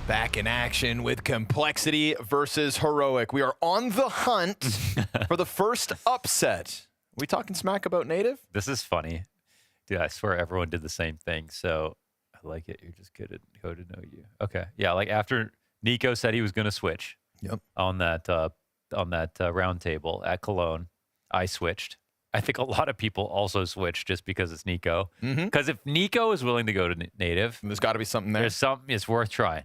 Back in action with Complexity versus Heroic. We are on the hunt for the first upset. Are we talking smack about Native? This is funny. Dude, I swear everyone did the same thing. So I like it. You're just good at code to know you. Okay. Yeah, like after Nico said he was going to switch on that round table at Cologne, I switched. I think a lot of people also switch just because it's Nico. Because if Nico is willing to go to native, there's got to be something there. There's something it's worth trying.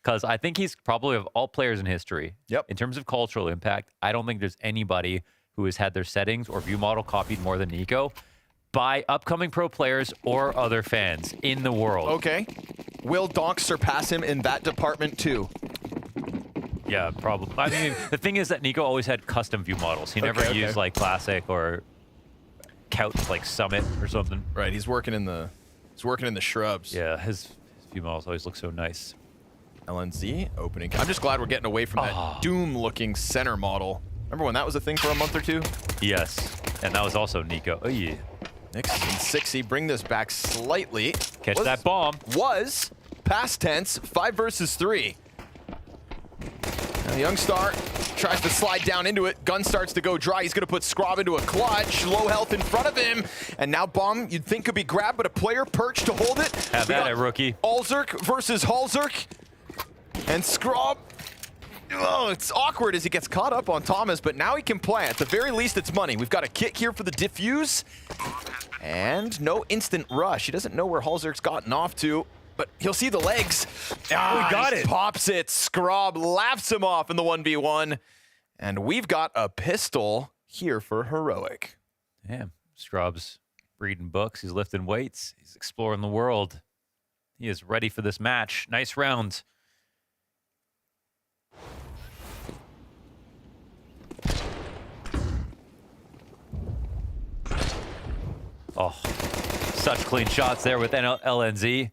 Because I think he's probably of all players in history. In terms of cultural impact, I don't think there's anybody who has had their settings or view model copied more than Nico by upcoming pro players or other fans in the world. Okay. Will Donk surpass him in that department too? Yeah, probably. I mean, the thing is that Nico always had custom view models. He never used like classic or couch like Summit or something. Right, he's working in the shrubs. Yeah, his view models always look so nice. LNZ opening. I'm just glad we're getting away from that Doom-looking center model. Remember when that was a thing for a month or two? Yes, and that was also Nico. Oh yeah. Nix and Sixy bring this back slightly. Catch that bomb. Was past tense, 5 versus 3. Now the young star tries to slide down into it. Gun starts to go dry. He's going to put Scrob into a clutch. Low health in front of him. And now bomb you'd think could be grabbed, but a player perched to hold it. Have at it, rookie. Alzerk versus Halzerk. And Scrob. Oh, it's awkward as he gets caught up on Thomas, but now he can play. At the very least, it's money. We've got a kick here for the diffuse. And no instant rush. He doesn't know where Halzerk's gotten off to, but he'll see the legs. We got it. Pops it. Scrob laughs him off in the 1v1. And we've got a pistol here for Heroic. Damn, Scrob's reading books. He's lifting weights. He's exploring the world. He is ready for this match. Nice round. Oh, such clean shots there with LNZ.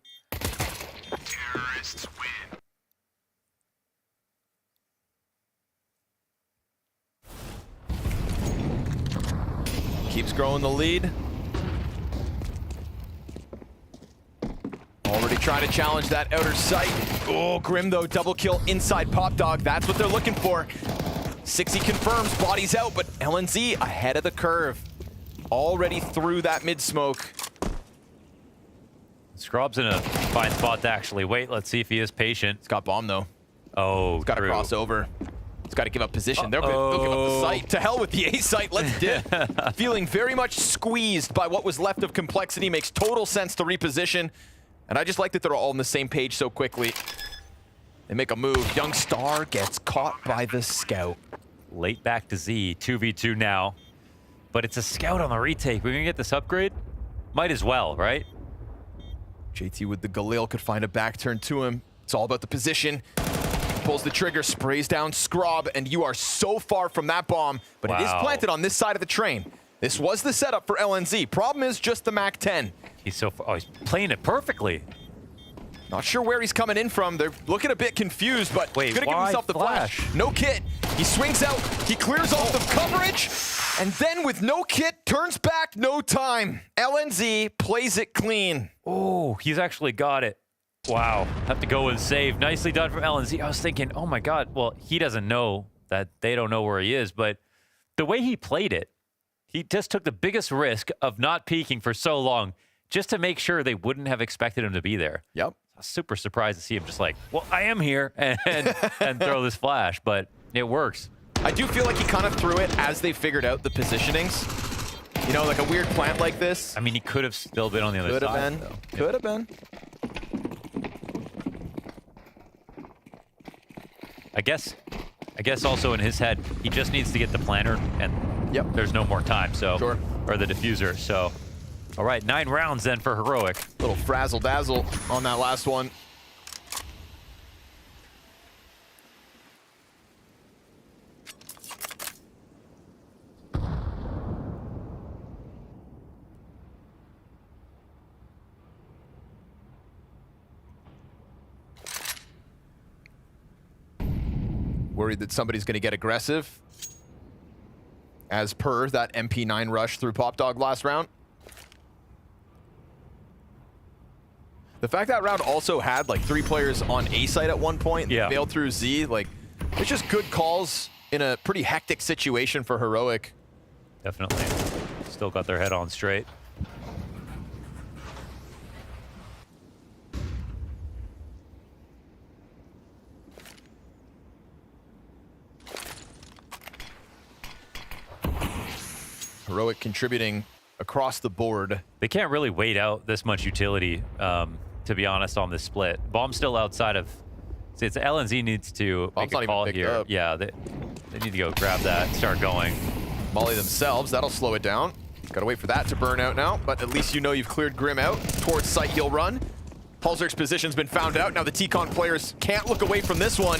Keeps growing the lead. Already trying to challenge that outer sight. Oh, Grim though, double kill inside Pop Dog. That's what they're looking for. Sixy confirms, body's out, but LNZ ahead of the curve. Already through that mid-smoke. Scrob's in a fine spot to actually wait. Let's see if he is patient. He's got bomb, though. Oh, he's got to cross over. He's got to give up position. They'll give up the sight. To hell with the A sight. Let's dip. Feeling very much squeezed by what was left of Complexity. Makes total sense to reposition. And I just like that they're all on the same page so quickly. They make a move. Young Star gets caught by the scout. Late back to Z. 2v2 now. But it's a scout on the retake. We're going to get this upgrade? Might as well, right? JT with the Galil could find a back turn to him. It's all about the position. Pulls the trigger, sprays down Scrob, and you are so far from that bomb. But it is planted on this side of the train. This was the setup for LNZ. Problem is just the MAC-10. He's so far. Oh, he's playing it perfectly. Not sure where he's coming in from. They're looking a bit confused, but he's going to give himself the flash. No kit. He swings out. He clears off the coverage. And then with no kit, turns back, no time. LNZ plays it clean. Oh, he's actually got it. Wow. Have to go and save. Nicely done from LNZ. I was thinking, oh my God. Well, he doesn't know that they don't know where he is, but the way he played it, he just took the biggest risk of not peeking for so long just to make sure they wouldn't have expected him to be there. Yep. I was super surprised to see him just like, well, I am here, and throw this flash, but it works. I do feel like he kind of threw it as they figured out the positionings. You know, like a weird plant like this. I mean, he could have still been on the other side. Could have been. I guess also in his head, he just needs to get the planter, and there's no more time, so or the diffuser, so. All right, 9 rounds then for Heroic. Little frazzle-dazzle on that last one. Worried that somebody's going to get aggressive. As per that MP9 rush through Pop Dog last round. The fact that round also had like 3 players on A site at one point, bailed through Z, like it's just good calls in a pretty hectic situation for Heroic. Definitely. Still got their head on straight. Heroic contributing across the board. They can't really wait out this much utility, to be honest, on this split. Bomb's still outside of... It's LNZ needs to Bomb's make a call here. Up. Yeah, they need to go grab that, start going. Molly themselves, that'll slow it down. Gotta wait for that to burn out now, but at least you know you've cleared Grim out. Towards site he'll run. Halzerk's position's been found out. Now the T-Con players can't look away from this one.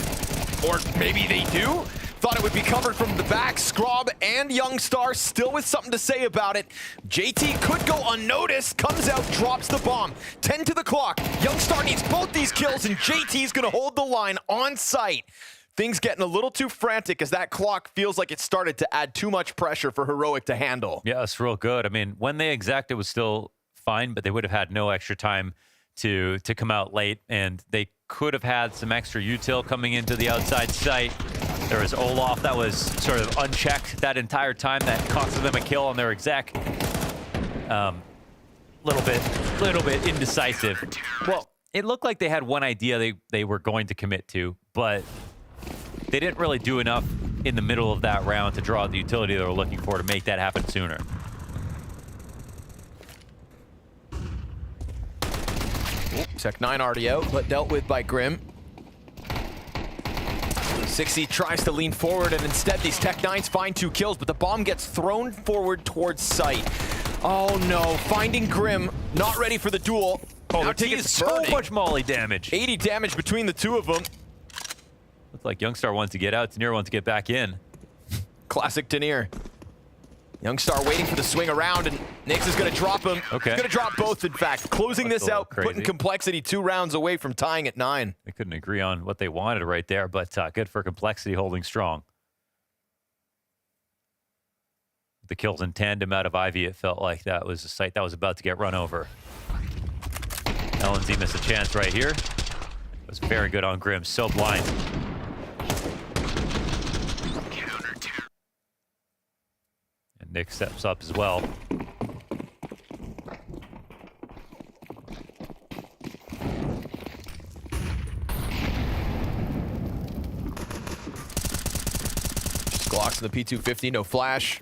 Or maybe they do? Thought it would be covered from the back. Scrob and Youngstar still with something to say about it. JT could go unnoticed, comes out, drops the bomb. 10 to the clock. Youngstar needs both these kills, and JT's gonna hold the line on site. Things getting a little too frantic as that clock feels like it started to add too much pressure for Heroic to handle. Yeah, it's real good. I mean, when they exec, it was still fine, but they would have had no extra time to come out late, and they could have had some extra util coming into the outside site. There was Olaf that was sort of unchecked that entire time that costed them a kill on their exec. Little bit indecisive. Well, it looked like they had one idea they were going to commit to, but they didn't really do enough in the middle of that round to draw the utility they were looking for to make that happen sooner. Tech 9 already out, but dealt with by Grim. 60 tries to lean forward, and instead these Tech 9s find 2 kills, but the bomb gets thrown forward towards site. Oh no, finding Grim, not ready for the duel. Oh, now they're taking so much molly damage. 80 damage between the two of them. Looks like Youngstar wants to get out, Tenier wants to get back in. Classic Tenier. Youngstar waiting for the swing around, and Nyx is going to drop him. Okay. He's going to drop both, in fact. Closing this out, putting Complexity 2 rounds away from tying at 9. They couldn't agree on what they wanted right there, but good for Complexity holding strong. The kills in tandem out of Ivy, it felt like that was a site that was about to get run over. LNZ missed a chance right here. It was very good on Grim, so blind. And Nick steps up as well. Just Glocks in the P250, no flash.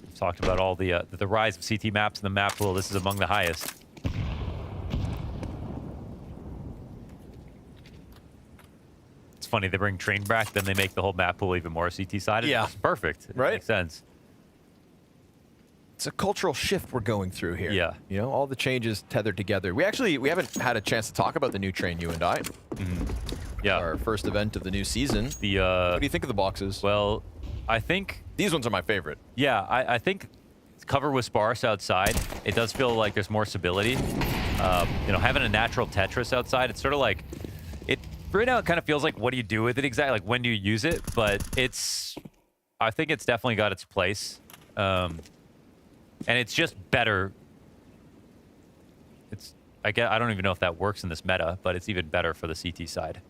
We've talked about all the rise of CT maps in the map pool. This is among the highest. It's funny, they bring train back, then they make the whole map pool even more CT-sided. Yeah. It's perfect. It right? Makes sense. It's a cultural shift we're going through here. Yeah. You know, all the changes tethered together. We haven't had a chance to talk about the new train, you and I. Yeah. Our first event of the new season. What do you think of the boxes? Well, I think... These ones are my favorite. Yeah, I think cover was sparse outside. It does feel like there's more stability. You know, having a natural Tetris outside, it's sort of like... Right now, it kind of feels like, what do you do with it exactly? Like, when do you use it? But I think it's definitely got its place. And it's just better. I don't even know if that works in this meta, but it's even better for the CT side.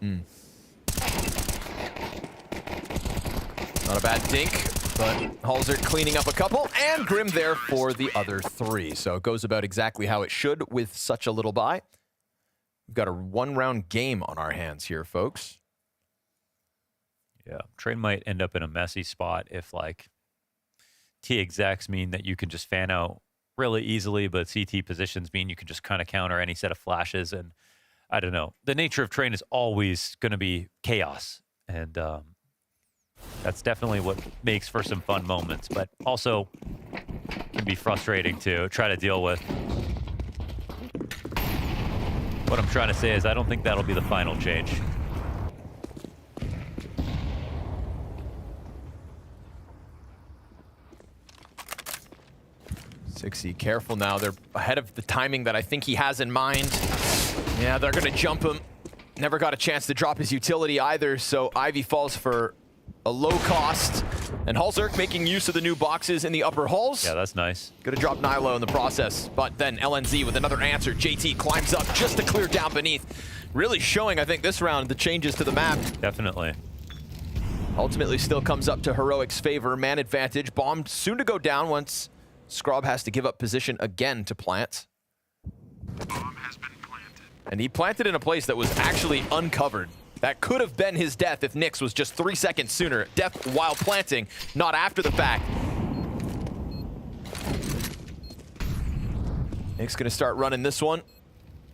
Not a bad dink, but Halzerk cleaning up a couple, and Grim there for the other 3. So it goes about exactly how it should with such a little buy. We've got a 1-round game on our hands here, folks. Yeah, train might end up in a messy spot if, like, T execs mean that you can just fan out really easily, but CT positions mean you can just kind of counter any set of flashes. And I don't know. The nature of train is always going to be chaos. And that's definitely what makes for some fun moments, but also can be frustrating to try to deal with. What I'm trying to say is I don't think that'll be the final change. Sixty, careful now. They're ahead of the timing that I think he has in mind. Yeah, they're going to jump him. Never got a chance to drop his utility either, so Ivy falls for a low cost. And Halzerk making use of the new boxes in the upper halls. Yeah, that's nice. Gonna drop Nilo in the process, but then LNZ with another answer. JT climbs up just to clear down beneath. Really showing, I think, this round, the changes to the map. Definitely. Ultimately still comes up to Heroic's favor. Man advantage. Bomb soon to go down once Scrob has to give up position again to plant. The bomb has been planted. And he planted in a place that was actually uncovered. That could have been his death if Nyx was just 3 seconds sooner. Death while planting, not after the fact. Nyx gonna start running this one.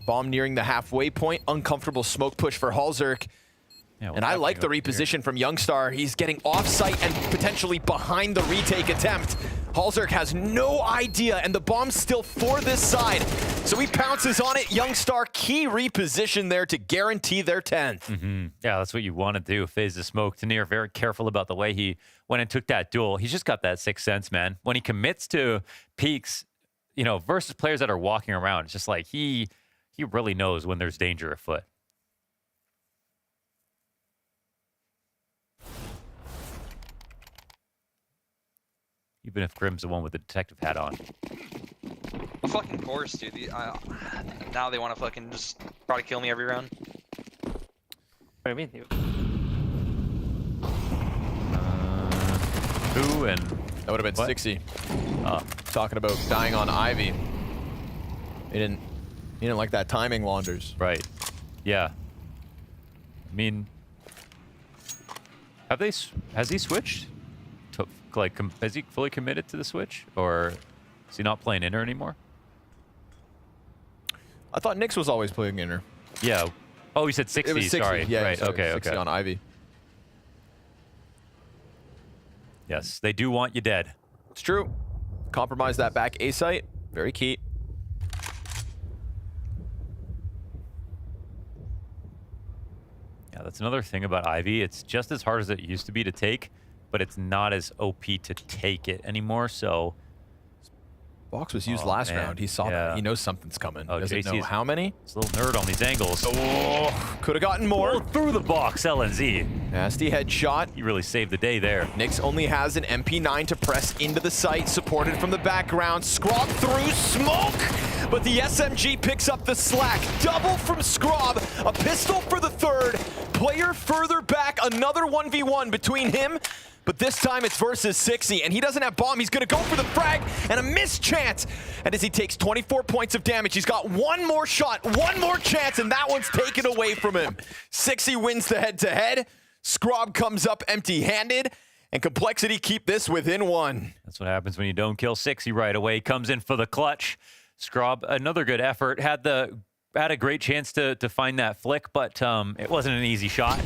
Bomb nearing the halfway point. Uncomfortable smoke push for Halzerk. Yeah, and I like the reposition from Youngstar. He's getting off-site and potentially behind the retake attempt. Halzerk has no idea, and the bomb's still for this side. So he pounces on it. Youngstar, key reposition there to guarantee their 10th. Yeah, that's what you want to do. Phase the smoke. Tanir, very careful about the way he went and took that duel. He's just got that sixth sense, man. When he commits to peaks, you know, versus players that are walking around, it's just like he really knows when there's danger afoot. Even if Grim's the one with the detective hat on. Of fucking course, dude. Now they want to fucking just try to kill me every round. What do you mean? Who and... That would have been what? 60. Talking about dying on Ivy. He didn't like that timing, Launders. Right. Yeah. I mean... Has he switched? Like, is he fully committed to the switch, or is he not playing inner anymore? I thought Nyx was always playing inner. Yeah. Oh, you said 60. It was 60. Sorry. Yeah, right. sorry, Okay. 60 on Ivy. Yes, they do want you dead. It's true. Compromise that back A site. Very key. Yeah, that's another thing about Ivy. It's just as hard as it used to be to take, but it's not as OP to take it anymore, so... Box was used last round. He saw that. He knows something's coming. Doesn't know how many. He's a little nerd on these angles. Oh, could have gotten more. Through the box, LNZ. Nasty headshot. He really saved the day there. Nyx only has an MP9 to press into the site, supported from the background. Scrob through smoke, but the SMG picks up the slack. Double from Scrob, a pistol for the third. Player further back, another 1v1 between him. But this time it's versus 60, and he doesn't have bomb. He's going to go for the frag, and a missed chance. And as he takes 24 points of damage, he's got one more shot, one more chance, and that one's taken away from him. 60 wins the head-to-head. Scrob comes up empty-handed, and Complexity keep this within one. That's what happens when you don't kill 60 right away. Comes in for the clutch. Scrob, another good effort. Had a great chance to find that flick, but it wasn't an easy shot.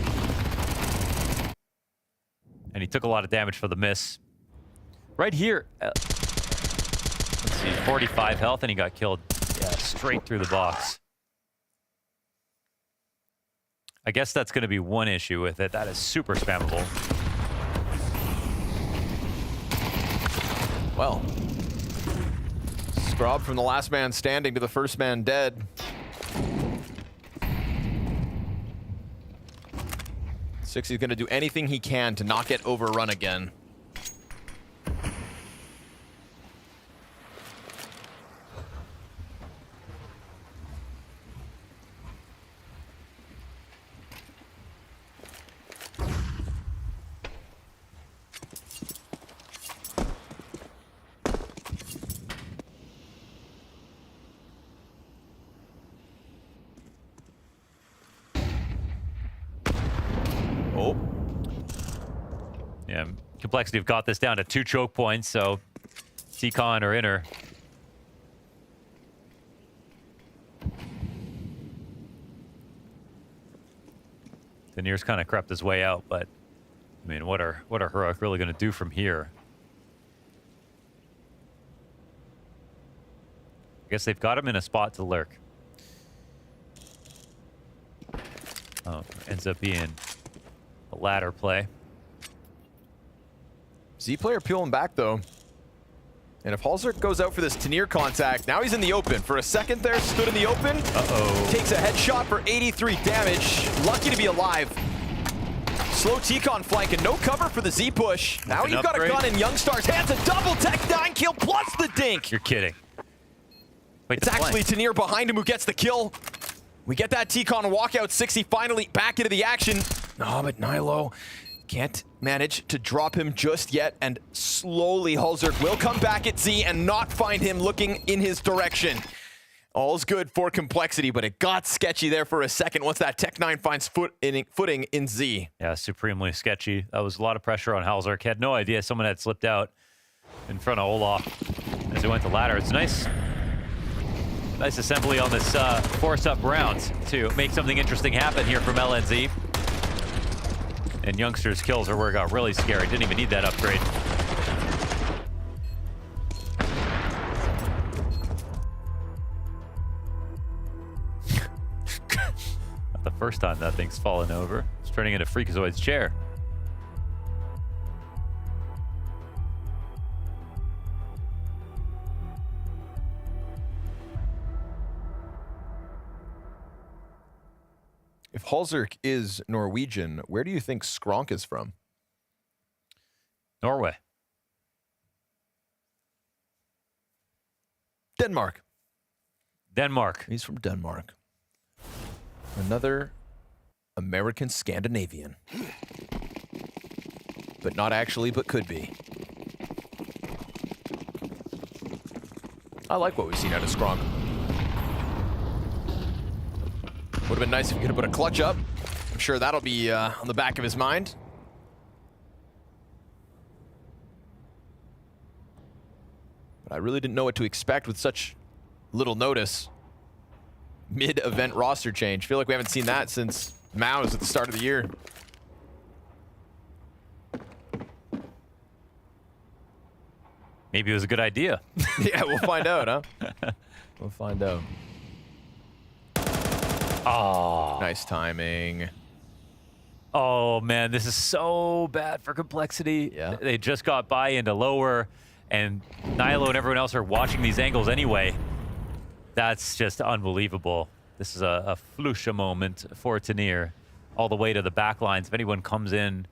And he took a lot of damage for the miss. Right here. Let's see, 45 health, and he got killed. Yeah, straight through the box. I guess that's going to be one issue with it. That is super spammable. Well, Scrob from the last man standing to the first man dead. Sixty's going to do anything he can to not get overrun again. Oh. Yeah, Complexity have got this down to 2 choke points, so T-Con or inner. Tanir's kind of crept his way out, but I mean, what are Heroic really going to do from here? I guess they've got him in a spot to lurk. Oh, ends up being a ladder play. Z player peeling back though. And if Halzerk goes out for this Tanir contact, now he's in the open. For a second there, stood in the open. Uh-oh. Takes a headshot for 83 damage. Lucky to be alive. Slow T-Con flank and no cover for the Z push. Now you've got a gun in Youngstar's hands. A double tech 9 kill plus the dink. You're kidding. Wait, it's actually Tanir behind him who gets the kill. We get that T-Con walkout. 60 finally back into the action. Oh, but Nilo can't manage to drop him just yet, and slowly Halzerk will come back at Z and not find him looking in his direction. All's good for Complexity, but it got sketchy there for a second once that Tech9 finds footing in Z. Yeah, supremely sketchy. That was a lot of pressure on Halzark. Had no idea someone had slipped out in front of Olaf as he went to ladder. It's nice assembly on this force up round to make something interesting happen here from LNZ. And Youngster's kills are where it got really scary. Didn't even need that upgrade. Not the first time that thing's fallen over. It's turning into Freakazoid's chair. If Halzark is Norwegian, where do you think Skronk is from? Norway. Denmark. Denmark. He's from Denmark. Another American Scandinavian. But not actually, but could be. I like what we've seen out of Skronk. Would have been nice if he could have put a clutch up. I'm sure that'll be on the back of his mind. But I really didn't know what to expect with such little notice. Mid-event roster change. Feel like we haven't seen that since Mao's at the start of the year. Maybe it was a good idea. Yeah, we'll find out, huh? We'll find out. Oh. Nice timing. Oh, man, this is so bad for Complexity. Yeah. They just got by into lower, and Nilo and everyone else are watching these angles anyway. That's just unbelievable. This is a Flusha moment for Tanir, all the way to the back lines. If anyone comes in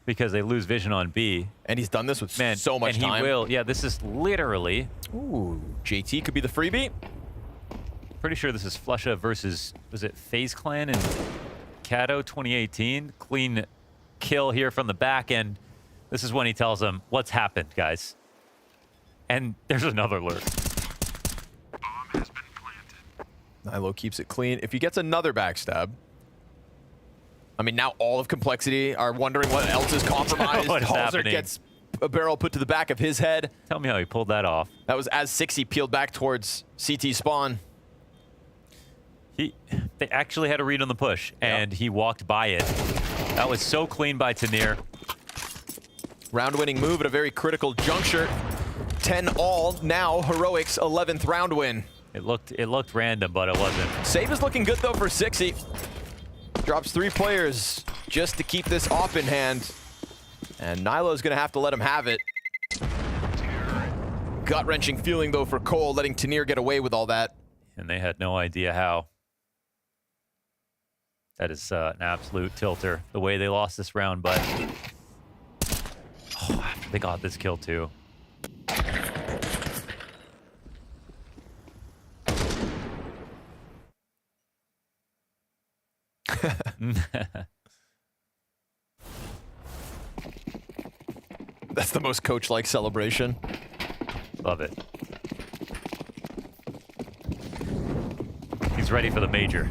because they lose vision on B. And he's done this with so much time. And he will. Yeah, this is literally... Ooh, JT could be the freebie. Pretty sure this is Flusha versus, was it FaZe Clan in Kato 2018? Clean kill here from the back end. This is when he tells them, what's happened, guys? And there's another lurk. Nilo keeps it clean. If he gets another backstab, I mean, now all of Complexity are wondering what else is compromised. What is happening? Gets a barrel put to the back of his head. Tell me how he pulled that off. That was as 60 peeled back towards CT spawn. They actually had a read on the push, and he walked by it. That was so clean by Tanir. Round-winning move at a very critical juncture. 10 all, now Heroic's 11th round win. It looked random, but it wasn't. Save is looking good, though, for Sixy. Drops 3 players just to keep this off in hand. And Nilo's going to have to let him have it. Gut-wrenching feeling, though, for Cole, letting Tanir get away with all that. And they had no idea how. That is an absolute tilter, the way they lost this round, but after they got this kill too. That's the most coach-like celebration. Love it. He's ready for the major.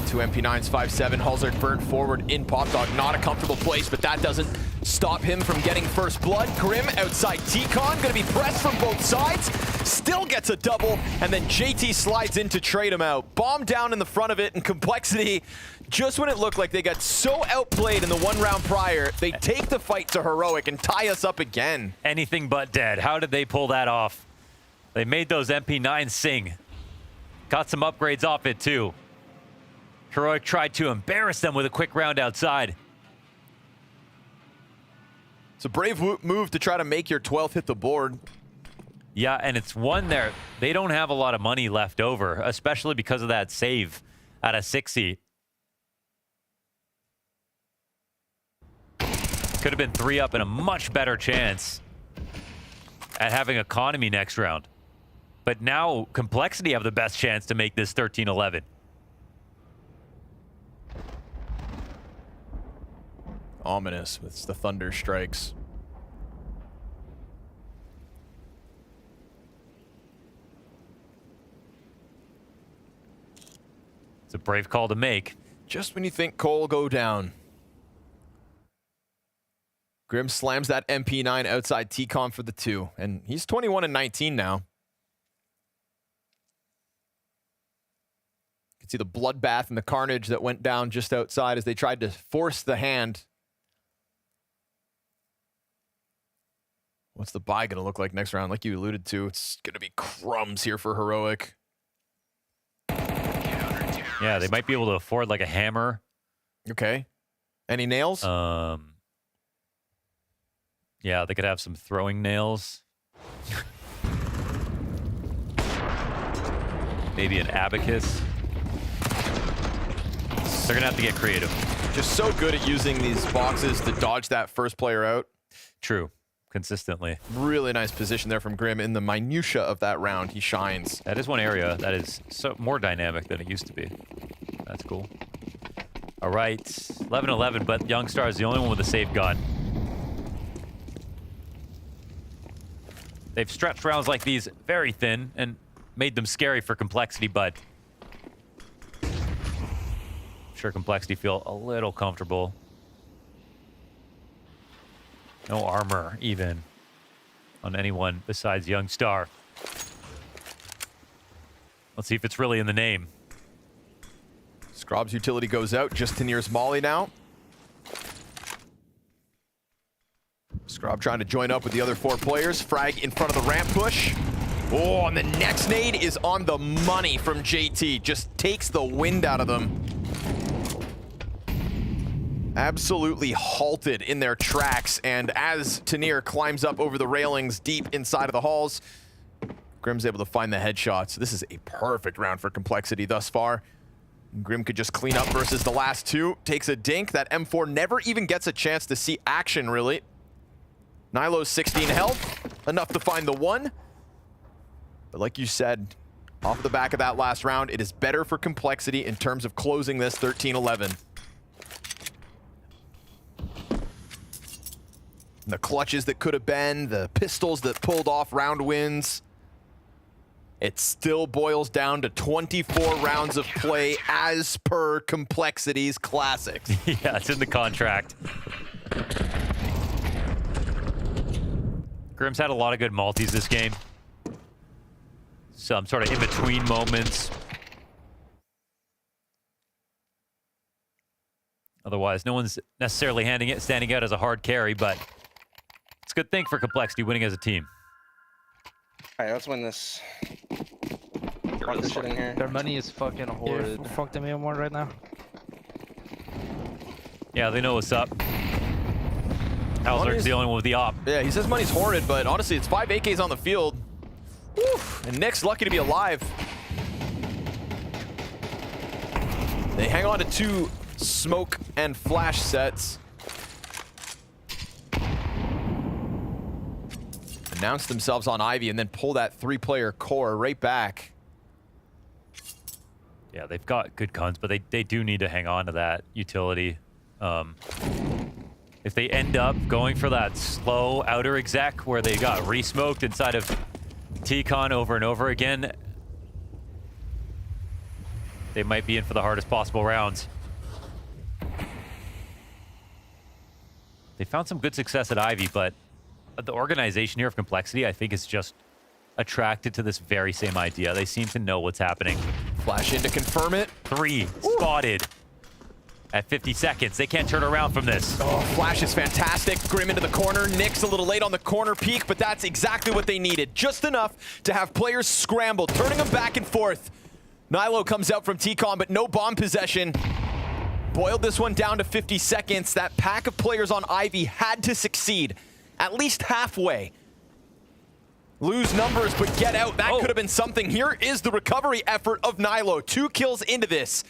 2 MP9s, 5-7. Halzark burnt forward in Pop Dog. Not a comfortable place, but that doesn't stop him from getting first blood. Grim outside T-Con, gonna be pressed from both sides. Still gets a double, and then JT slides in to trade him out. Bomb down in the front of it, and Complexity, just when it looked like they got so outplayed in the 1 round prior, they take the fight to Heroic and tie us up again. Anything but dead. How did they pull that off? They made those MP9s sing. Got some upgrades off it too. Heroic tried to embarrass them with a quick round outside. It's a brave move to try to make your 12th hit the board. Yeah, and it's one there. They don't have a lot of money left over, especially because of that save at a 60. Could have been 3 up and a much better chance at having economy next round. But now Complexity have the best chance to make this 13-11. Ominous with the thunder strikes. brave call to make. Just when you think Cole will go down. Grim slams that MP9 outside TCOM for the 2, and he's 21 and 19 now. You can see the bloodbath and the carnage that went down just outside as they tried to force the hand. What's the buy going to look like next round? Like you alluded to, it's going to be crumbs here for Heroic. Yeah, they might be able to afford like a hammer. Okay. Any nails? Yeah, they could have some throwing nails. Maybe an abacus. They're going to have to get creative. Just so good at using these boxes to dodge that first player out. True. Consistently. Really nice position there from Grim in the minutia of that round. He shines. That is one area that is more dynamic than it used to be. That's cool. All right. 11-11, but Youngstar is the only one with a safe gun. They've stretched rounds like these very thin and made them scary for Complexity, but I'm sure Complexity feel a little comfortable. No armor, even, on anyone besides Youngstar. Let's see if it's really in the name. Scrob's utility goes out. Just Tanir's Molly now. Scrob trying to join up with the other 4 players. Frag in front of the ramp push. Oh, and the next nade is on the money from JT. Just takes the wind out of them. Absolutely halted in their tracks, and as Tanir climbs up over the railings deep inside of the halls, Grim's able to find the headshots. This is a perfect round for Complexity thus far. Grim could just clean up versus the last 2. Takes a dink. That M4 never even gets a chance to see action, really. Nilo's 16 health, enough to find the 1. But like you said, off the back of that last round, it is better for Complexity in terms of closing this 13-11. The clutches that could have been, the pistols that pulled off round wins. It still boils down to 24 rounds of play as per Complexity's classics. Yeah, it's in the contract. Grim's had a lot of good multis this game. Some sort of in-between moments. Otherwise, no one's necessarily standing out as a hard carry, but it's a good thing for Complexity winning as a team. Alright, let's win this. Get this shit in here. Their money is fucking horrid. Yeah, fuck them even more right now. Yeah, they know what's up. Hauser's the only one with the op. Yeah, he says money's horrid, but honestly, it's 5 AKs on the field. Woof. And Nick's lucky to be alive. They hang on to 2 smoke and flash sets. Announce themselves on Ivy and then pull that 3-player core right back. Yeah, they've got good guns, but they do need to hang on to that utility. If they end up going for that slow outer exec where they got re-smoked inside of T-Con over and over again, they might be in for the hardest possible rounds. They found some good success at Ivy, but the organization here of Complexity, I think, is just attracted to this very same idea. They seem to know what's happening. Flash in to confirm it. 3 spotted at 50 seconds. They can't turn around from this. Oh, Flash is fantastic. Grim into the corner. Nick's a little late on the corner peek, but that's exactly what they needed. Just enough to have players scramble, turning them back and forth. Nilo comes out from T-Con, but no bomb possession. Boiled this one down to 50 seconds. That pack of players on Ivy had to succeed at least halfway. Lose numbers, but get out. That could have been something. Here is the recovery effort of Nilo. 2 kills into this.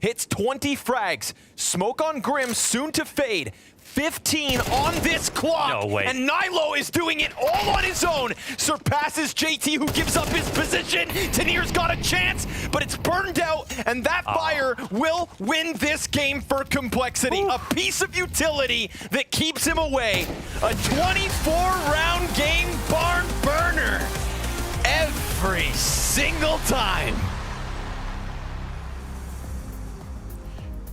Hits 20 frags. Smoke on Grim, soon to fade. 15 on this clock. No way. And Nilo is doing it all on his own. Surpasses JT, who gives up his position. Tanir's got a chance, but it's burned out, and that fire will win this game for Complexity. A piece of utility that keeps him away. A 24-round game, barn burner. Every single time.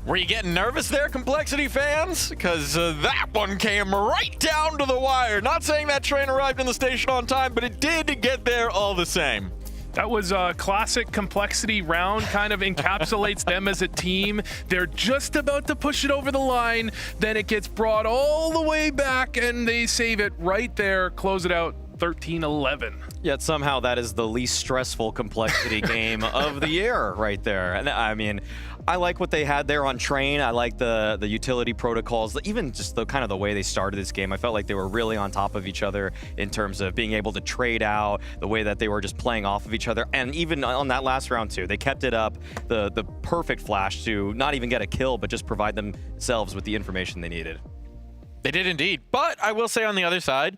Were you getting nervous there, Complexity fans? Because that one came right down to the wire. Not saying that train arrived in the station on time, but it did get there all the same. That was a classic Complexity round, kind of encapsulates them as a team. They're just about to push it over the line, then it gets brought all the way back, and they save it right there, close it out 13-11. Yet somehow that is the least stressful Complexity game of the year right there. And I mean, I like what they had there on train. I like the utility protocols, even just the kind of the way they started this game. I felt like they were really on top of each other in terms of being able to trade out, the way that they were just playing off of each other. And even on that last round too, they kept it up, the perfect flash to not even get a kill, but just provide themselves with the information they needed. They did indeed. But I will say on the other side,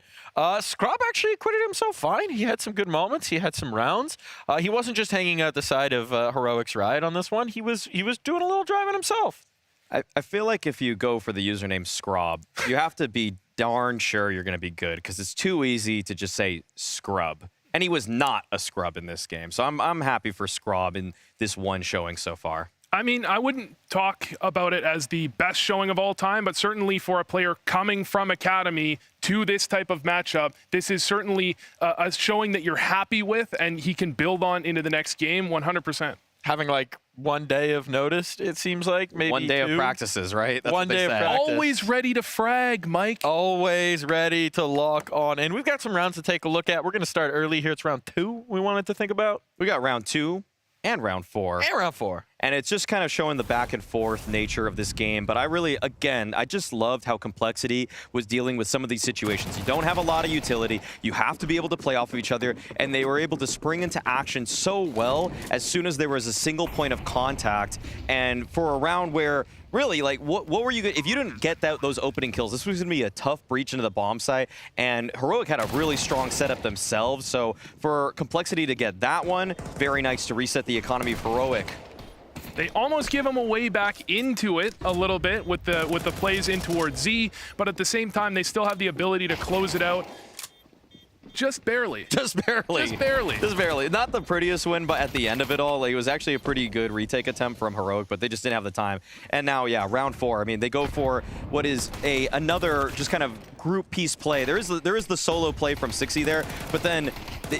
Scrub actually acquitted himself fine. He had some good moments. He had some rounds. He wasn't just hanging out the side of Heroic's ride on this one. He was doing a little driving himself. I feel like if you go for the username Scrub, you have to be darn sure you're going to be good, because it's too easy to just say Scrub. And he was not a scrub in this game. So I'm happy for Scrub in this one showing so far. I mean, I wouldn't talk about it as the best showing of all time, but certainly for a player coming from Academy to this type of matchup, this is certainly a showing that you're happy with and he can build on into the next game 100%. Having like 1 day of notice, it seems like, maybe 1 day two. of practices, right? That's 1 day of practice. Always ready to frag, Mike. Always ready to lock on. And we've got some rounds to take a look at. We're going to start early here. It's round 2 we wanted to think about. We got round 2 and round 4. And round 4. And it's just kind of showing the back and forth nature of this game. But I really, again, I just loved how Complexity was dealing with some of these situations. You don't have a lot of utility. You have to be able to play off of each other. And they were able to spring into action so well as soon as there was a single point of contact. And for a round where, really, like, what were you, if you didn't get those opening kills, this was going to be a tough breach into the bomb site. And Heroic had a really strong setup themselves. So for Complexity to get that one, very nice to reset the economy of Heroic. They almost give him a way back into it a little bit with the plays in towards Z, but at the same time, they still have the ability to close it out just barely. Just barely. Just barely. Just barely. Not the prettiest win, but at the end of it all, like, it was actually a pretty good retake attempt from Heroic, but they just didn't have the time. And now, yeah, round 4. I mean, they go for what is another just kind of group piece play. There is the solo play from 6E there, but then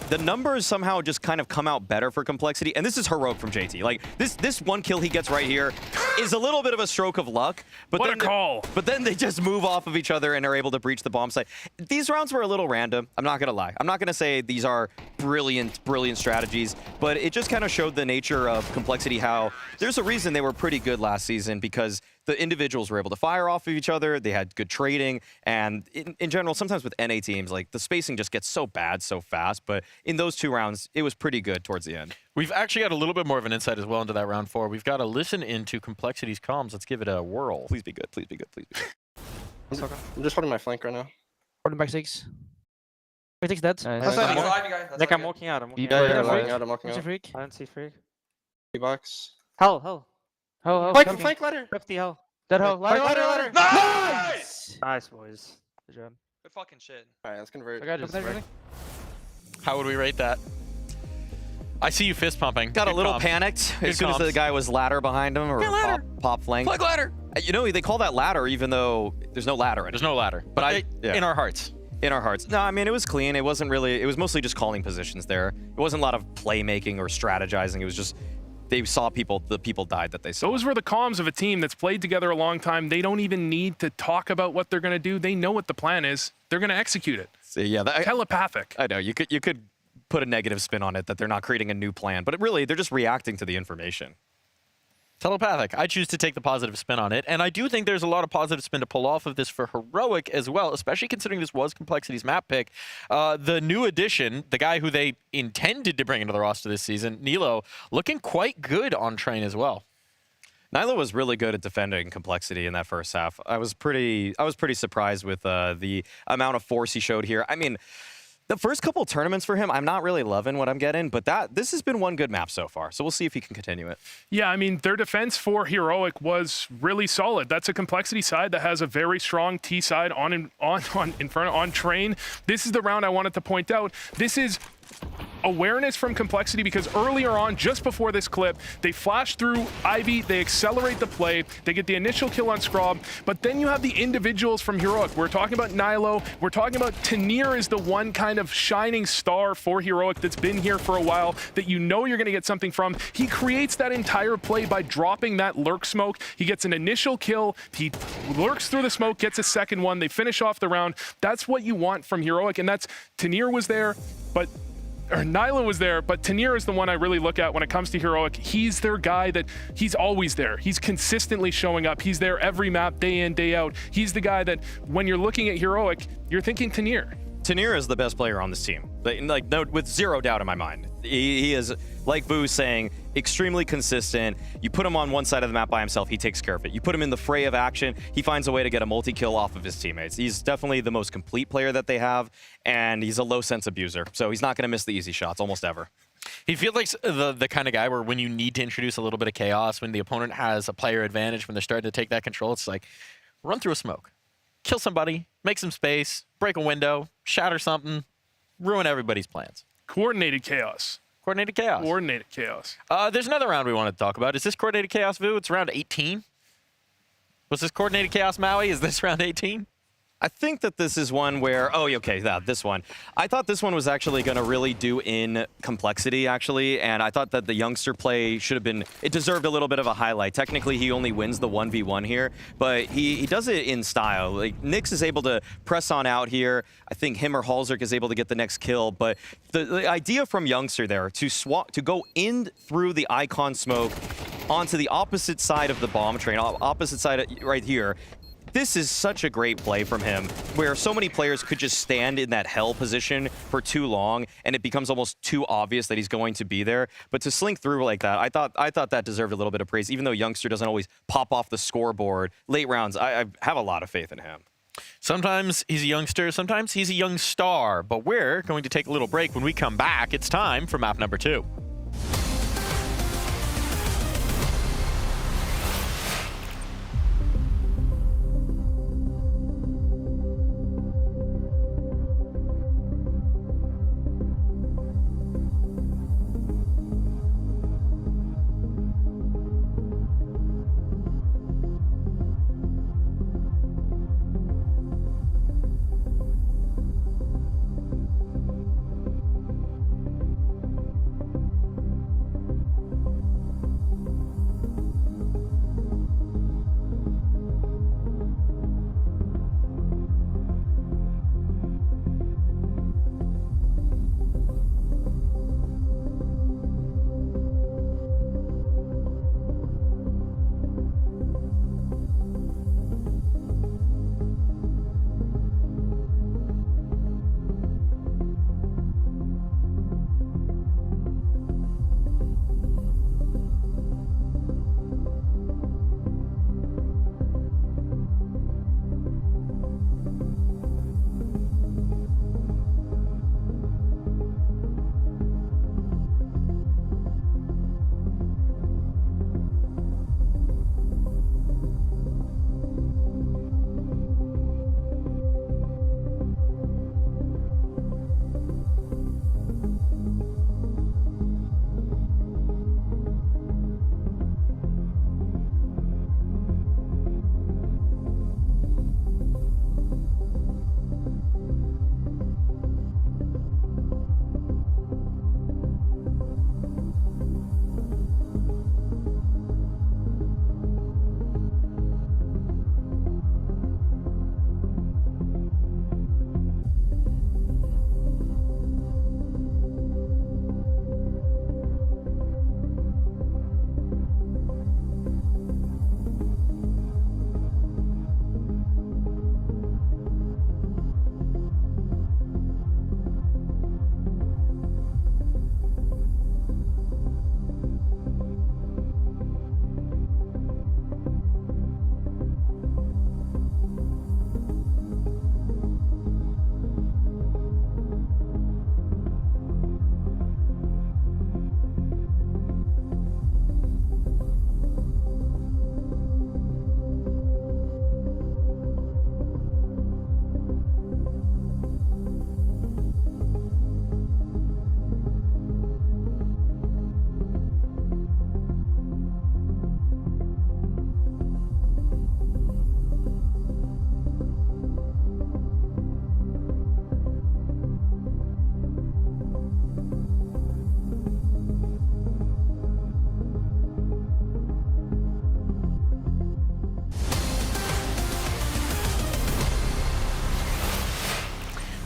the numbers somehow just kind of come out better for Complexity. And this is Heroic from JT. Like, this one kill he gets right here is a little bit of a stroke of luck. But what then a call. But then they just move off of each other and are able to breach the bomb site. These rounds were a little random. I'm not going to lie. I'm not going to say these are brilliant strategies, but it just kind of showed the nature of Complexity, how there's a reason they were pretty good last season, because the individuals were able to fire off of each other. They had good trading. And in general, sometimes with NA teams, like, the spacing just gets so bad so fast. But in those 2 rounds, it was pretty good towards the end. We've actually got a little bit more of an insight as well into that round 4. We've got to listen into Complexity's comms. Let's give it a whirl. Please be good. Please be good. Please be good. I'm just holding my flank right now. Holding back 6. Wait, 6 dead. Like, I'm walking out. I'm walking I'm walking out. Freak. I don't see freak. T-box. Hell. Flank ladder. 50 hell. Dead hell. Ladder. Nice! Nice, boys. Good job. Good fucking shit. Alright, let's convert. How would we rate that? I see you fist pumping. Got Good a little comms. panicked Good as soon as comms. the guy was ladder behind him, or pop flank. Flag ladder. You know, they call that ladder even though there's no ladder in it. There's no ladder. But in our hearts. In our hearts. No, I mean, it was clean. It wasn't really, it was mostly just calling positions there. It wasn't a lot of playmaking or strategizing. It was just, they saw the people died that they saw. Those were the comms of a team that's played together a long time. They don't even need to talk about what they're going to do. They know what the plan is. They're going to execute it. So, yeah, telepathic. I know. You could put a negative spin on it that they're not creating a new plan, but really, they're just reacting to the information. Telepathic. I choose to take the positive spin on it, and I do think there's a lot of positive spin to pull off of this for Heroic as well, especially considering this was Complexity's map pick. The new addition, the guy who they intended to bring into the roster this season, Nilo, looking quite good on train as well. Nilo was really good at defending Complexity in that first half. I was pretty surprised with the amount of force he showed here. I mean, the first couple of tournaments for him, I'm not really loving what I'm getting, but this has been one good map so far. So we'll see if he can continue it. Yeah, I mean, their defense for Heroic was really solid. That's a Complexity side that has a very strong T side on train. This is the round I wanted to point out. This is awareness from Complexity, because earlier on, just before this clip, they flash through Ivy, they accelerate the play, they get the initial kill on Scrob, but then you have the individuals from Heroic. We're talking about Nilo, we're talking about Tanir is the one kind of shining star for Heroic that's been here for a while, that you know you're going to get something from. He creates that entire play by dropping that lurk smoke. He gets an initial kill, he lurks through the smoke, gets a second one, they finish off the round. That's what you want from Heroic, and that's Tanir was there, or Nyla was there, but Tanir is the one I really look at when it comes to Heroic. He's their guy that he's always there. He's consistently showing up. He's there every map, day in, day out. He's the guy that when you're looking at Heroic, you're thinking Tanir. Tanir is the best player on this team, like no, with zero doubt in my mind. He is, like Vu's saying, extremely consistent. You put him on one side of the map by himself, he takes care of it. You put him in the fray of action, he finds a way to get a multi-kill off of his teammates. He's definitely the most complete player that they have, and he's a low-sense abuser, so he's not going to miss the easy shots almost ever. He feels like the kind of guy where when you need to introduce a little bit of chaos, when the opponent has a player advantage, when they're starting to take that control, it's like, run through a smoke, kill somebody, make some space, break a window, shatter something, ruin everybody's plans. Coordinated chaos. Coordinated chaos. Coordinated chaos. There's another round we wanted to talk about. Is this Coordinated Chaos, Vu? It's round 18? Was this Coordinated Chaos, Maui? Is this round 18? I think that this is one where, oh, okay, this one. I thought this one was actually going to really do in Complexity, actually, and I thought that the youngster play should have been, it deserved a little bit of a highlight. Technically, he only wins the 1v1 here, but he does it in style. Like, Nyx is able to press on out here. I think him or Halzerk is able to get the next kill, but the idea from youngster there, to go in through the icon smoke onto the opposite side of the bomb train, opposite side right here, this is such a great play from him, where so many players could just stand in that hell position for too long, and it becomes almost too obvious that he's going to be there. But to slink through like that, I thought that deserved a little bit of praise, even though youngster doesn't always pop off the scoreboard. Late rounds, I have a lot of faith in him. Sometimes he's a youngster, sometimes he's a young star, but we're going to take a little break. When we come back, it's time for map number 2.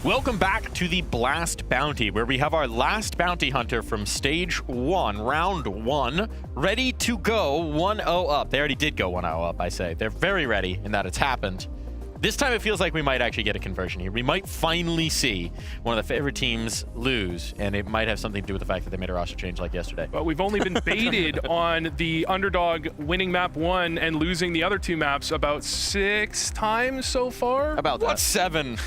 Welcome back to the Blast Bounty, where we have our last bounty hunter from stage 1, round 1, ready to go 1-0 up. They already did go 1-0 up, I say. They're very ready in that it's happened. This time it feels like we might actually get a conversion here. We might finally see one of the favorite teams lose, and it might have something to do with the fact that they made a roster change like yesterday. But we've only been baited on the underdog winning map 1 and losing the other 2 maps about 6 times so far. About what, 7?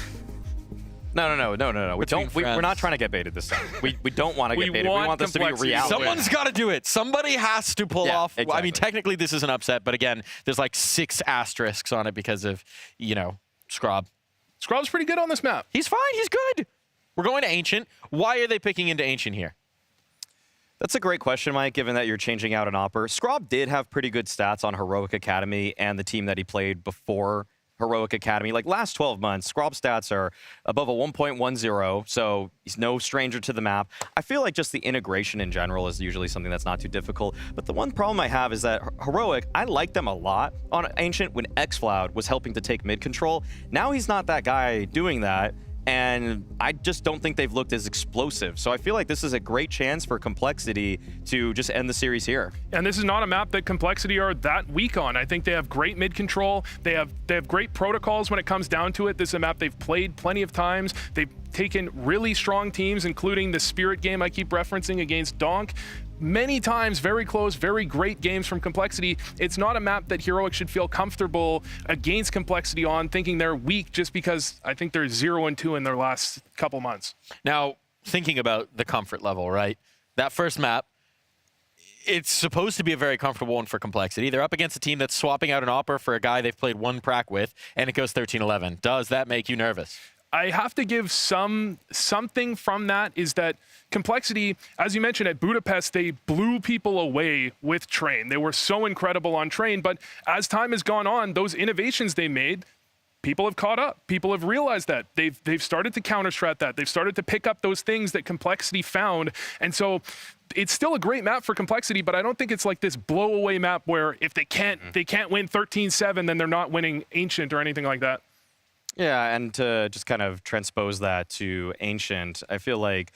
No. We're not trying to get baited this time. We don't want to get baited. We want this to be reality. Someone's got to do it. Somebody has to pull off. Exactly. I mean, technically this is an upset, but again, there's like 6 asterisks on it because of, you know, Scrob. Scrob's pretty good on this map. He's fine. He's good. We're going to Ancient. Why are they picking into Ancient here? That's a great question, Mike, given that you're changing out an Opper. Scrob did have pretty good stats on Heroic Academy and the team that he played before Heroic Academy. Like last 12 months, Scrob's stats are above a 1.10, so he's no stranger to the map. I feel like just the integration in general is usually something that's not too difficult. But the one problem I have is that Heroic, I like them a lot on Ancient when xFloud was helping to take mid control. Now he's not that guy doing that. And I just don't think they've looked as explosive. So I feel like this is a great chance for Complexity to just end the series here. And this is not a map that Complexity are that weak on. I think they have great mid control. They have great protocols when it comes down to it. This is a map they've played plenty of times. They've taken really strong teams, including the Spirit game I keep referencing against Donk. Many times, very close, very great games from Complexity. It's not a map that Heroic should feel comfortable against Complexity on, thinking they're weak just because I think they're 0-2 in their last couple months. Now, thinking about the comfort level, right? That first map, it's supposed to be a very comfortable one for Complexity. They're up against a team that's swapping out an Opper for a guy they've played 1 prac with, and it goes 13-11. Does that make you nervous? I have to give something from that is that Complexity, as you mentioned at Budapest, they blew people away with Train. They were so incredible on Train, but as time has gone on, those innovations they made, people have caught up. People have realized that. They've started to counter-strat that. They've started to pick up those things that Complexity found. And so it's still a great map for Complexity, but I don't think it's like this blow-away map where if they can't win 13-7, then they're not winning Ancient or anything like that. Yeah, and to just kind of transpose that to Ancient, I feel like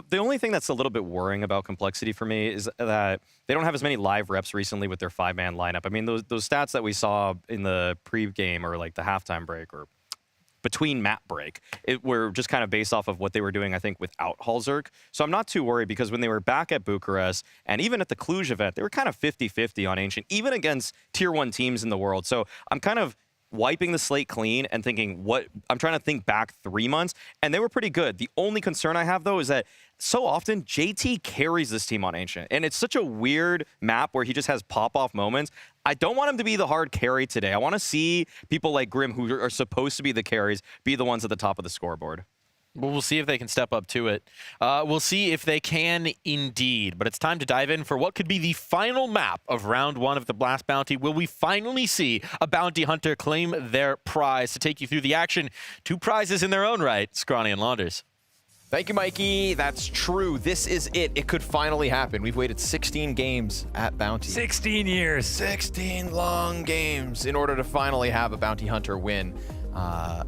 the only thing that's a little bit worrying about Complexity for me is that they don't have as many live reps recently with their 5-man lineup. I mean, those stats that we saw in the pre-game or like the halftime break or between map break, were just kind of based off of what they were doing, I think, without Halzerk. So I'm not too worried because when they were back at Bucharest and even at the Cluj event, they were kind of 50-50 on Ancient, even against tier 1 teams in the world. So I'm kind of wiping the slate clean and thinking I'm trying to think back 3 months, and they were pretty good. The only concern I have, though, is that so often JT carries this team on Ancient, and it's such a weird map where he just has pop-off moments. I don't want him to be the hard carry today. I want to see people like Grim, who are supposed to be the carries, be the ones at the top of the scoreboard. Well, we'll see if they can step up to it. We'll see if they can indeed. But it's time to dive in for what could be the final map of round 1 of the Blast Bounty. Will we finally see a bounty hunter claim their prize? To take you through the action, 2 prizes in their own right, Scrawny and Launders. Thank you, Mikey. That's true. This is it. It could finally happen. We've waited 16 games at Bounty. 16 years. 16 long games in order to finally have a bounty hunter win.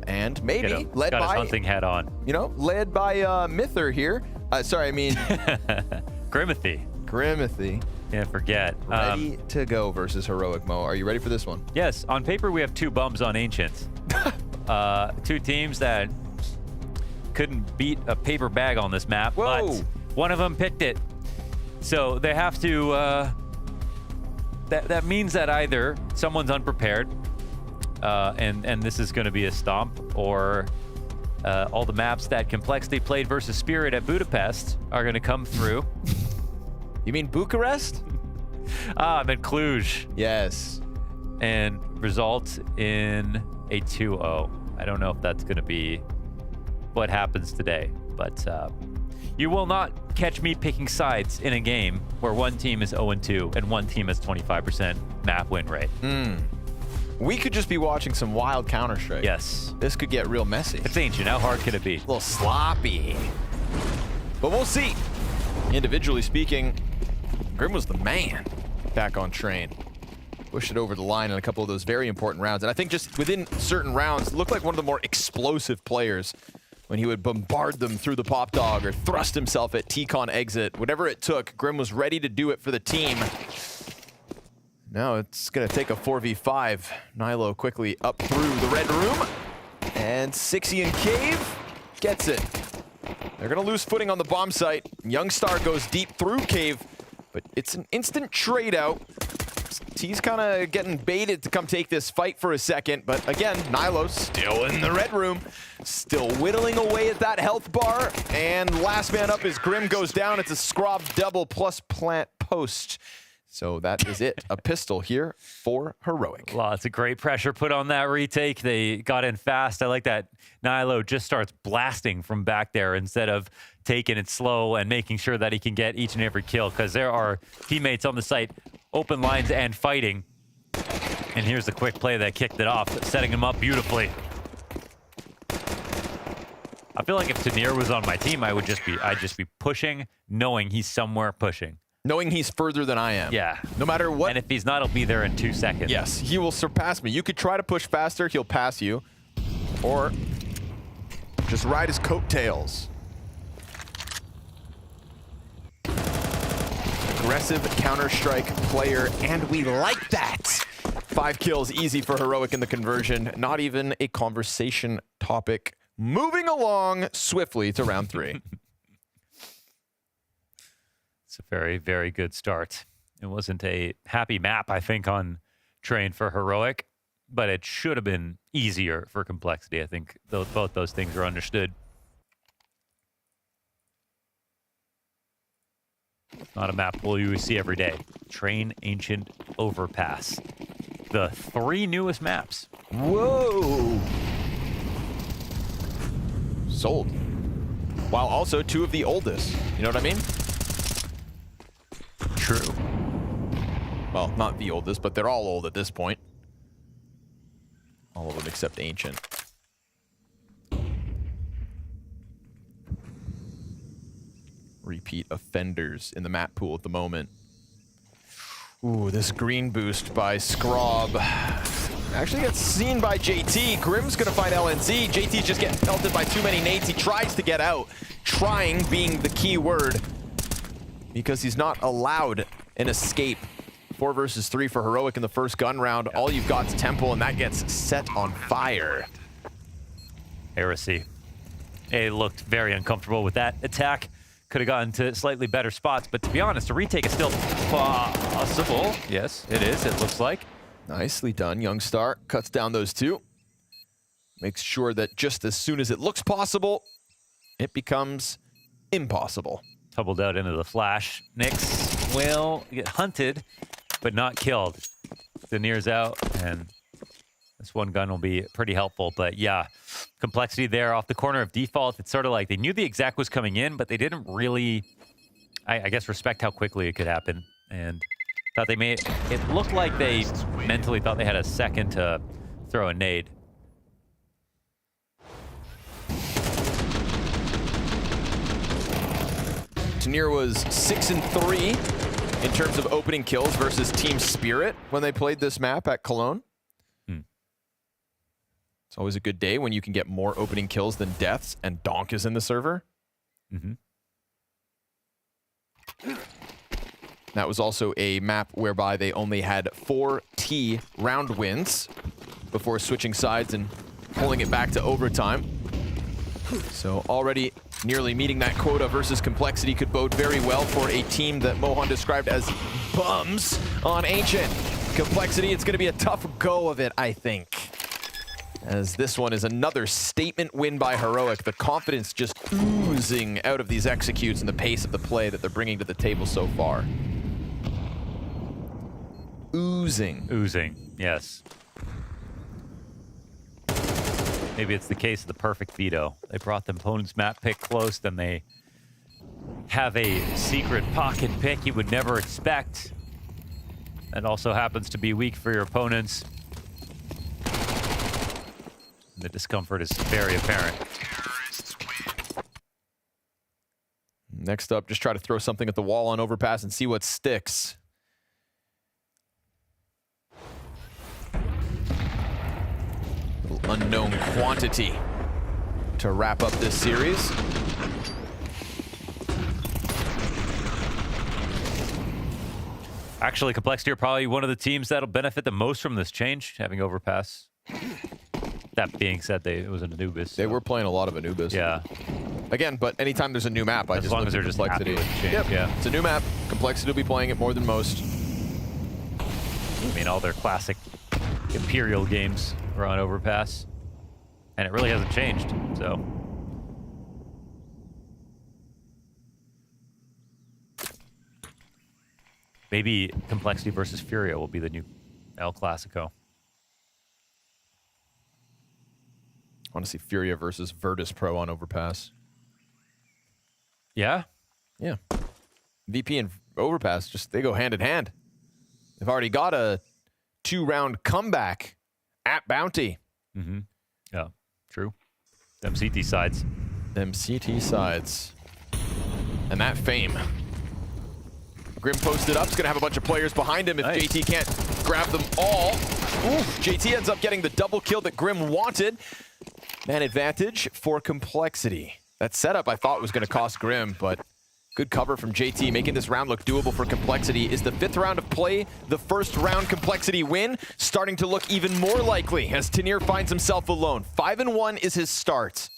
And maybe led got by his hunting hat on. You know, led by Mither here. Sorry, I mean Grimathy. Can't forget. Ready to go versus Heroic Mo. Are you ready for this one? Yes. On paper, we have 2 bums on Ancients. 2 teams that couldn't beat a paper bag on this map, but one of them picked it. So they have to. That means that either someone's unprepared. And this is going to be a stomp, or all the maps that Complexity played versus Spirit at Budapest are going to come through. You mean Bucharest? I meant Cluj. Yes. And result in a 2-0. I don't know if that's going to be what happens today, but you will not catch me picking sides in a game where one team is 0-2 and one team has 25% map win rate. We could just be watching some wild Counter-Strike. Yes. This could get real messy. It's Ancient. How hard could it be? A little sloppy. But we'll see. Individually speaking, Grim was the man back on Train. Pushed it over the line in a couple of those very important rounds. And I think just within certain rounds, looked like one of the more explosive players when he would bombard them through the pop dog or thrust himself at T-Con exit. Whatever it took, Grim was ready to do it for the team. Now it's going to take a 4v5. Nilo quickly up through the red room. And Sixy and Cave gets it. They're going to lose footing on the bomb site. Youngstar goes deep through Cave, but it's an instant trade out. He's kind of getting baited to come take this fight for a second, but again, Nilo's still in the red room, still whittling away at that health bar, and last man up as Grim goes down. It's a scrub double plus plant post. So that is it. A pistol here for Heroic. Lots of great pressure put on that retake. They got in fast. I like that Nilo just starts blasting from back there instead of taking it slow and making sure that he can get each and every kill, because there are teammates on the site, open lines and fighting. And here's the quick play that kicked it off, setting him up beautifully. I feel like if Tanir was on my team, I'd just be pushing, knowing he's somewhere pushing. Knowing he's further than I am. Yeah. No matter what. And if he's not, he'll be there in 2 seconds. Yes, he will surpass me. You could try to push faster, he'll pass you. Or just ride his coattails. Aggressive Counter-Strike player, and we like that. 5 kills, easy for Heroic in the conversion. Not even a conversation topic. Moving along swiftly to round 3. It's a very, very good start. It wasn't a happy map, I think, on Train for Heroic, but it should have been easier for Complexity. I think both those things are understood. Not a map you see every day. Train Ancient Overpass. The 3 newest maps. Whoa! Sold. While also 2 of the oldest. You know what I mean? True. Well, not the oldest, but they're all old at this point. All of them except Ancient. Repeat offenders in the map pool at the moment. Ooh, this green boost by Scrob actually gets seen by JT. Grim's gonna find LNZ. JT's just getting pelted by too many nades. He tries to get out. Trying being the key word, because he's not allowed an escape. 4 versus 3 for Heroic in the first gun round. All you've got is Temple, and that gets set on fire. Heresy. They looked very uncomfortable with that attack. Could have gotten to slightly better spots, but to be honest, a retake is still possible. Yes, it is, it looks like. Nicely done. Youngstar cuts down those 2. Makes sure that just as soon as it looks possible, it becomes impossible. Tumbled out into the flash. Nyx will get hunted, but not killed. Danir's out, and this one gun will be pretty helpful. But yeah, Complexity there off the corner of default. It's sort of like they knew the exact was coming in, but they didn't really, I guess, respect how quickly it could happen. And thought they made it looked like they mentally thought they had a second to throw a nade. Tanir was 6-3 in terms of opening kills versus Team Spirit when they played this map at Cologne. It's always a good day when you can get more opening kills than deaths, and Donk is in the server. That was also a map whereby they only had 4 T round wins before switching sides and pulling it back to overtime. So already nearly meeting that quota versus Complexity could bode very well for a team that Mohan described as bums on Ancient. Complexity, it's going to be a tough go of it, I think. As this one is another statement win by Heroic. The confidence just oozing out of these executes and the pace of the play that they're bringing to the table so far. Oozing. Oozing, yes. Maybe it's the case of the perfect veto. They brought the opponent's map pick close, then they have a secret pocket pick you would never expect. That also happens to be weak for your opponents. The discomfort is very apparent. Next up, just try to throw something at the wall on overpass and see what sticks. Little unknown quantity. to wrap up this series. Actually, Complexity are probably one of the teams that'll benefit the most from this change, having Overpass. That being said, it was an Anubis. They were playing a lot of Anubis. Yeah. Again, but anytime there's a new map, I as just long look as they're at just Complexity. happy with the change, Yep. yeah. It's a new map. Complexity will be playing it more than most. I mean, all their classic Imperial games were on Overpass, and it really hasn't changed, so. Maybe Complexity versus Furia will be the new El Clasico. I want to see Furia versus Virtus Pro on Overpass. Yeah? Yeah. VP and Overpass, they go hand in hand. They've already got a 2-round comeback at Bounty. Mm-hmm. Yeah, true. MCT sides. MCT sides. And that fame. Grim posted up. He's going to have a bunch of players behind him if Nice. JT can't grab them all. Oof, JT ends up getting the double kill that Grim wanted. Man advantage for Complexity. That setup I thought was going to cost Grim, but good cover from JT, making this round look doable for Complexity. Is the 5th round of play the first round Complexity win? Starting to look even more likely as Tanir finds himself alone. 5-1 is his start.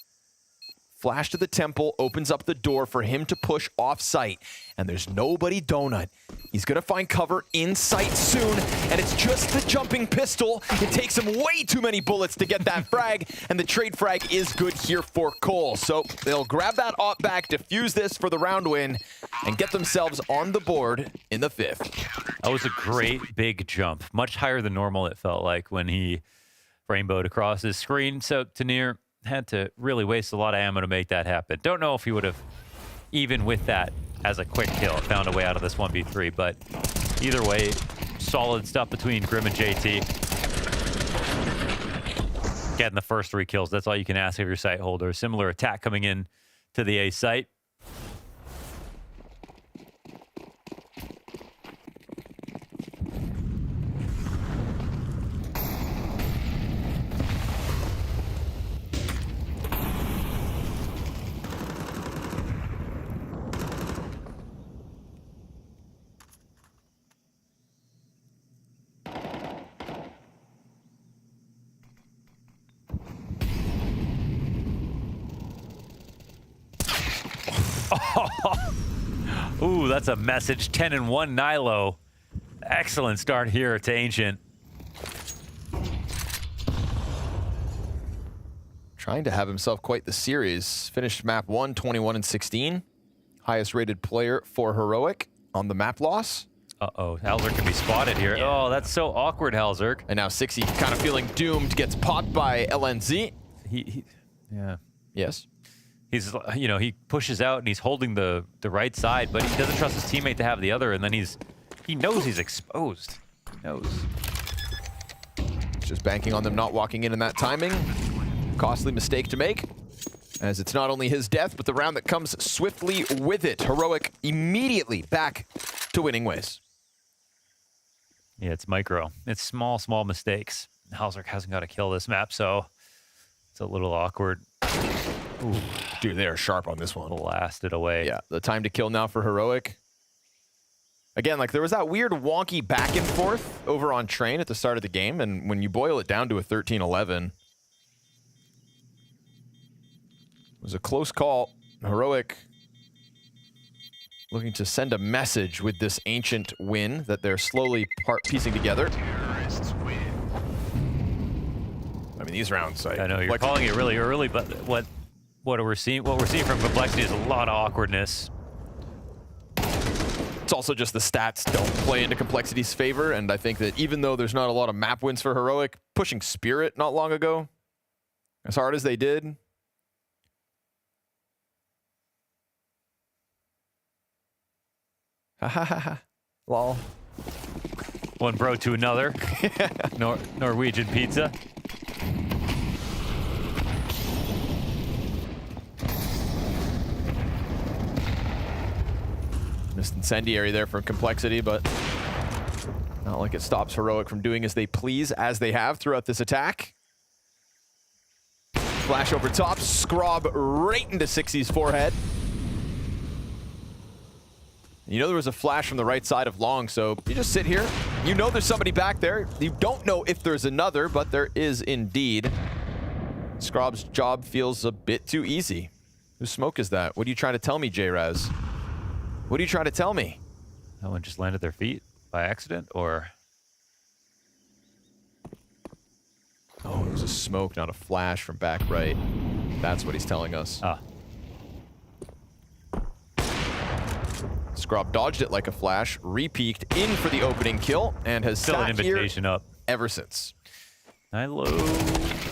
Flash to the temple opens up the door for him to push off site, and there's nobody donut. He's gonna find cover in sight soon, and it's just the jumping pistol. It takes him way too many bullets to get that frag, and the trade frag is good here for Cole. So they'll grab that op back, defuse this for the round win, and get themselves on the board in the 5th. That was a great big jump. Much higher than normal, it felt like, when he rainbowed across his screen. So Tanir had to really waste a lot of ammo to make that happen. Don't know if he would have, even with that as a quick kill, found a way out of this 1v3, but either way, solid stuff between Grim and JT. Getting the first 3 kills, that's all you can ask of your site holder. Similar attack coming in to the A site. Ooh, that's a message. 10-1 Nilo. Excellent start here to Ancient. Trying to have himself quite the series. Finished map 1, 21-16. Highest rated player for Heroic on the map loss. Uh-oh, Halzerk can be spotted here. Yeah. Oh, that's so awkward, Halzerk. And now 60 kind of feeling doomed, gets popped by LNZ. Yeah. Yes. He's, you know, he pushes out and he's holding the right side, but he doesn't trust his teammate to have the other, and then he knows he's exposed. He knows. Just banking on them not walking in that timing. Costly mistake to make, as it's not only his death, but the round that comes swiftly with it. Heroic immediately back to winning ways. Yeah, it's micro. It's small, small mistakes. Halzerk hasn't got to kill this map, so it's a little awkward. Ooh. Dude, they are sharp on this one. Blasted away. Yeah, the time to kill now for Heroic. Again, like there was that weird wonky back and forth over on Train at the start of the game, and when you boil it down to a 13-11, it was a close call. Heroic looking to send a message with this Ancient win that they're slowly piecing together. I mean, these rounds, I know you're calling it really early, but what we're seeing from Complexity is a lot of awkwardness. It's also just the stats don't play into Complexity's favor, and I think that even though there's not a lot of map wins for Heroic, pushing Spirit not long ago, as hard as they did, ha ha ha ha, lol. One bro to another. Norwegian pizza. Missed incendiary there from Complexity, but not like it stops Heroic from doing as they please, as they have throughout this attack. Flash over top, Scrob right into 60's forehead. You know there was a flash from the right side of Long, so you just sit here. You know there's somebody back there. You don't know if there's another, but there is indeed. Scrob's job feels a bit too easy. Whose smoke is that? What are you trying to tell me, J-Raz? What are you trying to tell me? No one just landed their feet by accident, or? Oh, it was a smoke, not a flash from back right. That's what he's telling us. Ah. Scrob dodged it like a flash, re-peeked in for the opening kill, and has Still an sat here invitation up ever since. Nilo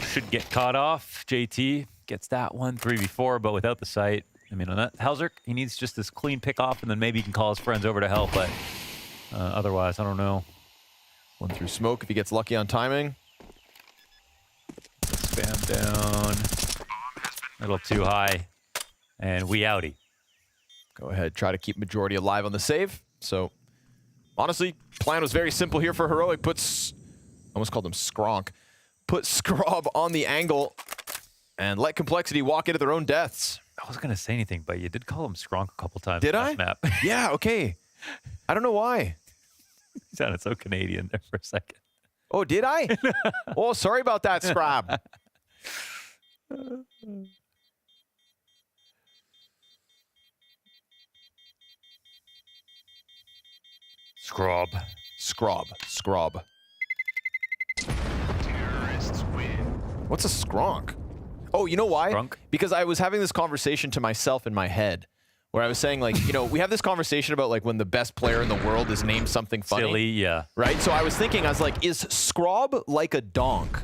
should get caught off. JT gets that one 3v4, but without the sight. I mean, on that Halzerk, he needs just this clean pick off, and then maybe he can call his friends over to help. But otherwise, I don't know. One through smoke if he gets lucky on timing. Spam down. A little too high. And we outie. Go ahead, try to keep majority alive on the save. So, honestly, plan was very simple here for Heroic. Almost called him Skronk. Put Scrob on the angle and let Complexity walk into their own deaths. I wasn't going to say anything, but you did call him Skronk a couple times. Did on I? this map. Yeah, okay. I don't know why. You sounded so Canadian there for a second. Oh, did I? Oh, sorry about that, Scrob. Scrob. Scrob. Scrob. What's a skronk? Oh, you know why? Skronk? Because I was having this conversation to myself in my head where I was saying, like, you know, we have this conversation about, like, when the best player in the world is named something funny. Silly, yeah. Right? So I was thinking, I was like, is Scrob like a donk?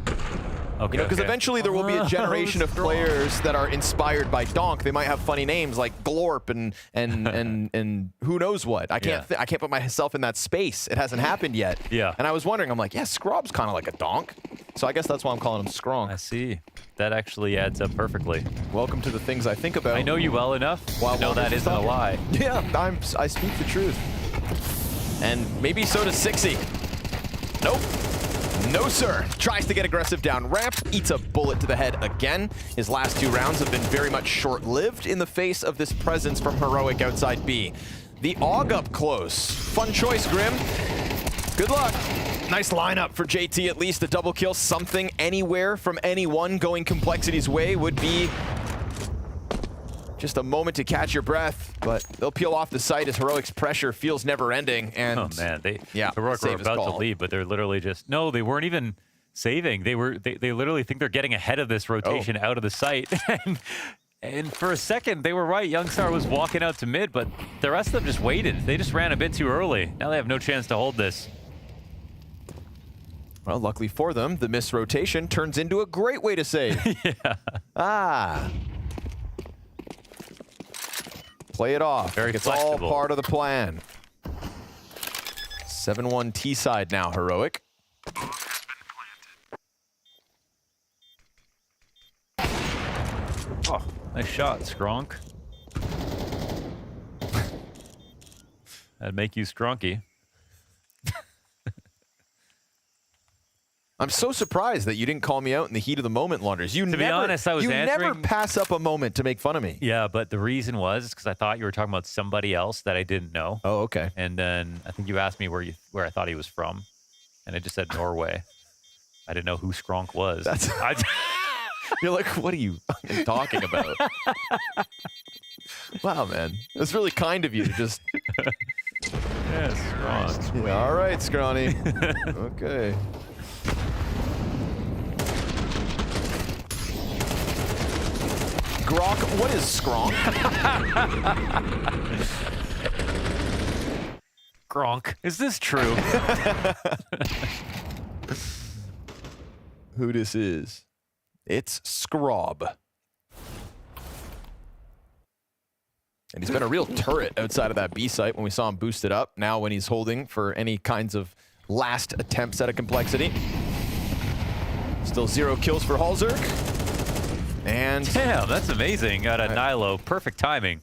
Okay, You know, because eventually there will be a generation of players that are inspired by donk. They might have funny names like Glorp and who knows what. I can't I can't put myself in that space. It hasn't happened yet. Yeah. And I was wondering, I'm like, yeah, Scrob's kind of like a donk. So I guess that's why I'm calling him Skronk. I see. That actually adds up perfectly. Welcome to the things I think about. I know you well enough to know that isn't a lie. Yeah, I speak the truth. And maybe so does 60. Nope. No, sir. Tries to get aggressive down ramp, eats a bullet to the head again. His last 2 rounds have been very much short-lived in the face of this presence from Heroic outside B. The AUG up close. Fun choice, Grim. Good luck. Nice lineup for JT, at least a double kill. Something anywhere from anyone going Complexity's way would be just a moment to catch your breath, but they'll peel off the site as Heroic's pressure feels never ending. And oh man, Heroic were save is about to called. leave, but they're literally just they weren't even saving. They literally think they're getting ahead of this rotation out of the site. And for a second, they were right. Youngstar was walking out to mid, but the rest of them just waited. They just ran a bit too early. Now they have no chance to hold this. Well, luckily for them, the missed rotation turns into a great way to save. Yeah. Ah. Play it off. Very it's flexible. all part of the plan. 7-1 T side now, Heroic. Oh, nice shot, Skronk. That'd make you Skronky. I'm so surprised that you didn't call me out in the heat of the moment, Launders. To be honest, I was never answering- pass up a moment to make fun of me. Yeah, but the reason was because I thought you were talking about somebody else that I didn't know. Oh, okay. And then I think you asked me where I thought he was from, and I just said Norway. I didn't know who Skronk was. You're like, what are you talking about? Wow, man. That's really kind of you to just... Yeah, Skronk. Yeah, all right, Scrawny. Okay. Grok, what is Skronk? Gronk. Is this true? Who this is? It's Scrob. And he's been a real turret outside of that B site when we saw him boost it up. Now when he's holding for any kinds of last attempts at a Complexity. Still 0 kills for Halzerk. And damn, that's amazing. Out of Nilo. Perfect timing.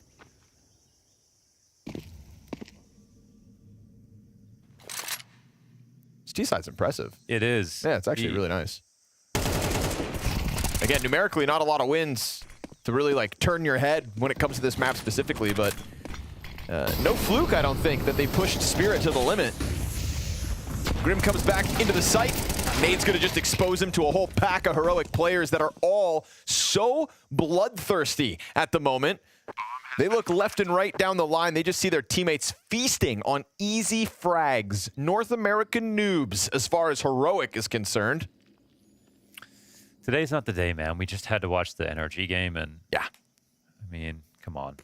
This T-side's impressive. It is. Yeah, it's actually really nice. Again, numerically, not a lot of wins to really like turn your head when it comes to this map specifically, but no fluke, I don't think, that they pushed Spirit to the limit. Grim comes back into the site. Nade's gonna just expose him to a whole pack of heroic players that are all so bloodthirsty at the moment. They look left and right down the line. They just see their teammates feasting on easy frags. North American noobs as far as heroic is concerned. Today's not the day, man. We just had to watch the NRG game, and yeah, I mean, come on,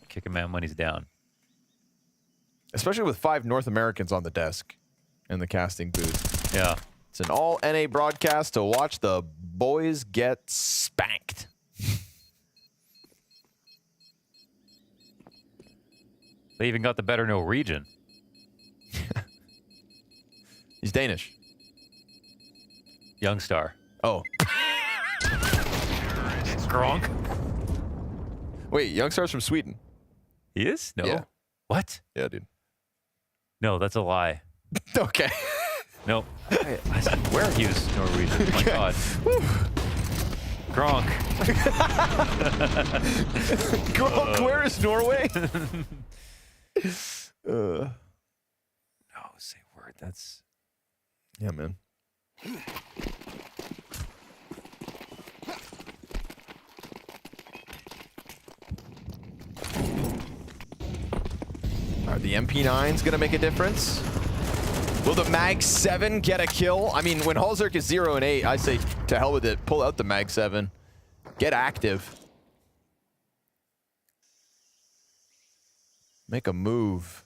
kick a man when he's down. Especially with 5 North Americans on the desk in the casting booth. Yeah, it's an all NA broadcast to watch the boys get spanked. They even got the better Norwegian. He's Danish. Youngstar. Oh. Gronk. Wait, Youngstar's from Sweden. He is? No. Yeah. What? Yeah, dude. No, that's a lie. Okay. No. I swear he was Norwegian. Oh my God. Gronk. Gronk, where is Norway? No, say word. That's... Yeah, man. Are the MP9's gonna make a difference? Will the Mag 7 get a kill? I mean, when Halzerk is 0 and 8, I say to hell with it. Pull out the Mag 7. Get active. Make a move.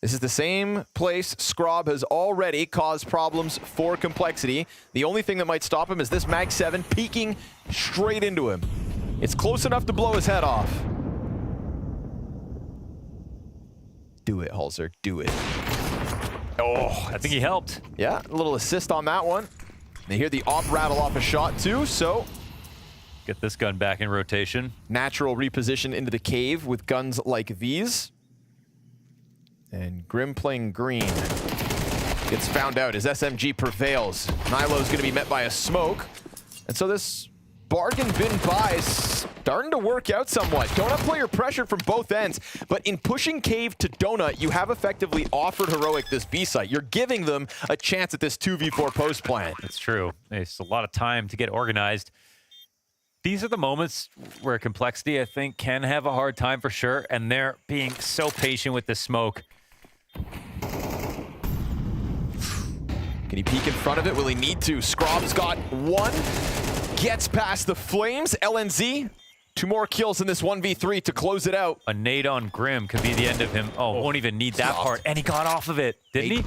This is the same place Scrob has already caused problems for Complexity. The only thing that might stop him is this Mag 7 peeking straight into him. It's close enough to blow his head off. Do it, Halzerk. Do it. Oh, I think he helped. Yeah, a little assist on that one. They hear the op rattle off a shot too, so... Get this gun back in rotation. Natural reposition into the cave with guns like these. And Grim playing green. Gets found out as SMG prevails. Nilo's going to be met by a smoke. And so this bargain bin buy is starting to work out somewhat. Donut player pressure from both ends. But in pushing cave to Donut, you have effectively offered Heroic this B site. You're giving them a chance at this 2v4 post plan. That's true. It's a lot of time to get organized. These are the moments where Complexity, I think, can have a hard time for sure. And they're being so patient with the smoke. Can he peek in front of it? Will he need to? Scrob's got one. Gets past the flames. LNZ, 2 more kills in this 1v3 to close it out. A nade on Grim could be the end of him. Oh, won't even need that part. And he got off of it, didn't he?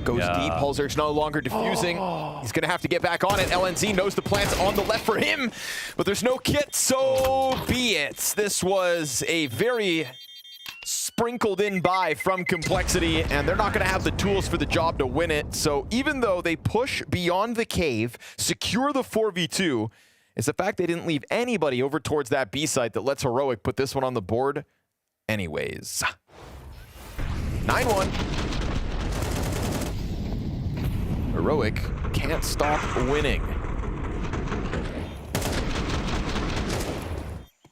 Goes deep. Halzerk's no longer diffusing. He's going to have to get back on it. LNZ knows the plant's on the left for him, but there's no kit, so be it. This was a very sprinkled in buy from Complexity, and they're not going to have the tools for the job to win it. So even though they push beyond the cave, secure the 4v2, it's the fact they didn't leave anybody over towards that B site that lets Heroic put this one on the board anyways. 9-1. Heroic can't stop winning.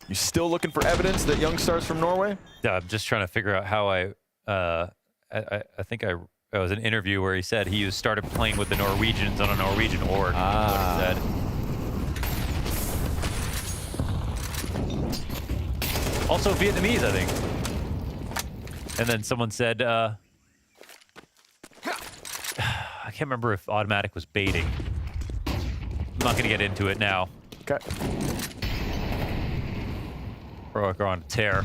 You still looking for evidence that Youngstar's from Norway? Yeah, I'm just trying to figure out how I think I was an interview where he said he started playing with the Norwegians on a Norwegian org. Ah. What he said. Also Vietnamese, I think. And then someone said, I can't remember if automatic was baiting. I'm not going to get into it now. Okay. Heroic are on a tear.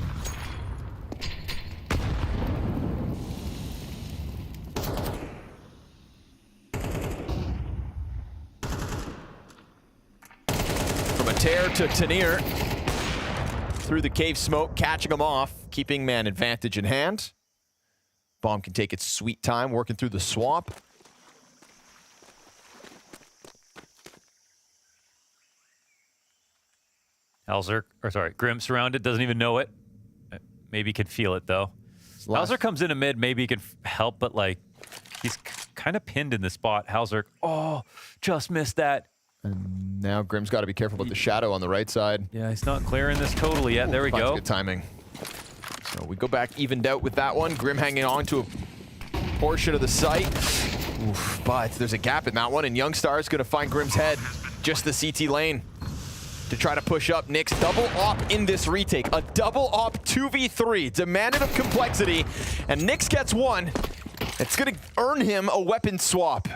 From a tear to Tanir. Through the cave smoke, catching him off, keeping man advantage in hand. Bomb can take its sweet time working through the swamp. Grim surrounded, doesn't even know it. Maybe he can feel it though. Halzerk comes in a mid, maybe he can help, but like he's kind of pinned in the spot. Halzerk, oh, just missed that. And now Grim's got to be careful with the shadow on the right side. Yeah, he's not clearing this totally yet. There we go. Good timing. So we go back evened out with that one. Grim hanging on to a portion of the site. Oof, but there's a gap in that one, and Youngstar is going to find Grim's head. Just the CT lane to try to push up. Nyx double op in this retake. A double op 2v3 demanded of Complexity, and Nyx gets one. It's going to earn him a weapon swap.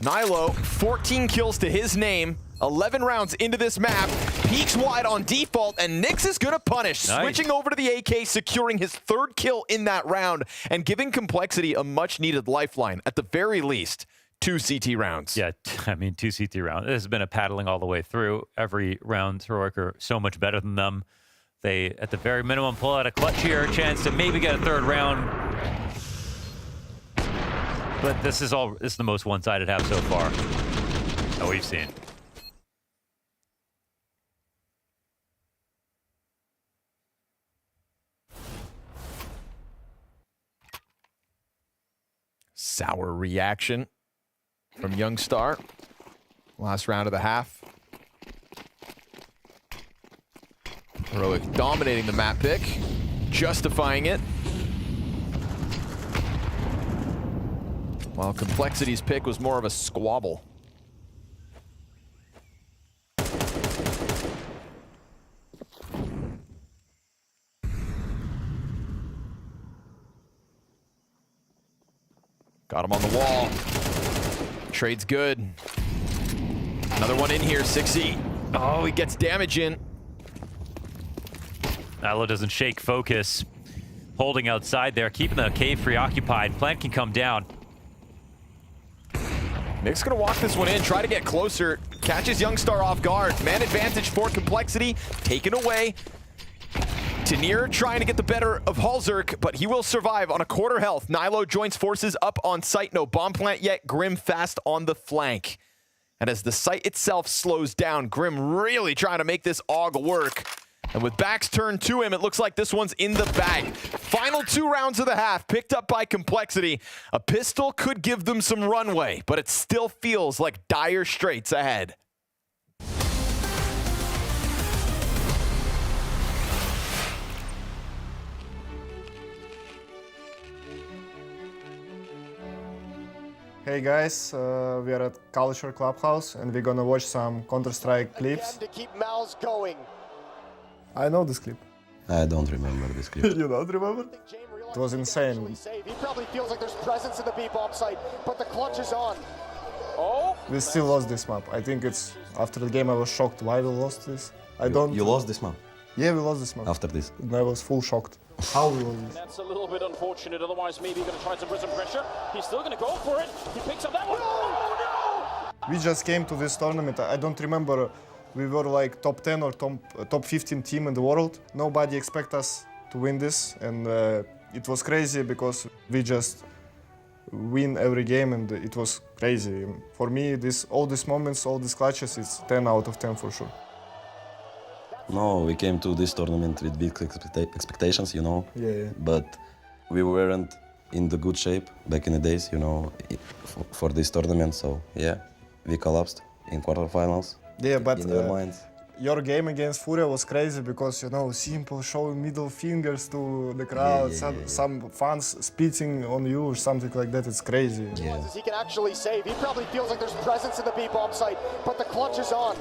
Nilo, 14 kills to his name, 11 rounds into this map, peeks wide on default, and Nyx is going to punish, Nice. switching over to the AK, securing his 3rd kill in that round, and giving Complexity a much-needed lifeline, at the very least, 2 CT rounds. Yeah, I mean, 2 CT rounds. This has been a paddling all the way through. Every round, Heroic are so much better than them. They, at the very minimum, pull out a clutch here, a chance to maybe get a 3rd round. But this is the most one-sided half so far that we've seen. Sour reaction from Youngstar. Last round of the half. Heroic dominating the map pick, justifying it. While Complexity's pick was more of a squabble. Got him on the wall. Trade's good. Another one in here, 6E. Oh, he gets damage in. Nilo doesn't shake focus. Holding outside there, keeping the cave preoccupied. Plant can come down. Nyx gonna walk this one in, try to get closer. Catches Youngstar off guard. Man advantage for Complexity, taken away. Tenier trying to get the better of Halzerk, but he will survive on a 1/4 health. Nilo joins forces up on site. No bomb plant yet. Grim fast on the flank. And as the site itself slows down, Grim really trying to make this AUG work. And with backs turned to him, it looks like this one's in the bag. Final 2 rounds of the half, picked up by Complexity. A pistol could give them some runway, but it still feels like dire straits ahead. Hey guys, we are at Culture Clubhouse and we're gonna watch some Counter-Strike clips. Again to keep Mal's going. I know this clip. I don't remember this clip. You don't remember? It was insane. He probably feels like there's presence in the B bomb site, but the clutch is on. Oh! We still lost this map. I think it's after the game I was shocked why we lost this. You lost this map? Yeah, we lost this map. After this? I was full shocked. How we lost this? That's a little bit unfortunate, otherwise maybe going to try some prison pressure. He's still going to go for it. He picks up that one. Oh, no! We just came to this tournament. I don't remember. We were like top 10 or top 15 team in the world. Nobody expect us to win this, and it was crazy because we just win every game, and it was crazy. For me, all these moments, all these clutches, it's 10 out of 10 for sure. No, we came to this tournament with big expectations, you know. Yeah. But we weren't in the good shape back in the days, you know, for this tournament. So yeah, we collapsed in quarterfinals. Yeah, but in your minds. Your game against Furia was crazy because, you know, Simple showing middle fingers to the crowd, some fans spitting on you or something like that. It's crazy. Yeah. He can actually save. He probably feels like there's presence in the B bomb site, but the clutch is on.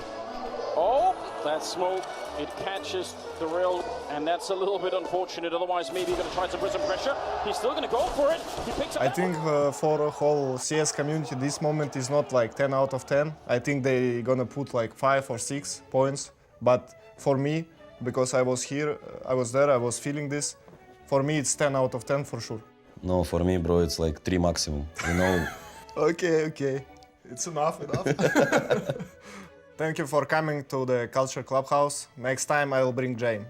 Oh, that smoke, it catches the rail, and that's a little bit unfortunate. Otherwise, maybe going to try some prison pressure. He's still going to go for it. He picks up I think for the whole CS community, this moment is not like 10 out of 10. I think they're going to put like 5 or 6 points. But for me, because I was here, I was there, I was feeling this, for me it's 10 out of 10 for sure. No, for me, bro, it's like 3 maximum, you know. Okay. It's enough. Thank you for coming to the Culture Clubhouse. Next time I will bring Jane.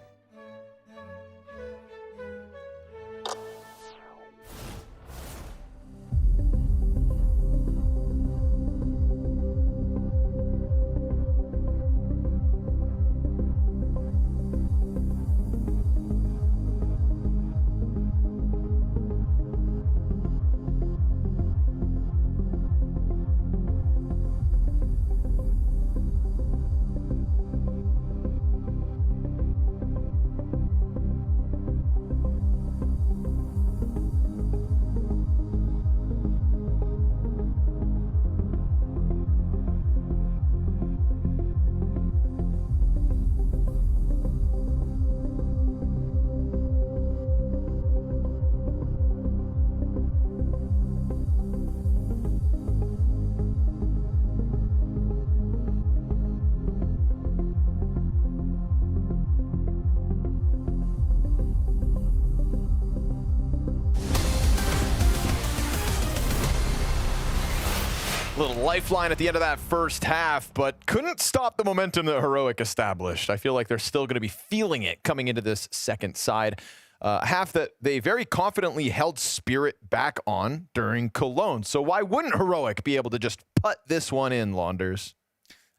Little lifeline at the end of that first half, but couldn't stop the momentum that Heroic established. I feel like they're still going to be feeling it coming into this second side. Half that they very confidently held Spirit back on during Cologne. So why wouldn't Heroic be able to just put this one in, Launders?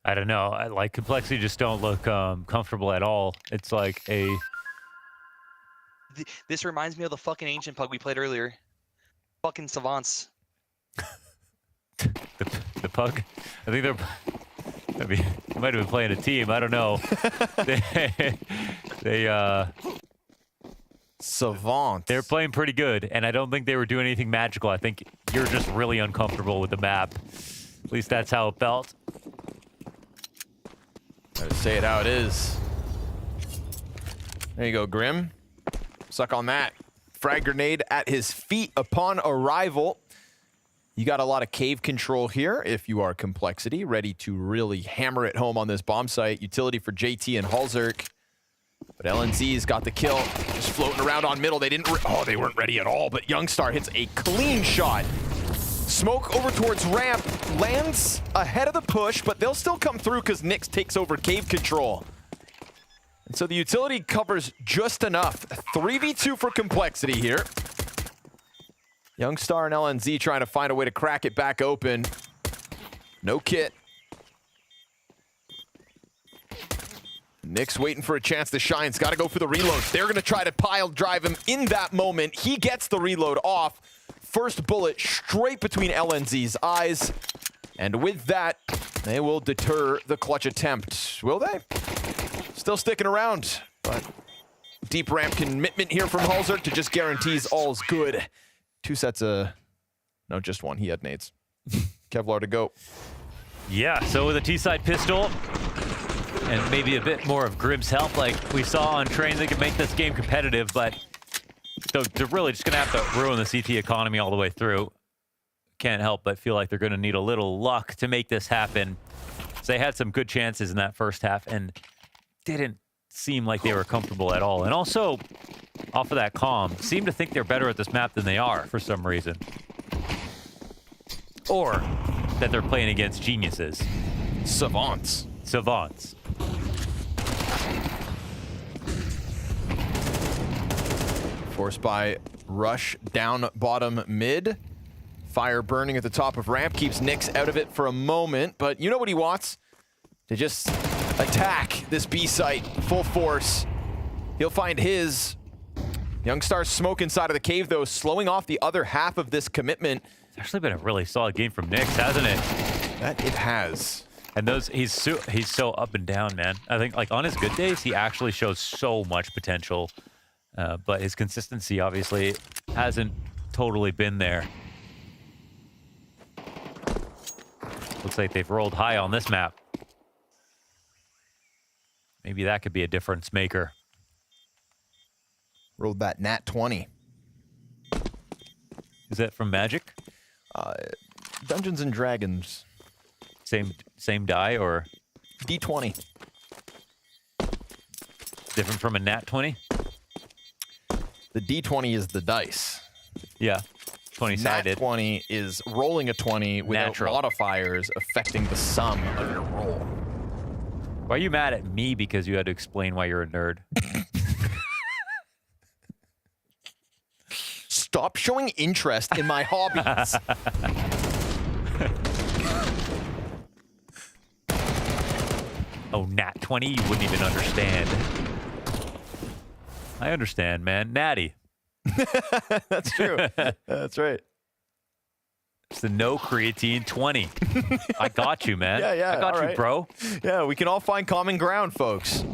I don't know. Like, Complexity just don't look comfortable at all. It's like a... This reminds me of the fucking Ancient Pug we played earlier. Fucking Savants. The Pug? I think they're... I mean, they might have been playing a team. I don't know. Savant. They're playing pretty good, and I don't think they were doing anything magical. I think you're just really uncomfortable with the map. At least that's how it felt. Gotta say it how it is. There you go, Grim. Suck on that. Frag grenade at his feet upon arrival. You got a lot of cave control here if you are Complexity, ready to really hammer it home on this bomb site. Utility for JT and Halzerk. But LNZ's got the kill. Just floating around on middle. They didn't... they weren't ready at all, but Youngstar hits a clean shot. Smoke over towards ramp. Lands ahead of the push, but they'll still come through because Nyx takes over cave control. And so the utility covers just enough. 3v2 for Complexity here. Youngstar and LNZ trying to find a way to crack it back open. No kit. Nyx waiting for a chance to shine. He's got to go for the reload. They're going to try to pile drive him in that moment. He gets the reload off. First bullet straight between LNZ's eyes. And with that, they will deter the clutch attempt. Will they? Still sticking around, but deep ramp commitment here from Halzerk to just guarantees all's good. 2 sets of... No, just one. He had nades. Kevlar to go. Yeah, so with a T-side pistol and maybe a bit more of Grim's help like we saw on Train, they could make this game competitive, but they're really just going to have to ruin the CT economy all the way through. Can't help but feel like they're going to need a little luck to make this happen. So they had some good chances in that first half and didn't seem like they were comfortable at all. And also, off of that comm, seem to think they're better at this map than they are for some reason. Or that they're playing against geniuses. Savants. Savants. Forced by rush down bottom mid. Fire burning at the top of ramp. Keeps Nyx out of it for a moment. But you know what he wants? To just attack this B site full force. He'll find his. Youngstar's smoke inside of the cave, though, slowing off the other half of this commitment. It's actually been a really solid game from Nyx, hasn't it? That it has. And he's so up and down, man. I think like on his good days, he actually shows so much potential. But his consistency obviously hasn't totally been there. Looks like they've rolled high on this map. Maybe that could be a difference maker. Rolled that nat 20. Is that from Magic? Dungeons and Dragons. Same die or? D20. Different from a nat 20? The D20 is the dice. Yeah. 20-sided. Nat 20 is rolling a 20 without Natural. modifiers affecting the sum of your roll. Why are you mad at me because you had to explain why you're a nerd? Stop showing interest in my hobbies. Oh, nat 20? You wouldn't even understand. I understand, man. Natty. That's true. That's right. It's the no creatine 20. I got you, man. Yeah, I got all you, right. bro. Yeah, we can all find common ground, folks.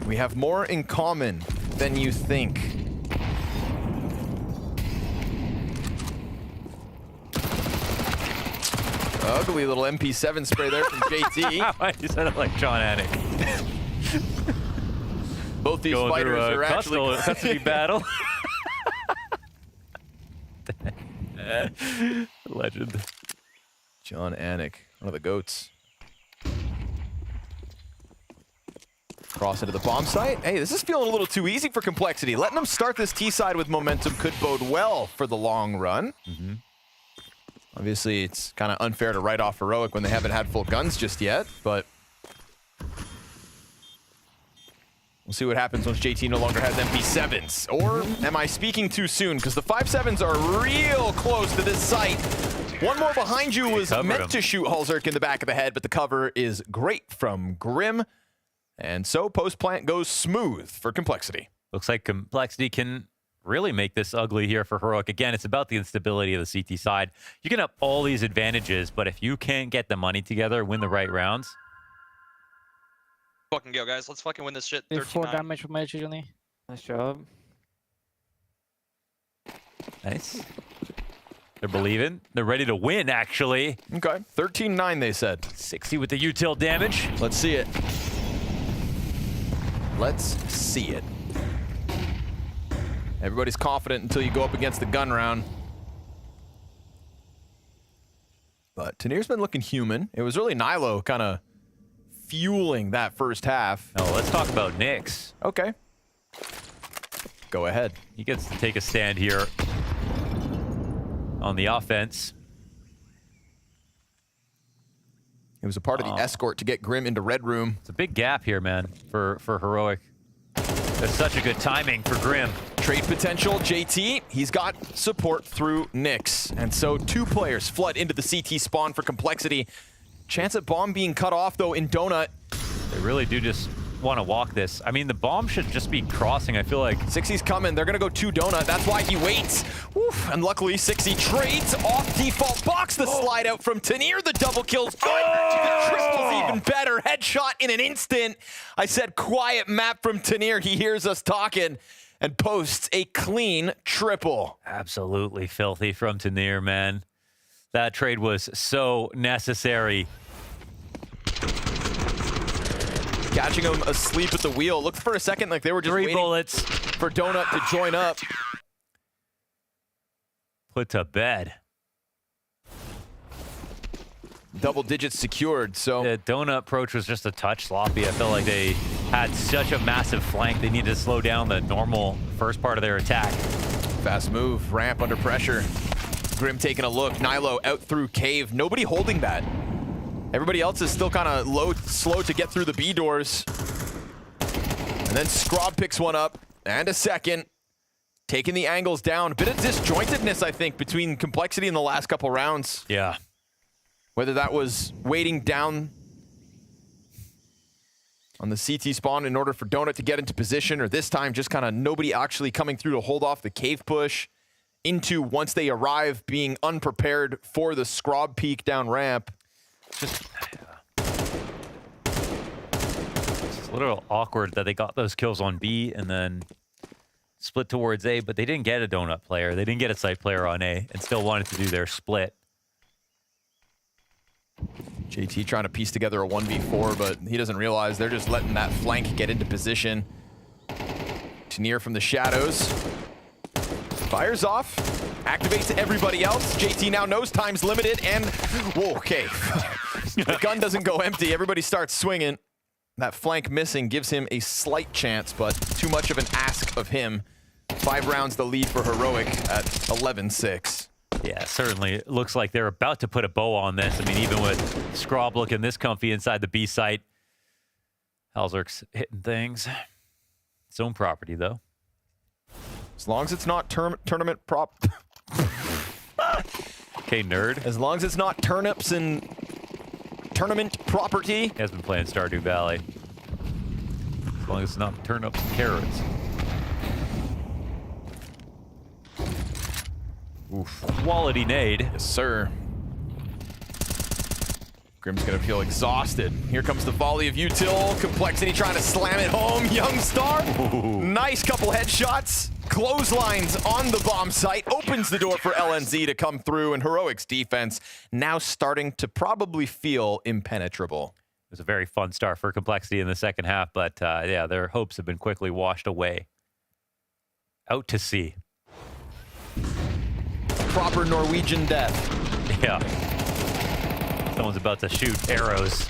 We have more in common than you think. Ugly little MP7 spray there from JT. You sounded like John Anik. Both these Going fighters through are actually custody battle. Legend. John Anik, one of the goats. Cross into the bomb site. Hey, this is feeling a little too easy for Complexity. Letting them start this T side with momentum could bode well for the long run. Obviously, it's kind of unfair to write off Heroic when they haven't had full guns just yet, but we'll see what happens once JT no longer has MP7s. Or am I speaking too soon? Because the 5.7s are real close to this site. One more behind you was meant to shoot Hulzerk in the back of the head, but the cover is great from Grim. And so post-plant goes smooth for Complexity. Looks like Complexity can really make this ugly here for Heroic. Again, it's about the instability of the CT side. You can have all these advantages, but if you can't get the money together, win the right rounds. Fucking go, guys. Let's fucking win this shit. 4 13-9. damage from Johnny. Nice job. Nice. They're believing. They're ready to win, actually. Okay, 13-9 they said. 60 with the util damage. Let's see it. Let's see it. Everybody's confident until you go up against the gun round. But Tanir's been looking human. It was really Nilo kind of fueling that first half. Oh, let's talk about Nyx. Okay. Go ahead. He gets to take a stand here on the offense. It was a part of the escort to get Grim into Red Room. It's a big gap here, man, for Heroic. There's such a good timing for Grim. Trade potential, JT. He's got support through Nyx. And so 2 players flood into the CT spawn for Complexity. Chance at bomb being cut off, though, in Donut. They really do just want to walk this. I mean, the bomb should just be crossing, I feel like. 60's coming. They're going to go 2 Donut. That's why he waits. Oof. And luckily, 60 trades off default box. The slide out from Tanir. The double kill's good. The triple's even better. Headshot in an instant. I said quiet map from Tanir. He hears us talking and posts a clean triple. Absolutely filthy from Tanir, man. That trade was so necessary. Catching him asleep at the wheel. Looked for a second like they were just 3 waiting bullets for Donut to join up. Put to bed. Double digits secured, so. The Donut approach was just a touch sloppy. I felt like they had such a massive flank. They needed to slow down the normal first part of their attack. Fast move, ramp under pressure. Grim taking a look. Nilo out through cave. Nobody holding that. Everybody else is still kind of slow to get through the B doors. And then Scrob picks one up, and a second. Taking the angles down. A bit of disjointedness, I think, between Complexity in the last couple rounds. Yeah. Whether that was waiting down on the CT spawn in order for Donut to get into position, or this time just kind of nobody actually coming through to hold off the cave push into, once they arrive, being unprepared for the Scrob peek down ramp. It's a little awkward that they got those kills on B and then split towards A, but they didn't get a Donut player. They didn't get a site player on A and still wanted to do their split. JT trying to piece together a 1v4, but he doesn't realize they're just letting that flank get into position. Tanir from the shadows. Fires off. Activates everybody else. JT now knows time's limited, and whoa, okay. The gun doesn't go empty. Everybody starts swinging. That flank missing gives him a slight chance, but too much of an ask of him. 5 rounds the lead for Heroic at 11-6. Yeah, certainly. It looks like they're about to put a bow on this. I mean, even with Scrob looking this comfy inside the B site, Hulzerk's hitting things. Its own property, though. As long as it's not tournament prop. Okay, nerd. As long as it's not turnips and tournament property. He has been playing Stardew Valley. As long as it's not turnips and carrots. Oof. Quality nade. Yes, sir. Grim's gonna feel exhausted. Here comes the volley of util. Complexity trying to slam it home. Youngstar. Ooh. Nice couple headshots. Clotheslines on the bomb site. Opens the door for LNZ to come through, and Heroic's defense now starting to probably feel impenetrable. It was a very fun start for Complexity in the second half, but yeah, their hopes have been quickly washed away. Out to sea. Proper Norwegian death. Yeah. Someone's about to shoot arrows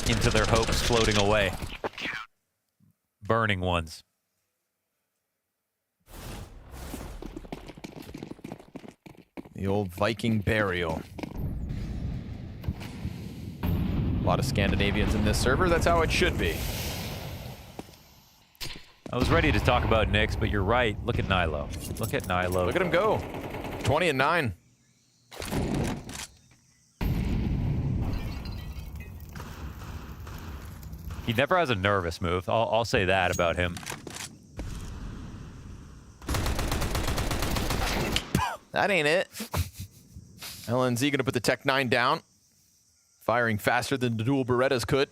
into their hopes floating away. burning ones. The old Viking burial. A lot of Scandinavians in this server. That's how it should be. I was ready to talk about Nyx, but you're right. Look at Nilo. Look at Nilo. Look at him go. 20-9. He never has a nervous move. I'll say that about him. That ain't it. LNZ gonna put the Tech 9 down. Firing faster than the dual Berettas could.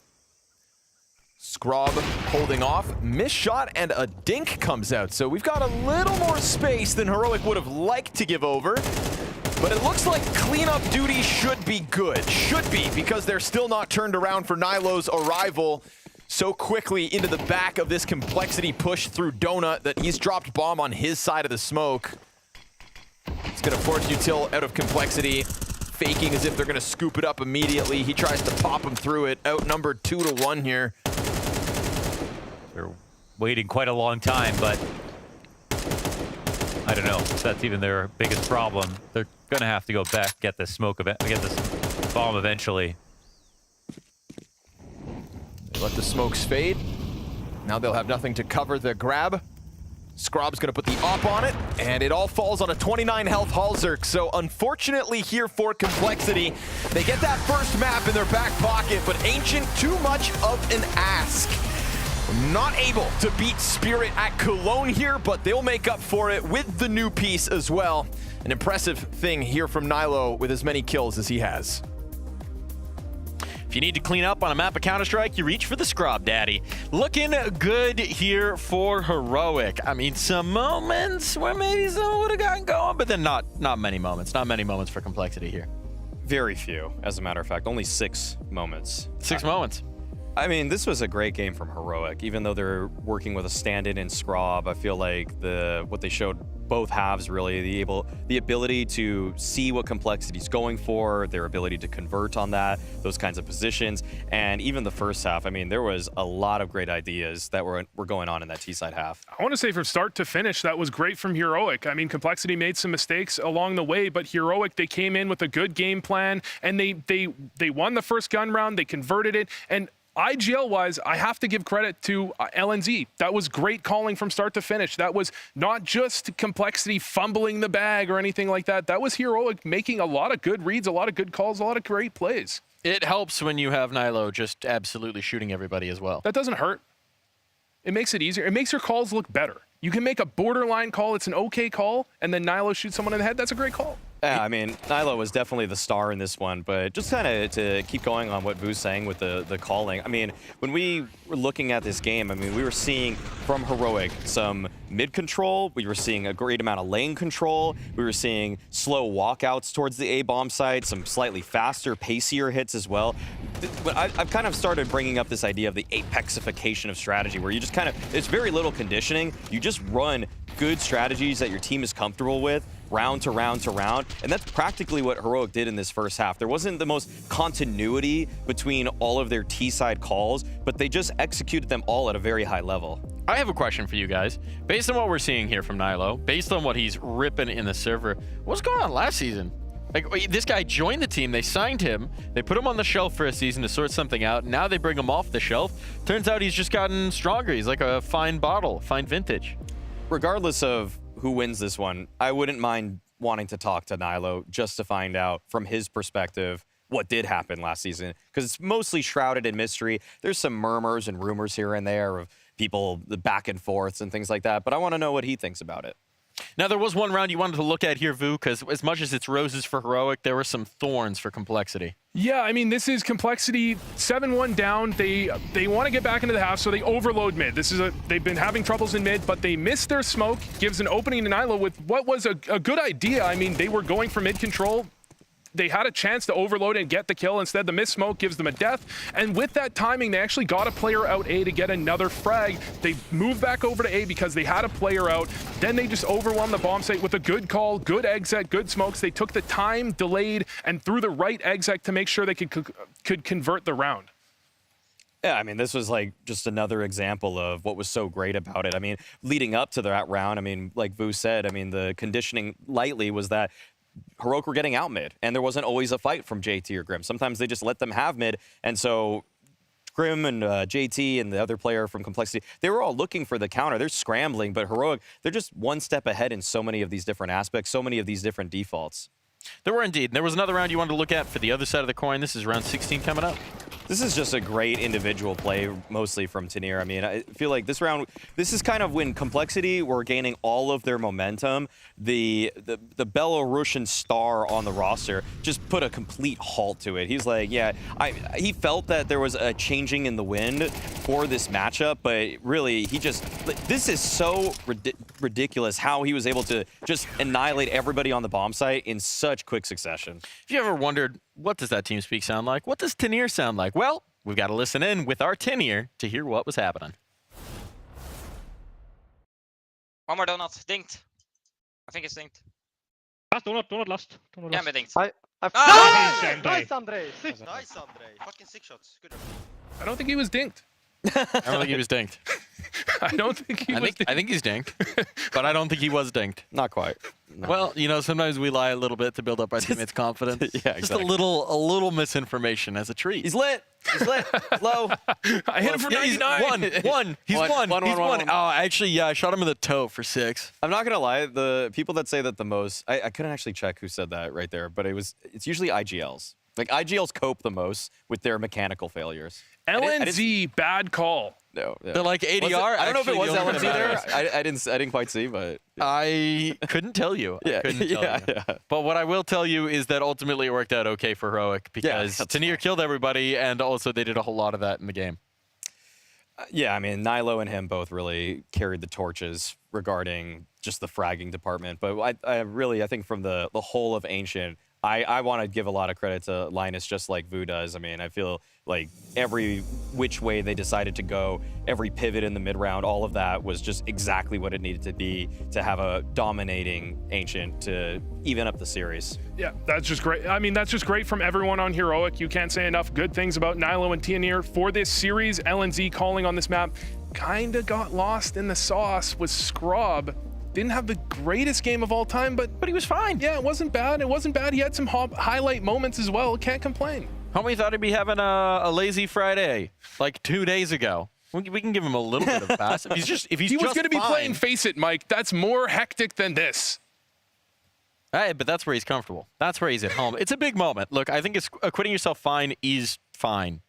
Scrob holding off. Missed shot and a dink comes out. So we've got a little more space than Heroic would have liked to give over. But it looks like cleanup duty should be good. Should be, because they're still not turned around for Nilo's arrival so quickly into the back of this Complexity push through Donut that he's dropped bomb on his side of the smoke. It's gonna force Util out of Complexity, faking as if they're gonna scoop it up immediately. He tries to pop him through it, outnumbered 2-1 here. They're waiting quite a long time, but I don't know if that's even their biggest problem. They're gonna have to go back, get this smoke, get this bomb eventually. They let the smokes fade. Now they'll have nothing to cover the grab. Scrob's gonna put the op on it, and it all falls on a 29 health Halzerk. So unfortunately here for Complexity, they get that first map in their back pocket, but Ancient too much of an ask. Not able to beat Spirit at Cologne here, but they'll make up for it with the new piece as well. An impressive thing here from Nilo with as many kills as he has. If you need to clean up on a map of Counter-Strike, you reach for the Scrob Daddy. Looking good here for Heroic. I mean, some moments where maybe someone would have gotten going, but then not many moments. Not many moments for Complexity here. Very few, as a matter of fact. Only 6 moments. 6 moments. I mean, this was a great game from Heroic. Even though they're working with a stand-in in Scrob, I feel like what they showed both halves really, the ability to see what Complexity's going for, their ability to convert on that, those kinds of positions, and even the first half. I mean, there was a lot of great ideas that were going on in that T-side half. I want to say from start to finish, that was great from Heroic. I mean, Complexity made some mistakes along the way, but Heroic, they came in with a good game plan, and they won the first gun round, they converted it, and IGL-wise, I have to give credit to LNZ. That was great calling from start to finish. That was not just Complexity fumbling the bag or anything like that. That was Heroic making a lot of good reads, a lot of good calls, a lot of great plays. It helps when you have Nilo just absolutely shooting everybody as well. That doesn't hurt. It makes it easier. It makes your calls look better. You can make a borderline call, it's an okay call, and then Nilo shoots someone in the head. That's a great call. Yeah, I mean, Nilo was definitely the star in this one, but just kind of to keep going on what Vu's saying with the calling, I mean, when we were looking at this game, I mean, we were seeing from Heroic some mid-control, we were seeing a great amount of lane control, we were seeing slow walkouts towards the A-bomb side, some slightly faster, pacier hits as well. But I've kind of started bringing up this idea of the apexification of strategy, where you just kind of, it's very little conditioning, you just run good strategies that your team is comfortable with, round to round to round, and that's practically what Heroic did in this first half. There wasn't the most continuity between all of their T-side calls, but they just executed them all at a very high level. I have a question for you guys. Based on what we're seeing here from Nilo, based on what he's ripping in the server, what's going on last season? Like, this guy joined the team, they signed him, they put him on the shelf for a season to sort something out, now they bring him off the shelf. Turns out he's just gotten stronger. He's like a fine bottle, fine vintage. Regardless of who wins this one, I wouldn't mind wanting to talk to Nilo just to find out from his perspective what did happen last season, because it's mostly shrouded in mystery. There's some murmurs and rumors here and there of people, the back and forths and things like that, but I want to know what he thinks about it. Now, there was one round you wanted to look at here, Vu, because as much as it's roses for Heroic, there were some thorns for Complexity. Yeah, I mean, this is Complexity 7-1 down. They want to get back into the half, so they overload mid. They've been having troubles in mid, but they missed their smoke, gives an opening to Nilo with what was a good idea. I mean, they were going for mid control. They had a chance to overload and get the kill. Instead, the missed smoke gives them a death. And with that timing, they actually got a player out A to get another frag. They moved back over to A because they had a player out. Then they just overwhelmed the bomb site with a good call, good exec, good smokes. They took the time, delayed, and threw the right exec to make sure they could convert the round. Yeah, I mean, this was like just another example of what was so great about it. I mean, leading up to that round, I mean, like Vu said, I mean, the conditioning lightly was that Heroic were getting out mid, and there wasn't always a fight from JT or Grim. Sometimes they just let them have mid, and so Grim and JT and the other player from Complexity, they were all looking for the counter. They're scrambling, but Heroic, they're just one step ahead in so many of these different aspects, so many of these different defaults. There were indeed. There was another round you wanted to look at for the other side of the coin. This is round 16 coming up. This is just a great individual play, mostly from Tanir. I mean, I feel like this round, this is kind of when Complexity were gaining all of their momentum. The Belarusian star on the roster just put a complete halt to it. He's like, yeah, he felt that there was a changing in the wind for this matchup, but really, he just, this is so ridiculous how he was able to just annihilate everybody on the bomb site in such quick succession. If you ever wondered, what does that TeamSpeak sound like? What does Tanir sound like? Well, we've got to listen in with our Tanir to hear what was happening. One more donut. Dinked. I think it's dinked. Last donut last. Yeah, but dinked. Nice, Andre. Nice, Andre. Fucking 6 shots. Good. I don't think he was dinked. I don't think he was dinked. I don't think he was dinked. I think he's dinked, but I don't think he was dinked. Not quite. No. Well, you know, sometimes we lie a little bit to build up our teammates' confidence. Yeah, exactly. Just a little misinformation as a treat. He's lit. He's lit. Low. I hit him for 99. He's won. He's won. Oh, actually, yeah, I shot him in the toe for 6. I'm not gonna lie. The people that say that the most, I couldn't actually check who said that right there, but it's usually IGLs. Like IGLs cope the most with their mechanical failures. LNZ, bad call. No, yeah. They're like ADR. I don't know if it was Actually, LNZ there. I didn't quite see, but yeah. I couldn't tell you. Yeah, I couldn't tell you. But what I will tell you is that ultimately it worked out okay for Heroic because Tanir killed everybody, and also they did a whole lot of that in the game. Yeah, I mean, Nilo and him both really carried the torches regarding just the fragging department. But I think from the whole of Ancient, I want to give a lot of credit to Linus, just like Vu does. I mean, I feel like every which way they decided to go, every pivot in the mid-round, all of that was just exactly what it needed to be to have a dominating Ancient to even up the series. Yeah, that's just great. I mean, that's just great from everyone on Heroic. You can't say enough good things about Nilo and Tanir for this series. LNZ calling on this map kind of got lost in the sauce with Scrub. Didn't have the greatest game of all time, but he was fine. Yeah, it wasn't bad. It wasn't bad. He had some highlight moments as well. Can't complain. Homie thought he'd be having a lazy Friday like 2 days ago. We can give him a little bit of a pass. If he was going to be playing Face It, Mike, that's more hectic than this. Hey, but that's where he's comfortable. That's where he's at home. It's a big moment. Look, I think acquitting yourself fine is fine,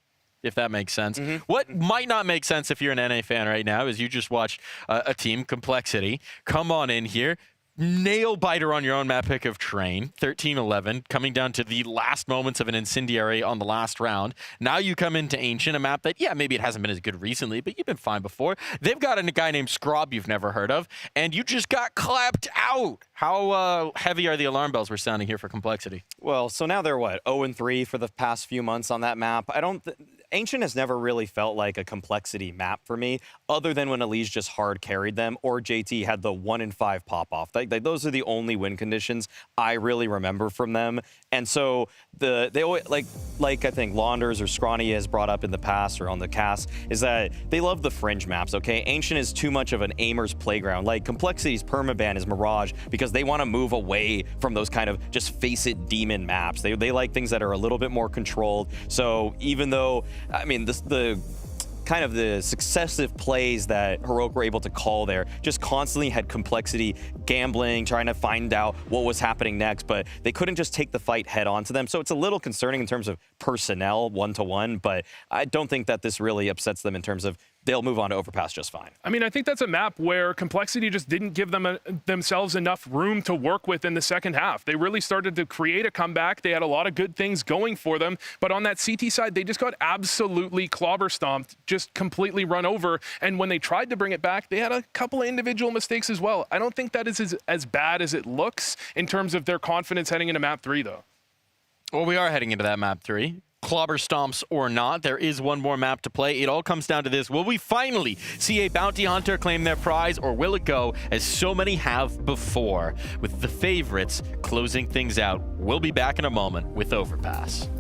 if that makes sense. What might not make sense if you're an NA fan right now is you just watched a team, Complexity, come on in here, nail biter on your own map pick of Train, 13-11, coming down to the last moments of an incendiary on the last round. Now you come into Ancient, a map that, yeah, maybe it hasn't been as good recently, but you've been fine before. They've got a guy named Scrub you've never heard of, and you just got clapped out. How heavy are the alarm bells we're sounding here for Complexity? Well, so now they're what, 0-3 for the past few months on that map. Ancient has never really felt like a Complexity map for me, other than when Elise just hard carried them or JT had the 1-in-5 pop-off. Those are the only win conditions I really remember from them. And so they always, like I think Launders or Scrawny has brought up in the past or on the cast, is that they love the fringe maps, okay? Ancient is too much of an aimer's playground. Like Complexity's permaban is Mirage because they want to move away from those kind of just face it demon maps. They like things that are a little bit more controlled. So even though, I mean, the kind of the successive plays that Heroic were able to call there just constantly had Complexity gambling, trying to find out what was happening next, but they couldn't just take the fight head on to them. So it's a little concerning in terms of personnel one-to-one, but I don't think that this really upsets them in terms of they'll move on to Overpass just fine. I mean, I think that's a map where Complexity just didn't give themselves enough room to work with in the second half. They really started to create a comeback. They had a lot of good things going for them, but on that CT side, they just got absolutely clobber stomped, just completely run over. And when they tried to bring it back, they had a couple of individual mistakes as well. I don't think that is as bad as it looks in terms of their confidence heading into map 3, though. Well, we are heading into that map 3. Clobber stomps or not, there is one more map to play. It all comes down to this. Will we finally see a bounty hunter claim their prize, or will it go as so many have before, with the favorites closing things out? We'll be back in a moment with Overpass.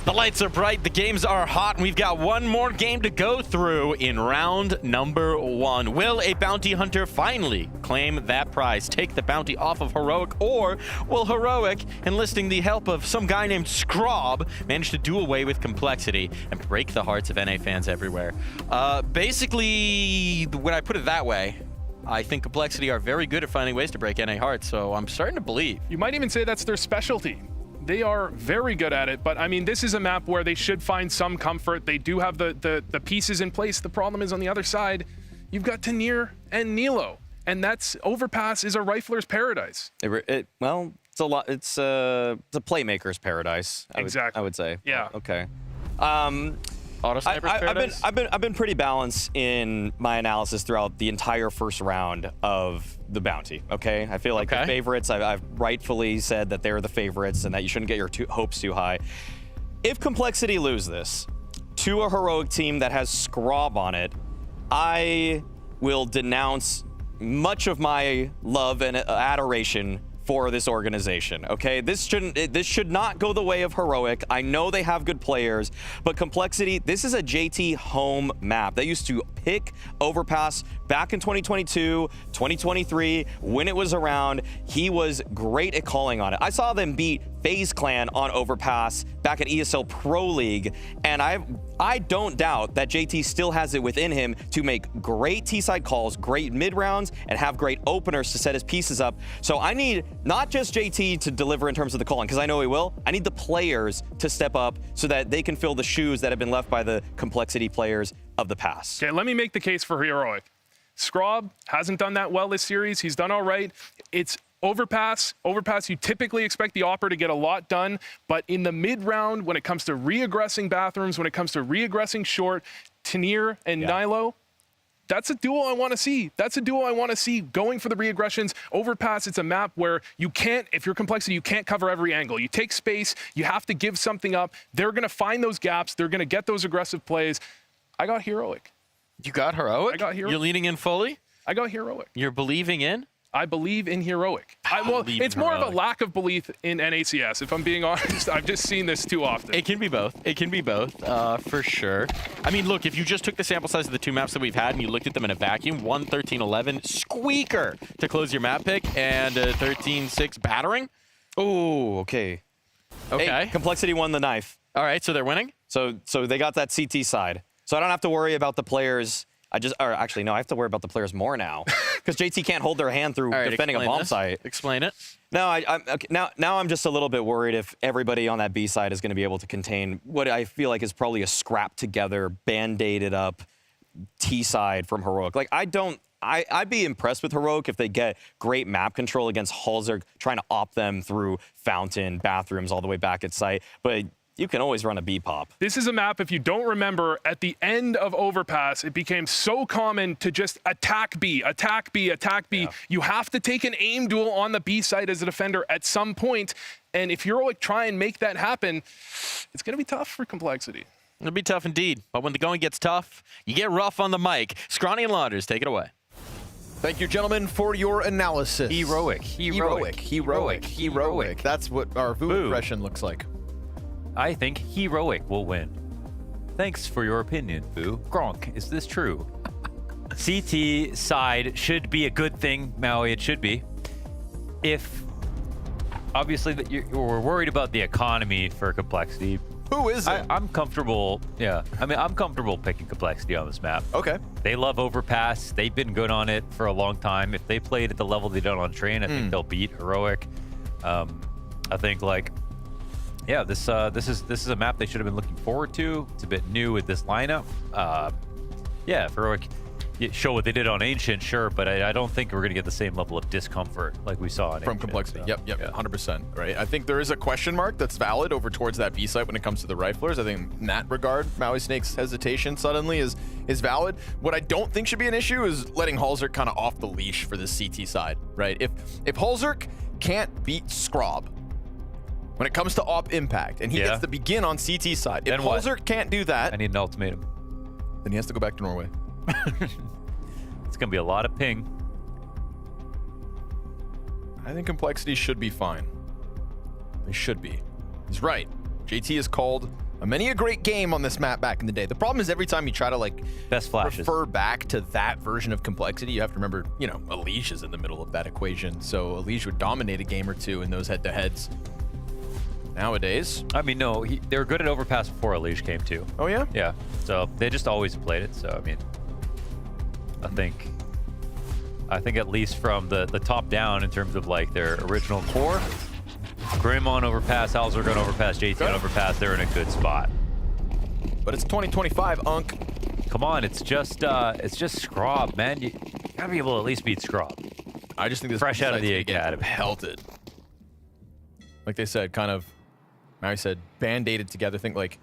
The lights are bright, the games are hot, and we've got one more game to go through in round number 1. Will a bounty hunter finally claim that prize, take the bounty off of Heroic, or will Heroic, enlisting the help of some guy named Scrob, manage to do away with Complexity and break the hearts of NA fans everywhere? Basically, when I put it that way, I think Complexity are very good at finding ways to break NA hearts, so I'm starting to believe. You might even say that's their specialty. They are very good at it, but I mean, this is a map where they should find some comfort. They do have the pieces in place. The problem is on the other side, you've got Tanir and Nilo, and that's Overpass is a rifler's paradise. Well, it's a lot. It's a playmaker's paradise. Exactly. I would say. Yeah. Okay. I've been pretty balanced in my analysis throughout the entire first round of the bounty. Okay, I feel like the favorites. I've rightfully said that they're the favorites and that you shouldn't get your hopes too high. If Complexity lose this to a Heroic team that has Scrob on it, I will denounce much of my love and adoration for this organization. Okay, this should not go the way of Heroic. I know they have good players, but Complexity, this is a JT home map. They used to pick Overpass back in 2022, 2023, when it was around. He was great at calling on it. I saw them beat FaZe Clan on Overpass back at ESL Pro League, and I don't doubt that JT still has it within him to make great T-side calls, great mid-rounds, and have great openers to set his pieces up. So I need not just JT to deliver in terms of the calling, because I know he will. I need the players to step up so that they can fill the shoes that have been left by the Complexity players of the past. Okay, let me make the case for Heroic. Scrob hasn't done that well this series. He's done all right. It's Overpass, you typically expect the Opera to get a lot done, but in the mid-round, when it comes to re-aggressing bathrooms, when it comes to re-aggressing short, Tanir and Nilo, that's a duo I want to see. That's a duo I want to see going for the re-aggressions. Overpass, it's a map where you can't, if you're Complexity, you can't cover every angle. You take space, you have to give something up. They're going to find those gaps. They're going to get those aggressive plays. I got Heroic. You got Heroic? I got Heroic. You're leaning in fully? I got Heroic. You're believing in? I believe in Heroic. Well, it's more of a lack of belief in NACS, if I'm being honest. I've just seen this too often. It can be both. It can be both, for sure. I mean, look, if you just took the sample size of the two maps that we've had and you looked at them in a vacuum, 1 13-11 squeaker to close your map pick, and 13-6 battering. Oh, okay. Okay. Hey, Complexity won the knife. All right, so they're winning? So they got that CT side. So I don't have to worry about the players. I have to worry about the players more now, because JT can't hold their hand through defending a bomb site. Explain it. No, now I'm just a little bit worried if everybody on that B side is going to be able to contain what I feel like is probably a scrapped together, band-aided up T side from Heroic. Like I'd be impressed with Heroic if they get great map control against Halzerg, trying to op them through Fountain, bathrooms, all the way back at site, but you can always run a B-pop. This is a map, if you don't remember, at the end of Overpass, it became so common to just attack B, attack B, attack B. Yeah. You have to take an aim duel on the B side as a defender at some point, and if you're like try and make that happen, it's going to be tough for Complexity. It'll be tough indeed, but when the going gets tough, you get rough on the mic. Scrawny and Launders, take it away. Thank you, gentlemen, for your analysis. Heroic. That's what our Vu impression looks like. I think Heroic will win. Thanks for your opinion, Boo. Gronk, is this true? CT side should be a good thing, Maui, it should be. If, obviously, we're worried about the economy for Complexity. Who is it? I'm comfortable, I'm comfortable picking Complexity on this map. Okay. They love Overpass. They've been good on it for a long time. If they played at the level they done on Train, I think they'll beat Heroic. I think, this is a map they should have been looking forward to. It's a bit new with this lineup. If Heroic show what they did on Ancient, sure, but I don't think we're going to get the same level of discomfort like we saw on from Ancient. Complexity. Yep, 100%. Right. I think there is a question mark that's valid over towards that B site when it comes to the riflers. I think in that regard, Maui Snake's hesitation suddenly is valid. What I don't think should be an issue is letting Halzerg kind of off the leash for this CT side. Right. If Halzerg can't beat Scrob when it comes to op impact, and he gets to begin on CT side, if Halzerg can't do that, I need an ultimatum. Then he has to go back to Norway. It's going to be a lot of ping. I think Complexity should be fine. They should be. He's right. JT has called Many a great game on this map back in the day. The problem is every time you try to like best flashes refer back to that version of Complexity, you have to remember, you know, Elige is in the middle of that equation. So Elige would dominate a game or two in those head-to-heads. Nowadays, I mean, no, they were good at overpass before Elige came too. Oh yeah? Yeah. So they just always played it. So I mean, I think at least from the top down in terms of like their original core, Grim on overpass, Halzerg on overpass, JT on overpass, they're in a good spot. But it's 2025, Unk. Come on, it's just Scrob, man. You gotta be able to at least beat Scrob. I just think this fresh out of the academy, pelted. Like they said, kind of. Maui said, band-aided together. Think like,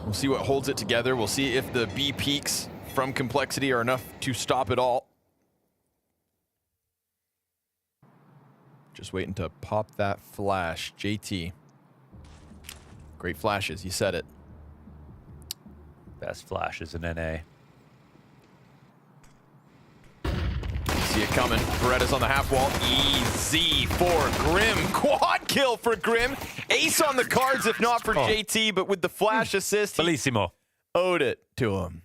we'll see what holds it together. We'll see if the B peaks from Complexity are enough to stop it all. Just waiting to pop that flash. JT. Great flashes, you said it. Best flashes in NA. See it coming. Beretta's on the half wall. Easy for Grim. Quad kill for Grim. Ace on the cards if not for JT, but with the flash assist, Bellissimo. Owed it to him.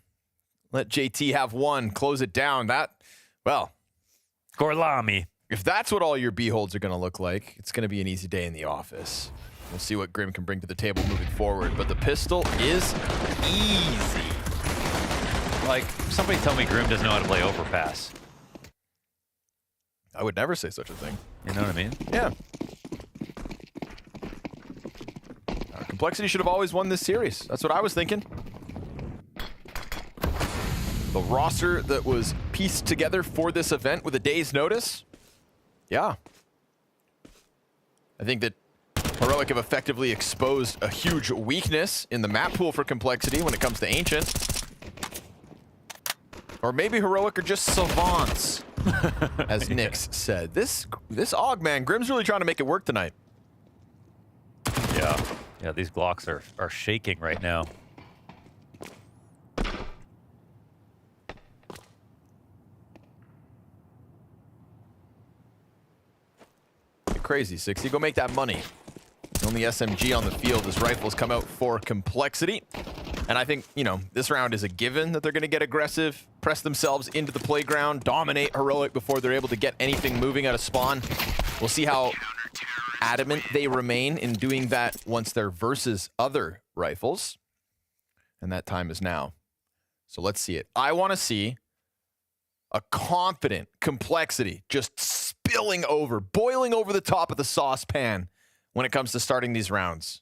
Let JT have one. Close it down. That, well. Gorlami. If that's what all your B-holds are going to look like, it's going to be an easy day in the office. We'll see what Grim can bring to the table moving forward, but the pistol is easy. Like, somebody tell me Grim doesn't know how to play overpass. I would never say such a thing. You know what I mean? Yeah. Complexity should have always won this series. That's what I was thinking. The roster that was pieced together for this event with a day's notice. Yeah. I think that Heroic have effectively exposed a huge weakness in the map pool for Complexity when it comes to Ancient. Or maybe Heroic are just savants, as Nix said. This AUG, man, Grim's really trying to make it work tonight. Yeah. Yeah, these Glocks are shaking right now. Crazy, 60. Go make that money. The only SMG on the field as rifles come out for Complexity. And I think, you know, this round is a given that they're going to get aggressive, press themselves into the playground, dominate Heroic before they're able to get anything moving out of spawn. We'll see how adamant they remain in doing that once they're versus other rifles. And that time is now. So let's see it. I want to see a confident Complexity just spilling over, boiling over the top of the saucepan when it comes to starting these rounds.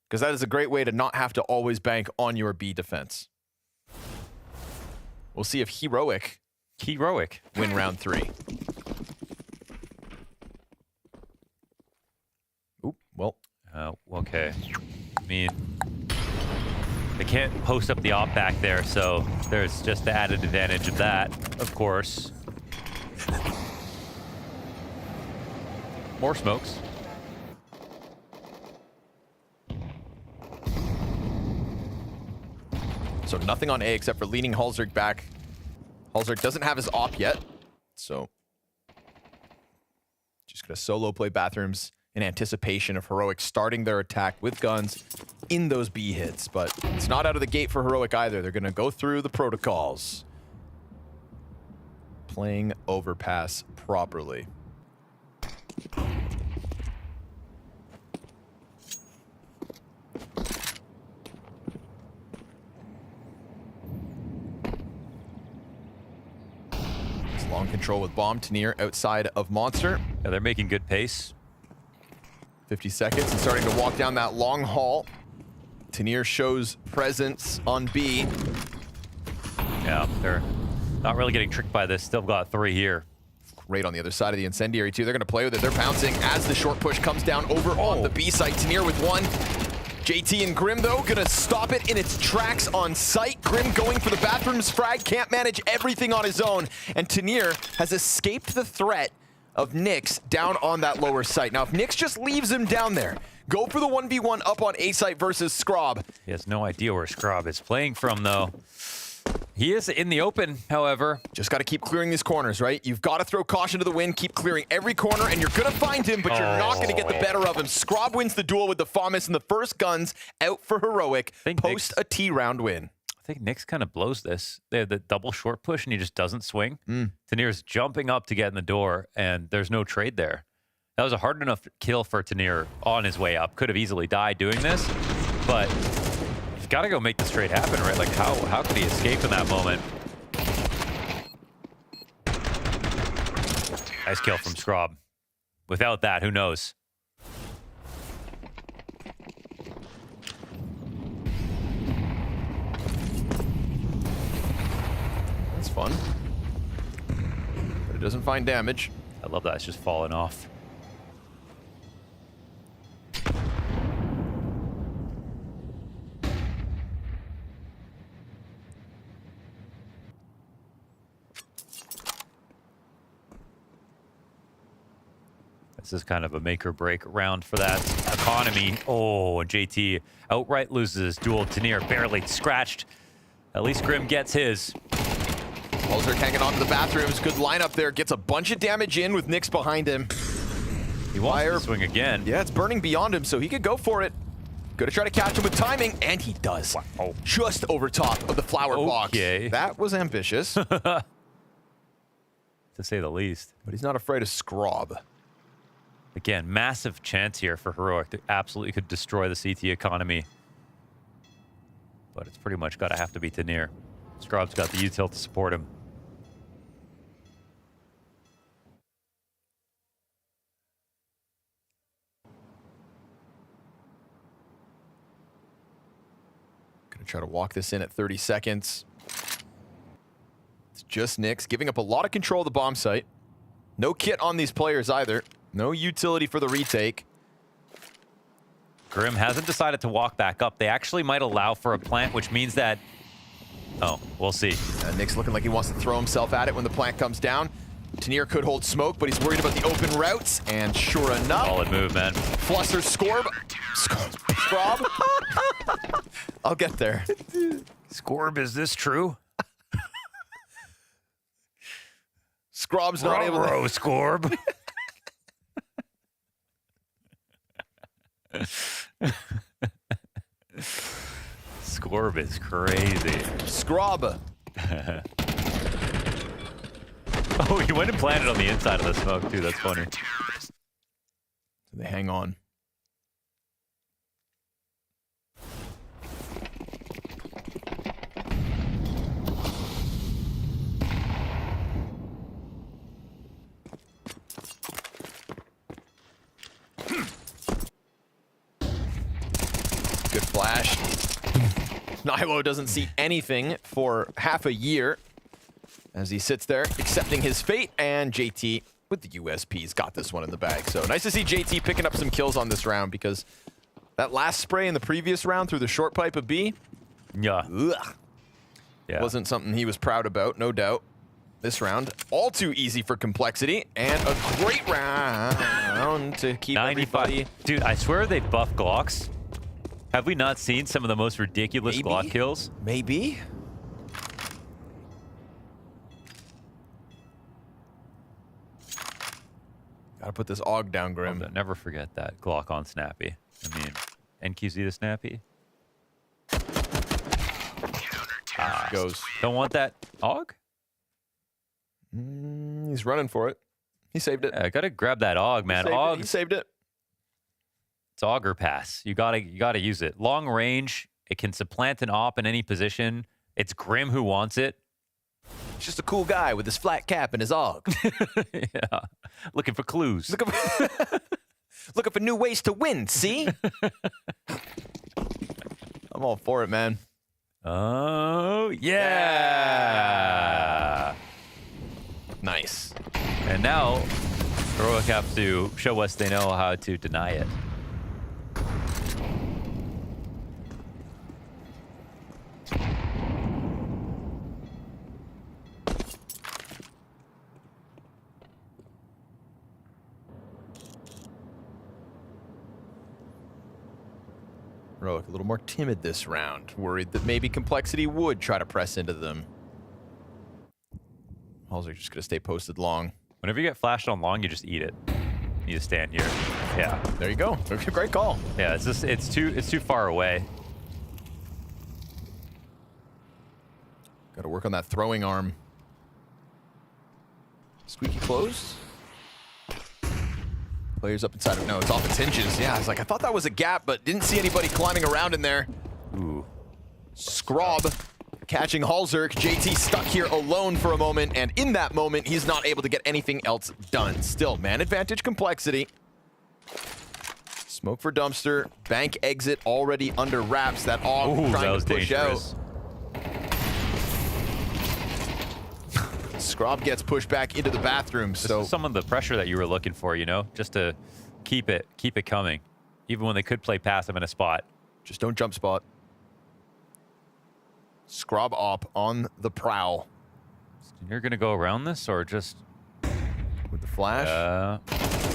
Because that is a great way to not have to always bank on your B defense. We'll see if Heroic win round 3. Oop, well. Okay. I mean, they can't post up the op back there, so there's just the added advantage of that, of course. More smokes. So nothing on A except for leaning Halzerg back. Halzerg doesn't have his op yet, so just gonna solo play bathrooms in anticipation of Heroic starting their attack with guns in those B hits. But it's not out of the gate for Heroic either. They're gonna go through the protocols. Playing overpass properly. Long control with bomb. Tanier outside of Monster. Yeah, they're making good pace. 50 seconds and starting to walk down that long hall. Tanier shows presence on B. Yeah, they're not really getting tricked by this. Still got 3 here. Great on the other side of the incendiary too. They're going to play with it. They're bouncing as the short push comes down over on the B site. Tanier with 1. JT and Grim, though, gonna stop it in its tracks on site. Grim going for the bathrooms frag, can't manage everything on his own. And Tanier has escaped the threat of Nix down on that lower site. Now, if Nix just leaves him down there, go for the 1v1 up on A site versus Scrob. He has no idea where Scrob is playing from, though. He is in the open, however. Just got to keep clearing these corners, right? You've got to throw caution to the wind, keep clearing every corner, and you're going to find him, but you're not going to get the better of him. Scrob wins the duel with the FAMAS, and the first guns out for Heroic post a T-round win. I think Nyx kind of blows this. They have the double short push, and he just doesn't swing. Tanir's jumping up to get in the door, and there's no trade there. That was a hard enough kill for Tanir on his way up. Could have easily died doing this, but he's got to go make this trade happen, right? Like, how could he escape in that moment? Nice kill from Scrob. Without that, who knows? That's fun. But it doesn't find damage. I love that. It's just falling off. This is kind of a make or break round for that economy. Oh, and JT outright loses his duel. Tanir barely scratched. At least Grim gets his. Holzer can't get onto the bathrooms. Good lineup there. Gets a bunch of damage in with Nyx behind him. He wants to swing again. Yeah, it's burning beyond him, so he could go for it. Gonna try to catch him with timing, and he does. Wow. Just over top of the flower box. That was ambitious. To say the least. But he's not afraid of Scrob. Again, massive chance here for Heroic that absolutely could destroy the CT economy. But it's pretty much got to have to be Tanir. Scrob's got the util to support him. Gonna try to walk this in at 30 seconds. It's just Nyx giving up a lot of control of the bomb site. No kit on these players either. No utility for the retake. Grim hasn't decided to walk back up. They actually might allow for a plant, which means that... Oh, we'll see. Nyx looking like he wants to throw himself at it when the plant comes down. Tanir could hold smoke, but he's worried about the open routes. And sure enough... Solid move, man. Fluster Scorb. Scrob. I'll get there. Scorb, is this true? Scrob's not able to... Scorb. Scorb is crazy. Scrob. Oh, he went and planted on the inside of the smoke, too. That's funny. They hang on. Good flash. Nilo doesn't see anything for half a year as he sits there accepting his fate, and JT with the USP's got this one in the bag. So nice to see JT picking up some kills on this round, because that last spray in the previous round through the short pipe of B, yeah, wasn't something he was proud about, no doubt. This round, all too easy for Complexity, and a great round to keep 95. everybody. Dude, I swear they buffed Glocks. Have we not seen some of the most ridiculous Maybe. Glock kills? Maybe. Gotta put this AUG down, Grim. Oh, never forget that Glock on Snappy. I mean, NQZ the Snappy. Goes. Don't want that AUG? He's running for it. He saved it. I gotta grab that AUG, man. He saved it. It's auger pass. You gotta use it. Long range. It can supplant an op in any position. It's Grim who wants it. He's just a cool guy with his flat cap and his AUG. Yeah. Looking for clues. Looking for new ways to win, see? I'm all for it, man. Oh, yeah. Nice. And now, Heroic have to show us they know how to deny it. Heroic a little more timid this round, worried that maybe Complexity would try to press into them. Halls are just going to stay posted long. Whenever you get flashed on long, you just eat it. You just stand here. Yeah. There you go. Great call. Yeah, it's too far away. Got to work on that throwing arm. Squeaky closed. Players up inside of, no, it's off its hinges. Yeah, I was like, I thought that was a gap, but didn't see anybody climbing around in there. Ooh. Scrob catching Halzerk. JT stuck here alone for a moment, and in that moment, he's not able to get anything else done. Still, man advantage Complexity. Smoke for Dumpster. Bank exit already under wraps. That AUG trying to push dangerous. out. Scrob gets pushed back into the bathroom. So some of the pressure that you were looking for, you know, just to keep it coming, even when they could play passive in a spot. Just don't jump spot. Scrob op on the prowl. You're gonna go around this or just with the flash?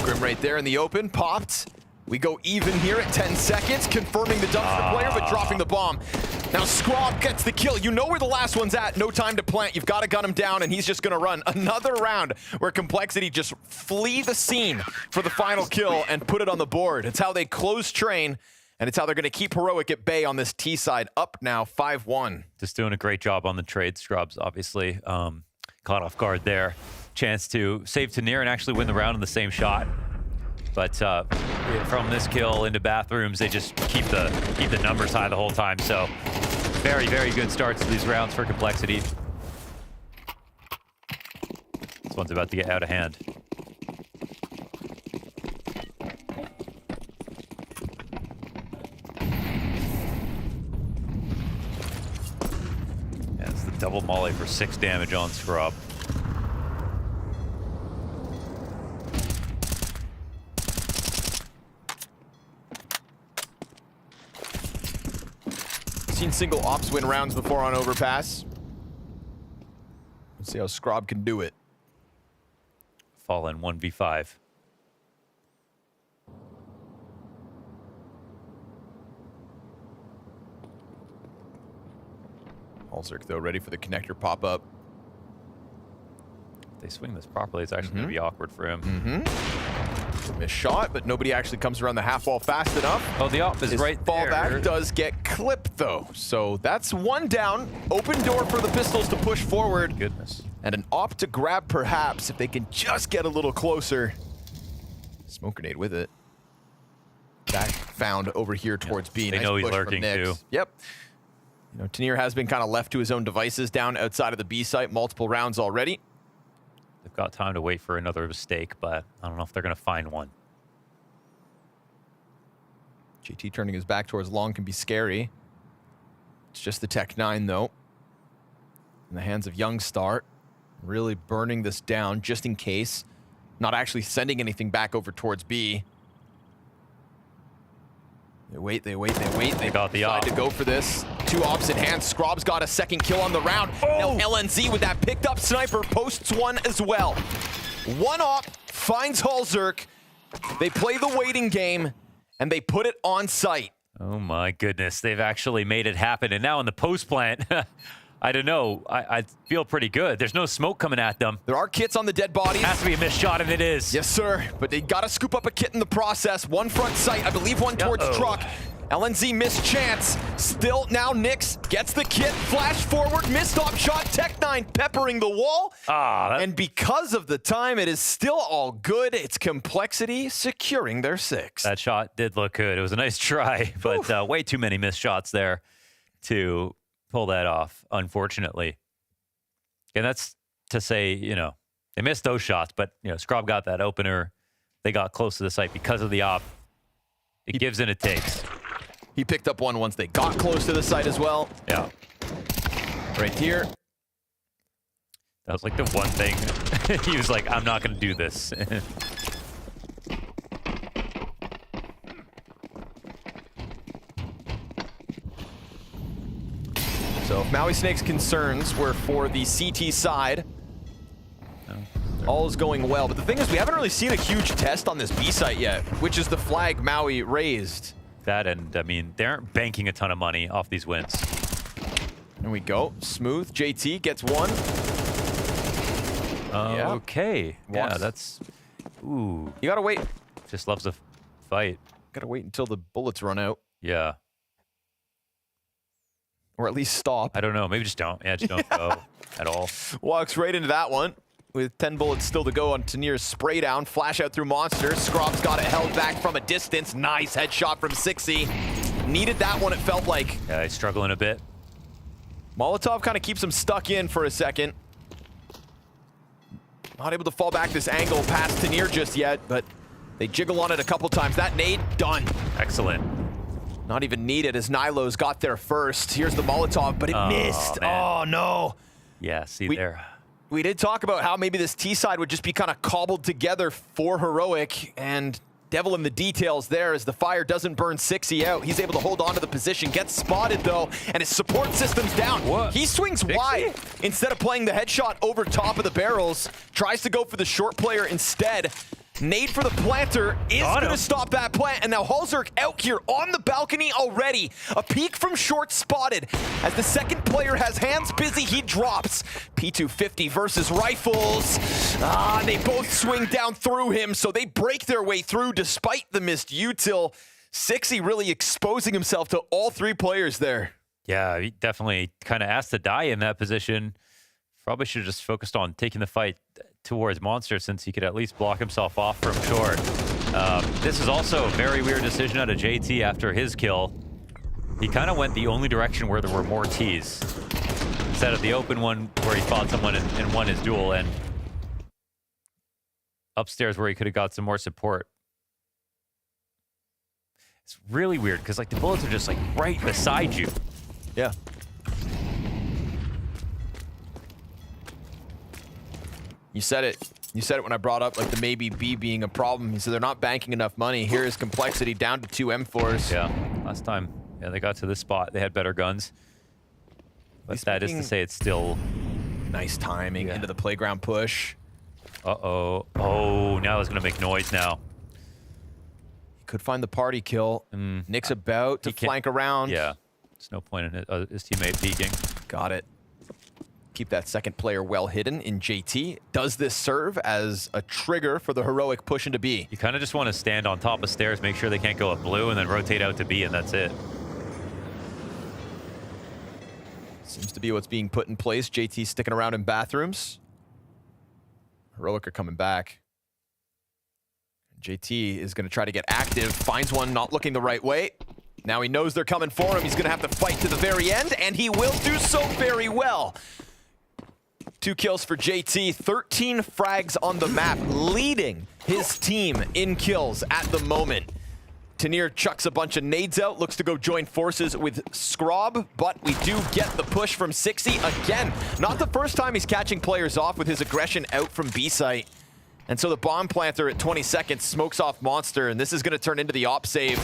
Grim right there in the open, popped. We go even here at 10 seconds, confirming the Dumpster player, but dropping the bomb. Now Scrob gets the kill. You know where the last one's at. No time to plant. You've got to gun him down, and he's just going to run another round where Complexity just flee the scene for the final kill and put it on the board. It's how they close train, and it's how they're going to keep Heroic at bay on this T side. Up now, 5-1. Just doing a great job on the trade. Scrubs, obviously, caught off guard there. Chance to save Tanir and actually win the round in the same shot. But from this kill into bathrooms, they just keep the numbers high the whole time. So very, very good starts to these rounds for Complexity. This one's about to get out of hand. Yeah, it's the double molly for 6 damage on Scrub. Seen single ops win rounds before on Overpass. Let's see how Scrob can do it. Fall in 1v5. Halzerk, though, ready for the connector pop-up. If they swing this properly, it's actually going to be awkward for him. Missed shot, but nobody actually comes around the half wall fast enough. Oh, the op is right there. Fallback does get clipped, though. So that's one down. Open door for the Pistols to push forward. Goodness. And an op to grab, perhaps, if they can just get a little closer. Smoke grenade with it. Back found over here towards B. They Nice know he's push from lurking, Nyx. too. Yep. You know, Tanir has been kind of left to his own devices down outside of the B site, multiple rounds already. They've got time to wait for another mistake, but I don't know if they're going to find one. JT turning his back towards long can be scary. It's just the Tech 9, though. In the hands of Youngstar. Really burning this down just in case. Not actually sending anything back over towards B. They wait, they wait, they wait. They got the decide to go for this. 2 ops in hand. Scrob's got a second kill on the round. Now LNZ with that picked up sniper posts one as well. 1 op finds Halzerk. They play the waiting game, and they put it on site. Oh my goodness, they've actually made it happen. And now in the post plant, I don't know, I feel pretty good. There's no smoke coming at them. There are kits on the dead bodies. Has to be a missed shot, and it is. Yes, sir. But they got to scoop up a kit in the process. One front sight, I believe one towards truck. LNZ missed chance. Still now Nyx gets the kit. Flash forward, missed op shot. Tech 9 peppering the wall. And because of the time, it is still all good. It's Complexity securing their 6. That shot did look good. It was a nice try, but way too many missed shots there to pull that off, unfortunately. And that's to say, you know, they missed those shots, but, you know, Scrob got that opener. They got close to the site because of the op. It gives and it takes. He picked up one once they got close to the site as well. Yeah. Right here. That was like the one thing. He was like, I'm not going to do this. So if Maui Snake's concerns were for the CT side, all is going well. But the thing is, we haven't really seen a huge test on this B site yet, which is the flag Maui raised. That, and I mean, they aren't banking a ton of money off these wins. There we go. Smooth. JT gets one. Okay. Yeah, that's... Ooh. You gotta wait. Just loves a fight. Gotta wait until the bullets run out. Yeah. Or at least stop. I don't know. Maybe just don't. Yeah, just don't go at all. Walks right into that one. With 10 bullets still to go on Tanir's spray down. Flash out through Monster. Scrob's got it held back from a distance. Nice headshot from 6e. Needed that one, it felt like. Yeah, he's struggling a bit. Molotov kind of keeps him stuck in for a second. Not able to fall back this angle past Tanir just yet, but they jiggle on it a couple times. That nade, done. Excellent. Not even needed as Nilo's got there first. Here's the Molotov, but it missed. Man. Oh, no. Yeah, see there. We did talk about how maybe this T side would just be kind of cobbled together for Heroic, and devil in the details there as the fire doesn't burn 6e out. He's able to hold on to the position, gets spotted though, and his support system's down. What? He swings wide instead of playing the headshot over top of the barrels, tries to go for the short player instead. Nade for the planter is going to stop that plant, and now Halzerk out here on the balcony already. A peek from short spotted. As the second player has hands busy, he drops. P250 versus rifles. They both swing down through him, so they break their way through despite the missed util. 6e really exposing himself to all three players there. Yeah, he definitely kind of asked to die in that position. Probably should have just focused on taking the fight towards Monster since he could at least block himself off from short. This is also a very weird decision out of JT after his kill. He kind of went the only direction where there were more Ts. Instead of the open one where he fought someone and won his duel, and upstairs where he could have got some more support. It's really weird because like the bullets are just like right beside you. Yeah. You said it. You said it when I brought up like the maybe B being a problem. You said they're not banking enough money. Here is Complexity down to 2 M4s. Yeah, last time, yeah, they got to this spot. They had better guns. But that is to say it's still... Nice timing into the playground push. Uh-oh. Oh, now it's going to make noise now. He could find the party kill. Nick's about to flank around. Yeah, there's no point in his teammate peeking. Got it. Keep that second player well hidden in JT. Does this serve as a trigger for the Heroic push into B? You kind of just want to stand on top of stairs, make sure they can't go up blue, and then rotate out to B, and that's it. Seems to be what's being put in place. JT sticking around in bathrooms. Heroic are coming back. JT is going to try to get active. Finds one not looking the right way. Now he knows they're coming for him. He's going to have to fight to the very end, and he will do so very well. 2 kills for JT, 13 frags on the map, leading his team in kills at the moment. Tanir chucks a bunch of nades out, looks to go join forces with Scrob, but we do get the push from 6e again. Not the first time he's catching players off with his aggression out from B site. And so the bomb planter at 20 seconds smokes off Monster, and this is going to turn into the op save.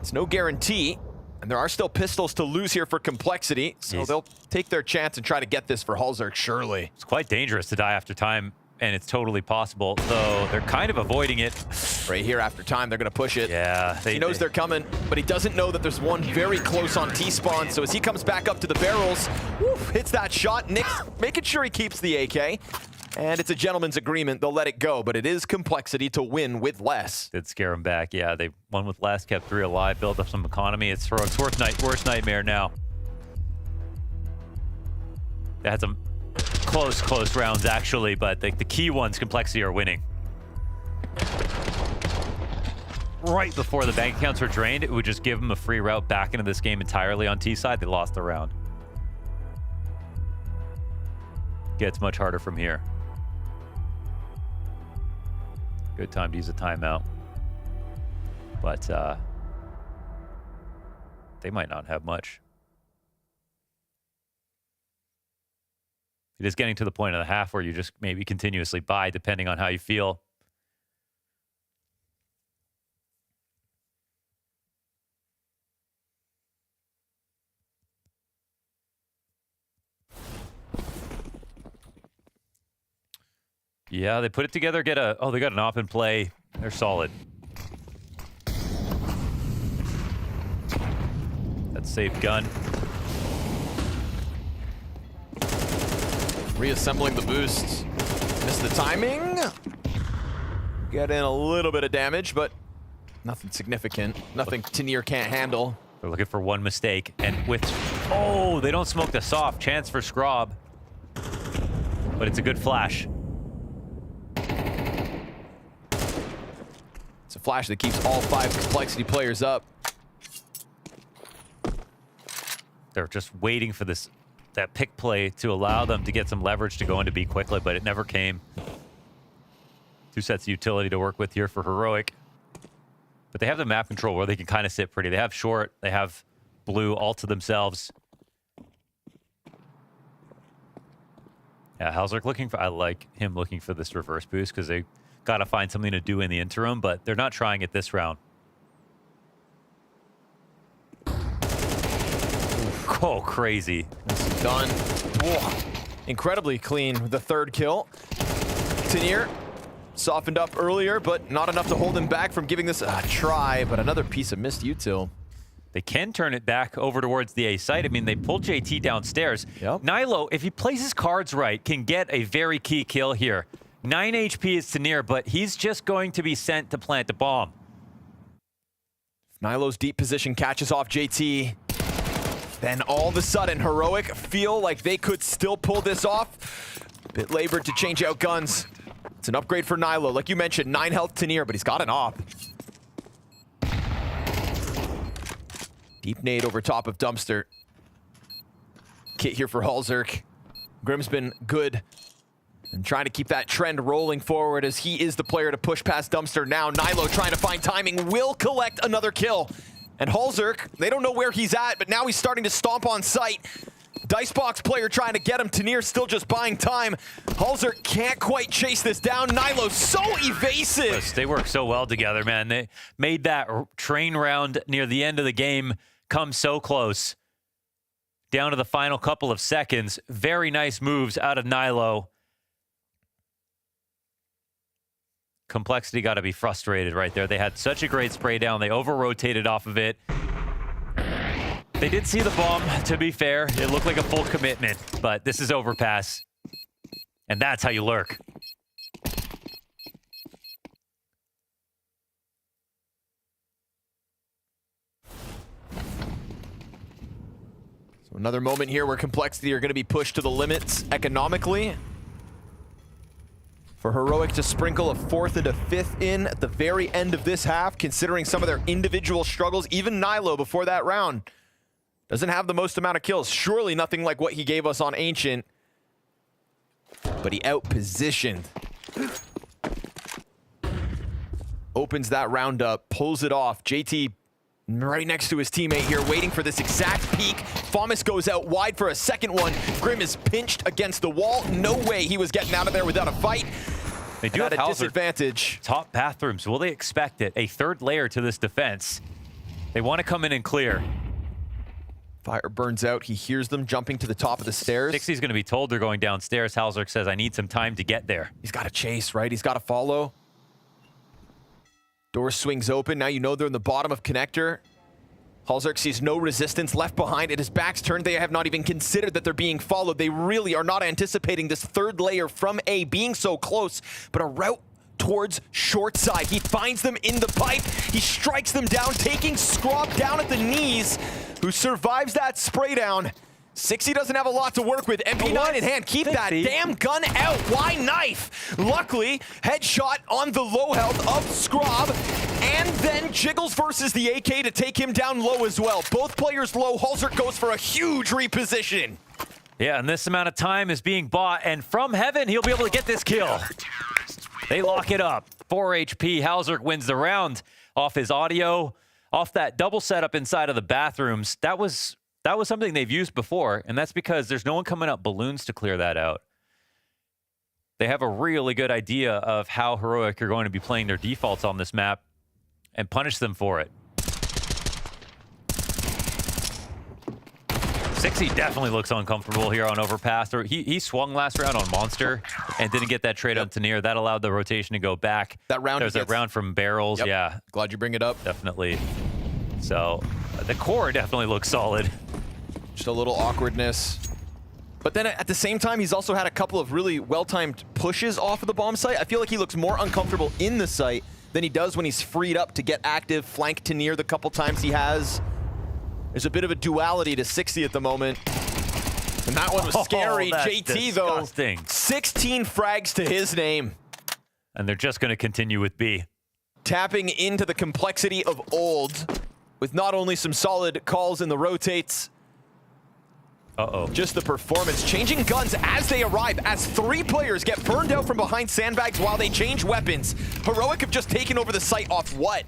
It's no guarantee. And there are still pistols to lose here for Complexity, so they'll take their chance and try to get this for Halzerk, surely. It's quite dangerous to die after time, and it's totally possible, though they're kind of avoiding it. Right here after time, they're going to push it. Yeah. He knows they're coming, but he doesn't know that there's one very close on T-spawn, so as he comes back up to the barrels, hits that shot. Nick making sure he keeps the AK. And it's a gentleman's agreement. They'll let it go, but it is Complexity to win with less. Did scare him back. Yeah, they won with less, kept 3 alive, built up some economy. It's Heroic's worst nightmare now. They had some close rounds, actually, but the key ones, Complexity are winning. Right before the bank accounts were drained, it would just give them a free route back into this game entirely on T side. They lost the round. Gets much harder from here. Good time to use a timeout. But they might not have much. It is getting to the point of the half where you just maybe continuously buy depending on how you feel. Yeah, they put it together, they got an op in play. They're solid. That's safe gun. Reassembling the boosts. Missed the timing. Get in a little bit of damage, but nothing significant. Nothing Tenier can't handle. They're looking for one mistake, and with... Oh, they don't smoke the soft. Chance for Scrob. But it's a good flash. It's a flash that keeps all 5 Complexity players up. They're just waiting for that pick play to allow them to get some leverage to go into B quickly, but it never came. 2 sets of utility to work with here for Heroic. But they have the map control where they can kind of sit pretty. They have short, they have blue all to themselves. Yeah, Halzerk looking for... I like him looking for this reverse boost because they got to find something to do in the interim, but they're not trying it this round. Oh, crazy. Done. Whoa. Incredibly clean with the 3rd kill. Tenier softened up earlier, but not enough to hold him back from giving this a try, but another piece of missed util. They can turn it back over towards the A site. I mean, they pulled JT downstairs. Yep. Nilo, if he plays his cards right, can get a very key kill here. 9 HP is Tenier, but he's just going to be sent to plant the bomb. Nilo's deep position catches off JT. Then all of a sudden, Heroic feel like they could still pull this off. Bit labored to change out guns. It's an upgrade for Nilo. Like you mentioned, 9 health Tenier, but he's got an op. Deep nade over top of Dumpster. Kit here for Halzerk. Grim's been good and trying to keep that trend rolling forward as he is the player to push past Dumpster now. Nilo trying to find timing, will collect another kill. And Halzerk, they don't know where he's at, but now he's starting to stomp on sight. Dicebox player trying to get him. Tenier still just buying time. Halzerk can't quite chase this down. Nilo so evasive. Yes, they work so well together, man. They made that train round near the end of the game come so close. Down to the final couple of seconds. Very nice moves out of Nilo. Complexity got to be frustrated right there. They had such a great spray down. They over-rotated off of it. They did see the bomb, to be fair. It looked like a full commitment, but this is overpass. And that's how you lurk. So another moment here where Complexity are going to be pushed to the limits economically. For Heroic to sprinkle a 4th and a 5th in at the very end of this half, considering some of their individual struggles. Even Nilo before that round doesn't have the most amount of kills. Surely nothing like what he gave us on Ancient. But he outpositioned. Opens that round up, pulls it off. JT right next to his teammate here, waiting for this exact peek. Famas goes out wide for a second one. Grim is pinched against the wall. No way he was getting out of there without a fight. They do have a disadvantage. Top bathrooms. Will they expect it? A 3rd layer to this defense. They want to come in and clear. Fire burns out. He hears them jumping to the top of the stairs. 60's going to be told they're going downstairs. Halzerk says, I need some time to get there. He's got to chase, right? He's got to follow. Door swings open. Now you know they're in the bottom of connector. Halzerk sees no resistance left behind. At his back's turned. They have not even considered that they're being followed. They really are not anticipating this 3rd layer from A being so close, but a route towards short side. He finds them in the pipe. He strikes them down, taking Scrob down at the knees, who survives that spray down. 60 doesn't have a lot to work with. MP9 in hand. Keep that damn gun out. Why knife? Luckily, headshot on the low health of Scrob. And then Jiggles versus the AK to take him down low as well. Both players low. Halzerk goes for a huge reposition. Yeah, and this amount of time is being bought. And from heaven, he'll be able to get this kill. They lock it up. 4 HP. Halzerk wins the round off his audio, off that double setup inside of the bathrooms. That was something they've used before, and that's because there's no one coming up balloons to clear that out. They have a really good idea of how Heroic are going to be playing their defaults on this map and punish them for it. 60 definitely looks uncomfortable here on overpass. He swung last round on Monster and didn't get that trade on Tenier. That allowed the rotation to go back. That round There's a round from barrels. Yep. Yeah. Glad you bring it up. Definitely. So the core definitely looks solid. Just a little awkwardness. But then at the same time, he's also had a couple of really well-timed pushes off of the bomb site. I feel like he looks more uncomfortable in the site than he does when he's freed up to get active, flank to near the couple times he has. There's a bit of a duality to 60 at the moment. And that one was scary. JT, disgusting. though, 16 frags to his name. And they're just going to continue with B. Tapping into the complexity of old with not only some solid calls in the rotates, just the performance. Changing guns as they arrive, as 3 players get burned out from behind sandbags while they change weapons. Heroic have just taken over the site off what?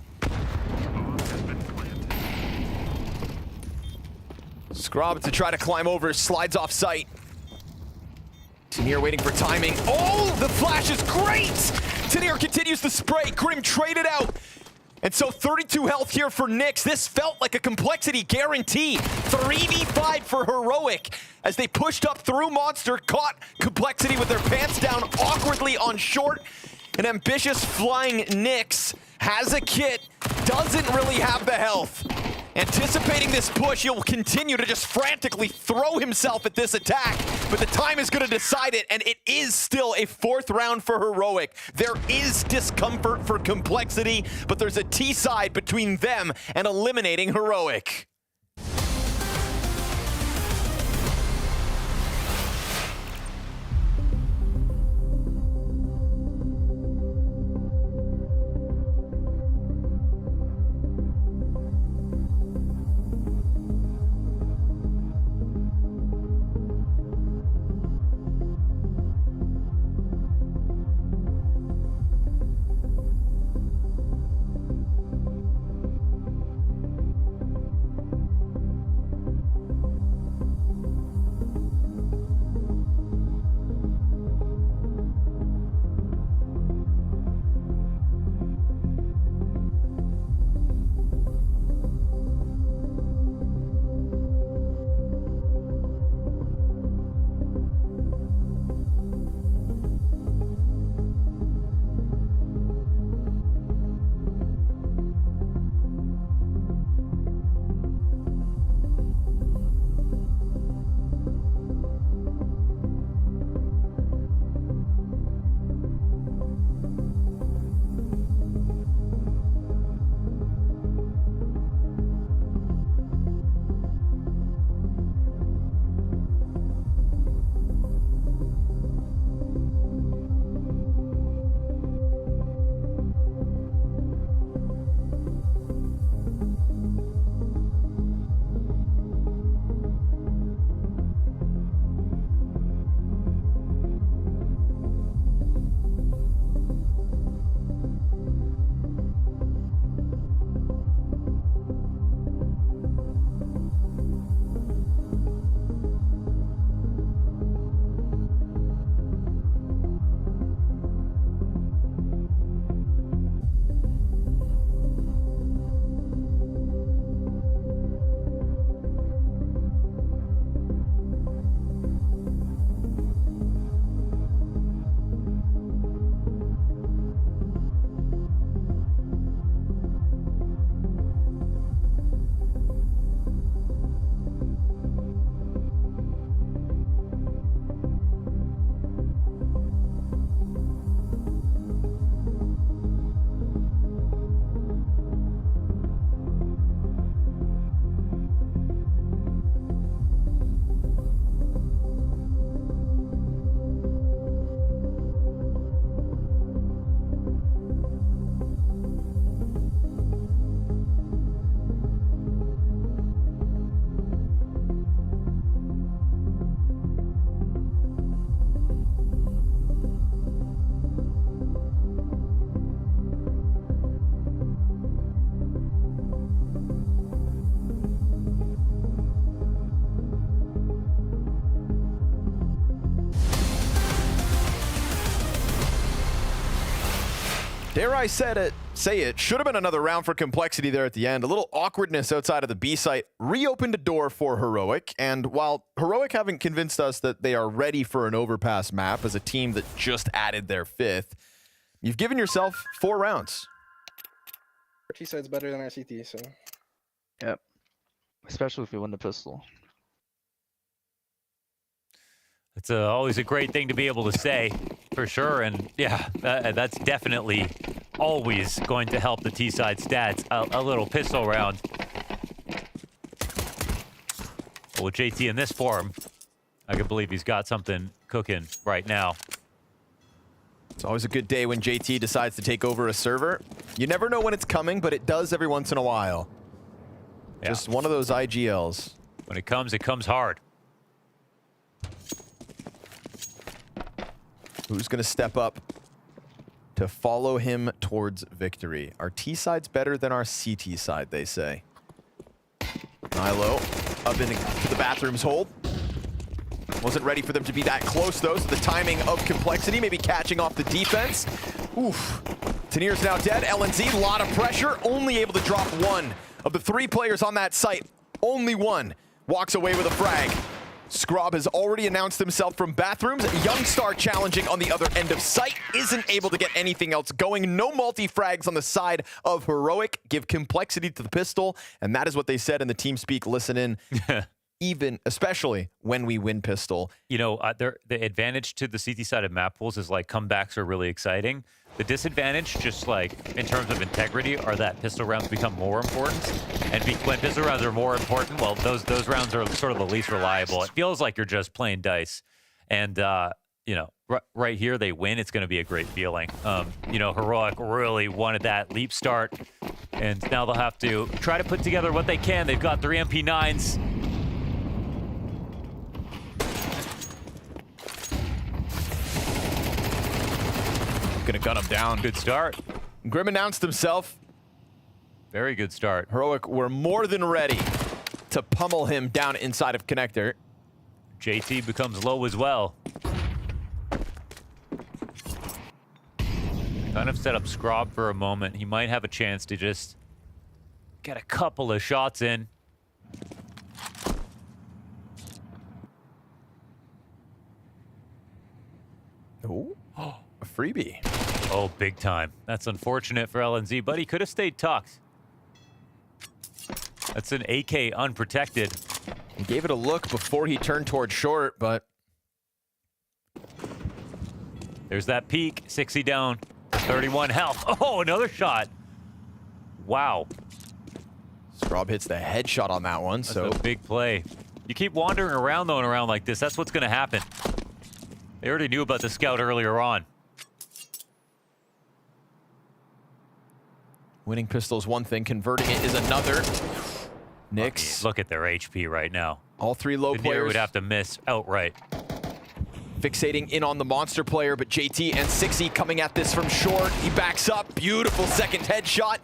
Scrob to try to climb over, slides off site. Tanir waiting for timing. Oh, the flash is great! Tanir continues to spray. Grim traded out. And so 32 health here for Nyx. This felt like a complexity guarantee. 3v5 for Heroic as they pushed up through Monster, caught complexity with their pants down awkwardly on short. An ambitious flying Nyx has a kit, doesn't really have the health. Anticipating this push, he'll continue to just frantically throw himself at this attack, but the time is going to decide it, and it is still a 4th round for Heroic. There is discomfort for Complexity, but there's a T-side between them and eliminating Heroic. Dare I say it, should have been another round for Complexity there at the end. A little awkwardness outside of the B site reopened a door for Heroic, and while Heroic haven't convinced us that they are ready for an overpass map as a team that just added their 5th, you've given yourself 4 rounds. Our T-side's better than our CT, so... Yep. Especially if you win the pistol. It's always a great thing to be able to say, for sure. And yeah, that's definitely always going to help the T-side stats. A little pistol round. But with JT in this form, I can believe he's got something cooking right now. It's always a good day when JT decides to take over a server. You never know when it's coming, but it does every once in a while. Yeah. Just one of those IGLs. When it comes hard. Who's going to step up to follow him towards victory? Our T side's better than our CT side, they say. Nilo up into the bathroom's hold. Wasn't ready for them to be that close, though, so the timing of Complexity, maybe catching off the defense. Oof. Tanir's now dead. LNZ, a lot of pressure, only able to drop one. Of the 3 players on that site, only one walks away with a frag. Scrob has already announced himself from bathrooms. Youngstar challenging on the other end of site. Isn't able to get anything else going. No multi-frags on the side of Heroic. Give Complexity to the pistol. And that is what they said in the TeamSpeak listen in. Even, especially when we win pistol. You know, the advantage to the CT side of map pools is like comebacks are really exciting. The disadvantage, just like in terms of integrity, are that pistol rounds become more important. And when pistol rounds are more important, well, those rounds are sort of the least reliable. It feels like you're just playing dice. And, you know, right here, they win. It's going to be a great feeling. You know, Heroic really wanted that leap start. And now they'll have to try to put together what they can. They've got 3 MP9s. Gonna gun him down. Good start. Grim announced himself. Very good start. Heroic were more than ready to pummel him down inside of connector. JT becomes low as well. Kind of set up Scrob for a moment. He might have a chance to just get a couple of shots in. Oh, a freebie. Oh, big time. That's unfortunate for LNZ, but he could have stayed tucked. That's an AK unprotected. He gave it a look before he turned towards short, but... There's that peak. 60 down. 31 health. Oh, another shot. Wow. Scrob hits the headshot on that one, That's so... a big play. You keep wandering around, though, and around like this. That's what's going to happen. They already knew about the scout earlier on. Winning pistol is one thing, converting it is another. Nyx. Look at their HP right now. All 3 low players would have to miss outright. Fixating in on the monster player, but JT and 60 coming at this from short. He backs up. Beautiful second headshot.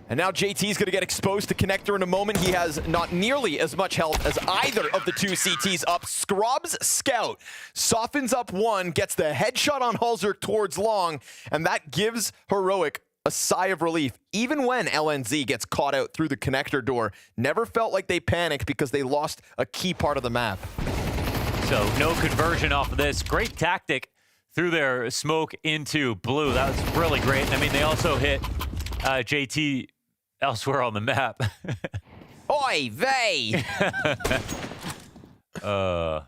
And now JT's going to get exposed to connector in a moment. He has not nearly as much health as either of the 2 CTs up. Scrob's scout softens up one, gets the headshot on Halzer towards long, and that gives Heroic a sigh of relief. Even when LNZ gets caught out through the connector door, never felt like they panicked because they lost a key part of the map. So no conversion off of this. Great tactic through their smoke into blue. That was really great. I mean, they also hit JT elsewhere on the map. Oy vey! And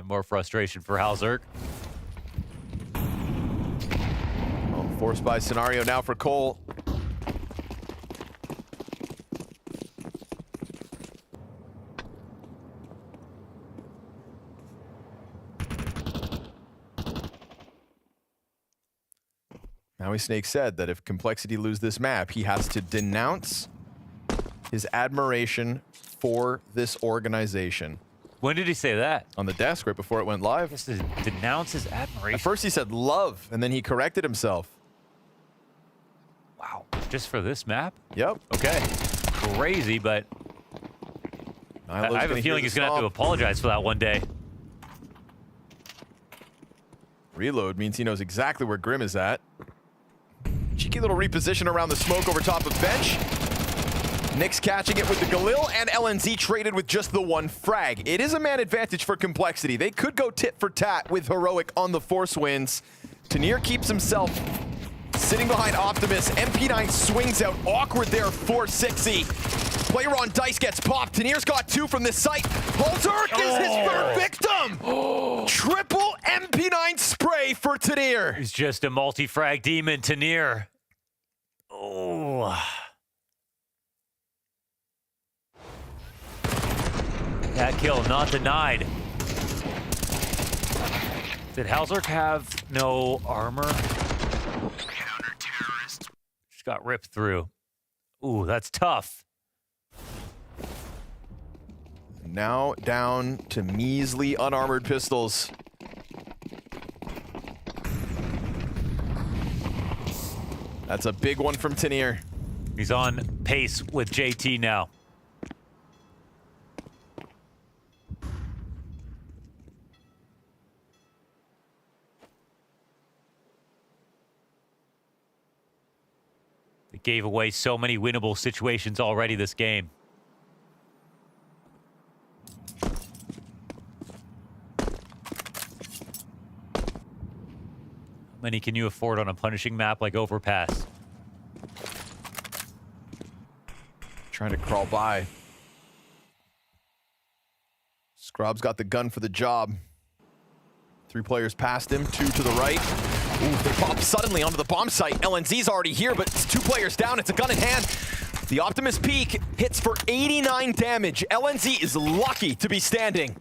more frustration for Halzerk. Forced by scenario now for Cole. Maui Snake said that if Complexity lose this map, he has to denounce his admiration for this organization. When did he say that? On the desk right before it went live. Just to denounce his admiration. At first he said love, and then he corrected himself. Wow. Just for this map? Yep. Okay. Crazy, but I have a feeling he's going to have to apologize for that one day. Reload means he knows exactly where Grim is at. Cheeky little reposition around the smoke over top of bench. Nyx catching it with the Galil, and LNZ traded with just the 1 frag. It is a man advantage for Complexity. They could go tit for tat with Heroic on the force wins. Tanir keeps himself sitting behind Optimus. MP9 swings out, awkward there for 6E. Player on Dice gets popped. Tanir's got 2 from this site. Holzerk is his third victim. Triple MP9 spray for Tanir. He's just a multi-frag demon, Tanir. Oh. That kill not denied. Did Halzerk have no armor? Counter-terrorist. Just got ripped through. Ooh, that's tough. Now down to measly unarmored pistols. That's a big one from Tanir. He's on pace with JT now. They gave away so many winnable situations already this game. How many can you afford on a punishing map like Overpass? Trying to crawl by. Scrub's got the gun for the job. 3 players past him, 2 to the right. Ooh, they pop suddenly onto the bomb site. LNZ's already here, but it's 2 players down. It's a gun in hand. The Optimus peak hits for 89 damage. LNZ is lucky to be standing.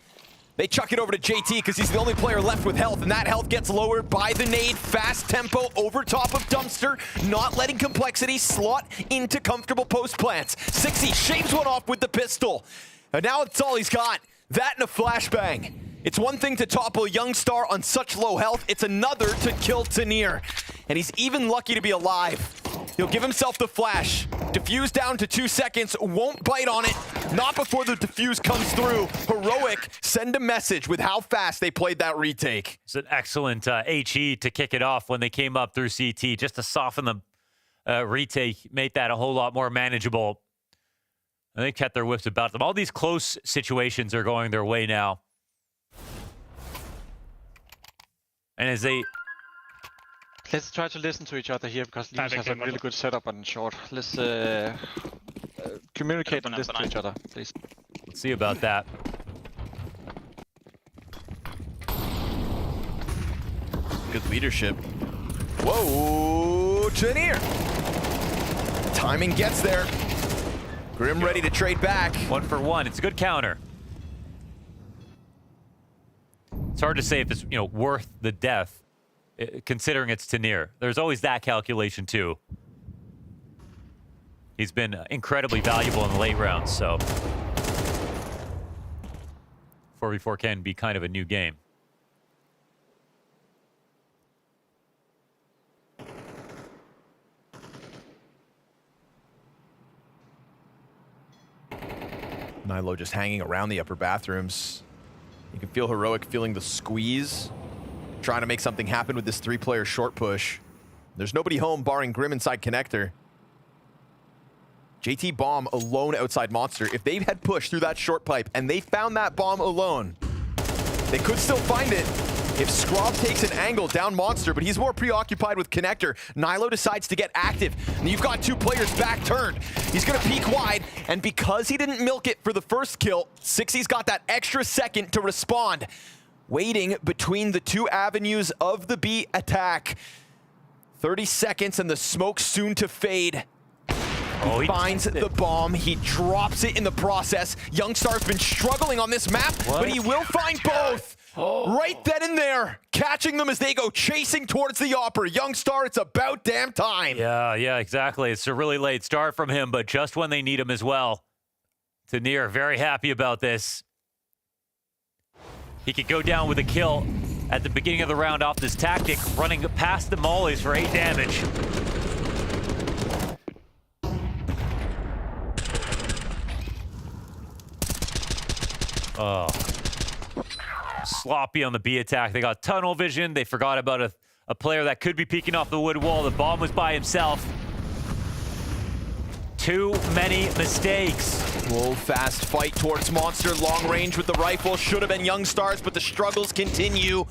They chuck it over to JT because he's the only player left with health, and that health gets lowered by the nade. Fast tempo over top of Dumpster, not letting Complexity slot into comfortable post plants. 6E shaves one off with the pistol. And now it's all he's got. That and a flashbang. It's one thing to topple Youngstar on such low health, it's another to kill Tanir. And he's even lucky to be alive. He'll give himself the flash. Diffuse down to 2 seconds, won't bite on it. Not before the diffuse comes through. Heroic, send a message with how fast they played that retake. It's an excellent HE to kick it off when they came up through CT, just to soften the retake, made that a whole lot more manageable. And they kept their whips about them. All these close situations are going their way now. And as they... Let's try to listen to each other here, because Linus has a really good setup on short. Let's communicate and listen to each other, please. Let's see about that. Good leadership. Whoa, Tanir. Timing gets there. Grim ready to trade back. 1 for 1. It's a good counter. It's hard to say if it's, worth the death, considering it's Tanir. There's always that calculation too. He's been incredibly valuable in the late rounds, so 4v4 can be kind of a new game. Nilo just hanging around the upper bathrooms. You can feel Heroic feeling the squeeze, trying to make something happen with this 3-player short push. There's nobody home barring Grim inside connector. JT bomb alone outside Monster. If they had pushed through that short pipe and they found that bomb alone, they could still find it if Scrob takes an angle down Monster, but he's more preoccupied with connector. Nilo decides to get active, and you've got 2 players back turned. He's gonna peek wide, and because he didn't milk it for the first kill, 6E's got that extra second to respond. Waiting between the 2 avenues of the B attack. 30 seconds and the smoke soon to fade. He finds the bomb, he drops it in the process. Youngstar's been struggling on this map, but he will find both. Right then and there, catching them as they go chasing towards the Opera. Youngstar, it's about damn time. Yeah, exactly. It's a really late start from him, but just when they need him as well. Tanir, very happy about this. He could go down with a kill at the beginning of the round off this tactic, running past the mollies for 8 damage. Oh. Sloppy on the B attack. They got tunnel vision. They forgot about a player that could be peeking off the wood wall. The bomb was by himself. Too many mistakes. Whoa, fast fight towards Monster. Long range with the rifle. Should have been Youngstar's, but the struggles continue.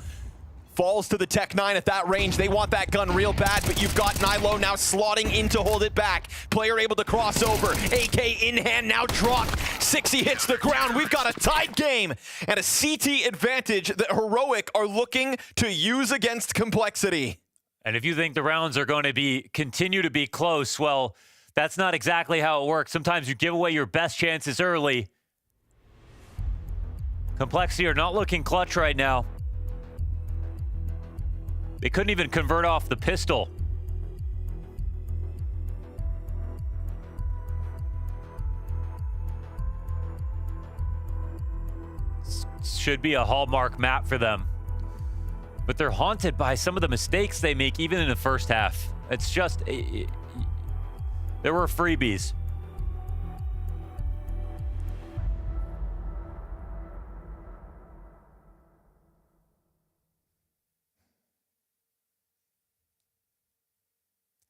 falls to the Tech 9 at that range. They want that gun real bad, but you've got Nilo now slotting in to hold it back. Player able to cross over. AK in hand, now dropped. 60 hits the ground. We've got a tied game and a CT advantage that Heroic are looking to use against Complexity. And if you think the rounds are going to continue to be close, well, that's not exactly how it works. Sometimes you give away your best chances early. Complexity are not looking clutch right now. They couldn't even convert off the pistol. Should be a hallmark map for them. But they're haunted by some of the mistakes they make even in the first half. It's just... there were freebies.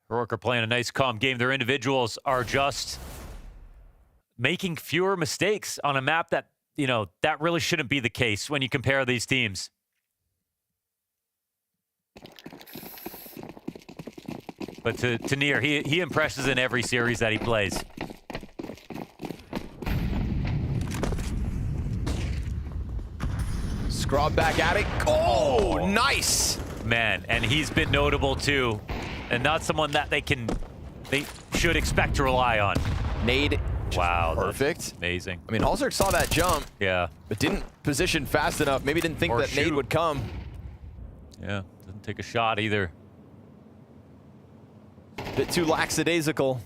Heroic are playing a nice, calm game. Their individuals are just making fewer mistakes on a map that, you know, that really shouldn't be the case when you compare these teams. But to Nier, he impresses in every series that he plays. Scrub back at it. Oh, nice! Man, and he's been notable too. And not someone that they should expect to rely on. Nade. Wow, perfect. Amazing. I mean, Halzerk saw that jump. Yeah. But didn't position fast enough. Maybe didn't think that Nade would come. Yeah, doesn't take a shot either. Bit too lackadaisical.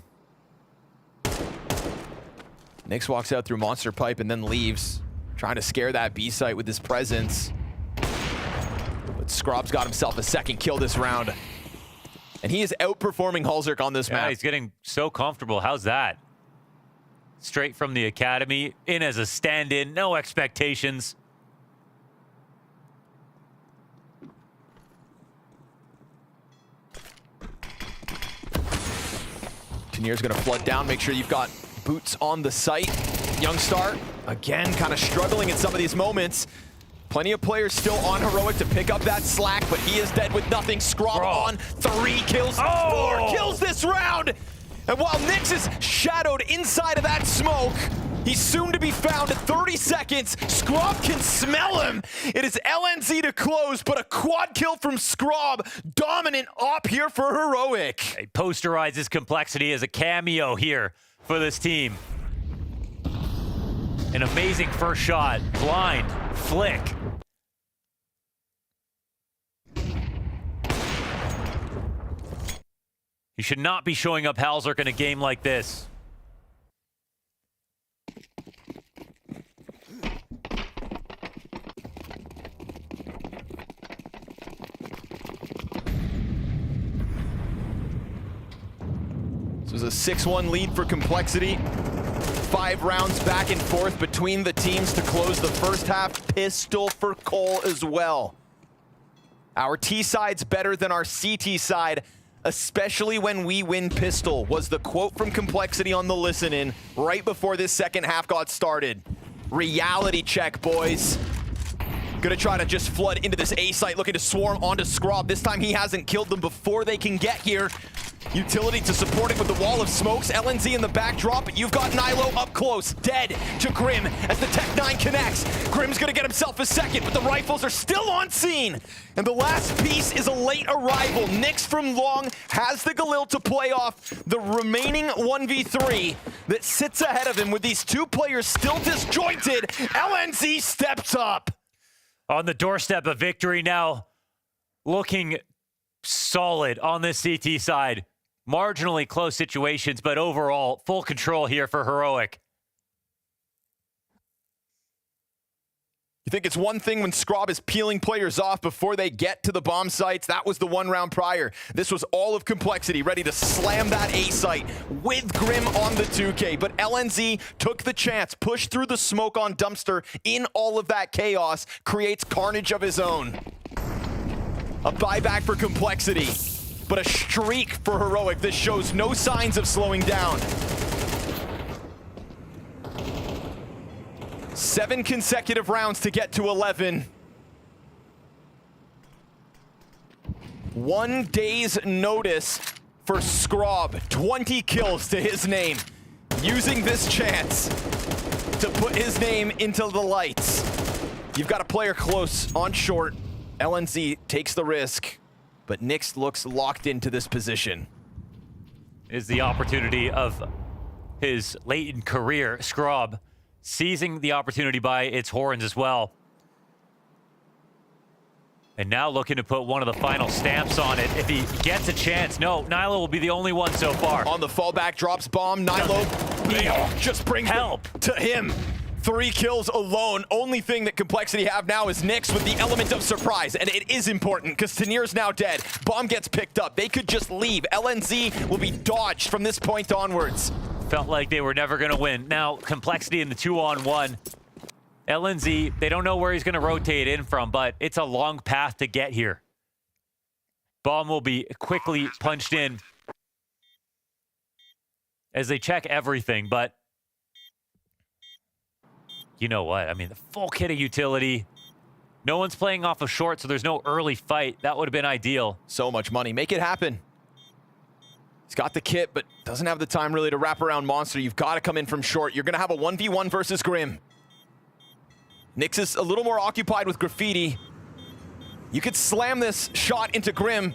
Nyx walks out through Monster Pipe and then leaves, trying to scare that B site with his presence. But Scrob's got himself a second kill this round. And he is outperforming Halzerk on this map. He's getting so comfortable. How's that? Straight from the academy, in as a stand-in, no expectations. Tanir's gonna flood down, make sure you've got boots on the site. Youngstar, again, kind of struggling in some of these moments. Plenty of players still on Heroic to pick up that slack, but he is dead with nothing. Scrob on 3 kills, 4 kills this round. And while Nyx is shadowed inside of that smoke, he's soon to be found at 30 seconds. Scrob can smell him. It is LNZ to close, but a quad kill from Scrob. Dominant op here for Heroic. He posterizes Complexity as a cameo here for this team. An amazing first shot. Blind. Flick. He should not be showing up Halzerk in a game like this. This was a 6-1 lead for Complexity. 5 rounds back and forth between the teams to close the first half. Pistol for Cole as well. Our T side's better than our CT side, especially when we win pistol, was the quote from Complexity on the listen-in right before this second half got started. Reality check, boys. Gonna try to just flood into this A site, looking to swarm onto Scrob. This time he hasn't killed them before they can get here. Utility to support it with the wall of smokes. LNZ in the backdrop, but you've got Nilo up close, dead to Grim as the Tech 9 connects. Grim's gonna get himself a second, but the rifles are still on scene. And the last piece is a late arrival. Nyx from Long has the Galil to play off the remaining 1v3 that sits ahead of him with these 2 players still disjointed. LNZ steps up. On the doorstep of victory now, looking solid on this CT side. Marginally close situations, but overall, full control here for Heroic. You think it's one thing when Scrob is peeling players off before they get to the bomb sites? That was the 1 round prior. This was all of Complexity ready to slam that A site with Grim on the 2K. But LNZ took the chance, pushed through the smoke on Dumpster in all of that chaos, creates carnage of his own. A buyback for Complexity, but a streak for Heroic. This shows no signs of slowing down. 7 consecutive rounds to get to 11. 1 day's notice for Scrob. 20 kills to his name. Using this chance to put his name into the lights. You've got a player close on short. LNZ takes the risk, but Nyx looks locked into this position. Is the opportunity of his late in career. Scrob seizing the opportunity by its horns as well. And now looking to put one of the final stamps on it. If he gets a chance, no, Nylo will be the only one so far. On the fallback, drops bomb. Nylo just brings help to him. 3 kills alone. Only thing that Complexity have now is Nyx with the element of surprise. And it is important because Tanir's now dead. Bomb gets picked up. They could just leave. LNZ will be dodged from this point onwards. Felt like they were never going to win. Now, Complexity in the 2-on-1. LNZ, they don't know where he's going to rotate in from, but it's a long path to get here. Bomb will be quickly punched in as they check everything, but you know what? I mean, the full kit of utility. No one's playing off of short, so there's no early fight. That would have been ideal. So much money. Make it happen. He's got the kit, but doesn't have the time really to wrap around Monster. You've got to come in from short. You're going to have a 1v1 versus Grim. Nyx is a little more occupied with Graffiti. You could slam this shot into Grim.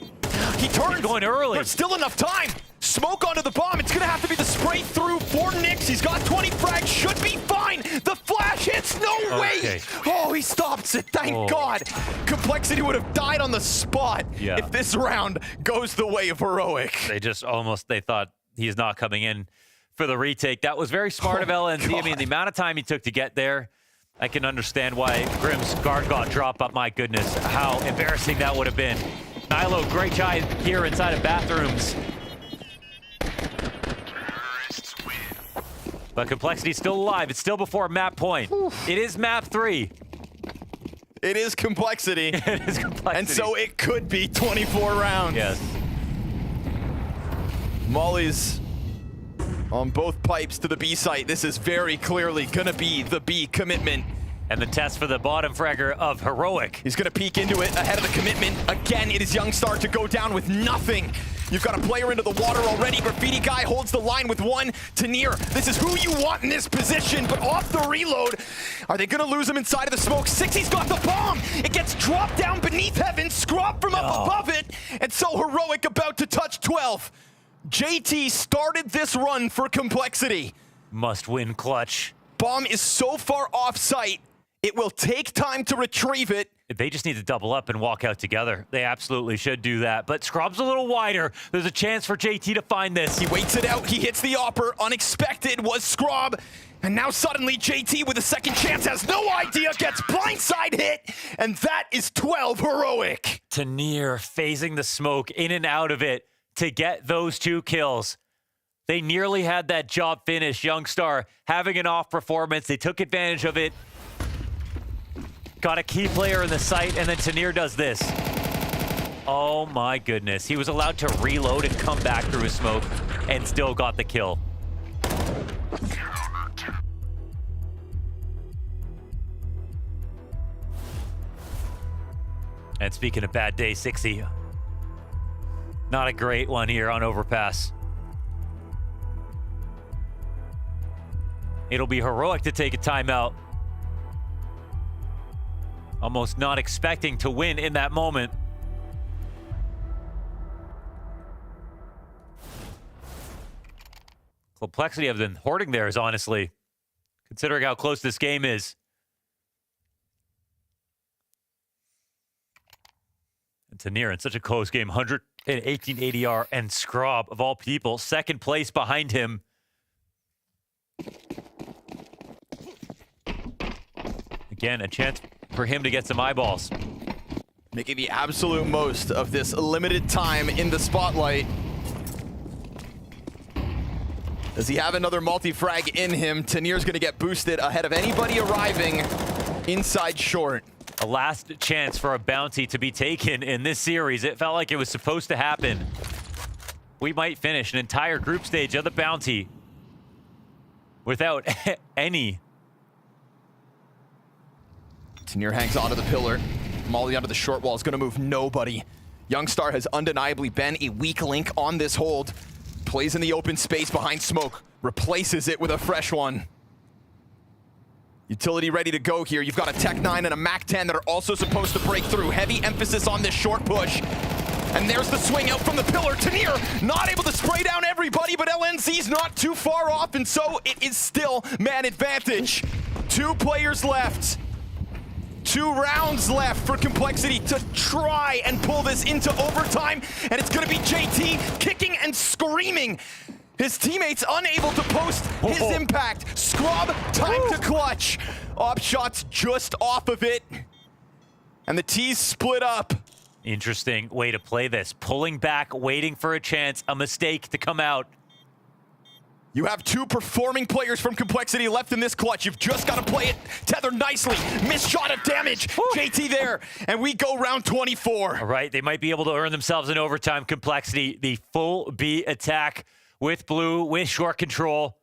He turns. He's going early. There's still enough time. Smoke onto the bomb. It's going to have to be the spray through for Nyx. He's got 20 frags. Should be fine. The flash hits. No way. Oh, he stops it. Thank God. Complexity would have died on the spot if this round goes the way of Heroic. They just almost, they thought he's not coming in for the retake. That was very smart of LNZ. God. I mean, the amount of time he took to get there, I can understand why Grim's guard got dropped, but my goodness, how embarrassing that would have been. Nylo, great job here inside of bathrooms. But Complexity's still alive. It's still before map point. It is map 3. It is Complexity. It is Complexity. And so it could be 24 rounds. Yes. Molly's on both pipes to the B site. This is very clearly gonna be the B commitment. And the test for the bottom fragger of Heroic. He's gonna peek into it ahead of the commitment. Again, it is Youngstar to go down with nothing. You've got a player into the water already. Graffiti guy holds the line with 1. Tanir, this is who you want in this position, but off the reload. Are they gonna lose him inside of the smoke? 60's got the bomb. It gets dropped down beneath heaven, Scrub from up above it. And so Heroic about to touch 12. JT started this run for Complexity. Must win clutch. Bomb is so far off site, it will take time to retrieve it. They just need to double up and walk out together. They absolutely should do that. But Scrub's a little wider. There's a chance for JT to find this. He waits it out. He hits the upper. Unexpected was Scrub. And now suddenly JT with a second chance has no idea, gets blindside hit. And that is 12 Heroic. Tanir phasing the smoke in and out of it to get those 2 kills. They nearly had that job finished. Youngstar having an off performance. They took advantage of it. Got a key player in the site, and then Tanir does this. Oh my goodness. He was allowed to reload and come back through his smoke and still got the kill. And speaking of bad day, 60. Not a great one here on Overpass. It'll be Heroic to take a timeout. Almost not expecting to win in that moment. Complexity have been hoarding theirs, honestly, considering how close this game is. And Tanir in such a close game, 118 ADR, and Scrob, of all people, second place behind him. Again, a chance for him to get some eyeballs. Making the absolute most of this limited time in the spotlight. Does he have another multi-frag in him? Tanir's gonna get boosted ahead of anybody arriving inside short. A last chance for a bounty to be taken in this series. It felt like it was supposed to happen. We might finish an entire group stage of the bounty without any. Tanir hangs onto the pillar. Molly onto the short wall is going to move nobody. Youngstar has undeniably been a weak link on this hold. Plays in the open space behind smoke. Replaces it with a fresh one. Utility ready to go here. You've got a Tech 9 and a Mac 10 that are also supposed to break through. Heavy emphasis on this short push. And there's the swing out from the pillar. Tanir not able to spray down everybody, but LNZ's not too far off, and so it is still man advantage. 2 players left. 2 rounds left for Complexity to try and pull this into overtime, and it's going to be JT kicking and screaming. His teammates unable to post his impact. Scrub, time to clutch. Op shots just off of it, and the T's split up. Interesting way to play this. Pulling back, waiting for a chance, a mistake to come out. You have 2 performing players from Complexity left in this clutch. You've just got to play it tethered nicely. Missed shot of damage. JT there, and we go round 24. All right, they might be able to earn themselves an overtime. Complexity, the full B attack with blue, with short control.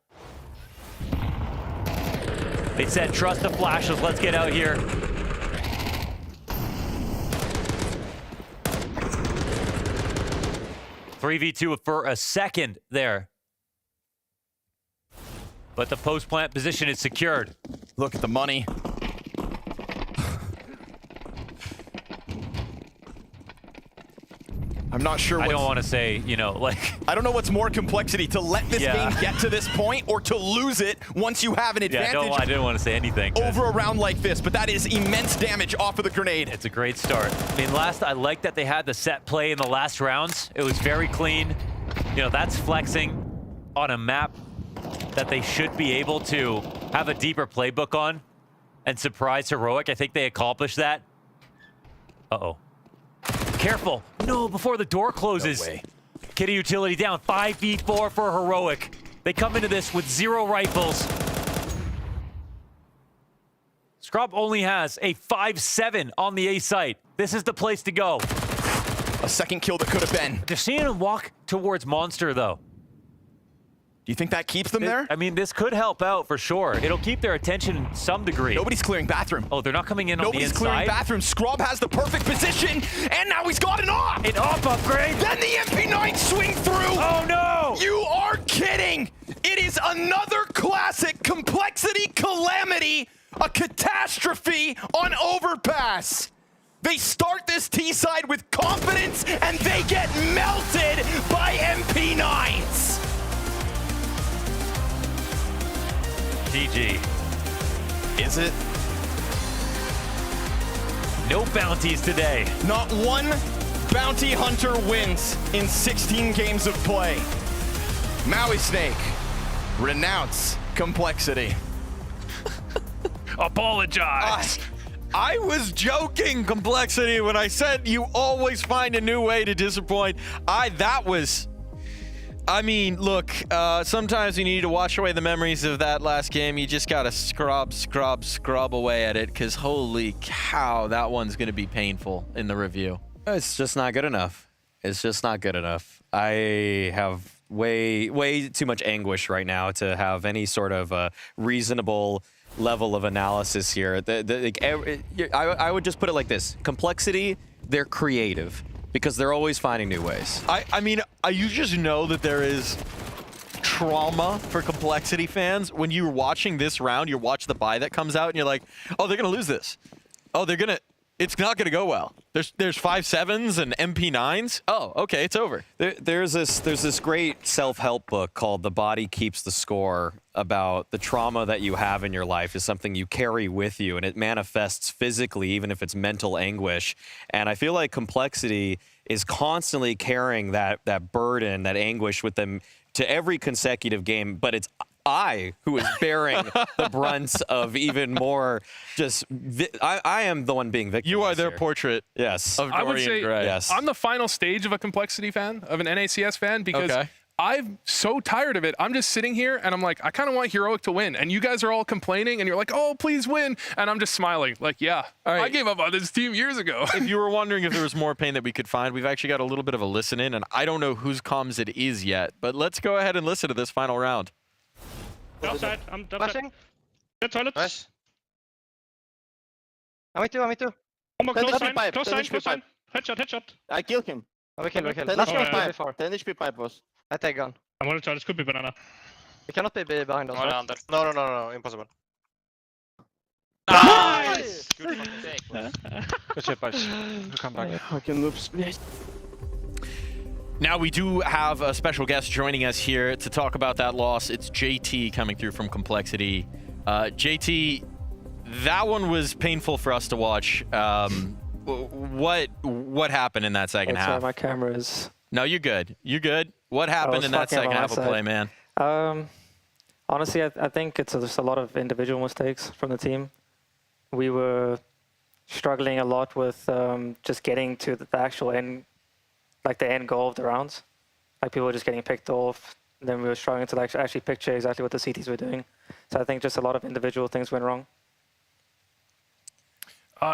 They said trust the flashes. Let's get out here. .3v2 for a second there. But the post-plant position is secured. Look at the money. I'm not sure. I don't want to say, you know, like... I don't know what's more Complexity, to let this game get to this point or to lose it once you have an advantage. Yeah, I didn't want to say anything. Over a round like this, but that is immense damage off of the grenade. It's a great start. I mean, I like that they had the set play in the last rounds. It was very clean. You know, that's flexing on a map that they should be able to have a deeper playbook on and surprise Heroic. I think they accomplished that. Uh-oh. Careful. No, before the door closes. No way. Kitty utility down. 5v4 for Heroic. They come into this with 0 rifles. Scrub only has a 5-7 on the A site. This is the place to go. A second kill that could have been. They're seeing him walk towards Monster, though. Do you think that keeps them there? I mean, this could help out for sure. It'll keep their attention in some degree. Nobody's clearing bathroom. Oh, they're not coming in on the inside? Nobody's clearing bathroom. Scrub has the perfect position, and now he's got an op! An op upgrade? Then the MP9 swing through! Oh, no! You are kidding! It is another classic Complexity calamity, a catastrophe on overpass. They start this T-side with confidence, and they get melted by MP9s. GG. Is it? No bounties today. Not one bounty hunter wins in 16 games of play. Maui Snake, renounce Complexity. Apologize. I was joking, Complexity, when I said you always find a new way to disappoint. I mean, look, sometimes you need to wash away the memories of that last game. You just gotta scrub away at it, because holy cow, that one's gonna be painful in the review. It's just not good enough. It's just not good enough. I have way too much anguish right now to have any sort of reasonable level of analysis here. I would just put it like this. Complexity, they're creative, because they're always finding new ways. I mean, you just know that there is trauma for Complexity fans. When you're watching this round, you watch the buy that comes out, and you're like, oh, they're going to lose this. Oh, it's not going to go well. There's 5-7s and MP9s. Oh, okay, it's over. There's this great self-help book called The Body Keeps the Score about the trauma that you have in your life is something you carry with you, and it manifests physically, even if it's mental anguish. And I feel like Complexity is constantly carrying that burden, that anguish with them to every consecutive game, but it's I who is bearing the brunt of even more I am the one being victimized. You are their here. portrait. Yes. Of I would say Gray. Yes. I'm the final stage of a Complexity fan, of an NACS fan, because I'm so tired of it. I'm just sitting here and I'm like, I kind of want Heroic to win. And you guys are all complaining and you're like, oh, please win. And I'm just smiling. Like, yeah, I gave up on this team years ago. If you were wondering if there was more pain that we could find, we've actually got a little bit of a listen in, and I don't know whose comms it is yet. But let's go ahead and listen to this final round. Outside, I'm flashing. The toilet. Nice. Me too. One more close sign. Close sign. Headshot. I killed him. We kill. 10 Last HP one pipe. before. 10 HP pipe was. I take gun. I'm gonna try. This could be banana. You cannot be behind us, One right? under. No, impossible. Nice! Good fucking take, boys. Good shit, boys. We'll come back. Fucking loops. Now we do have a special guest joining us here to talk about that loss. It's JT coming through from Complexity. JT, that one was painful for us to watch. What happened in that second half? My camera is... No, you're good. You're good. What happened in that second half of play, man? Honestly, I think it's just a lot of individual mistakes from the team. We were struggling a lot with just getting to the actual end, like the end goal of the rounds. Like people were just getting picked off. And then we were struggling to like actually picture exactly what the CTs were doing. So I think just a lot of individual things went wrong.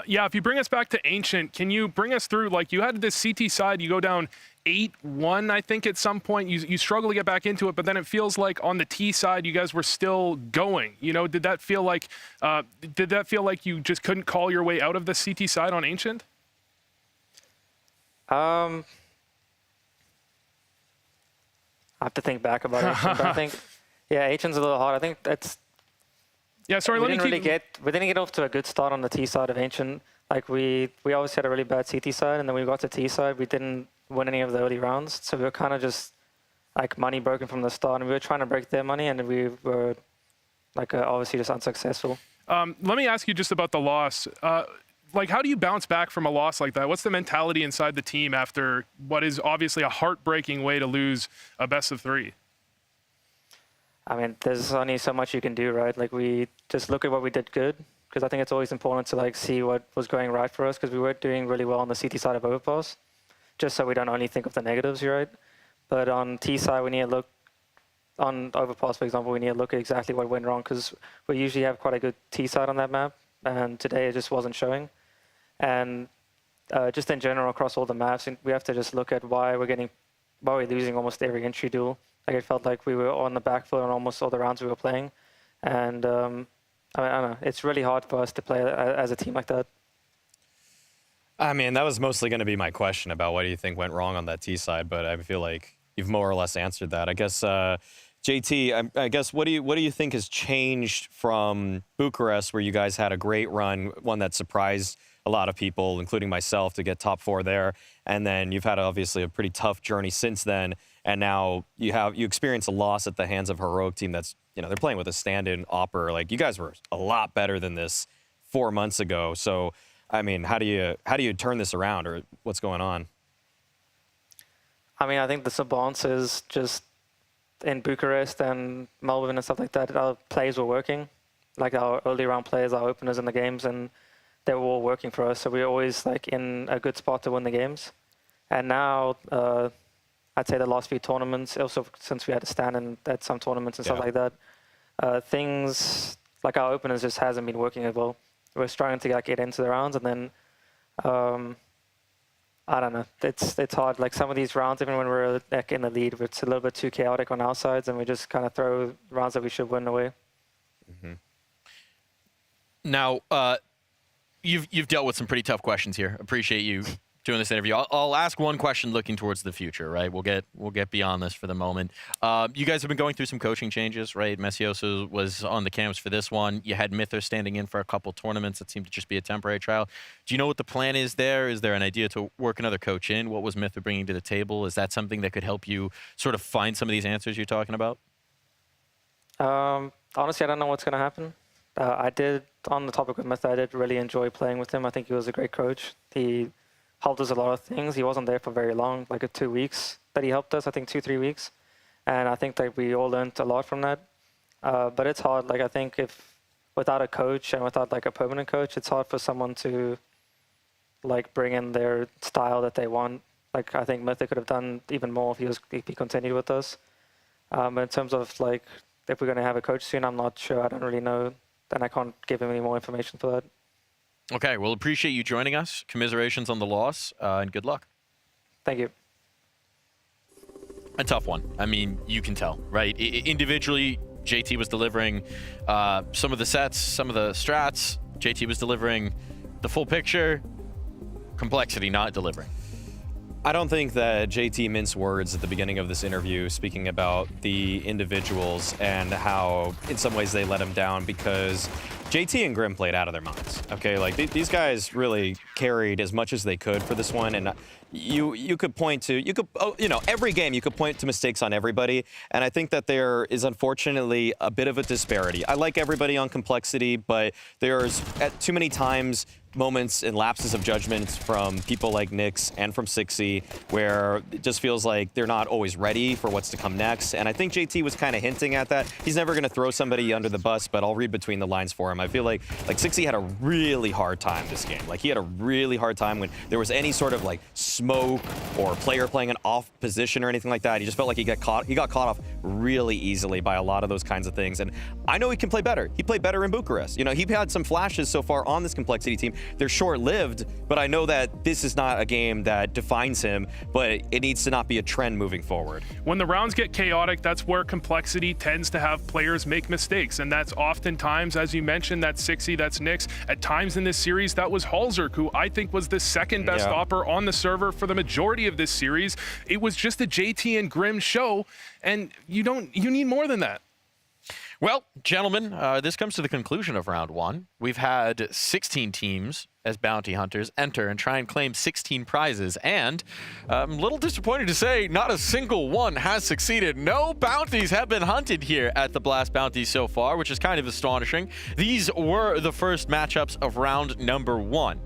Yeah, if you bring us back to Ancient, can you bring us through, like you had this CT side, you go down 8-1, I think at some point, you struggle to get back into it, but then it feels like on the T side, you guys were still going. You know, did that feel like you just couldn't call your way out of the CT side on Ancient? I have to think back about Ancient, but I think, yeah, Ancient's a little hard. I think that's... Yeah, sorry, we didn't get off to a good start on the T side of Ancient. Like we obviously had a really bad CT side, and then we got to T side, we didn't win any of the early rounds. So we were kind of just like money broken from the start, and we were trying to break their money, and we were like obviously just unsuccessful. Let me ask you just about the loss. Like, how do you bounce back from a loss like that? What's the mentality inside the team after what is obviously a heartbreaking way to lose a best of 3? I mean, there's only so much you can do, right? Like, we just look at what we did good, because I think it's always important to, like, see what was going right for us, because we were doing really well on the CT side of Overpass, just so we don't only think of the negatives, right? But on T side, we need to look, on Overpass, for example, we need to look at exactly what went wrong, because we usually have quite a good T side on that map, and today it just wasn't showing. And just in general, across all the maps, we have to just look at why we're losing almost every entry duel. Like, it felt like we were on the back foot on almost all the rounds we were playing. And I mean, I don't know, it's really hard for us to play as a team like that. I mean, that was mostly going to be my question about what do you think went wrong on that T side, but I feel like you've more or less answered that. I guess, JT, I guess, what do you think has changed from Bucharest, where you guys had a great run, one that surprised a lot of people, including myself, to get top 4 there, and then you've had obviously a pretty tough journey since then, and now you experience a loss at the hands of a Heroic team that's, you know, they're playing with a stand-in Opper. Like, you guys were a lot better than this 4 months ago. So, I mean, how do you turn this around, or what's going on? I mean, I think the Sabance is just in Bucharest and Melbourne and stuff like that, our plays were working. Like, our early round players, our openers in the games, and they were all working for us. So we were always like in a good spot to win the games. And now, I'd say the last few tournaments, also since we had to stand in at some tournaments and stuff like that, things like our openers just hasn't been working as well. We're starting to like get into the rounds, and then I don't know. It's hard. Like, some of these rounds, even when we're like in the lead, it's a little bit too chaotic on our sides, and we just kind of throw rounds that we should win away. Mm-hmm. Now, you've dealt with some pretty tough questions here. Appreciate you doing this interview. I'll ask one question looking towards the future, right? We'll get beyond this for the moment. You guys have been going through some coaching changes, right? Messioso was on the camps for this one. You had Myther standing in for a couple tournaments that seemed to just be a temporary trial. Do you know what the plan is there? Is there an idea to work another coach in? What was Myther bringing to the table? Is that something that could help you sort of find some of these answers you're talking about? Honestly, I don't know what's going to happen. I did, on the topic of Myther, I did really enjoy playing with him. I think he was a great coach. He helped us a lot of things. He wasn't there for very long, like 2 weeks that he helped us, I think 2-3 weeks. And I think that we all learned a lot from that. But it's hard. Like, I think if without a coach and without like a permanent coach, it's hard for someone to like bring in their style that they want. Like, I think Myther could have done even more if he continued with us. But in terms of like, if we're going to have a coach soon, I'm not sure. I don't really know. And I can't give him any more information for that. Okay, well, appreciate you joining us. Commiserations on the loss, and good luck. Thank you. A tough one. I mean, you can tell, right? Individually, JT was delivering some of the sets, some of the strats. JT was delivering the full picture. Complexity not delivering? I don't think that JT minced words at the beginning of this interview speaking about the individuals and how in some ways they let him down, because JT and Grim played out of their minds. Okay, like these guys really carried as much as they could for this one, and you could point to every game you could point to mistakes on everybody, and I think that there is unfortunately a bit of a disparity. I like everybody on Complexity, but there's at too many times moments and lapses of judgment from people like Nyx and from 6e where it just feels like they're not always ready for what's to come next. And I think JT was kind of hinting at that. He's never going to throw somebody under the bus, but I'll read between the lines for him. I feel like 6e had a really hard time this game. Like he had a really hard time when there was any sort of like smoke or player playing an off position or anything like that. He just felt like he got caught off really easily by a lot of those kinds of things. And I know he can play better. He played better in Bucharest. You know, he had some flashes so far on this Complexity team. They're short-lived, but I know that this is not a game that defines him, but it needs to not be a trend moving forward. When the rounds get chaotic, that's where Complexity tends to have players make mistakes, and that's oftentimes, as you mentioned, that's 6e, that's Nyx. At times in this series, that was Halzerk, who I think was the second best opper on the server for the majority of this series. It was just a JT and Grim show, and you need more than that. Well, gentlemen, this comes to the conclusion of round one. We've had 16 teams as bounty hunters enter and try and claim 16 prizes, and I'm a little disappointed to say not a single one has succeeded. No bounties have been hunted here at the Blast Bounties so far, which is kind of astonishing. These were the first matchups of round number one.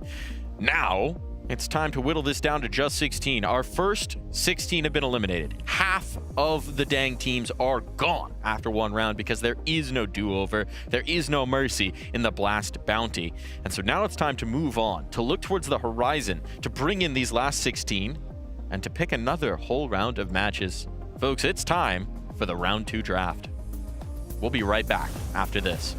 Now, it's time to whittle this down to just 16. Our first 16 have been eliminated. Half of the dang teams are gone after one round because there is no do-over, there is no mercy in the Blast Bounty. And so now it's time to move on, to look towards the horizon, to bring in these last 16, and to pick another whole round of matches. Folks, it's time for the round 2 draft. We'll be right back after this.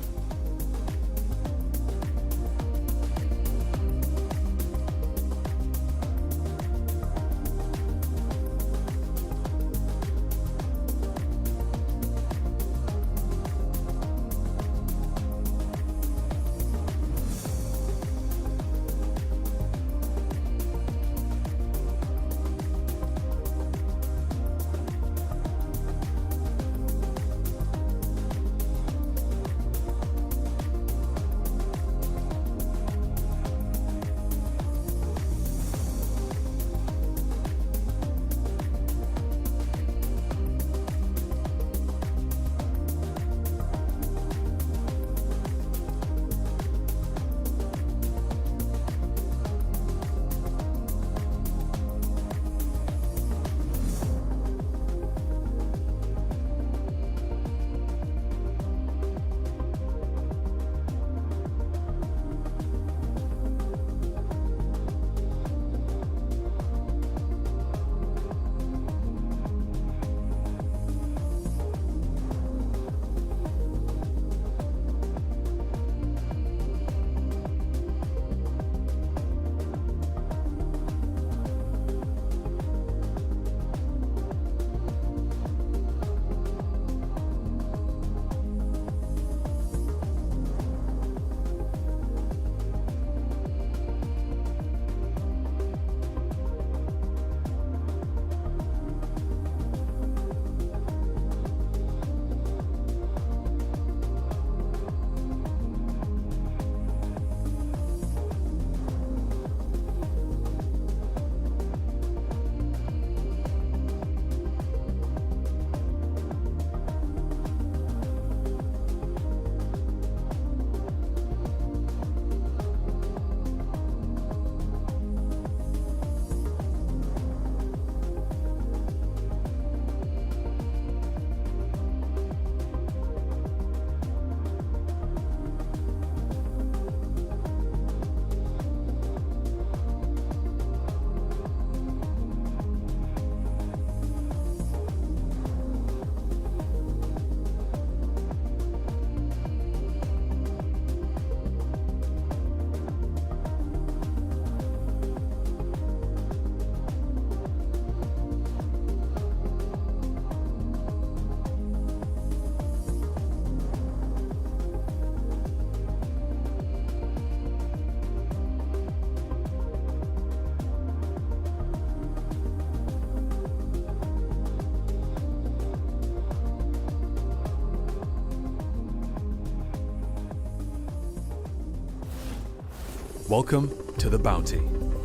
Welcome to The Bounty,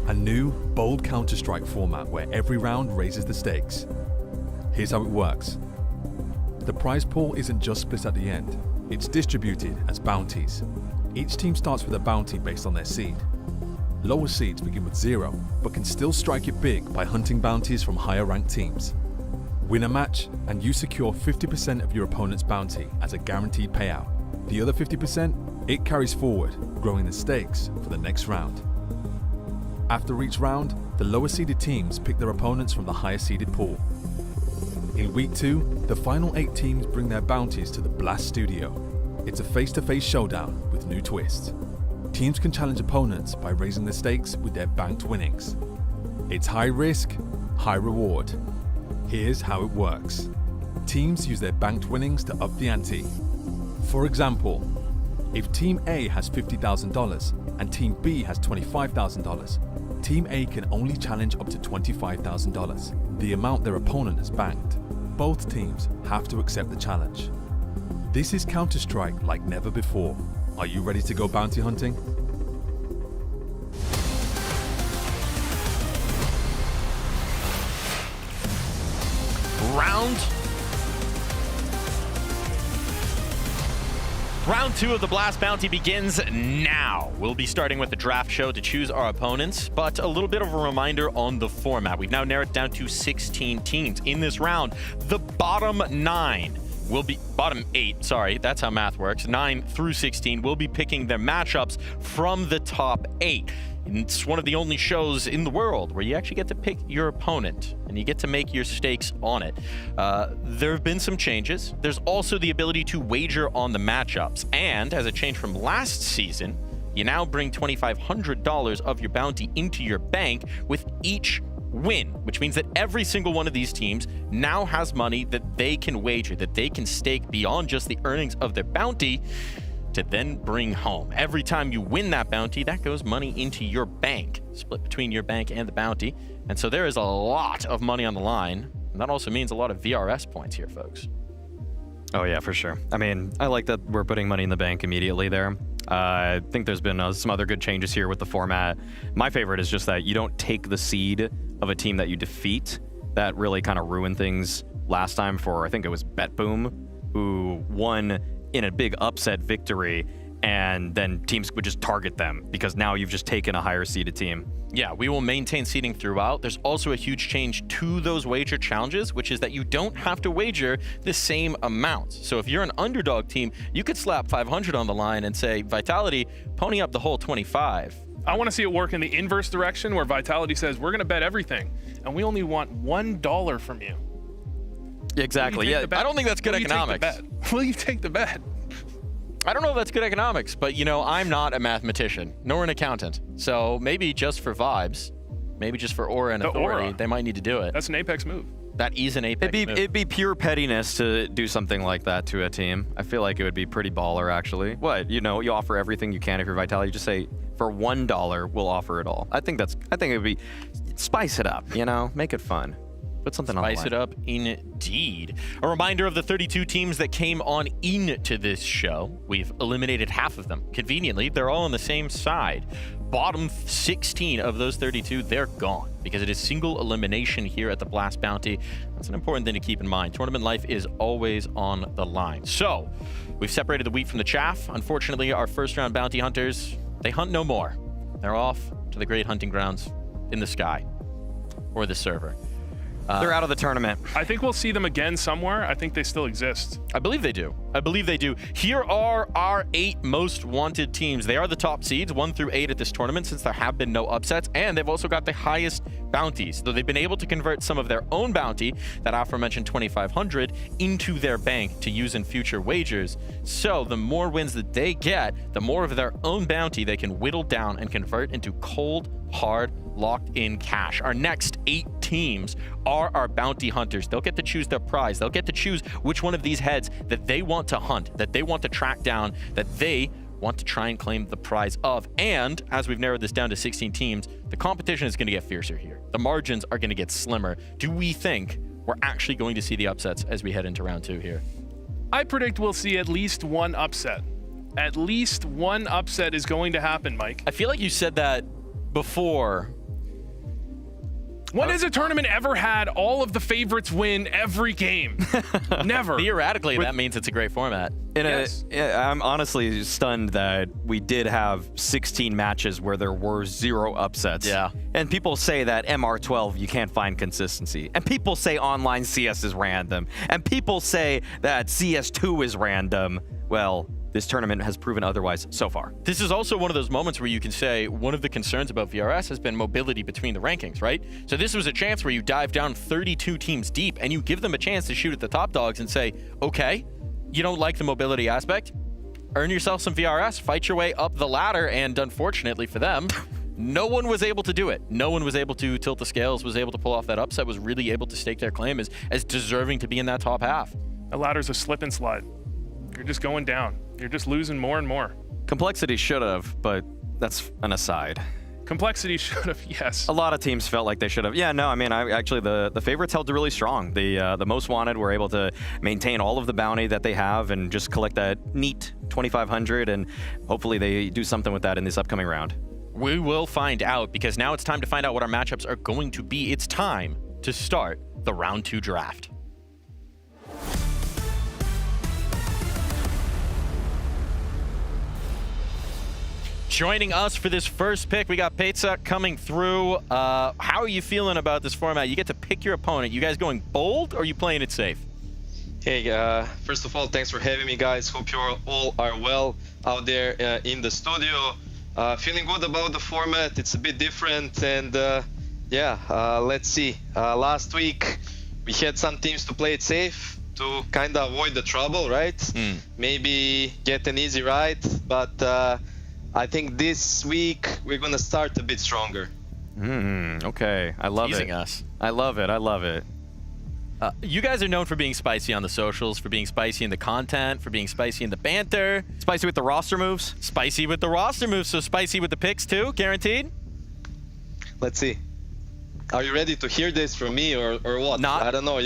a new, bold Counter-Strike format where every round raises the stakes. Here's how it works. The prize pool isn't just split at the end, it's distributed as bounties. Each team starts with a bounty based on their seed. Lower seeds begin with 0, but can still strike it big by hunting bounties from higher ranked teams. Win a match, and you secure 50% of your opponent's bounty as a guaranteed payout. The other 50%, it carries forward, growing the stakes for the next round. After each round, the lower seeded teams pick their opponents from the higher seeded pool. In week 2, the final 8 teams bring their bounties to the Blast Studio. It's a face-to-face showdown with new twists. Teams can challenge opponents by raising the stakes with their banked winnings. It's high risk, high reward. Here's how it works. Teams use their banked winnings to up the ante. For example, if Team A has $50,000 and Team B has $25,000, Team A can only challenge up to $25,000, the amount their opponent has banked. Both teams have to accept the challenge. This is Counter-Strike like never before. Are you ready to go bounty hunting? Round 2 of the Blast Bounty begins now. We'll be starting with the draft show to choose our opponents, but a little bit of a reminder on the format. We've now narrowed it down to 16 teams. In this round, the bottom 8, sorry, that's how math works. 9 through 16 will be picking their matchups from the top 8. It's one of the only shows in the world where you actually get to pick your opponent and you get to make your stakes on it. There have been some changes. There's also the ability to wager on the matchups. And as a change from last season, you now bring $2,500 of your bounty into your bank with each win, which means that every single one of these teams now has money that they can wager, that they can stake beyond just the earnings of their bounty to then bring home. Every time you win that bounty, that goes money into your bank, split between your bank and the bounty. And so there is a lot of money on the line. And that also means a lot of VRS points here, folks. Oh yeah, for sure. I mean, I like that we're putting money in the bank immediately there. I think there's been some other good changes here with the format. My favorite is just that you don't take the seed of a team that you defeat. That really kind of ruined things last time for, I think it was BetBoom, who won in a big upset victory, and then teams would just target them because now you've just taken a higher seeded team. Yeah, we will maintain seeding throughout. There's also a huge change to those wager challenges, which is that you don't have to wager the same amount. So if you're an underdog team, you could slap 500 on the line and say, Vitality, pony up the whole 25. I want to see it work in the inverse direction where Vitality says, we're going to bet everything, and we only want $1 from you. Exactly. Yeah, I don't think that's good economics. Will you take the bet? I don't know if that's good economics, but you know, I'm not a mathematician, nor an accountant. So maybe just for vibes, maybe just for Aura and Authority, they might need to do it. That's an Apex move. That is an Apex move. It'd be pure pettiness to do something like that to a team. I feel like it would be pretty baller, actually. What, you know, you offer everything you can if you're Vitality. You just say, for $1, we'll offer it all. I think it would be, spice it up, you know, make it fun. Put something on the line. Spice it up indeed. A reminder of the 32 teams that came on into this show. We've eliminated half of them. Conveniently, they're all on the same side. Bottom 16 of those 32, they're gone because it is single elimination here at the Blast Bounty. That's an important thing to keep in mind. Tournament life is always on the line. So, we've separated the wheat from the chaff. Unfortunately, our first round bounty hunters, they hunt no more. They're off to the great hunting grounds in the sky or the server. They're out of the tournament. I think we'll see them again somewhere. I think they still exist. I believe they do. I believe they do. Here are our 8 most wanted teams. They are the top seeds, 1 through 8 at this tournament, since there have been no upsets, and they've also got the highest bounties, though they've been able to convert some of their own bounty, that aforementioned 2,500, into their bank to use in future wagers. So the more wins that they get, the more of their own bounty they can whittle down and convert into cold, hard, locked-in cash. Our next 8 teams are our bounty hunters. They'll get to choose their prize. They'll get to choose which one of these heads that they want to hunt, that they want to track down, that they want to try and claim the prize of. And as we've narrowed this down to 16 teams, the competition is going to get fiercer here. The margins are going to get slimmer. Do we think we're actually going to see the upsets as we head into round 2 here? I predict we'll see at least one upset. At least one upset is going to happen, Mike. I feel like you said that before. When has a tournament ever had all of the favorites win every game? Never. Theoretically, that means it's a great format. I'm honestly stunned that we did have 16 matches where there were 0 upsets. Yeah. And people say that MR12, you can't find consistency. And people say online CS is random. And people say that CS2 is random. Well, this tournament has proven otherwise so far. This is also one of those moments where you can say one of the concerns about VRS has been mobility between the rankings, right? So this was a chance where you dive down 32 teams deep and you give them a chance to shoot at the top dogs and say, okay, you don't like the mobility aspect? Earn yourself some VRS, fight your way up the ladder, and unfortunately for them, no one was able to do it. No one was able to tilt the scales, was able to pull off that upset, was really able to stake their claim as deserving to be in that top half. The ladder's a slip and slide. You're just going down. You're just losing more and more. Complexity should have, but that's an aside. Complexity should have, yes. A lot of teams felt like they should have. Yeah, no, I mean, actually, the favorites held really strong. The most wanted were able to maintain all of the bounty that they have and just collect that neat 2,500, and hopefully they do something with that in this upcoming round. We will find out, because now it's time to find out what our matchups are going to be. It's time to start the round 2 draft. Joining us for this first pick, we got Pizza coming through. How are you feeling about this format? You get to pick your opponent. You guys going bold, or are you playing it safe? Hey, first of all, thanks for having me, guys. Hope you all are well out there in the studio. Feeling good about the format. It's a bit different, and let's see. Last week, we had some teams to play it safe to kind of avoid the trouble, right? Maybe get an easy ride, but I think this week we're gonna start a bit stronger. Okay, I love Teasing it. us. I love it. I love it. You guys are known for being spicy on the socials, for being spicy in the content, for being spicy in the banter. Spicy with the roster moves? Spicy with the roster moves, so spicy with the picks too, guaranteed? Let's see. Are you ready to hear this from me or what? I don't know.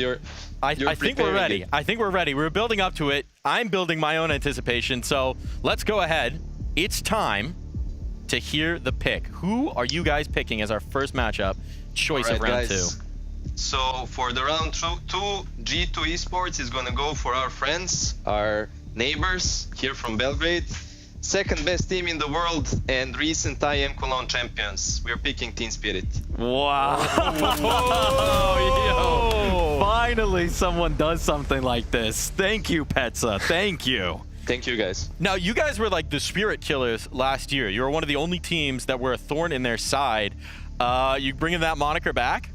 I think we're ready. I think we're ready. We're building up to it. I'm building my own anticipation, so let's go ahead. It's time to hear the pick. Who are you guys picking as our first matchup choice of round 2? So for the round 2, G2 Esports is gonna go for our friends, our neighbors here from Belgrade. Second best team in the world and recent IM Cologne champions. We're picking Team Spirit. Wow. Yo. Finally someone does something like this. Thank you, Petsa. Thank you. Thank you, guys. Now, you guys were like the Spirit Killers last year. You were one of the only teams that were a thorn in their side. You bringing that moniker back?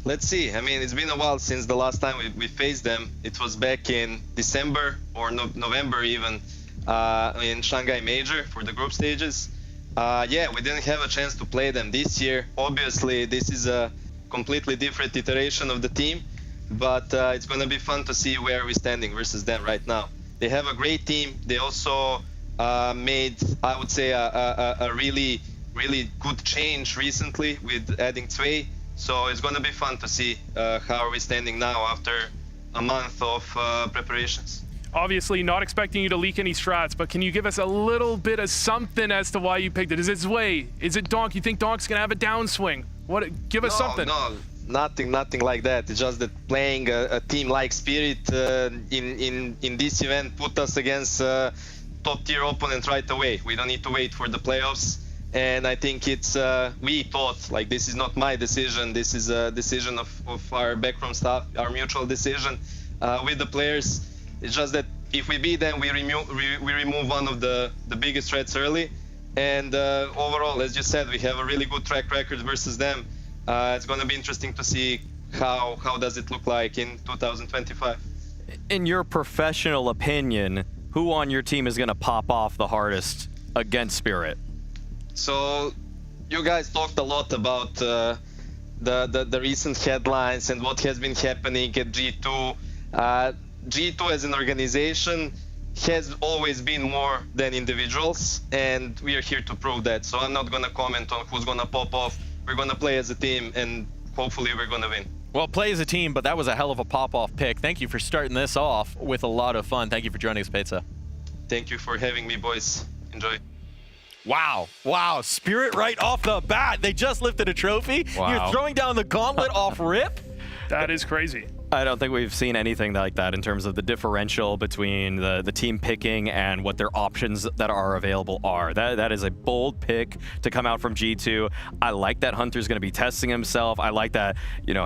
Let's see. I mean, it's been a while since the last time we faced them. It was back in December or November even in Shanghai Major for the group stages. Yeah, we didn't have a chance to play them this year. Obviously, this is a completely different iteration of the team, but it's going to be fun to see where we're standing versus them right now. They have a great team. They also made, I would say, a really, really good change recently with adding Zwei. So it's going to be fun to see how are we standing now after a month of preparations. Obviously, not expecting you to leak any strats, but can you give us a little bit of something as to why you picked it? Is it Zwei? Is it Donk? You think Donk's going to have a downswing? Give us something. No, nothing like that. It's just that playing a team like Spirit in this event put us against top-tier opponent right away. We don't need to wait for the playoffs. And I think it's, we thought, like, this is not my decision. This is a decision of our backroom staff, our mutual decision with the players. It's just that if we beat them, we remove one of the biggest threats early. And overall, as you said, we have a really good track record versus them. It's going to be interesting to see how does it look like in 2025. In your professional opinion, who on your team is going to pop off the hardest against Spirit? So you guys talked a lot about the recent headlines and what has been happening at G2. G2 as an organization has always been more than individuals, and we are here to prove that. So I'm not going to comment on who's going to pop off. We're going to play as a team, and hopefully we're going to win. Well, play as a team, but that was a hell of a pop-off pick. Thank you for starting this off with a lot of fun. Thank you for joining us, Pizza. Thank you for having me, boys. Enjoy. Wow. Wow. Spirit right off the bat. They just lifted a trophy. Wow. You're throwing down the gauntlet off rip? That is crazy. I don't think we've seen anything like that in terms of the differential between the team picking and what their options that are available are. That is a bold pick to come out from G2. I like that Hunter's going to be testing himself. I like that,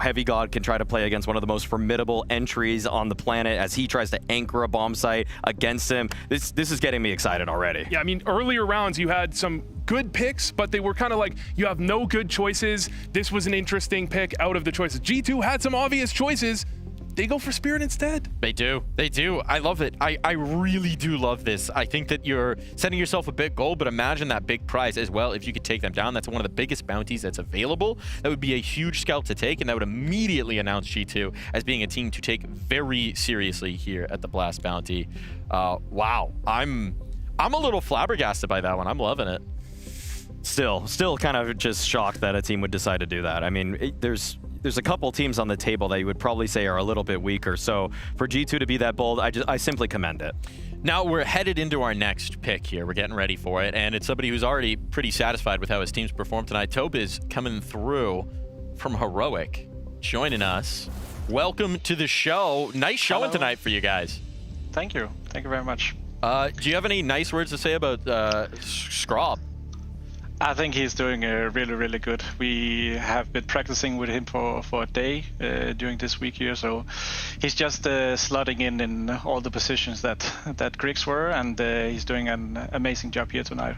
Heavy God can try to play against one of the most formidable entries on the planet as he tries to anchor a bomb site against him. This is getting me excited already. Yeah, I mean, earlier rounds you had some good picks, but they were kind of like, you have no good choices. This was an interesting pick out of the choices. G2 had some obvious choices. They go for Spirit instead. They do. They do. I love it. I really do love this. I think that you're setting yourself a big goal, but imagine that big prize as well. If you could take them down, that's one of the biggest bounties that's available. That would be a huge scalp to take, and that would immediately announce G2 as being a team to take very seriously here at the Blast Bounty. Wow. I'm a little flabbergasted by that one. I'm loving it. Still kind of just shocked that a team would decide to do that. I mean, there's a couple teams on the table that you would probably say are a little bit weaker. So for G2 to be that bold, I simply commend it. Now we're headed into our next pick here. We're getting ready for it, and it's somebody who's already pretty satisfied with how his team's performed tonight. Tobiz coming through from Heroic, joining us. Welcome to the show. Nice showing tonight for you guys. Thank you. Thank you very much. Do you have any nice words to say about Scrob? I think he's doing really, really good. We have been practicing with him for a day during this week here, so he's just slotting in all the positions that Griggs were, and he's doing an amazing job here tonight.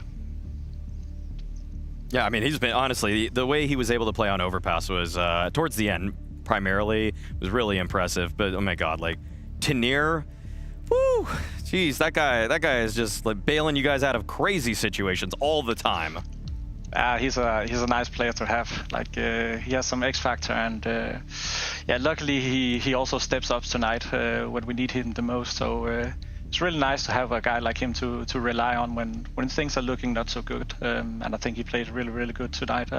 Yeah, I mean, he's been, honestly, the way he was able to play on Overpass was, towards the end, primarily, was really impressive. But, oh my God, like, Tanir, woo, jeez, that guy is just like bailing you guys out of crazy situations all the time. He's a nice player to have. Like he has some X factor, and yeah, luckily he also steps up tonight when we need him the most. So it's really nice to have a guy like him to rely on when things are looking not so good. And I think he played really good tonight.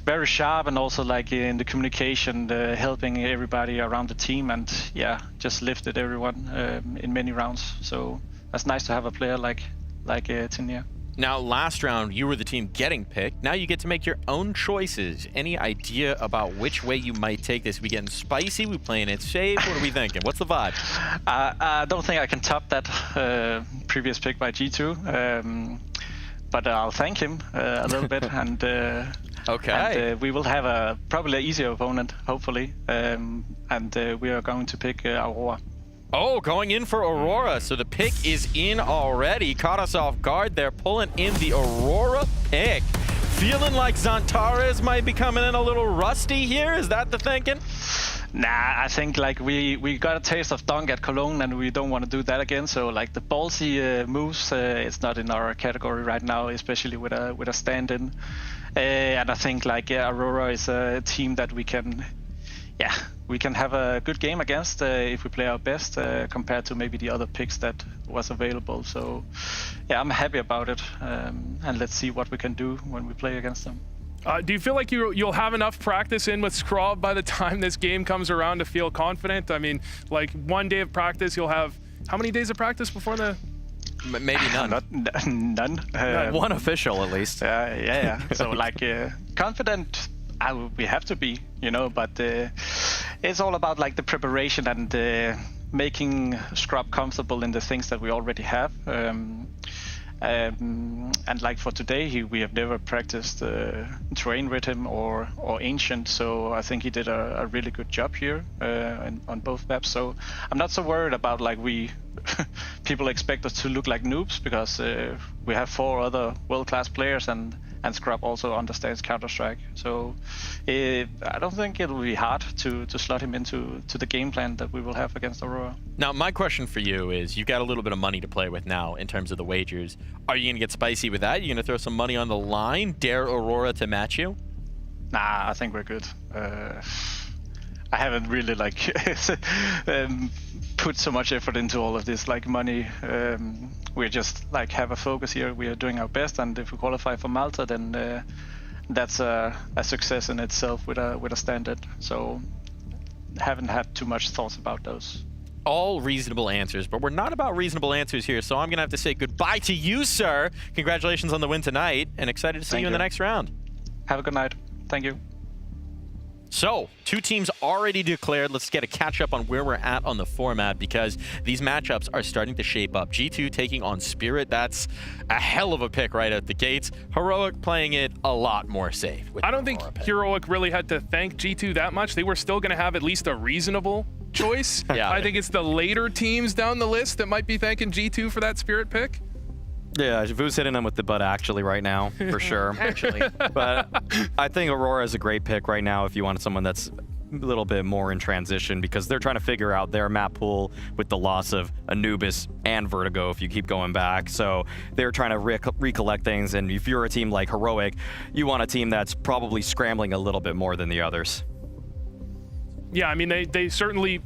Very sharp, and also like in the communication, helping everybody around the team, and yeah, just lifted everyone in many rounds. So that's nice to have a player like Tanir. Now, last round, you were the team getting picked. Now you get to make your own choices. Any idea about which way you might take this? We getting spicy? We playing it safe? What are we thinking? What's the vibe? I don't think I can top that previous pick by G2, but I'll thank him a little bit, and okay. And we will have probably an easier opponent, hopefully, and we are going to pick Aurora. Oh, going in for Aurora. So the pick is in already. Caught us off guard there, pulling in the Aurora pick. Feeling like Zantares might be coming in a little rusty here. Is that the thinking? Nah, I think like we got a taste of Dunk at Cologne, and we don't want to do that again. So like the ballsy moves, it's not in our category right now, especially with a stand-in. And I think like Aurora is a team that we can have a good game against if we play our best compared to maybe the other picks that was available. So yeah, I'm happy about it, and let's see what we can do when we play against them. Do you feel like you'll have enough practice in with Scrob by the time this game comes around to feel confident? I mean, like 1 day of practice, you'll have how many days of practice before the? Maybe none. None. One official at least. Yeah. So like confident. We have to be, but it's all about like the preparation and making Scrub comfortable in the things that we already have. And like for today, we have never practiced terrain with him or Ancient, so I think he did a really good job here on both maps. So I'm not so worried about like people expect us to look like noobs, because we have 4 other world-class players, and Scrub also understands Counter-Strike. So I don't think it will be hard to slot him into the game plan that we will have against Aurora. Now, my question for you is, you've got a little bit of money to play with now in terms of the wagers. Are you going to get spicy with that? Are you going to throw some money on the line? Dare Aurora to match you? Nah, I think we're good. I haven't really like put so much effort into all of this like money. We just like have a focus here. We are doing our best, and if we qualify for Malta, then that's a success in itself with a standard. So haven't had too much thoughts about those. all reasonable answers, but we're not about reasonable answers here, so I'm going to have to say goodbye to you, sir. Congratulations on the win tonight, and excited to see you in the next round. Have a good night. Thank you. So, 2 teams already declared. Let's get a catch up on where we're at on the format, because these matchups are starting to shape up. G2 taking on Spirit. That's a hell of a pick right out the gates. Heroic playing it a lot more safe. I don't think Heroic really had to thank G2 that much. They were still going to have at least a reasonable choice. Yeah. I think it's the later teams down the list that might be thanking G2 for that Spirit pick. Yeah, Vu's hitting them with the butt actually right now, for sure. Actually. But I think Aurora is a great pick right now if you want someone that's a little bit more in transition, because they're trying to figure out their map pool with the loss of Anubis and Vertigo if you keep going back. So they're trying to recollect things, and if you're a team like Heroic, you want a team that's probably scrambling a little bit more than the others. Yeah, I mean, they certainly,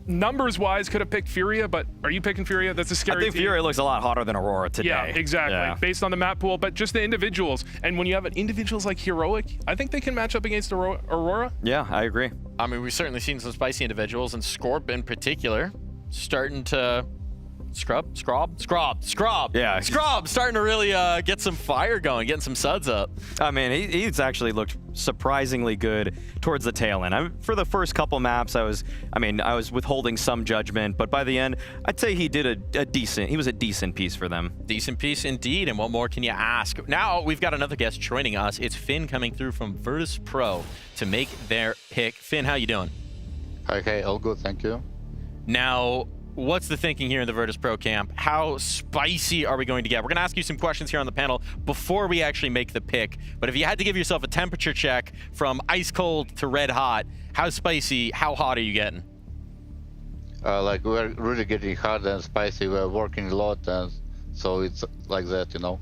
numbers-wise, could have picked Furia, but are you picking Furia? That's a scary I think team. Furia looks a lot hotter than Aurora today. Yeah, exactly. Yeah. Based on the map pool, but just the individuals. And when you have individuals like Heroic, I think they can match up against Aurora. Yeah, I agree. I mean, we've certainly seen some spicy individuals, and Scorp in particular starting to Scrub? Yeah. Scrub starting to really get some fire going, getting some suds up. I mean, he's actually looked surprisingly good towards the tail end. For the first couple maps, I was withholding some judgment, but by the end, I'd say he did he was a decent piece for them. Decent piece indeed, and what more can you ask? Now we've got another guest joining us. It's Finn coming through from Virtus Pro to make their pick. Finn, how you doing? Okay, all good, thank you. Now, what's the thinking here in the Virtus Pro camp? How spicy are we going to get? We're going to ask you some questions here on the panel before we actually make the pick. But if you had to give yourself a temperature check from ice cold to red hot, how spicy, how hot are you getting? Like, we're really getting hot and spicy. We're working a lot, and so it's like that, you know.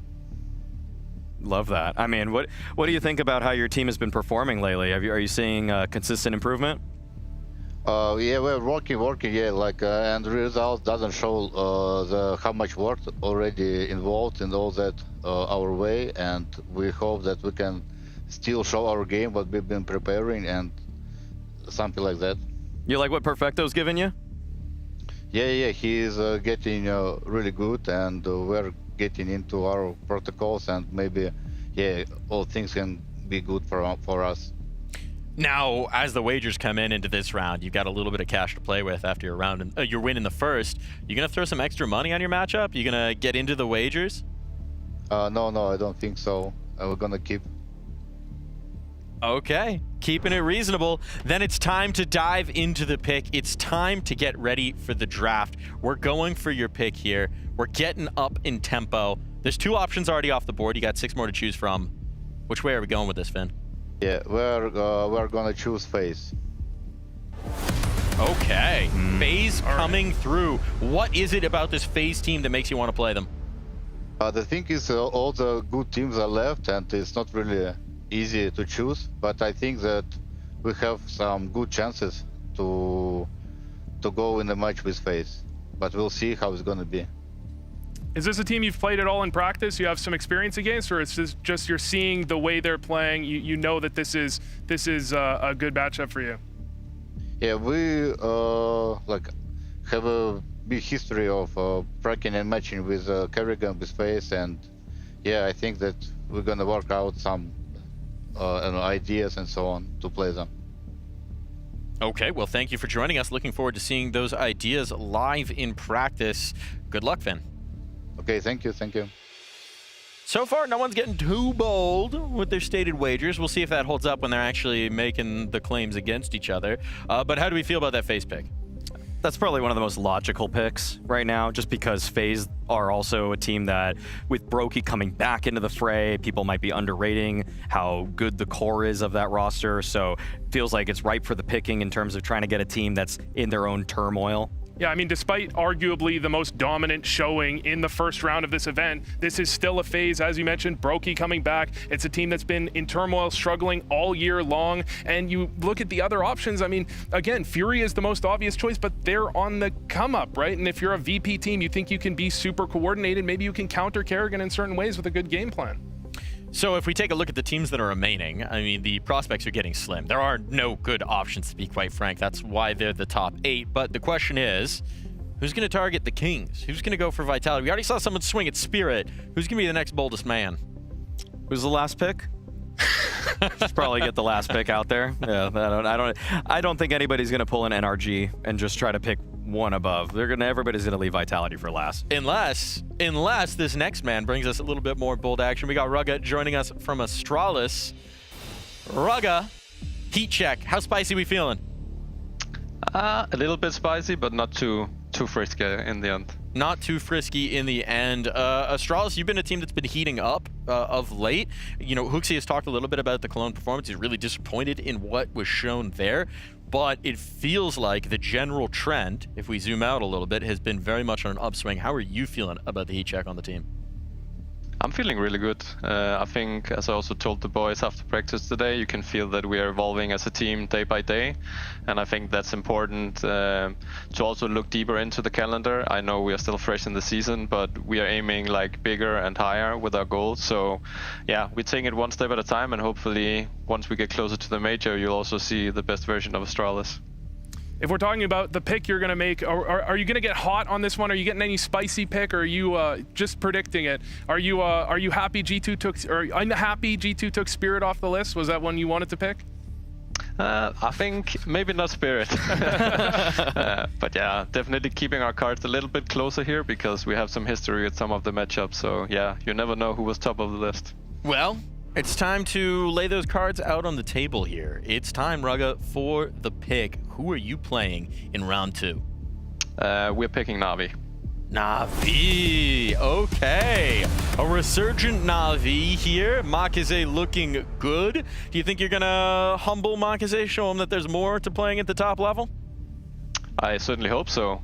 Love that. I mean, what do you think about how your team has been performing lately? Are you seeing consistent improvement? Yeah, we're working, yeah, like, and the results doesn't show how much work already involved in all that our way, and we hope that we can still show our game, what we've been preparing, and something like that. You like what Perfecto's giving you? Yeah, he's getting really good, and we're getting into our protocols, and maybe, yeah, all things can be good for us. Now, as the wagers come into this round, you've got a little bit of cash to play with after your round, your win in the first. You gonna throw some extra money on your matchup? You gonna get into the wagers? No, I don't think so. We're gonna keep. Okay, keeping it reasonable. Then it's time to dive into the pick. It's time to get ready for the draft. We're going for your pick here. We're getting up in tempo. There's 2 options already off the board. You got 6 more to choose from. Which way are we going with this, Finn? Yeah, we're gonna choose FaZe. Okay, FaZe coming through. What is it about this FaZe team that makes you want to play them? The thing is, all the good teams are left, and it's not really easy to choose. But I think that we have some good chances to go in the match with FaZe. But we'll see how it's gonna be. Is this a team you've played at all in practice? You have some experience against, or it's just you're seeing the way they're playing? You know that this is a good matchup for you. Yeah, we like have a big history of tracking and matching with Kerrigan, with FaZe, and yeah, I think that we're gonna work out some ideas and so on to play them. Okay, well, thank you for joining us. Looking forward to seeing those ideas live in practice. Good luck, Finn. Okay, thank you. So far, no one's getting too bold with their stated wagers. We'll see if that holds up when they're actually making the claims against each other. But how do we feel about that FaZe pick? That's probably one of the most logical picks right now, just because FaZe are also a team that, with Brokey coming back into the fray, people might be underrating how good the core is of that roster. So it feels like it's ripe for the picking in terms of trying to get a team that's in their own turmoil. Yeah, I mean, despite arguably the most dominant showing in the first round of this event, this is still a FaZe, as you mentioned, Brokey coming back. It's a team that's been in turmoil, struggling all year long. And you look at the other options, I mean, again, Fury is the most obvious choice, but they're on the come up, right? And if you're a VP team, you think you can be super coordinated, maybe you can counter Kerrigan in certain ways with a good game plan. So if we take a look at the teams that are remaining, I mean, the prospects are getting slim. There are no good options, to be quite frank. That's why they're the top 8. But the question is, who's going to target the Kings? Who's going to go for Vitality? We already saw someone swing at Spirit. Who's going to be the next boldest man? Who's the last pick? Should probably get the last pick out there. Yeah, I don't think anybody's going to pull an NRG and just try to pick one above. Everybody's going to leave Vitality for last. Unless this next man brings us a little bit more bold action. We got Rugga joining us from Astralis. Rugga, heat check. How spicy we feeling? A little bit spicy, but not too frisky in the end. Not too frisky in the end. Astralis, you've been a team that's been heating up of late. You know, Hooksy has talked a little bit about the Cologne performance. He's really disappointed in what was shown there. But it feels like the general trend, if we zoom out a little bit, has been very much on an upswing. How are you feeling about the heat check on the team? I'm feeling really good. I think, as I also told the boys after practice today, you can feel that we are evolving as a team day by day. And I think that's important to also look deeper into the calendar. I know we are still fresh in the season, but we are aiming like bigger and higher with our goals. So yeah, we're taking it one step at a time, and hopefully once we get closer to the major, you'll also see the best version of Astralis. If we're talking about the pick you're going to make, are you going to get hot on this one? Are you getting any spicy pick, or are you just predicting it? Are you happy G2 took, or unhappy G2 took Spirit off the list? Was that one you wanted to pick? I think maybe not Spirit. But yeah, definitely keeping our cards a little bit closer here because we have some history with some of the matchups. So yeah, you never know who was top of the list. Well, it's time to lay those cards out on the table here. It's time, Rugga, for the pick. Who are you playing in round 2? We're picking Na'Vi. Na'Vi, okay. A resurgent Na'Vi here. MongolZ looking good. Do you think you're gonna humble MongolZ, show him that there's more to playing at the top level? I certainly hope so.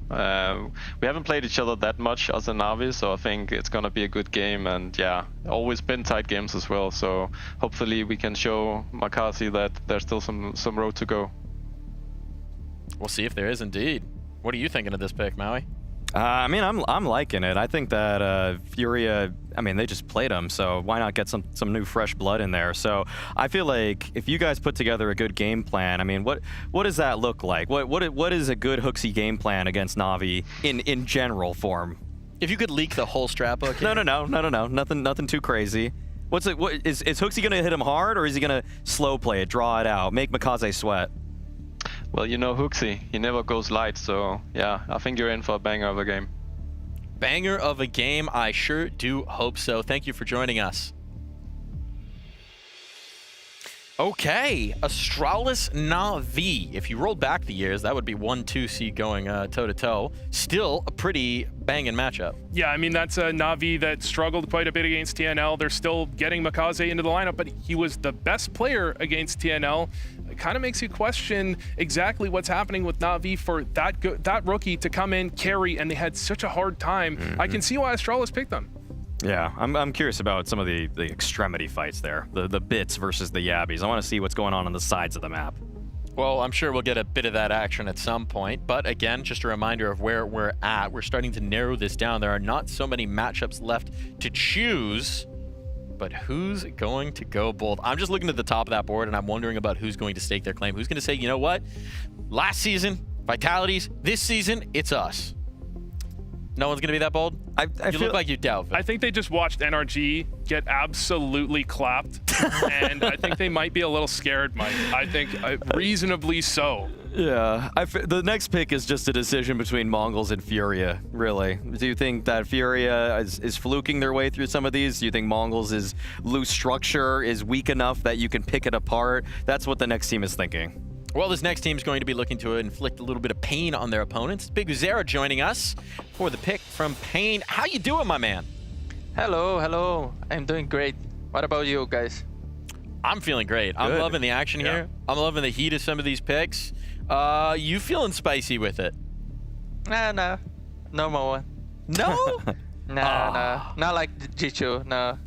We haven't played each other that much as a Na'Vi, so I think it's gonna be a good game, and yeah, always been tight games as well, so hopefully we can show MongolZ that there's still some road to go. We'll see if there is indeed. What are you thinking of this pick, Maui? I mean, I'm liking it. I think that Furia, I mean, they just played them, so why not get some new fresh blood in there? So I feel like if you guys put together a good game plan, I mean, what does that look like? What is a good Hooksy game plan against Na'Vi in general form? If you could leak the whole strat book. No, nothing too crazy. What is Hooksy gonna hit him hard, or is he gonna slow play it, draw it out, make MongolZ sweat? Well, you know Hooksy, he never goes light, so yeah, I think you're in for a banger of a game. Banger of a game, I sure do hope so. Thank you for joining us. Okay, Astralis Na'Vi. If you rolled back the years, that would be 1-2 seed going toe-to-toe. Still a pretty banging matchup. Yeah, I mean, that's a Na'Vi that struggled quite a bit against TNL. They're still getting MongolZ into the lineup, but he was the best player against TNL. It kind of makes you question exactly what's happening with Na'Vi for that rookie to come in, carry, and they had such a hard time. I can see why Astralis picked them. Yeah, I'm curious about some of the extremity fights there, the bits versus the yabbies. I want to see what's going on the sides of the map. Well, I'm sure we'll get a bit of that action at some point, but again, just a reminder of where we're at. We're starting to narrow this down. There are not so many matchups left to choose, but who's going to go bold? I'm just looking at the top of that board, and I'm wondering about who's going to stake their claim. Who's going to say, you know what? Last season, Vitalities. This season, it's us. No one's going to be that bold? You look like you doubt it. I think they just watched NRG get absolutely clapped, and I think they might be a little scared, Mike. I think reasonably so. Yeah, the next pick is just a decision between MongolZ and Furia, really. Do you think that Furia is fluking their way through some of these? Do you think MongolZ's loose structure is weak enough that you can pick it apart? That's what the next team is thinking. Well, this next team is going to be looking to inflict a little bit of pain on their opponents. Big Uzera joining us for the pick from Pain. How you doing, my man? Hello. I'm doing great. What about you guys? I'm feeling great. I'm loving the action here. I'm loving the heat of some of these picks. You feeling spicy with it? No. Normal one. No? No. Not like G2, no.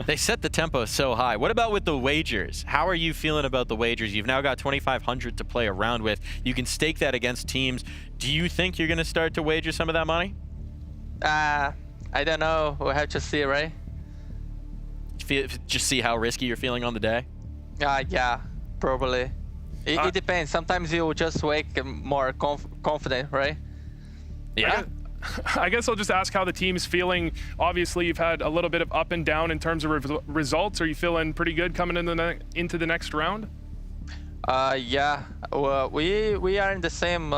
They set the tempo so high. What about with the wagers? How are you feeling about the wagers? You've now got 2,500 to play around with. You can stake that against teams. Do you think you're going to start to wager some of that money? I don't know. We'll have to see, right? just see how risky you're feeling on the day? Yeah, probably. It depends. Sometimes you just wake more confident, right? Yeah. I guess I'll just ask how the team's feeling. Obviously, you've had a little bit of up and down in terms of results. Are you feeling pretty good coming into the next round? Yeah. Well, we are in the same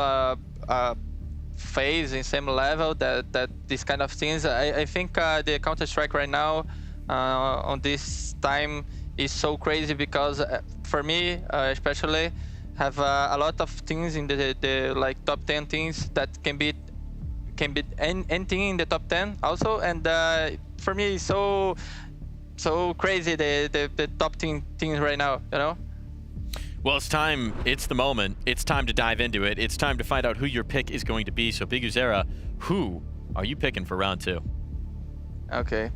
phase, in same level that these kind of things. I think the Counter-Strike right now on this time is so crazy because for me, especially, have a lot of things in the like top 10 things that can be anything in the top 10 also, and for me it's so crazy the top 10 things right now, you know. Well, it's time. It's the moment. It's time to dive into it. It's time to find out who your pick is going to be. So, Big Uzera, who are you picking for round 2? Okay.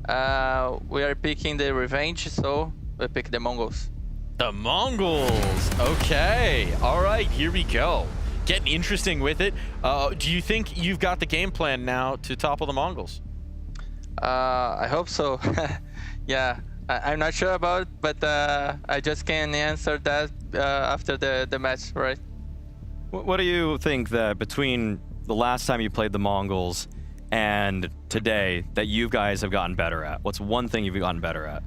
We are picking the Revenge, so we pick the Mongols. The Mongols. Okay. All right. Here we go. Getting interesting with it. Do you think you've got the game plan now to topple the Mongols? I hope so. Yeah. I'm not sure about it, but I just can answer that after the match, right? What do you think that between the last time you played the Mongols and today that you guys have gotten better at? What's one thing you've gotten better at?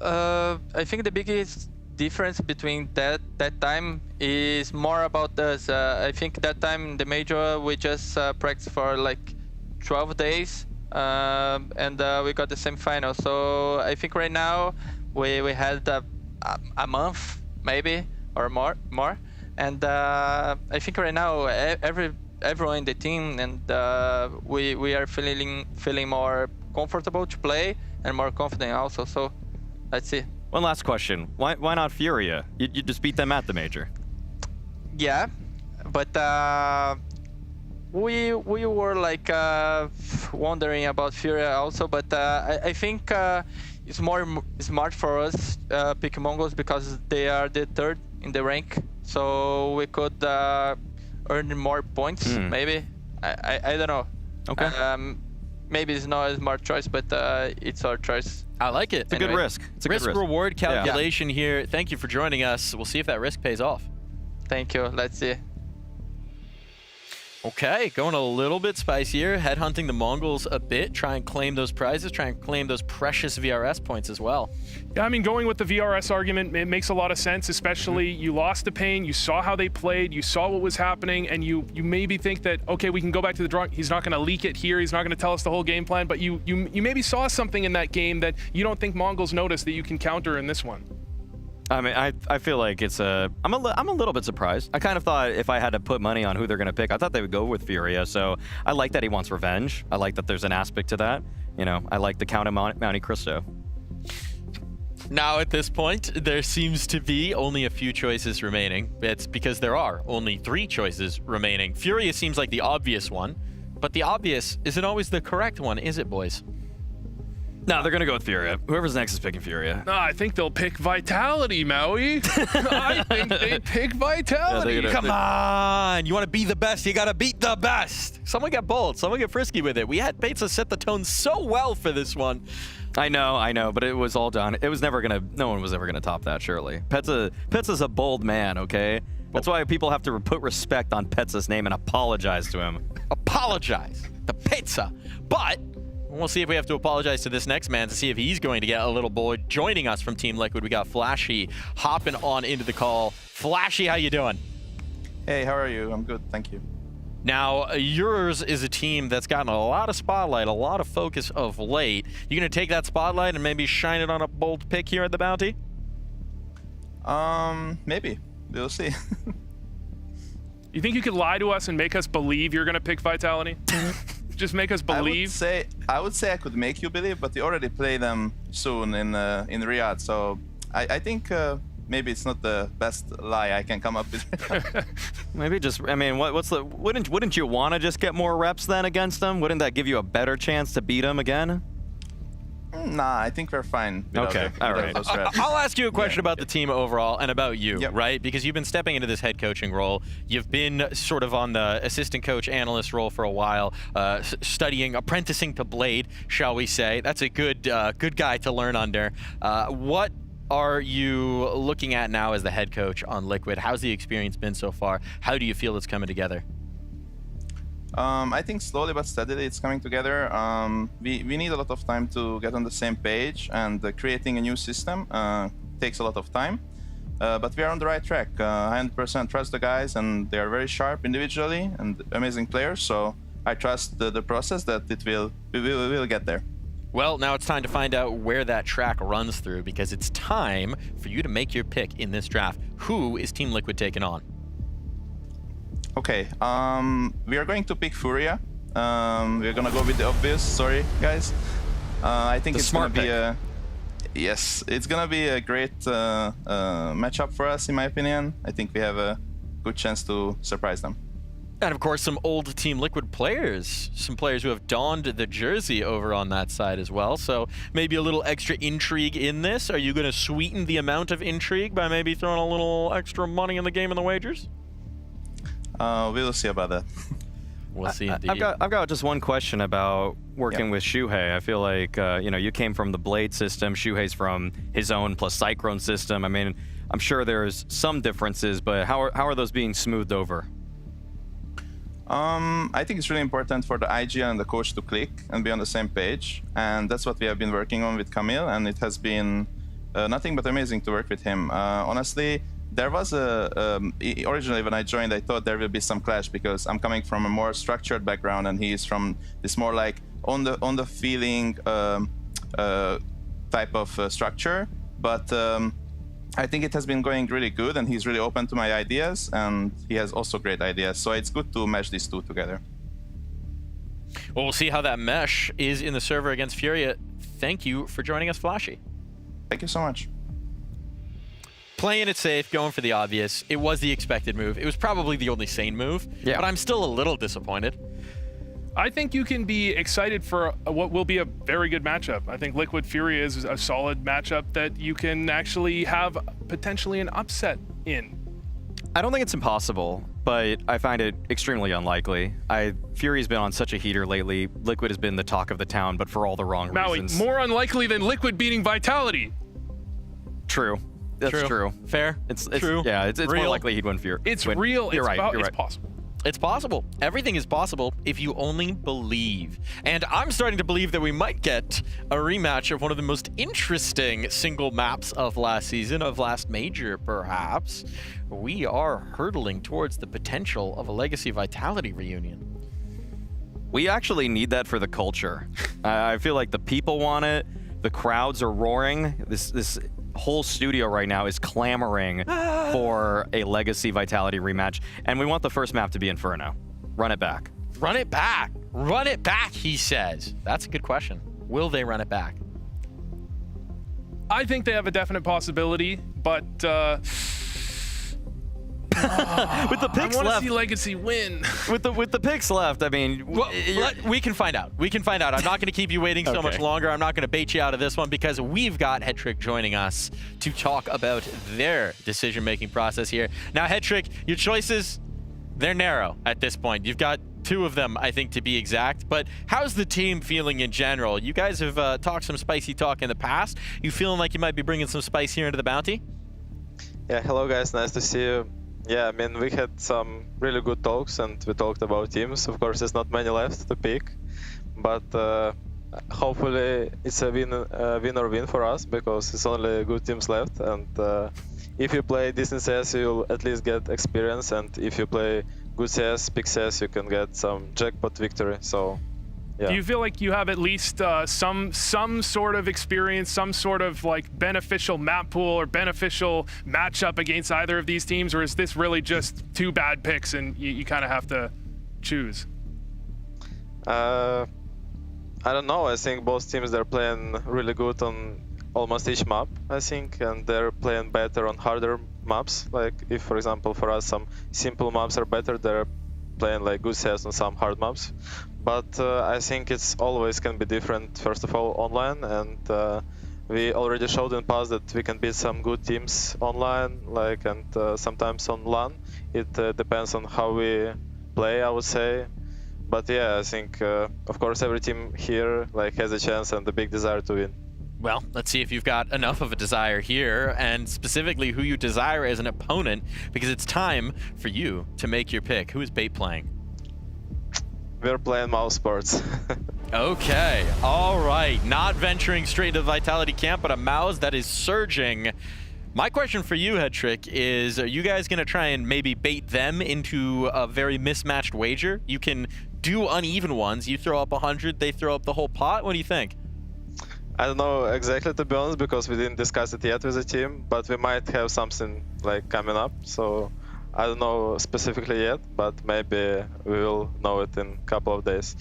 I think the biggest difference between that time is more about us. I think that time in the major we just practiced for like 12 days. And we got the semi-final. So I think right now we had a month maybe or more. And I think right now everyone in the team and we are feeling more comfortable to play and more confident also. So let's see. One last question. Why not Furia? You just beat them at the major. Yeah, but we were like wondering about Furia also, but I think it's more smart for us pick Mongols because they are the 3rd in the rank, so we could earn more points. Maybe I don't know. Okay. Maybe it's not a smart choice, but it's our choice. I like it. It's a good risk. It's a good risk. Reward calculation here. Thank you for joining us. We'll see if that risk pays off. Thank you. Let's see. Okay, going a little bit spicier, headhunting the Mongols a bit, try and claim those prizes, try and claim those precious VRS points as well. Yeah, I mean, going with the VRS argument, it makes a lot of sense, especially you lost the pain, you saw how they played, you saw what was happening, and you maybe think that, okay, we can go back to the drawing, he's not going to leak it here, he's not going to tell us the whole game plan, but you maybe saw something in that game that you don't think Mongols noticed that you can counter in this one. I mean, I feel like it's I'm a little bit surprised. I kind of thought if I had to put money on who they're going to pick, I thought they would go with Furia. So I like that he wants revenge. I like that there's an aspect to that. You know, I like the Count of Monte Cristo. Now at this point, there seems to be only a few choices remaining. It's because there are only 3 choices remaining. Furia seems like the obvious one, but the obvious isn't always the correct one, is it, boys? No, they're going to go with Furia. Whoever's next is picking Furia. No, I think they'll pick Vitality, Maui. I think they pick Vitality. Yeah, Come on. You want to be the best, you got to beat the best. Someone get bold. Someone get frisky with it. We had Pizza set the tone so well for this one. I know, but it was all done. It was never going to, no one was ever going to top that, surely. Petza's a bold man, okay? That's why people have to put respect on Petza's name and apologize to him. Apologize to Pizza. But we'll see if we have to apologize to this next man to see if he's going to get a little boy joining us from Team Liquid. We got Flashy hopping on into the call. Flashy, how you doing? Hey, how are you? I'm good, thank you. Now, yours is a team that's gotten a lot of spotlight, a lot of focus of late. You going to take that spotlight and maybe shine it on a bold pick here at the Bounty? Maybe. We'll see. You think you could lie to us and make us believe you're going to pick Vitality? Just make us believe? I would say I could make you believe, but you already play them soon in Riyadh, so I think maybe it's not the best lie I can come up with. Maybe just, I mean, wouldn't you want to just get more reps then against them? Wouldn't that give you a better chance to beat them again? Nah, I think we're fine. Okay, all right. I'll ask you a question about the team overall and about you, right? Because you've been stepping into this head coaching role. You've been sort of on the assistant coach analyst role for a while, studying, apprenticing to Blade, shall we say. That's a good guy to learn under. What are you looking at now as the head coach on Liquid? How's the experience been so far? How do you feel it's coming together? I think slowly but steadily it's coming together. We need a lot of time to get on the same page, and creating a new system takes a lot of time. But we are on the right track. 100% trust the guys, and they are very sharp individually and amazing players. So I trust the process that we will get there. Well, now it's time to find out where that track runs through, because it's time for you to make your pick in this draft. Who is Team Liquid taking on? Okay, we are going to pick Furia. We're gonna go with the obvious. Sorry, guys. I think it's gonna be it's gonna be a great matchup for us, in my opinion. I think we have a good chance to surprise them. And of course, some old Team Liquid players, some players who have donned the jersey over on that side as well. So maybe a little extra intrigue in this. Are you going to sweeten the amount of intrigue by maybe throwing a little extra money in the game in the wagers? We'll see about that. We'll see indeed. I've got just one question about working with Shuhei. I feel like you came from the Blade system. Shuhei's from his own plus Cyclone system. I mean, I'm sure there's some differences, but how are those being smoothed over? I think it's really important for the IG and the coach to click and be on the same page, and that's what we have been working on with Camille, and it has been nothing but amazing to work with him. Honestly, there was originally when I joined, I thought there will be some clash because I'm coming from a more structured background and he is from this more like on the feeling type of structure. But I think it has been going really good, and he's really open to my ideas, and he has also great ideas. So it's good to mesh these two together. Well, we'll see how that mesh is in the server against Furia. Thank you for joining us, Flashy. Thank you so much. Playing it safe, going for the obvious. It was the expected move. It was probably the only sane move, but I'm still a little disappointed. I think you can be excited for what will be a very good matchup. I think Liquid Fury is a solid matchup that you can actually have potentially an upset in. I don't think it's impossible, but I find it extremely unlikely. Fury's been on such a heater lately. Liquid has been the talk of the town, but for all the wrong reasons. More unlikely than Liquid beating Vitality. True. That's true. Fair. It's true. Yeah, it's more likely he'd win Fury. It's real. You're right. It's possible. It's possible. Everything is possible if you only believe. And I'm starting to believe that we might get a rematch of one of the most interesting single maps of last season, of last major, perhaps. We are hurtling towards the potential of a Legacy Vitality reunion. We actually need that for the culture. I feel like the people want it. The crowds are roaring. This whole studio right now is clamoring for a Legacy Vitality rematch, and we want the first map to be Inferno. Run it back. Run it back. Run it back, he says. That's a good question. Will they run it back? I think they have a definite possibility, but with the picks I want to left, see Legacy win. With the picks left, I mean, we can find out. We can find out. I'm not going to keep you waiting so much longer. I'm not going to bait you out of this one because we've got Headtrick joining us to talk about their decision-making process here. Now, Headtrick, your choices, they're narrow at this point. You've got two of them, I think, to be exact. But how's the team feeling in general? You guys have talked some spicy talk in the past. You feeling like you might be bringing some spice here into the bounty? Yeah, hello guys, nice to see you. Yeah, I mean, we had some really good talks and we talked about teams. Of course, there's not many left to pick, but hopefully it's a win or win for us because it's only good teams left. And if you play decent CS, you'll at least get experience. And if you play good CS, big CS, you can get some jackpot victory. So, yeah. Do you feel like you have at least some sort of experience, some sort of like beneficial map pool or beneficial matchup against either of these teams, or is this really just two bad picks and you kind of have to choose? I don't know. I think both teams, they're playing really good on almost each map, I think, and they're playing better on harder maps. Like if, for example, for us some simple maps are better, they're playing like good CS on some hard maps. but I think it's always can be different. First of all, online, and we already showed in the past that we can beat some good teams online, like, and sometimes on LAN. It depends on how we play, I would say. But yeah, I think of course every team here like has a chance and a big desire to win. Well, let's see if you've got enough of a desire here, and specifically who you desire as an opponent, because it's time for you to make your pick. Who is Bait playing? We're playing Mouse Sports. Okay, all right. Not venturing straight into the Vitality camp, but a Mouse that is surging. My question for you, Head Trick, is are you guys going to try and maybe bait them into a very mismatched wager? You can do uneven ones. You throw up 100, they throw up the whole pot. What do you think? I don't know exactly, to be honest, because we didn't discuss it yet with the team, but we might have something like coming up. So I don't know specifically yet, but maybe we will know it in a couple of days.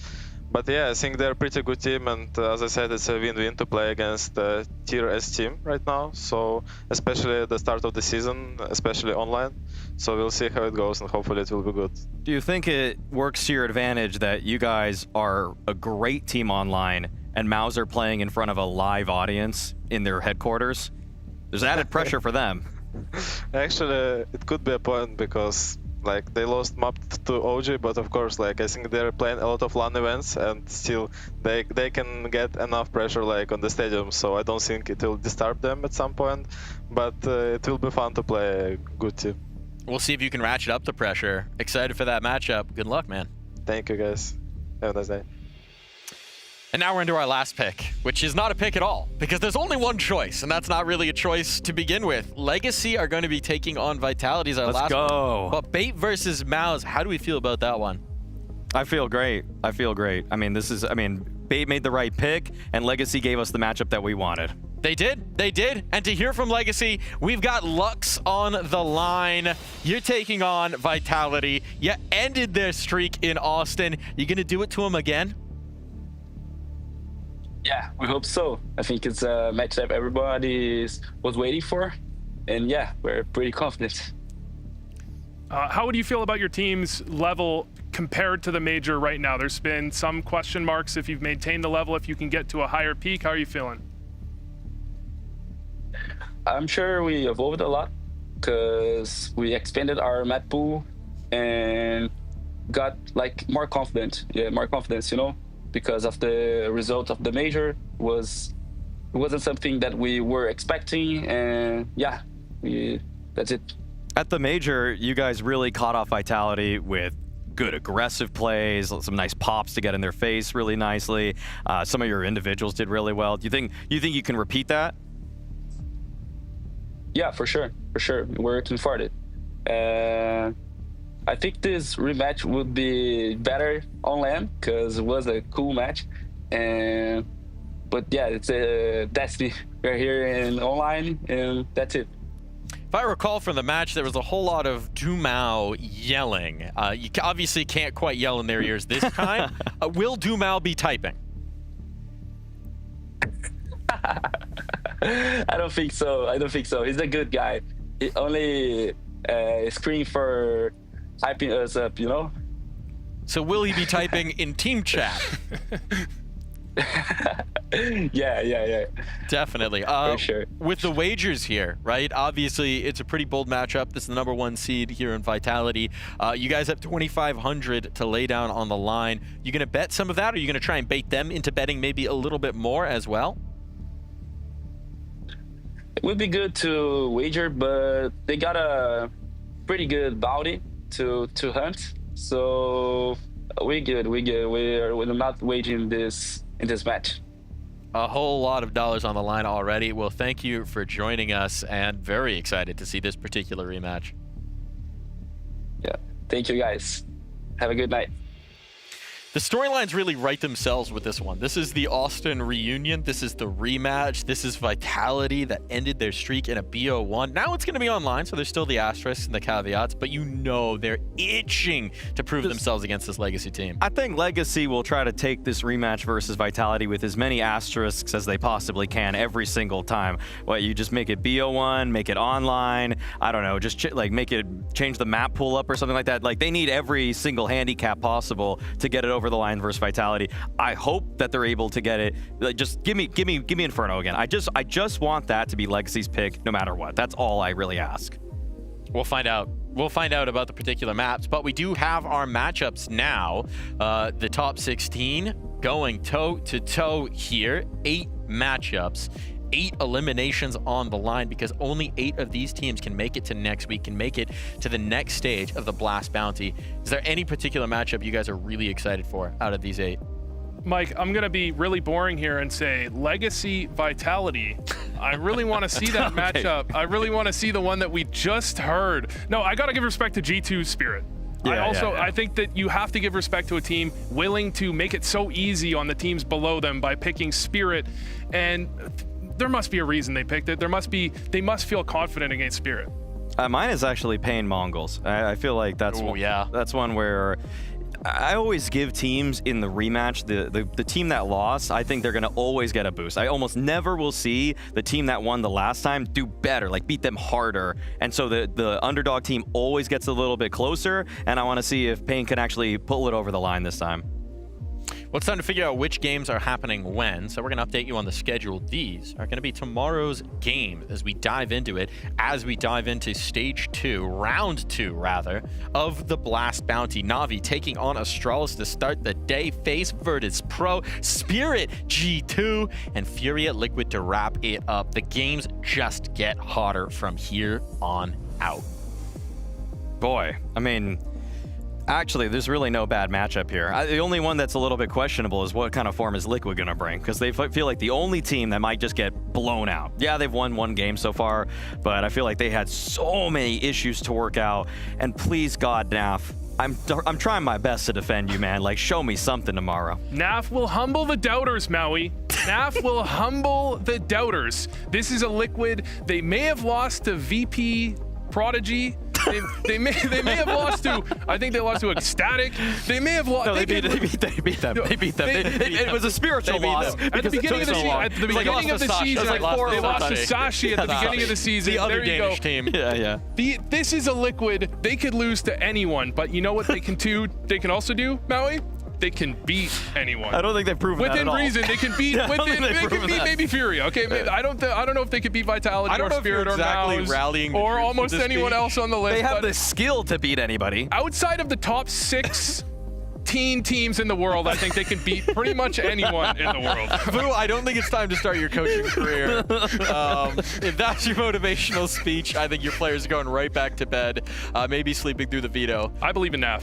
But yeah, I think they're a pretty good team, and as I said, it's a win-win to play against the Tier S team right now. So especially at the start of the season, especially online. So we'll see how it goes, and hopefully it will be good. Do you think it works to your advantage that you guys are a great team online and MOUZ are playing in front of a live audience in their headquarters? There's added pressure for them. Actually, it could be a point because like they lost map to OG, but of course, like I think they're playing a lot of LAN events, and still they can get enough pressure like on the stadium. So I don't think it will disturb them at some point, but it will be fun to play a good team. We'll see if you can ratchet up the pressure. Excited for that matchup. Good luck, man. Thank you, guys. Have a nice day. And now we're into our last pick, which is not a pick at all, because there's only one choice, and that's not really a choice to begin with. Legacy are going to be taking on Vitality as our last one. But Bait versus MOUZ, how do we feel about that one? I feel great. I feel great. I mean, Bait made the right pick, and Legacy gave us the matchup that we wanted. They did. They did. And to hear from Legacy, we've got Lux on the line. You're taking on Vitality. You ended their streak in Austin. You going to do it to them again? Yeah, we hope so. I think it's a matchup everybody was waiting for. And yeah, we're pretty confident. How would you feel about your team's level compared to the major right now? There's been some question marks if you've maintained the level, if you can get to a higher peak. How are you feeling? I'm sure we evolved a lot because we expanded our map pool and got like more confident. Yeah, more confidence, you know? Because of the result of the major it wasn't something that we were expecting, and yeah, that's it. At the major, you guys really caught off Vitality with good aggressive plays, some nice pops to get in their face really nicely. Some of your individuals did really well. Do you think you can repeat that? Yeah, for sure. We're working for it. I think this rematch would be better on LAN because it was a cool match. But yeah, it's a destiny. We're here in online, and that's it. If I recall from the match, there was a whole lot of Dumao yelling. You obviously can't quite yell in their ears this time. Will Dumao be typing? I don't think so. He's a good guy. He only scream for hyping us up, you know? So will he be typing in team chat? Yeah. Definitely. For sure. With the wagers here, right? Obviously, it's a pretty bold matchup. This is the #1 seed here in Vitality. You guys have 2,500 to lay down on the line. You going to bet some of that, or are you going to try and bait them into betting maybe a little bit more as well? It would be good to wager, but they got a pretty good bounty to hunt. So we're good. We're not wagering this in this match. A whole lot of dollars on the line already. Well, thank you for joining us, and very excited to see this particular rematch. Yeah, thank you guys. Have a good night. The storylines really write themselves with this one. This is the Austin reunion. This is the rematch. This is Vitality that ended their streak in a BO1. Now it's going to be online, so there's still the asterisks and the caveats, but you know they're itching to prove themselves against this Legacy team. I think Legacy will try to take this rematch versus Vitality with as many asterisks as they possibly can every single time. What, you just make it BO1, make it online, I don't know, just change the map pool up or something like that. Like, they need every single handicap possible to get it over over the line versus Vitality. I hope that they're able to get it. Like, just give me Inferno again. I just want that to be Legacy's pick no matter what. That's all I really ask. We'll find out. We'll find out about the particular maps, but we do have our matchups now. The top 16 going toe-to-toe here. 8 matchups, 8 eliminations on the line, because only 8 of these teams can make it to next week, can make it to the next stage of the Blast Bounty. Is there any particular matchup you guys are really excited for out of these 8? Mike, I'm going to be really boring here and say Legacy Vitality. I really want to see that matchup. I really want to see the one that we just heard. No, I got to give respect to G2's Spirit. I think that you have to give respect to a team willing to make it so easy on the teams below them by picking Spirit. And there must be a reason they picked it. They must feel confident against Spirit. Mine is actually paying Mongols. I feel like that's that's one where I always give teams in the rematch, the team that lost, I think they're going to always get a boost. I almost never will see the team that won the last time do better, like beat them harder. And so the underdog team always gets a little bit closer, and I want to see if Pain can actually pull it over the line this time. Well, it's time to figure out which games are happening when, so we're going to update you on the schedule. These are going to be tomorrow's game as we dive into it, as we dive into stage 2, round 2 rather, of the Blast Bounty. Na'Vi taking on Astralis to start the day, face Virtus Pro, Spirit G2, and Furia Liquid to wrap it up. The games just get hotter from here on out. Boy, I mean, actually, there's really no bad matchup here. The only one that's a little bit questionable is what kind of form is Liquid going to bring, because they feel like the only team that might just get blown out. Yeah, they've won 1 game so far, but I feel like they had so many issues to work out. And please, God, NAF, I'm trying my best to defend you, man. Like, show me something tomorrow. NAF will humble the doubters, Maui. NAF will humble the doubters. This is a Liquid. They may have lost to VP Prodigy. They may have lost to, I think they lost to Ecstatic. They may have lost. No, they beat them. It was a spiritual loss. At the beginning of the season, they lost to Sashi at the beginning of the season. The other Danish team. Yeah. This is a Liquid. They could lose to anyone, but you know what they can do? They can also do, Maui? They can beat anyone. I don't think they've proven that at all. Within reason, they can beat. They can beat maybe Furia. Okay, I don't know if they could beat Vitality or Spirit or Mouse or almost anyone else on the list. They have the skill to beat anybody. Outside of the top 6 teen teams in the world, I think they can beat pretty much anyone in the world. Vu, I don't think it's time to start your coaching career. If that's your motivational speech, I think your players are going right back to bed, maybe sleeping through the veto. I believe in NAF.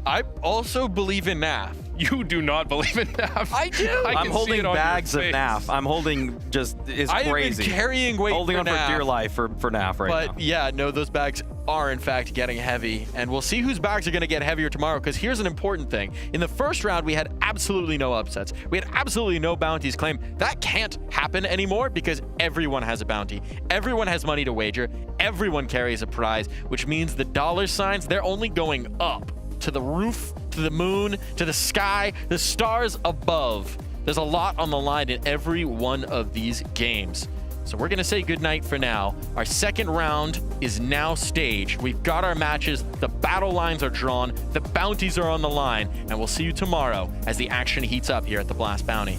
I also believe in NAF. You do not believe in NAF. I do. I'm holding bags of NAF. I'm holding just is crazy. I have been carrying weight holding for on NAF. for dear life for NAF right now. But yeah, no, those bags are in fact getting heavy, and we'll see whose bags are going to get heavier tomorrow, because here's an important thing. In the first round, we had absolutely no upsets. We had absolutely no bounties claimed. That can't happen anymore because everyone has a bounty. Everyone has money to wager. Everyone carries a prize, which means the dollar signs, they're only going up. To the roof, to the moon, to the sky, the stars above. There's a lot on the line in every one of these games. So we're going to say goodnight for now. Our second round is now staged. We've got our matches. The battle lines are drawn. The bounties are on the line. And we'll see you tomorrow as the action heats up here at the Blast Bounty.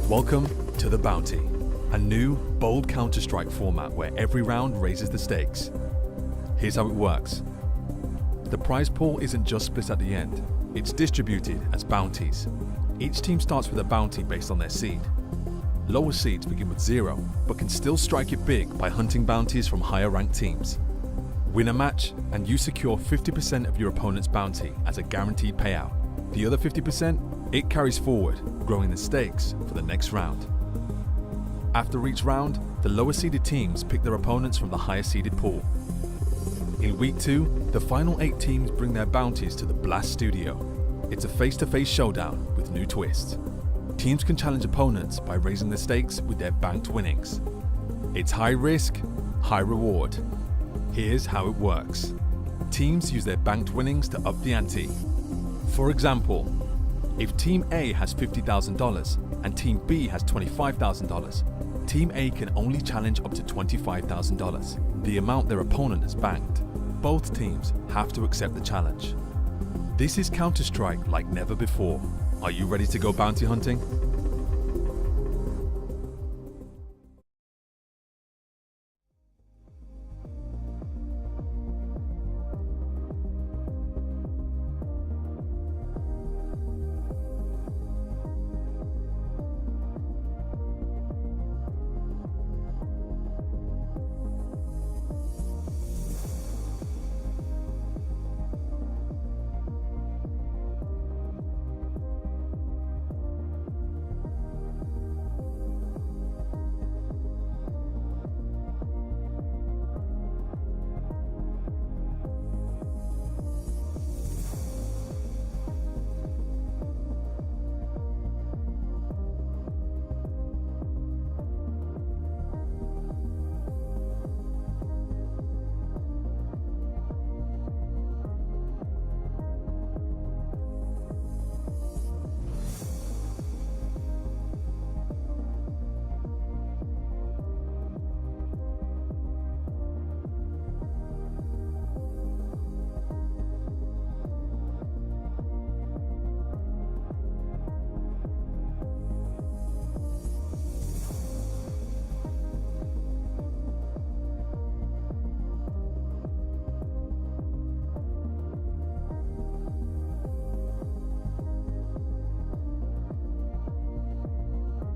Welcome to the Bounty, a new, bold Counter-Strike format where every round raises the stakes. Here's how it works. The prize pool isn't just split at the end, it's distributed as bounties. Each team starts with a bounty based on their seed. Lower seeds begin with 0, but can still strike it big by hunting bounties from higher ranked teams. Win a match, and you secure 50% of your opponent's bounty as a guaranteed payout. The other 50%, it carries forward, growing the stakes for the next round. After each round, the lower seeded teams pick their opponents from the higher seeded pool. In week 2, the final 8 teams bring their bounties to the Blast Studio. It's a face-to-face showdown with new twists. Teams can challenge opponents by raising the stakes with their banked winnings. It's high risk, high reward. Here's how it works. Teams use their banked winnings to up the ante. For example, If Team A has $50,000 and Team B has $25,000, Team A can only challenge up to $25,000, the amount their opponent has banked. Both teams have to accept the challenge. This is Counter-Strike like never before. Are you ready to go bounty hunting?